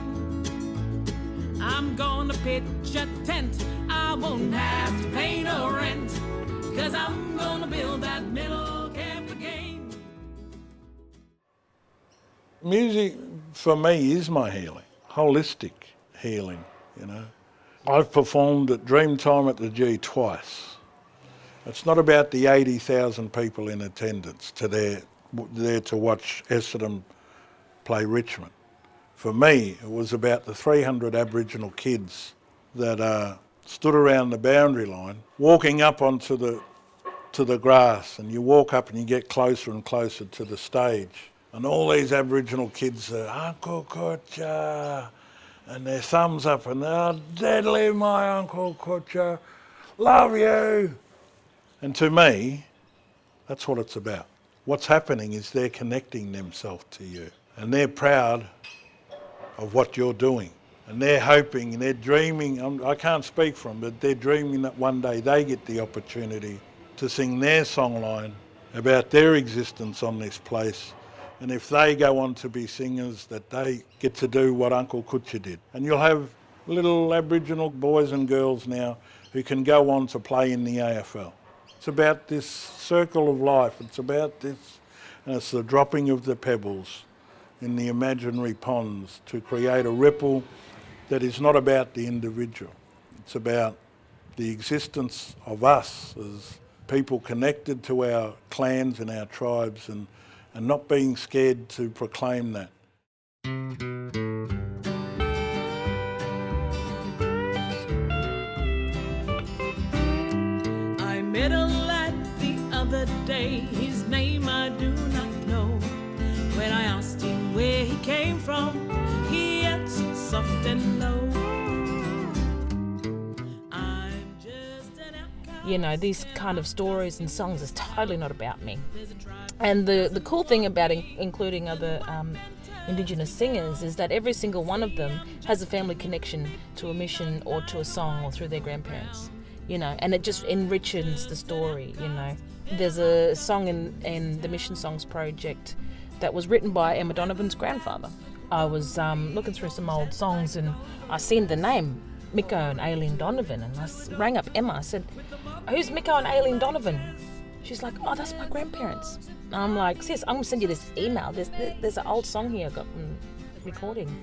I'm gonna pitch a tent. I won't have to pay no rent, 'cause I'm gonna build that middle camp again. Music for me is my healing, holistic healing, I've performed at Dreamtime at the G twice. It's not about the 80,000 people in attendance there to watch Essendon play Richmond. For me, it was about the 300 Aboriginal kids that stood around the boundary line, walking up onto the grass, and you walk up and you get closer and closer to the stage, and all these Aboriginal kids are, Uncle Kutcha, and their thumbs up, and they're deadly, my Uncle Kutcha, love you. And to me, that's what it's about. What's happening is they're connecting themselves to you, and they're proud of what you're doing, and they're hoping and they're dreaming. I can't speak for them, but they're dreaming that one day they get the opportunity to sing their songline about their existence on this place And if they go on to be singers, that they get to do what Uncle Kutcha did. And you'll have little Aboriginal boys and girls now who can go on to play in the AFL. It's about this circle of life. It's about this, and it's the dropping of the pebbles in the imaginary ponds to create a ripple that is not about the individual. It's about the existence of us as people connected to our clans and our tribes, and not being scared to proclaim that. I met a lad the other day, his name I do not know. When I asked him where he came from, he answered soft and low. You know, these kind of stories and songs is totally not about me. And the cool thing about including other Indigenous singers is that every single one of them has a family connection to a mission or to a song or through their grandparents, you know, and it just enriches the story, you know. There's a song in the Mission Songs project that was written by Emma Donovan's grandfather. I was looking through some old songs and I seen the name Miko and Aileen Donovan, and I rang up Emma. I said, "Who's Miko and Aileen Donovan?" She's like, "Oh, that's my grandparents." And I'm like, "Sis, I'm gonna send you this email. There's an old song here I got from recording,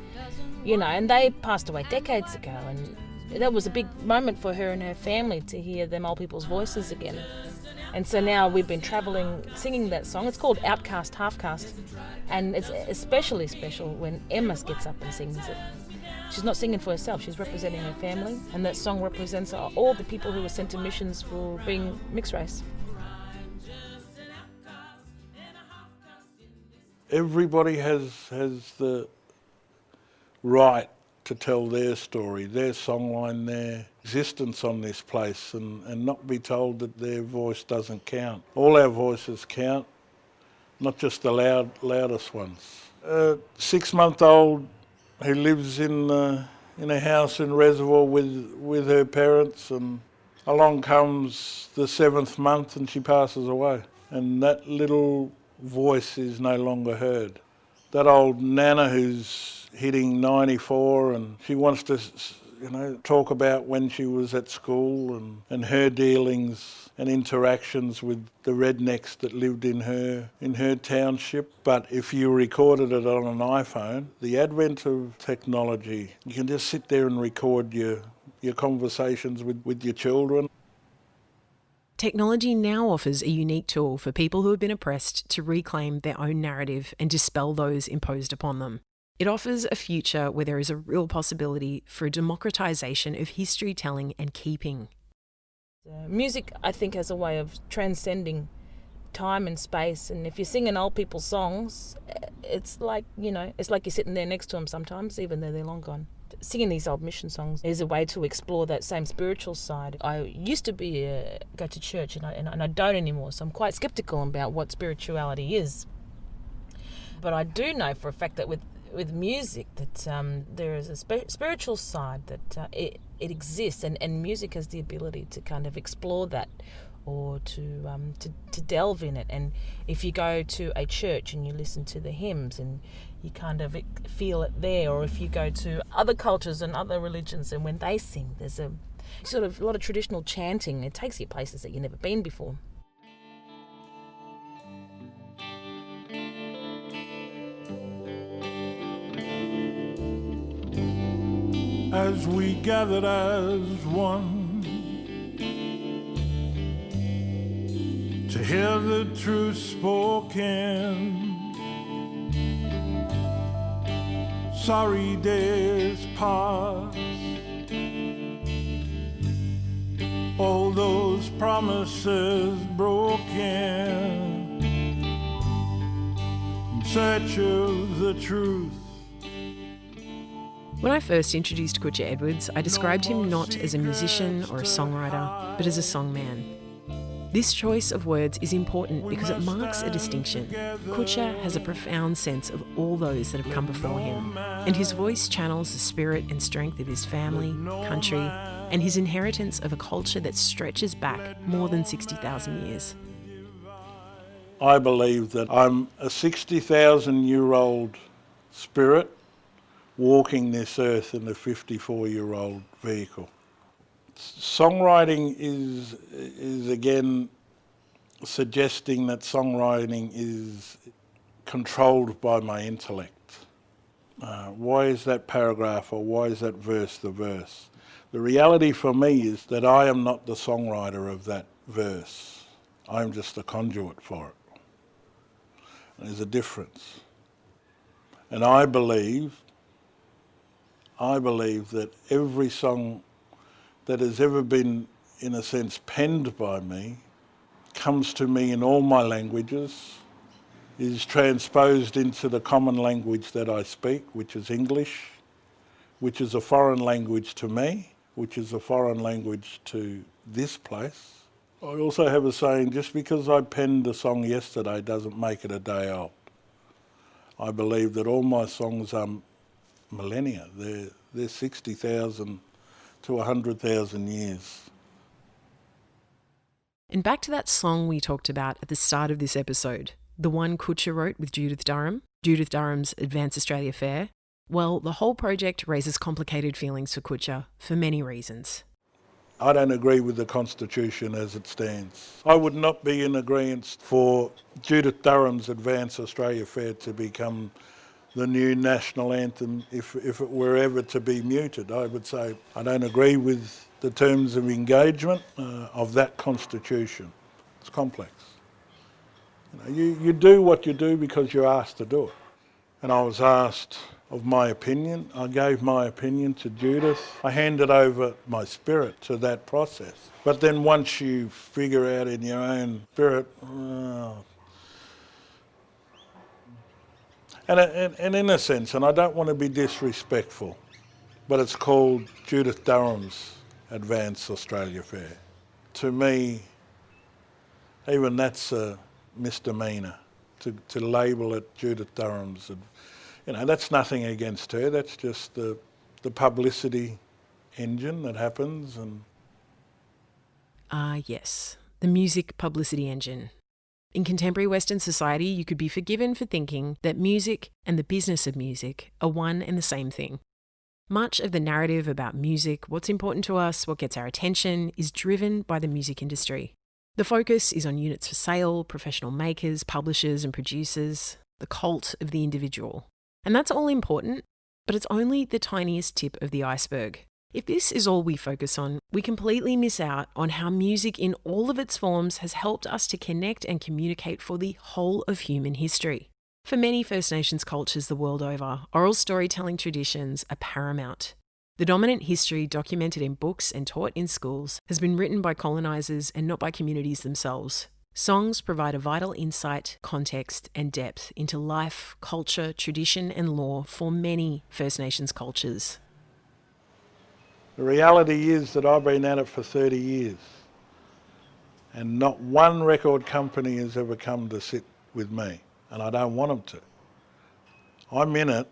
you know." And they passed away decades ago, and that was a big moment for her and her family to hear them old people's voices again. And so now we've been travelling singing that song. It's called Outcast Half Caste, and it's especially special when Emma gets up and sings it. She's not singing for herself, she's representing her family, and that song represents all the people who were sent to missions for being mixed race. Everybody has the right to tell their story, their songline, their existence on this place, and not be told that their voice doesn't count. All our voices count, not just the loudest ones. A 6-month-old who lives in a house in Reservoir with her parents, and along comes the 7th month and she passes away. And that little voice is no longer heard. That old nana who's hitting 94 and she wants to, you know, talk about when she was at school and her dealings and interactions with the rednecks that lived in her township. But if you recorded it on an iPhone, the advent of technology, you can just sit there and record your conversations with your children. Technology now offers a unique tool for people who have been oppressed to reclaim their own narrative and dispel those imposed upon them. It offers a future where there is a real possibility for a democratisation of history telling and keeping. Music, I think, has a way of transcending time and space, and if you're singing old people's songs, it's like, you know, it's like you're sitting there next to them sometimes, even though they're long gone. Singing these old mission songs is a way to explore that same spiritual side. I used to go to church, and I don't anymore, so I'm quite sceptical about what spirituality is. But I do know for a fact that with music that there is a spiritual side that it exists, and music has the ability to kind of explore that, or to delve in it. And if you go to a church and you listen to the hymns and you kind of feel it there, or if you go to other cultures and other religions and when they sing, there's a sort of a lot of traditional chanting. It takes you places that you've never been before. As we gathered as one to hear the truth spoken, sorry days past, all those promises broken, in search of the truth. When I first introduced Kutcha Edwards, I described him not as a musician or a songwriter, but as a songman. This choice of words is important because it marks a distinction. Kutcha has a profound sense of all those that have come before him, and his voice channels the spirit and strength of his family, country, and his inheritance of a culture that stretches back more than 60,000 years. I believe that I'm a 60,000-year-old spirit walking this earth in a 54-year-old vehicle. Songwriting is again suggesting that songwriting is controlled by my intellect. Why is that paragraph or why is that verse the verse? The reality for me is that I am not the songwriter of that verse. I'm just a conduit for it. There's a difference. And I believe that every song that has ever been, in a sense, penned by me comes to me in all my languages, is transposed into the common language that I speak, which is English, which is a foreign language to me, which is a foreign language to this place. I also have a saying, just because I penned a song yesterday doesn't make it a day old. I believe that all my songs are millennia. They're 60,000 to 100,000 years. And back to that song we talked about at the start of this episode, the one Kutcha wrote with Judith Durham's Advance Australia Fair. Well, the whole project raises complicated feelings for Kutcha for many reasons. I don't agree with the Constitution as it stands. I would not be in agreement for Judith Durham's Advance Australia Fair to become the new national anthem if it were ever to be muted. I would say I don't agree with the terms of engagement of that Constitution. It's complex. You do what you do because you're asked to do it. And I was asked of my opinion. I gave my opinion to Judith. I handed over my spirit to that process. But then once you figure out in your own spirit, and in a sense, and I don't want to be disrespectful, but it's called Judith Durham's Advance Australia Fair. To me, even that's a misdemeanour to label it Judith Durham's. That's nothing against her. That's just the publicity engine that happens. Yes, the music publicity engine. In contemporary Western society, you could be forgiven for thinking that music and the business of music are one and the same thing. Much of the narrative about music, what's important to us, what gets our attention, is driven by the music industry. The focus is on units for sale, professional makers, publishers and producers, the cult of the individual. And that's all important, but it's only the tiniest tip of the iceberg. If this is all we focus on, we completely miss out on how music in all of its forms has helped us to connect and communicate for the whole of human history. For many First Nations cultures the world over, oral storytelling traditions are paramount. The dominant history documented in books and taught in schools has been written by colonisers and not by communities themselves. Songs provide a vital insight, context and depth into life, culture, tradition and law for many First Nations cultures. The reality is that I've been at it for 30 years and not one record company has ever come to sit with me, and I don't want them to. I'm in it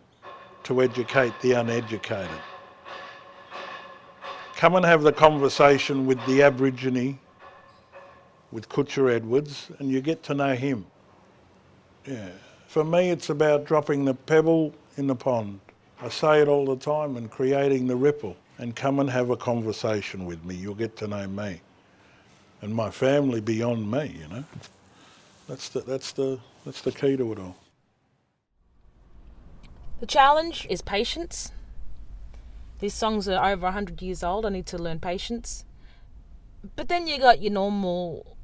to educate the uneducated. Come and have the conversation with the Aborigine, with Kutcha Edwards, and you get to know him. Yeah. For me, it's about dropping the pebble in the pond. I say it all the time, and creating the ripple. And come and have a conversation with me. You'll get to know me and my family beyond me. That's the key to it all. The challenge is patience. These songs are over 100 years old. I need to learn patience. But then you got your normal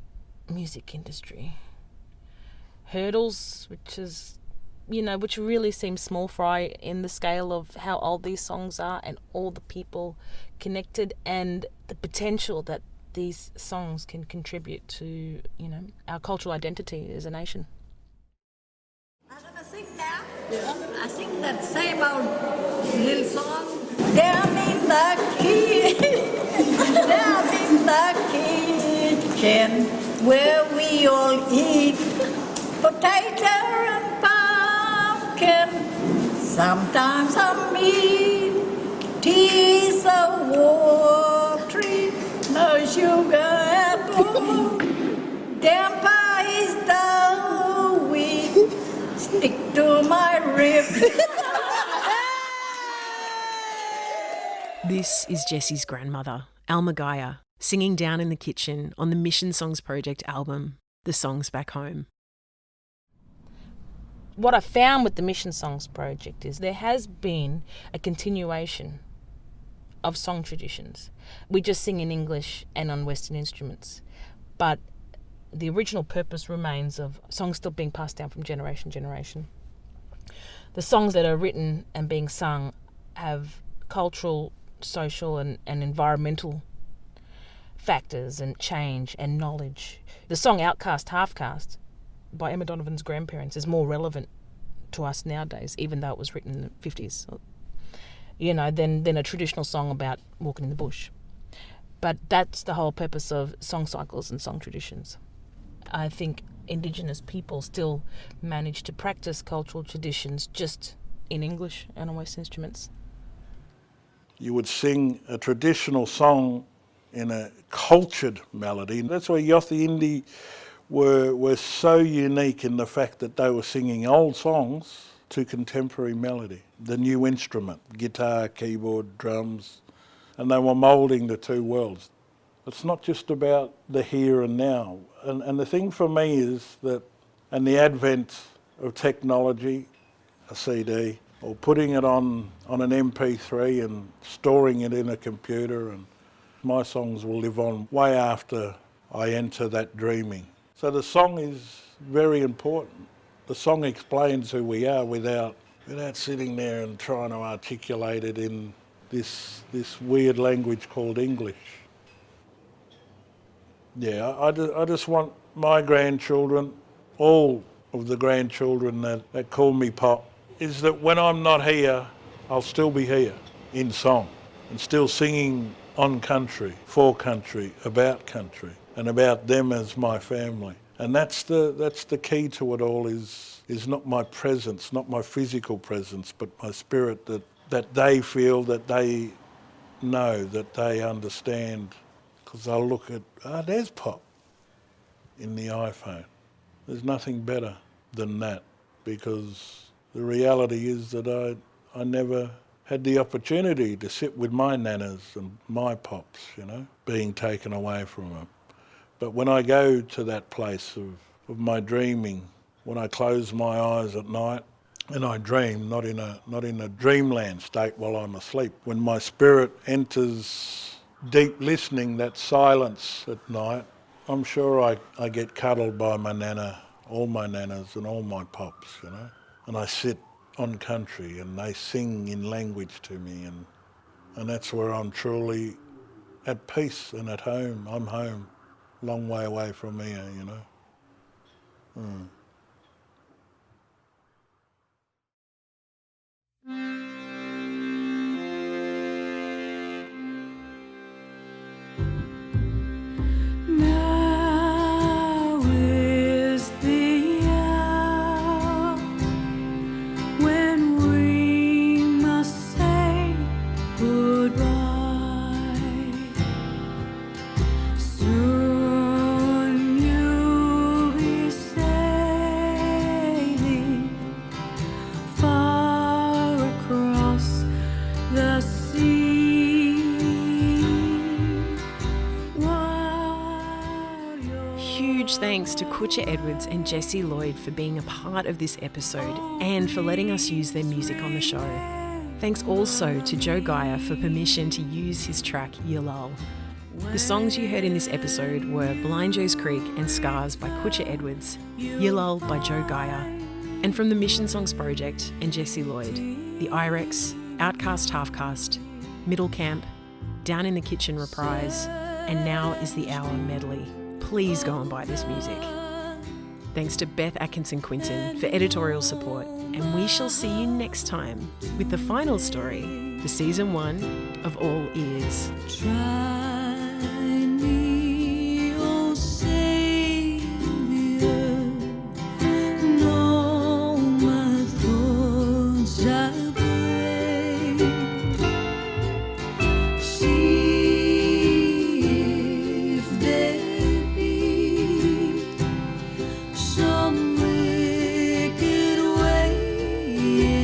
music industry hurdles, which really seems small fry in the scale of how old these songs are and all the people connected and the potential that these songs can contribute to, our cultural identity as a nation. I sing that same old little song. Down in the kitchen where we all eat potato and pumpkin. Sometimes some meat, tea so watery, no sugar at all. Damn pie is done. rib. This is Jessie's grandmother, Alma Gaia, singing down in the kitchen on the Mission Songs Project album, The Songs Back Home. What I found with the Mission Songs Project is there has been a continuation of song traditions. We just sing in English and on Western instruments, but the original purpose remains of songs still being passed down from generation to generation. The songs that are written and being sung have cultural, social and environmental factors and change and knowledge. The song Outcast, Half-Cast by Emma Donovan's grandparents is more relevant to us nowadays, even though it was written in the 50s, than a traditional song about walking in the bush. But that's the whole purpose of song cycles and song traditions. I think Indigenous people still manage to practice cultural traditions just in English and on Western instruments. You would sing a traditional song in a cultured melody. That's why Yothi Indi were so unique in the fact that they were singing old songs to contemporary melody. The new instrument, guitar, keyboard, drums, and they were moulding the two worlds. It's not just about the here and now. And the thing for me is that, and the advent of technology, a CD, or putting it on an MP3 and storing it in a computer, and my songs will live on way after I enter that dreaming. So the song is very important. The song explains who we are without sitting there and trying to articulate it in this weird language called English. Yeah, I just want my grandchildren, all of the grandchildren that call me Pop, is that when I'm not here, I'll still be here in song and still singing on country, for country, about country, and about them as my family. And that's the key to it all, is not my presence, not my physical presence, but my spirit, that they feel, that they know, that they understand. Because I'll look at, there's Pop in the iPhone. There's nothing better than that, because the reality is that I never had the opportunity to sit with my nanas and my pops, being taken away from them. But when I go to that place of my dreaming, when I close my eyes at night and I dream, not in a dreamland state while I'm asleep, when my spirit enters deep listening, that silence at night, I'm sure I get cuddled by my nana, all my nanas and all my pops, and I sit on country and they sing in language to me, and that's where I'm truly at peace and at home. I'm home, long way away from here, Now is the hour when we must say goodbye. Soon you'll be sailing far across the sea. Huge thanks to Kutcha Edwards and Jessie Lloyd for being a part of this episode and for letting us use their music on the show. Thanks also to Joe Gaia for permission to use his track Yalal. The songs you heard in this episode were Blind Joe's Creek and Scars by Kutcha Edwards, Yalal by Joe Gaia, and from the Mission Songs Project and Jessie Lloyd, the IREX, Outcast Half-Cast, Middle Camp, Down in the Kitchen reprise, and Now is the Hour medley. Please go and buy this music. Thanks to Beth Atkinson-Quinton for editorial support, and we shall see you next time with the final story for Season 1 of All Ears. Some wicked way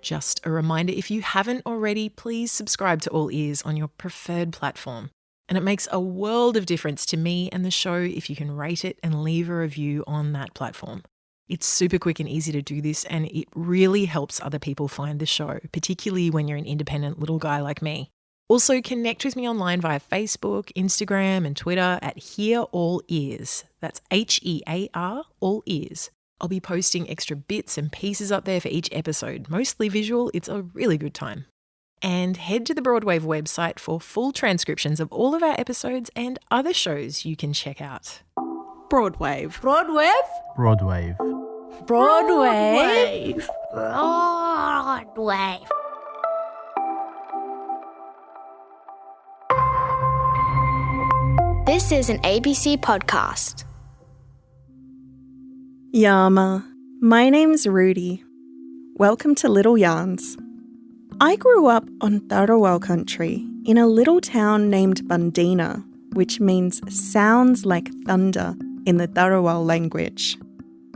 Just a reminder, if you haven't already, please subscribe to All Ears on your preferred platform. And it makes a world of difference to me and the show if you can rate it and leave a review on that platform. It's super quick and easy to do this, and it really helps other people find the show, particularly when you're an independent little guy like me. Also, connect with me online via Facebook, Instagram and Twitter at Hear All Ears. That's HEAR, All Ears. I'll be posting extra bits and pieces up there for each episode, mostly visual. It's a really good time. And head to the Broadwave website for full transcriptions of all of our episodes and other shows you can check out. Broadwave. Broadwave? Broadwave. Broadwave? Broadwave. This is an ABC podcast. Yama, my name's Rudy. Welcome to Little Yarns. I grew up on Tharawal country in a little town named Bundina, which means sounds like thunder in the Tharawal language.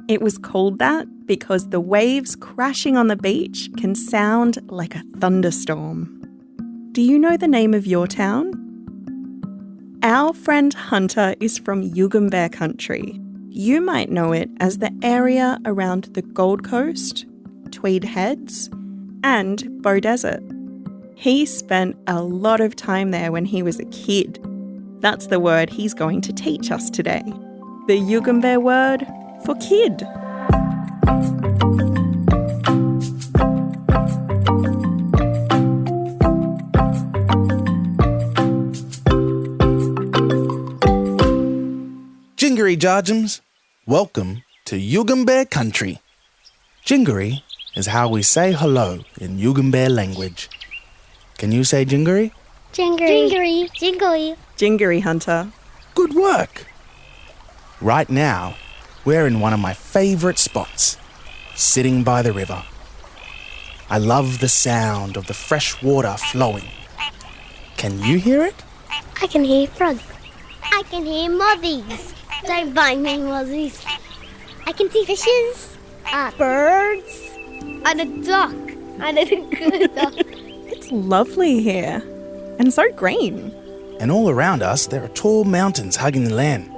It was called that because the waves crashing on the beach can sound like a thunderstorm. Do you know the name of your town? Our friend Hunter is from Yugambeh country. You might know it as the area around the Gold Coast, Tweed Heads, and Bow Desert. He spent a lot of time there when he was a kid. That's the word he's going to teach us today. The Yugambeh word for kid. Jingari Jarjums, welcome to Yugambeh country. Jingari is how we say hello in Yugambeh language. Can you say Jingari? Jingari. Jingari. Jingari. Jingari, Hunter. Good work. Right now, we're in one of my favourite spots, sitting by the river. I love the sound of the fresh water flowing. Can you hear it? I can hear frogs. I can hear mozzies. Don't bite me, mozzies. I can see fishes, birds, and a duck. And a good duck. It's lovely here. And so green. And all around us, there are tall mountains hugging the land.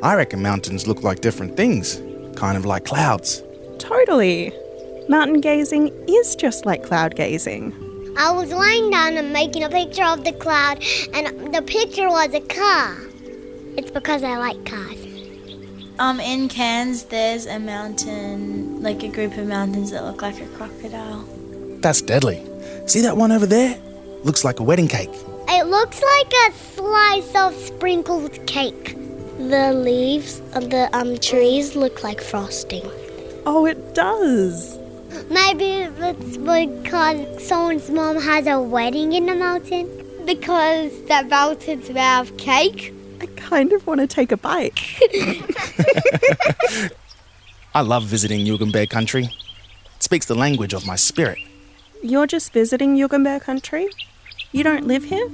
I reckon mountains look like different things, kind of like clouds. Totally. Mountain gazing is just like cloud gazing. I was lying down and making a picture of the cloud, and the picture was a car. It's because I like cars. In Cairns, there's a mountain, like a group of mountains that look like a crocodile. That's deadly. See that one over there? Looks like a wedding cake. It looks like a slice of sprinkled cake. The leaves of the trees look like frosting. Oh, it does. Maybe it's because someone's mom has a wedding in the mountain. Because the mountains have cake. I kind of want to take a bite. I love visiting Yugambeh country. It speaks the language of my spirit. You're just visiting Yugambeh country? You don't live here?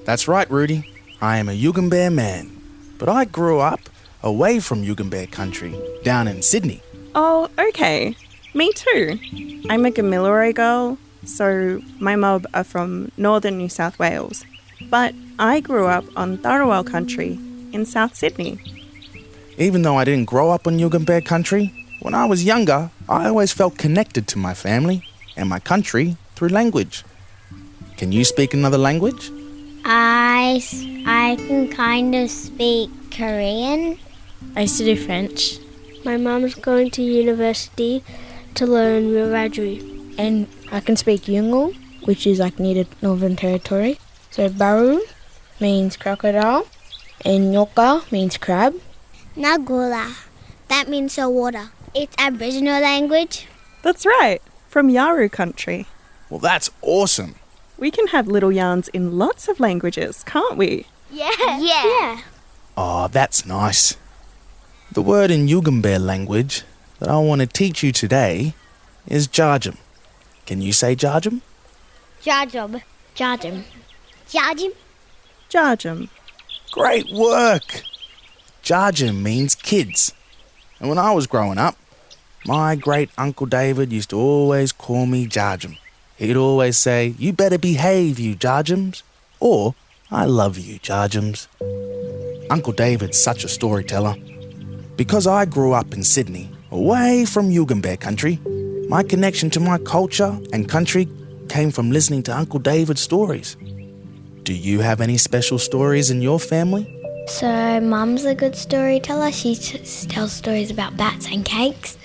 That's right, Rudy. I am a Yugambeh man. But I grew up away from Yugambeh country, down in Sydney. Oh, okay. Me too. I'm a Gamilaroi girl, so my mob are from northern New South Wales. But I grew up on Tharawal country in South Sydney. Even though I didn't grow up on Yugambeh country, when I was younger, I always felt connected to my family and my country through language. Can you speak another language? I can kind of speak Korean. I used to do French. My mum's going to university to learn Wiradjuri. And I can speak Yolngu, which is like near the Northern Territory. So Baru means crocodile, and Nyoka means crab. Nagula, that means the water. It's Aboriginal language. That's right, from Yaru country. Well, that's awesome. We can have little yarns in lots of languages, can't we? Yeah. Oh, that's nice. The word in Yugambeh language that I want to teach you today is Jarjum. Can you say Jarjum? Jarjum. Jarjum. Jarjum. Jarjum. Great work! Jarjum means kids. And when I was growing up, My great Uncle David used to always call me Jarjum. He'd always say, "You better behave, you Jarjums," or "I love you, Jarjums." Uncle David's such a storyteller. Because I grew up in Sydney, away from Yugambeh country, my connection to my culture and country came from listening to Uncle David's stories. Do you have any special stories in your family? So Mum's a good storyteller. She tells stories about bats and cakes.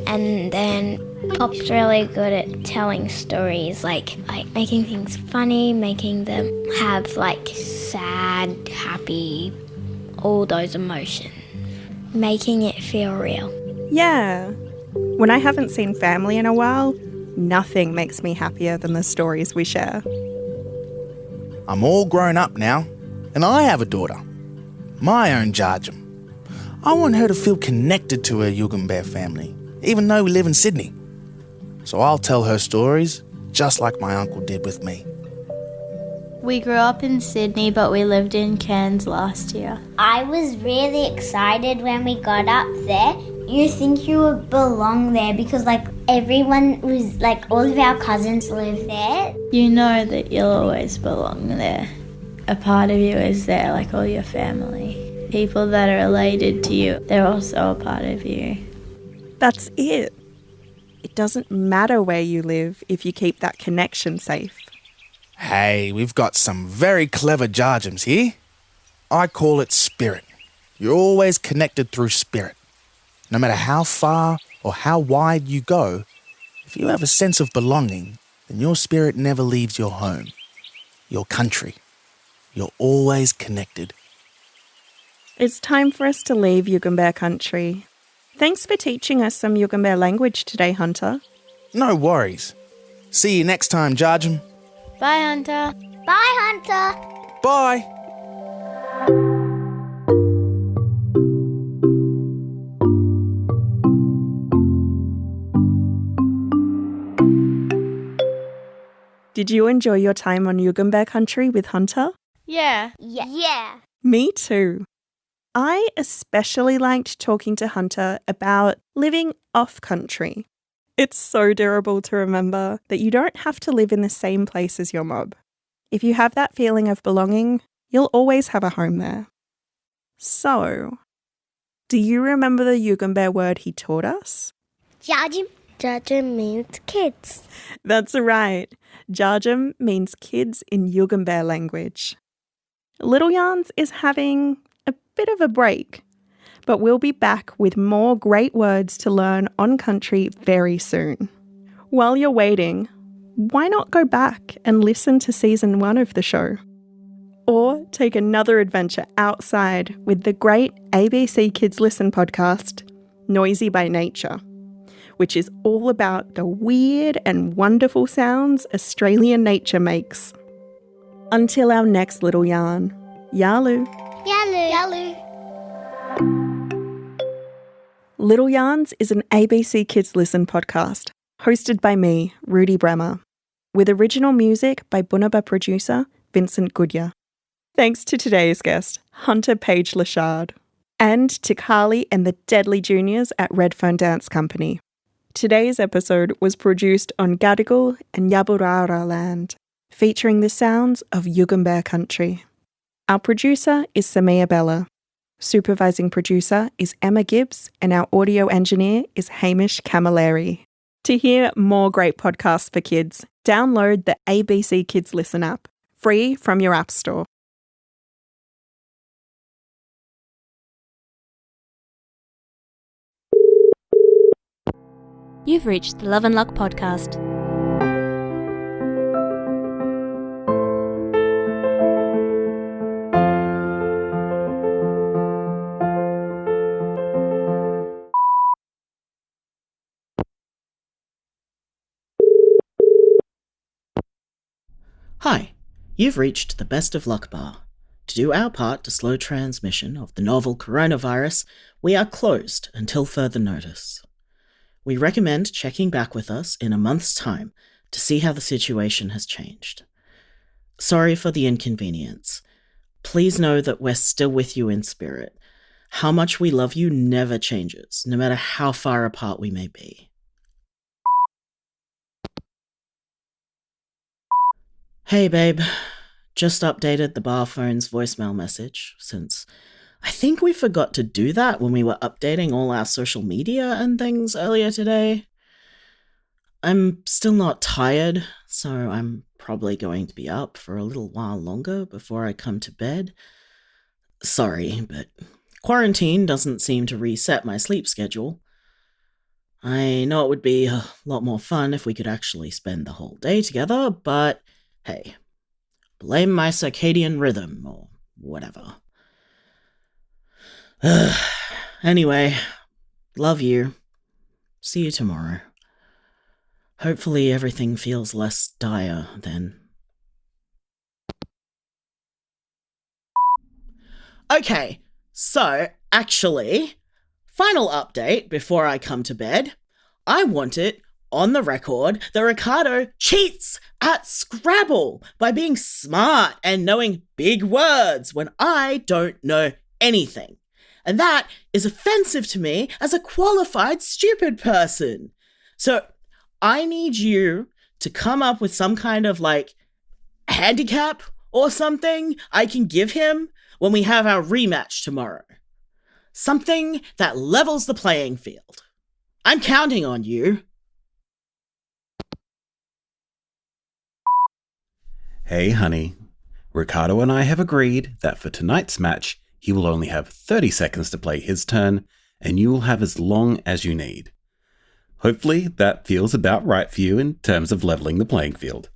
And then Pop's really good at telling stories, like making things funny, making them have sad, happy, all those emotions, making it feel real. Yeah. When I haven't seen family in a while, nothing makes me happier than the stories we share. I'm all grown up now, and I have a daughter, my own Jarjum. I want her to feel connected to her Yugambeh family, even though we live in Sydney. So I'll tell her stories, just like my uncle did with me. We grew up in Sydney, but we lived in Cairns last year. I was really excited when we got up there. You think you would belong there because everyone was all of our cousins live there. You know that you'll always belong there. A part of you is there, like all your family. People that are related to you, they're also a part of you. That's it. It doesn't matter where you live if you keep that connection safe. Hey, we've got some very clever Jarjums here. I call it spirit. You're always connected through spirit. No matter how far or how wide you go, if you have a sense of belonging, then your spirit never leaves your home, your country. You're always connected. It's time for us to leave Yugambeh country. Thanks for teaching us some Yugambeh language today, Hunter. No worries. See you next time, Jarjum. Bye, Hunter. Bye, Hunter. Bye. Did you enjoy your time on Yugambeh country with Hunter? Yeah. Yeah. Me too. I especially liked talking to Hunter about living off country. It's so durable to remember that you don't have to live in the same place as your mob. If you have that feeling of belonging, you'll always have a home there. So, do you remember the Yugambeh word he taught us? Jarjum. Jarjum means kids. That's right. Jarjum means kids in Yugambeh language. Little Yarns is having a bit of a break, but we'll be back with more great words to learn on country very soon. While you're waiting, why not go back and listen to season 1 of the show? Or take another adventure outside with the great ABC Kids Listen podcast, Noisy by Nature, which is all about the weird and wonderful sounds Australian nature makes. Until our next little yarn, Yalu. Yalu. Little Yarns is an ABC Kids Listen podcast, hosted by me, Rudy Bremer, with original music by Bunaba producer Vincent Goodyear. Thanks to today's guest, Hunter Page Lashard, and to Carly and the Deadly Juniors at Redfern Dance Company. Today's episode was produced on Gadigal and Yaburara land, featuring the sounds of Yugambeh country. Our producer is Samia Bella. Supervising producer is Emma Gibbs, and our audio engineer is Hamish Camilleri. To hear more great podcasts for kids, download the ABC Kids Listen app, free from your app store. You've reached the Love and Luck podcast. Hi, you've reached the Best of Luck bar. To do our part to slow transmission of the novel coronavirus, we are closed until further notice. We recommend checking back with us in a month's time to see how the situation has changed. Sorry for the inconvenience. Please know that we're still with you in spirit. How much we love you never changes, no matter how far apart we may be. Hey babe, just updated the bar phone's voicemail message, since I think we forgot to do that when we were updating all our social media and things earlier today. I'm still not tired, so I'm probably going to be up for a little while longer before I come to bed. Sorry, but quarantine doesn't seem to reset my sleep schedule. I know it would be a lot more fun if we could actually spend the whole day together, but hey, blame my circadian rhythm or whatever. Anyway, love you. See you tomorrow. Hopefully everything feels less dire then. Okay, so actually, final update before I come to bed. I want it on the record that Ricardo cheats at Scrabble by being smart and knowing big words when I don't know anything. And that is offensive to me as a qualified stupid person. So I need you to come up with some kind of handicap or something I can give him when we have our rematch tomorrow. Something that levels the playing field. I'm counting on you. Hey honey, Ricardo and I have agreed that for tonight's match, he will only have 30 seconds to play his turn, and you will have as long as you need. Hopefully that feels about right for you in terms of leveling the playing field.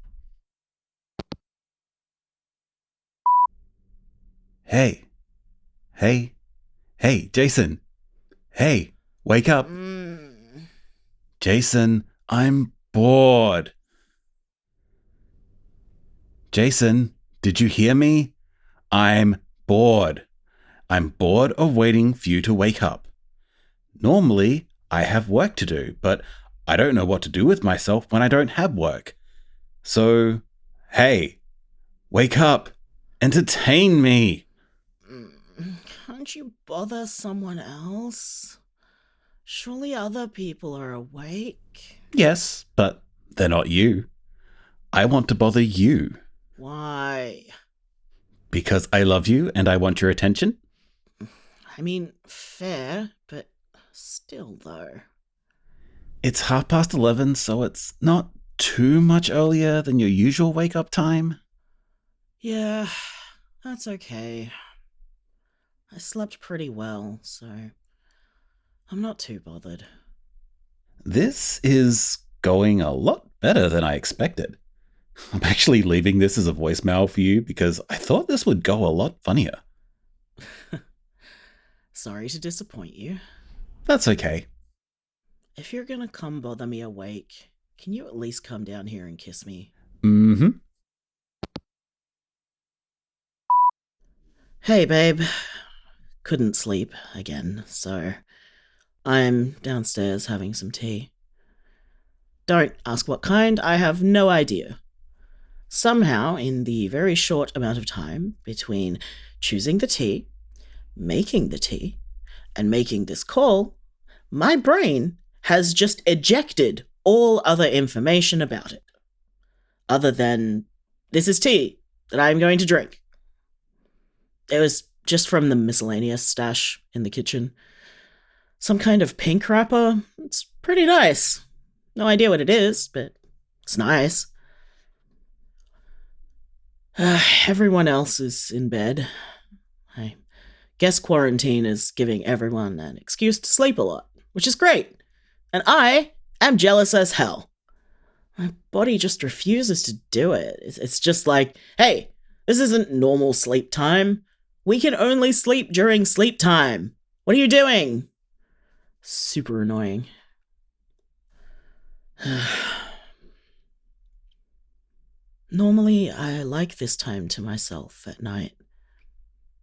Hey, Jason. Hey, wake up. Jason, I'm bored. Jason, did you hear me? I'm bored. I'm bored of waiting for you to wake up. Normally, I have work to do, but I don't know what to do with myself when I don't have work. So, hey, wake up. Entertain me. Can't you bother someone else? Surely other people are awake. Yes, but they're not you. I want to bother you. Why? Because I love you and I want your attention. I mean, fair, but still though. It's 11:30, so it's not too much earlier than your usual wake-up time. Yeah, that's okay. I slept pretty well, so I'm not too bothered. This is going a lot better than I expected. I'm actually leaving this as a voicemail for you because I thought this would go a lot funnier. Sorry to disappoint you. That's okay. If you're gonna come bother me awake, can you at least come down here and kiss me? Mm-hmm. Hey, babe. Couldn't sleep again, so I'm downstairs having some tea. Don't ask what kind, I have no idea. Somehow, in the very short amount of time between choosing the tea, making the tea, and making this call, my brain has just ejected all other information about it. Other than, this is tea that I'm going to drink. It was just from the miscellaneous stash in the kitchen. Some kind of pink wrapper. It's pretty nice. No idea what it is, but it's nice. Everyone else is in bed. I guess quarantine is giving everyone an excuse to sleep a lot, which is great. And I am jealous as hell. My body just refuses to do it. It's just like, hey, this isn't normal sleep time. We can only sleep during sleep time. What are you doing? Super annoying. Normally, I like this time to myself at night,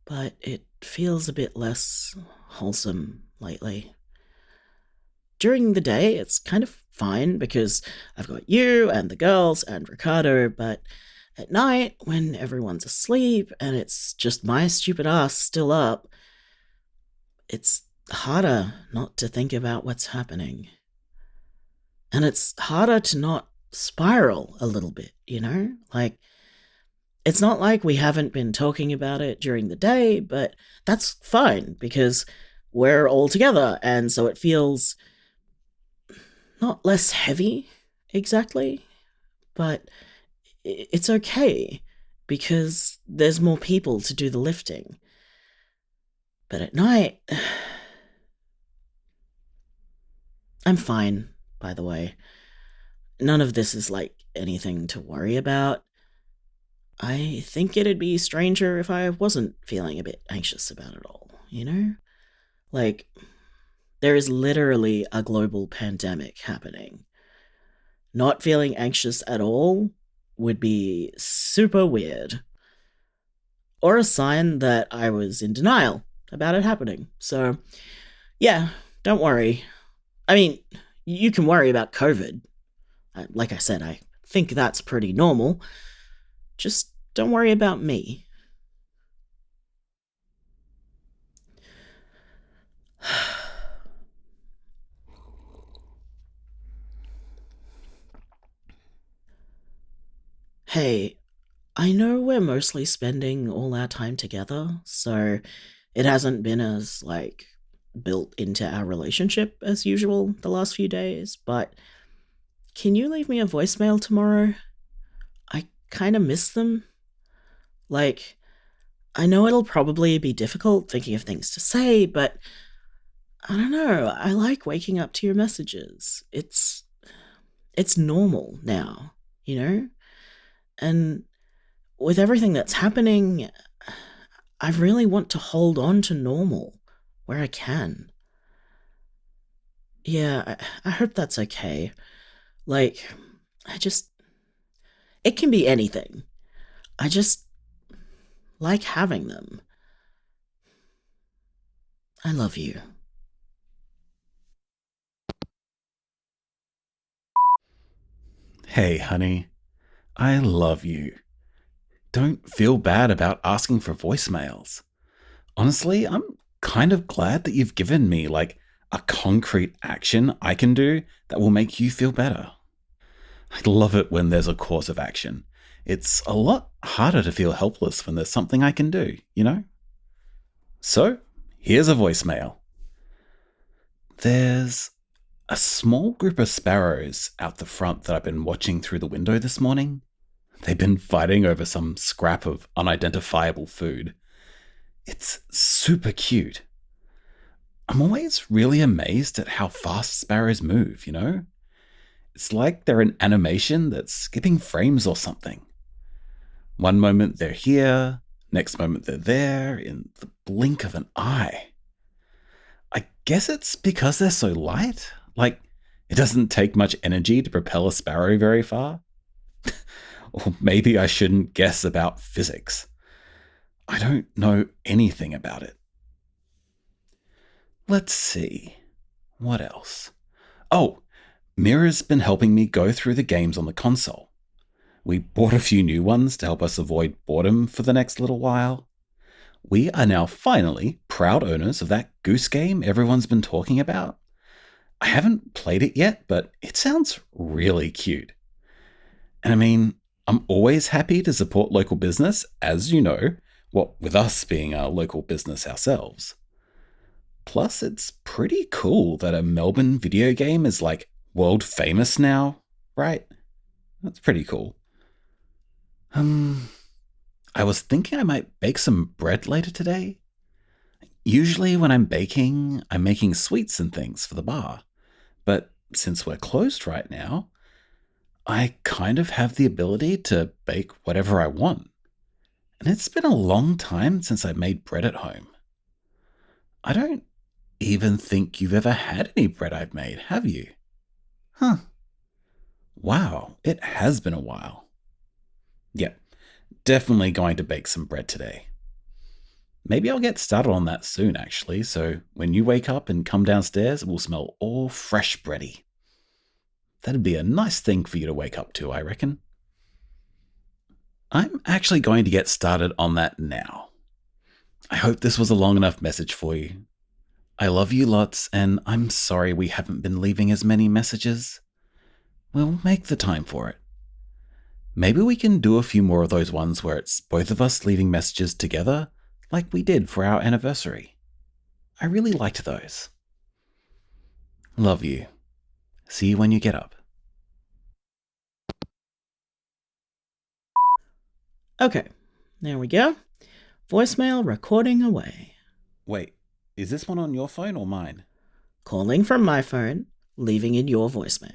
but it feels a bit less wholesome lately. During the day, it's kind of fine because I've got you and the girls and Ricardo, but at night, when everyone's asleep and it's just my stupid ass still up, it's harder not to think about what's happening. And it's harder to not spiral a little bit, you know? Like, it's not like we haven't been talking about it during the day, but that's fine because we're all together, and so it feels not less heavy exactly, but it's okay because there's more people to do the lifting. But at night, I'm fine, by the way. None of this is like anything to worry about. I think it'd be stranger if I wasn't feeling a bit anxious about it all, you know? Like, there is literally a global pandemic happening. Not feeling anxious at all would be super weird. Or a sign that I was in denial about it happening. So, yeah, don't worry. I mean, you can worry about COVID. Like I said, I think that's pretty normal. Just don't worry about me. Hey, I know we're mostly spending all our time together, so it hasn't been as, like, built into our relationship as usual the last few days, but can you leave me a voicemail tomorrow? I kinda miss them. Like, I know it'll probably be difficult thinking of things to say, but I don't know, I like waking up to your messages. It's normal now, you know? And with everything that's happening, I really want to hold on to normal where I can. Yeah, I hope that's okay. Like, it can be anything. I just like having them. I love you. Hey, honey. I love you. Don't feel bad about asking for voicemails. Honestly, I'm kind of glad that you've given me, like, a concrete action I can do that will make you feel better. I love it when there's a course of action. It's a lot harder to feel helpless when there's something I can do, you know? So, here's a voicemail. There's a small group of sparrows out the front that I've been watching through the window this morning. They've been fighting over some scrap of unidentifiable food. It's super cute. I'm always really amazed at how fast sparrows move, you know? It's like they're an animation that's skipping frames or something. One moment they're here, next moment they're there, in the blink of an eye. I guess it's because they're so light. Like, it doesn't take much energy to propel a sparrow very far. Or maybe I shouldn't guess about physics. I don't know anything about it. Let's see. What else? Oh, Mira's been helping me go through the games on the console. We bought a few new ones to help us avoid boredom for the next little while. We are now finally proud owners of that Goose game everyone's been talking about. I haven't played it yet, but it sounds really cute. And I mean, I'm always happy to support local business, as you know, what with us being a local business ourselves. Plus, it's pretty cool that a Melbourne video game is like world famous now, right? That's pretty cool. I was thinking I might bake some bread later today. Usually when I'm baking, I'm making sweets and things for the bar. But since we're closed right now, I kind of have the ability to bake whatever I want. And it's been a long time since I made bread at home. I don't even think you've ever had any bread I've made, have you? Huh. Wow, it has been a while. Yeah, definitely going to bake some bread today. Maybe I'll get started on that soon, actually, so when you wake up and come downstairs, it will smell all fresh bready. That'd be a nice thing for you to wake up to, I reckon. I'm actually going to get started on that now. I hope this was a long enough message for you. I love you lots, and I'm sorry we haven't been leaving as many messages. We'll make the time for it. Maybe we can do a few more of those ones where it's both of us leaving messages together, like we did for our anniversary. I really liked those. Love you. See you when you get up. Okay, there we go. Voicemail recording away. Wait, is this one on your phone or mine? Calling from my phone, leaving in your voicemail.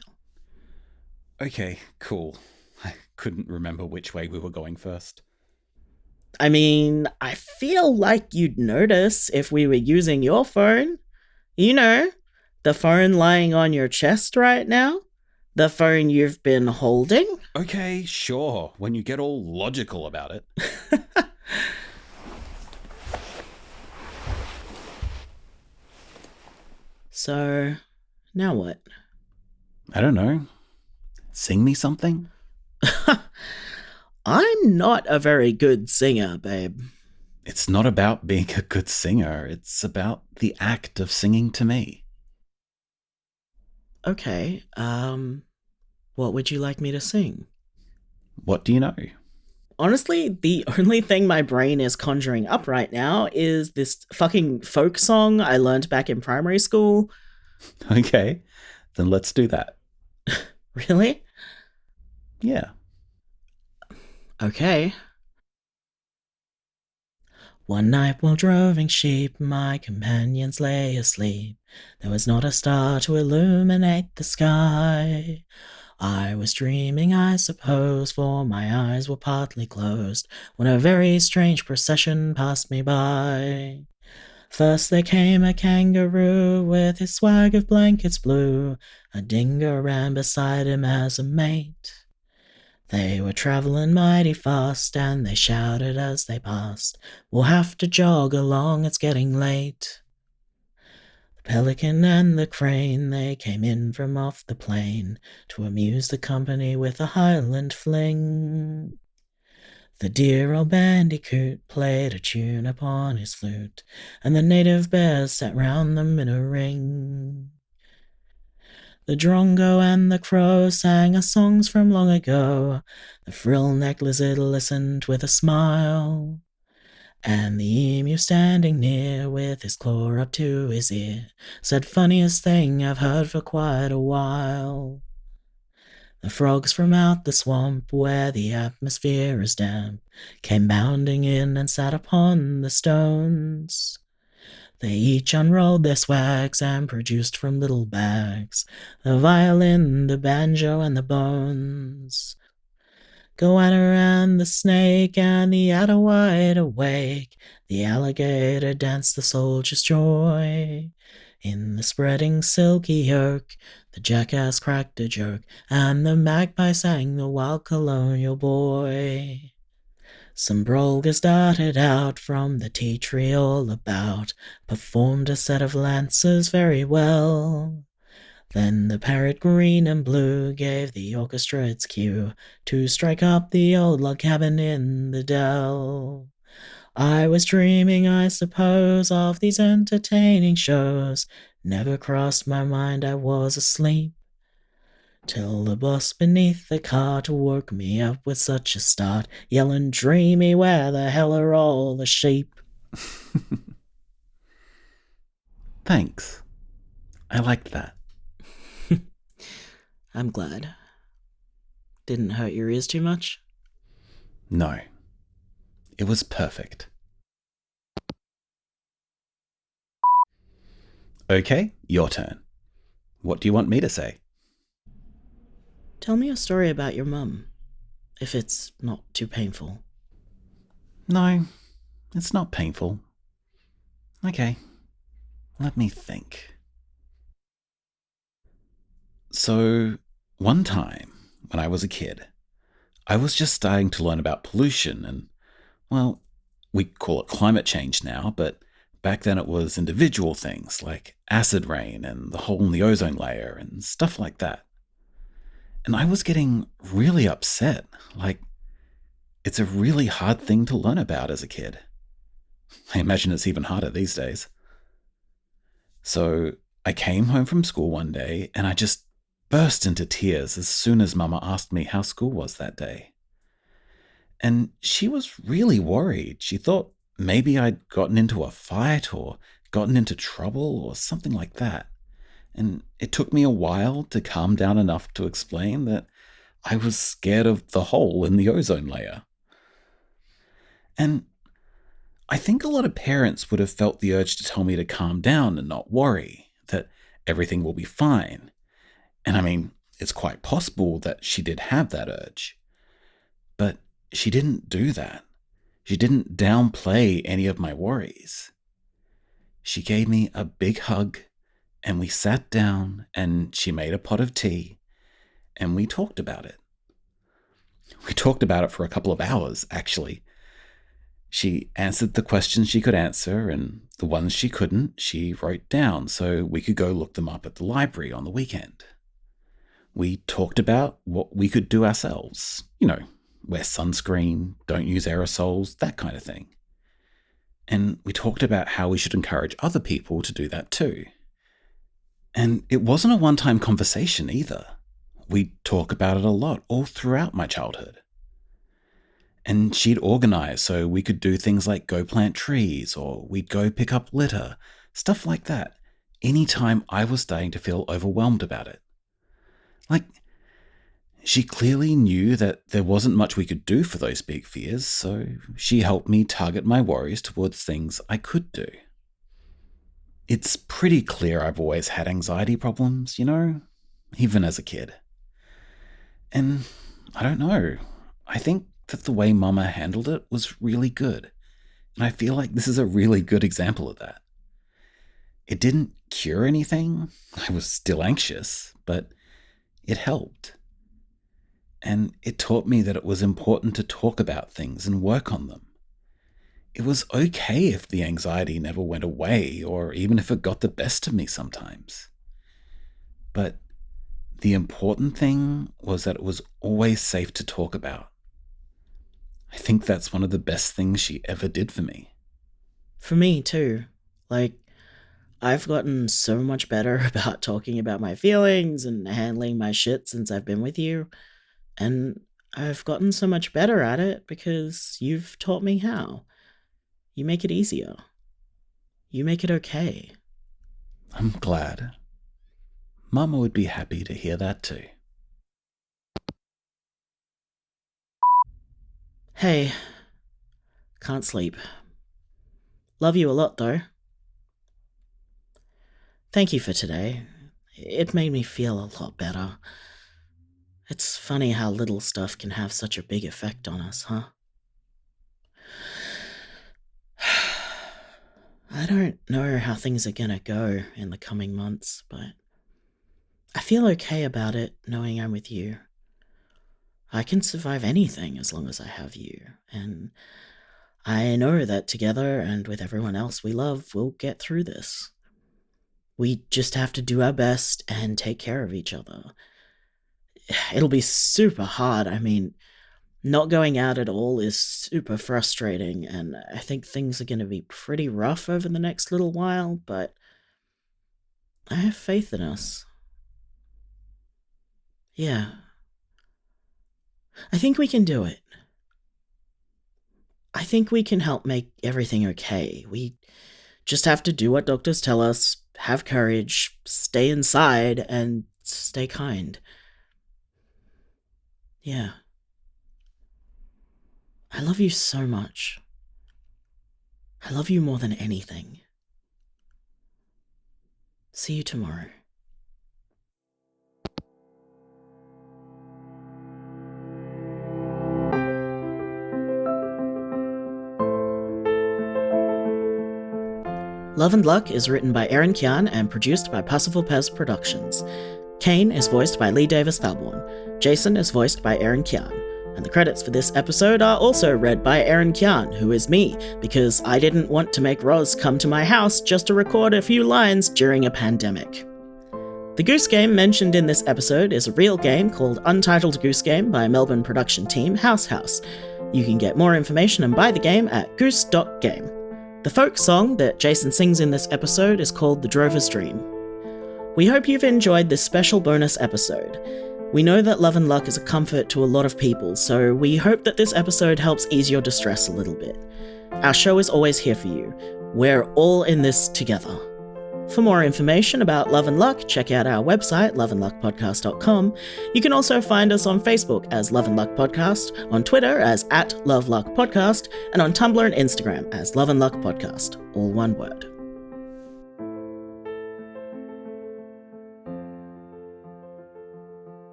Okay, cool. I couldn't remember which way we were going first. I mean, I feel like you'd notice if we were using your phone. You know, the phone lying on your chest right now. The phone you've been holding. Okay, sure, when you get all logical about it. So, now what? I don't know. Sing me something? I'm not a very good singer, babe. It's not about being a good singer. It's about the act of singing to me. Okay, what would you like me to sing? What do you know? Honestly, the only thing my brain is conjuring up right now is this fucking folk song I learned back in primary school. Okay, then let's do that. Really? Yeah. Okay. One night while droving sheep, my companions lay asleep. There was not a star to illuminate the sky. I was dreaming, I suppose, for my eyes were partly closed, when a very strange procession passed me by. First there came a kangaroo with his swag of blankets blue. A dingo ran beside him as a mate. They were travelling mighty fast, and they shouted as they passed, "We'll have to jog along, it's getting late." The pelican and the crane, they came in from off the plain to amuse the company with a Highland fling. The dear old bandicoot played a tune upon his flute, and the native bears sat round them in a ring. The drongo and the crow sang us songs from long ago. The frill-necked lizard listened with a smile, and the emu standing near with his claw up to his ear said, "Funniest thing I've heard for quite a while." The frogs from out the swamp, where the atmosphere is damp, came bounding in and sat upon the stones. They each unrolled their swags and produced from little bags the violin, the banjo, and the bones. Goanna and the snake and the adder wide awake, the alligator danced the soldier's joy. In the spreading silky oak, the jackass cracked a joke, and the magpie sang the wild colonial boy. Some brolgas darted out from the tea tree all about, performed a set of lancers very well. Then the parrot green and blue gave the orchestra its cue to strike up the old log cabin in the dell. I was dreaming, I suppose, of these entertaining shows. Never crossed my mind I was asleep, till the boss beneath the cart woke me up with such a start, yelling, "Dreamy, where the hell are all the sheep?" Thanks. I liked that. I'm glad. Didn't hurt your ears too much? No. It was perfect. Okay, your turn. What do you want me to say? Tell me a story about your mum, if it's not too painful. No, it's not painful. Okay, let me think. So, one time, when I was a kid, I was just starting to learn about pollution and, well, we call it climate change now, but back then it was individual things like acid rain and the hole in the ozone layer and stuff like that. And I was getting really upset. Like, it's a really hard thing to learn about as a kid. I imagine it's even harder these days. So I came home from school one day and I just burst into tears as soon as Mama asked me how school was that day. And she was really worried. She thought maybe I'd gotten into a fight or gotten into trouble or something like that. And it took me a while to calm down enough to explain that I was scared of the hole in the ozone layer. And I think a lot of parents would have felt the urge to tell me to calm down and not worry, that everything will be fine. And I mean, it's quite possible that she did have that urge. But she didn't do that. She didn't downplay any of my worries. She gave me a big hug, and we sat down, and she made a pot of tea, and we talked about it. We talked about it for a couple of hours, actually. She answered the questions she could answer, and the ones she couldn't, she wrote down so we could go look them up at the library on the weekend. We talked about what we could do ourselves. Wear sunscreen, don't use aerosols, that kind of thing. And we talked about how we should encourage other people to do that too. And it wasn't a one-time conversation either. We'd talk about it a lot all throughout my childhood. And she'd organize so we could do things like go plant trees, or we'd go pick up litter, stuff like that, anytime I was starting to feel overwhelmed about it. She clearly knew that there wasn't much we could do for those big fears, so she helped me target my worries towards things I could do. It's pretty clear I've always had anxiety problems, even as a kid. And I don't know, I think that the way Mama handled it was really good, and I feel like this is a really good example of that. It didn't cure anything, I was still anxious, but it helped. And it taught me that it was important to talk about things and work on them. It was okay if the anxiety never went away, or even if it got the best of me sometimes. But the important thing was that it was always safe to talk about. I think that's one of the best things she ever did for me. For me too. I've gotten so much better about talking about my feelings and handling my shit since I've been with you. And I've gotten so much better at it because you've taught me how. You make it easier. You make it okay. I'm glad. Mama would be happy to hear that too. Hey. Can't sleep. Love you a lot, though. Thank you for today. It made me feel a lot better. It's funny how little stuff can have such a big effect on us, huh? I don't know how things are gonna go in the coming months, but I feel okay about it knowing I'm with you. I can survive anything as long as I have you, and I know that together and with everyone else we love, we'll get through this. We just have to do our best and take care of each other. It'll be super hard. Not going out at all is super frustrating, and I think things are going to be pretty rough over the next little while, but I have faith in us. Yeah. I think we can do it. I think we can help make everything okay. We just have to do what doctors tell us, have courage, stay inside, and stay kind. Yeah. I love you so much. I love you more than anything. See you tomorrow. Love and Luck is written by Erin Kian and produced by Parsifal Pez Productions. Kane is voiced by Lee Davis Thalborn. Jason is voiced by Erin Kian. And the credits for this episode are also read by Erin Kian, who is me, because I didn't want to make Roz come to my house just to record a few lines during a pandemic. The Goose Game mentioned in this episode is a real game called Untitled Goose Game by Melbourne production team House House. You can get more information and buy the game at goose.game. The folk song that Jason sings in this episode is called The Drover's Dream. We hope you've enjoyed this special bonus episode. We know that Love and Luck is a comfort to a lot of people, so we hope that this episode helps ease your distress a little bit. Our show is always here for you. We're all in this together. For more information about Love and Luck, check out our website, loveandluckpodcast.com. You can also find us on Facebook as Love and Luck Podcast, on Twitter as @LoveLuckPodcast, and on Tumblr and Instagram as Love and Luck Podcast, all one word.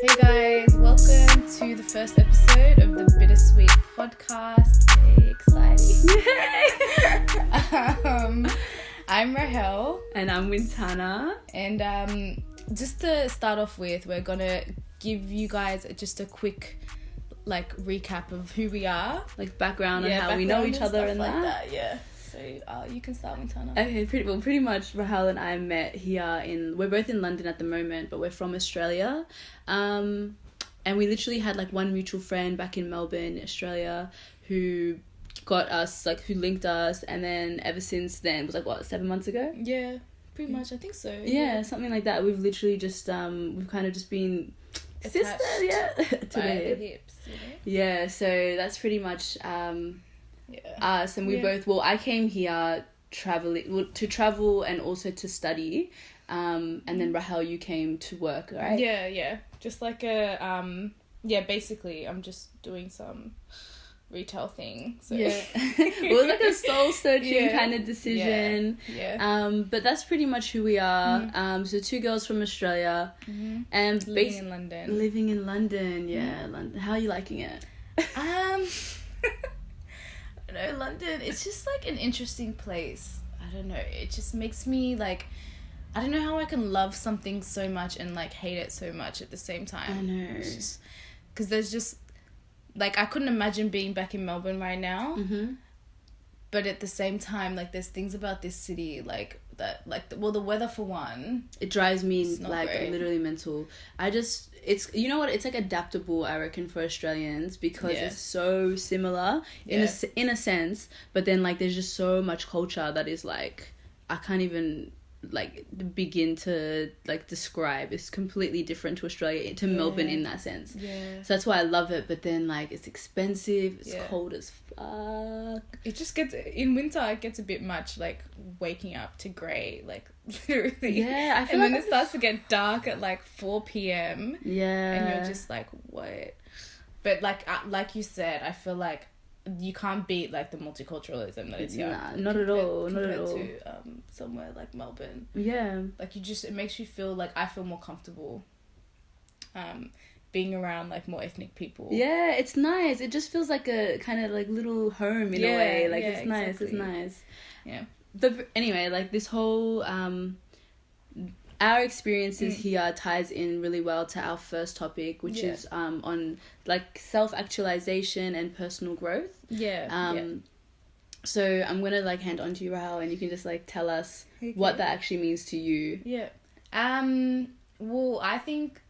Hey guys, welcome to the first episode of the Bittersweet podcast. Yay, exciting. I'm Rahel. And I'm Wintana. And just to start off with, we're gonna give you guys just a quick recap of who we are. Like background on how we know each other and that. Yeah. So you can start, Wintana. Okay, pretty much Rahel and I met here we're both in London at the moment, but we're from Australia. And we literally had one mutual friend back in Melbourne, Australia, who got us, who linked us, and then ever since then, it was 7 months ago? Yeah, pretty much, I think so. Yeah, something like that. We've literally just, we've kind of just been sisters, to the hips. You know? Yeah, so that's pretty much us, and we both, I came here to travel and also to study, and then Rahel, you came to work, right? Yeah, just basically I'm just doing some retail thing, so yeah. It was a soul searching kind of decision, but that's pretty much who we are. So two girls from Australia, and living in London. London. How are you liking it? I don't know, London, it's just an interesting place. I don't know, it just makes me I don't know how I can love something so much and hate it so much at the same time. I know, because there's just I couldn't imagine being back in Melbourne right now, but at the same time there's things about this city that the weather for one, it drives me great. Literally mental. It's you know what, it's adaptable, I reckon, for Australians, because it's so similar in a sense, but then there's just so much culture that is I can't even begin to describe. It's completely different to Australia, to Melbourne in that sense. So that's why I love it, but then it's expensive, it's cold as fuck. It just gets, in winter it gets a bit much, waking up to grey, literally. Yeah, I feel and then it starts to get dark at 4 p.m. Yeah. And you're just what? But like you said, I feel you can't beat the multiculturalism that is here. Nah, not at all. To somewhere like Melbourne. Yeah. It makes you feel I feel more comfortable being around more ethnic people. Yeah, it's nice. It just feels like a kind of little home in a way. It's nice. Exactly. It's nice. Yeah. But anyway, this whole our experiences here ties in really well to our first topic, which is on self-actualization and personal growth. So I'm gonna hand on to you, Rahel, and you can just tell us what that actually means to you. Well, I think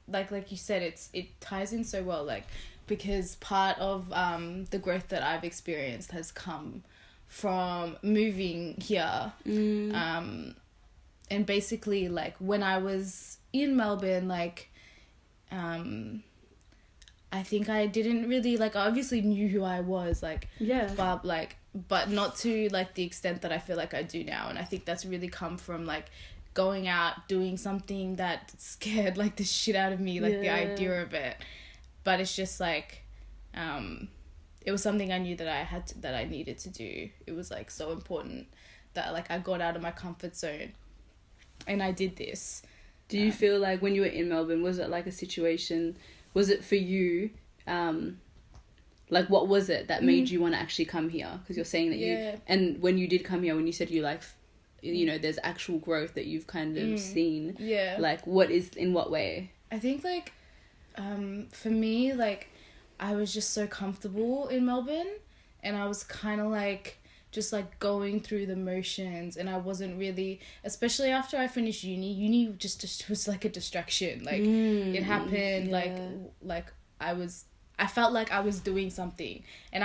like you said, it ties in so well, because part of the growth that I've experienced has come from moving here. And basically when I was in Melbourne, I think I didn't really I obviously knew who I was, but not to the extent that I feel I do now. And I think that's really come from going out, doing something that scared the shit out of me, the idea of it. But it's just it was something I knew that I needed to do. It was so important that I got out of my comfort zone and I did this. Do you feel when you were in Melbourne, was it a situation, was it for you, what was it that made you want to actually come here? Because you're saying that you, and when you did come here, when you said you there's actual growth that you've kind of seen. What is, in what way? I think for me, I was just so comfortable in Melbourne, and I was kind of just like going through the motions, and I wasn't really, especially after I finished uni just was like a distraction. Like it happened, like I felt like I was doing something, and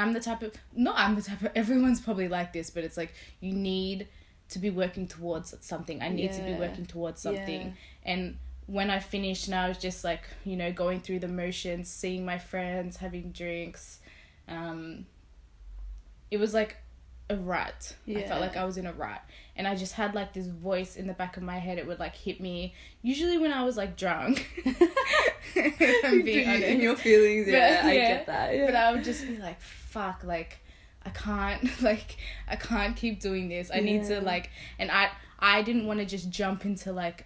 everyone's probably like this, but it's like you need to be working towards something. I need to be working towards something. And when I finished, and I was just like, you know, going through the motions, seeing my friends, having drinks, it was like a rut. I felt like I was in a rut, and I just had like this voice in the back of my head. It would like hit me usually when I was like drunk. I'm being honest. In your feelings, I get that. But I would just be like, fuck, like I can't keep doing this. I need to like, and I didn't want to just jump into like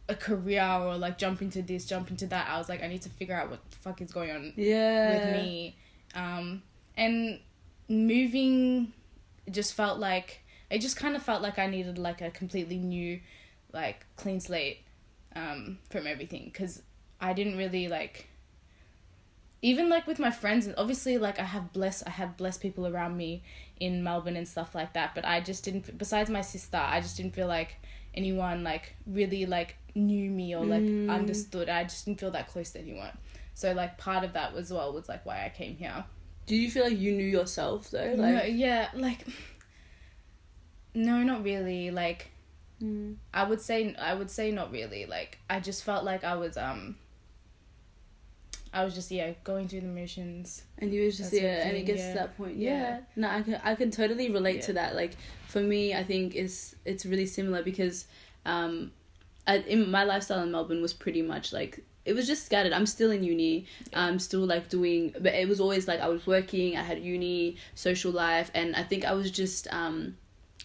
a career or like jump into this, jump into that. I was like, I need to figure out what the fuck is going on with me. And moving just felt like, it just kind of felt like I needed like a completely new, like clean slate from everything, because I didn't really like, even like with my friends, and obviously like I have blessed people around me in Melbourne and stuff like that, but I just didn't, besides my sister, I just didn't feel like anyone like really like knew me or like understood. I just didn't feel that close to anyone. So like part of that was like why I came here. Do you feel like you knew yourself though? Like, no, not really. Like, I would say not really. Like, I just felt like I was just going through the motions. And you was just and it gets to that point. No, I can totally relate to that. Like for me, I think it's really similar because in my lifestyle in Melbourne was pretty much like, it was just scattered. I'm still in uni. I'm still like doing, but it was always like I was working, I had uni, social life, and I think I was just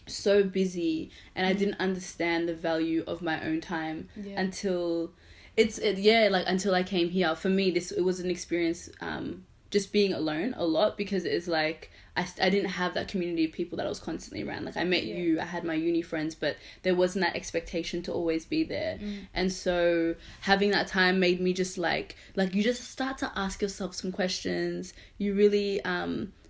so busy, and I didn't understand the value of my own time until until I came here. For me, it was an experience just being alone a lot, because it's like I didn't have that community of people that I was constantly around. Like I met you, I had my uni friends, but there wasn't that expectation to always be there. And so having that time made me just like you just start to ask yourself some questions. You really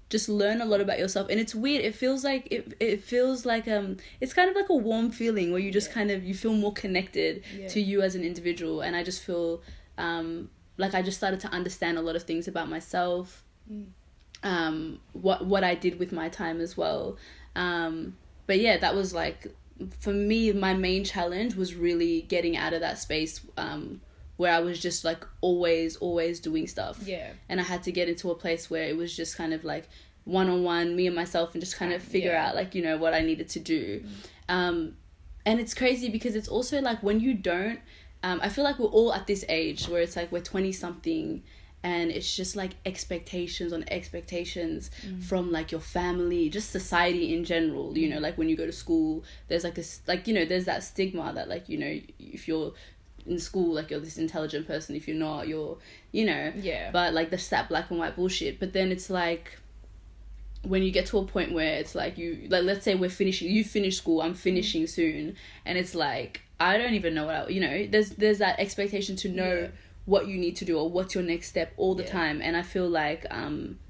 just learn a lot about yourself, and it's weird. It feels like it's kind of like a warm feeling where you just kind of, you feel more connected to you as an individual. And I just feel like I just started to understand a lot of things about myself, what I did with my time as well. But yeah, that was like, for me, my main challenge was really getting out of that space where I was just like always doing stuff. And I had to get into a place where it was just kind of like one-on-one, me and myself, and just kind of figure out like, you know, what I needed to do. And it's crazy because it's also like when you don't, I feel like we're all at this age where it's like we're 20 something, and it's just like expectations on expectations from like your family, just society in general. You know, like when you go to school, there's like this, like, you know, there's that stigma that like, you know, if you're in school, like you're this intelligent person, if you're not, you're, you know, but like there's that black and white bullshit. But then it's like when you get to a point where it's like you, like, let's say you finish school, I'm finishing soon, and it's like I don't even know what you know, there's that expectation to know what you need to do or what's your next step all the time. And I feel like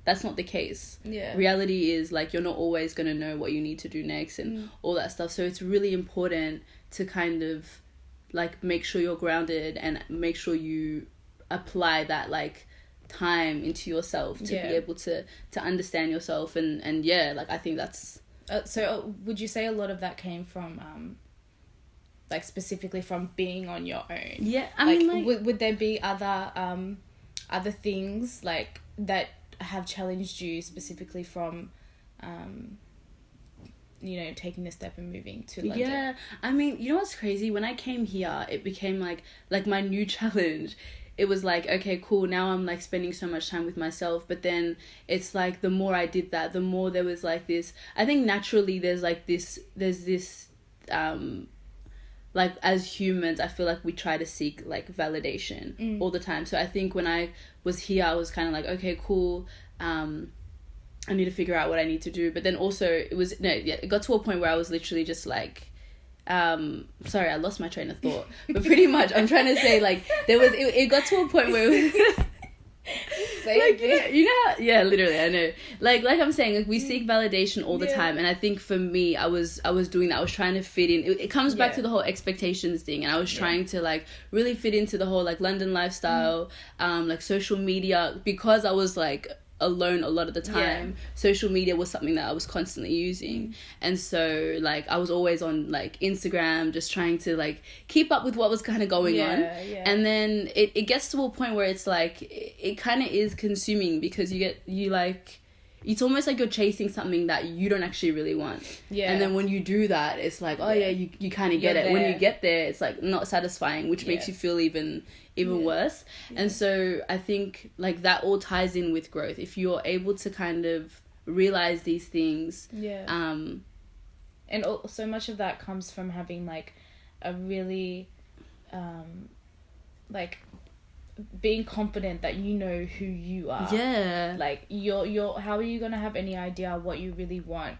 that's not the case. Reality is like you're not always going to know what you need to do next and all that stuff. So it's really important to kind of like make sure you're grounded and make sure you apply that like time into yourself to be able to understand yourself. And yeah, like I think that's so would you say a lot of that came from like specifically from being on your own? I mean, like would there be other things like that have challenged you specifically from you know, taking the step and moving to London? Yeah, I mean, you know what's crazy? When I came here, it became like my new challenge. It was like, okay, cool, now I'm like spending so much time with myself. But then it's like the more I did that, the more there was like this, I think naturally there's this like as humans, I feel like we try to seek like validation all the time. So I think when I was here, I was kind of like, okay, cool, I need to figure out what I need to do. But then also it got to a point where I was literally just like, sorry, I lost my train of thought. But pretty much I'm trying to say like it got to a point where it was Say yeah, literally, I know. Like I'm saying, like we seek validation all the time, and I think for me, I was doing that. I was trying to fit in. It comes back to the whole expectations thing, and I was trying to like really fit into the whole like London lifestyle, like social media, because I was like alone a lot of the time. Social media was something that I was constantly using, and so like I was always on like Instagram, just trying to like keep up with what was kind of going on. And then it gets to a point where it's like it kind of is consuming, because it's almost like you're chasing something that you don't actually really want. And then when you do that, it's like, you kind of get it. When you get there, it's like not satisfying, which makes you feel even worse. And so I think like that all ties in with growth. If you're able to kind of realize these things. And so much of that comes from having like a really like being confident that you know who you are. Like you're how are you gonna have any idea what you really want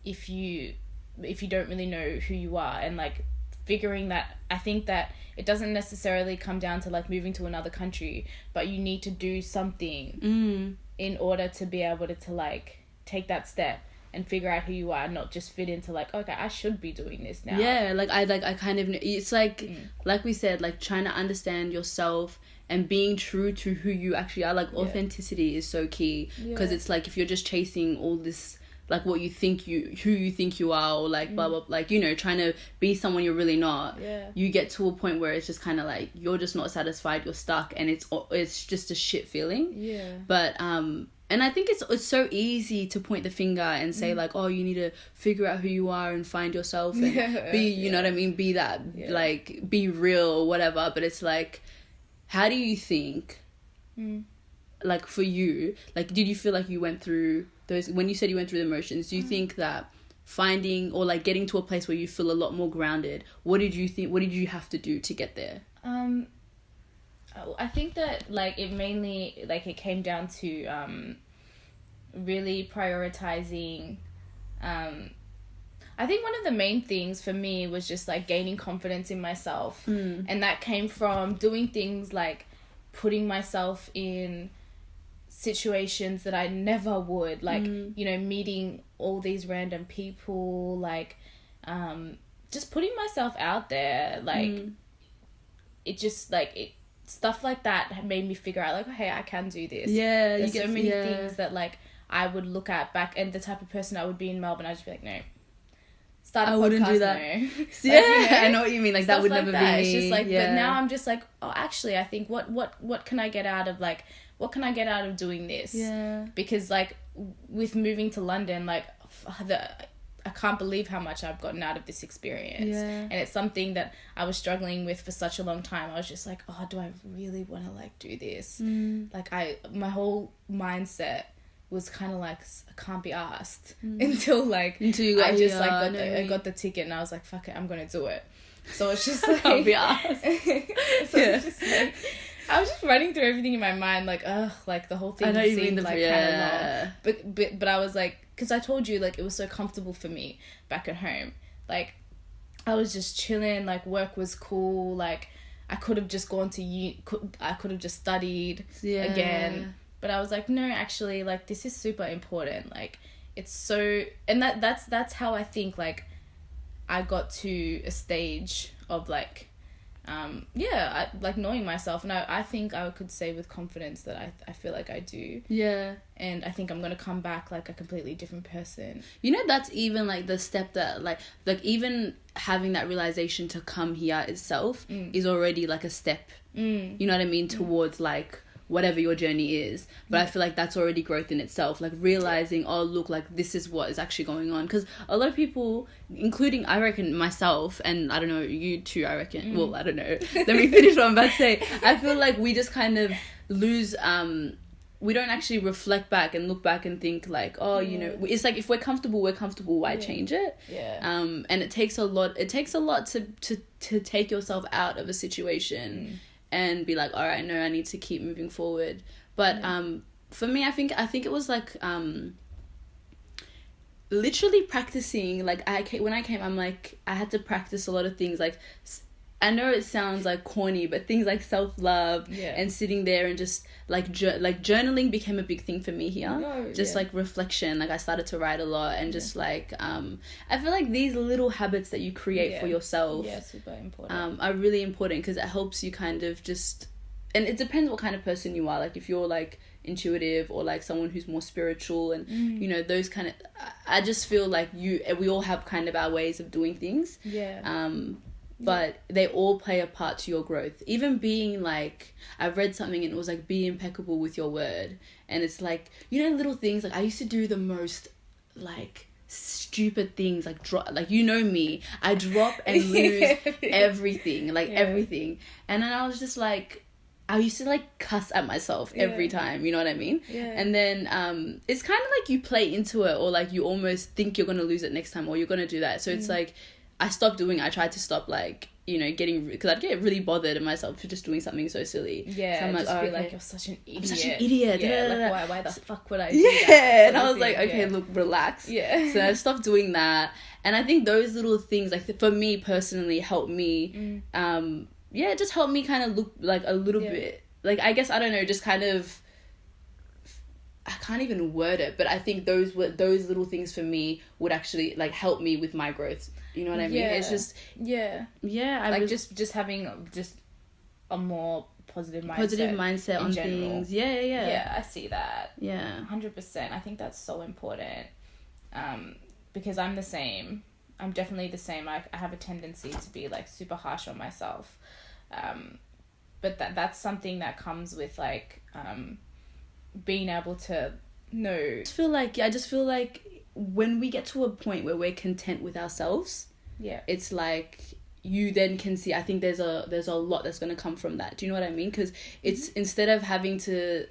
if you don't really know who you are? And like figuring that, I think that it doesn't necessarily come down to like moving to another country, but you need to do something in order to be able to like take that step and figure out who you are, not just fit into like, okay, I should be doing this now. I kind of, it's like like we said, like trying to understand yourself and being true to who you actually are. Like authenticity is so key, because it's like if you're just chasing all this like what you think who you think you are, or like blah blah, like, you know, trying to be someone you're really not, you get to a point where it's just kind of like you're just not satisfied, you're stuck, and it's just a shit feeling. But and I think it's so easy to point the finger and say like, oh, you need to figure out who you are and find yourself and be, you know what I mean, be that, like be real or whatever. But it's like, how do you think like for you, like did you feel like you went through those, when you said you went through the emotions, do you think that finding or like getting to a place where you feel a lot more grounded, what did you have to do to get there? I think that like it mainly like it came down to really prioritizing. I think one of the main things for me was just like gaining confidence in myself, and that came from doing things like putting myself in situations that I never would, like you know, meeting all these random people, like just putting myself out there, like it just like it stuff like that made me figure out like, okay, I can do this. There's so many things that like I would look at back, and the type of person I would be in Melbourne, I'd just be like, no, start a podcast, wouldn't do that. No. You know, I know what you mean, like that would never be me. It's just like, but now I'm just like, oh, actually I think what can I get out of like, what can I get out of doing this? Because like with moving to London, like I can't believe how much I've gotten out of this experience. And it's something that I was struggling with for such a long time. I was just like, oh, do I really want to like do this? Like my whole mindset was kind of like, I can't be asked until you got, I got the ticket, and I was like, fuck it, I'm gonna do it. So it's just like, can't be asked. It's just like, I was just running through everything in my mind, like, ugh, like the whole thing seemed like kind of long. But I was like, because I told you, like, it was so comfortable for me back at home. Like, I was just chilling, like, work was cool, like, I could have just gone to I could have just studied again. But I was like, no, actually, like, this is super important. Like, it's so, and that's how I think, like, I got to a stage of, like, like knowing myself, and I think I could say with confidence that I feel like I do. And I think I'm gonna come back like a completely different person. You know, that's even like the step that like even having that realization to come here itself is already like a step. You know what I mean, towards like whatever your journey is. But I feel like that's already growth in itself, like realizing, oh look, like this is what is actually going on. Because a lot of people, including I reckon myself, and I don't know, you too, I reckon, well, I don't know, let me finish what I'm about to say. I feel like we just kind of lose, we don't actually reflect back and look back and think like, oh, you know, it's like if we're comfortable, why change it? And it takes a lot to take yourself out of a situation and be like, all right, no, I need to keep moving forward. But for me, I think it was like literally practicing. Like when I came, I'm like, I had to practice a lot of things, like I know it sounds like corny, but things like self-love and sitting there and just like journaling became a big thing for me here. Like reflection, like I started to write a lot and just like I feel like these little habits that you create for yourself super important. are really important because it helps you kind of just, and it depends what kind of person you are. Like if you're like intuitive or like someone who's more spiritual and you know, those kind of, I just feel like we all have kind of our ways of doing things. But they all play a part to your growth. Even being like, I read something and it was like, be impeccable with your word. And it's like, you know, little things. Like I used to do the most like stupid things, like drop, like, you know me, I drop and lose everything, like everything. And then I was just like, I used to like cuss at myself every time, you know what I mean? And then it's kind of like you play into it, or like you almost think you're gonna lose it next time, or you're gonna do that. So it's like, I stopped doing it. I tried to stop, like, you know, getting, because I'd get really bothered at myself for just doing something so silly. So I'm like, just be like, you're such an idiot. I'm such an idiot. Like, why the fuck would I do that? And I was like, okay, look, relax. So I stopped doing that. And I think those little things, like, for me personally, helped me, just helped me kind of look, like, a little bit, like, I guess, I don't know, just kind of, I can't even word it, but I think those little things for me would actually, like, help me with my growth. You know what I mean? It's just just having just a more positive mindset on general. things. Yeah, I see that. 100%. I think that's so important. Because I'm the same. I'm definitely the same. I have a tendency to be like super harsh on myself. But that's something that comes with like being able to know. I just feel like when we get to a point where we're content with ourselves, it's like you then can see, I think there's a lot that's going to come from that. Do you know what I mean? Because it's instead of having to,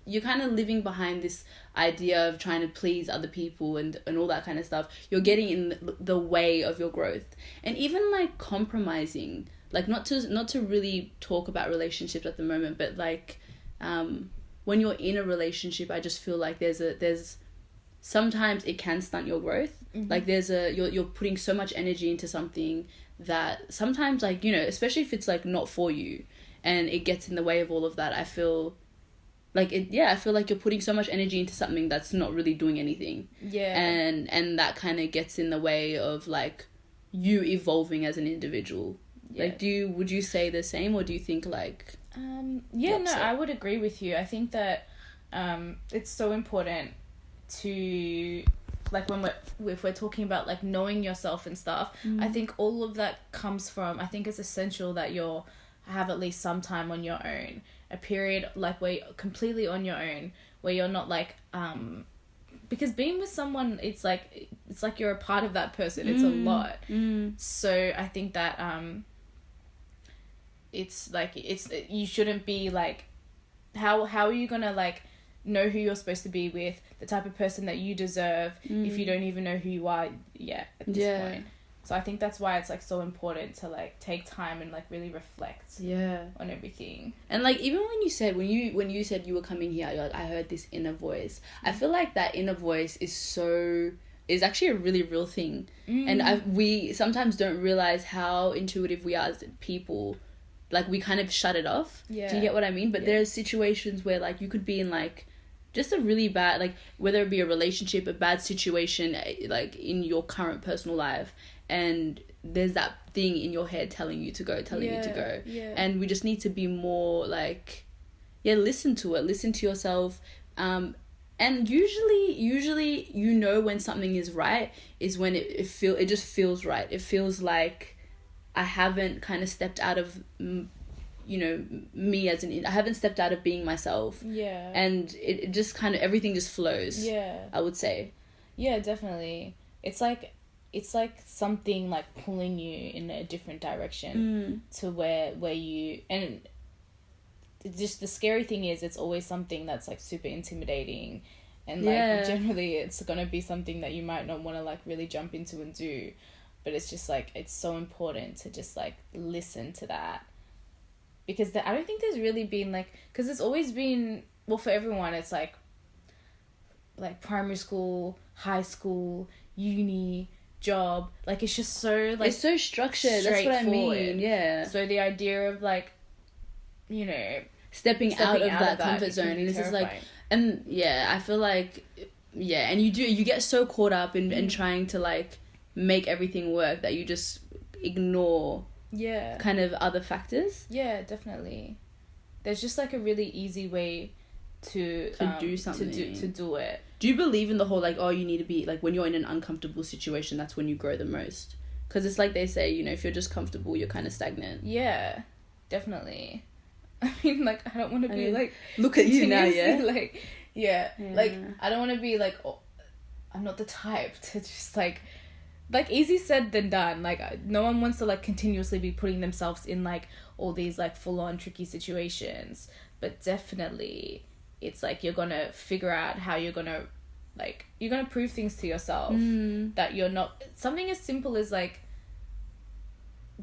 you're kind of living behind this idea of trying to please other people and all that kind of stuff. You're getting in the way of your growth. And even like compromising, like not to really talk about relationships at the moment, but like when you're in a relationship, I just feel like there's sometimes it can stunt your growth. Like you're putting so much energy into something that sometimes, like, you know, especially if it's like not for you and it gets in the way of all of that, I feel like I feel like you're putting so much energy into something that's not really doing anything. And that kind of gets in the way of like you evolving as an individual. Like would you say the same, or do you think like I would agree with you. I think that it's so important to, like, if we're talking about like knowing yourself and stuff, I think all of that comes from, I think it's essential that you'll have at least some time on your own, a period like where you're completely on your own, where you're not like because being with someone, it's like you're a part of that person. It's a lot. So I think that it's like, you shouldn't be like, how are you gonna like know who you're supposed to be with, the type of person that you deserve, if you don't even know who you are yet at this point. So I think that's why it's like so important to like take time and like really reflect on everything. And like even when you said you were coming here, you're like, I heard this inner voice. I feel like that inner voice is actually a really real thing. And we sometimes don't realize how intuitive we are as people. Like we kind of shut it off. Do you get what I mean? But there's situations where like you could be in like just a really bad, like whether it be a relationship, a bad situation, like in your current personal life, and there's that thing in your head telling you to go. And we just need to be more like, listen to yourself. And usually you know when something is right is when it just feels right. It feels like I haven't kind of stepped out of, you know, me I haven't stepped out of being myself. And it just kind of, everything just flows. I would say. Yeah, definitely. It's like something like pulling you in a different direction to where you, and just the scary thing is it's always something that's like super intimidating, and like generally it's gonna be something that you might not want to like really jump into and do. But it's just like, it's so important to just like listen to that, because I don't think there's really been like, because it's always been, well, for everyone it's like primary school, high school, uni, job. Like, it's just so, like, it's so structured. That's what I mean. Yeah. So the idea of, like, you know, stepping out of that comfort zone, and this is like, and yeah, I feel like, yeah, and you get so caught up in trying to, like, make everything work that you just ignore kind of other factors. Yeah, definitely. There's just, like, a really easy way to do something, to do it. Do you believe in the whole, like, oh, you need to be, like, when you're in an uncomfortable situation, that's when you grow the most? Because it's like they say, you know, if you're just comfortable, you're kind of stagnant. Yeah, definitely. I mean, like, I don't want to be, like... Look at you now, yeah? Like, yeah. Like, I don't want to be, like... Oh, I'm not the type to just, like, easy said than done. Like, no one wants to, like, continuously be putting themselves in, like, all these, like, full-on tricky situations. But definitely, it's, like, you're going to figure out how you're going to, like... You're going to prove things to yourself that you're not... Something as simple as, like,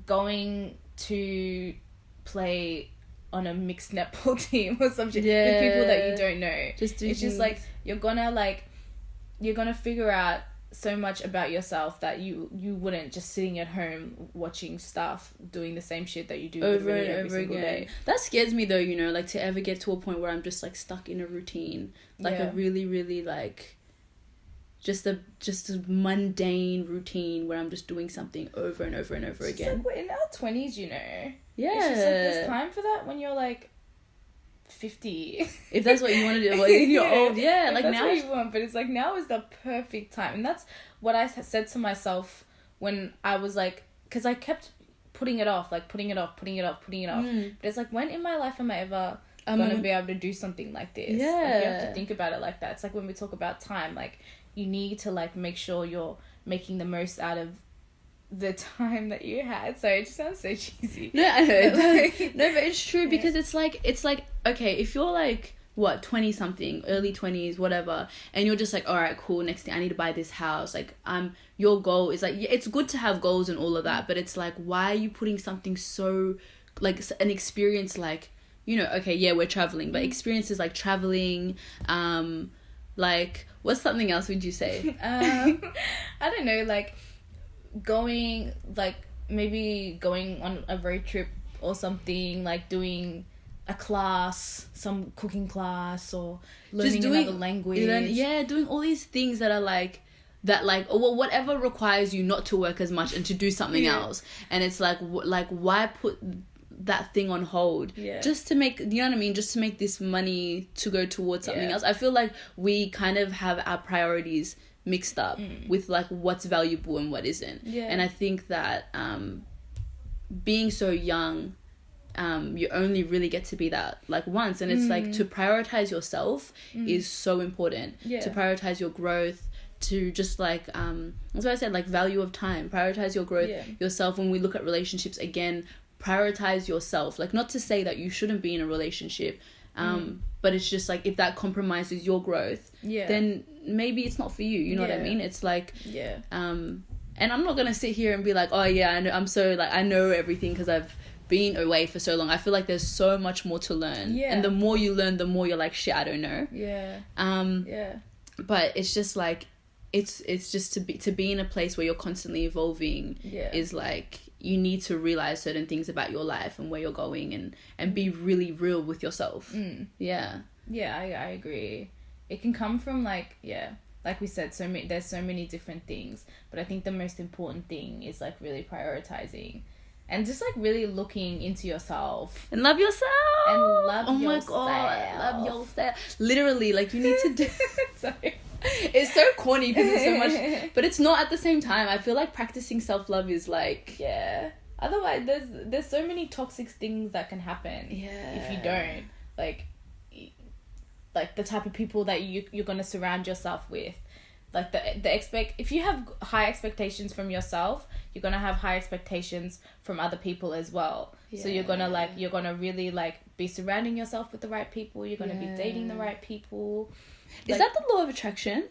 going to play... on a mixed netball team or something with people that you don't know. Just like you're gonna figure out so much about yourself that you wouldn't just sitting at home watching stuff, doing the same shit that you do over and every over single again. day. That scares me though, you know, like to ever get to a point where I'm just like stuck in a routine, like a really, really like just a mundane routine where I'm just doing something over and over and over again. Like we're in our 20s, you know. Yeah. It's just like there's time for that when you're like 50. If that's what you want to do, when you're old, yeah. Like that's now what you want, but it's like now is the perfect time. And that's what I said to myself when I was like, because I kept putting it off. But it's like, when in my life am I ever gonna be able to do something like this? Yeah. Like, you have to think about it like that. It's like when we talk about time, like you need to like make sure you're making the most out of the time that you had. So it just sounds so cheesy. No, I know. No, but it's true because it's like okay, if you're like what 20 something, early 20s, whatever, and you're just like, all right, cool, next thing I need to buy this house, like your goal is like, yeah, it's good to have goals and all of that, but it's like, why are you putting something so like an experience, like, you know, okay, yeah, we're traveling, but experiences like traveling, like what's something else would you say? I don't know, like going, like maybe going on a road trip or something, like doing a class, some cooking class, or learning another language. Doing all these things that are like that, like, or whatever requires you not to work as much and to do something else. And it's like why put that thing on hold just to make, you know what I mean, just to make this money to go towards something else. I feel like we kind of have our priorities mixed up with like what's valuable and what isn't. And I think that being so young, you only really get to be that like once, and it's like to prioritize yourself is so important. To prioritize your growth, to just like that's what I said, like value of time, prioritize your growth yourself. When we look at relationships again, prioritize yourself. Like, not to say that you shouldn't be in a relationship, but it's just like if that compromises your growth, then maybe it's not for you, you know what I mean? It's like and I'm not gonna sit here and be like, oh yeah, I know, I'm so like I know everything because I've been away for so long. I feel like there's so much more to learn, and the more you learn, the more you're like, shit, I don't know. But it's just like it's just to be in a place where you're constantly evolving is like, you need to realize certain things about your life and where you're going, and be really real with yourself. I agree. It can come from like we said, there's so many different things, but I think the most important thing is like really prioritizing and just like really looking into yourself and love yourself yourself. My god, love yourself. Literally, like you need to do sorry. It's so corny because it's so much, but it's not at the same time. I feel like practicing self-love is like otherwise there's so many toxic things that can happen if you don't like the type of people that you're going to surround yourself with, like if you have high expectations from yourself, you're going to have high expectations from other people as well. So you're going to really like be surrounding yourself with the right people. You're going to be dating the right people. Is that the law of attraction?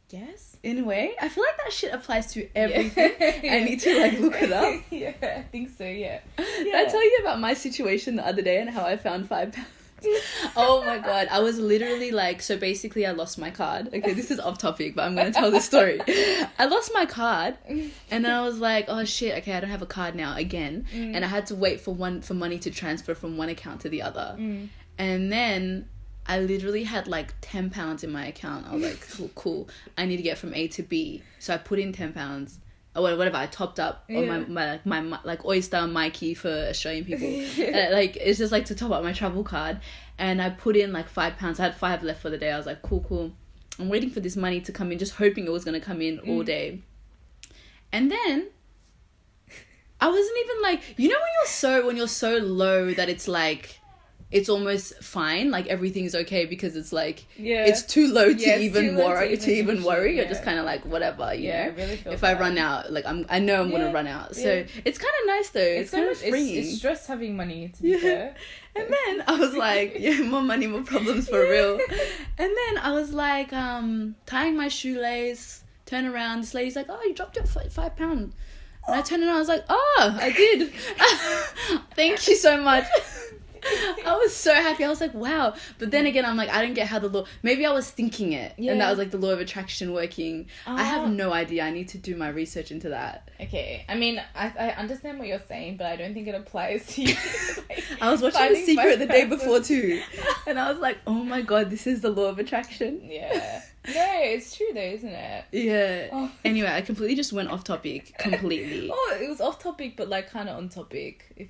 Yes. In a way. I feel like that shit applies to everything. I need to like look it up. I think so, Did I tell you about my situation the other day and how I found £5? Oh my god, I was literally like, so basically I lost my card. Okay, this is off topic, but I'm gonna tell this story. I lost my card, and then I was like, oh shit, okay, I don't have a card now again, and I had to wait for money to transfer from one account to the other, and then I literally had like £10 in my account. I was like, cool, I need to get from A to B, so I put in £10. Or whatever, I topped up on my like Oyster Mikey for Australian people. Like, it's just like to top up my travel card. And I put in like £5. I had 5 left for the day. I was like, cool. I'm waiting for this money to come in, just hoping it was going to come in all day. And then I wasn't even like, you know when you're so low that it's like, it's almost fine, like everything's okay, because it's like it's too low to even worry. You're just kind of like, whatever, you know. Really if bad. I run out, like I know I'm gonna run out. So it's kind of nice though. It's kind of freeing. It's stress having money, to be fair. And then I was like, more money, more problems for real. And then I was like, tying my shoelace, turn around, this lady's like, oh, you dropped your £5. And I turned around, I was like, oh, I did. Thank you so much. I was so happy. I was like, wow. But then again, I'm like, I don't get how the law... Maybe I was thinking it. Yeah. And that was like the law of attraction working. I have no idea. I need to do my research into that. Okay. I mean, I understand what you're saying, but I don't think it applies to you. I was watching The Secret the day before too. And I was like, oh my God, this is the law of attraction. Yeah. No, it's true though, isn't it? Yeah. Oh. Anyway, I completely just went off topic. Completely. Oh, it was off topic, but like kind of on topic. I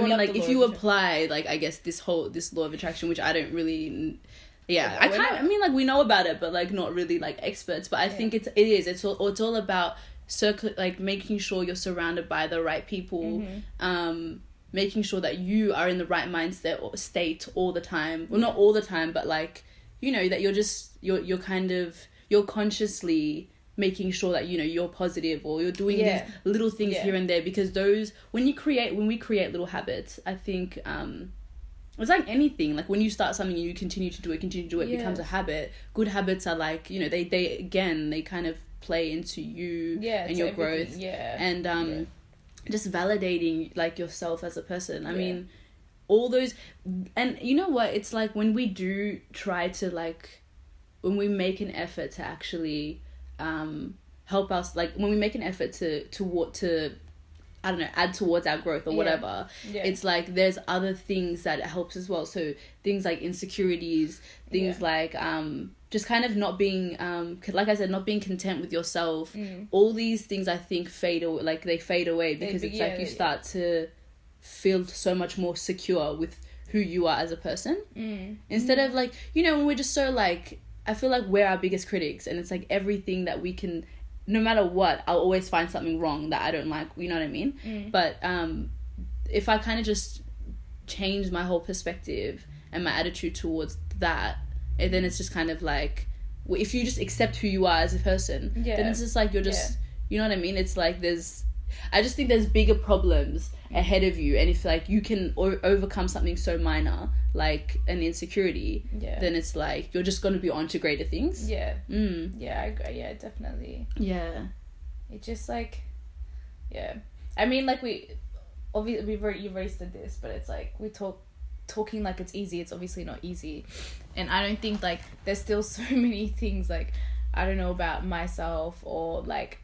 mean, like if you apply, like I guess this law of attraction, which I don't really. Yeah, I mean, like we know about it, but like not really like experts. But I think it's all about like making sure you're surrounded by the right people. Making sure that you are in the right mindset or state all the time. Well, not all the time, but like, you know, that you're consciously making sure that, you know, you're positive, or you're doing these little things here and there, because when we create little habits, I think it's like anything, like when you start something and you continue to do it, it becomes a habit. Good habits are like, you know, they kind of play into you and your growth and just validating like yourself as a person. I mean, all those, and you know what, it's like when we do try to like, when we make an effort to actually help us, like when we make an effort to I don't know, add towards our growth or whatever, it's like there's other things that helps as well. So things like insecurities, things like just kind of not being like I said, not being content with yourself. All these things I think fade away because it's like you start to feel so much more secure with who you are as a person, instead of like, you know, when we're just so like, I feel like we're our biggest critics, and it's like everything that we can, no matter what, I'll always find something wrong that I don't like, you know what I mean? But if I kind of just change my whole perspective and my attitude towards that, and then it's just kind of like, if you just accept who you are as a person, then it's just like you're just, you know what I mean? It's like I just think there's bigger problems ahead of you, and if like you can overcome something so minor like an insecurity, then it's like you're just going to be on to greater things. I agree. Definitely. It just like, I mean, like you've already said this, but it's like we talking like it's easy. It's obviously not easy, and I don't think like there's still so many things like I don't know about myself or like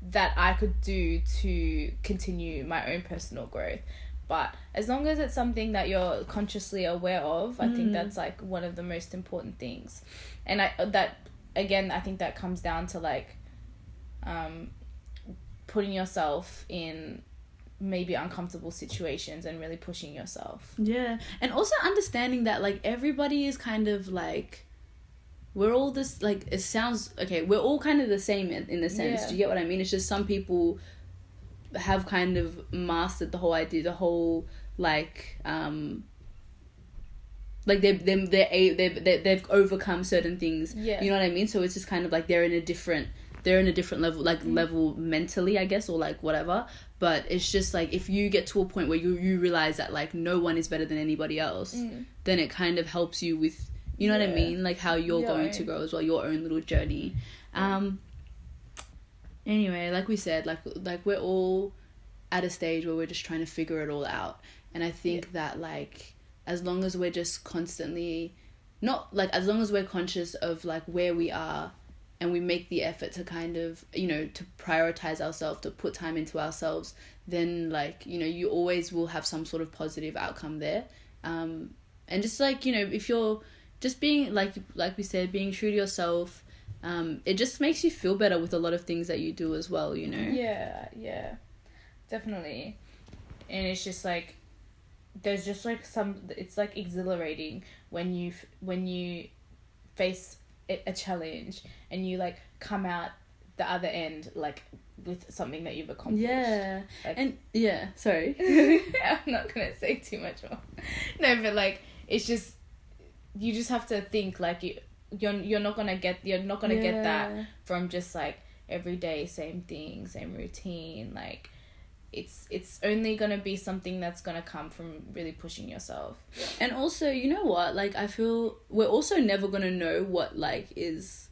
that I could do to continue my own personal growth. But as long as it's something that you're consciously aware of, I think that's like one of the most important things. And I think that comes down to like putting yourself in maybe uncomfortable situations and really pushing yourself. And also understanding that like everybody is kind of like, we're all this, like, it sounds, okay, we're all kind of the same in the sense. Do you get what I mean? It's just some people have kind of mastered the whole idea, the whole, like they've overcome certain things. You know what I mean? So it's just kind of like they're in a different level, like level mentally, I guess, or like whatever. But it's just like, if you get to a point where you realize that like no one is better than anybody else, then it kind of helps you with, you know what I mean? Like how you're going to grow as well, your own little journey. Anyway, like we said, like we're all at a stage where we're just trying to figure it all out. And I think that like as long as we're just constantly, not like, as long as we're conscious of like where we are, and we make the effort to kind of, you know, to prioritize ourselves, to put time into ourselves, then like, you know, you always will have some sort of positive outcome there. And just like, you know, if you're just being like we said, being true to yourself, it just makes you feel better with a lot of things that you do as well, you know? Yeah, definitely. And it's just like, there's just like it's like exhilarating when you face a challenge and you like come out the other end like with something that you've accomplished. Yeah. Like, and yeah, sorry. I'm not gonna say too much more. No, but like, it's just, you just have to think like you're not gonna get get that from just like everyday same thing, same routine. Like, it's only gonna be something that's gonna come from really pushing yourself. And also, you know what, like, I feel we're also never gonna know what like is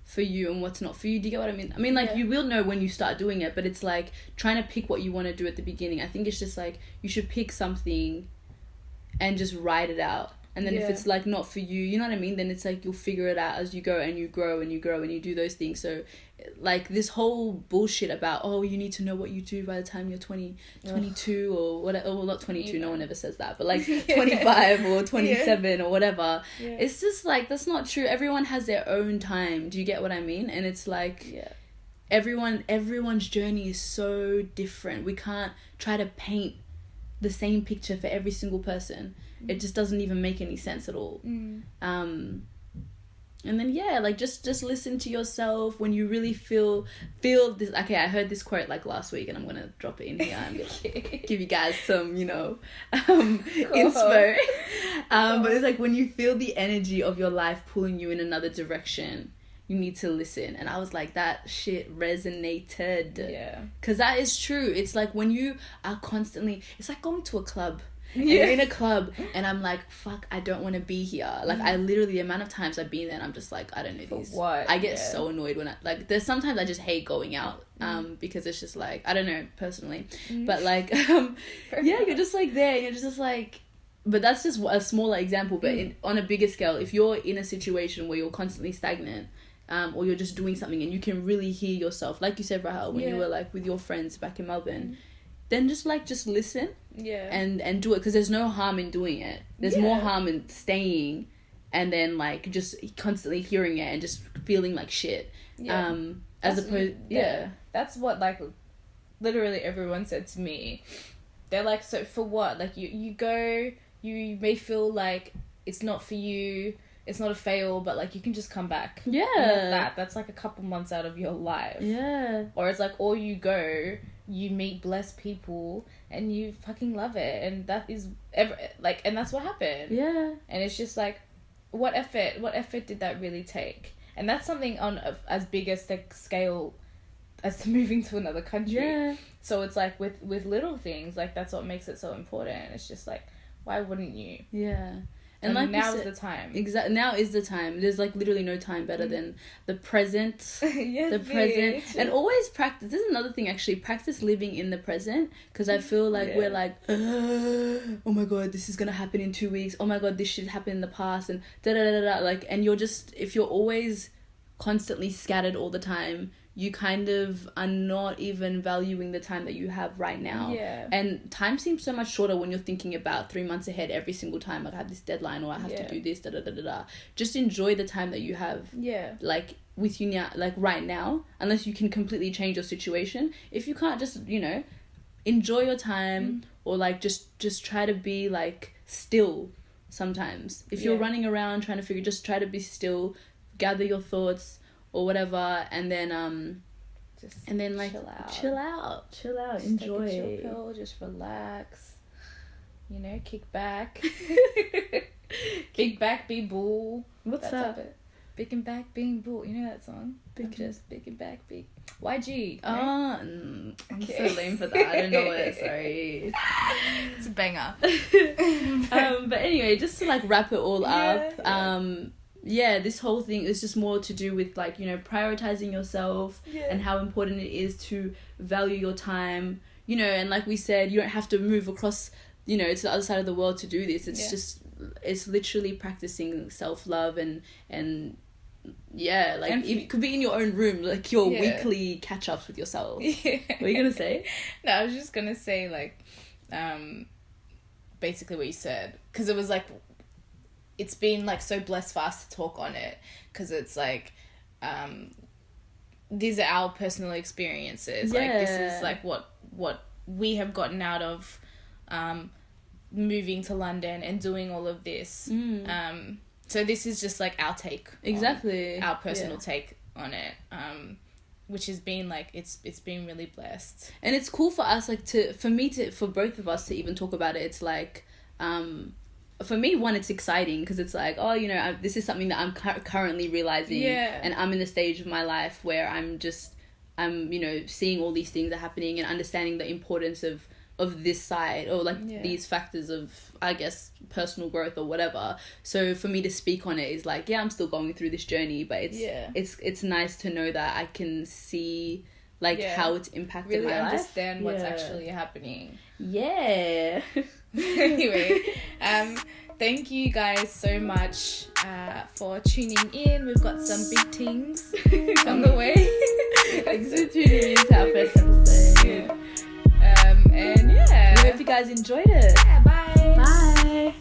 for you and what's not for you. Do you get what I mean? I mean, like, you will know when you start doing it, but it's like trying to pick what you want to do at the beginning. I think it's just like, you should pick something and just write it out. And then if it's like not for you, you know what I mean, then it's like you'll figure it out as you go, and you grow and you grow and you do those things. So like, this whole bullshit about, oh, you need to know what you do by the time you're 22 or whatever, well, not 22, no one ever says that, but like 25 or 27 or whatever. It's just like, that's not true. Everyone has their own time. Do you get what I mean? And it's like, everyone's journey is so different. We can't try to paint the same picture for every single person. It just doesn't even make any sense at all. And then like, just listen to yourself when you really feel this. Okay, I heard this quote like last week, and I'm gonna drop it in here. I'm gonna give you guys some, you know, inspo. But it's like, when you feel the energy of your life pulling you in another direction, you need to listen. And I was like, that shit resonated. Because that is true. It's like, when you are constantly, it's like going to a club. And you're in a club and I'm like, fuck, I don't want to be here. Like, I literally, the amount of times I've been there and I'm just like, I don't know these. What? I get so annoyed when like, there's sometimes I just hate going out because it's just like, I don't know, personally. But like, you're just like there and you're just like, but that's just a smaller example. But on a bigger scale, if you're in a situation where you're constantly stagnant, or you're just doing something and you can really hear yourself, like you said, Rahel, when you were like with your friends back in Melbourne, then just listen and do it, because there's no harm in doing it. There's more harm in staying and then like just constantly hearing it and just feeling like shit. As opposed that's what like literally everyone said to me. They're like, so for what? Like, you go, you may feel like it's not for you, it's not a fail, but like, you can just come back. That's like a couple months out of your life. Or it's like, or you go, you meet blessed people and you fucking love it, and that is and that's what happened. And it's just like, what effort did that really take? And that's something on as big as the scale as moving to another country. So it's like, with little things, like, that's what makes it so important. It's just like, why wouldn't you? And like, now is the time. Exactly. Now is the time. There's like literally no time better than the present. The present. And always practice. This is another thing, actually. Practice living in the present. Because I feel like we're like, oh my god, this is going to happen in 2 weeks. Oh my god, this shit happened in the past. And da-da-da-da-da. Like, and you're just, if you're always constantly scattered all the time, you kind of are not even valuing the time that you have right now. And time seems so much shorter when you're thinking about 3 months ahead every single time. Like, I have this deadline, or I have to do this, da-da-da-da-da. Just enjoy the time that you have, like, with you now, like, right now, unless you can completely change your situation. If you can't, just, you know, enjoy your time, or, like, just try to be, like, still sometimes. If you're running around trying to figure, just try to be still, gather your thoughts, or whatever, and then like chill out, just enjoy, take a chill pill, just relax, you know, kick back. Kick back, be bull. What's that? Big and back, being bull. You know that song? Just big and back, big. YG. I'm so lame for that. I don't know it. Sorry. It's a banger. But anyway, just to like wrap it all up. This whole thing is just more to do with, like, you know, prioritizing yourself and how important it is to value your time, you know. And like we said, you don't have to move across to the other side of the world to do this. It's literally practicing self-love and it could be in your own room, like your weekly catch-ups with yourself. Yeah. What are you gonna say? No, I was just gonna say, like, basically what you said, because it was like, it's been like so blessed for us to talk on it, because it's like, these are our personal experiences. Like, this is like what we have gotten out of moving to London and doing all of this. So this is just like our take, our personal take on it, which has been like, it's been really blessed. And it's cool for us, like, for both of us to even talk about it. It's like, for me, one, it's exciting because it's like, this is something that I'm currently realizing, and I'm in the stage of my life where I'm seeing all these things are happening and understanding the importance of this side, or like these factors of, I guess, personal growth or whatever. So for me to speak on it is like, I'm still going through this journey, but it's nice to know that I can see how it's impacted really my life. Understand what's actually happening. Yeah. Anyway, thank you guys so much for tuning in. We've got some big things on the way. Thanks for tuning in to our first episode. And we hope you guys enjoyed it. Yeah, bye. Bye.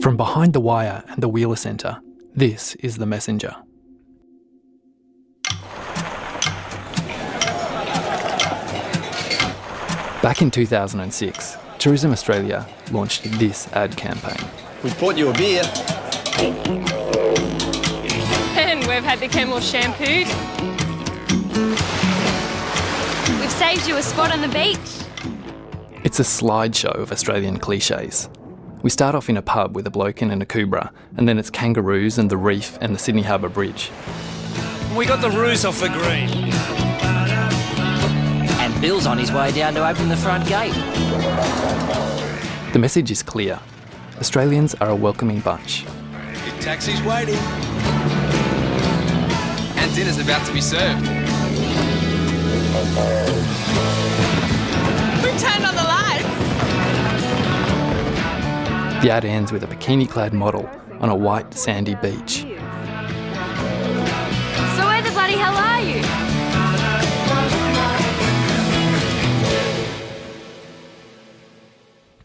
From behind the wire and the Wheeler Centre, this is The Messenger. Back in 2006, Tourism Australia launched this ad campaign. We've bought you a beer. And we've had the Camel shampooed. We've saved you a spot on the beach. It's a slideshow of Australian cliches. We start off in a pub with a bloke in an Akubra, and then it's kangaroos and the reef and the Sydney Harbour Bridge. We got the roos off the green. And Bill's on his way down to open the front gate. The message is clear. Australians are a welcoming bunch. Your taxi's waiting. And dinner's about to be served. We've turned on the lights. The ad ends with a bikini-clad model on a white, sandy beach. So where the bloody hell are you?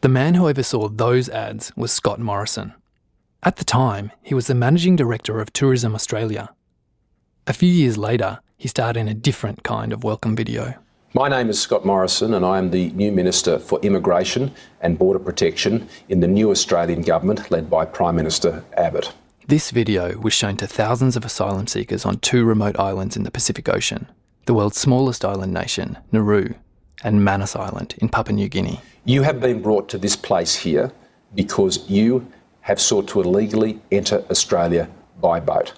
The man who oversaw those ads was Scott Morrison. At the time, he was the Managing Director of Tourism Australia. A few years later, he starred in a different kind of welcome video. My name is Scott Morrison and I am the new Minister for Immigration and Border Protection in the new Australian government led by Prime Minister Abbott. This video was shown to thousands of asylum seekers on 2 remote islands in the Pacific Ocean, the world's smallest island nation, Nauru, and Manus Island in Papua New Guinea. You have been brought to this place here because you have sought to illegally enter Australia by boat.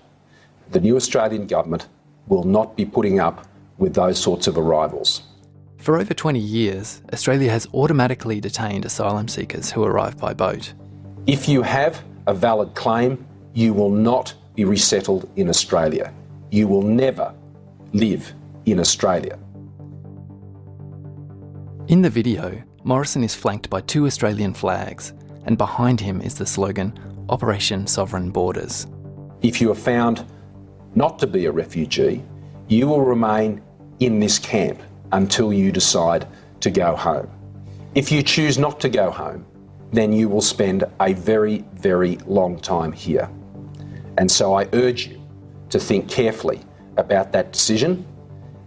The new Australian government will not be putting up with those sorts of arrivals. For over 20 years, Australia has automatically detained asylum seekers who arrive by boat. If you have a valid claim, you will not be resettled in Australia. You will never live in Australia. In the video, Morrison is flanked by 2 Australian flags, and behind him is the slogan, Operation Sovereign Borders. If you are found not to be a refugee, you will remain in this camp until you decide to go home. If you choose not to go home, then you will spend a very, very long time here. And so I urge you to think carefully about that decision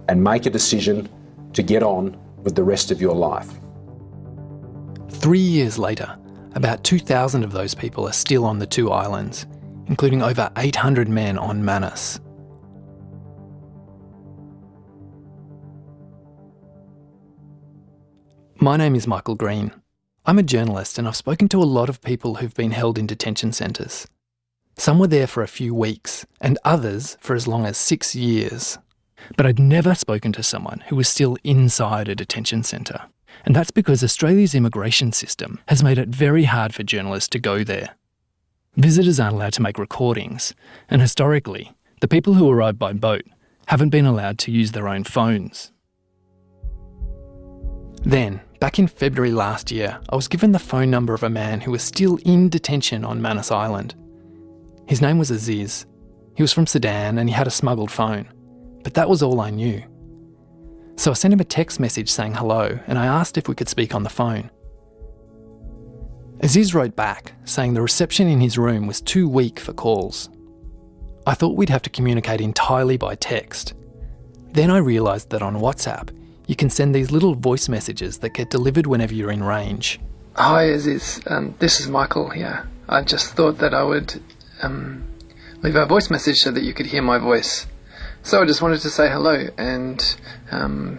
and make a decision to get on with the rest of your life. 3 years later, about 2,000 of those people are still on the two islands, including over 800 men on Manus. My name is Michael Green. I'm a journalist and I've spoken to a lot of people who've been held in detention centres. Some were there for a few weeks and others for as long as 6 years. But I'd never spoken to someone who was still inside a detention centre. And that's because Australia's immigration system has made it very hard for journalists to go there. Visitors aren't allowed to make recordings, and historically, the people who arrive by boat haven't been allowed to use their own phones. Then, back in February last year, I was given the phone number of a man who was still in detention on Manus Island. His name was Aziz. He was from Sudan and he had a smuggled phone. But that was all I knew. So I sent him a text message saying hello and I asked if we could speak on the phone. Aziz wrote back saying the reception in his room was too weak for calls. I thought we'd have to communicate entirely by text. Then I realised that on WhatsApp, you can send these little voice messages that get delivered whenever you're in range. Hi Aziz, this is Michael here. I just thought that I would leave a voice message so that you could hear my voice. So I just wanted to say hello and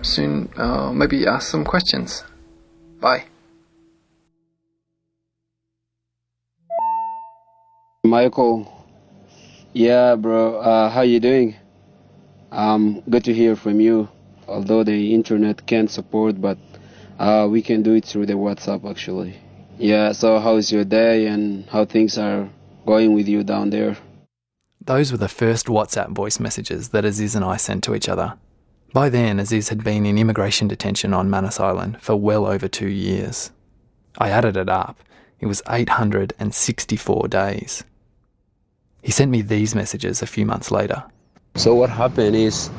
soon maybe ask some questions. Bye. Michael, yeah bro, how you doing? Good to hear from you. Although the internet can't support, but we can do it through the WhatsApp actually. Yeah, so how's your day and how things are going with you down there? Those were the first WhatsApp voice messages that Aziz and I sent to each other. By then, Aziz had been in immigration detention on Manus Island for well over 2 years. I added it up. It was 864 days. He sent me these messages a few months later. So what happened is,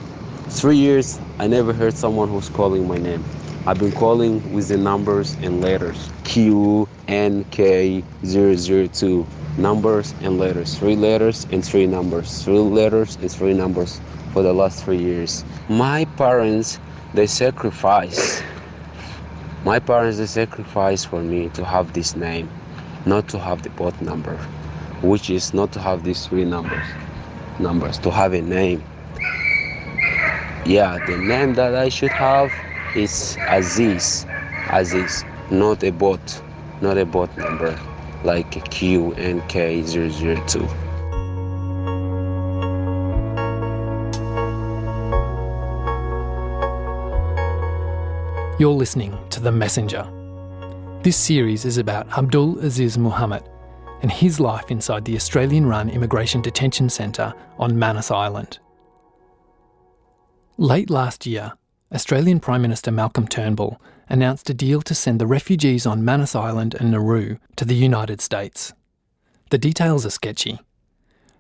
3 years, I never heard someone who's calling my name. I've been calling with the numbers and letters. QNK002. Numbers and letters. 3 letters and 3 numbers. 3 letters and 3 numbers for the last 3 years. My parents, they sacrificed. For me to have this name, not to have the boat number, which is not to have these 3 numbers, to have a name. Yeah, the name that I should have is Aziz, not a boat number like QNK002. You're listening to The Messenger. This series is about Abdul Aziz Muhammad and his life inside the Australian-run Immigration Detention Centre on Manus Island. Late last year, Australian Prime Minister Malcolm Turnbull announced a deal to send the refugees on Manus Island and Nauru to the United States. The details are sketchy.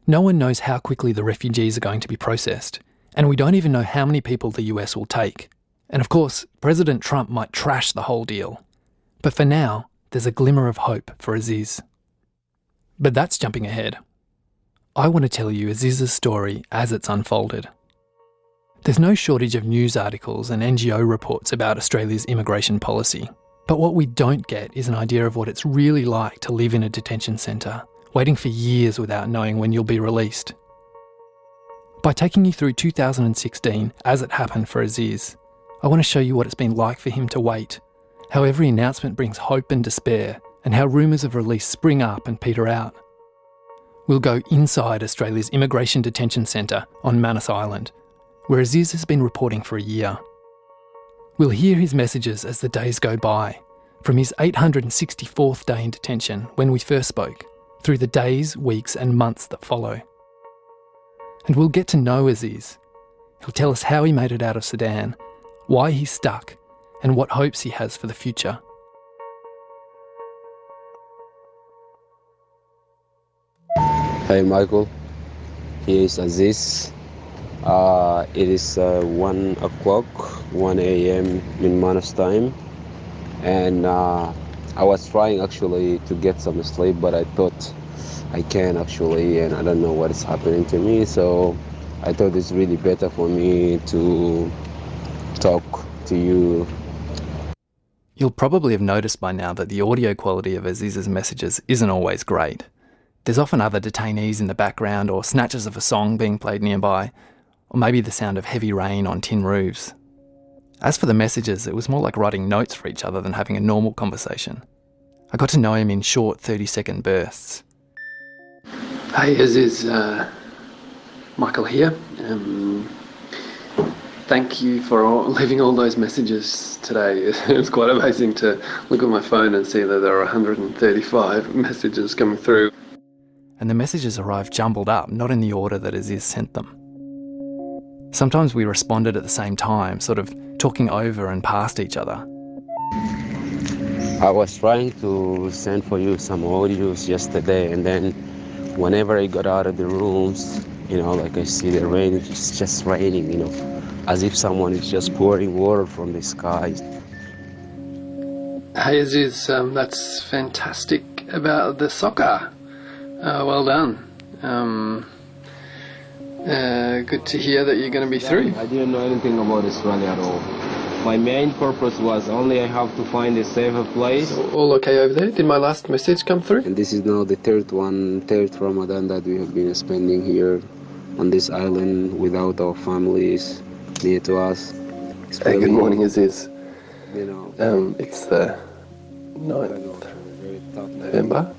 No one knows how quickly the refugees are going to be processed, and we don't even know how many people the US will take. And of course, President Trump might trash the whole deal. But for now, there's a glimmer of hope for Aziz. But that's jumping ahead. I want to tell you Aziz's story as it's unfolded. There's no shortage of news articles and NGO reports about Australia's immigration policy. But what we don't get is an idea of what it's really like to live in a detention centre, waiting for years without knowing when you'll be released. By taking you through 2016 as it happened for Aziz, I want to show you what it's been like for him to wait, how every announcement brings hope and despair, and how rumours of release spring up and peter out. We'll go inside Australia's Immigration Detention Centre on Manus Island, where Aziz has been reporting for a year. We'll hear his messages as the days go by, from his 864th day in detention when we first spoke, through the days, weeks and months that follow. And we'll get to know Aziz. He'll tell us how he made it out of Sudan, why he's stuck, and what hopes he has for the future. Hey Michael, here is Aziz. It is 1 a.m. in Manus time, and I was trying actually to get some sleep, but I thought I can actually, and I don't know what is happening to me, so I thought it's really better for me to talk to you. You'll probably have noticed by now that the audio quality of Aziz's messages isn't always great. There's often other detainees in the background or snatches of a song being played nearby, or maybe the sound of heavy rain on tin roofs. As for the messages, it was more like writing notes for each other than having a normal conversation. I got to know him in short 30-second bursts. Hey, Aziz, Michael here. Thank you for leaving all those messages today. It's quite amazing to look at my phone and see that there are 135 messages coming through. And the messages arrived jumbled up, not in the order that Aziz sent them. Sometimes we responded at the same time, sort of talking over and past each other. I was trying to send for you some audios yesterday, and then whenever I got out of the rooms, like I see the rain, it's just raining, as if someone is just pouring water from the sky. Hey Aziz, that's fantastic about the soccer. Well done. Good to hear that you're going to be through. I didn't know anything about Australia at all. My main purpose was only I have to find a safer place. So all okay over there? Did my last message come through? And this is now the third Ramadan that we have been spending here on this island without our families near to us. Hey, good morning, Aziz. It's the 9th November.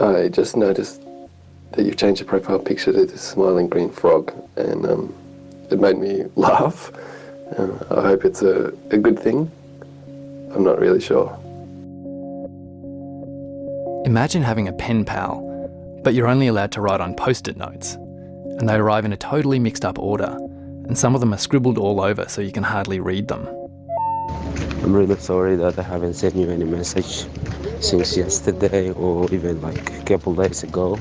I just noticed that you've changed your profile picture to this smiling green frog, and it made me laugh. I hope it's a good thing. I'm not really sure. Imagine having a pen pal, but you're only allowed to write on post-it notes, and they arrive in a totally mixed up order, and some of them are scribbled all over so you can hardly read them. I'm really sorry that I haven't sent you any message since yesterday or even like a couple days ago.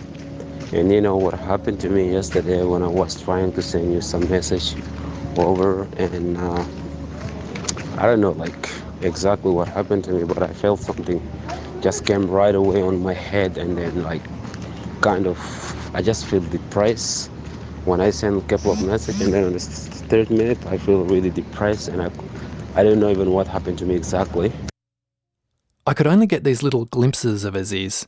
And you know what happened to me yesterday when I was trying to send you some message over, and I don't know like exactly what happened to me, but I felt something just came right away on my head, and then like I just feel depressed when I send a couple of messages, and then on the third minute I feel really depressed, and I don't know even what happened to me exactly. I could only get these little glimpses of Aziz,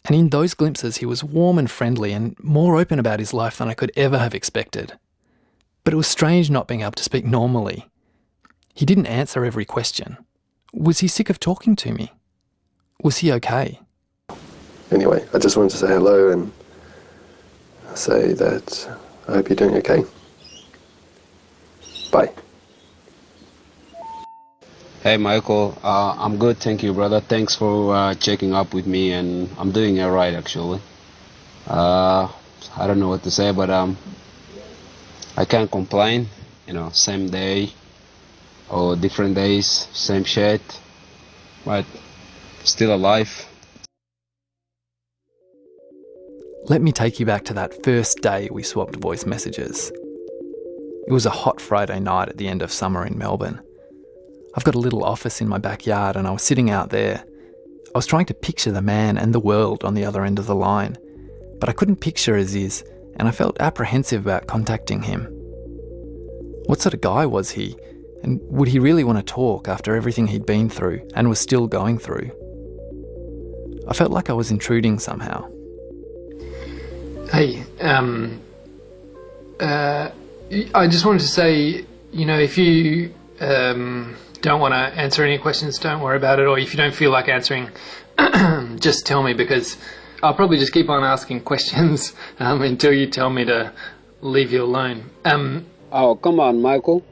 and in those glimpses he was warm and friendly and more open about his life than I could ever have expected. But it was strange not being able to speak normally. He didn't answer every question. Was he sick of talking to me? Was he okay? Anyway, I just wanted to say hello and say that I hope you're doing okay. Bye. Hey Michael, I'm good, thank you brother. Thanks for checking up with me, and I'm doing alright actually. I don't know what to say, but I can't complain. Same day or different days, same shit, but still alive. Let me take you back to that first day we swapped voice messages. It was a hot Friday night at the end of summer in Melbourne. I've got a little office in my backyard, and I was sitting out there. I was trying to picture the man and the world on the other end of the line, but I couldn't picture Aziz, and I felt apprehensive about contacting him. What sort of guy was he, and would he really want to talk after everything he'd been through and was still going through? I felt like I was intruding somehow. Hey, I just wanted to say, if you don't want to answer any questions, don't worry about it, or if you don't feel like answering, just tell me, because I'll probably just keep on asking questions until you tell me to leave you alone. Oh, come on, Michael.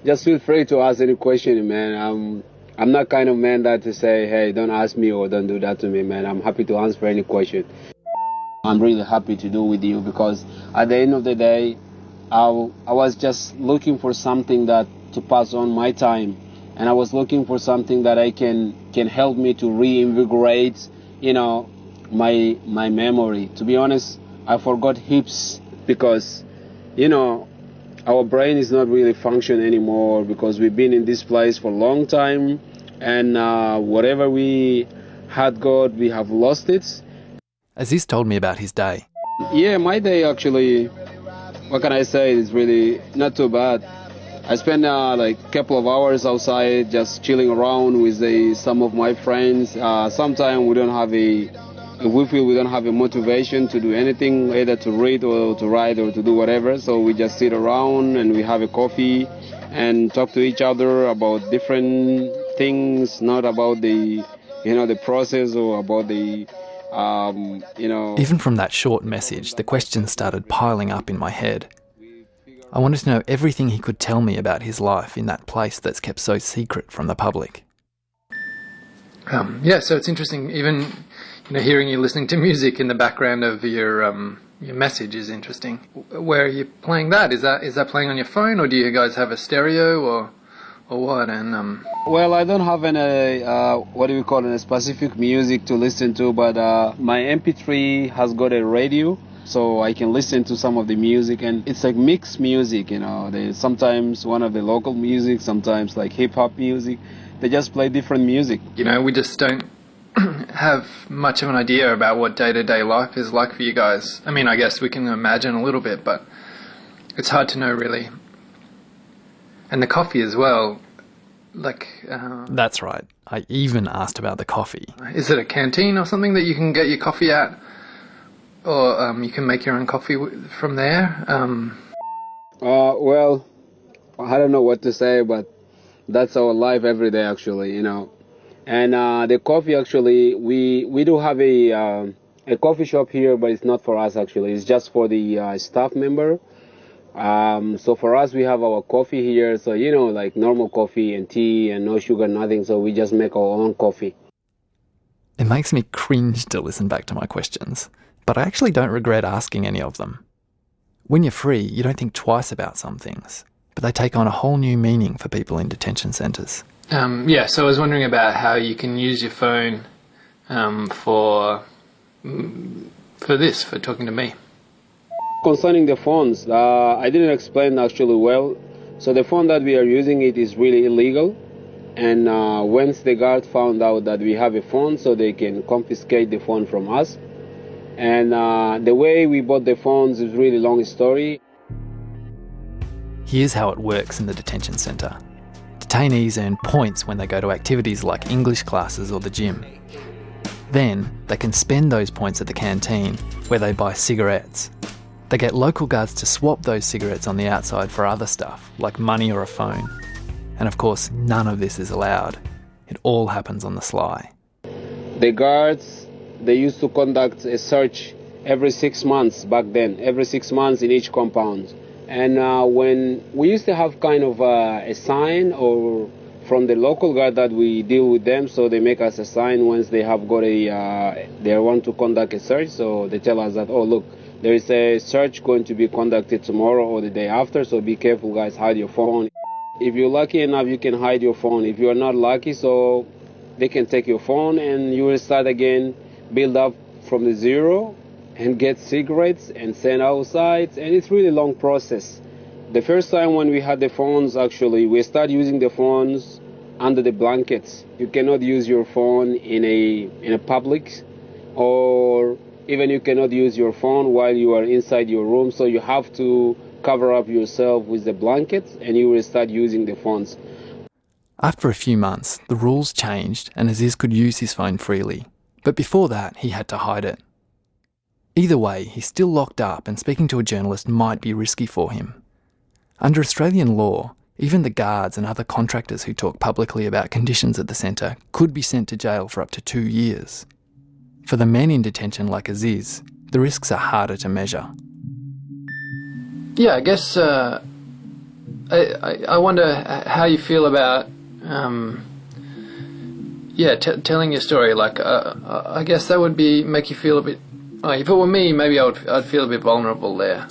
Just feel free to ask any question, man. I'm not kind of man that to say, hey, don't ask me or don't do that to me, man. I'm happy to answer any question. I'm really happy to do with you, because at the end of the day, I was just looking for something that to pass on my time, and I was looking for something that I can help me to reinvigorate, my memory. To be honest, I forgot heaps, because, our brain is not really functioning anymore, because we've been in this place for a long time, and whatever we had got, we have lost it. Aziz told me about his day. Yeah, my day actually what can I say? It's really not too bad. I spend like a couple of hours outside just chilling around with some of my friends. Sometimes we don't have if we feel we don't have a motivation to do anything, either to read or to write or to do whatever. So we just sit around and we have a coffee and talk to each other about different things, not about the process or about the, Even from that short message, the questions started piling up in my head. I wanted to know everything he could tell me about his life in that place that's kept so secret from the public. So it's interesting, even hearing you listening to music in the background of your message is interesting. Where are you playing that? Is that playing on your phone, or do you guys have a stereo, or what? And Well, I don't have any specific music to listen to, but my MP3 has got a radio, so I can listen to some of the music, and it's like mixed music. There's sometimes one of the local music, sometimes like hip hop music. They just play different music. We just don't have much of an idea about what day-to-day life is like for you guys. I mean, I guess we can imagine a little bit, but it's hard to know really. And the coffee as well, That's right. I even asked about the coffee. Is it a canteen or something that you can get your coffee at? Or you can make your own coffee from there? Well, I don't know what to say, but that's our life every day, actually, And the coffee, actually, we do have a coffee shop here, but it's not for us, actually. It's just for the staff member. So for us, we have our coffee here. So, like normal coffee and tea and no sugar, nothing. So we just make our own coffee. It makes me cringe to listen back to my questions, but I actually don't regret asking any of them. When you're free, you don't think twice about some things, but they take on a whole new meaning for people in detention centres. So I was wondering about how you can use your phone for talking to me. Concerning the phones, I didn't explain actually well. So the phone that we are using, it is really illegal. And once the guard found out that we have a phone, so they can confiscate the phone from us. And the way we bought the phones is really long story. Here's how it works in the detention centre. Detainees earn points when they go to activities like English classes or the gym. Then they can spend those points at the canteen, where they buy cigarettes. They get local guards to swap those cigarettes on the outside for other stuff, like money or a phone. And of course, none of this is allowed. It all happens on the sly. The guards, they used to conduct a search every 6 months back then, every 6 months in each compound. And when we used to have kind of a sign or from the local guard that we deal with them, so they make us a sign once they have got they want to conduct a search. So they tell us that, oh look, there is a search going to be conducted tomorrow or the day after, so be careful guys, hide your phone. If you're lucky enough, you can hide your phone. If you're not lucky, so they can take your phone and you will start again, build up from the zero and get cigarettes and send outside, and it's really long process. The first time when we had the phones, actually, we started using the phones under the blankets. You cannot use your phone in a public, or even you cannot use your phone while you are inside your room, so you have to cover up yourself with the blankets and you will start using the phones. After a few months, the rules changed and Aziz could use his phone freely. But before that, he had to hide it. Either way, he's still locked up and speaking to a journalist might be risky for him. Under Australian law, even the guards and other contractors who talk publicly about conditions at the centre could be sent to jail for up to 2 years. For the men in detention like Aziz, the risks are harder to measure. Yeah, I guess I wonder how you feel about telling your story. I guess that would make you feel a bit. If it were me, maybe I'd feel a bit vulnerable there.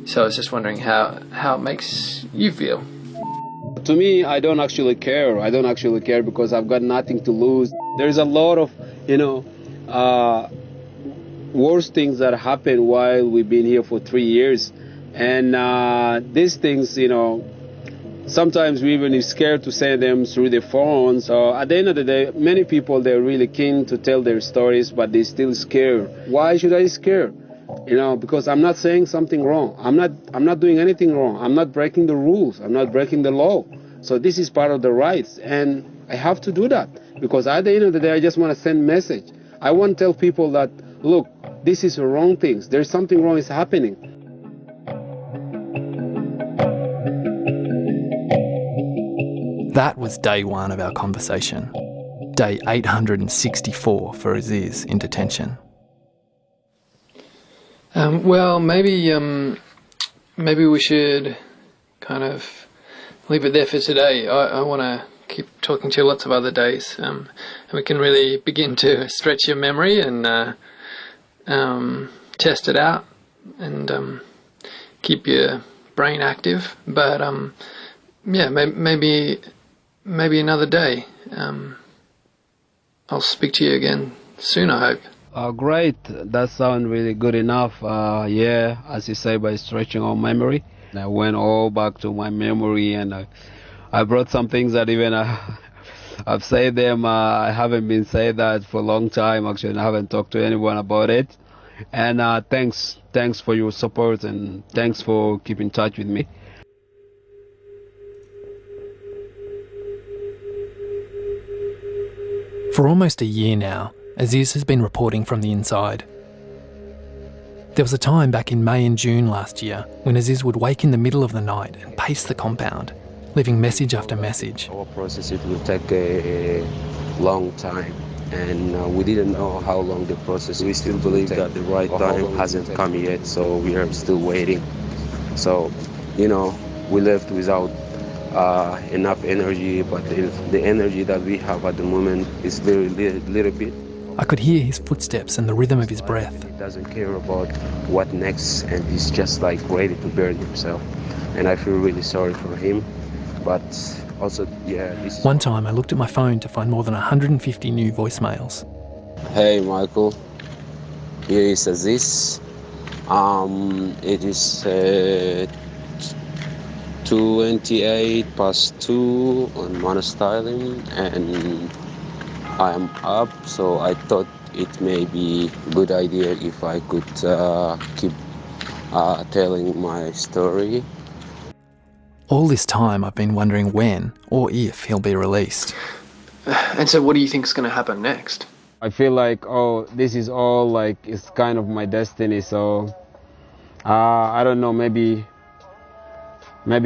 So I was just wondering how it makes you feel. To me, I don't actually care. I don't actually care because I've got nothing to lose. There's a lot of, worse things that happen while we've been here for 3 years. And these things, sometimes we even are scared to say them through the phone. So at the end of the day, many people, they're really keen to tell their stories, but they're still scared. Why should I scare? because I'm not saying something wrong. I'm not doing anything wrong. I'm not breaking the rules. I'm not breaking the law. So this is part of the rights, and I have to do that because at the end of the day, I just want to send a message. I want to tell people that, look, this is the wrong things. There's something wrong is happening. That was day one of our conversation. Day 864 for Aziz in detention. Well, maybe we should kind of leave it there for today. I want to keep talking to you lots of other days, and we can really begin to stretch your memory and test it out and keep your brain active. But yeah, maybe another day. I'll speak to you again soon, I hope. Great. That sounds really good enough. Yeah, as you say, by stretching our memory. I went all back to my memory, and I brought some things that even I've said them. I haven't been saying that for a long time. Actually, and I haven't talked to anyone about it. And thanks for your support, and thanks for keeping in touch with me. For almost a year now, Aziz has been reporting from the inside. There was a time back in May and June last year when Aziz would wake in the middle of the night and pace the compound, leaving message after message. Our process, it will take a long time, and we didn't know how long the process. We still believe that the right time hasn't come yet, so we are still waiting. So, we left without enough energy, but the energy that we have at the moment is very little bit. I could hear his footsteps and the rhythm of his breath. He doesn't care about what next, and he's just like ready to burn himself. And I feel really sorry for him, but also, yeah. One time I looked at my phone to find more than 150 new voicemails. Hey Michael, here is Aziz. It is 2:28 on Manus Island, and I am up, so I thought it may be a good idea if I could keep telling my story. All this time I've been wondering when or if he'll be released. And so what do you think is going to happen next? I feel like, this is all like, it's kind of my destiny, so I don't know, maybe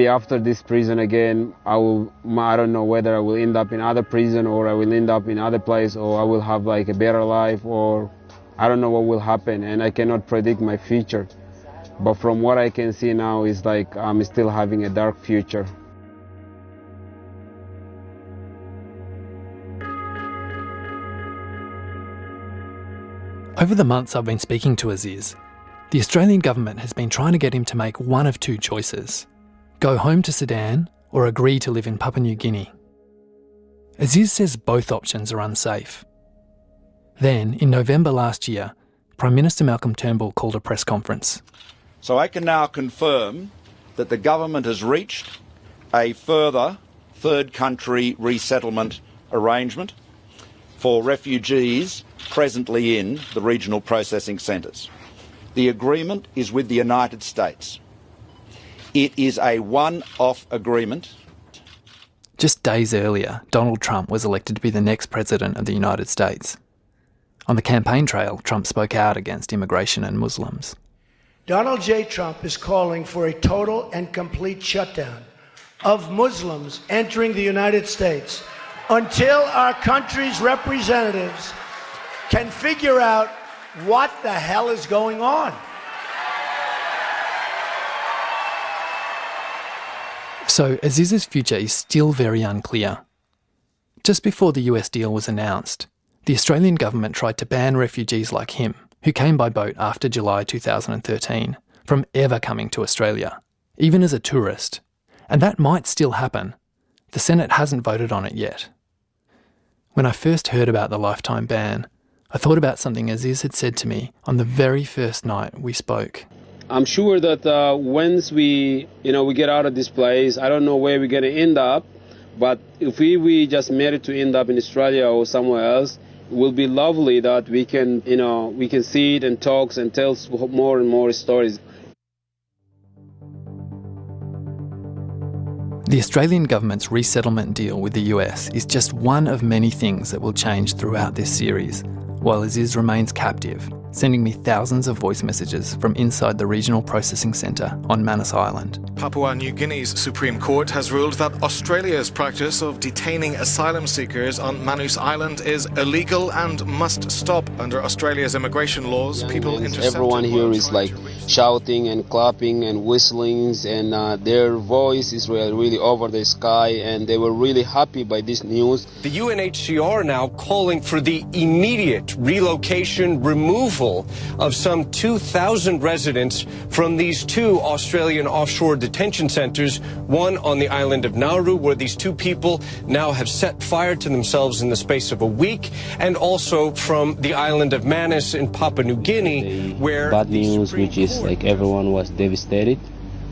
after this prison again, I don't know whether I will end up in other prison or I will end up in other place, or I will have like a better life, or I don't know what will happen, and I cannot predict my future. But from what I can see now is like I'm still having a dark future. Over the months I've been speaking to Aziz, the Australian government has been trying to get him to make one of two choices: go home to Sudan or agree to live in Papua New Guinea. Aziz says both options are unsafe. Then, in November last year, Prime Minister Malcolm Turnbull called a press conference. So I can now confirm that the government has reached a further third country resettlement arrangement for refugees presently in the regional processing centres. The agreement is with the United States. It is a one-off agreement. Just days earlier, Donald Trump was elected to be the next president of the United States. On the campaign trail, Trump spoke out against immigration and Muslims. Donald J. Trump is calling for a total and complete shutdown of Muslims entering the United States until our country's representatives can figure out what the hell is going on. So Aziz's future is still very unclear. Just before the US deal was announced, the Australian government tried to ban refugees like him, who came by boat after July 2013, from ever coming to Australia, even as a tourist. And that might still happen. The Senate hasn't voted on it yet. When I first heard about the lifetime ban, I thought about something Aziz had said to me on the very first night we spoke. I'm sure that once we get out of this place, I don't know where we're going to end up, but if we just made it to end up in Australia or somewhere else, will be lovely that we can see it and talk and tell more and more stories. The Australian government's resettlement deal with the US is just one of many things that will change throughout this series, while Aziz remains captive, sending me thousands of voice messages from inside the Regional Processing Centre on Manus Island. Papua New Guinea's Supreme Court has ruled that Australia's practice of detaining asylum seekers on Manus Island is illegal and must stop. Under Australia's immigration laws, people intercepted... Everyone here is like shouting and clapping and whistling, and their voice is really over the sky, and they were really happy by this news. The UNHCR now calling for the immediate relocation, removal of some 2,000 residents from these two Australian offshore detention centres, one on the island of Nauru, where these two people now have set fire to themselves in the space of a week, and also from the island of Manus in Papua New Guinea, where... Bad news, which is like everyone was devastated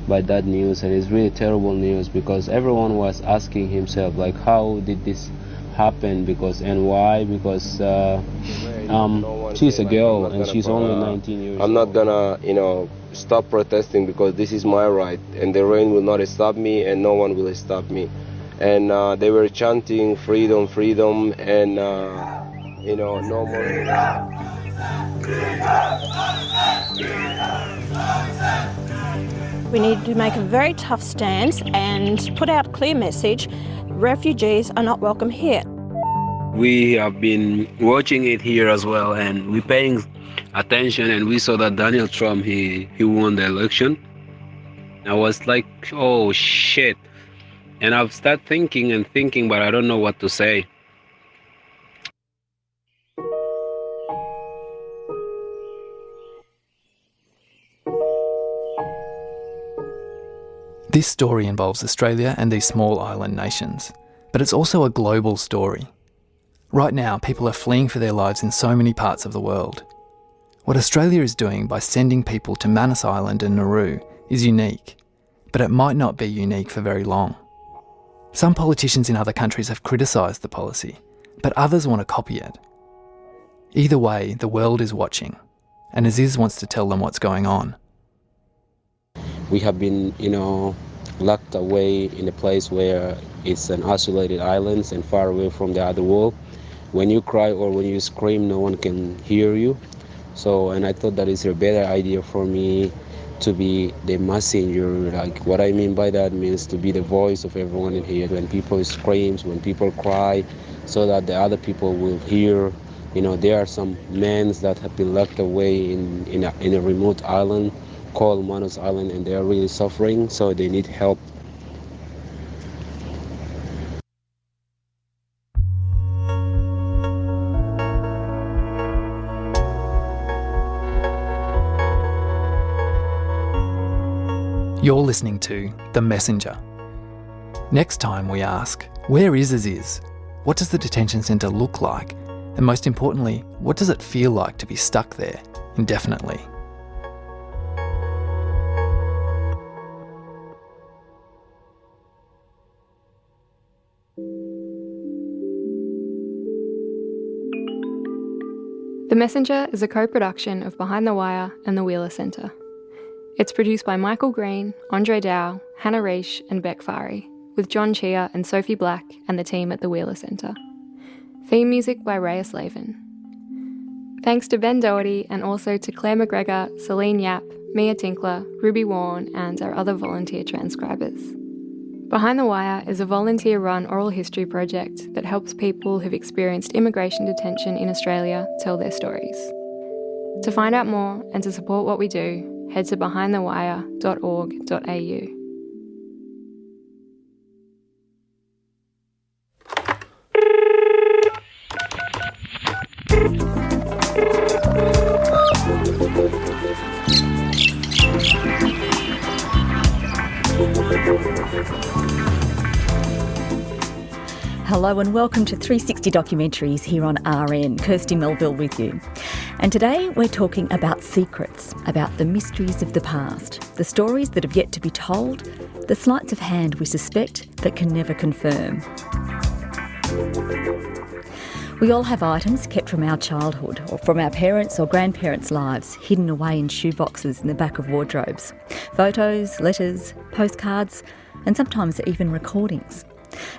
by that news, and it's really terrible news because everyone was asking himself, like, how did this happen, and why? Because she's a girl and she's only 19 years old. I'm not gonna, stop protesting because this is my right, and the rain will not stop me, and no one will stop me. And they were chanting freedom, freedom, and no more. We need to make a very tough stance and put out a clear message. Refugees are not welcome here. We have been watching it here as well, and we're paying attention, and we saw that Donald Trump, he won the election. I was like, oh shit. And I've started thinking, but I don't know what to say. This story involves Australia and these small island nations, but it's also a global story. Right now, people are fleeing for their lives in so many parts of the world. What Australia is doing by sending people to Manus Island and Nauru is unique, but it might not be unique for very long. Some politicians in other countries have criticised the policy, but others want to copy it. Either way, the world is watching, and Aziz wants to tell them what's going on. We have been, locked away in a place where it's an isolated island and far away from the other world. When you cry or when you scream, no one can hear you. And I thought that is a better idea for me to be the messenger. Like, what I mean by that means to be the voice of everyone in here. When people scream, when people cry, so that the other people will hear. There are some men that have been locked away in a remote island called Manus Island, and they are really suffering, so they need help. You're listening to The Messenger. Next time we ask, where is Aziz? What does the detention centre look like? And most importantly, what does it feel like to be stuck there indefinitely? The Messenger is a co-production of Behind the Wire and the Wheeler Centre. It's produced by Michael Green, Andre Dow, Hannah Reish and Beck Fari, with John Chia and Sophie Black and the team at the Wheeler Centre. Theme music by Rhea Slavin. Thanks to Ben Doherty and also to Claire McGregor, Celine Yap, Mia Tinkler, Ruby Warren and our other volunteer transcribers. Behind the Wire is a volunteer-run oral history project that helps people who've experienced immigration detention in Australia tell their stories. To find out more and to support what we do, head to behindthewire.org.au. Hello and welcome to 360 Documentaries here on RN. Kirsty Melville with you. And today we're talking about secrets, about the mysteries of the past, the stories that have yet to be told, the sleights of hand we suspect but can never confirm. We all have items kept from our childhood or from our parents' or grandparents' lives hidden away in shoeboxes in the back of wardrobes. Photos, letters, postcards, and sometimes even recordings.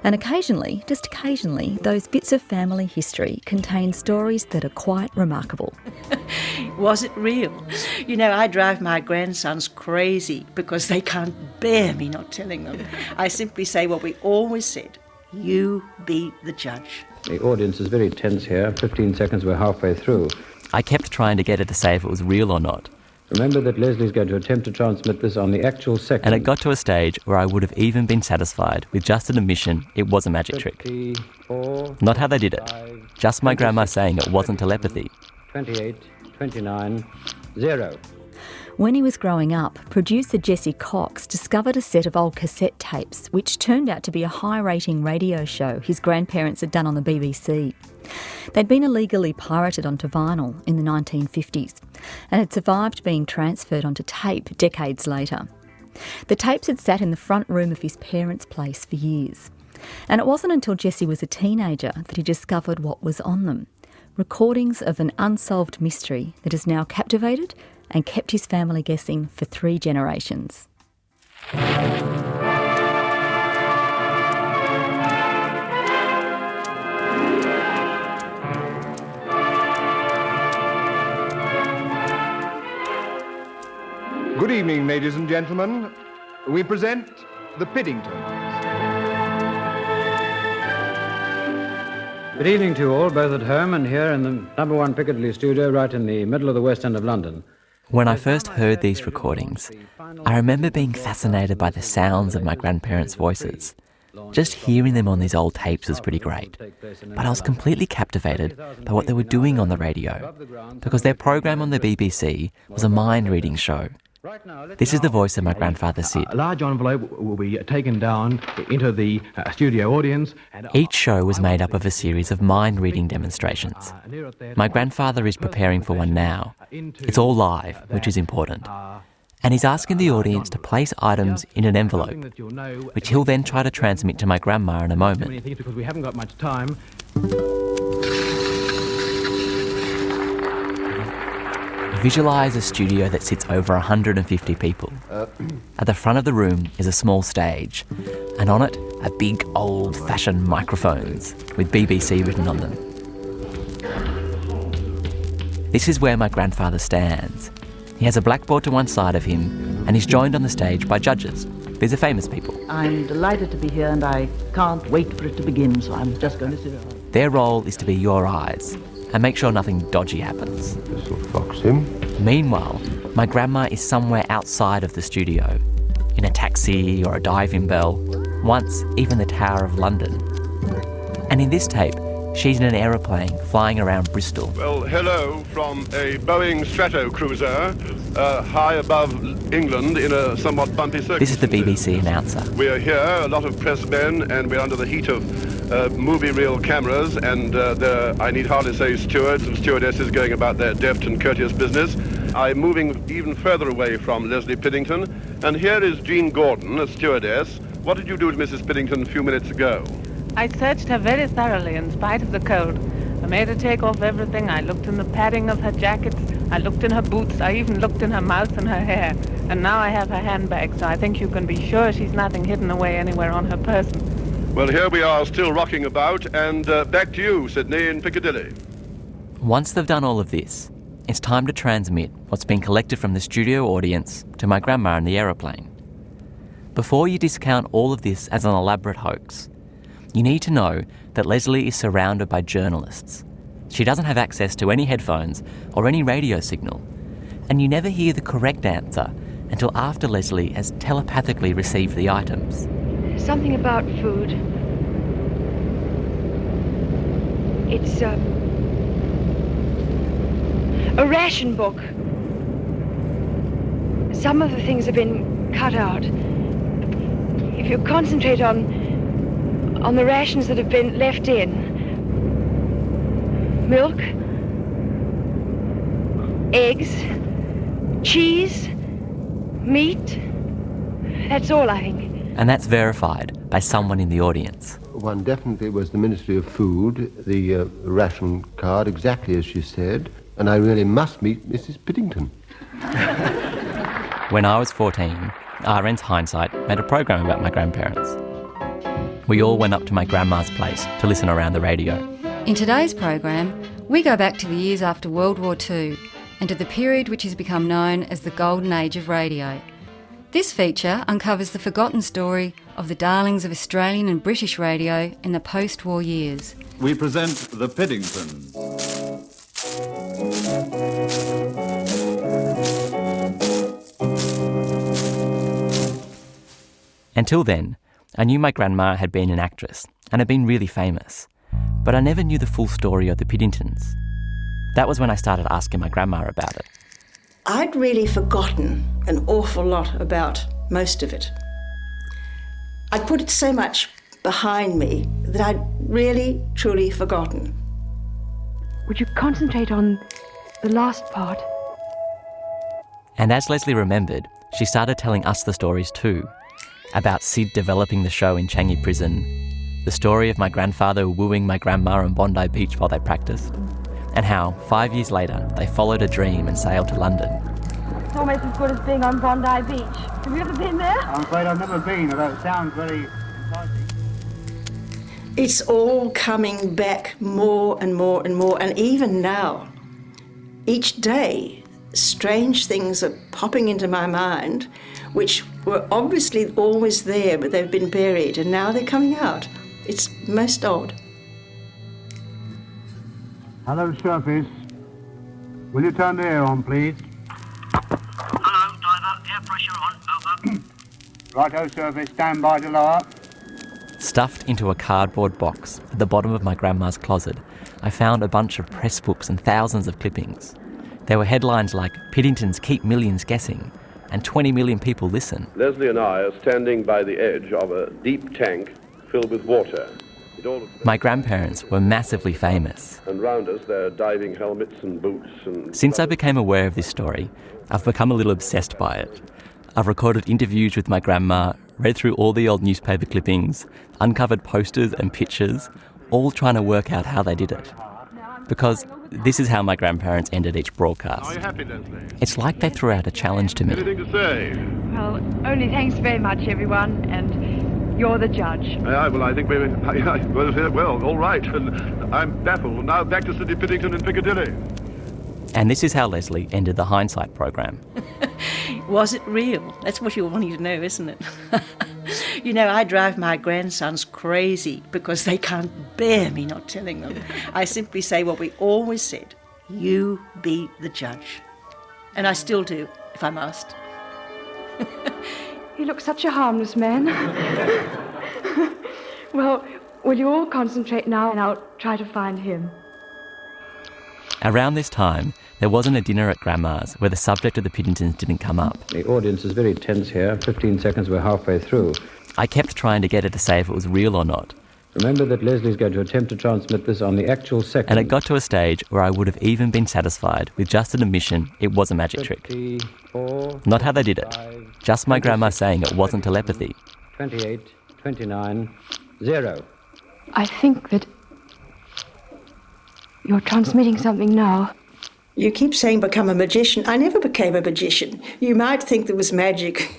And occasionally, just occasionally, those bits of family history contain stories that are quite remarkable. Was it real? You know, I drive my grandsons crazy because they can't bear me not telling them. I simply say what we always said, you be the judge. The audience is very tense here. 15 seconds, we're halfway through. I kept trying to get her to say if it was real or not. Remember that Leslie's going to attempt to transmit this on the actual second. And it got to a stage where I would have even been satisfied with just an admission it was a magic trick. 54, Not how they did it. Just my grandma saying it wasn't telepathy. 28, 29, 0. When he was growing up, producer Jesse Cox discovered a set of old cassette tapes which turned out to be a high-rating radio show his grandparents had done on the BBC. They'd been illegally pirated onto vinyl in the 1950s and had survived being transferred onto tape decades later. The tapes had sat in the front room of his parents' place for years. And it wasn't until Jesse was a teenager that he discovered what was on them. Recordings of an unsolved mystery that has now captivated and kept his family guessing for 3 generations. Good evening, ladies and gentlemen. We present the Piddingtons. Good evening to you all, both at home and here in the number 1 Piccadilly studio right in the middle of the West End of London. When I first heard these recordings, I remember being fascinated by the sounds of my grandparents' voices. Just hearing them on these old tapes was pretty great. But I was completely captivated by what they were doing on the radio, because their program on the BBC was a mind-reading show. This is the voice of my grandfather Sid. A large envelope will be taken down into the studio audience. Each show was made up of a series of mind-reading demonstrations. My grandfather is preparing for one now. It's all live, which is important. And he's asking the audience to place items in an envelope, which he'll then try to transmit to my grandma in a moment. Because we haven't got much time. Visualise a studio that sits over 150 people. At the front of the room is a small stage, and on it are big old-fashioned microphones with BBC written on them. This is where my grandfather stands. He has a blackboard to one side of him, and he's joined on the stage by judges. These are famous people. I'm delighted to be here, and I can't wait for it to begin, so I'm just going to sit down. Their role is to be your eyes and make sure nothing dodgy happens. This will fox him. Meanwhile, my grandma is somewhere outside of the studio, in a taxi or a diving bell, once even the Tower of London. And in this tape, she's in an aeroplane flying around Bristol. Well, hello from a Boeing Stratocruiser high above England in a somewhat bumpy circumstance. This is the BBC announcer. We are here, a lot of press men, and we're under the heat of movie reel cameras, and I need hardly say stewards and stewardesses going about their deft and courteous business. I'm moving even further away from Leslie Piddington, and here is Jean Gordon, a stewardess. What did you do to Mrs. Piddington a few minutes ago? I searched her very thoroughly in spite of the cold. I made her take off everything. I looked in the padding of her jackets. I looked in her boots. I even looked in her mouth and her hair. And now I have her handbag, so I think you can be sure she's nothing hidden away anywhere on her person. Well, here we are still rocking about, and back to you, Sydney, in Piccadilly. Once they've done all of this, it's time to transmit what's been collected from the studio audience to my grandma in the aeroplane. Before you discount all of this as an elaborate hoax, you need to know that Leslie is surrounded by journalists. She doesn't have access to any headphones or any radio signal, and you never hear the correct answer until after Leslie has telepathically received the items. Something about food. It's a ration book. Some of the things have been cut out. If you concentrate on the rations that have been left in. Milk, eggs, cheese, meat. That's all, I think. And that's verified by someone in the audience. One definitely was the Ministry of Food, the ration card, exactly as she said, and I really must meet Mrs. Piddington. When I was 14, RN's Hindsight made a program about my grandparents. We all went up to my grandma's place to listen around the radio. In today's program, we go back to the years after World War II and to the period which has become known as the Golden Age of radio. This feature uncovers the forgotten story of the darlings of Australian and British radio in the post-war years. We present the Piddingtons. Until then, I knew my grandma had been an actress and had been really famous, but I never knew the full story of the Piddingtons. That was when I started asking my grandma about it. I'd really forgotten an awful lot about most of it. I'd put it so much behind me that I'd really, truly forgotten. Would you concentrate on the last part? And as Leslie remembered, she started telling us the stories too, about Sid developing the show in Changi Prison, the story of my grandfather wooing my grandma on Bondi Beach while they practiced, and how, 5 years later, they followed a dream and sailed to London. It's almost as good as being on Bondi Beach. Have you ever been there? I'm afraid I've never been, although it sounds very exciting. It's all coming back more and more and more, and even now, each day, strange things are popping into my mind which were obviously always there, but they've been buried, and now they're coming out. It's most odd. Hello, Surface. Will you turn the air on, please? Hello, diver. Air pressure on. Over. Righto, Surface. Stand by to lower. Stuffed into a cardboard box at the bottom of my grandma's closet, I found a bunch of press books and thousands of clippings. There were headlines like, "Piddingtons keep millions guessing," and 20 million people listen. Leslie and I are standing by the edge of a deep tank filled with water. My grandparents were massively famous. And round us there are diving helmets and boots and... Since I became aware of this story, I've become a little obsessed by it. I've recorded interviews with my grandma, read through all the old newspaper clippings, uncovered posters and pictures, all trying to work out how they did it. Because this is how my grandparents ended each broadcast. Are you happy, Leslie? It's like they threw out a challenge to me. Anything to say? Well, only thanks very much, everyone, and you're the judge. Well, I think maybe... Well, all right. And I'm baffled. Now back to Sidney Piddington in Piccadilly. And this is how Leslie ended the Hindsight program. Was it real? That's what you're wanting to know, isn't it? You know, I drive my grandsons crazy because they can't bear me not telling them. I simply say what we always said, you be the judge. And I still do, if I must. You look such a harmless man. Well, will you all concentrate now and I'll try to find him. Around this time, there wasn't a dinner at Grandma's where the subject of the Piddingtons didn't come up. The audience is very tense here. 15 seconds, we're halfway through. I kept trying to get her to say if it was real or not. Remember that Leslie's going to attempt to transmit this on the actual second. And it got to a stage where I would have even been satisfied with just an admission it was a magic trick. 24, not how they did it, just my grandma saying it wasn't telepathy. 28, 29, 0. I think that you're transmitting something now. You keep saying become a magician. I never became a magician. You might think there was magic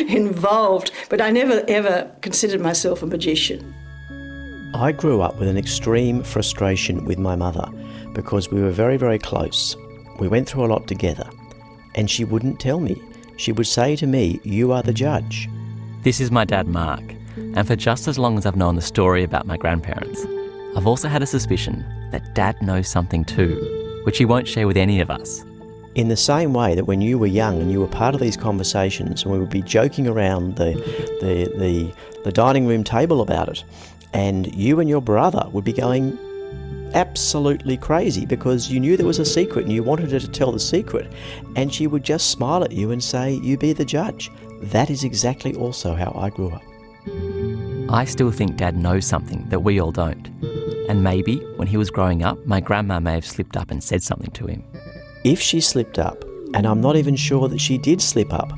involved, but I never ever considered myself a magician. I grew up with an extreme frustration with my mother because we were very, very close. We went through a lot together, and she wouldn't tell me. She would say to me, "You are the judge." This is my dad, Mark, and for just as long as I've known the story about my grandparents, I've also had a suspicion that Dad knows something too, which he won't share with any of us. In the same way that when you were young and you were part of these conversations, and we would be joking around the dining room table about it, and you and your brother would be going absolutely crazy because you knew there was a secret and you wanted her to tell the secret, and she would just smile at you and say, "You be the judge." That is exactly also how I grew up. I still think Dad knows something that we all don't. And maybe, when he was growing up, my grandma may have slipped up and said something to him. If she slipped up, and I'm not even sure that she did slip up,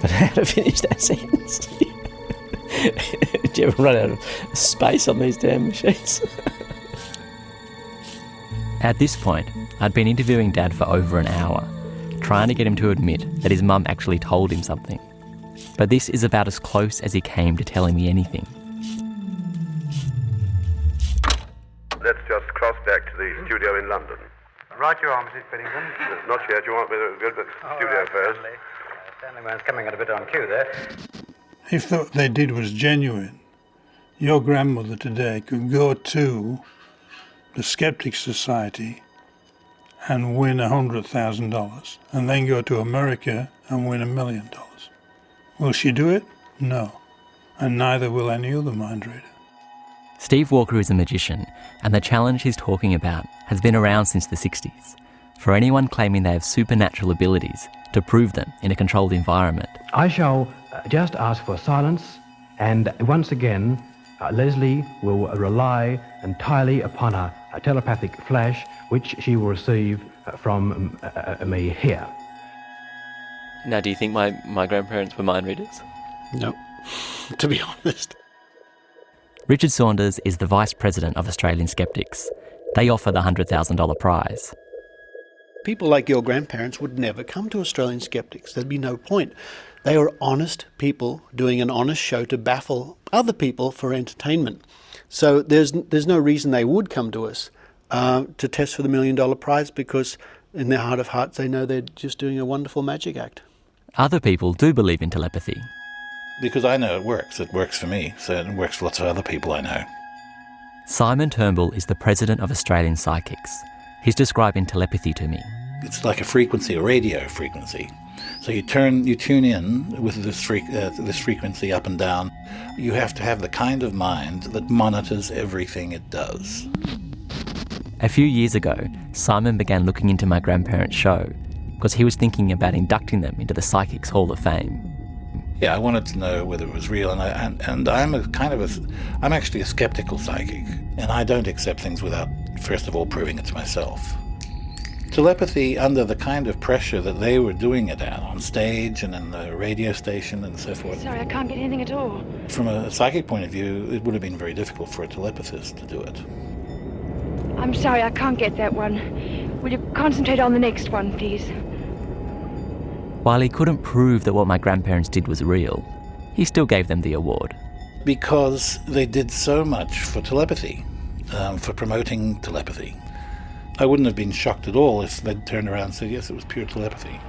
But how to finish that sentence? Did you ever run out of space on these damn machines? At this point, I'd been interviewing Dad for over an hour, trying to get him to admit that his mum actually told him something. But this is about as close as he came to telling me anything. Let's just cross back to the studio in London. Right you are, Mrs. Piddington. Not yet. You want me to go to the studio first? Stanley man's coming in a bit on cue there. If what they did was genuine, your grandmother today could go to the Skeptics Society and win $100,000, and then go to America and win $1 million. Will she do it? No. And neither will any other mind reader. Steve Walker is a magician, and the challenge he's talking about has been around since the 60s. For anyone claiming they have supernatural abilities, to prove them in a controlled environment. I shall just ask for silence, and once again, Leslie will rely entirely upon a telepathic flash which she will receive from me here. Now, do you think my grandparents were mind readers? No, to be honest. Richard Saunders is the Vice President of Australian Skeptics. They offer the $100,000 prize. People like your grandparents would never come to Australian Skeptics. There'd be no point. They are honest people doing an honest show to baffle other people for entertainment. So there's no reason they would come to us to test for the $1 million prize, because in their heart of hearts they know they're just doing a wonderful magic act. Other people do believe in telepathy. Because I know it works. It works for me, so it works for lots of other people I know. Simon Turnbull is the President of Australian Psychics. He's describing telepathy to me. It's like a frequency, a radio frequency. So you tune in with this frequency up and down. You have to have the kind of mind that monitors everything it does. A few years ago, Simon began looking into my grandparents' show because he was thinking about inducting them into the Psychics Hall of Fame. Yeah, I wanted to know whether it was real, and I'm actually a skeptical psychic, and I don't accept things without first of all proving it to myself. Telepathy, under the kind of pressure that they were doing it at on stage and in the radio station and so forth. Sorry, I can't get anything at all. From a psychic point of view, it would have been very difficult for a telepathist to do it. I'm sorry, I can't get that one. Will you concentrate on the next one, please? While he couldn't prove that what my grandparents did was real, he still gave them the award. Because they did so much for telepathy, for promoting telepathy. I wouldn't have been shocked at all if they'd turned around and said, yes, it was pure telepathy.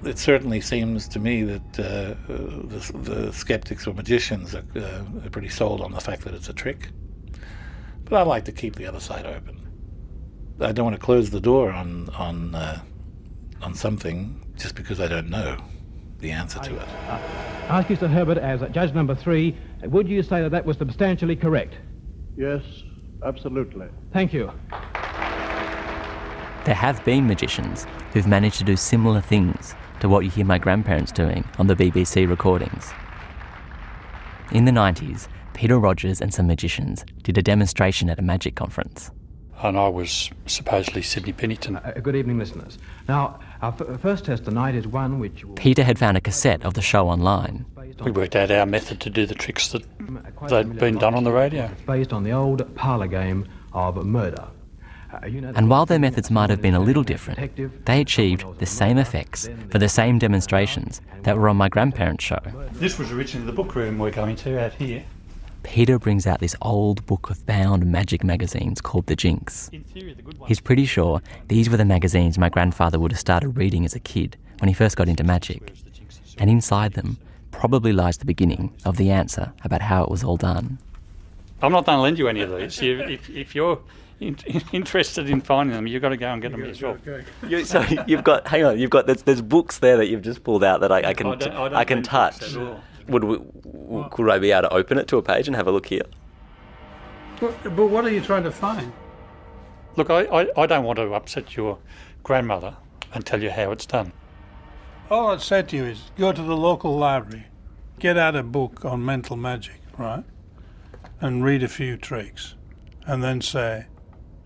It certainly seems to me that the skeptics or magicians are pretty sold on the fact that it's a trick. But I like to keep the other side open. I don't want to close the door on something just because I don't know the answer to it. Ask Mr. Herbert, as judge number 3, would you say that that was substantially correct? Yes, absolutely. Thank you. There have been magicians who've managed to do similar things to what you hear my grandparents doing on the BBC recordings. In the 90s, Peter Rogers and some magicians did a demonstration at a magic conference. And I was supposedly Sidney Pennington. Good evening, listeners. Now, our first test tonight is one which... Peter had found a cassette of the show online. We worked out our method to do the tricks that they'd been done on the radio. Based on the old parlour game of murder. And while their methods might have been a little different, they achieved the same effects for the same demonstrations that were on my grandparents' show. This was originally the book room we're going to out here. Peter brings out this old book of bound magic magazines called The Jinx. He's pretty sure these were the magazines my grandfather would have started reading as a kid when he first got into magic. And inside them probably lies the beginning of the answer about how it was all done. I'm not going to lend you any of these. If you're interested in finding them, you've got to go and get them yourself. Okay. So you've got, hang on, you've got there's books there that you've just pulled out that I can touch. Could I be able to open it to a page and have a look here? But what are you trying to find? Look, I don't want to upset your grandmother and tell you how it's done. All I'd say to you is go to the local library, get out a book on mental magic, right? And read a few tricks. And then say,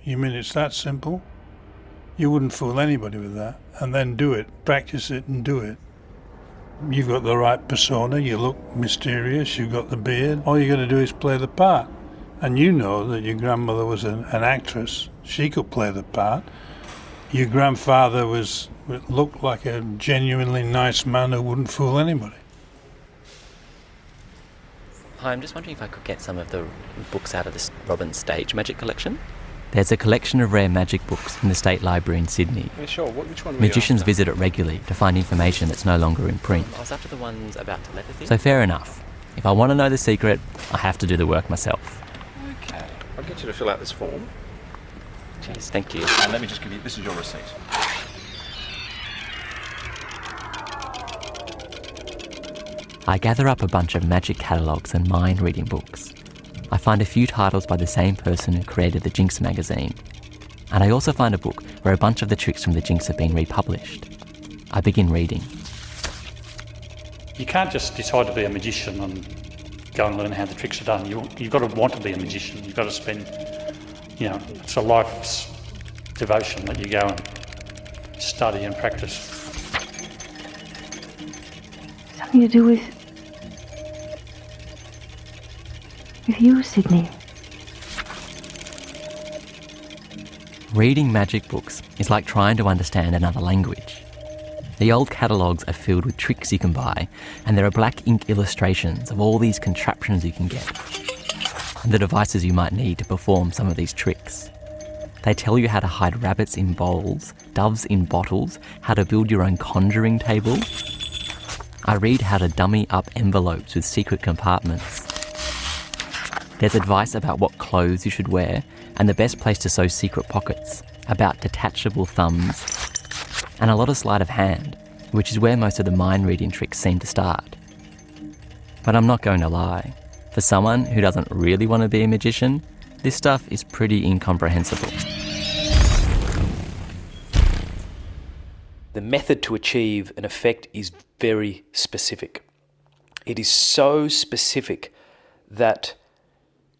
you mean it's that simple? You wouldn't fool anybody with that. And then do it, practice it and do it. You've got the right persona, you look mysterious, you've got the beard. All you got to do is play the part. And you know that your grandmother was an actress. She could play the part. Your grandfather looked like a genuinely nice man who wouldn't fool anybody. Hi, I'm just wondering if I could get some of the books out of this Robin's Stage Magic collection. There's a collection of rare magic books in the State Library in Sydney. Yeah, sure. Which one were you Magicians after? visit it regularly to find information that's no longer in print. I was after the ones about telepathy. So fair enough. If I want to know the secret, I have to do the work myself. Okay. I'll get you to fill out this form. Cheers, thank you. And let me just give you, this is your receipt. I gather up a bunch of magic catalogues and mind-reading books. I find a few titles by the same person who created the Jinx magazine. And I also find a book where a bunch of the tricks from the Jinx have been republished. I begin reading. You can't just decide to be a magician and go and learn how the tricks are done. You've got to want to be a magician. You've got to spend, it's a life's devotion that you go and study and practice. Something to do with you, Sydney. Reading magic books is like trying to understand another language. The old catalogues are filled with tricks you can buy, and there are black ink illustrations of all these contraptions you can get, and the devices you might need to perform some of these tricks. They tell you how to hide rabbits in bowls, doves in bottles, how to build your own conjuring table. I read how to dummy up envelopes with secret compartments. There's advice about what clothes you should wear and the best place to sew secret pockets, about detachable thumbs, and a lot of sleight of hand, which is where most of the mind-reading tricks seem to start. But I'm not going to lie. For someone who doesn't really want to be a magician, this stuff is pretty incomprehensible. The method to achieve an effect is very specific. It is so specific that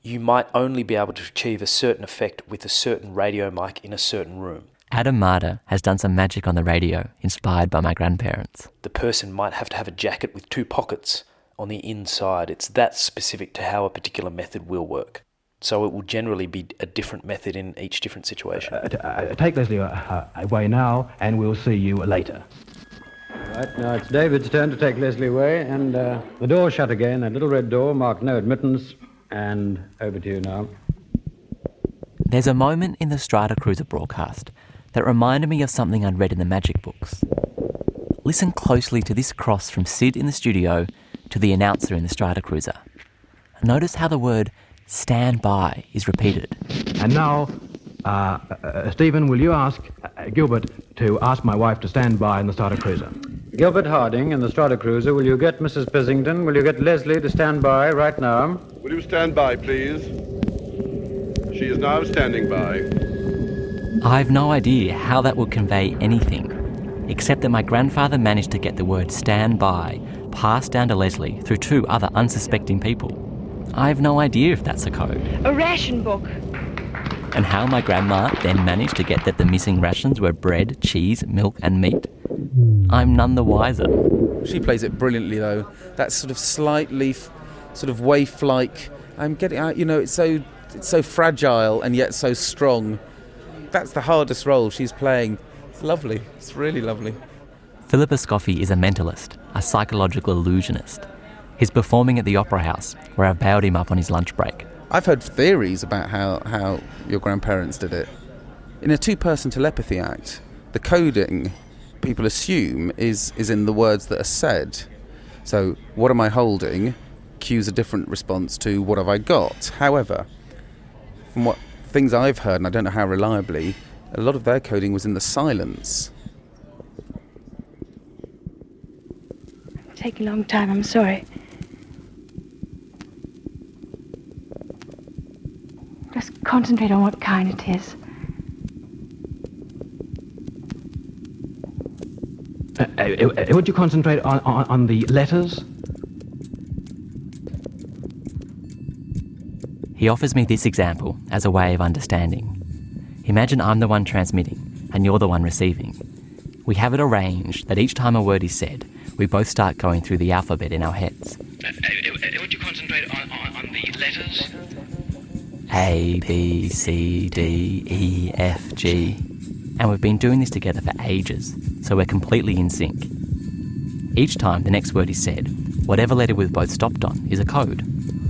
you might only be able to achieve a certain effect with a certain radio mic in a certain room. Adam Marder has done some magic on the radio, inspired by my grandparents. The person might have to have a jacket with 2 pockets on the inside. It's that specific to how a particular method will work. So it will generally be a different method in each different situation. Take Leslie away now, and we'll see you later. Right, now it's David's turn to take Leslie away, and the door's shut again, that little red door marked no admittance, and over to you now. There's a moment in the Strata Cruiser broadcast that reminded me of something I'd read in the magic books. Listen closely to this cross from Sid in the studio to the announcer in the Strata Cruiser. Notice how the word stand by is repeated. And now, Stephen, will you ask Gilbert to ask my wife to stand by in the Strata Cruiser? Gilbert Harding in the Strata Cruiser, will you get Mrs. Pissington, will you get Leslie to stand by right now? Will you stand by, please? She is now standing by. I've no idea how that would convey anything, except that my grandfather managed to get the word stand by passed down to Leslie through 2 other unsuspecting people. I have no idea if that's a code. A ration book. And how my grandma then managed to get that the missing rations were bread, cheese, milk and meat. I'm none the wiser. She plays it brilliantly though. That sort of slightly sort of waif-like, I'm getting out, it's so fragile and yet so strong. That's the hardest role she's playing. It's lovely. It's really lovely. Philippa Scoffey is a mentalist, a psychological illusionist. He's performing at the Opera House, where I've bailed him up on his lunch break. I've heard theories about how your grandparents did it. In a 2-person telepathy act, the coding, people assume, is in the words that are said. So, what am I holding? Cues a different response to what have I got. However, from what things I've heard, and I don't know how reliably, a lot of their coding was in the silence. It's taking a long time, I'm sorry. Just concentrate on what kind it is. Would you concentrate on the letters? He offers me this example as a way of understanding. Imagine I'm the one transmitting and you're the one receiving. We have it arranged that each time a word is said, we both start going through the alphabet in our heads. Would you concentrate on the letters? A, B, C, D, E, F, G. And we've been doing this together for ages, so we're completely in sync. Each time the next word is said, whatever letter we've both stopped on is a code.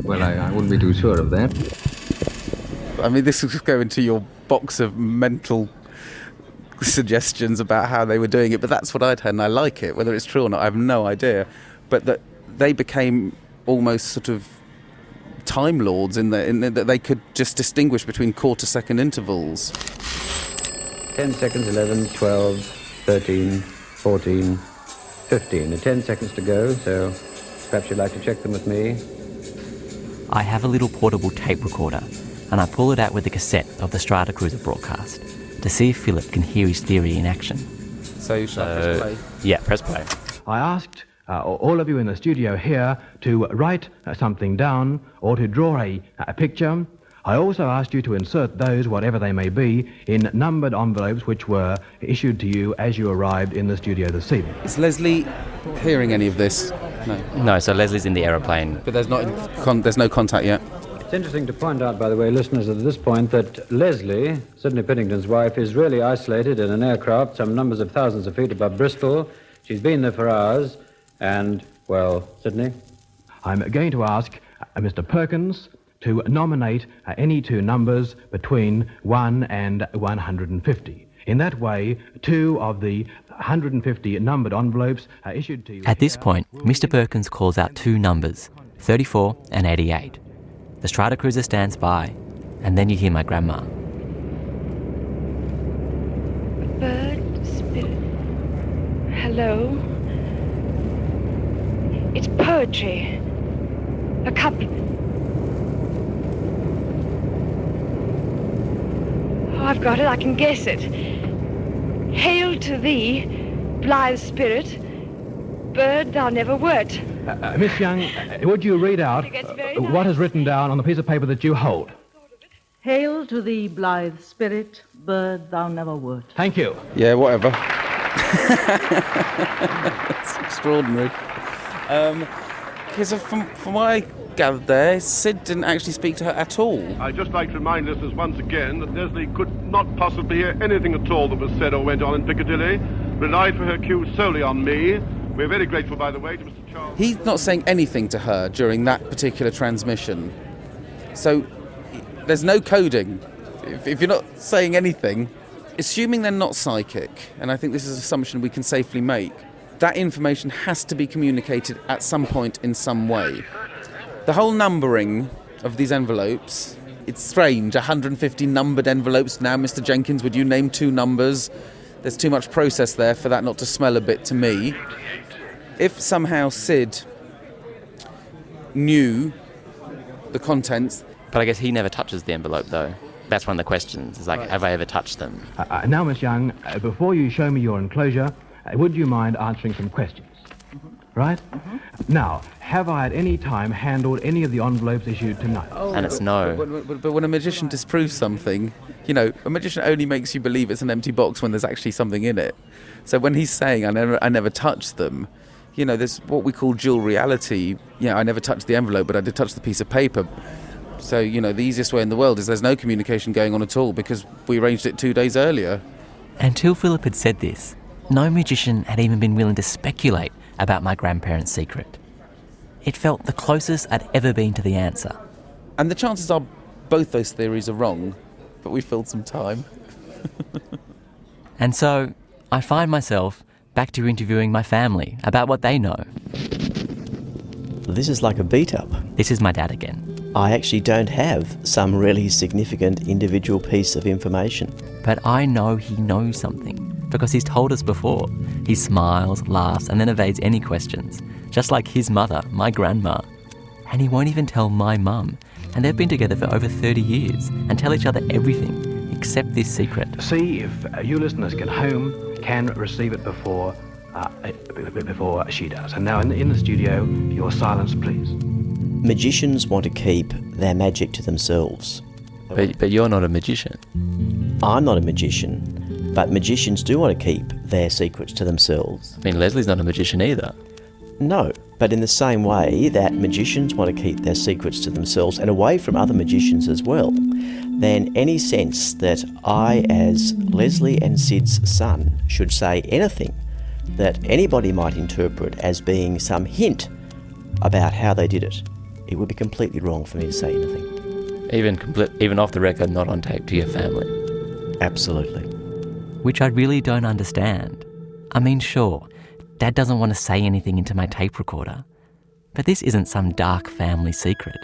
Well, I wouldn't be too sure of that. I mean, this would go into your box of mental suggestions about how they were doing it, but that's what I'd heard, and I like it. Whether it's true or not, I have no idea. But that they became almost sort of Time Lords in that they could just distinguish between quarter-second intervals. 10 seconds, 11, 12, 13, 14, 15. 10 seconds to go, so perhaps you'd like to check them with me. I have a little portable tape recorder, and I pull it out with the cassette of the Strata Cruiser broadcast to see if Philip can hear his theory in action. So, shall I press play? Yeah, press play. I asked all of you in the studio here to write something down or to draw a picture. I also asked you to insert those, whatever they may be, in numbered envelopes which were issued to you as you arrived in the studio this evening. Is Leslie hearing any of this? No. No, so Leslie's in the aeroplane. But there's no contact yet. It's interesting to point out, by the way, listeners, at this point, that Leslie, Sidney Piddington's wife, is really isolated in an aircraft some numbers of thousands of feet above Bristol. She's been there for hours, and, well, Sidney? I'm going to ask Mr. Perkins to nominate any two numbers between 1 and 150. In that way, two of the 150 numbered envelopes are issued to you. At this point, Mr. Perkins calls out two numbers, 34 and 88. The Strata Cruiser stands by, and then you hear my grandma. Bird, spirit. Hello. It's poetry. A couplet. Oh, I've got it. I can guess it. Hail to thee, blithe spirit, bird thou never wert. Miss Young, would you read out what is written down on the piece of paper that you hold? Hail to thee, blithe spirit, bird thou never wert. Thank you. Yeah, whatever. It's extraordinary. Because from what I gathered there, Sid didn't actually speak to her at all. I'd just like to remind listeners once again that Leslie could not possibly hear anything at all that was said or went on in Piccadilly, relied for her cue solely on me. We're very grateful, by the way, to Mr. Charles. He's not saying anything to her during that particular transmission. So there's no coding. If you're not saying anything, assuming they're not psychic, and I think this is an assumption we can safely make, that information has to be communicated at some point in some way. The whole numbering of these envelopes, it's strange. 150 numbered envelopes now, Mr. Jenkins, would you name two numbers? There's too much process there for that not to smell a bit to me. If somehow Sid knew the contents... But I guess he never touches the envelope, though. That's one of the questions. It's like, right. Have I ever touched them? Now, Miss Young, before you show me your enclosure, would you mind answering some questions? Right? Now, have I at any time handled any of the envelopes issued tonight? And it's no. But when a magician disproves something, you know, a magician only makes you believe it's an empty box when there's actually something in it. So when he's saying, I never touched them, you know, there's what we call dual reality. Yeah, I never touched the envelope, but I did touch the piece of paper. So, you know, the easiest way in the world is there's no communication going on at all because we arranged it 2 days earlier. Until Philip had said this, no magician had even been willing to speculate about my grandparents' secret. It felt the closest I'd ever been to the answer. And the chances are both those theories are wrong, but we filled some time. And so I find myself back to interviewing my family about what they know. This is like a beat-up. This is my dad again. I actually don't have some really significant individual piece of information. But I know he knows something, because he's told us before. He smiles, laughs, and then evades any questions, just like his mother, my grandma. And he won't even tell my mum, and they've been together for over 30 years, and tell each other everything, except this secret. See if you listeners at home can receive it before she does. And now in the studio, your silence, please. Magicians want to keep their magic to themselves. But you're not a magician. I'm not a magician, But magicians do want to keep their secrets to themselves. I mean, Leslie's not a magician either. No, but in the same way that magicians want to keep their secrets to themselves and away from other magicians as well, then any sense that I, as Leslie and Sid's son, should say anything that anybody might interpret as being some hint about how they did it, it would be completely wrong for me to say anything. Even off the record, not on tape to your family? Absolutely. Which I really don't understand. I mean, sure, Dad doesn't want to say anything into my tape recorder, but this isn't some dark family secret.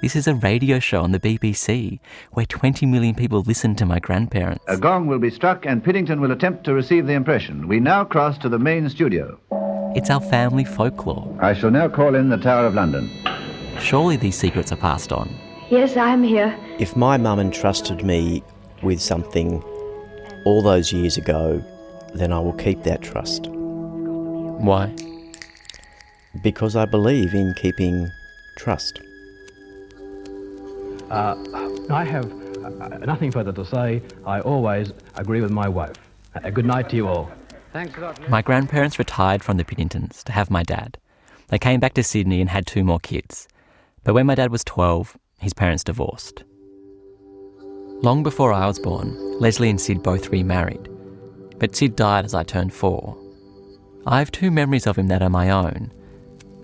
This is a radio show on the BBC where 20 million people listen to my grandparents. A gong will be struck and Piddington will attempt to receive the impression. We now cross to the main studio. It's our family folklore. I shall now call in the Tower of London. Surely these secrets are passed on. Yes, I'm here. If my mum entrusted me with something all those years ago, then I will keep that trust. Why? Because I believe in keeping trust. I have nothing further to say. I always agree with my wife. Good night to you all. Thanks a lot. My grandparents retired from the Piddingtons to have my dad. They came back to Sydney and had 2 more kids. But when my dad was 12, his parents divorced. Long before I was born, Leslie and Sid both remarried. But Sid died as I turned 4. I have 2 memories of him that are my own.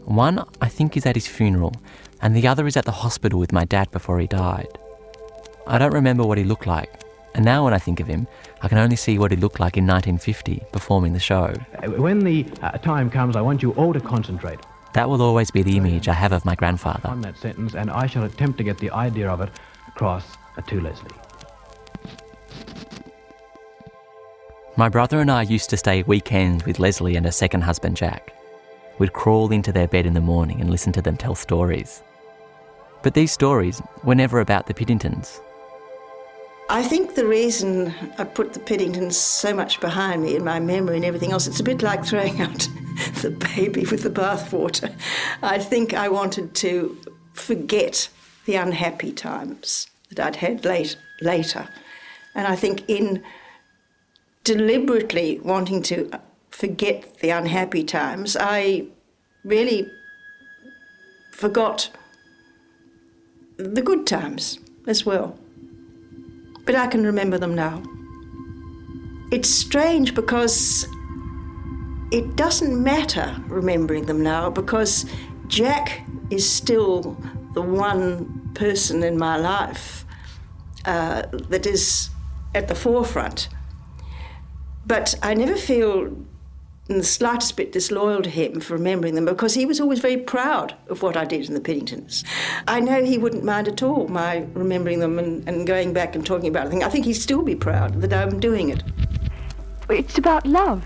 One, I think, is at his funeral, and the other is at the hospital with my dad before he died. I don't remember what he looked like, and now when I think of him, I can only see what he looked like in 1950, performing the show. When the time comes, I want you all to concentrate. That will always be the image I have of my grandfather. On that sentence, and I shall attempt to get the idea of it across to Leslie. My brother and I used to stay weekends with Leslie and her second husband, Jack. We'd crawl into their bed in the morning and listen to them tell stories. But these stories were never about the Piddingtons. I think the reason I put the Piddingtons so much behind me in my memory and everything else, it's a bit like throwing out the baby with the bathwater. I think I wanted to forget the unhappy times that I'd had later. And I think in deliberately wanting to forget the unhappy times, I really forgot the good times as well. But I can remember them now. It's strange because it doesn't matter remembering them now, because Jack is still the one person in my life that is at the forefront. But I never feel in the slightest bit disloyal to him for remembering them, because he was always very proud of what I did in the Piddingtons. I know he wouldn't mind at all my remembering them and going back and talking about it. I think he'd still be proud that I'm doing it. It's about love,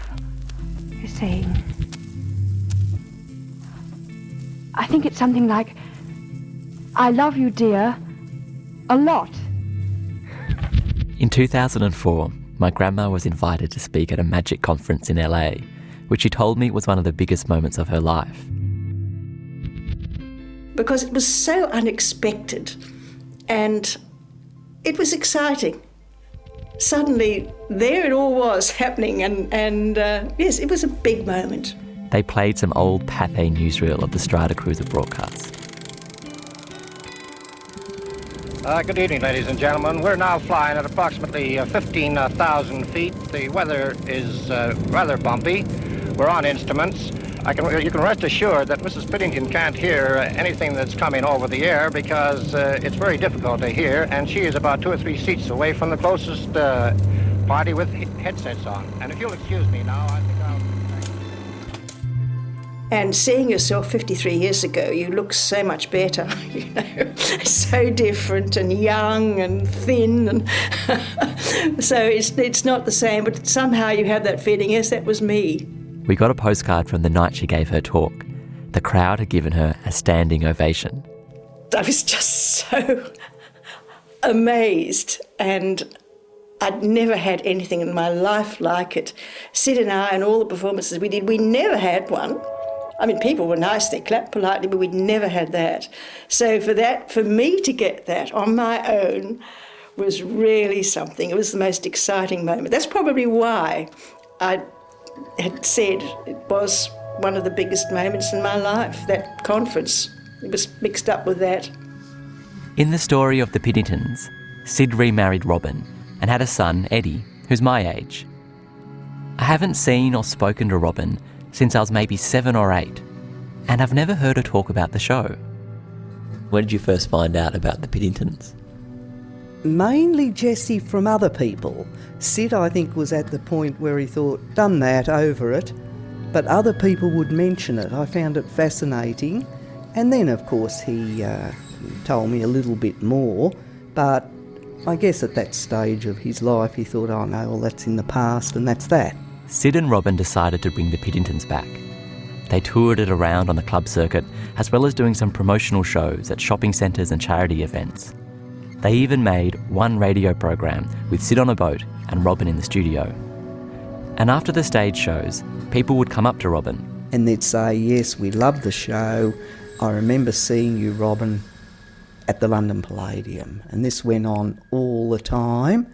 you're saying. I think it's something like, I love you, dear, a lot. In 2004, my grandma was invited to speak at a magic conference in LA, which she told me was one of the biggest moments of her life. Because it was so unexpected and it was exciting. Suddenly, there it all was happening, and yes, it was a big moment. They played some old Pathé newsreel of the Strata Cruiser broadcast. Good evening, ladies and gentlemen. We're now flying at approximately 15,000 feet. The weather is rather bumpy. We're on instruments. You can rest assured that Mrs. Piddington can't hear anything that's coming over the air, because it's very difficult to hear, and she is about 2 or 3 seats away from the closest party with headsets on. And if you'll excuse me now, I think I'll... And seeing yourself 53 years ago, you look so much better, you know, so different and young and thin, and so it's not the same, but somehow you have that feeling, yes, that was me. We got a postcard from the night she gave her talk. The crowd had given her a standing ovation. I was just so amazed, and I'd never had anything in my life like it. Sid and I, and all the performances we did, we never had one. I mean, people were nice, they clapped politely, but we'd never had that. So for me to get that on my own was really something. It was the most exciting moment. That's probably why I had said it was one of the biggest moments in my life, that conference. It was mixed up with that. In the story of the Piddingtons, Sid remarried Robin and had a son, Eddie, who's my age. I haven't seen or spoken to Robin since I was maybe 7 or 8, and I've never heard her talk about the show. When did you first find out about the Piddingtons? Mainly, Jessie, from other people. Sid, I think, was at the point where he thought, done that, over it. But other people would mention it. I found it fascinating. And then, of course, he told me a little bit more. But I guess at that stage of his life, he thought, oh no, well, that's in the past, and that's that. Sid and Robin decided to bring the Piddingtons back. They toured it around on the club circuit, as well as doing some promotional shows at shopping centres and charity events. They even made one radio program with Sid on a boat and Robin in the studio. And after the stage shows, people would come up to Robin. And they'd say, yes, we love the show. I remember seeing you, Robin, at the London Palladium. And this went on all the time.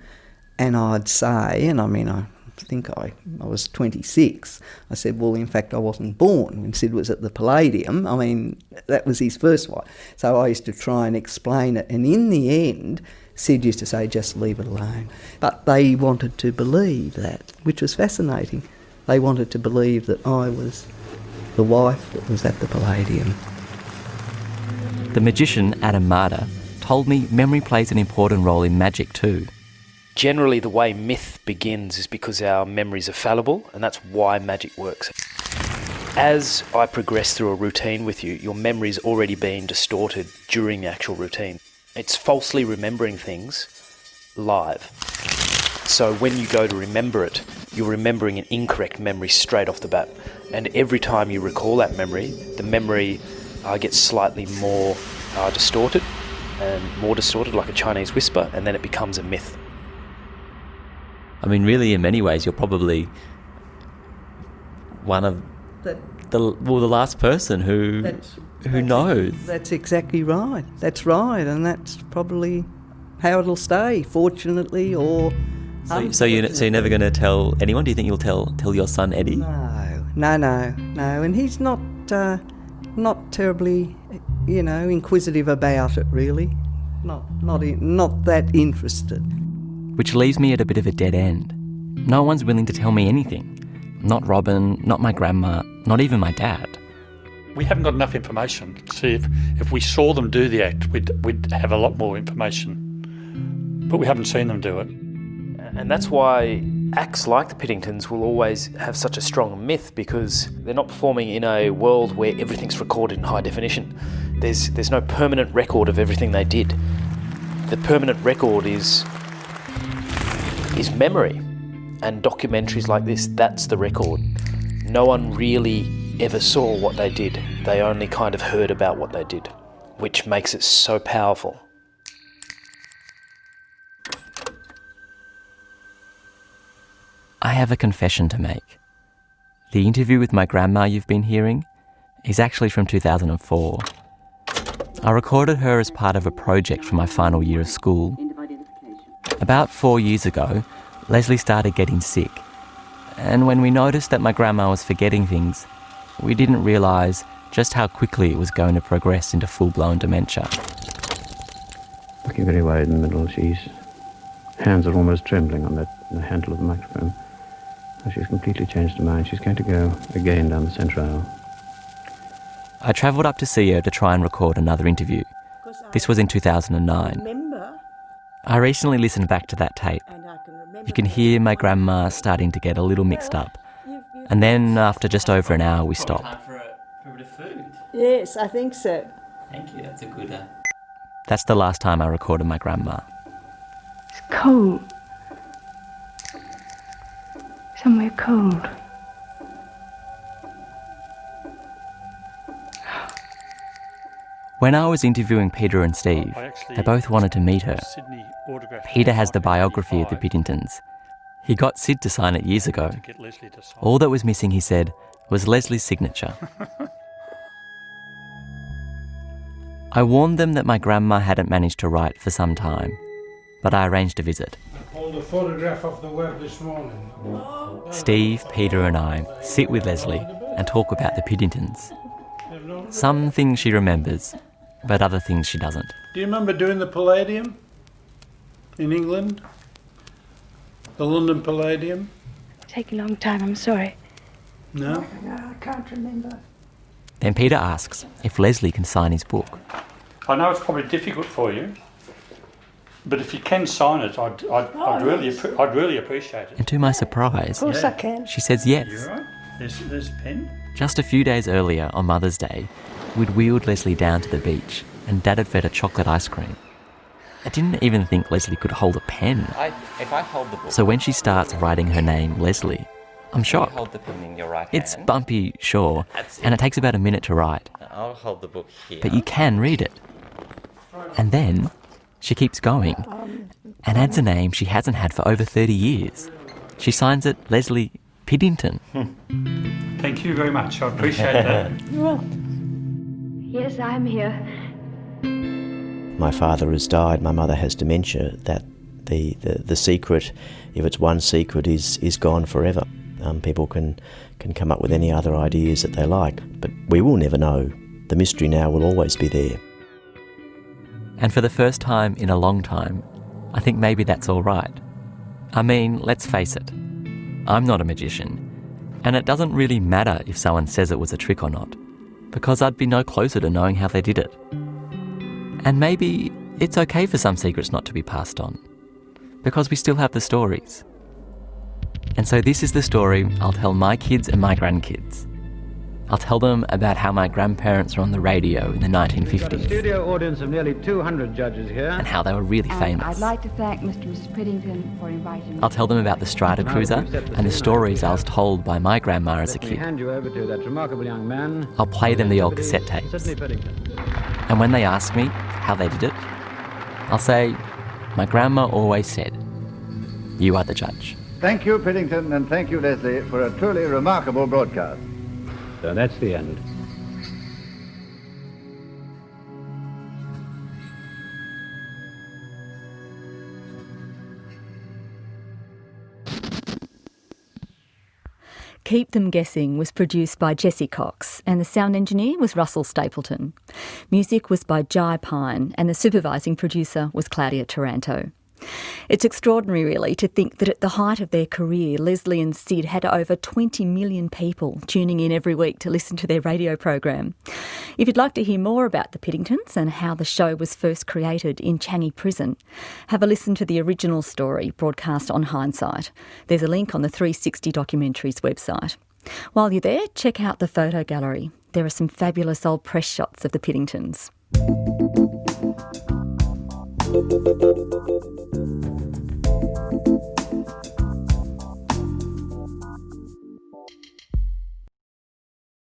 And I'd say, and I mean, I think I was 26. I said, well, in fact, I wasn't born when Sid was at the Palladium. I mean, that was his first one. So I used to try and explain it. And in the end, Sid used to say, just leave it alone. But they wanted to believe that, which was fascinating. They wanted to believe that I was the wife that was at the Palladium. The magician, Adam Marder, told me memory plays an important role in magic too. Generally, the way myth begins is because our memories are fallible, and that's why magic works. As I progress through a routine with you, your memory's already been distorted during the actual routine. It's falsely remembering things live. So when you go to remember it, you're remembering an incorrect memory straight off the bat. And every time you recall that memory, the memory gets slightly more distorted, and more distorted, like a Chinese whisper, and then it becomes a myth. I mean, really, in many ways, you're probably one of the last person who knows. That's exactly right. That's right, and that's probably how it'll stay, fortunately, or... So you're never going to tell anyone? Do you think you'll tell your son Eddie? No, and he's not terribly, inquisitive about it, really. Not that interested. Which leaves me at a bit of a dead end. No one's willing to tell me anything. Not Robin, not my grandma, not even my dad. We haven't got enough information. See, if we saw them do the act, we'd have a lot more information. But we haven't seen them do it. And that's why acts like the Piddingtons will always have such a strong myth, because they're not performing in a world where everything's recorded in high definition. There's no permanent record of everything they did. The permanent record is memory, and documentaries like this, that's the record. No one really ever saw what they did. They only kind of heard about what they did, which makes it so powerful. I have a confession to make. The interview with my grandma you've been hearing is actually from 2004. I recorded her as part of a project for my final year of school. About 4 years ago, Leslie started getting sick, and when we noticed that my grandma was forgetting things, we didn't realise just how quickly it was going to progress into full-blown dementia. Looking very wide in the middle, hands are almost trembling on the handle of the microphone. She's completely changed her mind. She's going to go again down the centre aisle. I travelled up to see her to try and record another interview. This was in 2009. I recently listened back to that tape. You can hear my grandma starting to get a little mixed up. And then, after just over an hour, we stopped. Time for a bit of food. Yes, I think so. Thank you, that's a good... That's the last time I recorded my grandma. It's cold. Somewhere cold. When I was interviewing Peter and Steve, they both wanted to meet her. Peter has the biography of the Piddingtons. He got Sid to sign it years ago. All that was missing, he said, was Leslie's signature. I warned them that my grandma hadn't managed to write for some time. but I arranged a visit. I pulled a photograph off the web this morning. Steve, Peter and I sit with Leslie and talk about the Piddingtons. Some things she remembers, but other things she doesn't. Do you remember doing the Palladium in England? The London Palladium? Take a long time, I'm sorry. No? I can't remember. Then Peter asks if Leslie can sign his book. I know it's probably difficult for you, but if you can sign it, I'd really appreciate it. And to my surprise, Of course I can. she says yes. You all right? There's a pen. Just a few days earlier, on Mother's Day, we'd wheeled Leslie down to the beach and Dad had fed her chocolate ice cream. I didn't even think Leslie could hold a pen. If I hold the book... So when she starts writing her name, Leslie, I'm shocked. Hold the pen in your right It's hand. bumpy, sure, and it takes about a minute to write. I'll hold the book here. But you can read it. And then she keeps going and adds a name she hasn't had for over 30 years. She signs it Leslie Piddington. Thank you very much. I appreciate that. Yes, I'm here. My father has died, my mother has dementia, that the secret, if it's one secret, is gone forever. People can come up with any other ideas that they like, but we will never know. The mystery now will always be there. And for the first time in a long time, I think maybe that's all right. I mean, let's face it, I'm not a magician, and it doesn't really matter if someone says it was a trick or not, because I'd be no closer to knowing how they did it. And maybe it's okay for some secrets not to be passed on, because we still have the stories. And so this is the story I'll tell my kids and my grandkids. I'll tell them about how my grandparents were on the radio in the 1950s. We've got a studio audience of nearly 200 judges here. And how they were really famous. I'd like to thank Mr. and Mrs. Piddington for inviting me. I'll tell them about the Strata Cruiser and the stories I was told by my grandma as a Let me kid. hand you over to that remarkable young man. I'll play them the old cassette tapes. Sidney Piddington. And when they ask me how they did it, I'll say, my grandma always said, you are the judge. Thank you, Piddington, and thank you, Leslie, for a truly remarkable broadcast. So that's the end. Keep Them Guessing was produced by Jesse Cox and the sound engineer was Russell Stapleton. Music was by Jai Pine and the supervising producer was Claudia Taranto. It's extraordinary, really, to think that at the height of their career, Leslie and Sid had over 20 million people tuning in every week to listen to their radio program. If you'd like to hear more about the Piddingtons and how the show was first created in Changi Prison, have a listen to the original story broadcast on Hindsight. There's a link on the 360 Documentaries website. While you're there, check out the photo gallery. There are some fabulous old press shots of the Piddingtons.